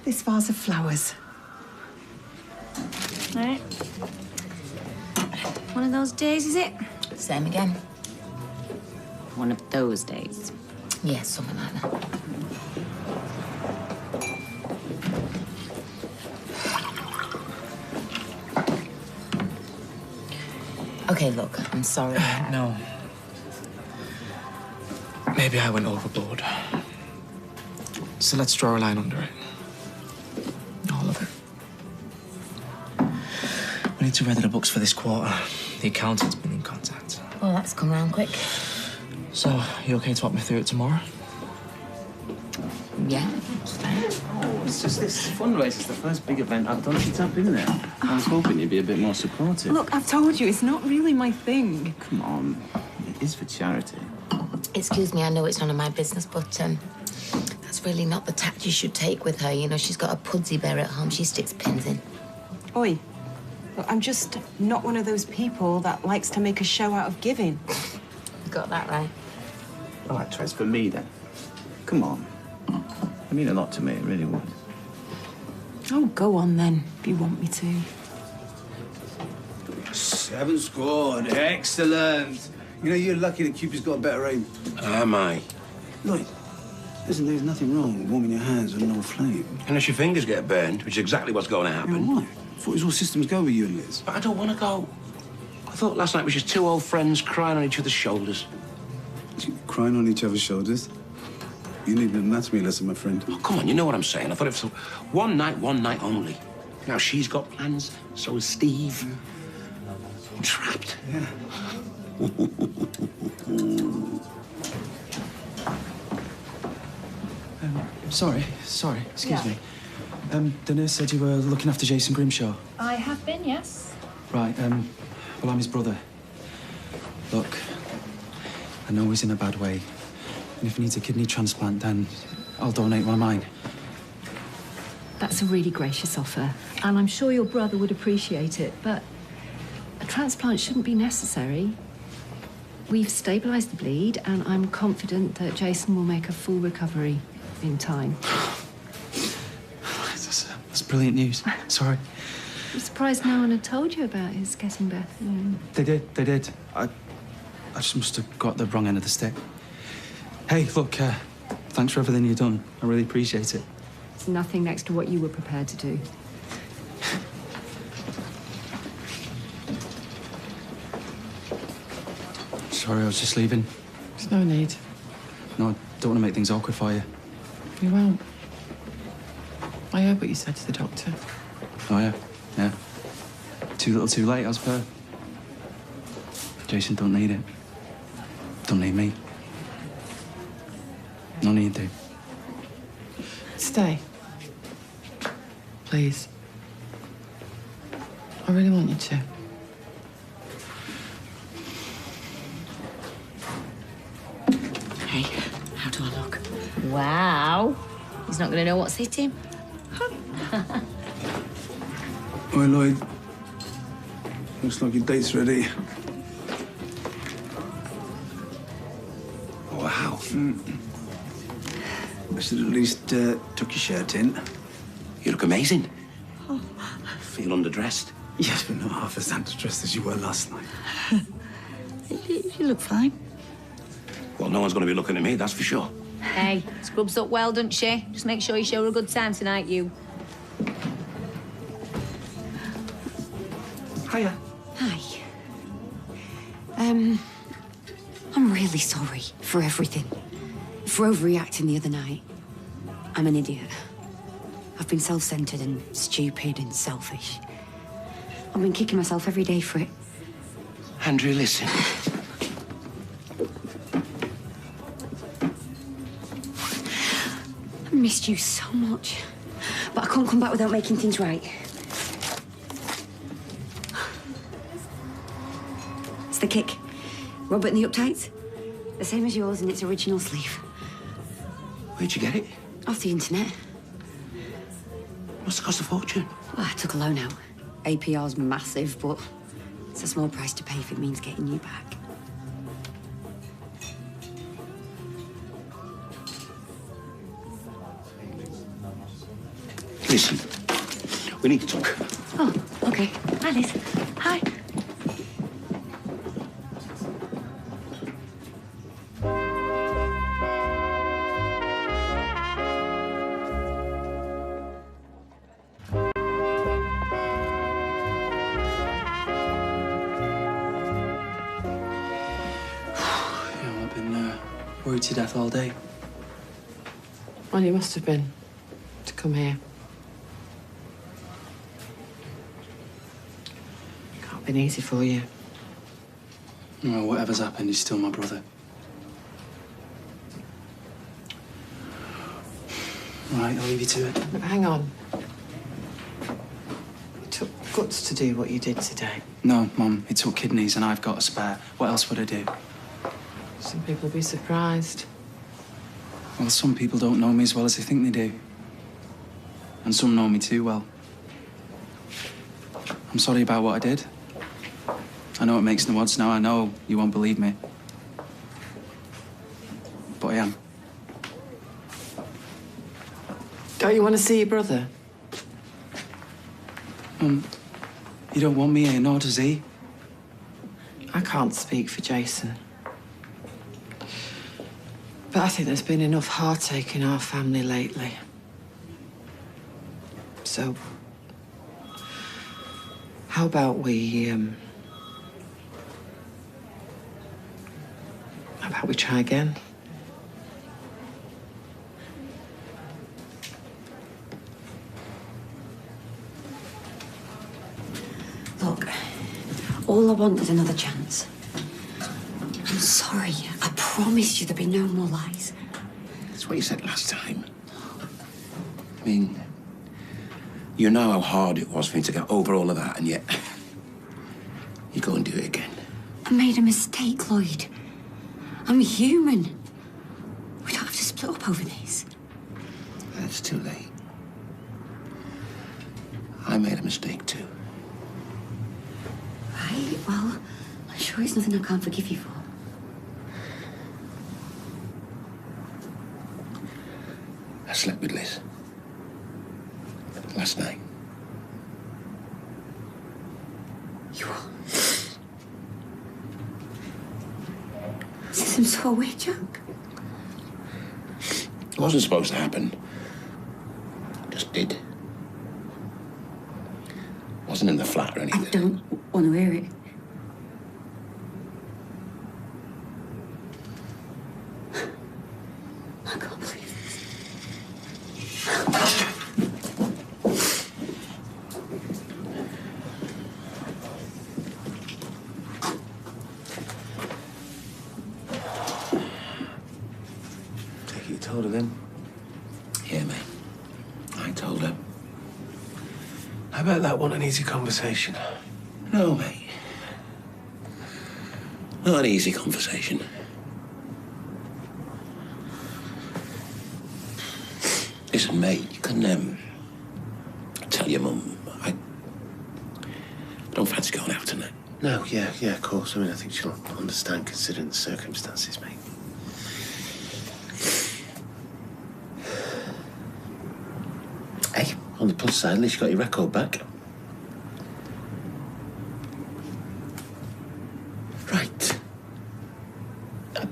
C: This vase of flowers.
H: Right. One of those days, is it?
F: Same again.
H: One of those days.
F: Yeah, something like that. Okay, look, I'm sorry.
J: No. Maybe I went overboard. So let's draw a line under it. All of it. We need to ready the books for this quarter. The accountant's been in contact.
F: Well, that's come round quick.
J: So, you okay to walk me through it tomorrow?
F: Yeah.
Y: Oh, it's just this fundraiser's the first big event I've done since I've been there. I was hoping you'd be a bit more supportive.
U: Look, I've told you, it's not really my thing.
Y: Come on. It is for charity.
F: Excuse me, I know it's none of my business, but that's really not the tact you should take with her. You know, she's got a pudsey bear at home. She sticks pins in.
U: Oi. Look, I'm just not one of those people that likes to make a show out of giving.
F: You got that right.
Y: All right, Trez, for me then. Come on. It mean a lot to me, it really would.
U: Oh, go on then, if you want me to.
E: 7 scored. Excellent. You know, you're lucky that Cupid's got a better aim.
A: Am I?
E: Look, listen, there's nothing wrong with warming your hands on no flame.
A: Unless your fingers get burned, which is exactly what's going to happen.
E: Yeah, why? I thought it was all systems go with you and Liz.
A: But I don't want to go. I thought last night was just two old friends crying on each other's shoulders.
E: Crying on each other's shoulders? You need an anatomy lesson, my friend.
A: Oh, come on, you know what I'm saying. I thought it was one night only. Now she's got plans, so has Steve. I'm trapped.
E: Yeah.
K: Sorry, excuse me. The nurse said you were looking after Jason Grimshaw.
D: I have been, yes.
K: Right, well, I'm his brother. Look, I know he's in a bad way. And if he needs a kidney transplant, then I'll donate one of mine.
U: That's a really gracious offer, and I'm sure your brother would appreciate it, but a transplant shouldn't be necessary. We've stabilised the bleed, and I'm confident that Jason will make a full recovery in time.
K: That's brilliant news. Sorry.
U: I'm surprised no one had told you about his getting better.
K: They did. I just must have got the wrong end of the stick. Hey, look, thanks for everything you've done. I really appreciate it.
U: It's nothing next to what you were prepared to do.
K: Sorry, I was just leaving.
Y: There's no need.
K: No, I don't want to make things awkward for you.
Y: You won't. I heard what you said to the doctor.
K: Oh, yeah? Yeah. Too little, too late, as per. Jason don't need it. Don't need me. No need to.
Y: Stay. Please. I really want you to.
H: Hey, how do I look? Wow. He's not going to know what's hit him.
E: Oi, Lloyd. Looks like your date's ready. Wow. I should at least tuck your shirt in.
A: You look amazing. Feel underdressed.
E: Yes, but not half as underdressed as you were last night.
H: You look fine.
A: Well, no one's going to be looking at me, that's for sure.
H: Hey, scrubs up well, doesn't she? Just make sure you show her a good time tonight, you.
K: Hiya.
B: Hi. I'm really sorry for everything. For overreacting the other night. I'm an idiot. I've been self-centered and stupid and selfish. I've been kicking myself every day for it.
A: Andrew, listen.
B: I missed you so much.
H: but I can't come back without making things right. It's the kick. Robert and the uptights. The same as yours in its original sleeve.
A: Where'd you get it?
H: Off the internet.
A: Must have cost a fortune.
H: Well, I took a loan out. APR's massive, but it's a small price to pay if it means getting you back.
A: Listen, we need to talk.
H: Oh, okay. Hi, Liz. Hi.
K: I've been worried to death all day.
N: Well, you must have been to come here. Can't been easy for you.
K: Well, whatever's happened, he's still my brother. Right, I'll leave you to it.
N: But hang on. It took guts to do what you did today.
K: No, Mum, it took kidneys and I've got a spare. What else would I do?
N: Some people will be surprised.
K: Well, some people don't know me as well as they think they do. And some know me too well. I'm sorry about what I did. I know it makes no odds now. I know you won't believe me. But I am.
N: Don't you want to see your brother?
K: You don't want me here, nor does he.
N: I can't speak for Jason. But I think there's been enough heartache in our family lately. So, how about we try again?
H: Look, all I want is another chance. I'm sorry. I promised you there'd be no more lies.
A: That's what you said last time. I mean, you know how hard it was for me to get over all of that, and yet you go and do it again.
H: I made a mistake, Lloyd. I'm human. We don't have to split up over this.
A: It's too late. I made a mistake too.
H: Right, well, I'm sure it's nothing I can't forgive you for.
A: I slept with Liz last night.
H: You what? This is some sort of weird joke.
A: It wasn't supposed to happen. Just did. Wasn't in the flat or anything.
H: I don't want to hear it. I can't believe this.
A: Take it you told her then? Yeah, mate. I told her.
M: I bet that wasn't an easy conversation.
A: No, mate. Not an easy conversation. Listen, mate, you can tell your mum I don't fancy going out tonight.
M: No, yeah, of course. I mean, I think she'll understand considering the circumstances, mate. Hey, on the plus side, at least you got your record back. Right.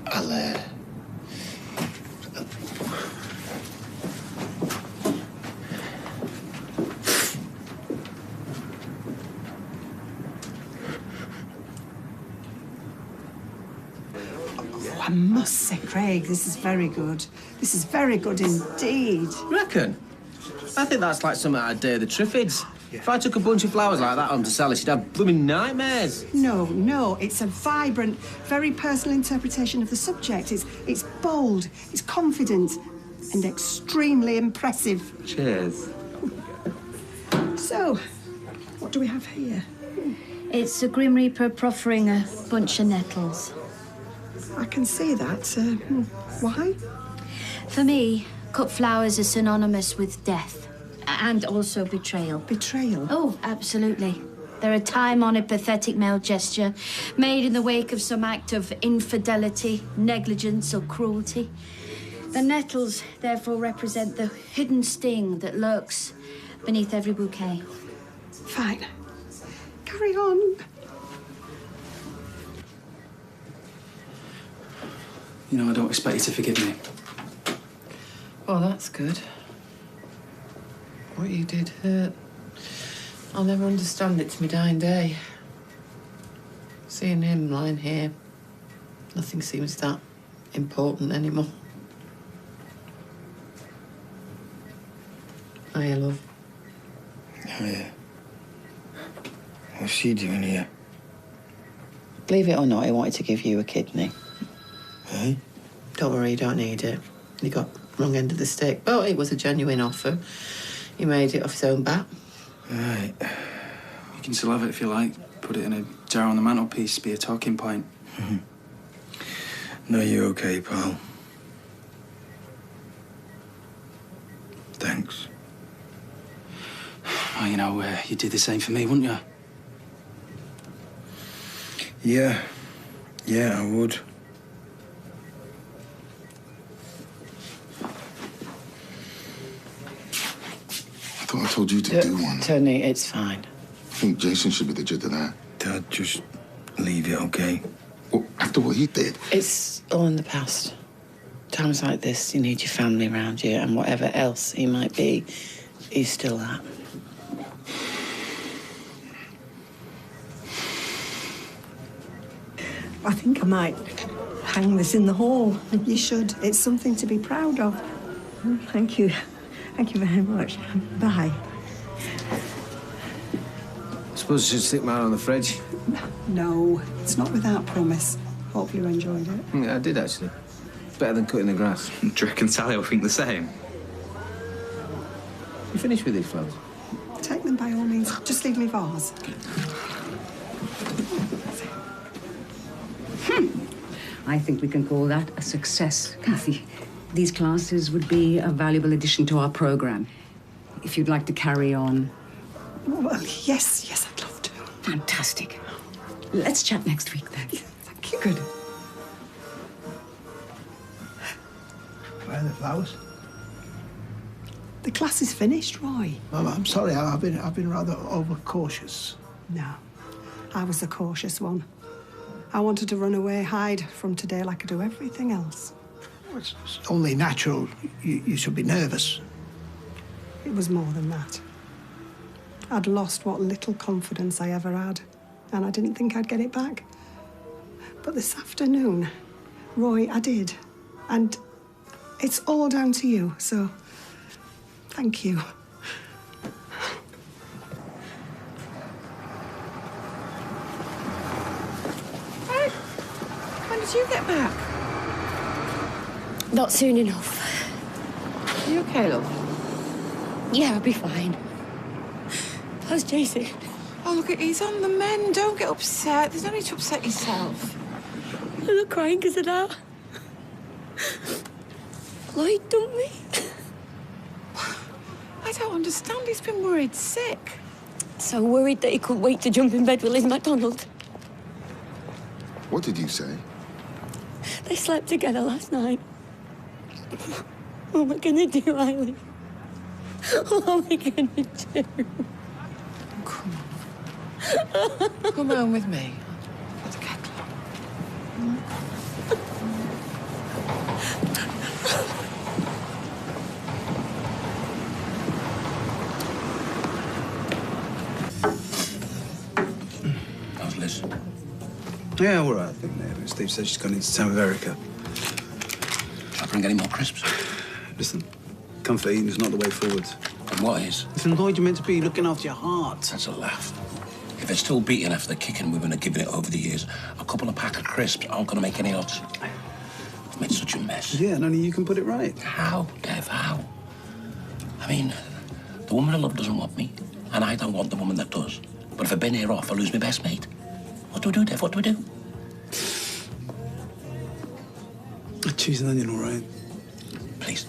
M: I'll
C: I must say, Craig, this is very good. This is very good indeed.
O: You reckon? I think that's like something I'd dare the Triffids. If I took a bunch of flowers like that home to Sally, she'd have blooming nightmares.
C: No, it's a vibrant, very personal interpretation of the subject. It's bold, it's confident, and extremely impressive.
O: Cheers.
C: So, what do we have here?
D: It's a Grim Reaper proffering a bunch of nettles.
C: I can see that. Why?
D: For me, cut flowers are synonymous with death and also betrayal.
C: Betrayal?
D: Oh, absolutely. They're a time-honoured, pathetic male gesture made in the wake of some act of infidelity, negligence or cruelty. The nettles, therefore, represent the hidden sting that lurks beneath every bouquet.
C: Fine. Carry on.
K: You know, I don't expect you to forgive me.
N: Oh, that's good. What you did hurt. I'll never understand it to my dying day. Seeing him lying here, nothing seems that important anymore. Hiya, love.
R: Hiya. What's she doing here?
G: Believe it or not, he wanted to give you a kidney.
R: Hey?
N: Don't worry, you don't need it. You got wrong end of the stick, but it was a genuine offer. He made it off his own bat.
R: Right.
K: You can still have it if you like. Put it in a jar on the mantelpiece, be a talking point.
R: No, you're okay, pal. Thanks.
K: Oh, you know, you'd do the same for me, wouldn't you?
R: Yeah, I would.
T: I thought I told you to do one.
G: Tony, it's fine.
T: I think Jason should be the judge of that.
R: Dad, just leave it, okay?
T: Well, after what he did.
G: It's all in the past. Times like this, you need your family around you, and whatever else he might be, he's still that.
B: I think I might hang this in the hall.
C: You should. It's something to be proud of.
B: Oh, thank you. Thank you very much. Bye.
M: I suppose you should stick mine on the fridge.
C: No, it's not without promise. Hope you enjoyed it.
M: Yeah, I did, actually. Better than cutting the grass.
K: Do you reckon Sally will think the same?
M: You finished with these flowers?
C: Take them by all means. Just leave me vase.
Q: I think we can call that a success, Kathy. These classes would be a valuable addition to our program. If you'd like to carry on.
C: Well, yes, I'd love to.
Q: Fantastic. Let's chat next week, then.
C: Thank you.
Q: Good.
P: Where are the flowers?
C: The class is finished, Roy.
P: Well, I'm sorry, I've been rather overcautious.
C: No, I was the cautious one. I wanted to run away, hide from today like I do everything else.
P: It's only natural. You should be nervous.
C: It was more than that. I'd lost what little confidence I ever had, and I didn't think I'd get it back. But this afternoon, Roy, I did. And it's all down to you, so thank you.
N: When did you get back?
S: Not soon enough.
N: Are you okay, love?
S: Yeah, I'll be fine. How's Jason?
N: Oh, look, he's on the mend. Don't get upset. There's no need to upset yourself.
S: I'm not crying because of that. Lloyd dumped me.
N: I don't understand. He's been worried sick.
S: So worried that he couldn't wait to jump in bed with Liz MacDonald.
T: What did you say?
S: They slept together last night. What am I gonna do, Eileen? What am I gonna do?
N: Come on. Come home with me. Put the kettle on.
A: How's Liz?
E: Yeah, all right, I think. Steve says she's gone into town with Erica.
A: Shall I bring any more crisps?
E: Listen, comfort eating is not the way forward.
A: And what is?
E: Listen, Lloyd, you're meant to be looking after your heart.
A: That's a laugh. If they're still beating after the kicking we've been giving it over the years, a couple of pack of crisps aren't going to make any odds. I've made such a mess.
E: Yeah, and only you can put it right.
A: How, Dev, how? I mean, the woman I love doesn't want me.
I: And I don't want the woman that does. But if I've been here off, I lose my best mate. What do we do, Dev? What do we do?
E: A cheese and onion, all right?
I: Please.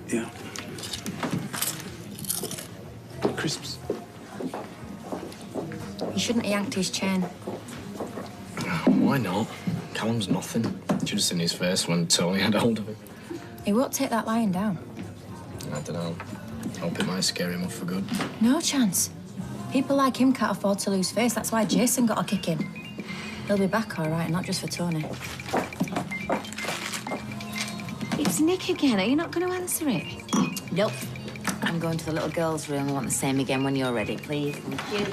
E: Yeah. Crisps.
H: You shouldn't have yanked his chain.
J: Why not? Callum's nothing. Should have seen his face when Tony had hold of him.
H: He won't take that lying down.
J: I don't know. Hope it might scare him off for good.
H: No chance. People like him can't afford to lose face. That's why Jason got a kick in. He'll be back all right, and not just for Tony.
F: It's Nick again. Are you not going to answer it? Nope. I'm going to the little girl's room. I want the same again when you're ready, please. Thank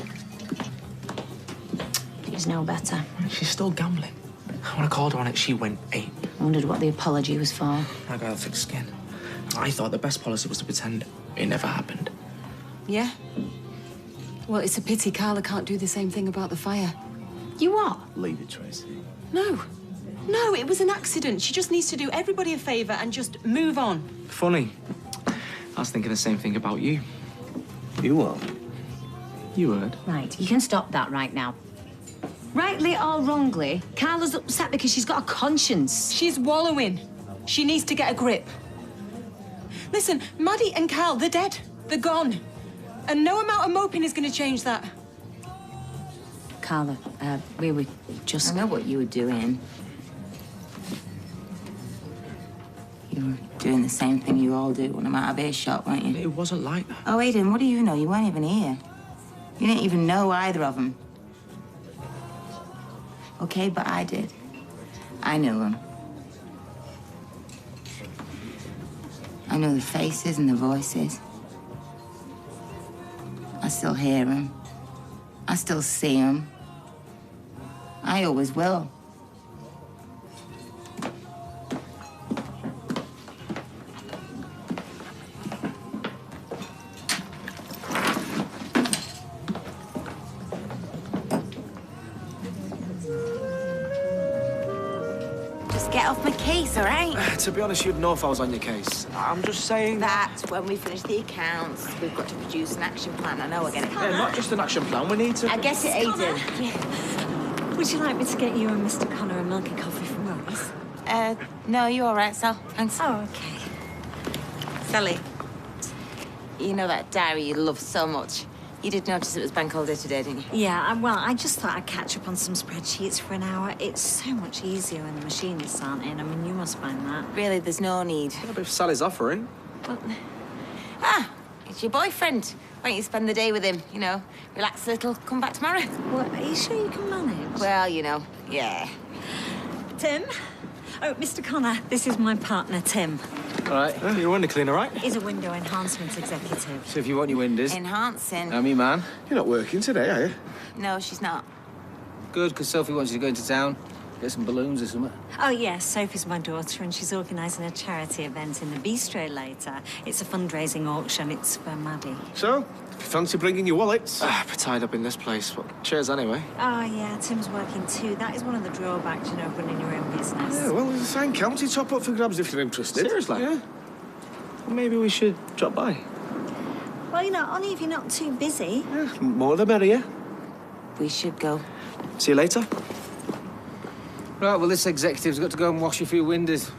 F: you.
H: He's no better.
J: She's still gambling. When I called her on it, she went ape.
H: I wondered what the apology was for.
J: I got a thick skin. I thought the best policy was to pretend it never happened.
Q: Yeah? Well, it's a pity Carla can't do the same thing about the fire.
H: You what?
O: Leave it, Tracy.
Q: No. No, it was an accident. She just needs to do everybody a favour and just move on.
J: Funny. I was thinking the same thing about you.
O: You what?
J: You heard.
H: Right, you can stop that right now. Rightly or wrongly, Carla's upset because she's got a conscience.
Q: She's wallowing. She needs to get a grip. Listen, Maddie and Carl, they're dead. They're gone. And no amount of moping is going to change that.
H: Carla, we were just...
F: I know what you were doing. You were doing the same thing you all do when I'm out of earshot, weren't you?
J: It wasn't like that.
F: Oh, Aidan, what do you know? You weren't even here. You didn't even know either of them. Okay, but I did. I knew them. I know the faces and the voices. I still hear them. I still see them. I always will. Get off my case, all right?
J: To be honest, you'd know if I was on your case. I'm just saying...
F: That when we finish the accounts, we've got to produce an action plan. I know I get it.
J: Yeah, not just an action plan, we need to...
F: I get it, Aidan.
U: Would you like me to get you and Mr. Connor a milky coffee from Roy's?
F: No, you're all right, Sal. Thanks.
U: Oh, OK.
F: Sally, you know that diary you love so much. You did notice it was bank holiday today, didn't you?
U: Yeah, well, I just thought I'd catch up on some spreadsheets for an hour. It's so much easier when the machinists aren't in. I mean, you must find that.
F: Really, there's no need.
J: Yeah, but if Sally's offering...
F: Well, it's your boyfriend. Why don't you spend the day with him, you know? Relax a little, come back tomorrow.
U: Well, are you sure you can manage?
F: Well, you know, yeah.
U: Tim? Oh, Mr. Connor, this is my partner, Tim.
K: All right, you're a window cleaner, right?
U: He's a window enhancement executive.
K: So if you want your windows...
F: Enhancing.
K: Me, man.
O: You're not working today, are you?
F: No, she's not.
K: Good, because Sophie wants you to go into town, get some balloons or something.
U: Oh, yes, Sophie's my daughter, and she's organising a charity event in the bistro later. It's a fundraising auction. It's for Maddie.
O: So, if you fancy bringing your wallets?
J: We're tied up in this place, but cheers anyway.
U: Oh, yeah, Tim's working too. That is one of the drawbacks, you know, of running your own business.
O: Yeah, well, there's a fine county top up for grabs if you're interested.
J: Seriously?
O: Yeah.
J: Well, maybe we should drop by.
U: Well, you know, only if you're not too busy.
O: Yeah, more the merrier.
F: We should go.
J: See you later.
K: Right, well, this executive's got to go and wash a few windows.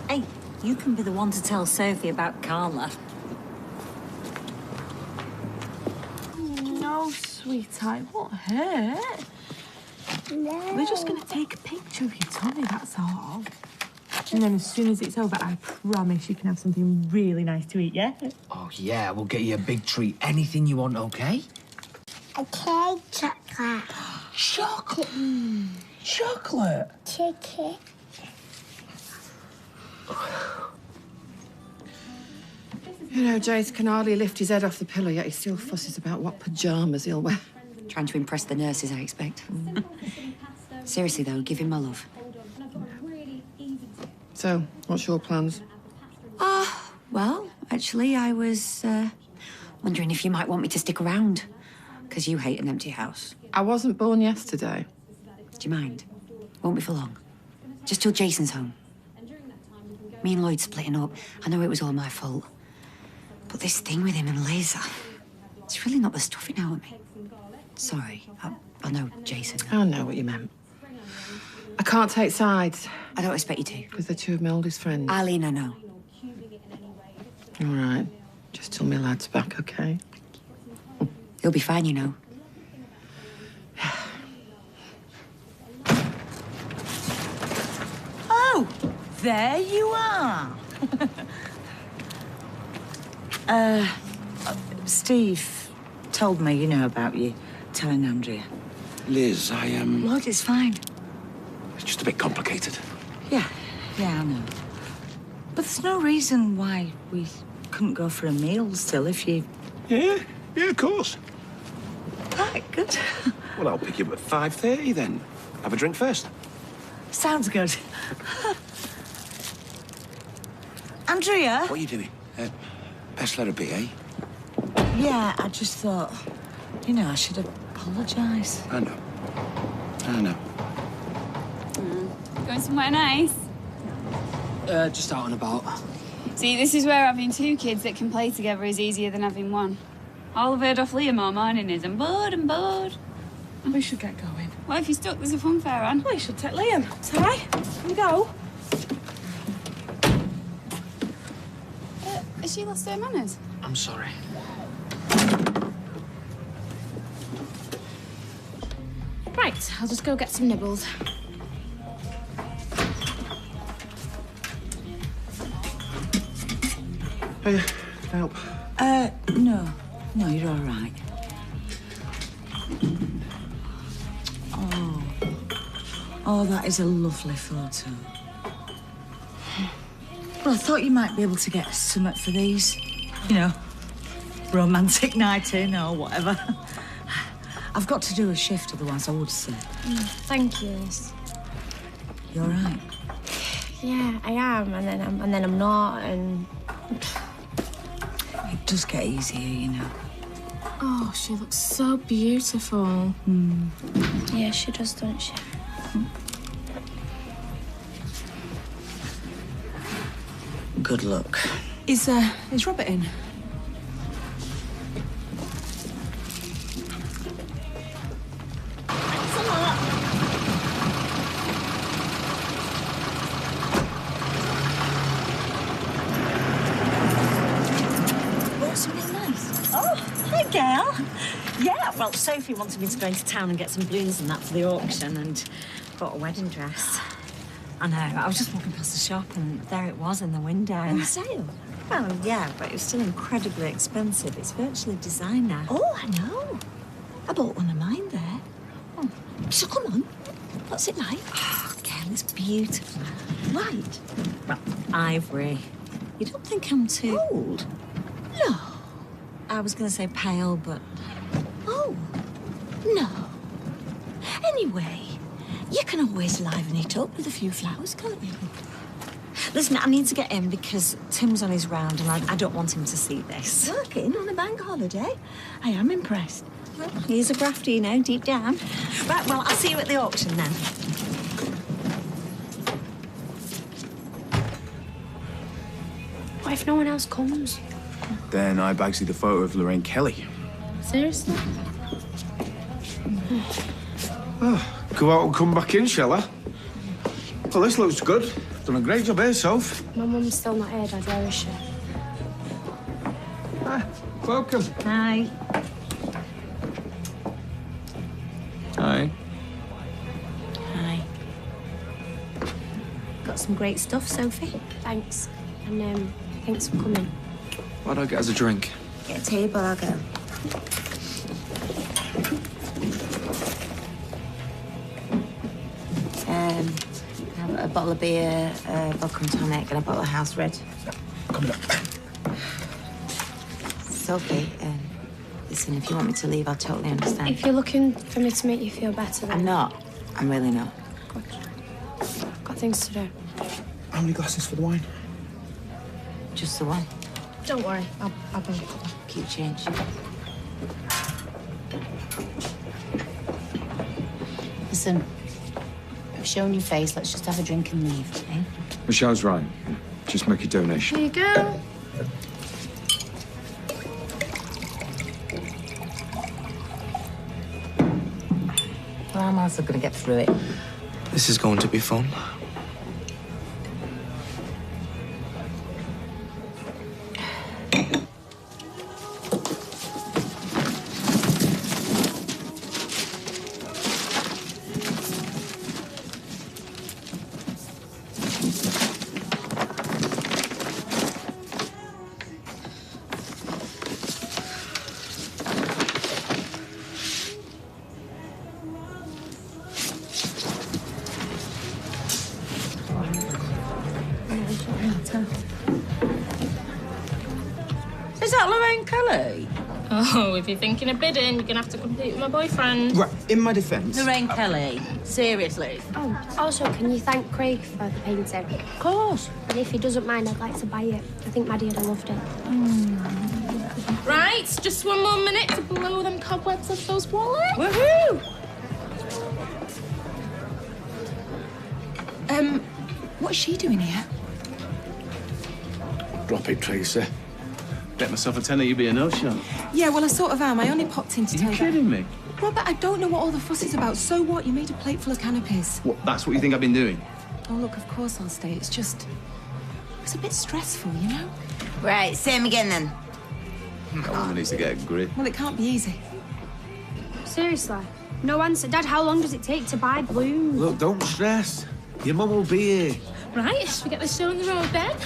U: Hey, you can be the one to tell Sophie about Carla.
L: No, sweetheart, it won't hurt. We're just going to take a picture of your tummy, that's all. And then as soon as it's over, I promise you can have something really nice to eat, yeah?
V: Oh, yeah, we'll get you a big treat. Anything you want, OK?
W: Okay, chocolate.
V: Chocolate? Chocolate?
W: Chicken.
N: You know, Jace can hardly lift his head off the pillow, yet he still fusses about what pyjamas he'll wear.
H: Trying to impress the nurses, I expect. Seriously, though, give him my love.
N: So, what's your plans?
H: Well, actually, I was wondering if you might want me to stick around. Because you hate an empty house.
N: I wasn't born yesterday.
H: Do you mind? Won't be for long. Just till Jason's home. Me and Lloyd splitting up. I know it was all my fault. But this thing with him and Liz, It's really not the stuffing out of me. Sorry. I know, Jason.
N: I know what you meant. I can't take sides.
H: I don't expect you to.
N: Because they're two of my oldest friends.
H: Eileen, I know.
N: All right. Just till my lad's back, OK?
H: He'll be fine, you know.
D: Oh, there you are. Steve told me, you know, about you telling Andrea.
A: Liz,
D: Lord, it's fine.
A: It's just a bit complicated.
D: Yeah, I know. But there's no reason why we couldn't go for a meal still if you...
A: Yeah, of course.
D: Right, good.
A: Well, I'll pick you up at 5:30 then. Have a drink first.
D: Sounds good. Andrea?
A: What are you doing? Best let her be, eh?
D: Yeah, I just thought, you know, I should apologise.
A: I know.
G: Going somewhere nice?
J: Just out and about.
G: See, this is where having two kids that can play together is easier than having one. All I've heard off Liam all morning is, I'm bored.
L: We should get going.
G: Well, if you're stuck, there's a fun fair on.
L: Well, you should take Liam. It's all right. We go.
G: Has she lost her manners?
J: I'm sorry.
L: Right, I'll just go get some nibbles.
A: Hey, can I help?
D: No, you're all right. Oh, that is a lovely photo. Well, I thought you might be able to get us something for these. You know, romantic night in or whatever. I've got to do a shift, otherwise I would say.
R: Thank you, Liz.
D: You all right?
R: Yeah, I am, and then I'm not, and...
D: It does get easier, you know.
L: Oh, she looks so beautiful.
R: Yeah, she does, don't she?
D: Good luck.
L: Is Robert in?
D: Bought something nice. Oh, hi, girl. Yeah, well, Sophie wanted me to go into town and get some balloons and that for the auction, and bought a wedding dress. I know. I was just walking past the shop, and there it was in the window.
R: On sale?
D: Well, yeah, but it was still incredibly expensive. It's virtually designer.
R: Oh, I know. I bought one of mine there.
D: Oh.
R: So come on. What's it like?
D: Oh, girl, it's beautiful.
R: White?
D: Well, ivory. You don't think I'm too...
R: Gold? No.
D: I was going to say pale, but...
R: Oh, no. Anyway, you can always liven it up with a few flowers, can't you?
D: Listen, I need to get in because Tim's on his round and I don't want him to see this.
R: Working on a bank holiday? I am impressed.
D: Well, he's a grafter, you know, deep down. Right, well, I'll see you at the auction then.
R: What if no one else comes?
A: Then I bagsy the photo of Lorraine Kelly.
R: Seriously?
A: Go out and come back in, shall I? Well, this looks good. Done a great job here, Soph.
R: My mum's still not here, Dad. Where is she?
A: Welcome.
D: Hi.
A: Hi.
R: Hi. Got some great stuff, Sophie. Thanks. And, thanks for coming.
J: Why don't I get us a drink?
R: Get a table, I'll go.
F: Have a bottle of beer, vodka and tonic, and a bottle of house red.
A: Coming up.
F: Sophie, listen, if you want me to leave, I'll totally understand.
R: If you're looking for me to make you feel better, then...
F: I'm not. I'm really not.
R: Good. Got things to do.
A: How many glasses for the wine?
F: Just the one.
R: Don't worry, I'll bring it.
F: Keep change. Listen, you've shown your face. Let's just have a drink and leave, eh?
E: Michelle's right. Just make a donation.
R: Here you go.
F: How else are we going to get through it?
J: This is going to be fun.
F: Is that Lorraine Kelly?
B: Oh, if you're thinking of bidding, you're gonna have to compete with my boyfriend.
K: Right, in my defence...
F: Lorraine Kelly, seriously.
M: Oh, also, can you thank Craig for the painting?
F: Of course.
M: And if he doesn't mind, I'd like to buy it. I think Maddie would have loved it.
B: Right, just one more minute to blow them cobwebs off those wallets.
F: Woohoo!
L: What's she doing here?
E: Drop it, Tracy. Bet myself a tenner you'd be a no-show.
L: Yeah, well, I sort of am. I only popped in to tell you.
E: Are you kidding me?
L: Robert, I don't know what all the fuss is about. So what? You made a plate full of canopies.
E: What, that's what you think I've been doing?
L: Oh, look, of course I'll stay. It's just... It's a bit stressful, you know?
F: Right, same again then.
E: That woman needs to get a grip.
L: Well, it can't be easy.
M: Seriously? No answer. Dad, how long does it take to buy balloons?
A: Look, don't stress. Your mum will be here.
B: Right, should we get this show on the road then?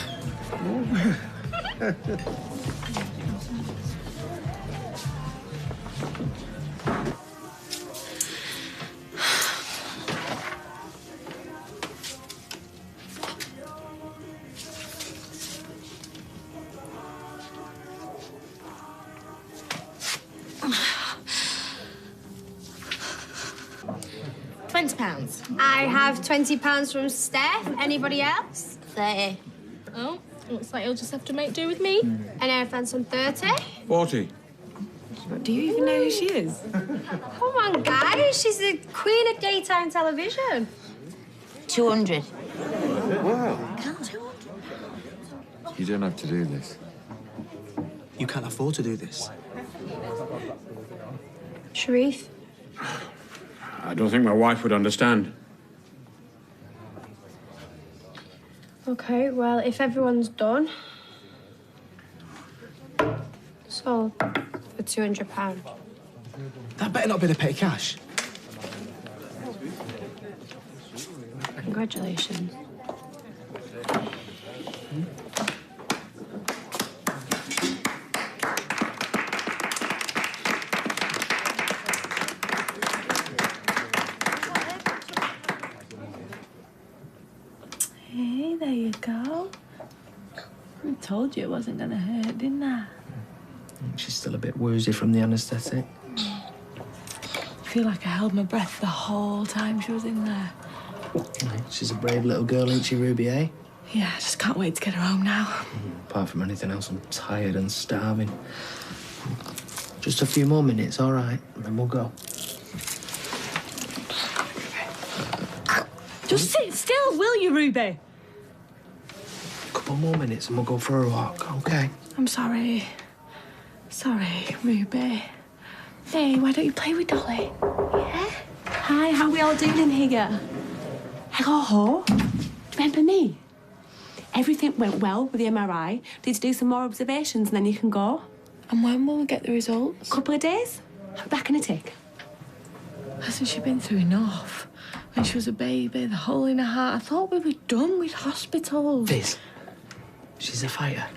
B: £20.
M: I have £20 from Steph. Anybody else?
F: 30.
B: Oh, looks like you'll just have to make do with me.
M: And I found some 30.
A: 40.
L: Do you even know who she is?
M: Come on, guys. She's the queen of daytime television.
F: 200.
A: Wow.
E: You don't have to do this.
J: You can't afford to do this.
M: Sharif?
P: I don't think my wife would understand.
M: Okay, well, if everyone's done... Sold for £200.
J: That better not be the petty cash.
M: Congratulations.
L: Hey, there you go. I told you it wasn't gonna hurt, didn't I?
J: She's still a bit woozy from the anaesthetic.
L: I feel like I held my breath the whole time she was in there.
J: She's a brave little girl, ain't she, Ruby, eh?
L: Yeah, I just can't wait to get her home now.
J: Apart from anything else, I'm tired and starving. Just a few more minutes, all right, and then we'll go.
L: Just sit still, will you, Ruby?
J: Couple more minutes and we'll go for a walk, okay?
L: I'm sorry. Sorry, Ruby. Hey, why don't you play with Dolly? Yeah? Hi, how we all doing in here? Hello? Do you remember me? Everything went well with the MRI. Need to do some more observations and then you can go. And when will we get the results? Couple of days. Back in a tick. Hasn't she been through enough? When she was a baby, the hole in her heart. I thought we were done with hospitals.
J: Viz, she's a fighter.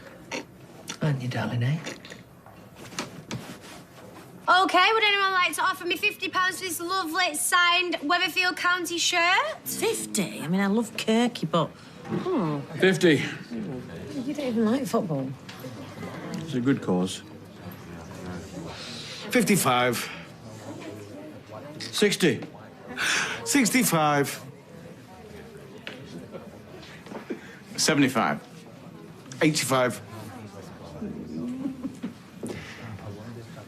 J: Aren't you, darling, eh?
M: Okay, would anyone like to offer me £50 for this lovely signed Weatherfield County shirt?
F: 50? I mean, I love Kirky, but...
P: 50.
F: You don't even like football.
P: It's a good cause.
A: 55.
P: 60.
A: 65.
P: 75.
A: 85.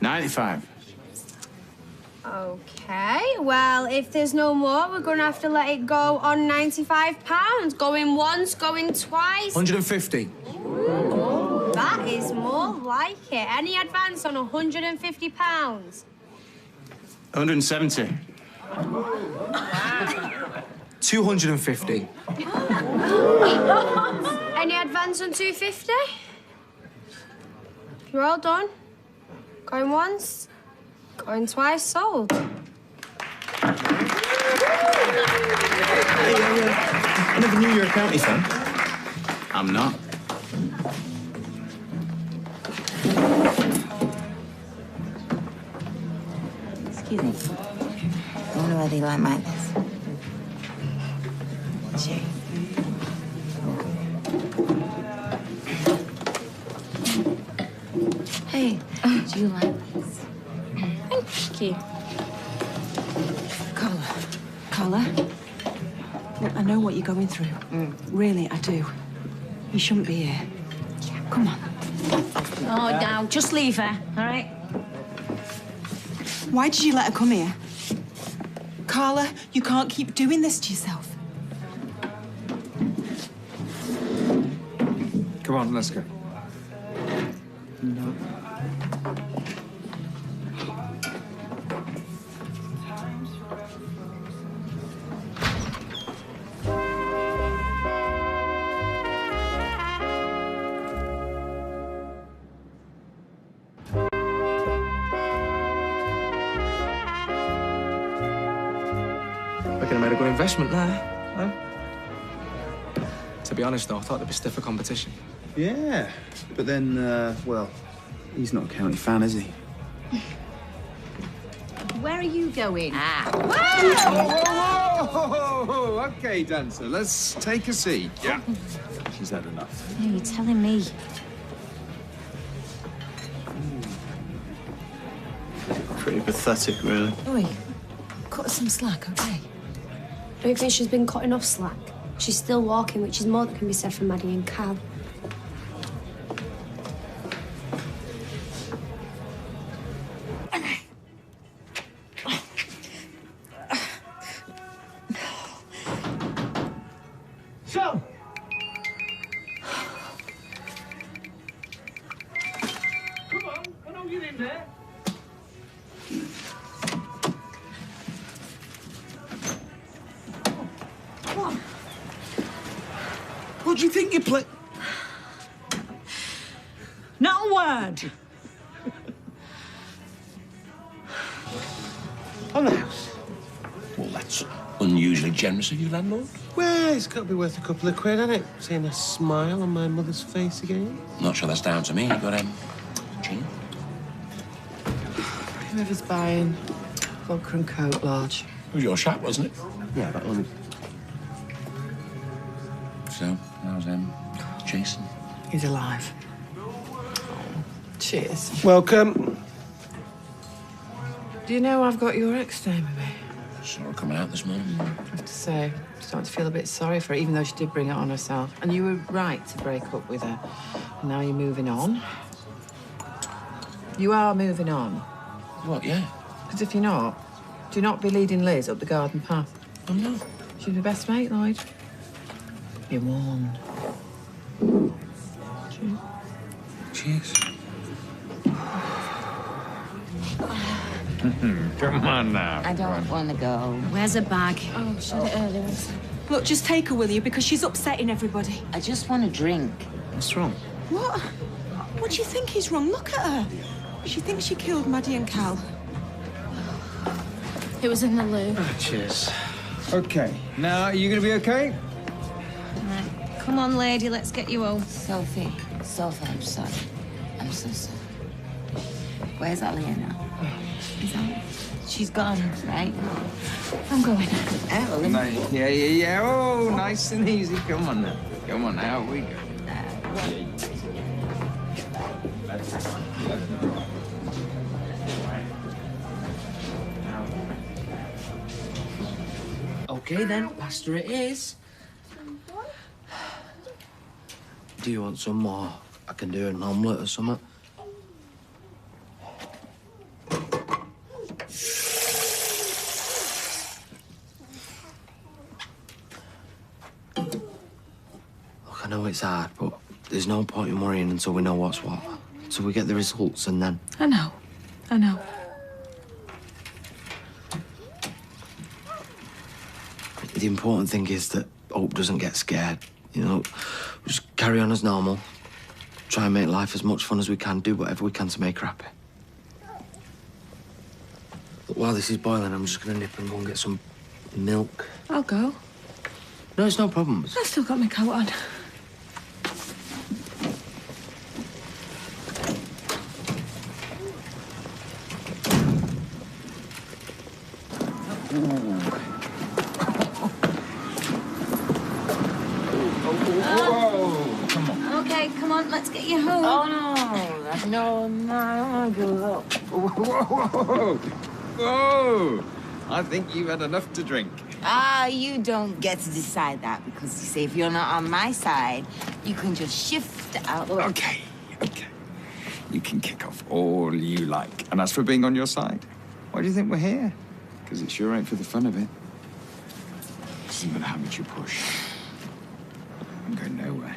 P: 95.
M: Okay, well, if there's no more, we're going to have to let it go on £95. Going once, going twice.
A: 150.
M: Ooh, that is more like it. Any advance on £150?
P: 170.
J: $250.
M: Any advance on 250? You're all done. Going once, going twice, sold.
E: Hey, I never knew you were a county fan. I'm not.
F: Excuse me. I wonder whether you like my this. Cheers. Hey, do you like this?
B: Thank you.
L: Carla, look, I know what you're going through. Really, I do. You shouldn't be here. Come on.
D: Oh, now, just leave her, all right?
L: Why did you let her come here? Carla, you can't keep doing this to yourself.
K: Come on, let's go.
L: No.
J: Reckon I made a good investment there, huh? To be honest, though, I thought there'd be stiffer competition.
E: Yeah, but then, well, he's not a county fan, is he?
H: Where are you going?
E: Whoa! Okay, dancer, let's take a seat. Yeah. She's had enough.
H: No, you're telling me.
N: Pretty pathetic, really.
L: Oi, cut her some slack, okay?
M: Don't think she's been cutting off slack. She's still walking, which is more that can be said for Maddie and Cal.
A: So, come on, I know you're in there.
I: What do you think you play?
D: Not a word.
I: On the house? Well, that's unusually generous of you, landlord.
O: Well, it's got to be worth a couple of quid, hasn't it? Seeing a smile on my mother's face again.
I: Not sure that's down to me, but, Jean?
N: Whoever's buying vodka and coke, large.
I: It was your shop, wasn't it?
O: Yeah, but only...
I: So, how's, Jason?
N: He's alive. Cheers.
O: Welcome.
N: Do you know I've got your ex staying with me?
I: Saw her coming out this morning.
N: I have to say, I'm starting to feel a bit sorry for her, even though she did bring it on herself. And you were right to break up with her. And now you're moving on. You are moving on.
I: What, yeah?
N: Because if you're not, do not be leading Liz up the garden path.
I: I'm not.
N: She's your best mate, Lloyd. You're warned.
I: Cheers.
P: Come on now.
F: I don't want to go.
H: Where's a bag?
M: Oh, shut it earlier.
L: Look, just take her, will you? Because she's upsetting everybody.
F: I just want a drink.
J: What's wrong?
L: What? What do you think is wrong? Look at her. She thinks she killed Maddie and Cal.
B: It was in the loo.
K: Cheers. Okay, now, are you going to be okay?
H: Right. Come on, lady, let's get you home.
F: Sophie, I'm sorry. I'm so sorry. Where's Alia now? Is that... She's gone, right? I'm going. Oh, let me...
K: Yeah. Oh, nice and easy. Come on now. Come on, out we go.
V: Okay then, pasta it is. Do you want some more? I can do an omelette or something. Look, I know it's hard, but there's no point in worrying until we know what's what. Until we get the results and then...
L: I know.
V: The important thing is that Hope doesn't get scared. You know, we just carry on as normal. Try and make life as much fun as we can. Do whatever we can to make her happy. But while this is boiling, I'm just going to nip and go and get some milk.
L: I'll go.
V: No, it's no problem.
L: I've still got my coat on.
H: Whoa, come on. Okay, come on, let's get you home.
E: Oh, no, no, no. Whoa. Whoa. I think you've had enough to drink.
F: You don't get to decide that because, you see, if you're not on my side, you can just shift out the way.
E: Okay. You can kick off all you like. And as for being on your side, why do you think we're here? Because it sure ain't for the fun of it. Doesn't matter how much you push. I'm going nowhere.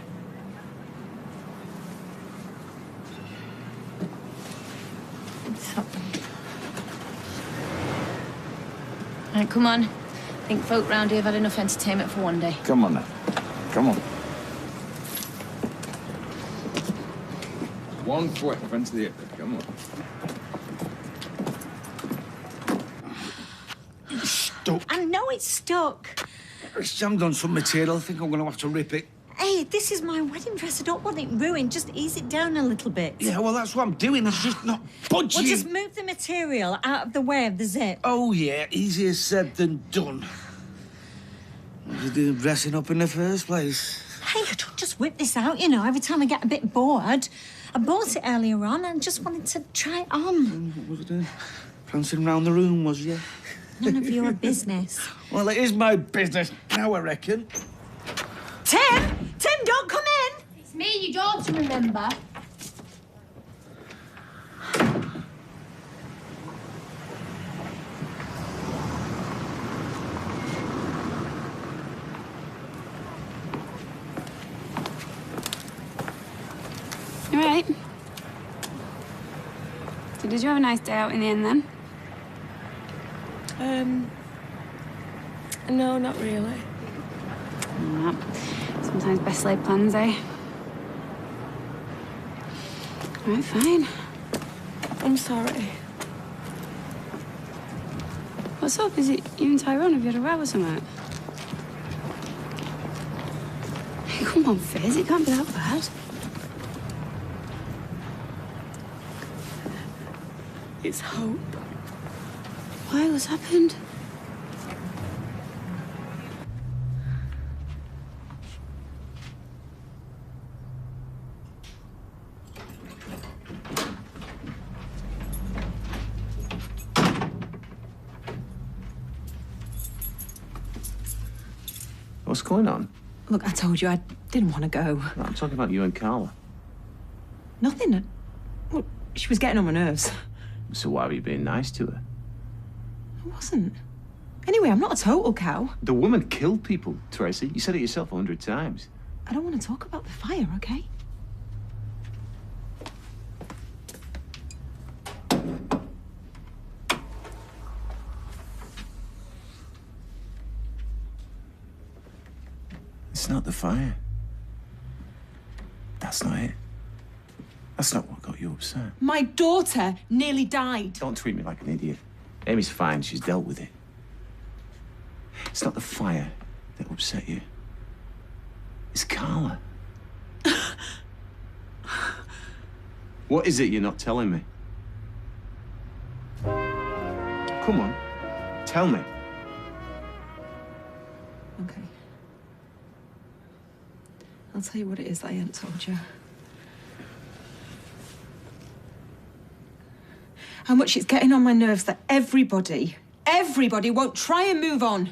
H: Right, come on. I think folk round here have had enough entertainment for one day.
E: Come on now. Come on. One foot in front of the other. Come on.
A: Stuck.
D: I know it's stuck.
A: It's jammed on some material. I think I'm going to have to rip it.
D: Hey, this is my wedding dress. I don't want it ruined. Just ease it down a little bit.
A: Yeah, well, that's what I'm doing. It's just not budging.
D: Well, just move the material out of the way of the zip.
A: Oh, yeah. Easier said than done. What was I doing dressing up in the first place?
D: Hey, I don't just whip this out, you know, every time I get a bit bored. I bought it earlier on and just wanted to try it on.
A: What was I doing? Prancing around the room, was you?
D: None of your business.
A: Well, it is my business now, I reckon.
D: Tim! Tim, don't come in!
M: It's me, your daughter, remember?
G: All right. So did you have a nice day out in the end then?
L: No, not really.
G: No. Sometimes best laid plans, eh? All right, fine.
L: I'm sorry.
G: What's up? Is it you and Tyrone? Have you had a row or something? Hey, come on, Fizz. It can't be that bad.
L: It's Hope.
G: Why? What's happened?
C: What's going on?
L: Look, I told you I didn't want to go.
C: I'm talking about you and Carla.
L: Nothing. Well, she was getting on my nerves.
C: So why were you being nice to her?
L: I wasn't. Anyway, I'm not a total cow.
C: The woman killed people, Tracy. You said it yourself 100 times.
L: I don't want to talk about the fire, okay?
C: It's not the fire. That's not it. That's not what got you upset.
L: My daughter nearly died.
C: Don't treat me like an idiot. Amy's fine. She's dealt with it. It's not the fire that upset you. It's Carla. What is it you're not telling me? Come on. Tell me.
L: Okay. I'll tell you what it is that I hadn't told you. How much it's getting on my nerves that everybody won't try and move on.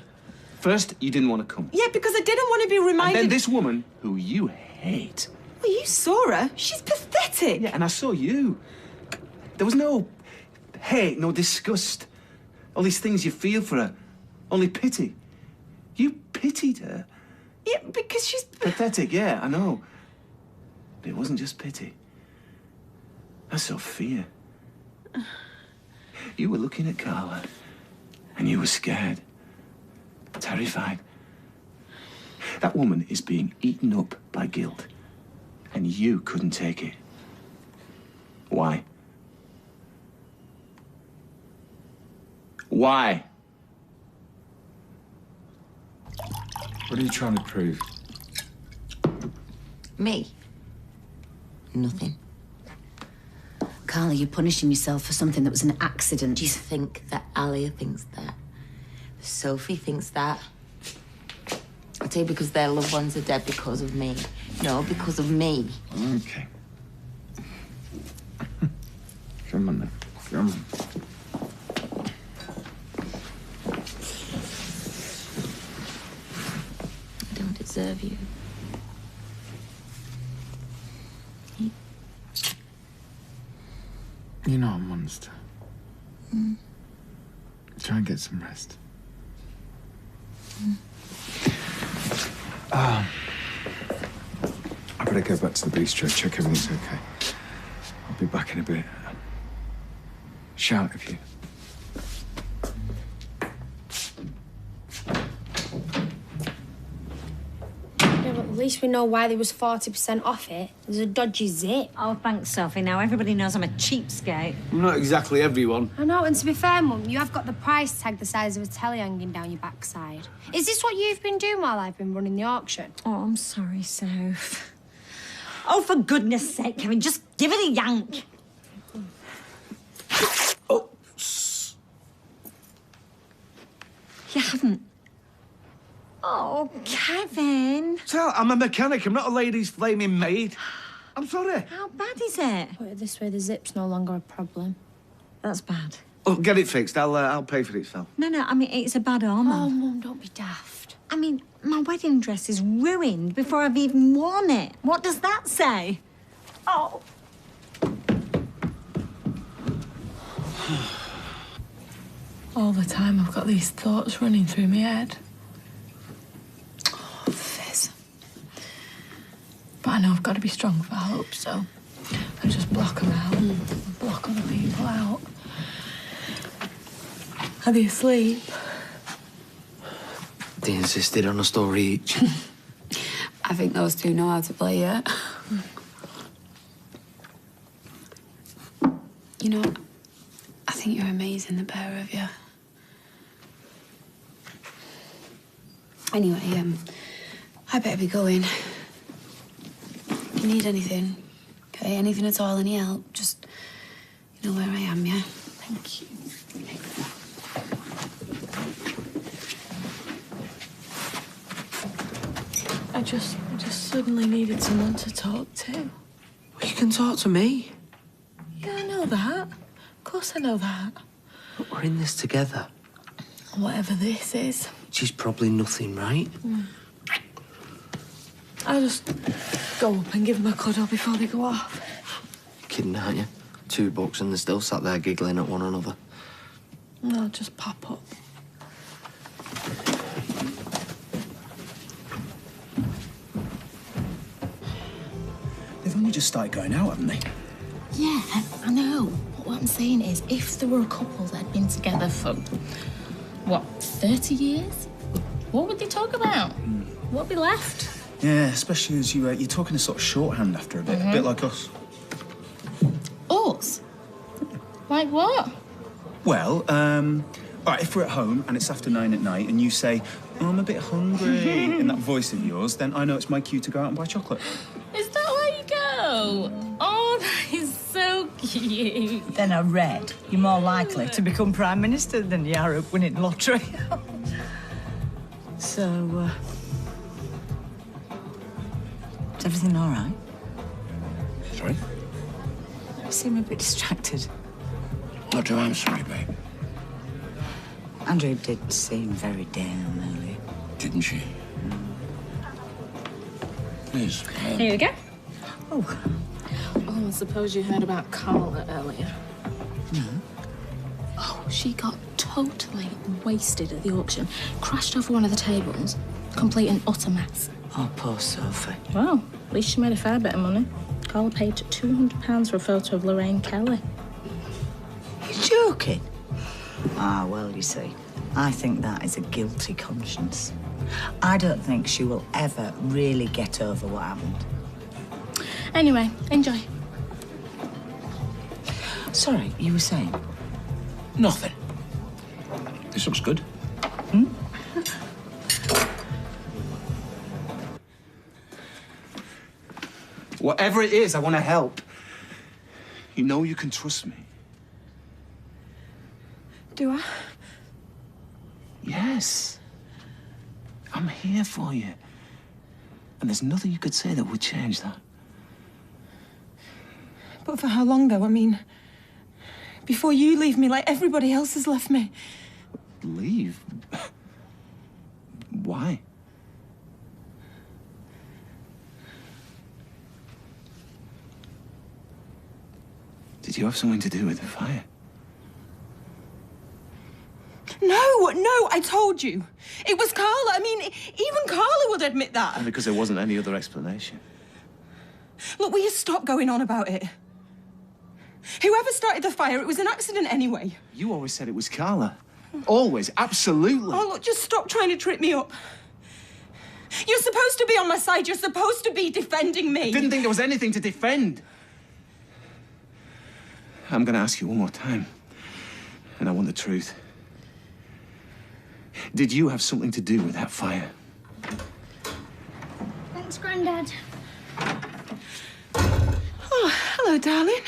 C: First, you didn't want to come.
L: Yeah, because I didn't want to be reminded...
C: And then this woman, who you hate.
L: Well, you saw her. She's pathetic.
C: Yeah, and I saw you. There was no hate, no disgust. All these things you feel for her. Only pity. You pitied her.
L: Yeah, because she's...
C: Pathetic, yeah, I know. But it wasn't just pity. I saw fear. You were looking at Carla, and you were scared, terrified. That woman is being eaten up by guilt. And you couldn't take it. Why? Why?
E: What are you trying to prove?
F: Me? Nothing.
H: Carla, you're punishing yourself for something that was an accident.
F: Do you think that Alia thinks that? Sophie thinks that? I tell you, because their loved ones are dead because of me. No, because of me.
E: Okay. Come on then. Come on.
F: I don't deserve you.
E: You're not a monster. Try and get some rest. I better go back to the bistro, check everything's okay. I'll be back in a bit. Shout if you...
M: Yeah, but at least we know why there was 40% off it. There's a dodgy zip.
D: Oh, thanks, Sophie. Now everybody knows I'm a cheapskate.
C: Not exactly everyone.
M: I know, and to be fair, Mum, you have got the price tag the size of a telly hanging down your backside. Is this what you've been doing while I've been running the auction?
D: Oh, I'm sorry, Soph. Oh, for goodness sake, Kevin, just give it a yank.
C: Oh.
D: You haven't. Oh, Kevin.
C: Tell, I'm a mechanic. I'm not a lady's flaming maid. I'm sorry.
D: How bad is it?
M: Put it this way, the zip's no longer a problem.
D: That's bad.
C: Oh, get it fixed. I'll pay for it, Sal.
D: No, I mean, it's a bad omen.
M: Oh, Mum, don't be daft.
D: I mean, my wedding dress is ruined before I've even worn it. What does that say? Oh.
L: All the time I've got these thoughts running through my head. Oh, Fizz. But I know I've got to be strong for hope, so I just block them out. Block other people out. Are they asleep?
V: They insisted on a story each.
G: I think those two know how to play it. You know, I think you're amazing, the pair of you. Anyway, I better be going. If you need anything, okay, anything at all, any help, just you know where I am, yeah? Thank you.
L: I just suddenly needed someone to talk to.
V: Well, you can talk to me.
L: Yeah, I know that. Of course I know that.
V: But we're in this together.
L: Whatever this is.
V: Which is probably nothing, right?
L: I'll just go up and give them a cuddle before they go off.
V: You're kidding, aren't you? $2 and they're still sat there giggling at one another.
L: And I'll just pop up.
C: They've only just started going out, haven't they?
B: Yeah, I know. What I'm saying is, if there were a couple that had been together for, what, 30 years? What would they talk about? What would be left?
C: Yeah, especially as you're talking a sort of shorthand after a bit like us.
B: Us? Like what?
C: Well, all right, if we're at home and it's after 9 at night and you say, oh, I'm a bit hungry, in that voice of yours, then I know it's my cue to go out and buy chocolate.
B: Is that where you go? Oh, that is so cute.
D: Then I read you're more likely to become Prime Minister than you are at winning lottery. So, is everything all right?
I: Sorry?
D: You seem a bit distracted.
I: Not too, I'm sorry, babe.
D: Andrew did seem very down earlier.
I: Didn't she? Please.
B: Here we go.
D: Oh.
B: Oh, I suppose you heard about Carla earlier.
D: No.
B: Oh, she got totally wasted at the auction. Crashed over one of the tables. Complete and utter mess.
V: Oh, poor Sophie.
B: Well, at least she made a fair bit of money. Carla paid £200 for a photo of Lorraine Kelly.
D: You're joking? Ah, well, you see, I think that is a guilty conscience. I don't think she will ever really get over what happened.
B: Anyway, enjoy.
D: Sorry, you were saying?
I: Nothing. This looks good.
C: Whatever it is, I want to help. You know you can trust me.
L: Do I?
C: Yes. I'm here for you. And there's nothing you could say that would change that.
L: But for how long, though? I mean, before you leave me like everybody else has left me.
C: Leave? Why? Did you have something to do with the fire?
L: No, I told you. It was Carla. I mean, even Carla would admit that.
C: And because there wasn't any other explanation.
L: Look, will you stop going on about it? Whoever started the fire, it was an accident anyway.
C: You always said it was Carla. Always, absolutely.
L: Oh, look, just stop trying to trip me up. You're supposed to be on my side. You're supposed to be defending me.
C: I didn't think there was anything to defend. I'm going to ask you one more time. And I want the truth. Did you have something to do with that fire?
M: Thanks, Grandad.
L: Oh, hello, darling.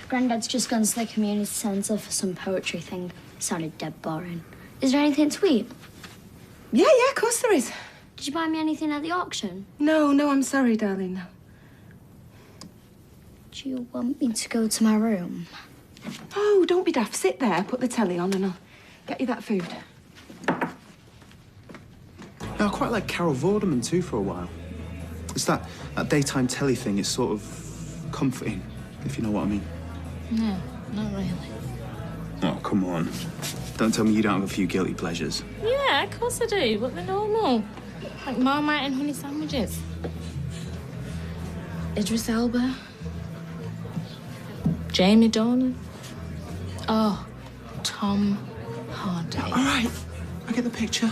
M: Grandad's just gone to the community centre for some poetry thing. Sounded dead boring. Is there anything to eat?
L: Yeah, of course there is.
M: Did you buy me anything at the auction?
L: No, I'm sorry, darling, no.
M: Do you want me to go to my room?
L: Oh, don't be daft. Sit there, put the telly on and I'll get you that food.
K: Yeah, I quite like Carol Vorderman too for a while. It's that daytime telly thing. It's sort of comforting, if you know what I mean.
B: No, not really.
K: Oh, come on. Don't tell me you don't have a few guilty pleasures.
B: Yeah, of course I do, but they're normal. Like Marmite and honey sandwiches. Idris Elba. Jamie Dornan. Oh, Tom Hardy.
C: All right, I get the picture.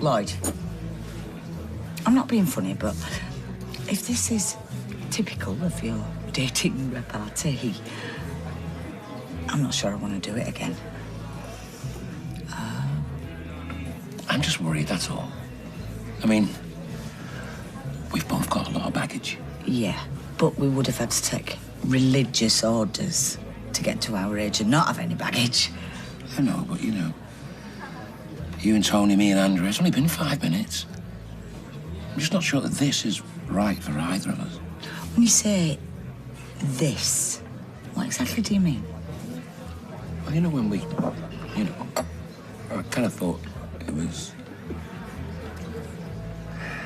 D: Lloyd, I'm not being funny, but if this is typical of your dating repartee, I'm not sure I want to do it again.
I: I'm just worried, that's all. I mean, we've both got a lot of baggage.
D: Yeah, but we would have had to take religious orders to get to our age and not have any baggage.
I: I know, but you know, you and Tony, me and Andrew, it's only been 5 minutes. I'm just not sure that this is right for either of us.
D: When you say this, what exactly do you mean?
I: Well, you know, when we, you know, I kind of thought it was...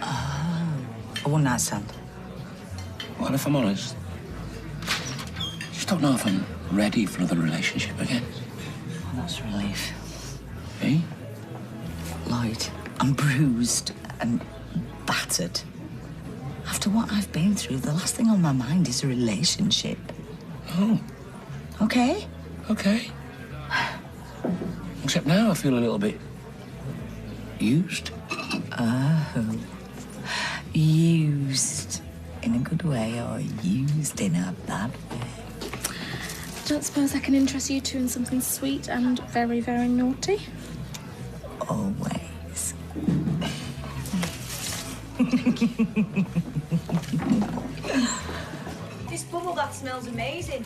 D: Oh, a one-night stand.
I: Well, if I'm honest, I just don't know if I'm ready for another relationship again.
D: Oh, that's a relief.
I: Eh?
D: Lloyd, I'm bruised and battered. After what I've been through, the last thing on my mind is a relationship.
I: Oh.
D: Okay?
I: Okay. Except now I feel a little bit... used.
D: Oh. Used in a good way or used in a bad way?
B: Don't suppose I can interest you two in something sweet and very, very naughty?
D: Always.
Q: This bubble bath smells amazing.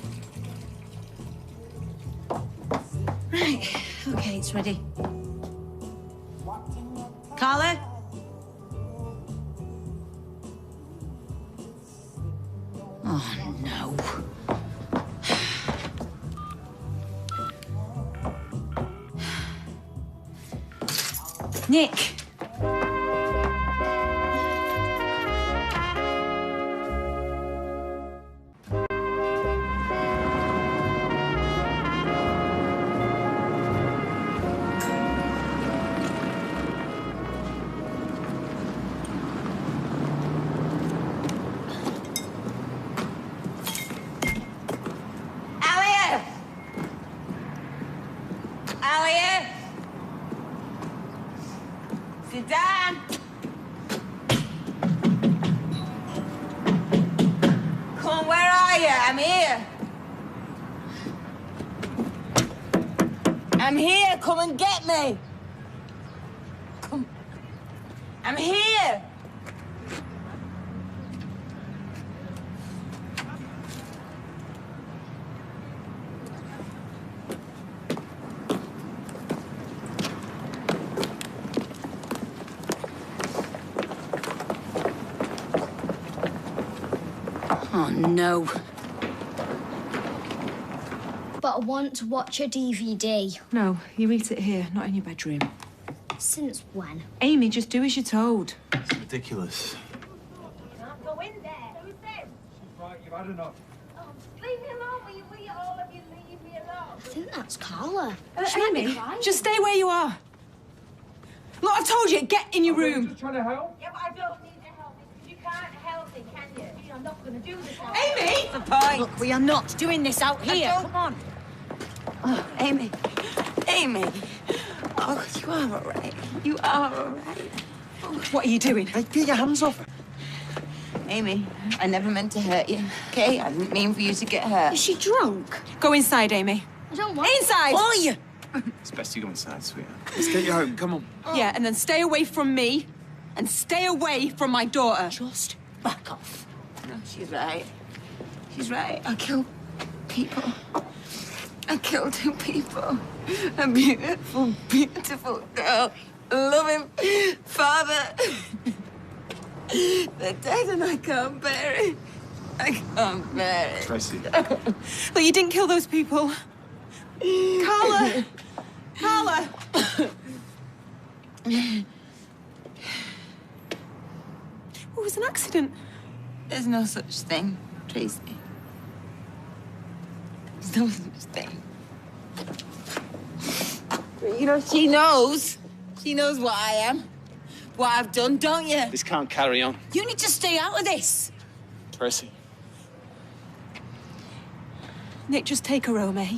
H: Right, okay, it's ready. Carla? Oh, no. Nick.
F: Anne! Come on, where are you? I'm here. I'm here. Come and get me. Come. I'm here.
H: Oh, no.
M: But I want to watch a DVD.
L: No, you eat it here, not in your bedroom.
M: Since when?
L: Amy, just do as you're told.
C: It's ridiculous.
Q: Can't go in there. Who's this?
K: Right, you've had enough.
Q: Leave me alone, will you? All of you leave me alone.
M: I think that's Carla.
L: Amy, just stay where you are. Look, I've told you, get in your room.
K: Just trying to help.
Q: Yeah, but I don't need to help me because you can't help me, can you? I'm not going to do this.
L: Amy!
F: The point.
H: Look, we are not doing this out here. Come on.
F: Oh, Amy. Amy. Oh, you are all right. You are all right.
L: What are you doing?
F: Hey, get your hands off her. Amy, I never meant to hurt you, okay? I didn't mean for you to get hurt.
M: Is she drunk?
L: Go inside, Amy.
M: I don't want
L: Inside!
F: Oh, you!
C: It's best you go inside, sweetheart.
E: Let's get you home. Come on.
L: Yeah, and then stay away from me and stay away from my daughter.
F: Just back off. No, she's right. She's right. I killed people. I killed 2 people. A beautiful, beautiful girl. A loving father. They're dead and I can't bear it. I can't bear it.
C: Tracy.
L: Look, you didn't kill those people. Carla! Carla! It was an accident.
F: There's no such thing, Tracy. There's no such thing. You know, she knows. She knows what I am. What I've done, don't you?
C: This can't carry on.
H: You need to stay out of this.
C: Tracy.
L: Nick, just take her home, eh?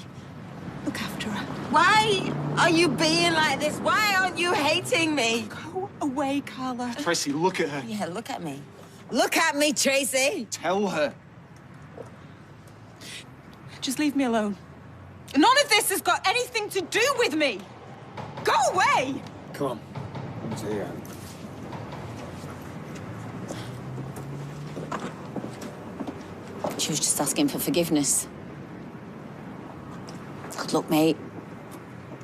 L: Look after her.
F: Why are you being like this? Why aren't you hating me?
L: Go away, Carla.
C: Tracy, look at her.
F: Yeah, look at me. Look at me, Tracy.
C: Tell her.
L: Just leave me alone. None of this has got anything to do with me. Go away!
C: Come on. See ya.
H: She was just asking for forgiveness. Good luck, mate.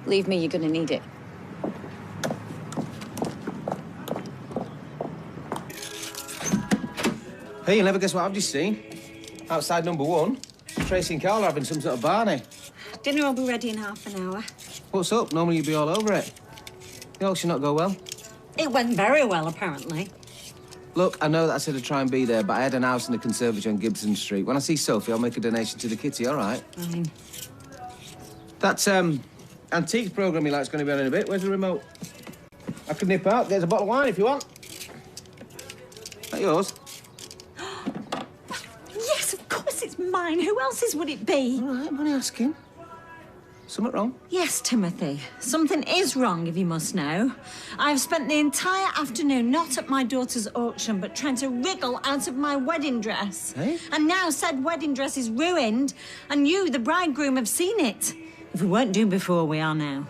H: Leave me, you're gonna need it.
S: Hey, you'll never guess what I've just seen. Outside number 1, Tracy and Carl are having some sort of Barney.
D: Dinner will be ready in half an hour.
S: What's up? Normally you'd be all over it. The auction not go well?
D: It went very well, apparently.
S: Look, I know that I said to try and be there, but I had an house in the conservatory on Gibson Street. When I see Sophie, I'll make a donation to the kitty, all right?
D: Fine.
S: That, antiques programme you like's going to be on in a bit. Where's the remote? I could nip out. There's a bottle of wine if you want. Is that yours?
D: Yes, of course it's mine. Who else's would it be?
S: All right, I'm only asking. Something wrong?
D: Yes, Timothy. Something is wrong, if you must know. I've spent the entire afternoon not at my daughter's auction, but trying to wriggle out of my wedding dress.
S: Hey?
D: And now said wedding dress is ruined, and you, the bridegroom, have seen it. If we weren't doing before, we are now.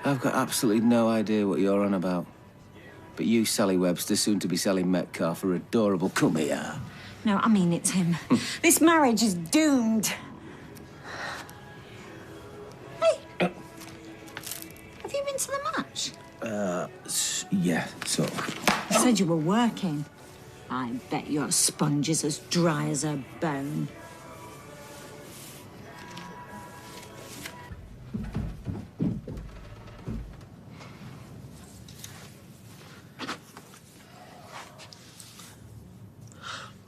S: I've got absolutely no idea what you're on about. But you, Sally Webster, soon to be Sally Metcalf, are adorable. Come here.
D: No, I mean it, Tim. This marriage is doomed. Hey! Have you been to the match?
S: Yeah, sort of.
D: You said you were working. I bet your sponge is as dry as a bone.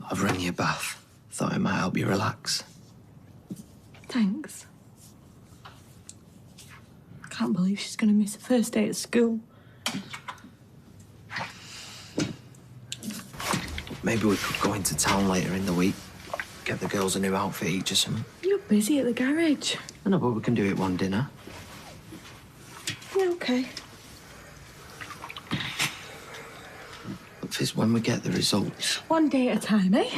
V: I've run you a bath. Thought it might help you relax.
L: Thanks. I can't believe she's going to miss her first day at school.
V: Maybe we could go into town later in the week. Get the girls a new outfit each or something.
L: You're busy at the garage.
V: I know, but we can do it one dinner.
L: Yeah, okay.
V: is when we get the results.
L: One day at a time, eh?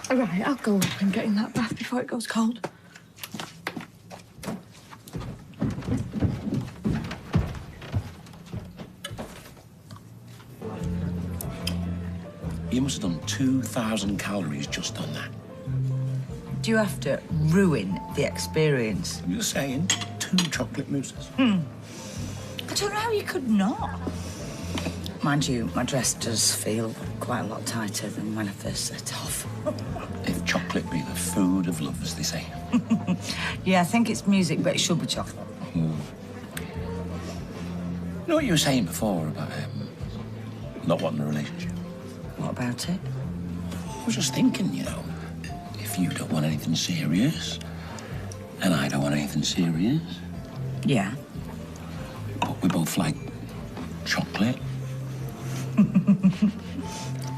L: All right, I'll go up and get in that bath before it goes cold.
I: You must have done 2,000 calories just on that.
F: Do you have to ruin the experience?
I: I'm just saying, 2 chocolate mousses.
F: I don't know how you could not. Mind you, my dress does feel quite a lot tighter than when I first set off.
I: If chocolate be the food of love, as they say.
F: Yeah, I think it's music, but it should be chocolate.
I: You know what you were saying before about not wanting a relationship?
F: What about it?
I: I was just thinking, you know, if you don't want anything serious, and I don't want anything serious.
F: Yeah.
I: But we both like chocolate.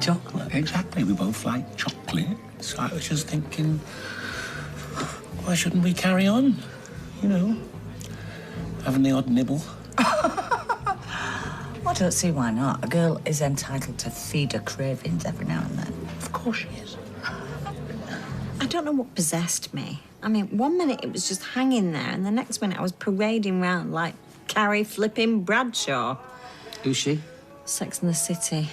I: Chocolate, exactly. We both like chocolate. So I was just thinking, why shouldn't we carry on? You know, having the odd nibble.
F: Well, I don't see why not. A girl is entitled to feed her cravings every now and then.
I: Of course she is.
D: I don't know what possessed me. I mean, one minute it was just hanging there, and the next minute I was parading round like Carrie flipping Bradshaw.
S: Who's she?
D: Sex and the City.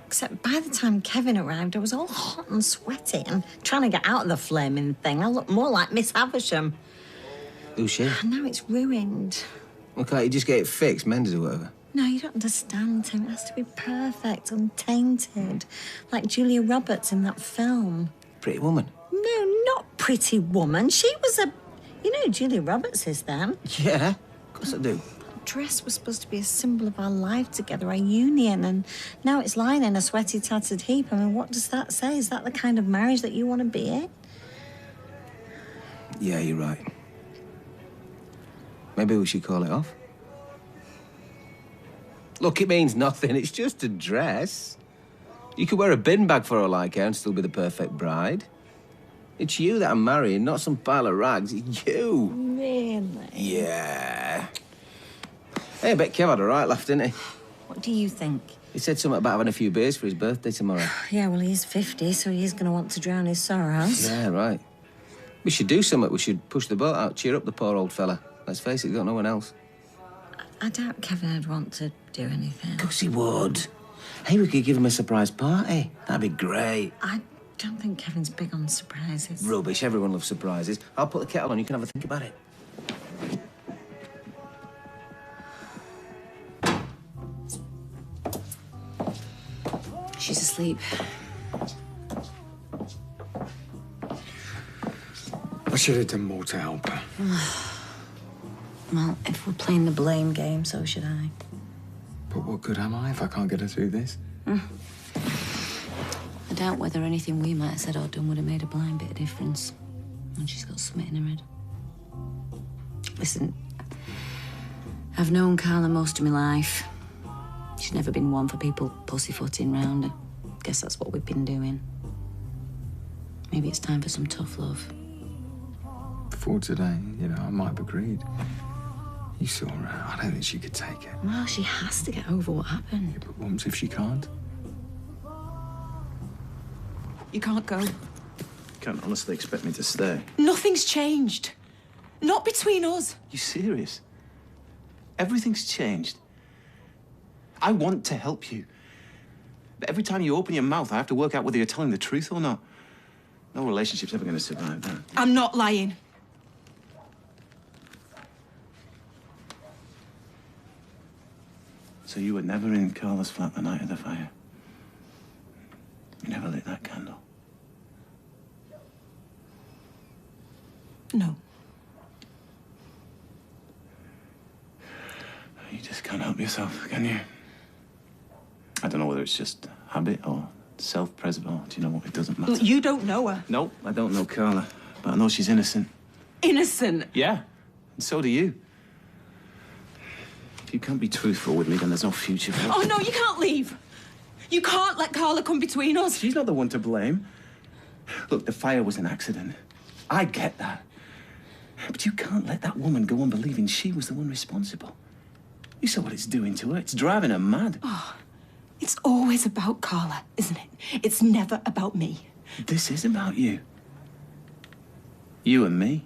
D: Except by the time Kevin arrived, I was all hot and sweaty and trying to get out of the flaming thing. I looked more like Miss Havisham.
S: Who's she?
D: And now it's ruined.
S: Well, can't you just get it fixed, mended or whatever?
D: No, you don't understand, Tim. It has to be perfect, untainted. Like Julia Roberts in that film.
S: Pretty Woman?
D: No, not Pretty Woman. She was a... You know who Julia Roberts is then?
S: Yeah, of course I do.
D: That dress was supposed to be a symbol of our life together, our union, and now it's lying in a sweaty, tattered heap. I mean, what does that say? Is that the kind of marriage that you want to be in?
S: Yeah, you're right. Maybe we should call it off. Look, it means nothing. It's just a dress. You could wear a bin bag for all I care and still be the perfect bride. It's you that I'm marrying, not some pile of rags. It's you.
D: Really?
S: Yeah. Hey, I bet Kev had a right laugh, didn't he?
D: What do you think?
S: He said something about having a few beers for his birthday tomorrow.
D: Yeah, well, he's 50, so he's going to want to drown his sorrows.
S: Yeah, right. We should do something. We should push the boat out, cheer up the poor old fella. Let's face it, he's got no one else.
D: I doubt Kevin would want to do anything.
S: Of course he would. Hey, we could give him a surprise party. That'd be great.
D: I don't think Kevin's big on surprises.
S: Rubbish. Everyone loves surprises. I'll put the kettle on. You can have a think about it.
H: She's asleep.
E: I should have done more to help her.
H: Well, if we're playing the blame game, so should I.
E: But what good am I if I can't get her through this?
H: I doubt whether anything we might have said or done would have made a blind bit of difference. And she's got something in her head. Listen, I've known Carla most of my life. She's never been one for people pussyfooting round her. Guess that's what we've been doing. Maybe it's time for some tough love.
E: Before today, you know, I might have agreed. You saw her. I don't think she could take it.
H: Well, she has to get over what happened.
E: Yeah, but what if she can't?
L: You can't go.
C: You can't honestly expect me to stay.
L: Nothing's changed. Not between us.
C: You serious? Everything's changed. I want to help you. But every time you open your mouth, I have to work out whether you're telling the truth or not. No relationship's ever going to survive that.
L: I'm not lying.
C: So you were never in Carla's flat the night of the fire? You never lit that candle?
L: No.
C: You just can't help yourself, can you? I don't know whether it's just habit or self-preservation. Do you know what? It doesn't matter.
L: You don't know her.
C: No, I don't know Carla, but I know she's innocent.
L: Innocent?
C: Yeah, and so do you. If you can't be truthful with me, then there's no future for us.
L: Oh, no, you can't leave. You can't let Carla come between us.
C: She's not the one to blame. Look, the fire was an accident. I get that. But you can't let that woman go on believing she was the one responsible. You saw what it's doing to her. It's driving her mad.
T: Oh, it's always about Carla, isn't it? It's never about me.
C: This is about you. You and me.